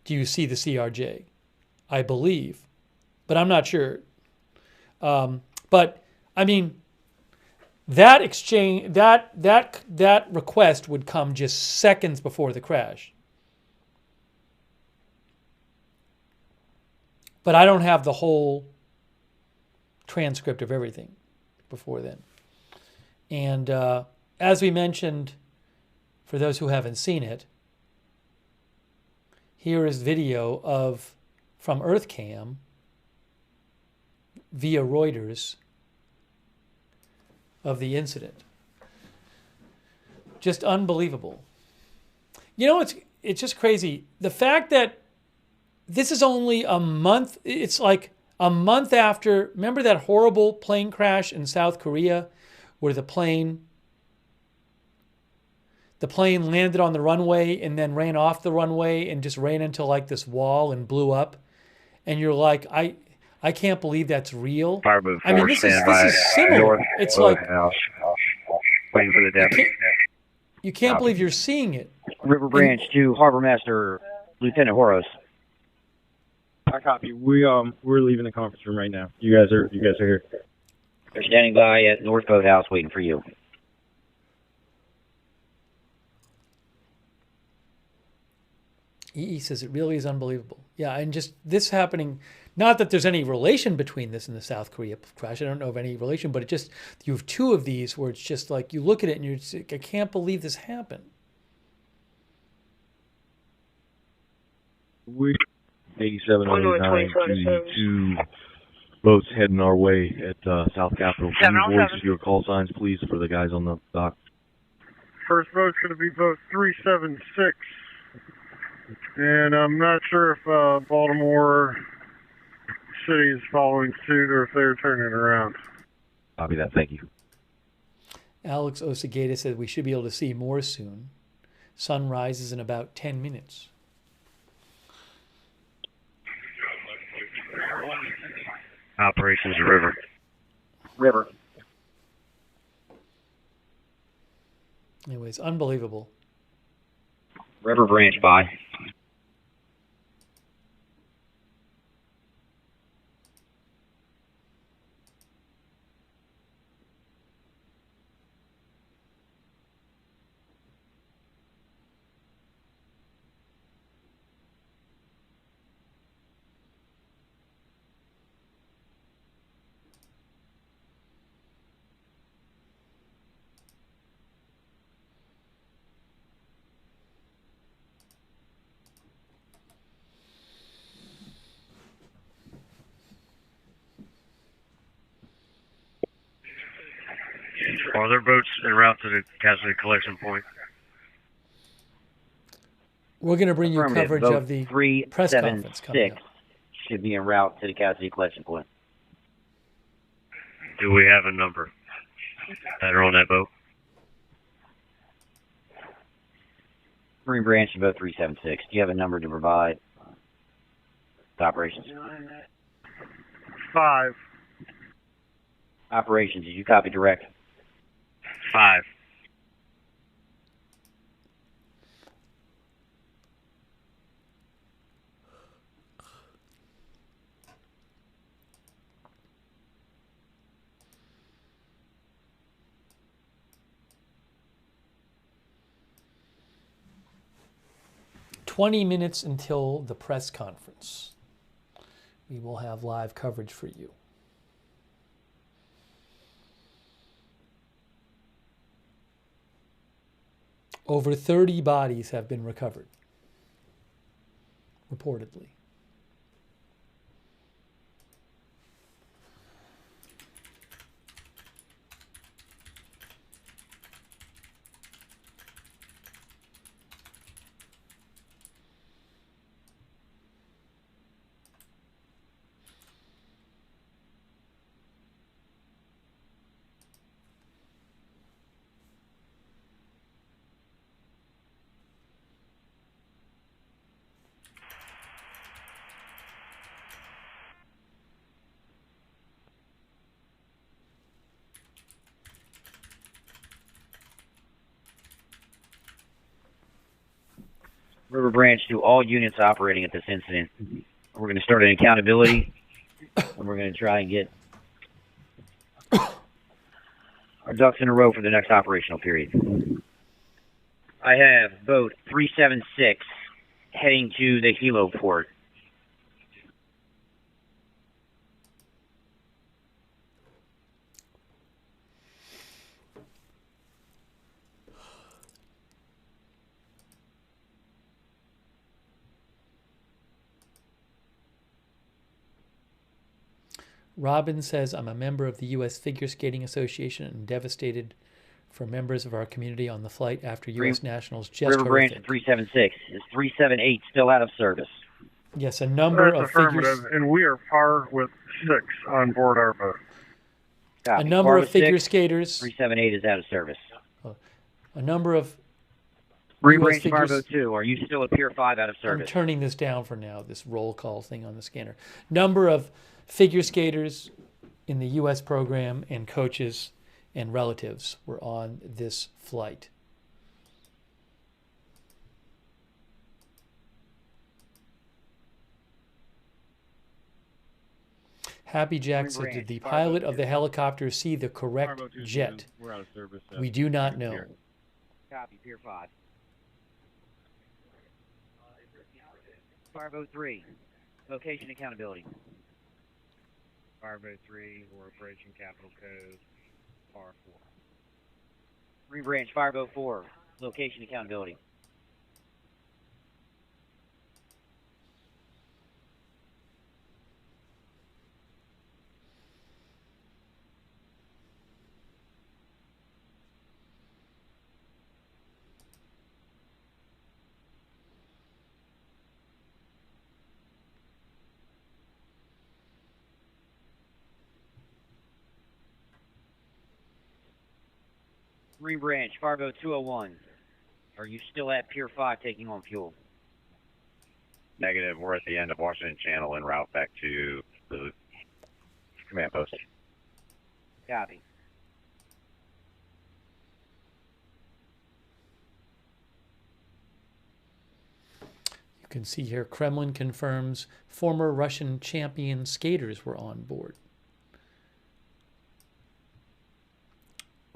do you see the CRJ? I believe, but I'm not sure. But I mean, that exchange, that request would come just seconds before the crash. But I don't have the whole transcript of everything before then. And as we mentioned, for those who haven't seen it, here is video from EarthCam via Reuters of the incident. Just unbelievable. You know, it's just crazy. The fact that this is only a month, it's like a month after, remember that horrible plane crash in South Korea where the plane landed on the runway and then ran off the runway and just ran into like this wall and blew up? and you're like, I can't believe that's real. Fireboat 4, I mean, this is similar. north It's like house, waiting for the deputy. you can't believe you're seeing it. River Branch to Harbor Master Lieutenant Horos. I copy. We're leaving the conference room right now. You guys are here. They're standing by at North Boathouse waiting for you. He says it really is unbelievable. Yeah, and just this happening, not that there's any relation between this and the South Korea crash. I don't know of any relation, but it just, you have two of these where it's just like, you look at it and you're just like, I can't believe this happened. 87 two boats heading our way at South Capitol. Can you voice your call signs, please, for the guys on the dock? First boat's going to be boat 376. And I'm not sure if Baltimore City is following suit or if they're turning around. Copy that. Thank you. Alex Osagata said we should be able to see more soon. Sun rises in about 10 minutes. Operations River. River. Anyways, unbelievable. River Branch by. Are there boats en route to the casualty collection point? We're going to bring you coverage of the press conference coming up. Should be en route to the casualty collection point. Do we have a number that are on that boat? Marine Branch to boat 376. Do you have a number to provide to operations? 5. Operations, did you copy direct? 5. "20 minutes until the press conference. We will have live coverage for you." Over 30 bodies have been recovered, reportedly. River Branch to all units operating at this incident. We're going to start an accountability, and we're going to try and get our ducks in a row for the next operational period. I have boat 376 heading to the helo port. Robin says, "I'm a member of the U.S. Figure Skating Association and devastated for members of our community on the flight after U.S. nationals just River Branch to 376. Is 378 still out of service? Yes, a number That's of figures. affirmative, and we are par with 6 on board our boat. Copy. A number Par of with figure 6, skaters. 378 is out of service. A number of Marine US Branch figures. 502, are you still at Pier 5 out of I'm service? turning this down for now, this roll call thing on the scanner. Number of figure skaters in the U.S. program and coaches and relatives were on this flight. Happy Jack said, did the pilot of the helicopter see the correct jet? We're out of service. We do not know. Copy, Pier 5. 503, location accountability. 503, we're approaching Capitol Cove, R4. Marine Branch 504, location accountability. Marine Branch 50201, are you still at Pier 5 taking on fuel? Negative. We're at the end of Washington Channel en route back to the command post. Copy. You can see here Kremlin confirms former Russian champion skaters were on board.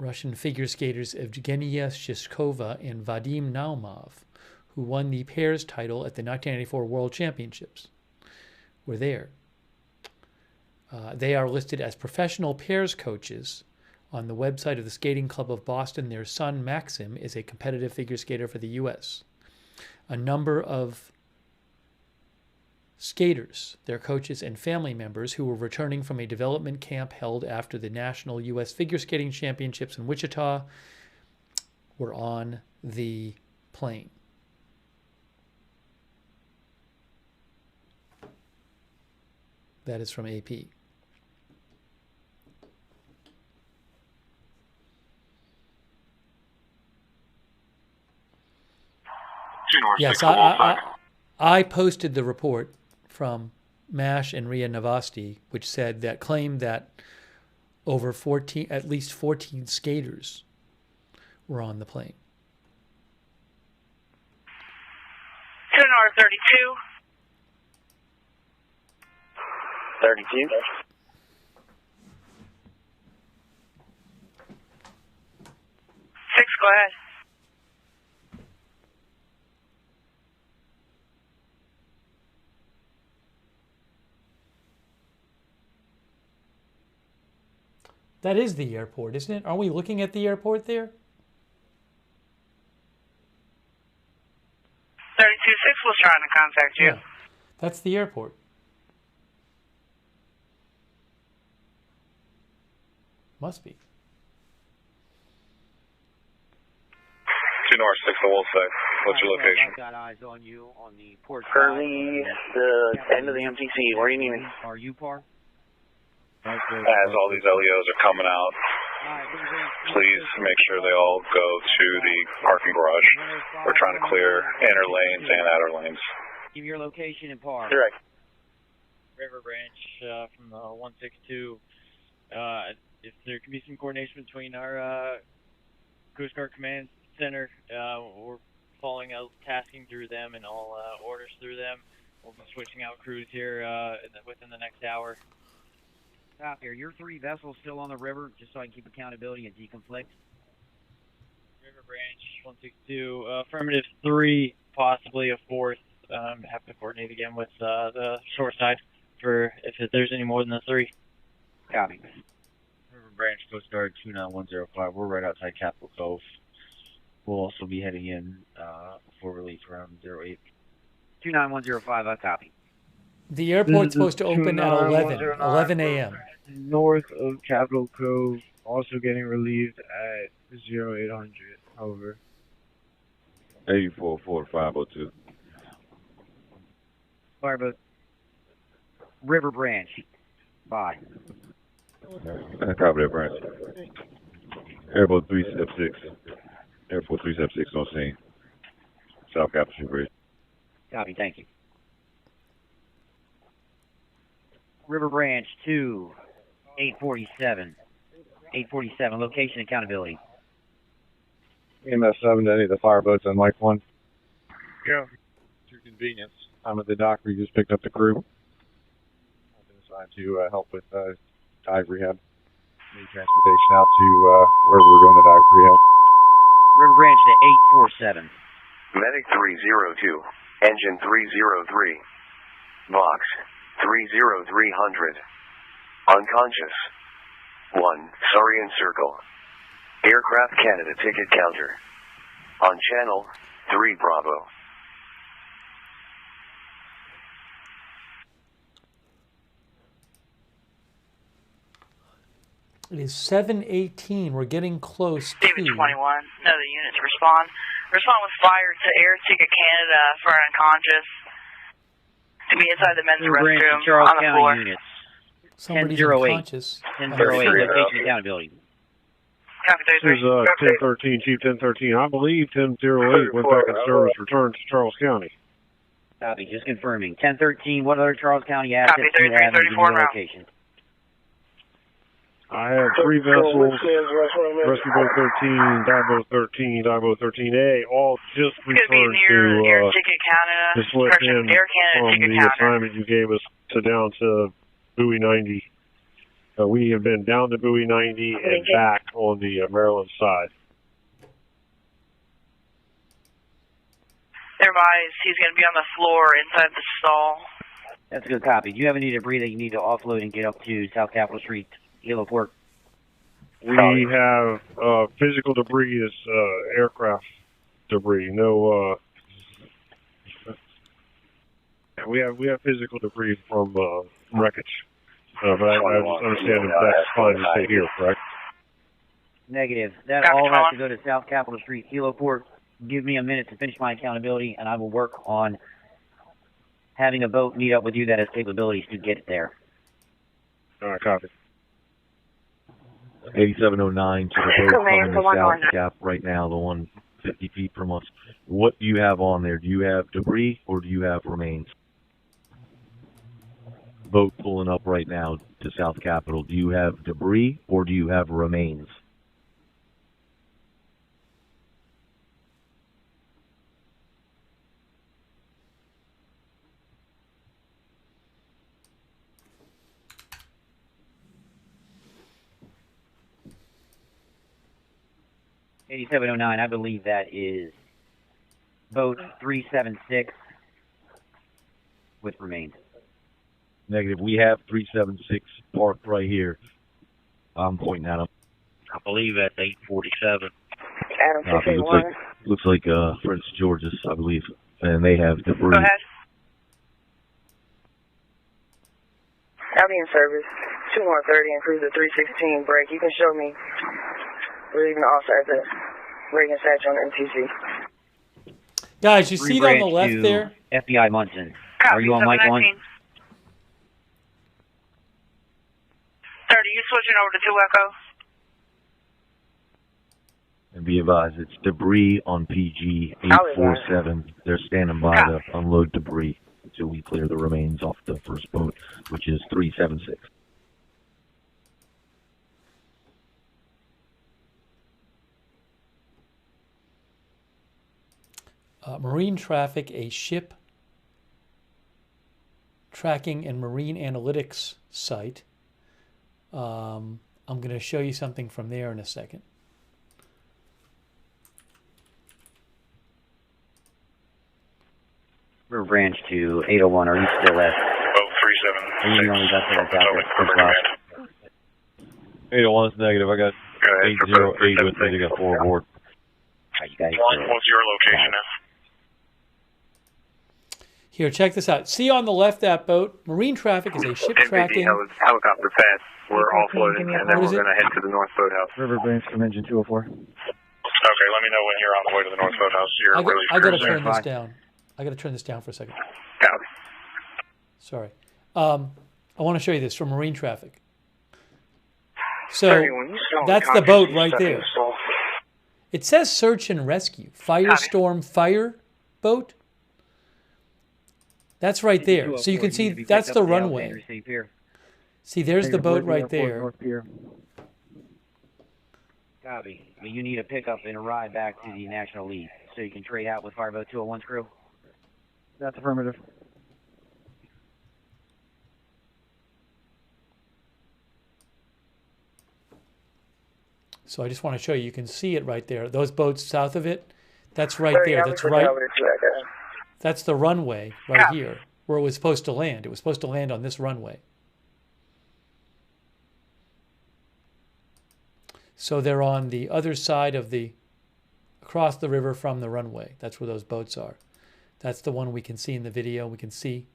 Russian figure skaters Evgenia Shishkova and Vadim Naumov, who won the pairs title at the 1994 World Championships, were there. They are listed as professional pairs coaches on the website of the Skating Club of Boston. Their son, Maxim, is a competitive figure skater for the U.S. A number of skaters, their coaches, and family members who were returning from a development camp held after the National U.S. Figure Skating Championships in Wichita were on the plane. That is from AP. Yes, I posted the report from MASH and RIA Novosti, which said that claimed that over 14, at least 14 skaters were on the plane. 2 North 32. 32. 6, go ahead. That is the airport, isn't it? Are we looking at the airport there? 32-6 was trying to contact you. Yeah, that's the airport. Must be. 2 North 6 to Wolfsburg. What's your location? I've got eyes on you on the port. Currently, the end of the MTC. Where do you need me? Are you par? As all these LEOs are coming out, please make sure they all go to the parking garage. We're trying to clear inner lanes and outer lanes. Give your location and par. Direct. River Branch from the 162. If there could be some coordination between our Coast Guard Command Center, we're following out tasking through them and all orders through them. We'll be switching out crews here within the next hour. Stop here. Your 3 vessels still on the river, just so I can keep accountability and deconflict. River Branch 162. Affirmative 3, possibly a 4th. Have to coordinate again with the shore side for if there's any more than the 3. Copy. River Branch Coast Guard 29105. We're right outside Capitol Cove. We'll also be heading in for release around 08. 29105. I copy. The airport's supposed to open at 11 a.m. North of Capitol Cove, also getting relieved at 0800. Over. 844502. Fireboat. River Branch. Bye. Copy that, Branch. Airport 376. Airport 376 on scene. South Capitol Street Bridge. Copy, thank you. River Branch 2, 847. 847, location accountability. EMS 7 to any of the fireboats on Mike 1. Yeah. To convenience. I'm at the dock where you just picked up the crew. I've been assigned to help with dive rehab. Need transportation out to wherever we're going to dive rehab. River Branch to 847. Medic 302, engine 303, box 30300, unconscious. 1, Surrey Circle. Aircraft Canada ticket counter. On channel 3 Bravo. It is 7:18. We're getting close to... David 21, another unit to respond. Respond with fire to Air Ticket Canada for unconscious. To be inside the men's River Branch restroom to Charles on the County floor. units. Somebody's 1008. unconscious. 1008, location accountability. Copy, This is 1013, Chief 1013. I believe 1008 went back in service, returned to Charles County. Copy, just confirming. 1013, what other Charles County assets Copy, do you have in 34 your round. location? I have 3 vessels, Rescue Boat 13, Dive Boat 13, Dive Boat 13A, all just returned to Air Ticket Canada. to slip in Air Canada from ticket the counter. assignment you gave us to down to buoy 90. We have been down to buoy 90 and back on the Maryland side. Advise he's going to be on the floor inside the stall. That's a good copy. Do you have any debris that you need to offload and get up to South Capitol Street, Yellow Port? We have physical debris is aircraft debris. No, we have physical debris from wreckage. But I understand that that's fine to stay here, correct? Negative. That all has to go to South Capitol Street, Hilo Port. Give me a minute to finish my accountability, and I will work on having a boat meet up with you that has capabilities to get there. All right, copy. 8709 to the boat coming to South Cap right now, the one 50 feet from us. What do you have on there? Do you have debris or do you have remains? Boat pulling up right now to South Capitol. Do you have debris or do you have remains? $8709, I believe that is boat 376 with remains. Negative. We have 376 parked right here. I'm pointing at them. I believe that's 847. Adam 681. Looks like Prince George's, I believe, and they have debris. Go ahead. I'll be in service. 2 more 30 and cruise at 316 break. You can show me. We're leaving the offside at Reagan Satch on MTC. Guys, you see it on the left there? FBI Munson. Are you on mic 1? 30, you switching over to 2 Echo? And be advised, it's debris on PG 847. They're standing by to unload debris until we clear the remains off the first boat, which is 376. Marine traffic, a ship tracking and marine analytics site. I'm going to show you something from there in a second. River Branch to 801. Are you still at? Boat 376. Are you the only vessel that's out there? 801 is negative. I got 808 with me. I got 4 aboard. You guys what's your location now? Here, check this out. See on the left that boat? Marine traffic is a ship tracking. Helicopter pass. We're offloading, and then we're going to head to the North Boathouse. River Branch from engine 204. Okay, let me know when you're on the way to the North Boathouse. I got to turn this down. I got to turn this down for a second. Copy. Sorry. I want to show you this from marine traffic. So that's the boat right there. It says search and rescue. Firestorm fire boat. That's right there. So you can see that's the runway. See, there's the boat right there. Copy. But you need a pickup and a ride back to the National Lead so you can trade out with Fireboat 201's crew. That's affirmative. So I just want to show you. You can see it right there. Those boats south of it, that's right there. That's right. That's the runway right here where it was supposed to land. It was supposed to land on this runway. So they're on the other side of across the river from the runway. That's where those boats are. That's the one we can see in the video. We can see,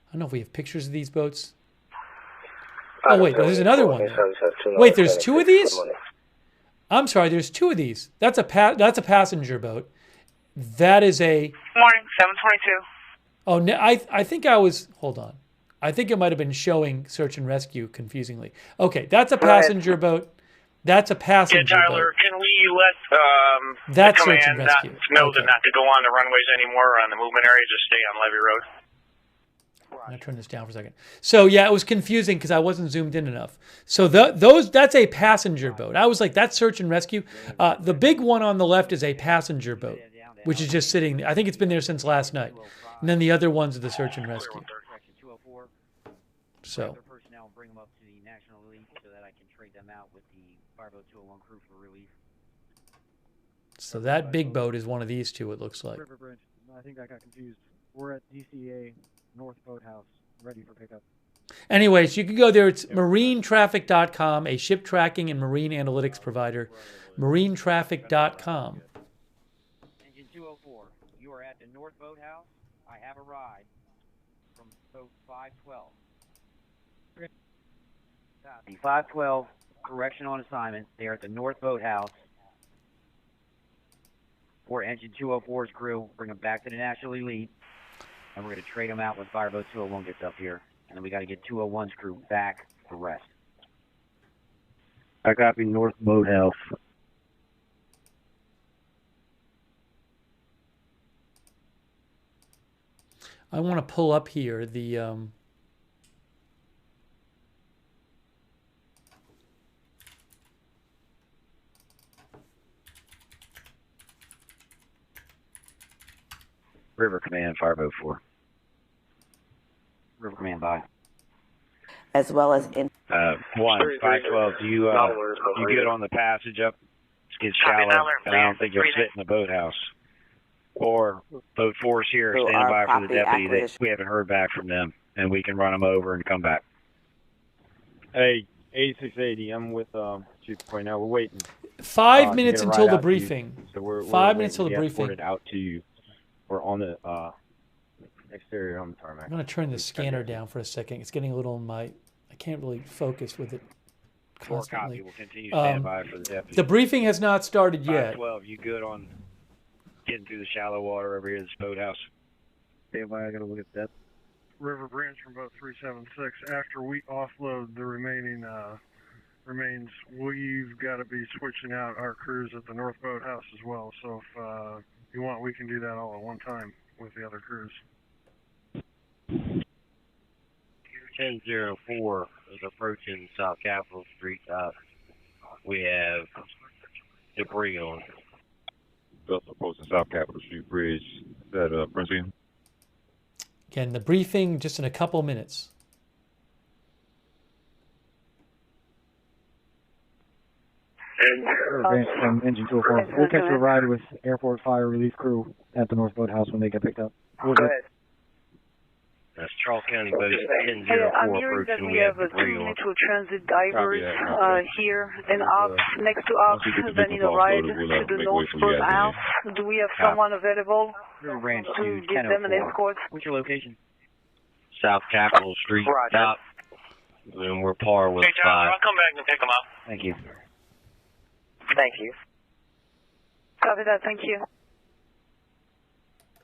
I don't know if we have pictures of these boats. Oh, wait, there's another one there. Wait, there's two of these? I'm sorry, there's two of these. That's a passenger boat. That is a... Morning, 722. Oh, no, I think I was... Hold on. I think it might have been showing search and rescue confusingly. Okay, that's a passenger boat. That's a passenger Tyler, boat. can we let That's the search and command rescue. know Okay. that not to go on the runways anymore or on the movement area, just stay on Levy Road? I'm going to turn this down for a second. So, yeah, it was confusing because I wasn't zoomed in enough. So that's a passenger boat. I was like, that's search and rescue. The big one on the left is a passenger boat, which is just sitting there. I think it's been there since last night. And then the other ones are the search and rescue. So, Personnel, bring them up to the National Elite so that I can trade them out with the Fireboat 201 crew for relief. so that big boat is one of these two, it looks like. River Bridge. I think I got confused. We're at DCA North Boathouse, ready for pickup. Anyways, you can go there. It's marinetraffic.com, a ship tracking and marine analytics provider. Marinetraffic.com. Engine 204, you are at the North Boathouse. I have a ride from boat 512. The 512, correction on assignment. They are at the North Boathouse. For Engine 204's crew, bring them back to the National Elite. And we're going to trade them out when Fireboat 201 gets up here. And then we got to get 201's crew back for rest. I copy North Boathouse. I want to pull up here the... River Command, Fireboat 4. River Command, bye. As well as in... 512, you good on the passage up? It's get shallow, and I don't think you'll sit in the boathouse. Or boat 4's here, standing by for the deputy. We haven't heard back from them, and we can run them over and come back. Hey, 8680, I'm with Chief right now. We're waiting. 5 minutes until the briefing. So we're 5 minutes until the briefing. briefing. Out to you. We're on the exterior on the tarmac. I'm going to turn the scanner down for a second. It's getting a little I can't really focus with it constantly. We'll continue standing by for the deputy. The briefing has not started yet. 512, you good on getting through the shallow water over here to this boathouse? Stand by, I got to look at that. River Branch from boat 376. After we offload the remaining remains, we've got to be switching out our crews at the North Boathouse as well. So if you want, we can do that all at one time with the other crews. 1004 is approaching South Capitol Street. We have debris on. Just approaching South Capitol Street Bridge. Is that Prince Ian? Again, the briefing just in a couple minutes. From Engine 204. We'll catch a ride with Airport Fire Relief crew at the North Boathouse when they get picked up. Go ahead. That's Charles County Boat Hey, 1004 I'm hearing that approaching. we have two mutual transit divers here and ops next to ops that need a ride to the North Boathouse. Do we have someone available River Branch to to give them an 1004. escort? What's your location? South Capitol Street. Stop. And we're par with Hey, Tyler, 5. I'll come back and pick them up. Thank you. Thank you. Copy that, thank you.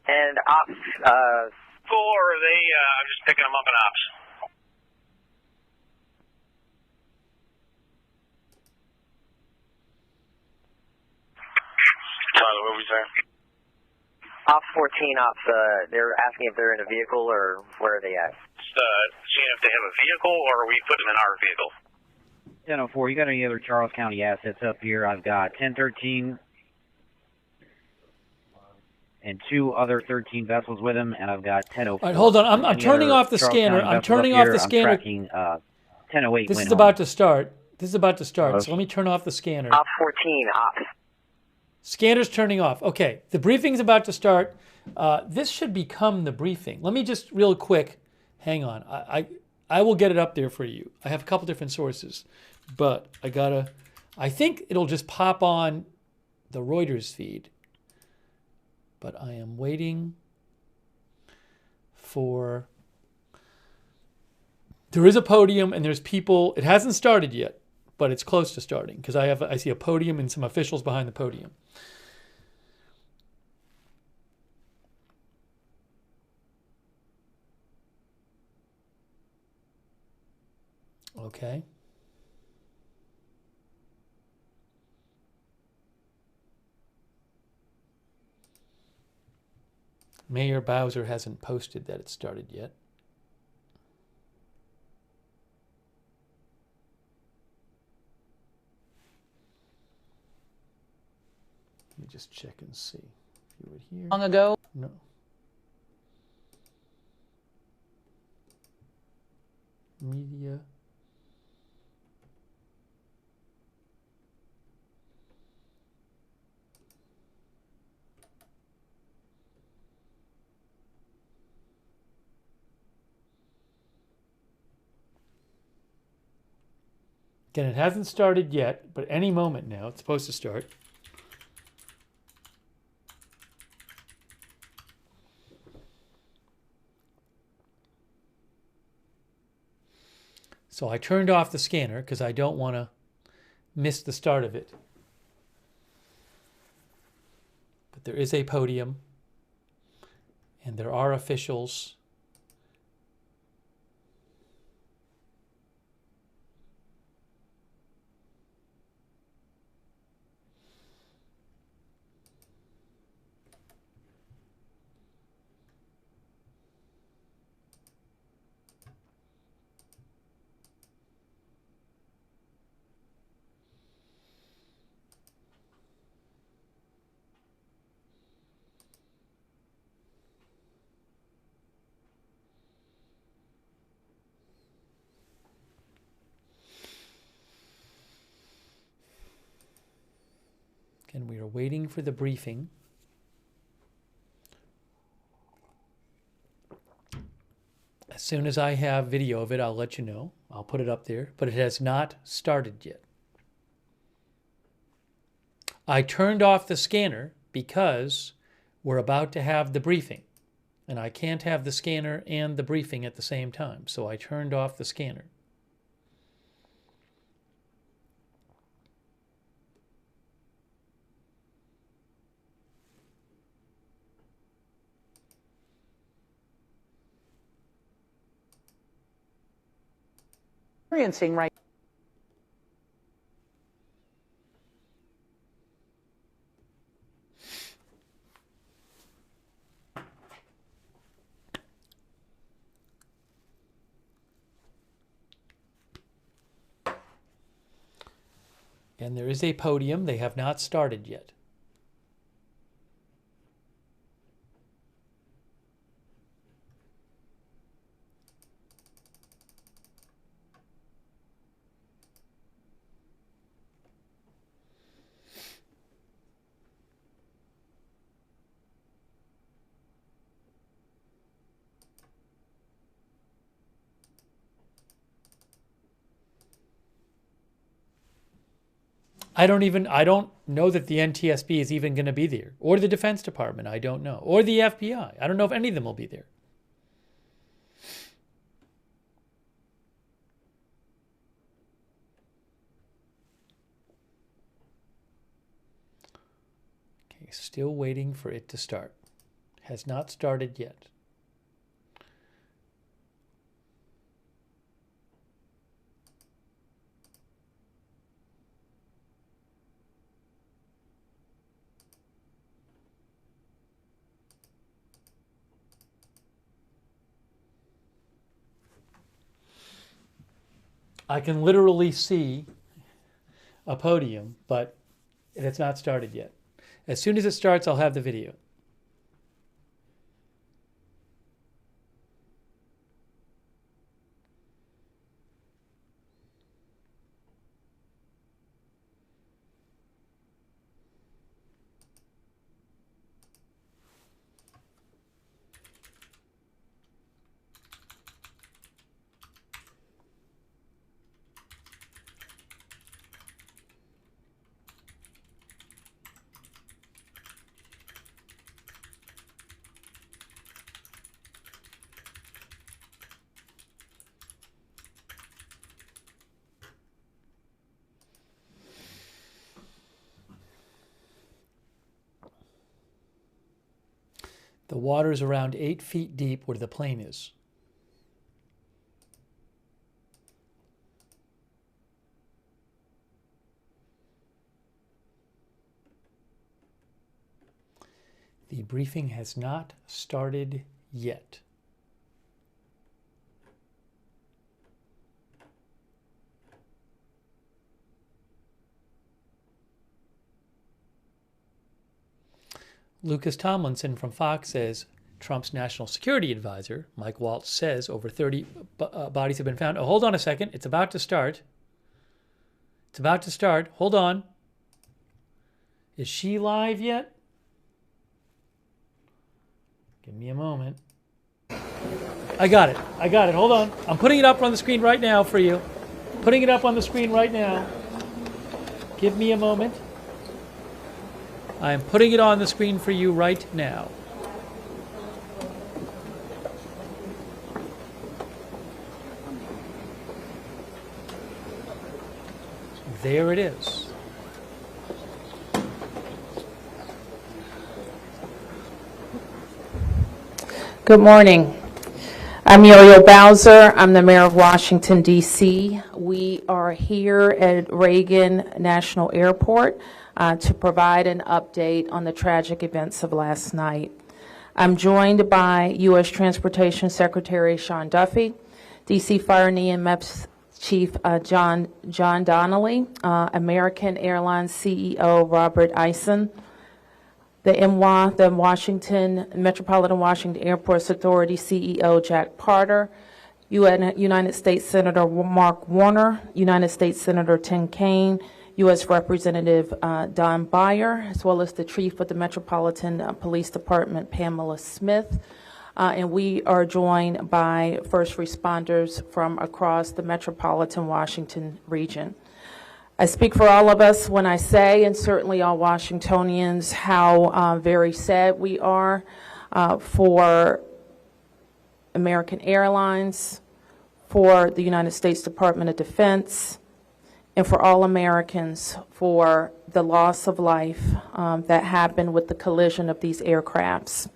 And ops, Or are they, I'm just picking them up in ops. Tyler, what were we saying? Ops 14, Ops, they're asking if they're in a vehicle or where are they at? Seeing if they have a vehicle or are we putting them in our vehicle? 1004, you got any other Charles County assets up here? I've got 1013 and 2 other 13 vessels with him, and I've got 1004. All right, hold on. I'm turning off the scanner. I'm turning off the scanner. I'm tracking 1008. This is about to start. This is about to start. So let me turn off the scanner. Ops 14, Ops. Scanner's turning off. Okay, the briefing's about to start. This should become the briefing. Let me just real quick, hang on. I will get it up there for you. I have a couple different sources, but I think it'll just pop on the Reuters feed. But I am waiting for, there is a podium and there's people. It hasn't started yet, but it's close to starting because I see a podium and some officials behind the podium. Okay. Mayor Bowser hasn't posted that it started yet. Let me just check and see. If you were here. Long ago? No. Media. Again, it hasn't started yet, but any moment now it's supposed to start. So I turned off the scanner because I don't want to miss the start of it. But there is a podium and there are officials. And we are waiting for the briefing. As soon as I have video of it, I'll let you know. I'll put it up there, but it has not started yet. I turned off the scanner because we're about to have the briefing, and I can't have the scanner and the briefing at the same time, so I turned off the scanner. Experiencing right. And there is a podium. They have not started yet. I don't know that the NTSB is even going to be there, or the Defense Department, I don't know, or the FBI. I don't know if any of them will be there. Okay, still waiting for it to start. Has not started yet. I can literally see a podium, but it's not started yet. As soon as it starts, I'll have the video. The water is around 8 feet deep where the plane is. The briefing has not started yet. Lucas Tomlinson from Fox says Trump's national security advisor, Mike Waltz, says over 30 bodies have been found. Oh, hold on a second. It's about to start. It's about to start. Hold on. Is she live yet? Give me a moment. I got it. I got it. Hold on. I'm putting it up on the screen right now for you. Putting it up on the screen right now. Give me a moment. I am putting it on the screen for you right now. There it is. Good morning. I'm Muriel Bowser. I'm the mayor of Washington, D.C. We are here at Reagan National Airport to provide an update on the tragic events of last night. I'm joined by U.S. Transportation Secretary Sean Duffy, D.C. Fire and EMS Chief John Donnelly, American Airlines CEO Robert Eisen, the MWA, the Metropolitan Washington Airports Authority CEO Jack Parter, United States Senator Mark Warner, United States Senator Tim Kaine, U.S. Representative Don Beyer, as well as the Chief of the Metropolitan Police Department, Pamela Smith. And we are joined by first responders from across the Metropolitan Washington region. I speak for all of us when I say, and certainly all Washingtonians, how very sad we are for American Airlines, for the United States Department of Defense, and for all Americans for the loss of life that happened with the collision of these aircrafts.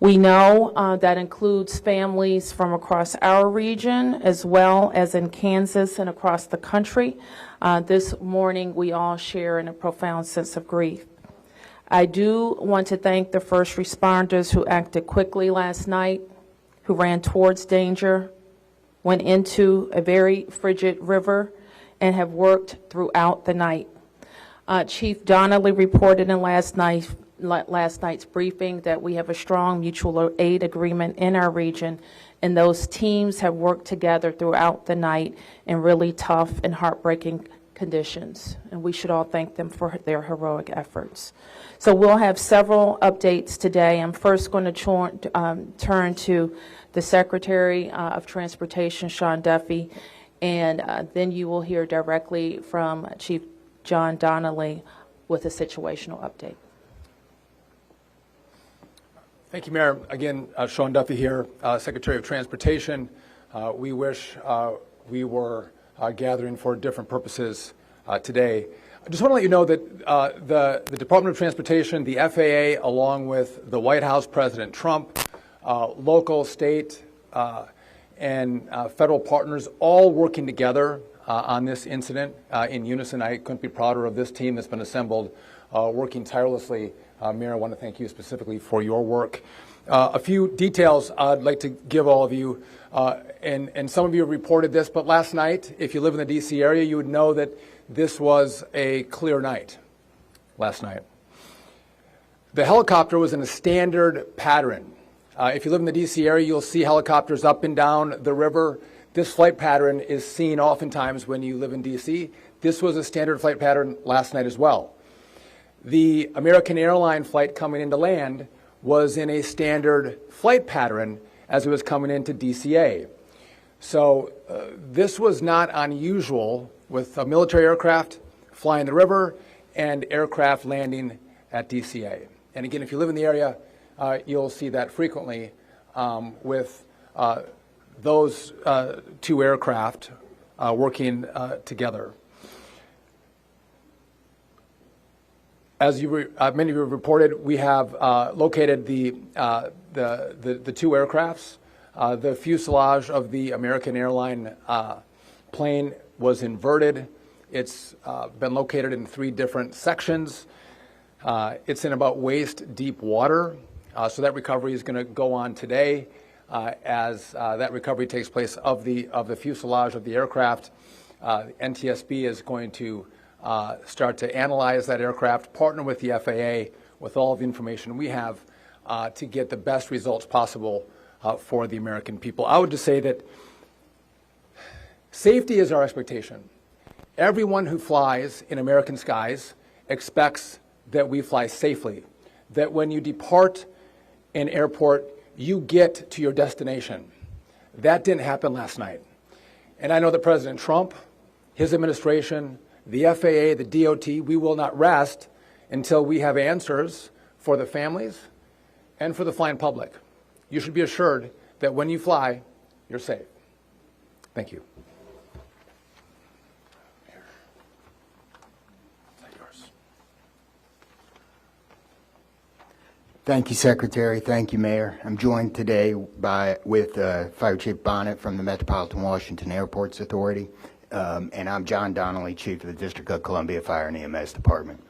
We know that includes families from across our region as well as in Kansas and across the country. This morning we all share in a profound sense of grief. I do want to thank the first responders who acted quickly last night, who ran towards danger, went into a very frigid river, and have worked throughout the night. Chief Donnelly reported in last night's briefing that we have a strong mutual aid agreement in our region, and those teams have worked together throughout the night in really tough and heartbreaking conditions, and we should all thank them for their heroic efforts. So we'll have several updates today. I'm first going to turn to the Secretary of Transportation, Sean Duffy, and then you will hear directly from Chief John Donnelly with a situational update. Thank you, Mayor. Again, Sean Duffy here, Secretary of Transportation. We wish we were gathering for different purposes today. I just want to let you know that the Department of Transportation, the FAA, along with the White House, President Trump, local, state, and federal partners all working together on this incident in unison. I couldn't be prouder of this team that's been assembled, working tirelessly. Mayor, I want to thank you specifically for your work. A few details I'd like to give all of you, and some of you have reported this, but last night, if you live in the D.C. area, you would know that this was a clear night last night. The helicopter was in a standard pattern. If you live in the D.C. area, you'll see helicopters up and down the river. This flight pattern is seen oftentimes when you live in D.C. This was a standard flight pattern last night as well. The American airline flight coming into land was in a standard flight pattern as it was coming into DCA. So this was not unusual with a military aircraft flying the river and aircraft landing at DCA. And again, if you live in the area, you'll see that frequently with those two aircraft working together. As many of you have reported, we have located the two aircrafts. The fuselage of the American airline plane was inverted. It's been located in 3 different sections. It's in about waist-deep water, so that recovery is going to go on today as that recovery takes place of the fuselage of the aircraft. NTSB is going to start to analyze that aircraft, partner with the FAA with all of the information we have to get the best results possible for the American people. I would just say that safety is our expectation. Everyone who flies in American skies expects that we fly safely, that when you depart an airport, you get to your destination. That didn't happen last night. And I know that President Trump, his administration, the FAA, the DOT, we will not rest until we have answers for the families and for the flying public. You should be assured that when you fly, you're safe. Thank you. Thank you, Secretary. Thank you, Mayor. I'm joined today with Fire Chief Bonnet from the Metropolitan Washington Airports Authority, and I'm John Donnelly, Chief of the District of Columbia Fire and EMS Department.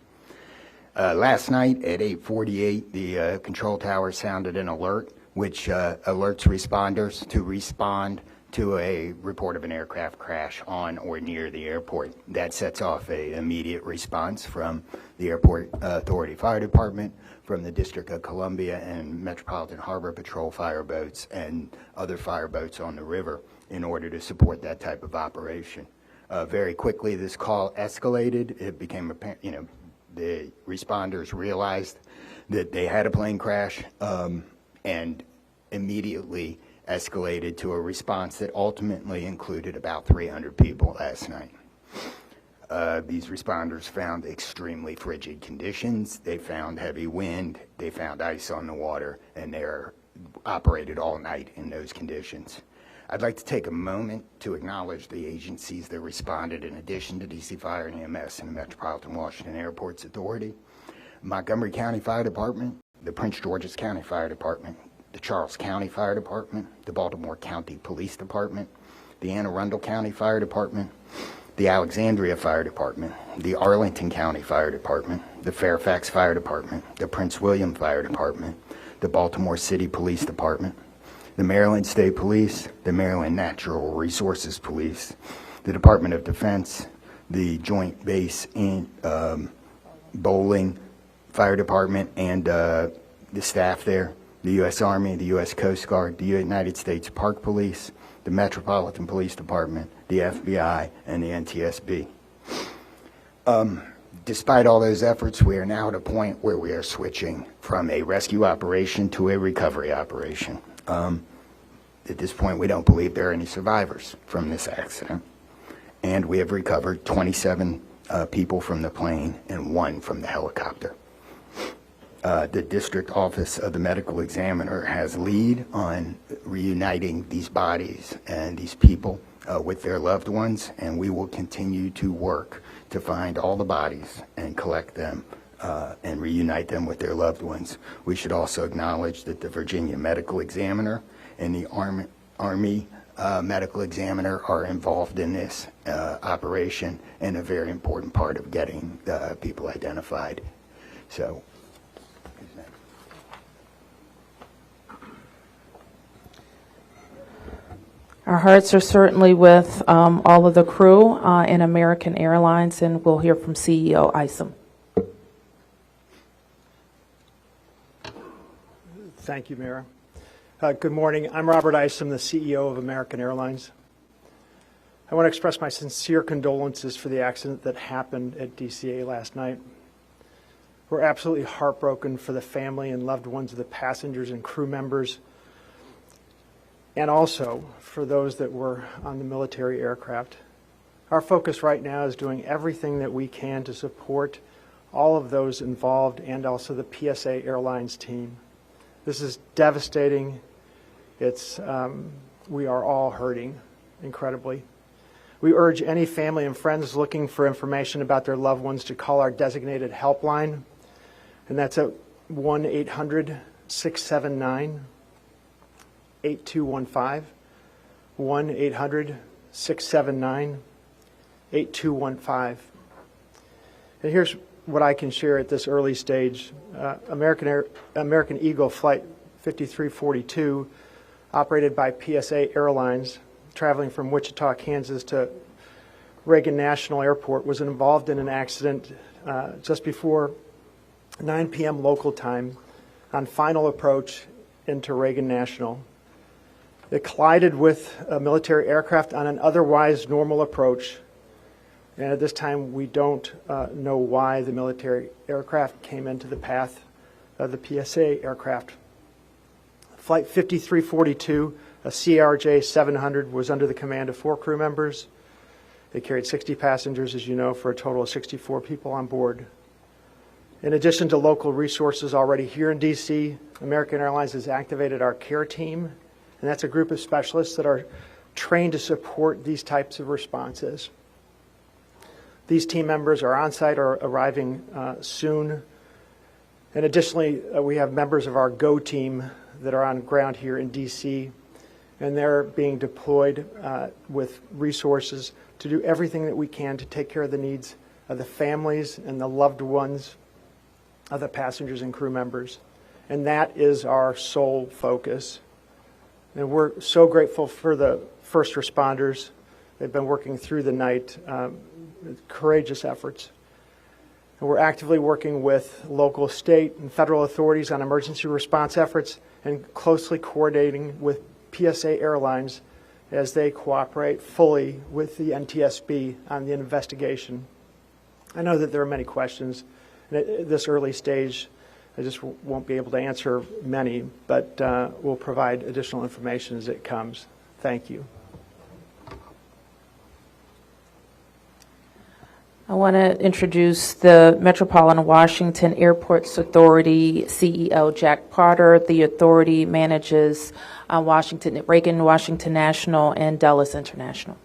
Last night at 8:48, the control tower sounded an alert, which alerts responders to respond to a report of an aircraft crash on or near the airport. That sets off an immediate response from the Airport Authority Fire Department, from the District of Columbia and Metropolitan Harbor Patrol fireboats and other fireboats on the river in order to support that type of operation. Very quickly, this call escalated. It became apparent, the responders realized that they had a plane crash and immediately escalated to a response that ultimately included about 300 people last night. These responders found extremely frigid conditions. They found heavy wind. They found ice on the water, and they're operated all night in those conditions. I'd like to take a moment to acknowledge the agencies that responded in addition to DC Fire and EMS and the Metropolitan Washington Airports Authority: Montgomery County Fire Department, the Prince George's County Fire Department, the Charles County Fire Department, the Baltimore County Police Department, the Anne Arundel County Fire Department, the Alexandria Fire Department, the Arlington County Fire Department, the Fairfax Fire Department, the Prince William Fire Department, the Baltimore City Police Department, the Maryland State Police, the Maryland Natural Resources Police, the Department of Defense, the Joint Base in Bowling Fire Department and the staff there, the U.S. Army, the U.S. Coast Guard, the United States Park Police, the Metropolitan Police Department, the FBI, and the NTSB. Despite all those efforts, we are now at a point where we are switching from a rescue operation to a recovery operation. At this point, we don't believe there are any survivors from this accident, and we have recovered 27 people from the plane and 1 from the helicopter. The District Office of the Medical Examiner has lead on reuniting these bodies and these people with their loved ones, and we will continue to work to find all the bodies and collect them and reunite them with their loved ones. We should also acknowledge that the Virginia Medical Examiner and the Army Medical Examiner are involved in this operation and a very important part of getting people identified. So. Our hearts are certainly with all of the crew in American Airlines, and we'll hear from CEO Isom. Thank you, Mayor. Good morning. I'm Robert Isom, the CEO of American Airlines. I want to express my sincere condolences for the accident that happened at DCA last night. We're absolutely heartbroken for the family and loved ones of the passengers and crew members, and also for those that were on the military aircraft. Our focus right now is doing everything that we can to support all of those involved and also the PSA Airlines team. This is devastating. We are all hurting incredibly. We urge any family and friends looking for information about their loved ones to call our designated helpline, and that's at 1-800-679-8215, 1-800-679-8215. And here's what I can share at this early stage. American Eagle Flight 5342, operated by PSA Airlines, traveling from Wichita, Kansas to Reagan National Airport, was involved in an accident just before 9 p.m. local time on final approach into Reagan National. It collided with a military aircraft on an otherwise normal approach, and at this time we don't know why the military aircraft came into the path of the PSA aircraft. Flight 5342, a CRJ 700, was under the command of 4 crew members. They carried 60 passengers, as you know, for a total of 64 people on board. In addition to local resources already here in D.C., American Airlines has activated our care team, and that's a group of specialists that are trained to support these types of responses. These team members are on site or arriving soon. And additionally, we have members of our GO team that are on ground here in D.C., and they're being deployed with resources to do everything that we can to take care of the needs of the families and the loved ones of the passengers and crew members. And that is our sole focus. And we're so grateful for the first responders. They've been working through the night, courageous efforts. And we're actively working with local, state, and federal authorities on emergency response efforts and closely coordinating with PSA Airlines as they cooperate fully with the NTSB on the investigation. I know that there are many questions, and at this early stage, I just won't be able to answer many, but we'll provide additional information as it comes. Thank you. I want to introduce the Metropolitan Washington Airports Authority CEO, Jack Potter. The authority manages Reagan Washington National and Dulles International.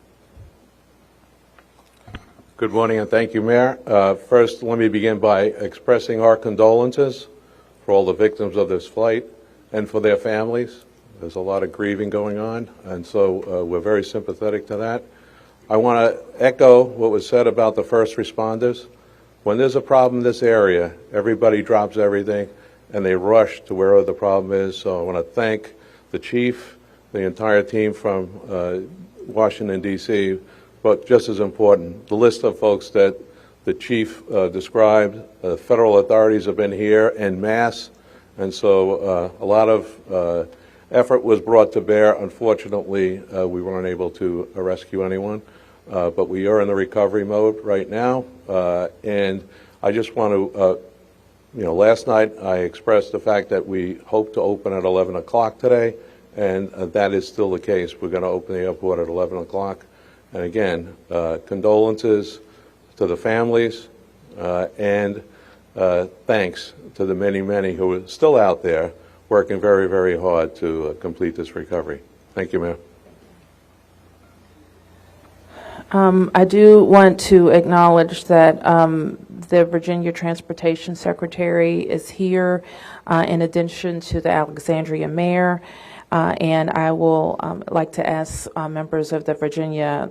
Good morning and thank you, Mayor. First, let me begin by expressing our condolences for all the victims of this flight and for their families. There's a lot of grieving going on, and so we're very sympathetic to that. I want to echo what was said about the first responders. When there's a problem in this area, everybody drops everything and they rush to wherever the problem is. So I want to thank the chief, the entire team from Washington, D.C., but just as important, the list of folks that the chief described. Federal authorities have been here en masse, and so a lot of effort was brought to bear. Unfortunately, we weren't able to rescue anyone. But we are in the recovery mode right now, and I just want to, last night I expressed the fact that we hope to open at 11 o'clock today, and that is still the case. We're going to open the airport at 11 o'clock. And again, condolences to the families, and thanks to the many, many who are still out there working very, very hard to complete this recovery. Thank you, Mayor. I do want to acknowledge that the Virginia Transportation Secretary is here, in addition to the Alexandria Mayor, and I will like to ask members of the Virginia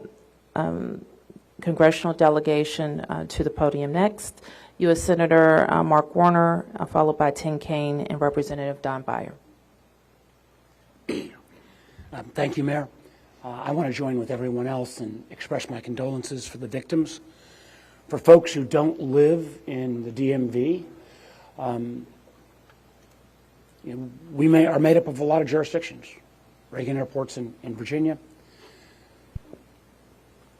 congressional delegation to the podium next. U.S. Senator Mark Warner, followed by Tim Kaine and Representative Don Beyer. Thank you, Mayor. I want to join with everyone else and express my condolences for the victims. For folks who don't live in the DMV, we are made up of a lot of jurisdictions. Reagan Airport's in Virginia.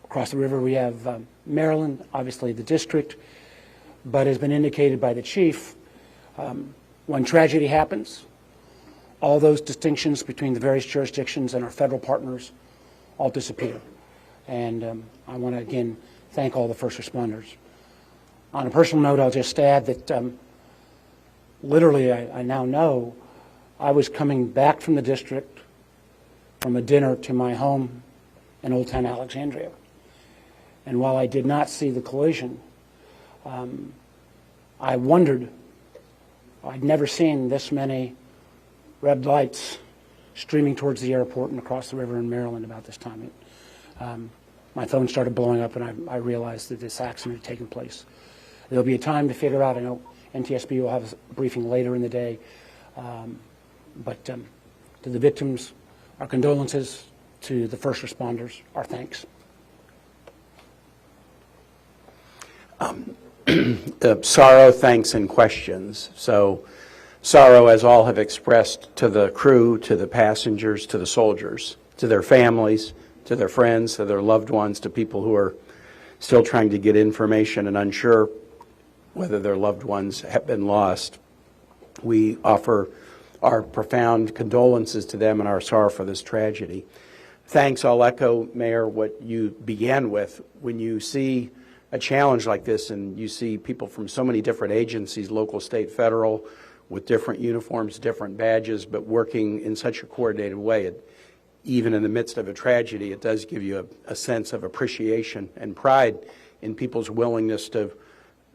Across the river we have Maryland, obviously the district, but has been indicated by the chief, when tragedy happens, all those distinctions between the various jurisdictions and our federal partners all disappear. And I want to again thank all the first responders. On a personal note, I'll just add that literally I now know I was coming back from the district from a dinner to my home in Old Town Alexandria. And while I did not see the collision, I wondered, I'd never seen this many red lights streaming towards the airport and across the river in Maryland about this time. My phone started blowing up and I realized that this accident had taken place. There'll be a time to figure out, I know NTSB will have a briefing later in the day, but to the victims, our condolences. To the first responders, our thanks. Sorrow, thanks, and questions. So sorrow, as all have expressed, to the crew, to the passengers, to the soldiers, to their families, to their friends, to their loved ones, to people who are still trying to get information and unsure whether their loved ones have been lost. We offer our profound condolences to them and our sorrow for this tragedy. Thanks. I'll echo, Mayor, what you began with. When you see a challenge like this and you see people from so many different agencies, local, state, federal, with different uniforms, different badges, but working in such a coordinated way, even in the midst of a tragedy, it does give you a sense of appreciation and pride in people's willingness to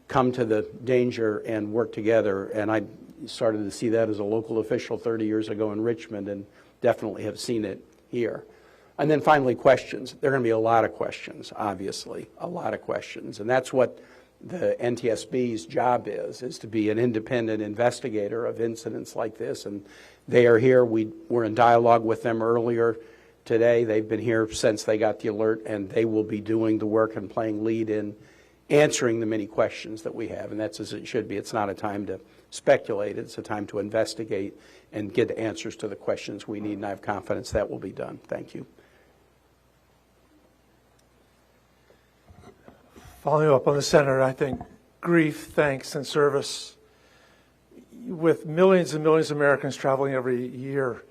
come to the danger and work together. And I started to see that as a local official 30 years ago in Richmond and definitely have seen it here. And then finally, questions. There are going to be a lot of questions, obviously, a lot of questions. And that's what the NTSB's job is to be an independent investigator of incidents like this. And they are here. We were in dialogue with them earlier today. They've been here since they got the alert, and they will be doing the work and playing lead in answering the many questions that we have. And that's as it should be. It's not a time to speculate. It's a time to investigate and get answers to the questions we need. And I have confidence that will be done. Thank you. Following up on the Senator, I think grief, thanks, and service. With millions and millions of Americans traveling every year,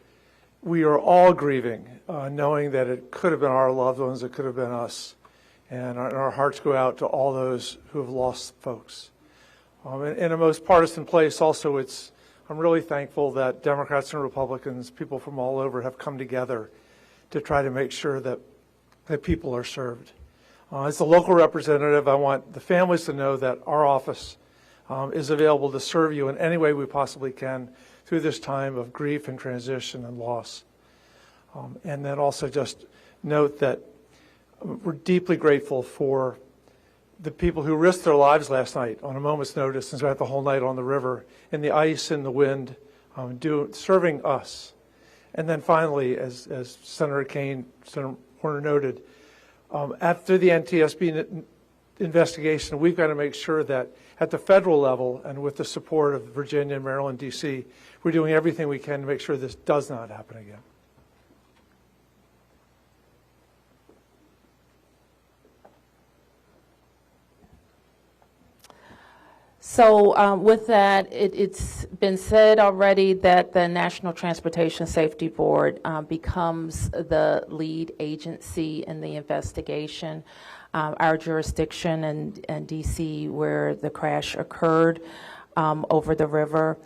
we are all grieving, knowing that it could have been our loved ones, it could have been us. And our hearts go out to all those who have lost folks. In a most partisan place also, I'm really thankful that Democrats and Republicans, people from all over, have come together to try to make sure that people are served. As a local representative, I want the families to know that our office is available to serve you in any way we possibly can through this time of grief and transition and loss. And then also just note that we're deeply grateful for the people who risked their lives last night on a moment's notice and spent the whole night on the river in the ice and the wind, serving us. And then finally, as Senator Horner noted, after the NTSB investigation, we've got to make sure that at the federal level and with the support of Virginia, Maryland, D.C., we're doing everything we can to make sure this does not happen again. So with that, it's been said already that the National Transportation Safety Board becomes the lead agency in the investigation. Our jurisdiction in D.C., where the crash occurred over the river,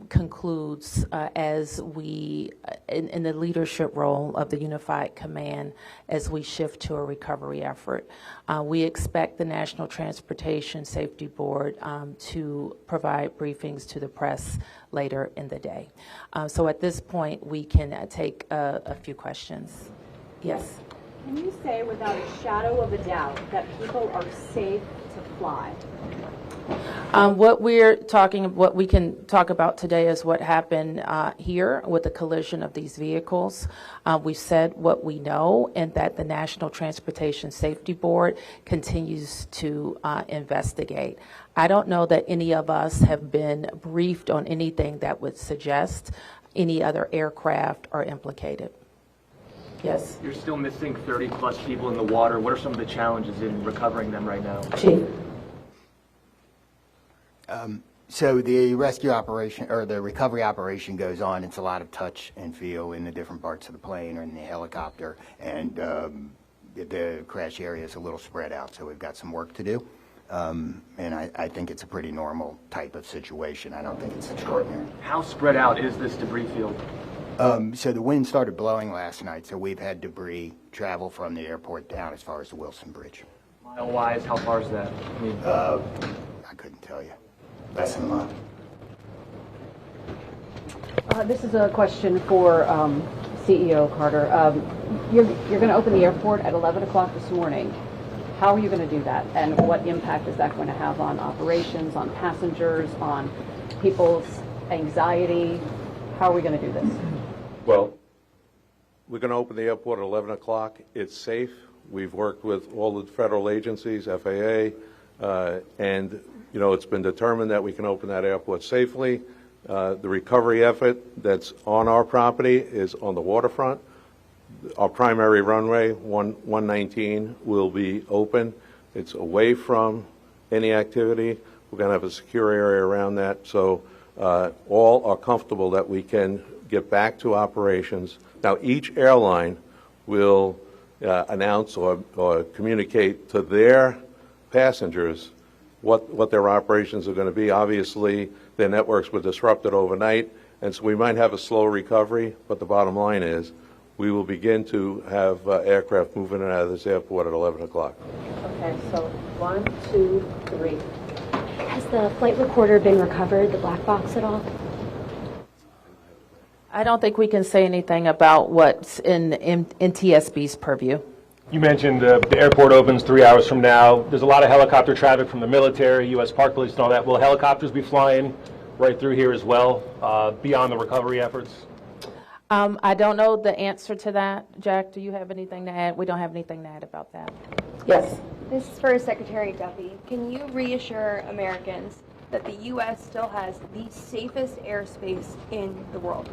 concludes as we, in the leadership role of the Unified Command, as we shift to a recovery effort. We expect the National Transportation Safety Board to provide briefings to the press later in the day. So at this point, we can take a few questions. Yes? Can you say without a shadow of a doubt that people are safe to fly? What we can talk about today is what happened here with the collision of these vehicles. We said what we know, and that the National Transportation Safety Board continues to investigate. I don't know that any of us have been briefed on anything that would suggest any other aircraft are implicated. Yes. You're still missing 30 plus people in the water. What are some of the challenges in recovering them right now? Chief. So the rescue operation or the recovery operation goes on. It's a lot of touch and feel in the different parts of the plane or in the helicopter, and the crash area is a little spread out, so we've got some work to do. And I think it's a pretty normal type of situation. I don't think it's extraordinary. How spread out is this debris field? So the wind started blowing last night, so we've had debris travel from the airport down as far as the Wilson Bridge. Mile-wise, how far is that? I couldn't tell you. Less than a mile. This is a question for CEO Carter. You're going to open the airport at 11 o'clock this morning. How are you going to do that? And what impact is that going to have on operations, on passengers, on people's anxiety? How are we going to do this? Well, we're going to open the airport at 11 o'clock. It's safe. We've worked with all the federal agencies, FAA, and it's been determined that we can open that airport safely. The recovery effort that's on our property is on the waterfront. Our primary runway, 119, will be open. It's away from any activity. We're going to have a secure area around that, so all are comfortable that we can get back to operations. Now, each airline will announce or communicate to their passengers what their operations are going to be. Obviously, their networks were disrupted overnight, and so we might have a slow recovery, but the bottom line is we will begin to have aircraft moving in and out of this airport at 11 o'clock. Okay, so 1, 2, 3. Has the flight recorder been recovered, the black box at all? I don't think we can say anything about what's in NTSB's purview. You mentioned the airport opens 3 hours from now. There's a lot of helicopter traffic from the military, U.S. Park Police and all that. Will helicopters be flying right through here as well, beyond the recovery efforts? I don't know the answer to that. Jack, do you have anything to add? We don't have anything to add about that. Yes. This is for Secretary Duffy. Can you reassure Americans that the U.S. still has the safest airspace in the world?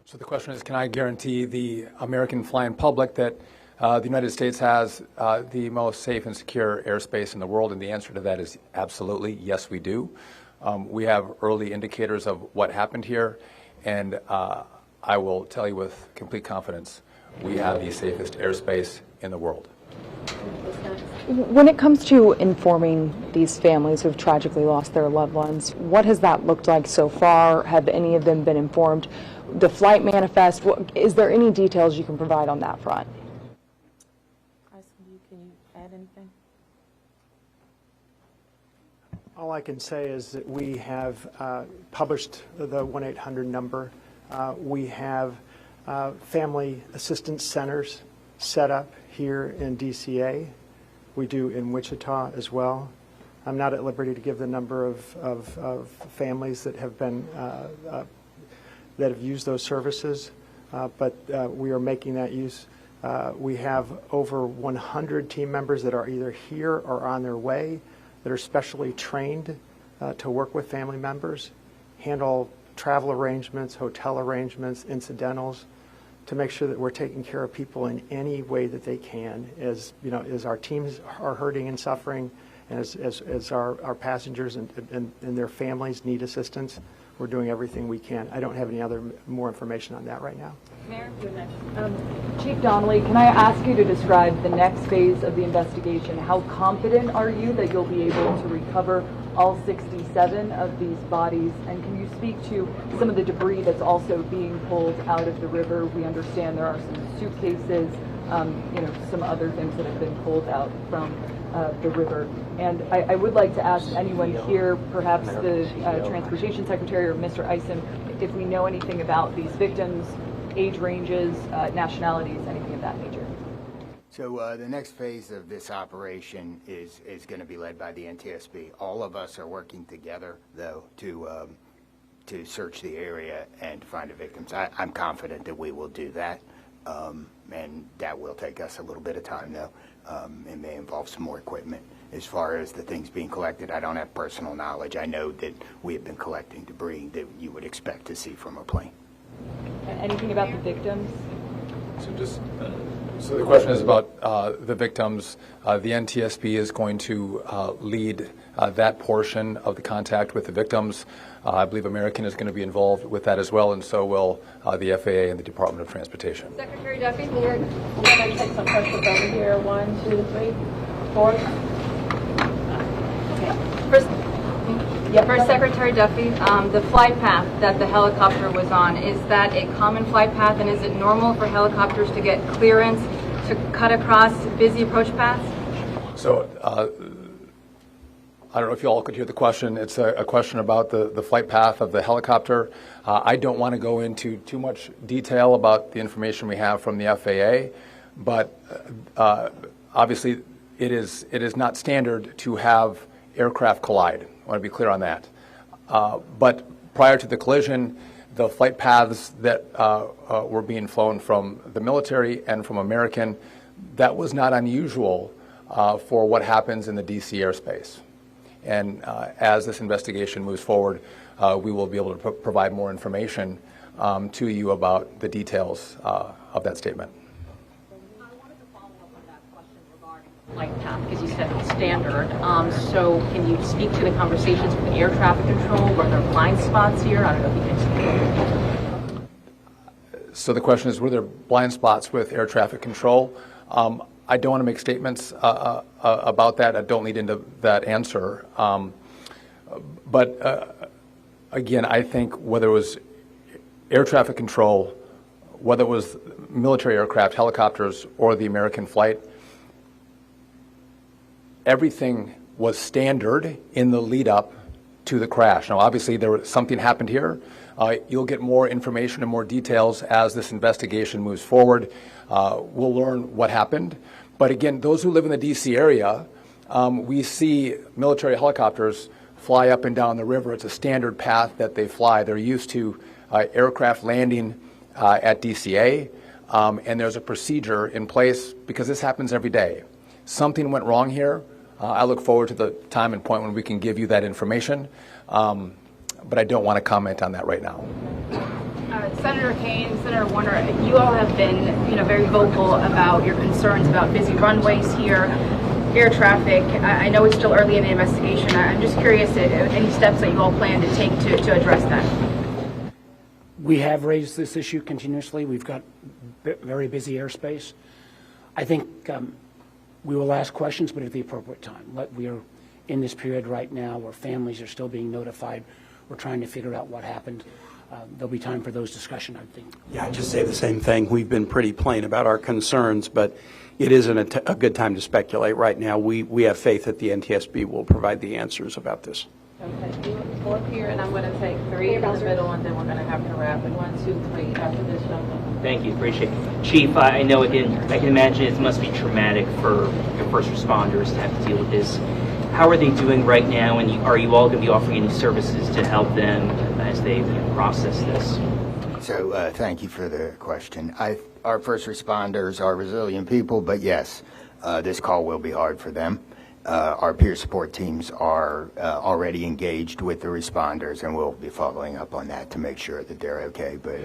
So the question is, can I guarantee the American flying public that the United States has the most safe and secure airspace in the world? And the answer to that is absolutely, yes, we do. We have early indicators of what happened here, and I will tell you with complete confidence, we have the safest airspace in the world. When it comes to informing these families who've tragically lost their loved ones, what has that looked like so far? Have any of them been informed? The flight manifest, is there any details you can provide on that front? Can you add anything? All I can say is that we have published the 1-800 number. We have family assistance centers set up here in DCA. We do in Wichita as well. I'm not at liberty to give the number of families that have been that have used those services, but we are making that use. We have over 100 team members that are either here or on their way that are specially trained to work with family members, handle travel arrangements, hotel arrangements, incidentals, to make sure that we're taking care of people in any way that they can, as our teams are hurting and suffering, and as our passengers and their families need assistance. We're doing everything we can. I don't have any more information on that right now. Mayor, you're next. Chief Donnelly, can I ask you to describe the next phase of the investigation? How confident are you that you'll be able to recover all 67 of these bodies? And can you speak to some of the debris that's also being pulled out of the river? We understand there are some suitcases, some other things that have been pulled out from the river. And I would like to ask anyone here, perhaps the Transportation Secretary or Mr. Isom, if we know anything about these victims, age ranges, nationalities, anything of that nature. So the next phase of this operation is going to be led by the NTSB. All of us are working together, though, to search the area and to find the victims. I'm confident that we will do that, and that will take us a little bit of time, though. It may involve some more equipment. As far as the things being collected, I don't have personal knowledge. I know that we have been collecting debris that you would expect to see from a plane. Anything about the victims? So the question is about the victims. The NTSB is going to lead that portion of the contact with the victims. I believe American is going to be involved with that as well, and so will the FAA and the Department of Transportation. Secretary Duffy, we're going to take some questions over here. 1, 2, 3, 4. Okay. First, Secretary Duffy, the flight path that the helicopter was on, is that a common flight path, and is it normal for helicopters to get clearance to cut across busy approach paths? So I don't know if you all could hear the question. It's a question about the flight path of the helicopter. I don't want to go into too much detail about the information we have from the FAA, but obviously it is not standard to have aircraft collide. I want to be clear on that. But prior to the collision, the flight paths that were being flown from the military and from American, that was not unusual for what happens in the D.C. airspace. And as this investigation moves forward, we will be able to provide more information to you about the details of that statement. Flight path, because you said it's standard. So can you speak to the conversations with air traffic control? Were there blind spots here? I don't know if you can speak. So the question is, were there blind spots with air traffic control? I don't want to make statements about that. I don't lead into that answer. But again, I think whether it was air traffic control, whether it was military aircraft, helicopters, or the American flight, everything was standard in the lead up to the crash. Now, obviously, something happened here. You'll get more information and more details as this investigation moves forward. We'll learn what happened. But again, those who live in the D.C. area, we see military helicopters fly up and down the river. It's a standard path that they fly. They're used to aircraft landing at DCA, and there's a procedure in place because this happens every day. Something went wrong here. I look forward to the time and point when we can give you that information, but I don't want to comment on that right now. Senator Kaine, Senator Warner, you all have been, very vocal about your concerns about busy runways here, air traffic. I know it's still early in the investigation. I'm just curious any steps that you all plan to take to address that. We have raised this issue continuously. We've got very busy airspace. I think we will ask questions, but at the appropriate time. We are in this period right now where families are still being notified. We're trying to figure out what happened. There'll be time for those discussions, I think. Yeah, I'd just say the same thing. We've been pretty plain about our concerns, but it isn't a good time to speculate right now. We have faith that the NTSB will provide the answers about this. Okay, fourth here, and I'm going to take 3 in the middle, and then we're going to have to wrap it. 1, 2, 3 after this gentleman. Thank you, appreciate it. Chief, I know again, I can imagine it must be traumatic for your first responders to have to deal with this. How are they doing right now, and are you all going to be offering any services to help them as they process this? So thank you for the question. Our first responders are resilient people, but yes, this call will be hard for them. Our peer support teams are already engaged with the responders, and we'll be following up on that to make sure that they're okay. But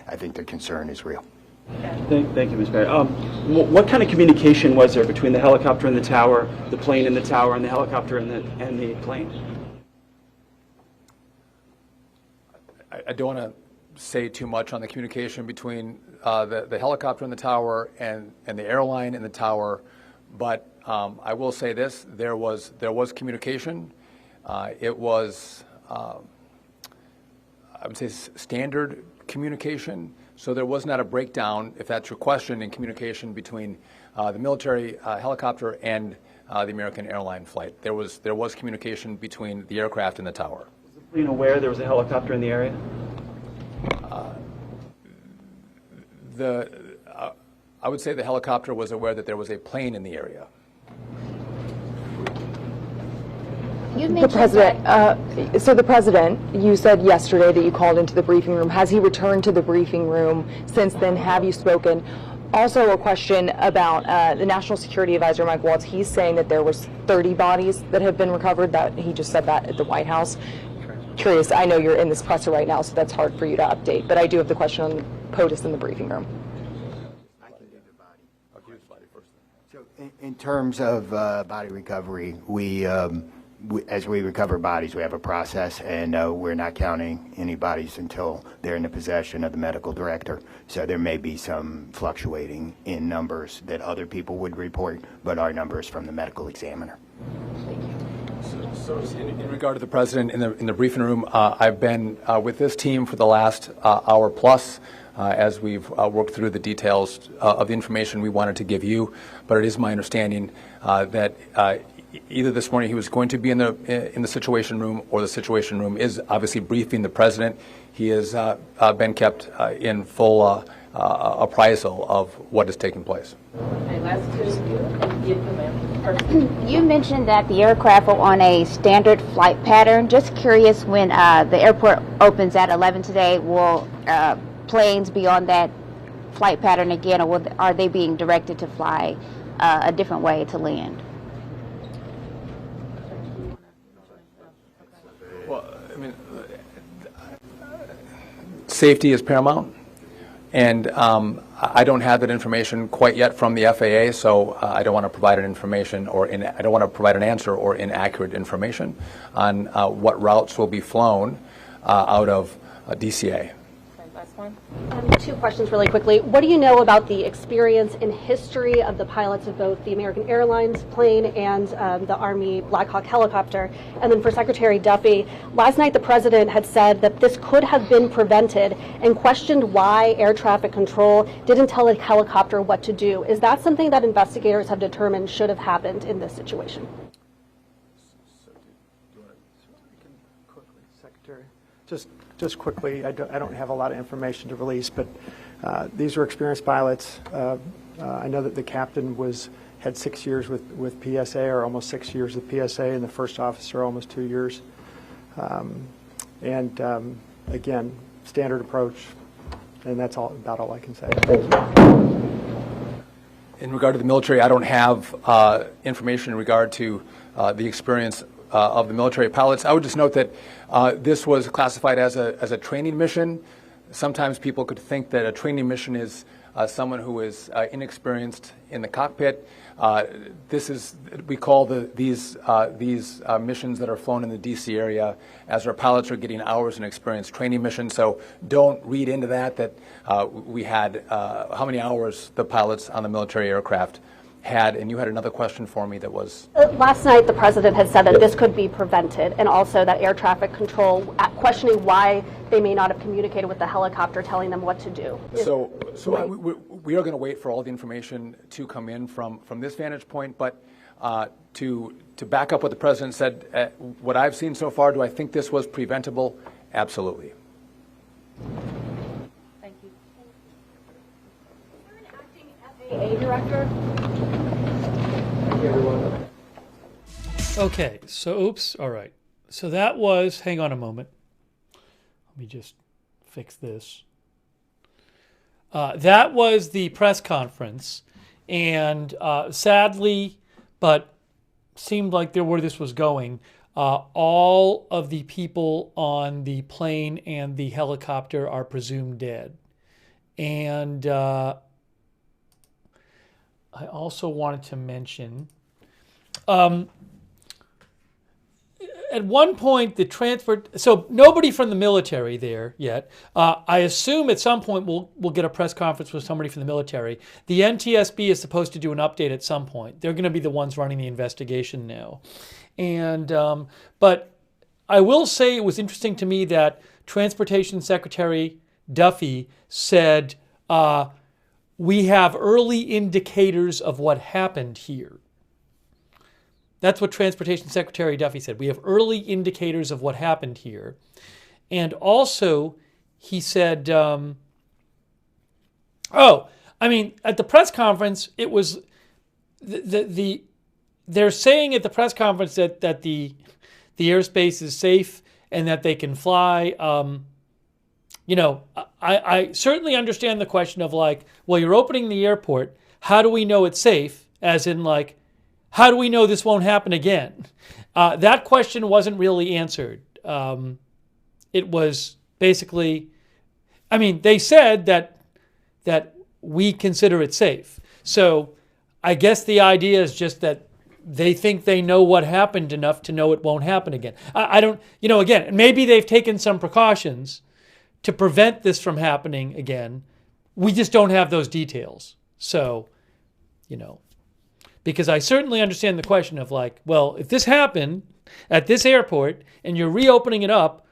I think the concern is real. Thank you, Ms. Mayor. What kind of communication was there between the helicopter and the tower, the plane and the tower, and the helicopter and the plane? I don't want to say too much on the communication between the helicopter and the tower and the airline and the tower, but I will say this: there was communication. It was I would say standard communication. So there was not a breakdown, if that's your question, in communication between the military helicopter and the American airline flight. There was communication between the aircraft and the tower. Was the plane aware there was a helicopter in the area? I would say the helicopter was aware that there was a plane in the area. The president, so the president, you said yesterday that you called into the briefing room. Has he returned to the briefing room since then? Have you spoken? Also a question about the National Security Advisor, Mike Waltz. He's saying that there was 30 bodies that have been recovered. That he just said that at the White House. Curious, I know you're in this presser right now, so that's hard for you to update, but I do have the question on POTUS in the briefing room. So in terms of body recovery, as we recover bodies, we have a process, and we're not counting any bodies until they're in the possession of the medical director. So there may be some fluctuating in numbers that other people would report, but our numbers from the medical examiner. So in regard to the president in the briefing room, I've been with this team for the last hour plus as we've worked through the details of the information we wanted to give you. But it is my understanding that either this morning he was going to be in the Situation Room, or the Situation Room is obviously briefing the president. He has been kept in full appraisal of what is taking place. You mentioned that the aircraft were on a standard flight pattern. Just curious, when the airport opens at 11 today, will planes be on that flight pattern again, or are they being directed to fly a different way to land? Well, I mean, safety is paramount, and I don't have that information quite yet from the FAA, so I don't want to provide an information I don't want to provide an answer or inaccurate information on what routes will be flown out of DCA. Two questions really quickly. What do you know about the experience and history of the pilots of both the American Airlines plane and the Army Black Hawk helicopter? And then for Secretary Duffy, last night the president had said that this could have been prevented and questioned why air traffic control didn't tell a helicopter what to do. Is that something that investigators have determined should have happened in this situation? Secretary, just quickly, I don't have a lot of information to release, but these were experienced pilots. I know that the captain had 6 years with PSA, or almost 6 years with PSA, and the first officer almost 2 years. Again, standard approach, and that's about all I can say. In regard to the military, I don't have information in regard to the experience of the military pilots. I would just note that this was classified as a training mission. Sometimes people could think that a training mission is someone who is inexperienced in the cockpit. We call these missions that are flown in the DC area as our pilots are getting hours in experience training missions. So don't read into that we had how many hours the pilots on the military aircraft had. And you had another question for me that was? Last night the president had said that this could be prevented, and also that air traffic control questioning why they may not have communicated with the helicopter telling them what to do. So we are going to wait for all the information to come in from this vantage point, but to back up what the president said, what I've seen so far, do I think this was preventable? Absolutely. Thank you. Is there an acting FAA director? Okay, so oops, all right. So that was, hang on a moment. Let me just fix this. That was the press conference, and sadly, but seemed like where this was going, all of the people on the plane and the helicopter are presumed dead. And I also wanted to mention, at one point, so nobody from the military there yet. I assume at some point we'll get a press conference with somebody from the military. The NTSB is supposed to do an update at some point. They're going to be the ones running the investigation now. And but I will say it was interesting to me that Transportation Secretary Duffy said, we have early indicators of what happened here. That's what Transportation Secretary Duffy said. We have early indicators of what happened here. And also, he said, I I mean, at the press conference, it was they're saying at the press conference that the airspace is safe and that they can fly. I certainly understand the question of like, well, you're opening the airport. How do we know it's safe? As in like, how do we know this won't happen again? That question wasn't really answered. It was basically, I mean, they said that we consider it safe. So I guess the idea is just that they think they know what happened enough to know it won't happen again. I don't, again, maybe they've taken some precautions to prevent this from happening again. We just don't have those details. So, because I certainly understand the question of like, well, if this happened at this airport and you're reopening it up,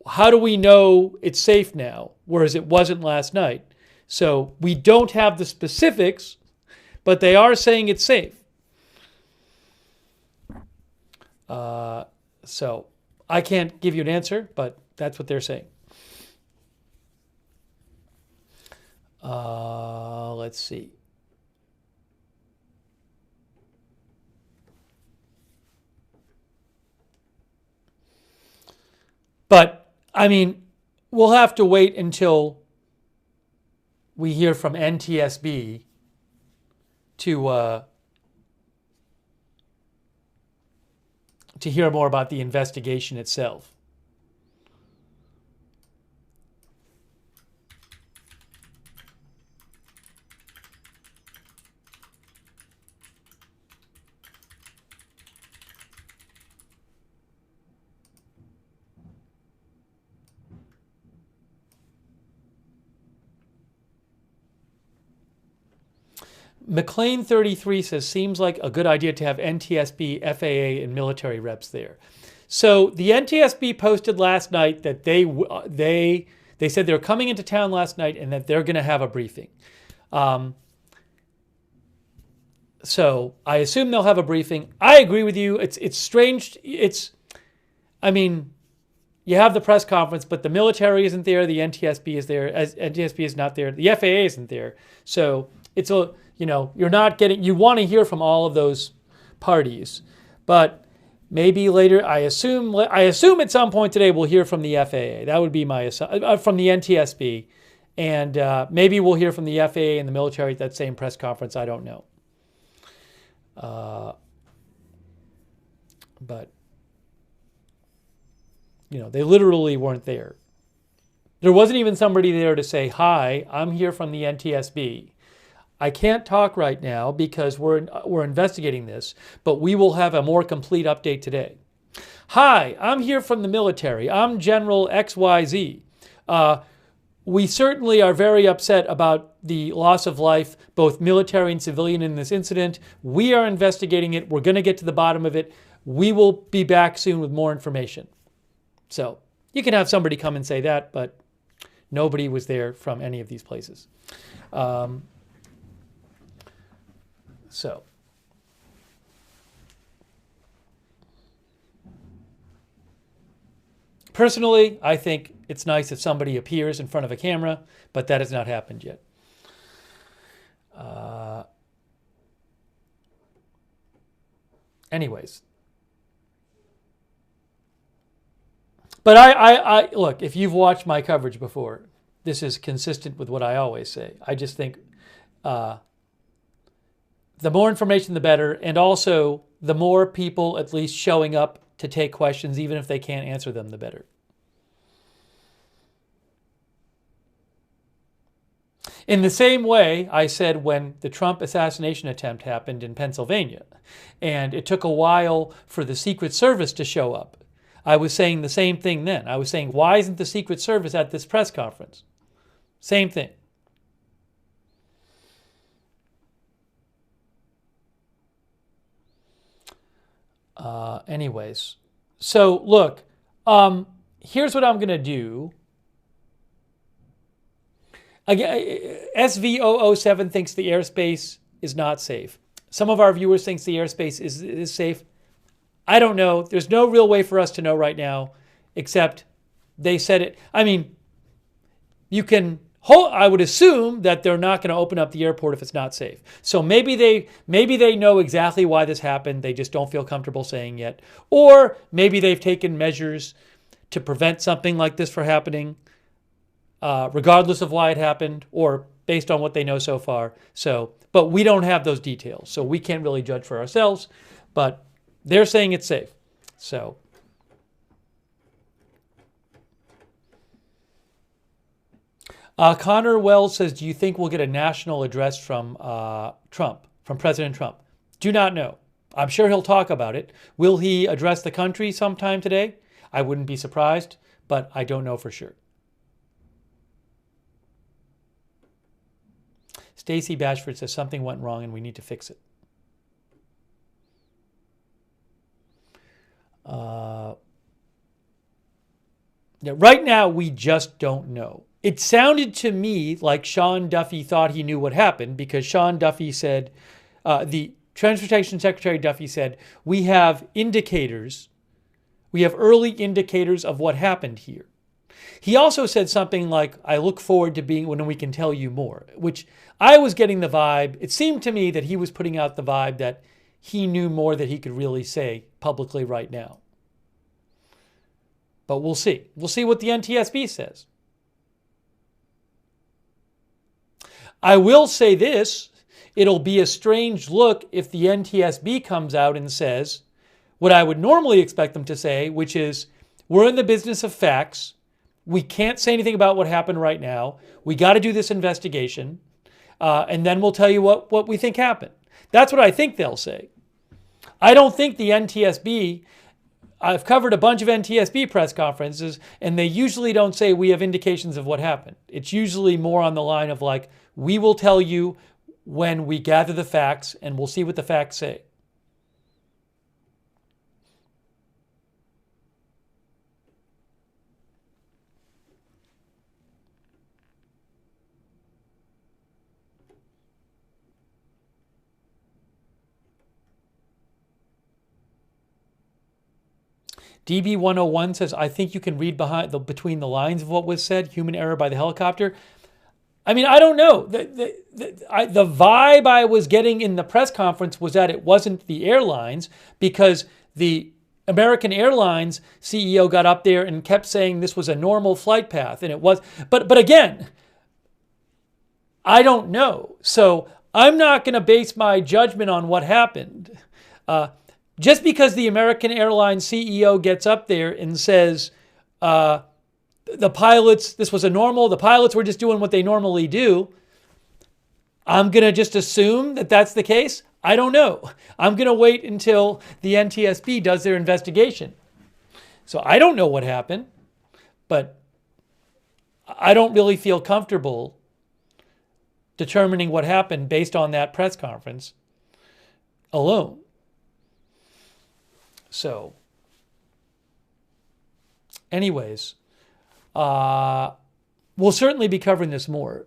how do we know it's safe now, whereas it wasn't last night? So we don't have the specifics, but they are saying it's safe. So I can't give you an answer, but that's what they're saying. Let's see. But, I mean, we'll have to wait until we hear from NTSB to hear more about the investigation itself. McLean 33 says, seems like a good idea to have NTSB, FAA, and military reps there. So the NTSB posted last night that they said they're coming into town last night and that they're going to have a briefing. So I assume they'll have a briefing. I agree with you. It's strange. I mean, you have the press conference, but the military isn't there. The NTSB is there. NTSB is not there. The FAA isn't there. So it's a, you're not getting, you want to hear from all of those parties, but maybe later, I assume at some point today we'll hear from the FAA. That would be my from the NTSB, and maybe we'll hear from the FAA and the military at that same press conference. I don't know. But they literally weren't there. There wasn't even somebody there to say, "Hi, I'm here from the NTSB. I can't talk right now because we're investigating this, but we will have a more complete update today." "Hi, I'm here from the military. I'm General XYZ. We certainly are very upset about the loss of life, both military and civilian, in this incident. We are investigating it. We're going to get to the bottom of it. We will be back soon with more information." So you can have somebody come and say that, but nobody was there from any of these places. So, personally, I think it's nice if somebody appears in front of a camera, but that has not happened yet. Anyways. But I look, if you've watched my coverage before, this is consistent with what I always say. I just think the more information, the better. And also, the more people at least showing up to take questions, even if they can't answer them, the better. In the same way, I said when the Trump assassination attempt happened in Pennsylvania, and it took a while for the Secret Service to show up, I was saying the same thing then. I was saying, why isn't the Secret Service at this press conference? Same thing. Anyways, so look, here's what I'm going to do. Again, SV007 thinks the airspace is not safe. Some of our viewers think the airspace is safe. I don't know. There's no real way for us to know right now, except they said it. I mean, you can I would assume that they're not going to open up the airport if it's not safe. So maybe they know exactly why this happened. They just don't feel comfortable saying yet. Or maybe they've taken measures to prevent something like this from happening, regardless of why it happened or based on what they know so far. But we don't have those details, so we can't really judge for ourselves. But they're saying it's safe. So. Connor Wells says, do you think we'll get a national address from President Trump? Do not know. I'm sure he'll talk about it. Will he address the country sometime today? I wouldn't be surprised, but I don't know for sure. Stacy Bashford says something went wrong and we need to fix it. Yeah, right now, we just don't know. It sounded to me like Sean Duffy thought he knew what happened because Sean Duffy said, the Transportation Secretary Duffy said, we have indicators, we have early indicators of what happened here. He also said something like, I look forward to being when we can tell you more, which I was getting the vibe. It seemed to me that he was putting out the vibe that he knew more that he could really say publicly right now. But we'll see. We'll see what the NTSB says. I will say this, it'll be a strange look if the NTSB comes out and says what I would normally expect them to say, which is, we're in the business of facts. We can't say anything about what happened right now. We got to do this investigation, and then we'll tell you what we think happened. That's what I think they'll say. I don't think the NTSB, I've covered a bunch of NTSB press conferences, and they usually don't say we have indications of what happened. It's usually more on the line of like, we will tell you when we gather the facts, and we'll see what the facts say. DB101 says, I think you can read between the lines of what was said, human error by the helicopter. I mean, I don't know. The vibe I was getting in the press conference was that it wasn't the airlines, because the American Airlines CEO got up there and kept saying this was a normal flight path, and it was. But again, I don't know. So I'm not going to base my judgment on what happened. Just because the American Airlines CEO gets up there and says, the pilots, this was the pilots were just doing what they normally do, I'm going to just assume that that's the case? I don't know. I'm going to wait until the NTSB does their investigation. So I don't know what happened, but I don't really feel comfortable determining what happened based on that press conference alone. So, anyways, we'll certainly be covering this more.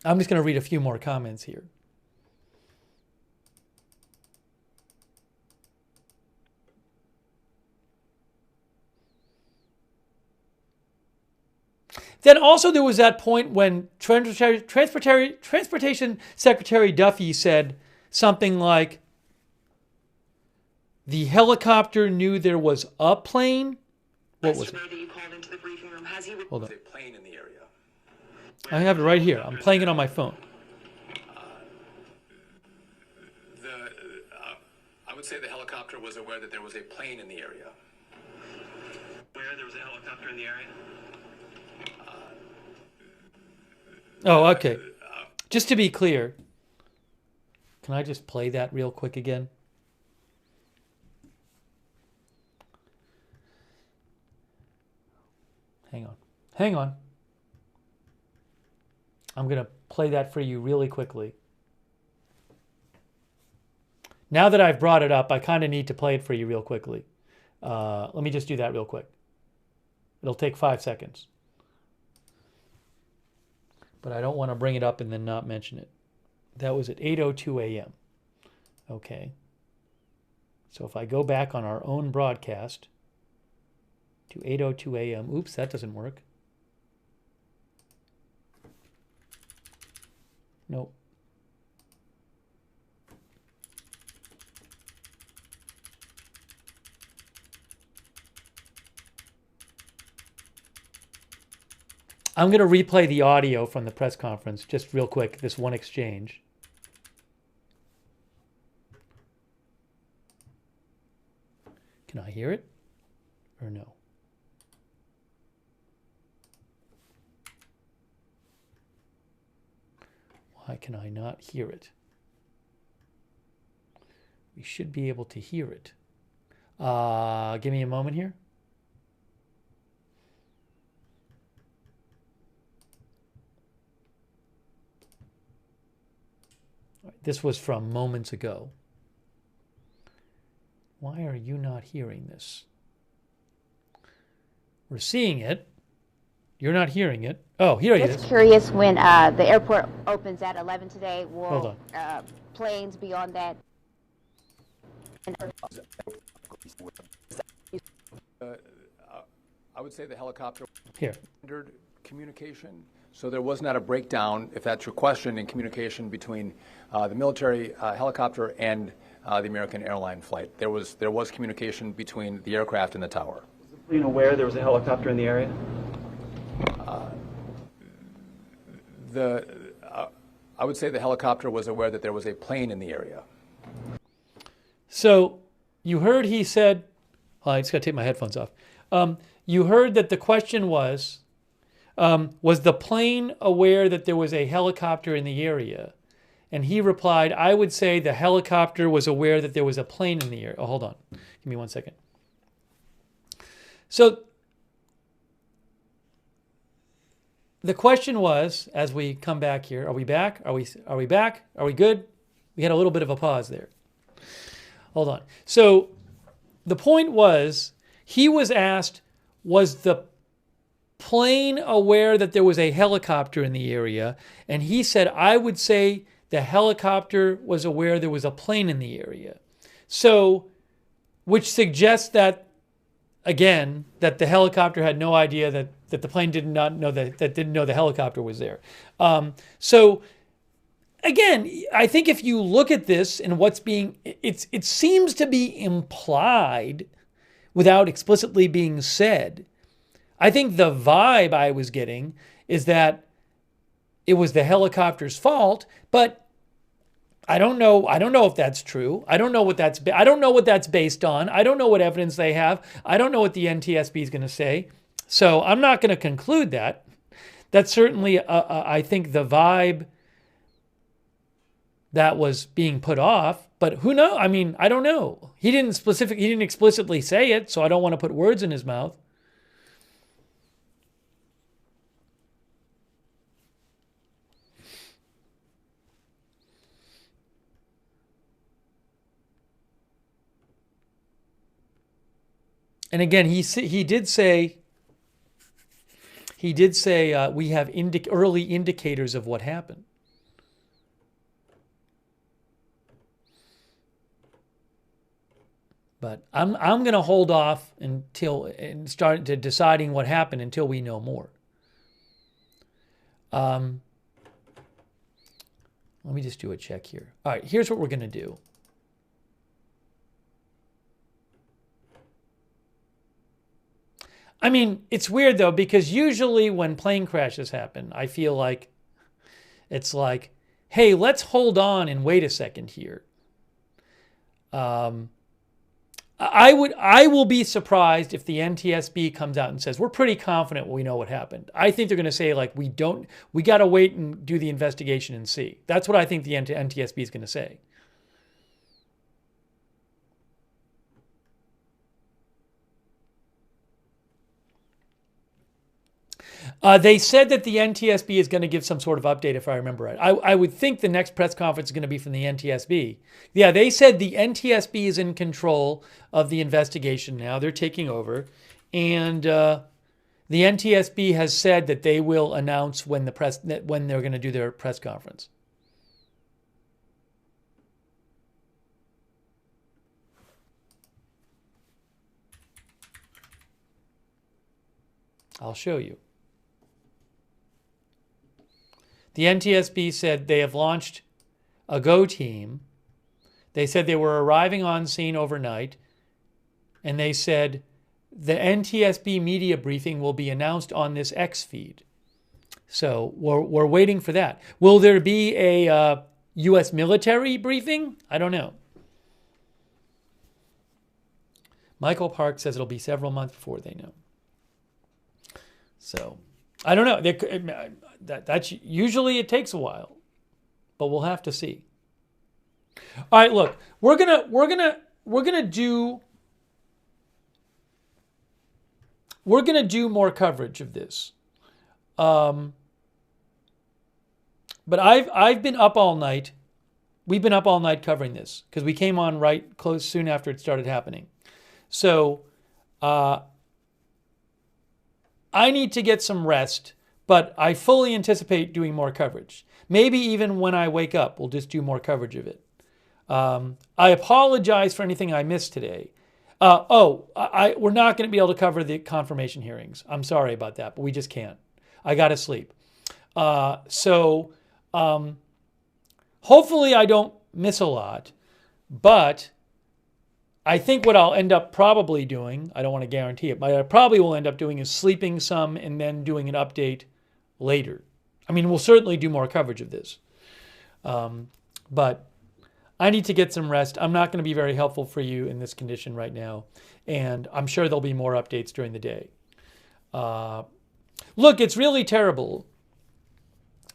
I'm just going to read a few more comments here. Then also there was that point when Transportation Secretary Duffy said something like, the helicopter knew there was a plane. What was it? Hold on. I have it right here. I'm playing it on my phone. I would say the helicopter was aware that there was a plane in the area. Where there was a helicopter in the area? Oh, okay. Just to be clear, can I just play that real quick again? Hang on. I'm going to play that for you really quickly. Now that I've brought it up, I kind of need to play it for you real quickly. Let me just do that real quick. It'll take 5 seconds. But I don't want to bring it up and then not mention it. That was at 8:02 a.m. Okay. So if I go back on our own broadcast, to 8:02 a.m. Oops, that doesn't work. Nope. I'm going to replay the audio from the press conference just real quick, this one exchange. Can I hear it or no? Why can I not hear it? We should be able to hear it. Give me a moment here. This was from moments ago. Why are you not hearing this? We're seeing it. You're not hearing it. Oh, here it is. Just curious, when the airport opens at 11 today, Hold will planes be on that? I would say the helicopter here standard communication. So there was not a breakdown, if that's your question, in communication between the military helicopter and the American airline flight. There was communication between the aircraft and the tower. Was the plane aware there was a helicopter in the area? I would say the helicopter was aware that there was a plane in the area. So you heard he said, I just got to take my headphones off. You heard that the question was the plane aware that there was a helicopter in the area? And he replied, I would say the helicopter was aware that there was a plane in the area. Oh, hold on. Give me 1 second. So the question was, as we come back here, are we back? Are we back? Are we good? We had a little bit of a pause there. Hold on. So the point was, he was asked, was the plane aware that there was a helicopter in the area? And he said, I would say the helicopter was aware there was a plane in the area. So, which suggests that, again, that the helicopter had no idea that the plane did not know that didn't know the helicopter was there. So, again, I think if you look at this and what's being, it seems to be implied without explicitly being said. I think the vibe I was getting is that it was the helicopter's fault, but I don't know if that's true. I don't know what that's based on. I don't know what evidence they have. I don't know what the NTSB is going to say. So I'm not going to conclude that. That's certainly, I think, the vibe that was being put off. But who knows? I mean, I don't know. He didn't explicitly say it, so I don't want to put words in his mouth. And again, he did say we have early indicators of what happened. But I'm going to hold off and start to deciding what happened until we know more. Let me just do a check here. All right, here's what we're going to do. I mean, it's weird though, because usually when plane crashes happen, I feel like it's like, hey, let's hold on and wait a second here. I will be surprised if the NTSB comes out and says, we're pretty confident we know what happened. I think they're going to say, like, we got to wait and do the investigation and see. That's what I think the NTSB is going to say. They said that the NTSB is going to give some sort of update, if I remember right. I would think the next press conference is going to be from the NTSB. Yeah, they said the NTSB is in control of the investigation now. They're taking over. And the NTSB has said that they will announce when they're going to do their press conference. I'll show you. The NTSB said they have launched a GO team. They said they were arriving on scene overnight, and they said the NTSB media briefing will be announced on this X feed. So we're waiting for that. Will there be a U.S. military briefing? I don't know. Michael Park says it'll be several months before they know. So I don't know. That's usually it takes a while, but we'll have to see. All right, look, we're gonna do more coverage of this. But I've been up all night. We've been up all night covering this because we came on right close soon after it started happening. So I need to get some rest, but I fully anticipate doing more coverage. Maybe even when I wake up, we'll just do more coverage of it. I apologize for anything I missed today. We're not going to be able to cover the confirmation hearings. I'm sorry about that, but we just can't. I got to sleep. Hopefully I don't miss a lot, but I think what I'll end up probably doing, I don't want to guarantee it, but I probably will end up doing is sleeping some and then doing an update later. I mean, we'll certainly do more coverage of this. But I need to get some rest. I'm not going to be very helpful for you in this condition right now. And I'm sure there'll be more updates during the day. Look, it's really terrible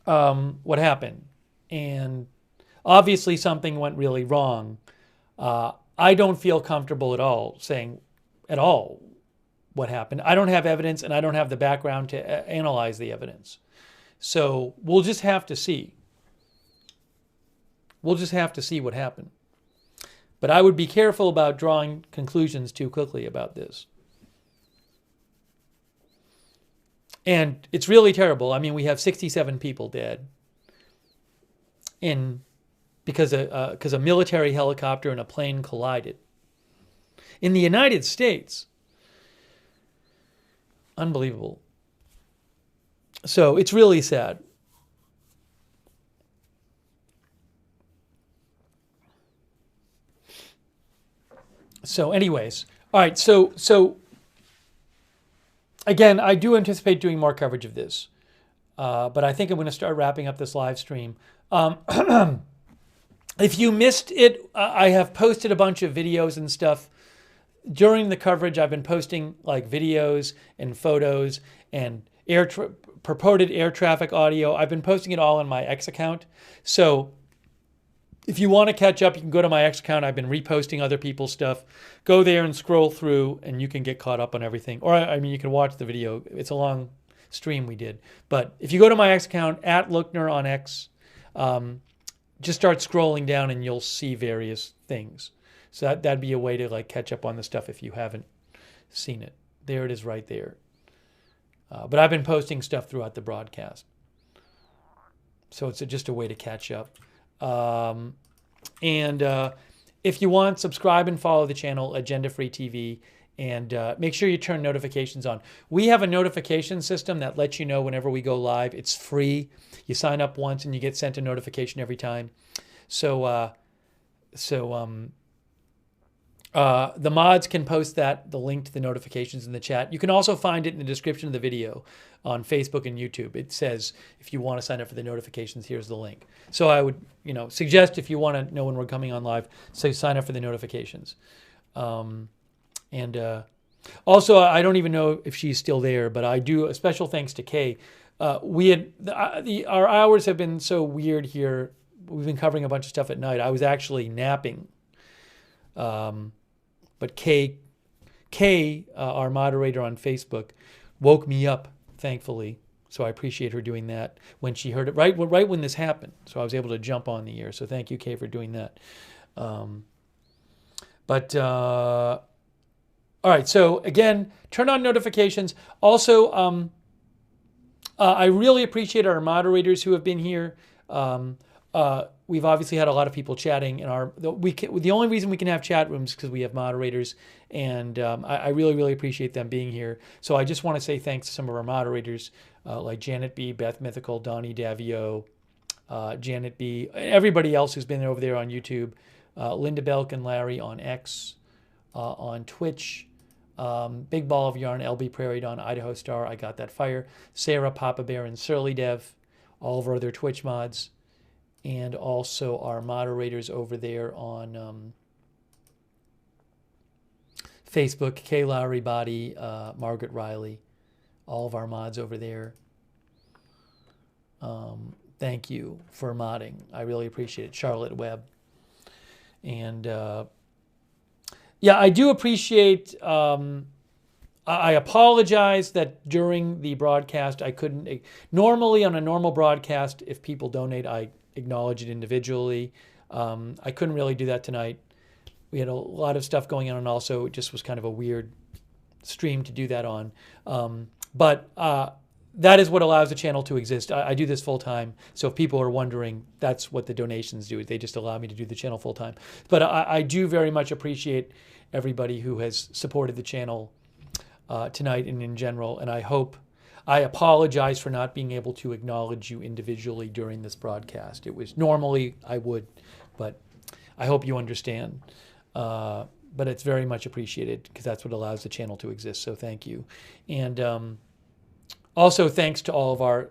what happened. And obviously something went really wrong. I don't feel comfortable at all saying at all what happened. I don't have evidence and I don't have the background to analyze the evidence. So we'll just have to see. We'll just have to see what happened. But I would be careful about drawing conclusions too quickly about this. And it's really terrible. I mean, we have 67 people dead because a military helicopter and a plane collided. In the United States. Unbelievable. So it's really sad. So anyways, all right, so again, I do anticipate doing more coverage of this, but I think I'm going to start wrapping up this live stream. If you missed it, I have posted a bunch of videos and stuff. During the coverage, I've been posting like videos and photos and purported air traffic audio. I've been posting it all on my X account. So if you want to catch up, you can go to my X account. I've been reposting other people's stuff. Go there and scroll through, and you can get caught up on everything. Or, I mean, you can watch the video. It's a long stream we did. But if you go to my X account, @Lookner on X, just start scrolling down, and you'll see various things. So that'd be a way to like catch up on the stuff if you haven't seen it. There it is right there. But I've been posting stuff throughout the broadcast. So it's just a way to catch up. If you want, subscribe and follow the channel, Agenda Free TV, and make sure you turn notifications on. We have a notification system that lets you know whenever we go live. It's free. You sign up once and you get sent a notification every time. So the mods can post the link to the notifications in the chat. You can also find it in the description of the video on Facebook and YouTube. It says, if you want to sign up for the notifications, here's the link. So I would, suggest if you want to know when we're coming on live, so sign up for the notifications. Also, I don't even know if she's still there, but I do a special thanks to Kay. Our hours have been so weird here. We've been covering a bunch of stuff at night. I was actually napping. But Kay, our moderator on Facebook, woke me up, thankfully. So I appreciate her doing that when she heard it, right when this happened. So I was able to jump on the air. So thank you, Kay, for doing that. All right, so again, turn on notifications. Also, I really appreciate our moderators who have been here. we've obviously had a lot of people chatting in our. The only reason we can have chat rooms is because we have moderators, and I really, really appreciate them being here. So I just want to say thanks to some of our moderators, like Janet B, Beth Mythical, Donnie Davio, Janet B, everybody else who's been over there on YouTube, Linda Belk and Larry on X, on Twitch, Big Ball of Yarn, LB Prairie Dawn, Idaho Star, I Got That Fire, Sarah, Papa Bear, and Surly Dev, all of our other Twitch mods, and also our moderators over there on Facebook, Kay Lowry Body, Margaret Riley, all of our mods over there. Thank you for modding. I really appreciate it. Charlotte Webb. And yeah, I do appreciate, I apologize that during the broadcast I couldn't, normally on a normal broadcast, if people donate, I acknowledge it individually. I couldn't really do that tonight. We had a lot of stuff going on, and also it just was kind of a weird stream to do that on. But that is what allows the channel to exist. I do this full time, so if people are wondering, that's what the donations do. They just allow me to do the channel full time. But I do very much appreciate everybody who has supported the channel tonight and in general, and I apologize for not being able to acknowledge you individually during this broadcast. It was normally I would, but I hope you understand. But it's very much appreciated because that's what allows the channel to exist. So thank you. And also thanks to all of our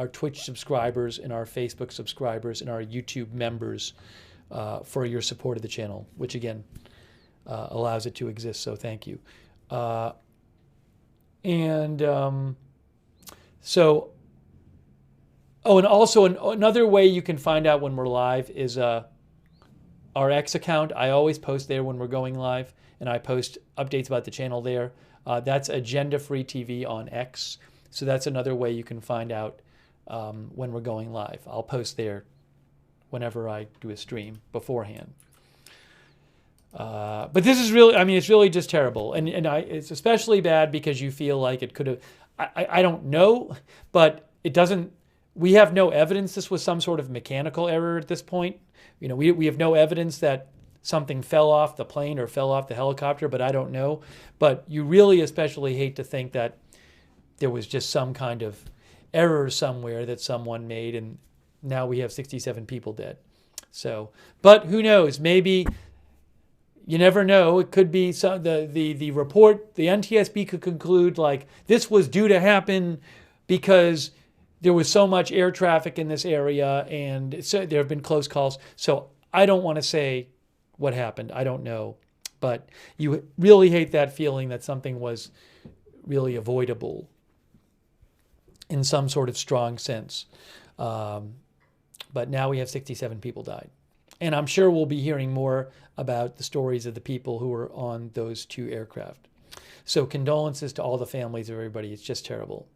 Twitch subscribers and our Facebook subscribers and our YouTube members for your support of the channel, which again allows it to exist. So thank you. And also another way you can find out when we're live is our X account. I always post there when we're going live, and I post updates about the channel there. That's Agenda Free TV on X. So that's another way you can find out when we're going live. I'll post there whenever I do a stream beforehand. But this is really, I mean, it's really just terrible. And it's especially bad because you feel like it could have, I don't know, but it doesn't, we have no evidence this was some sort of mechanical error at this point. You know, we have no evidence that something fell off the plane or fell off the helicopter, but I don't know. But you really especially hate to think that there was just some kind of error somewhere that someone made, and now we have 67 people dead. So, but who knows? Maybe, you never know. It could be the report, the NTSB could conclude like this was due to happen because there was so much air traffic in this area, and so there have been close calls. So I don't want to say what happened. I don't know. But you really hate that feeling that something was really avoidable in some sort of strong sense. But now we have 67 people died. And I'm sure we'll be hearing more about the stories of the people who were on those two aircraft. So condolences to all the families of everybody. It's just terrible.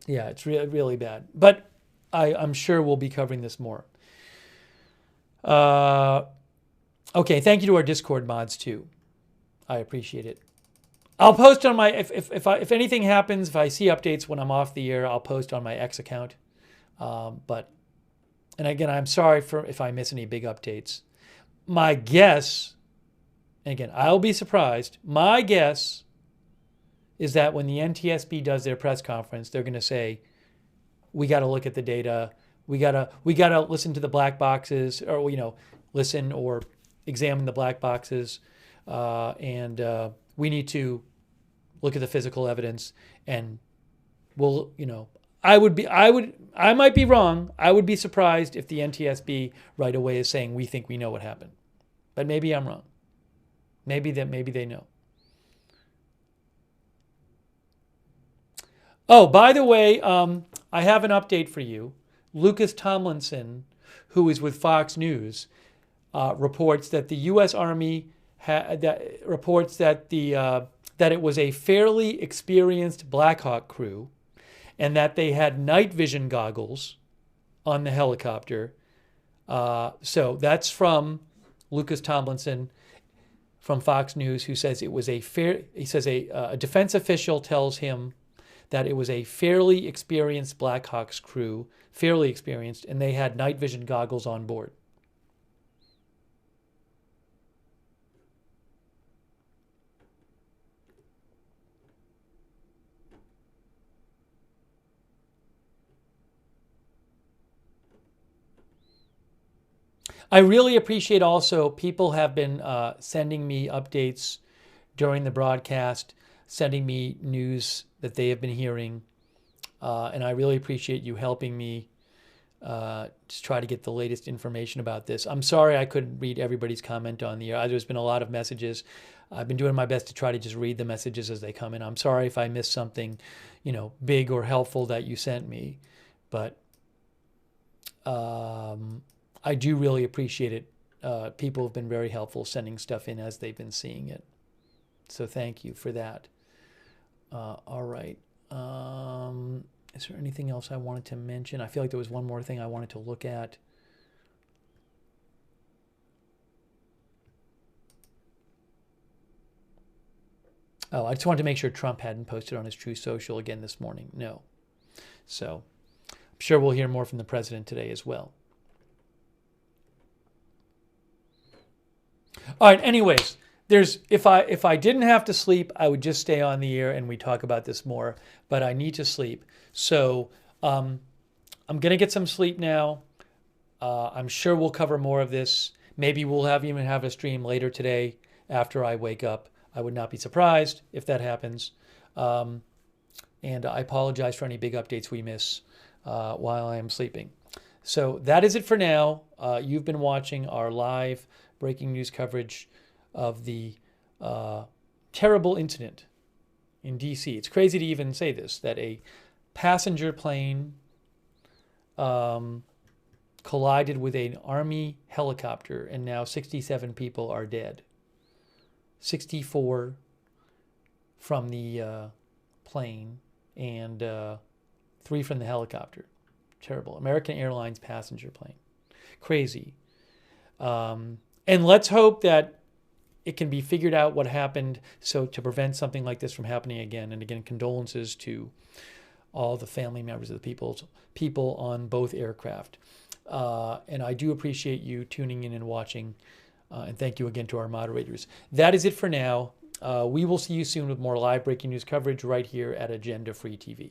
Yeah, it's really bad. But I'm sure we'll be covering this more. Okay, thank you to our Discord mods too. I appreciate it. I'll post on my, if anything happens, if I see updates when I'm off the air, I'll post on my X account. And again, I'm sorry if I miss any big updates. My guess, and again, I'll be surprised, my guess is that when the NTSB does their press conference, they're going to say, we got to look at the data. We got to listen to the black boxes, or, you know, listen or examine the black boxes. And we need to look at the physical evidence, and we'll, you know, I might be wrong. I would be surprised if the NTSB right away is saying, we think we know what happened, but maybe I'm wrong. Maybe they know. Oh, by the way, I have an update for you. Lucas Tomlinson, who is with Fox News, reports that the U.S. Army reports that that it was a fairly experienced Black Hawk crew, and that they had night vision goggles on the helicopter. So that's from Lucas Tomlinson. from Fox News who says it was a defense official tells him that it was a fairly experienced Blackhawks crew, fairly experienced, and they had night vision goggles on board. I really appreciate also people have been sending me updates during the broadcast, sending me news that they have been hearing, and I really appreciate you helping me to try to get the latest information about this. I'm sorry I couldn't read everybody's comment on the air. There's been a lot of messages. I've been doing my best to try to just read the messages as they come in. I'm sorry if I missed something, big or helpful that you sent me, but I do really appreciate it. People have been very helpful sending stuff in as they've been seeing it. So thank you for that. All right. Is there anything else I wanted to mention? I feel like there was one more thing I wanted to look at. Oh, I just wanted to make sure Trump hadn't posted on his True Social again this morning. No. So I'm sure we'll hear more from the president today as well. All right, anyways, if I didn't have to sleep, I would just stay on the air and we talk about this more, but I need to sleep. So I'm going to get some sleep now. I'm sure we'll cover more of this. Maybe we'll even have a stream later today after I wake up. I would not be surprised if that happens. And I apologize for any big updates we miss while I am sleeping. So that is it for now. You've been watching our live breaking news coverage of the terrible incident in D.C. It's crazy to even say this, that a passenger plane collided with an Army helicopter, and now 67 people are dead. 64 from the plane and 3 from the helicopter. Terrible. American Airlines passenger plane. Crazy. And let's hope that it can be figured out what happened so to prevent something like this from happening again. And again, condolences to all the family members of the people on both aircraft. And I do appreciate you tuning in and watching. And thank you again to our moderators. That is it for now. We will see you soon with more live breaking news coverage right here at Agenda Free TV.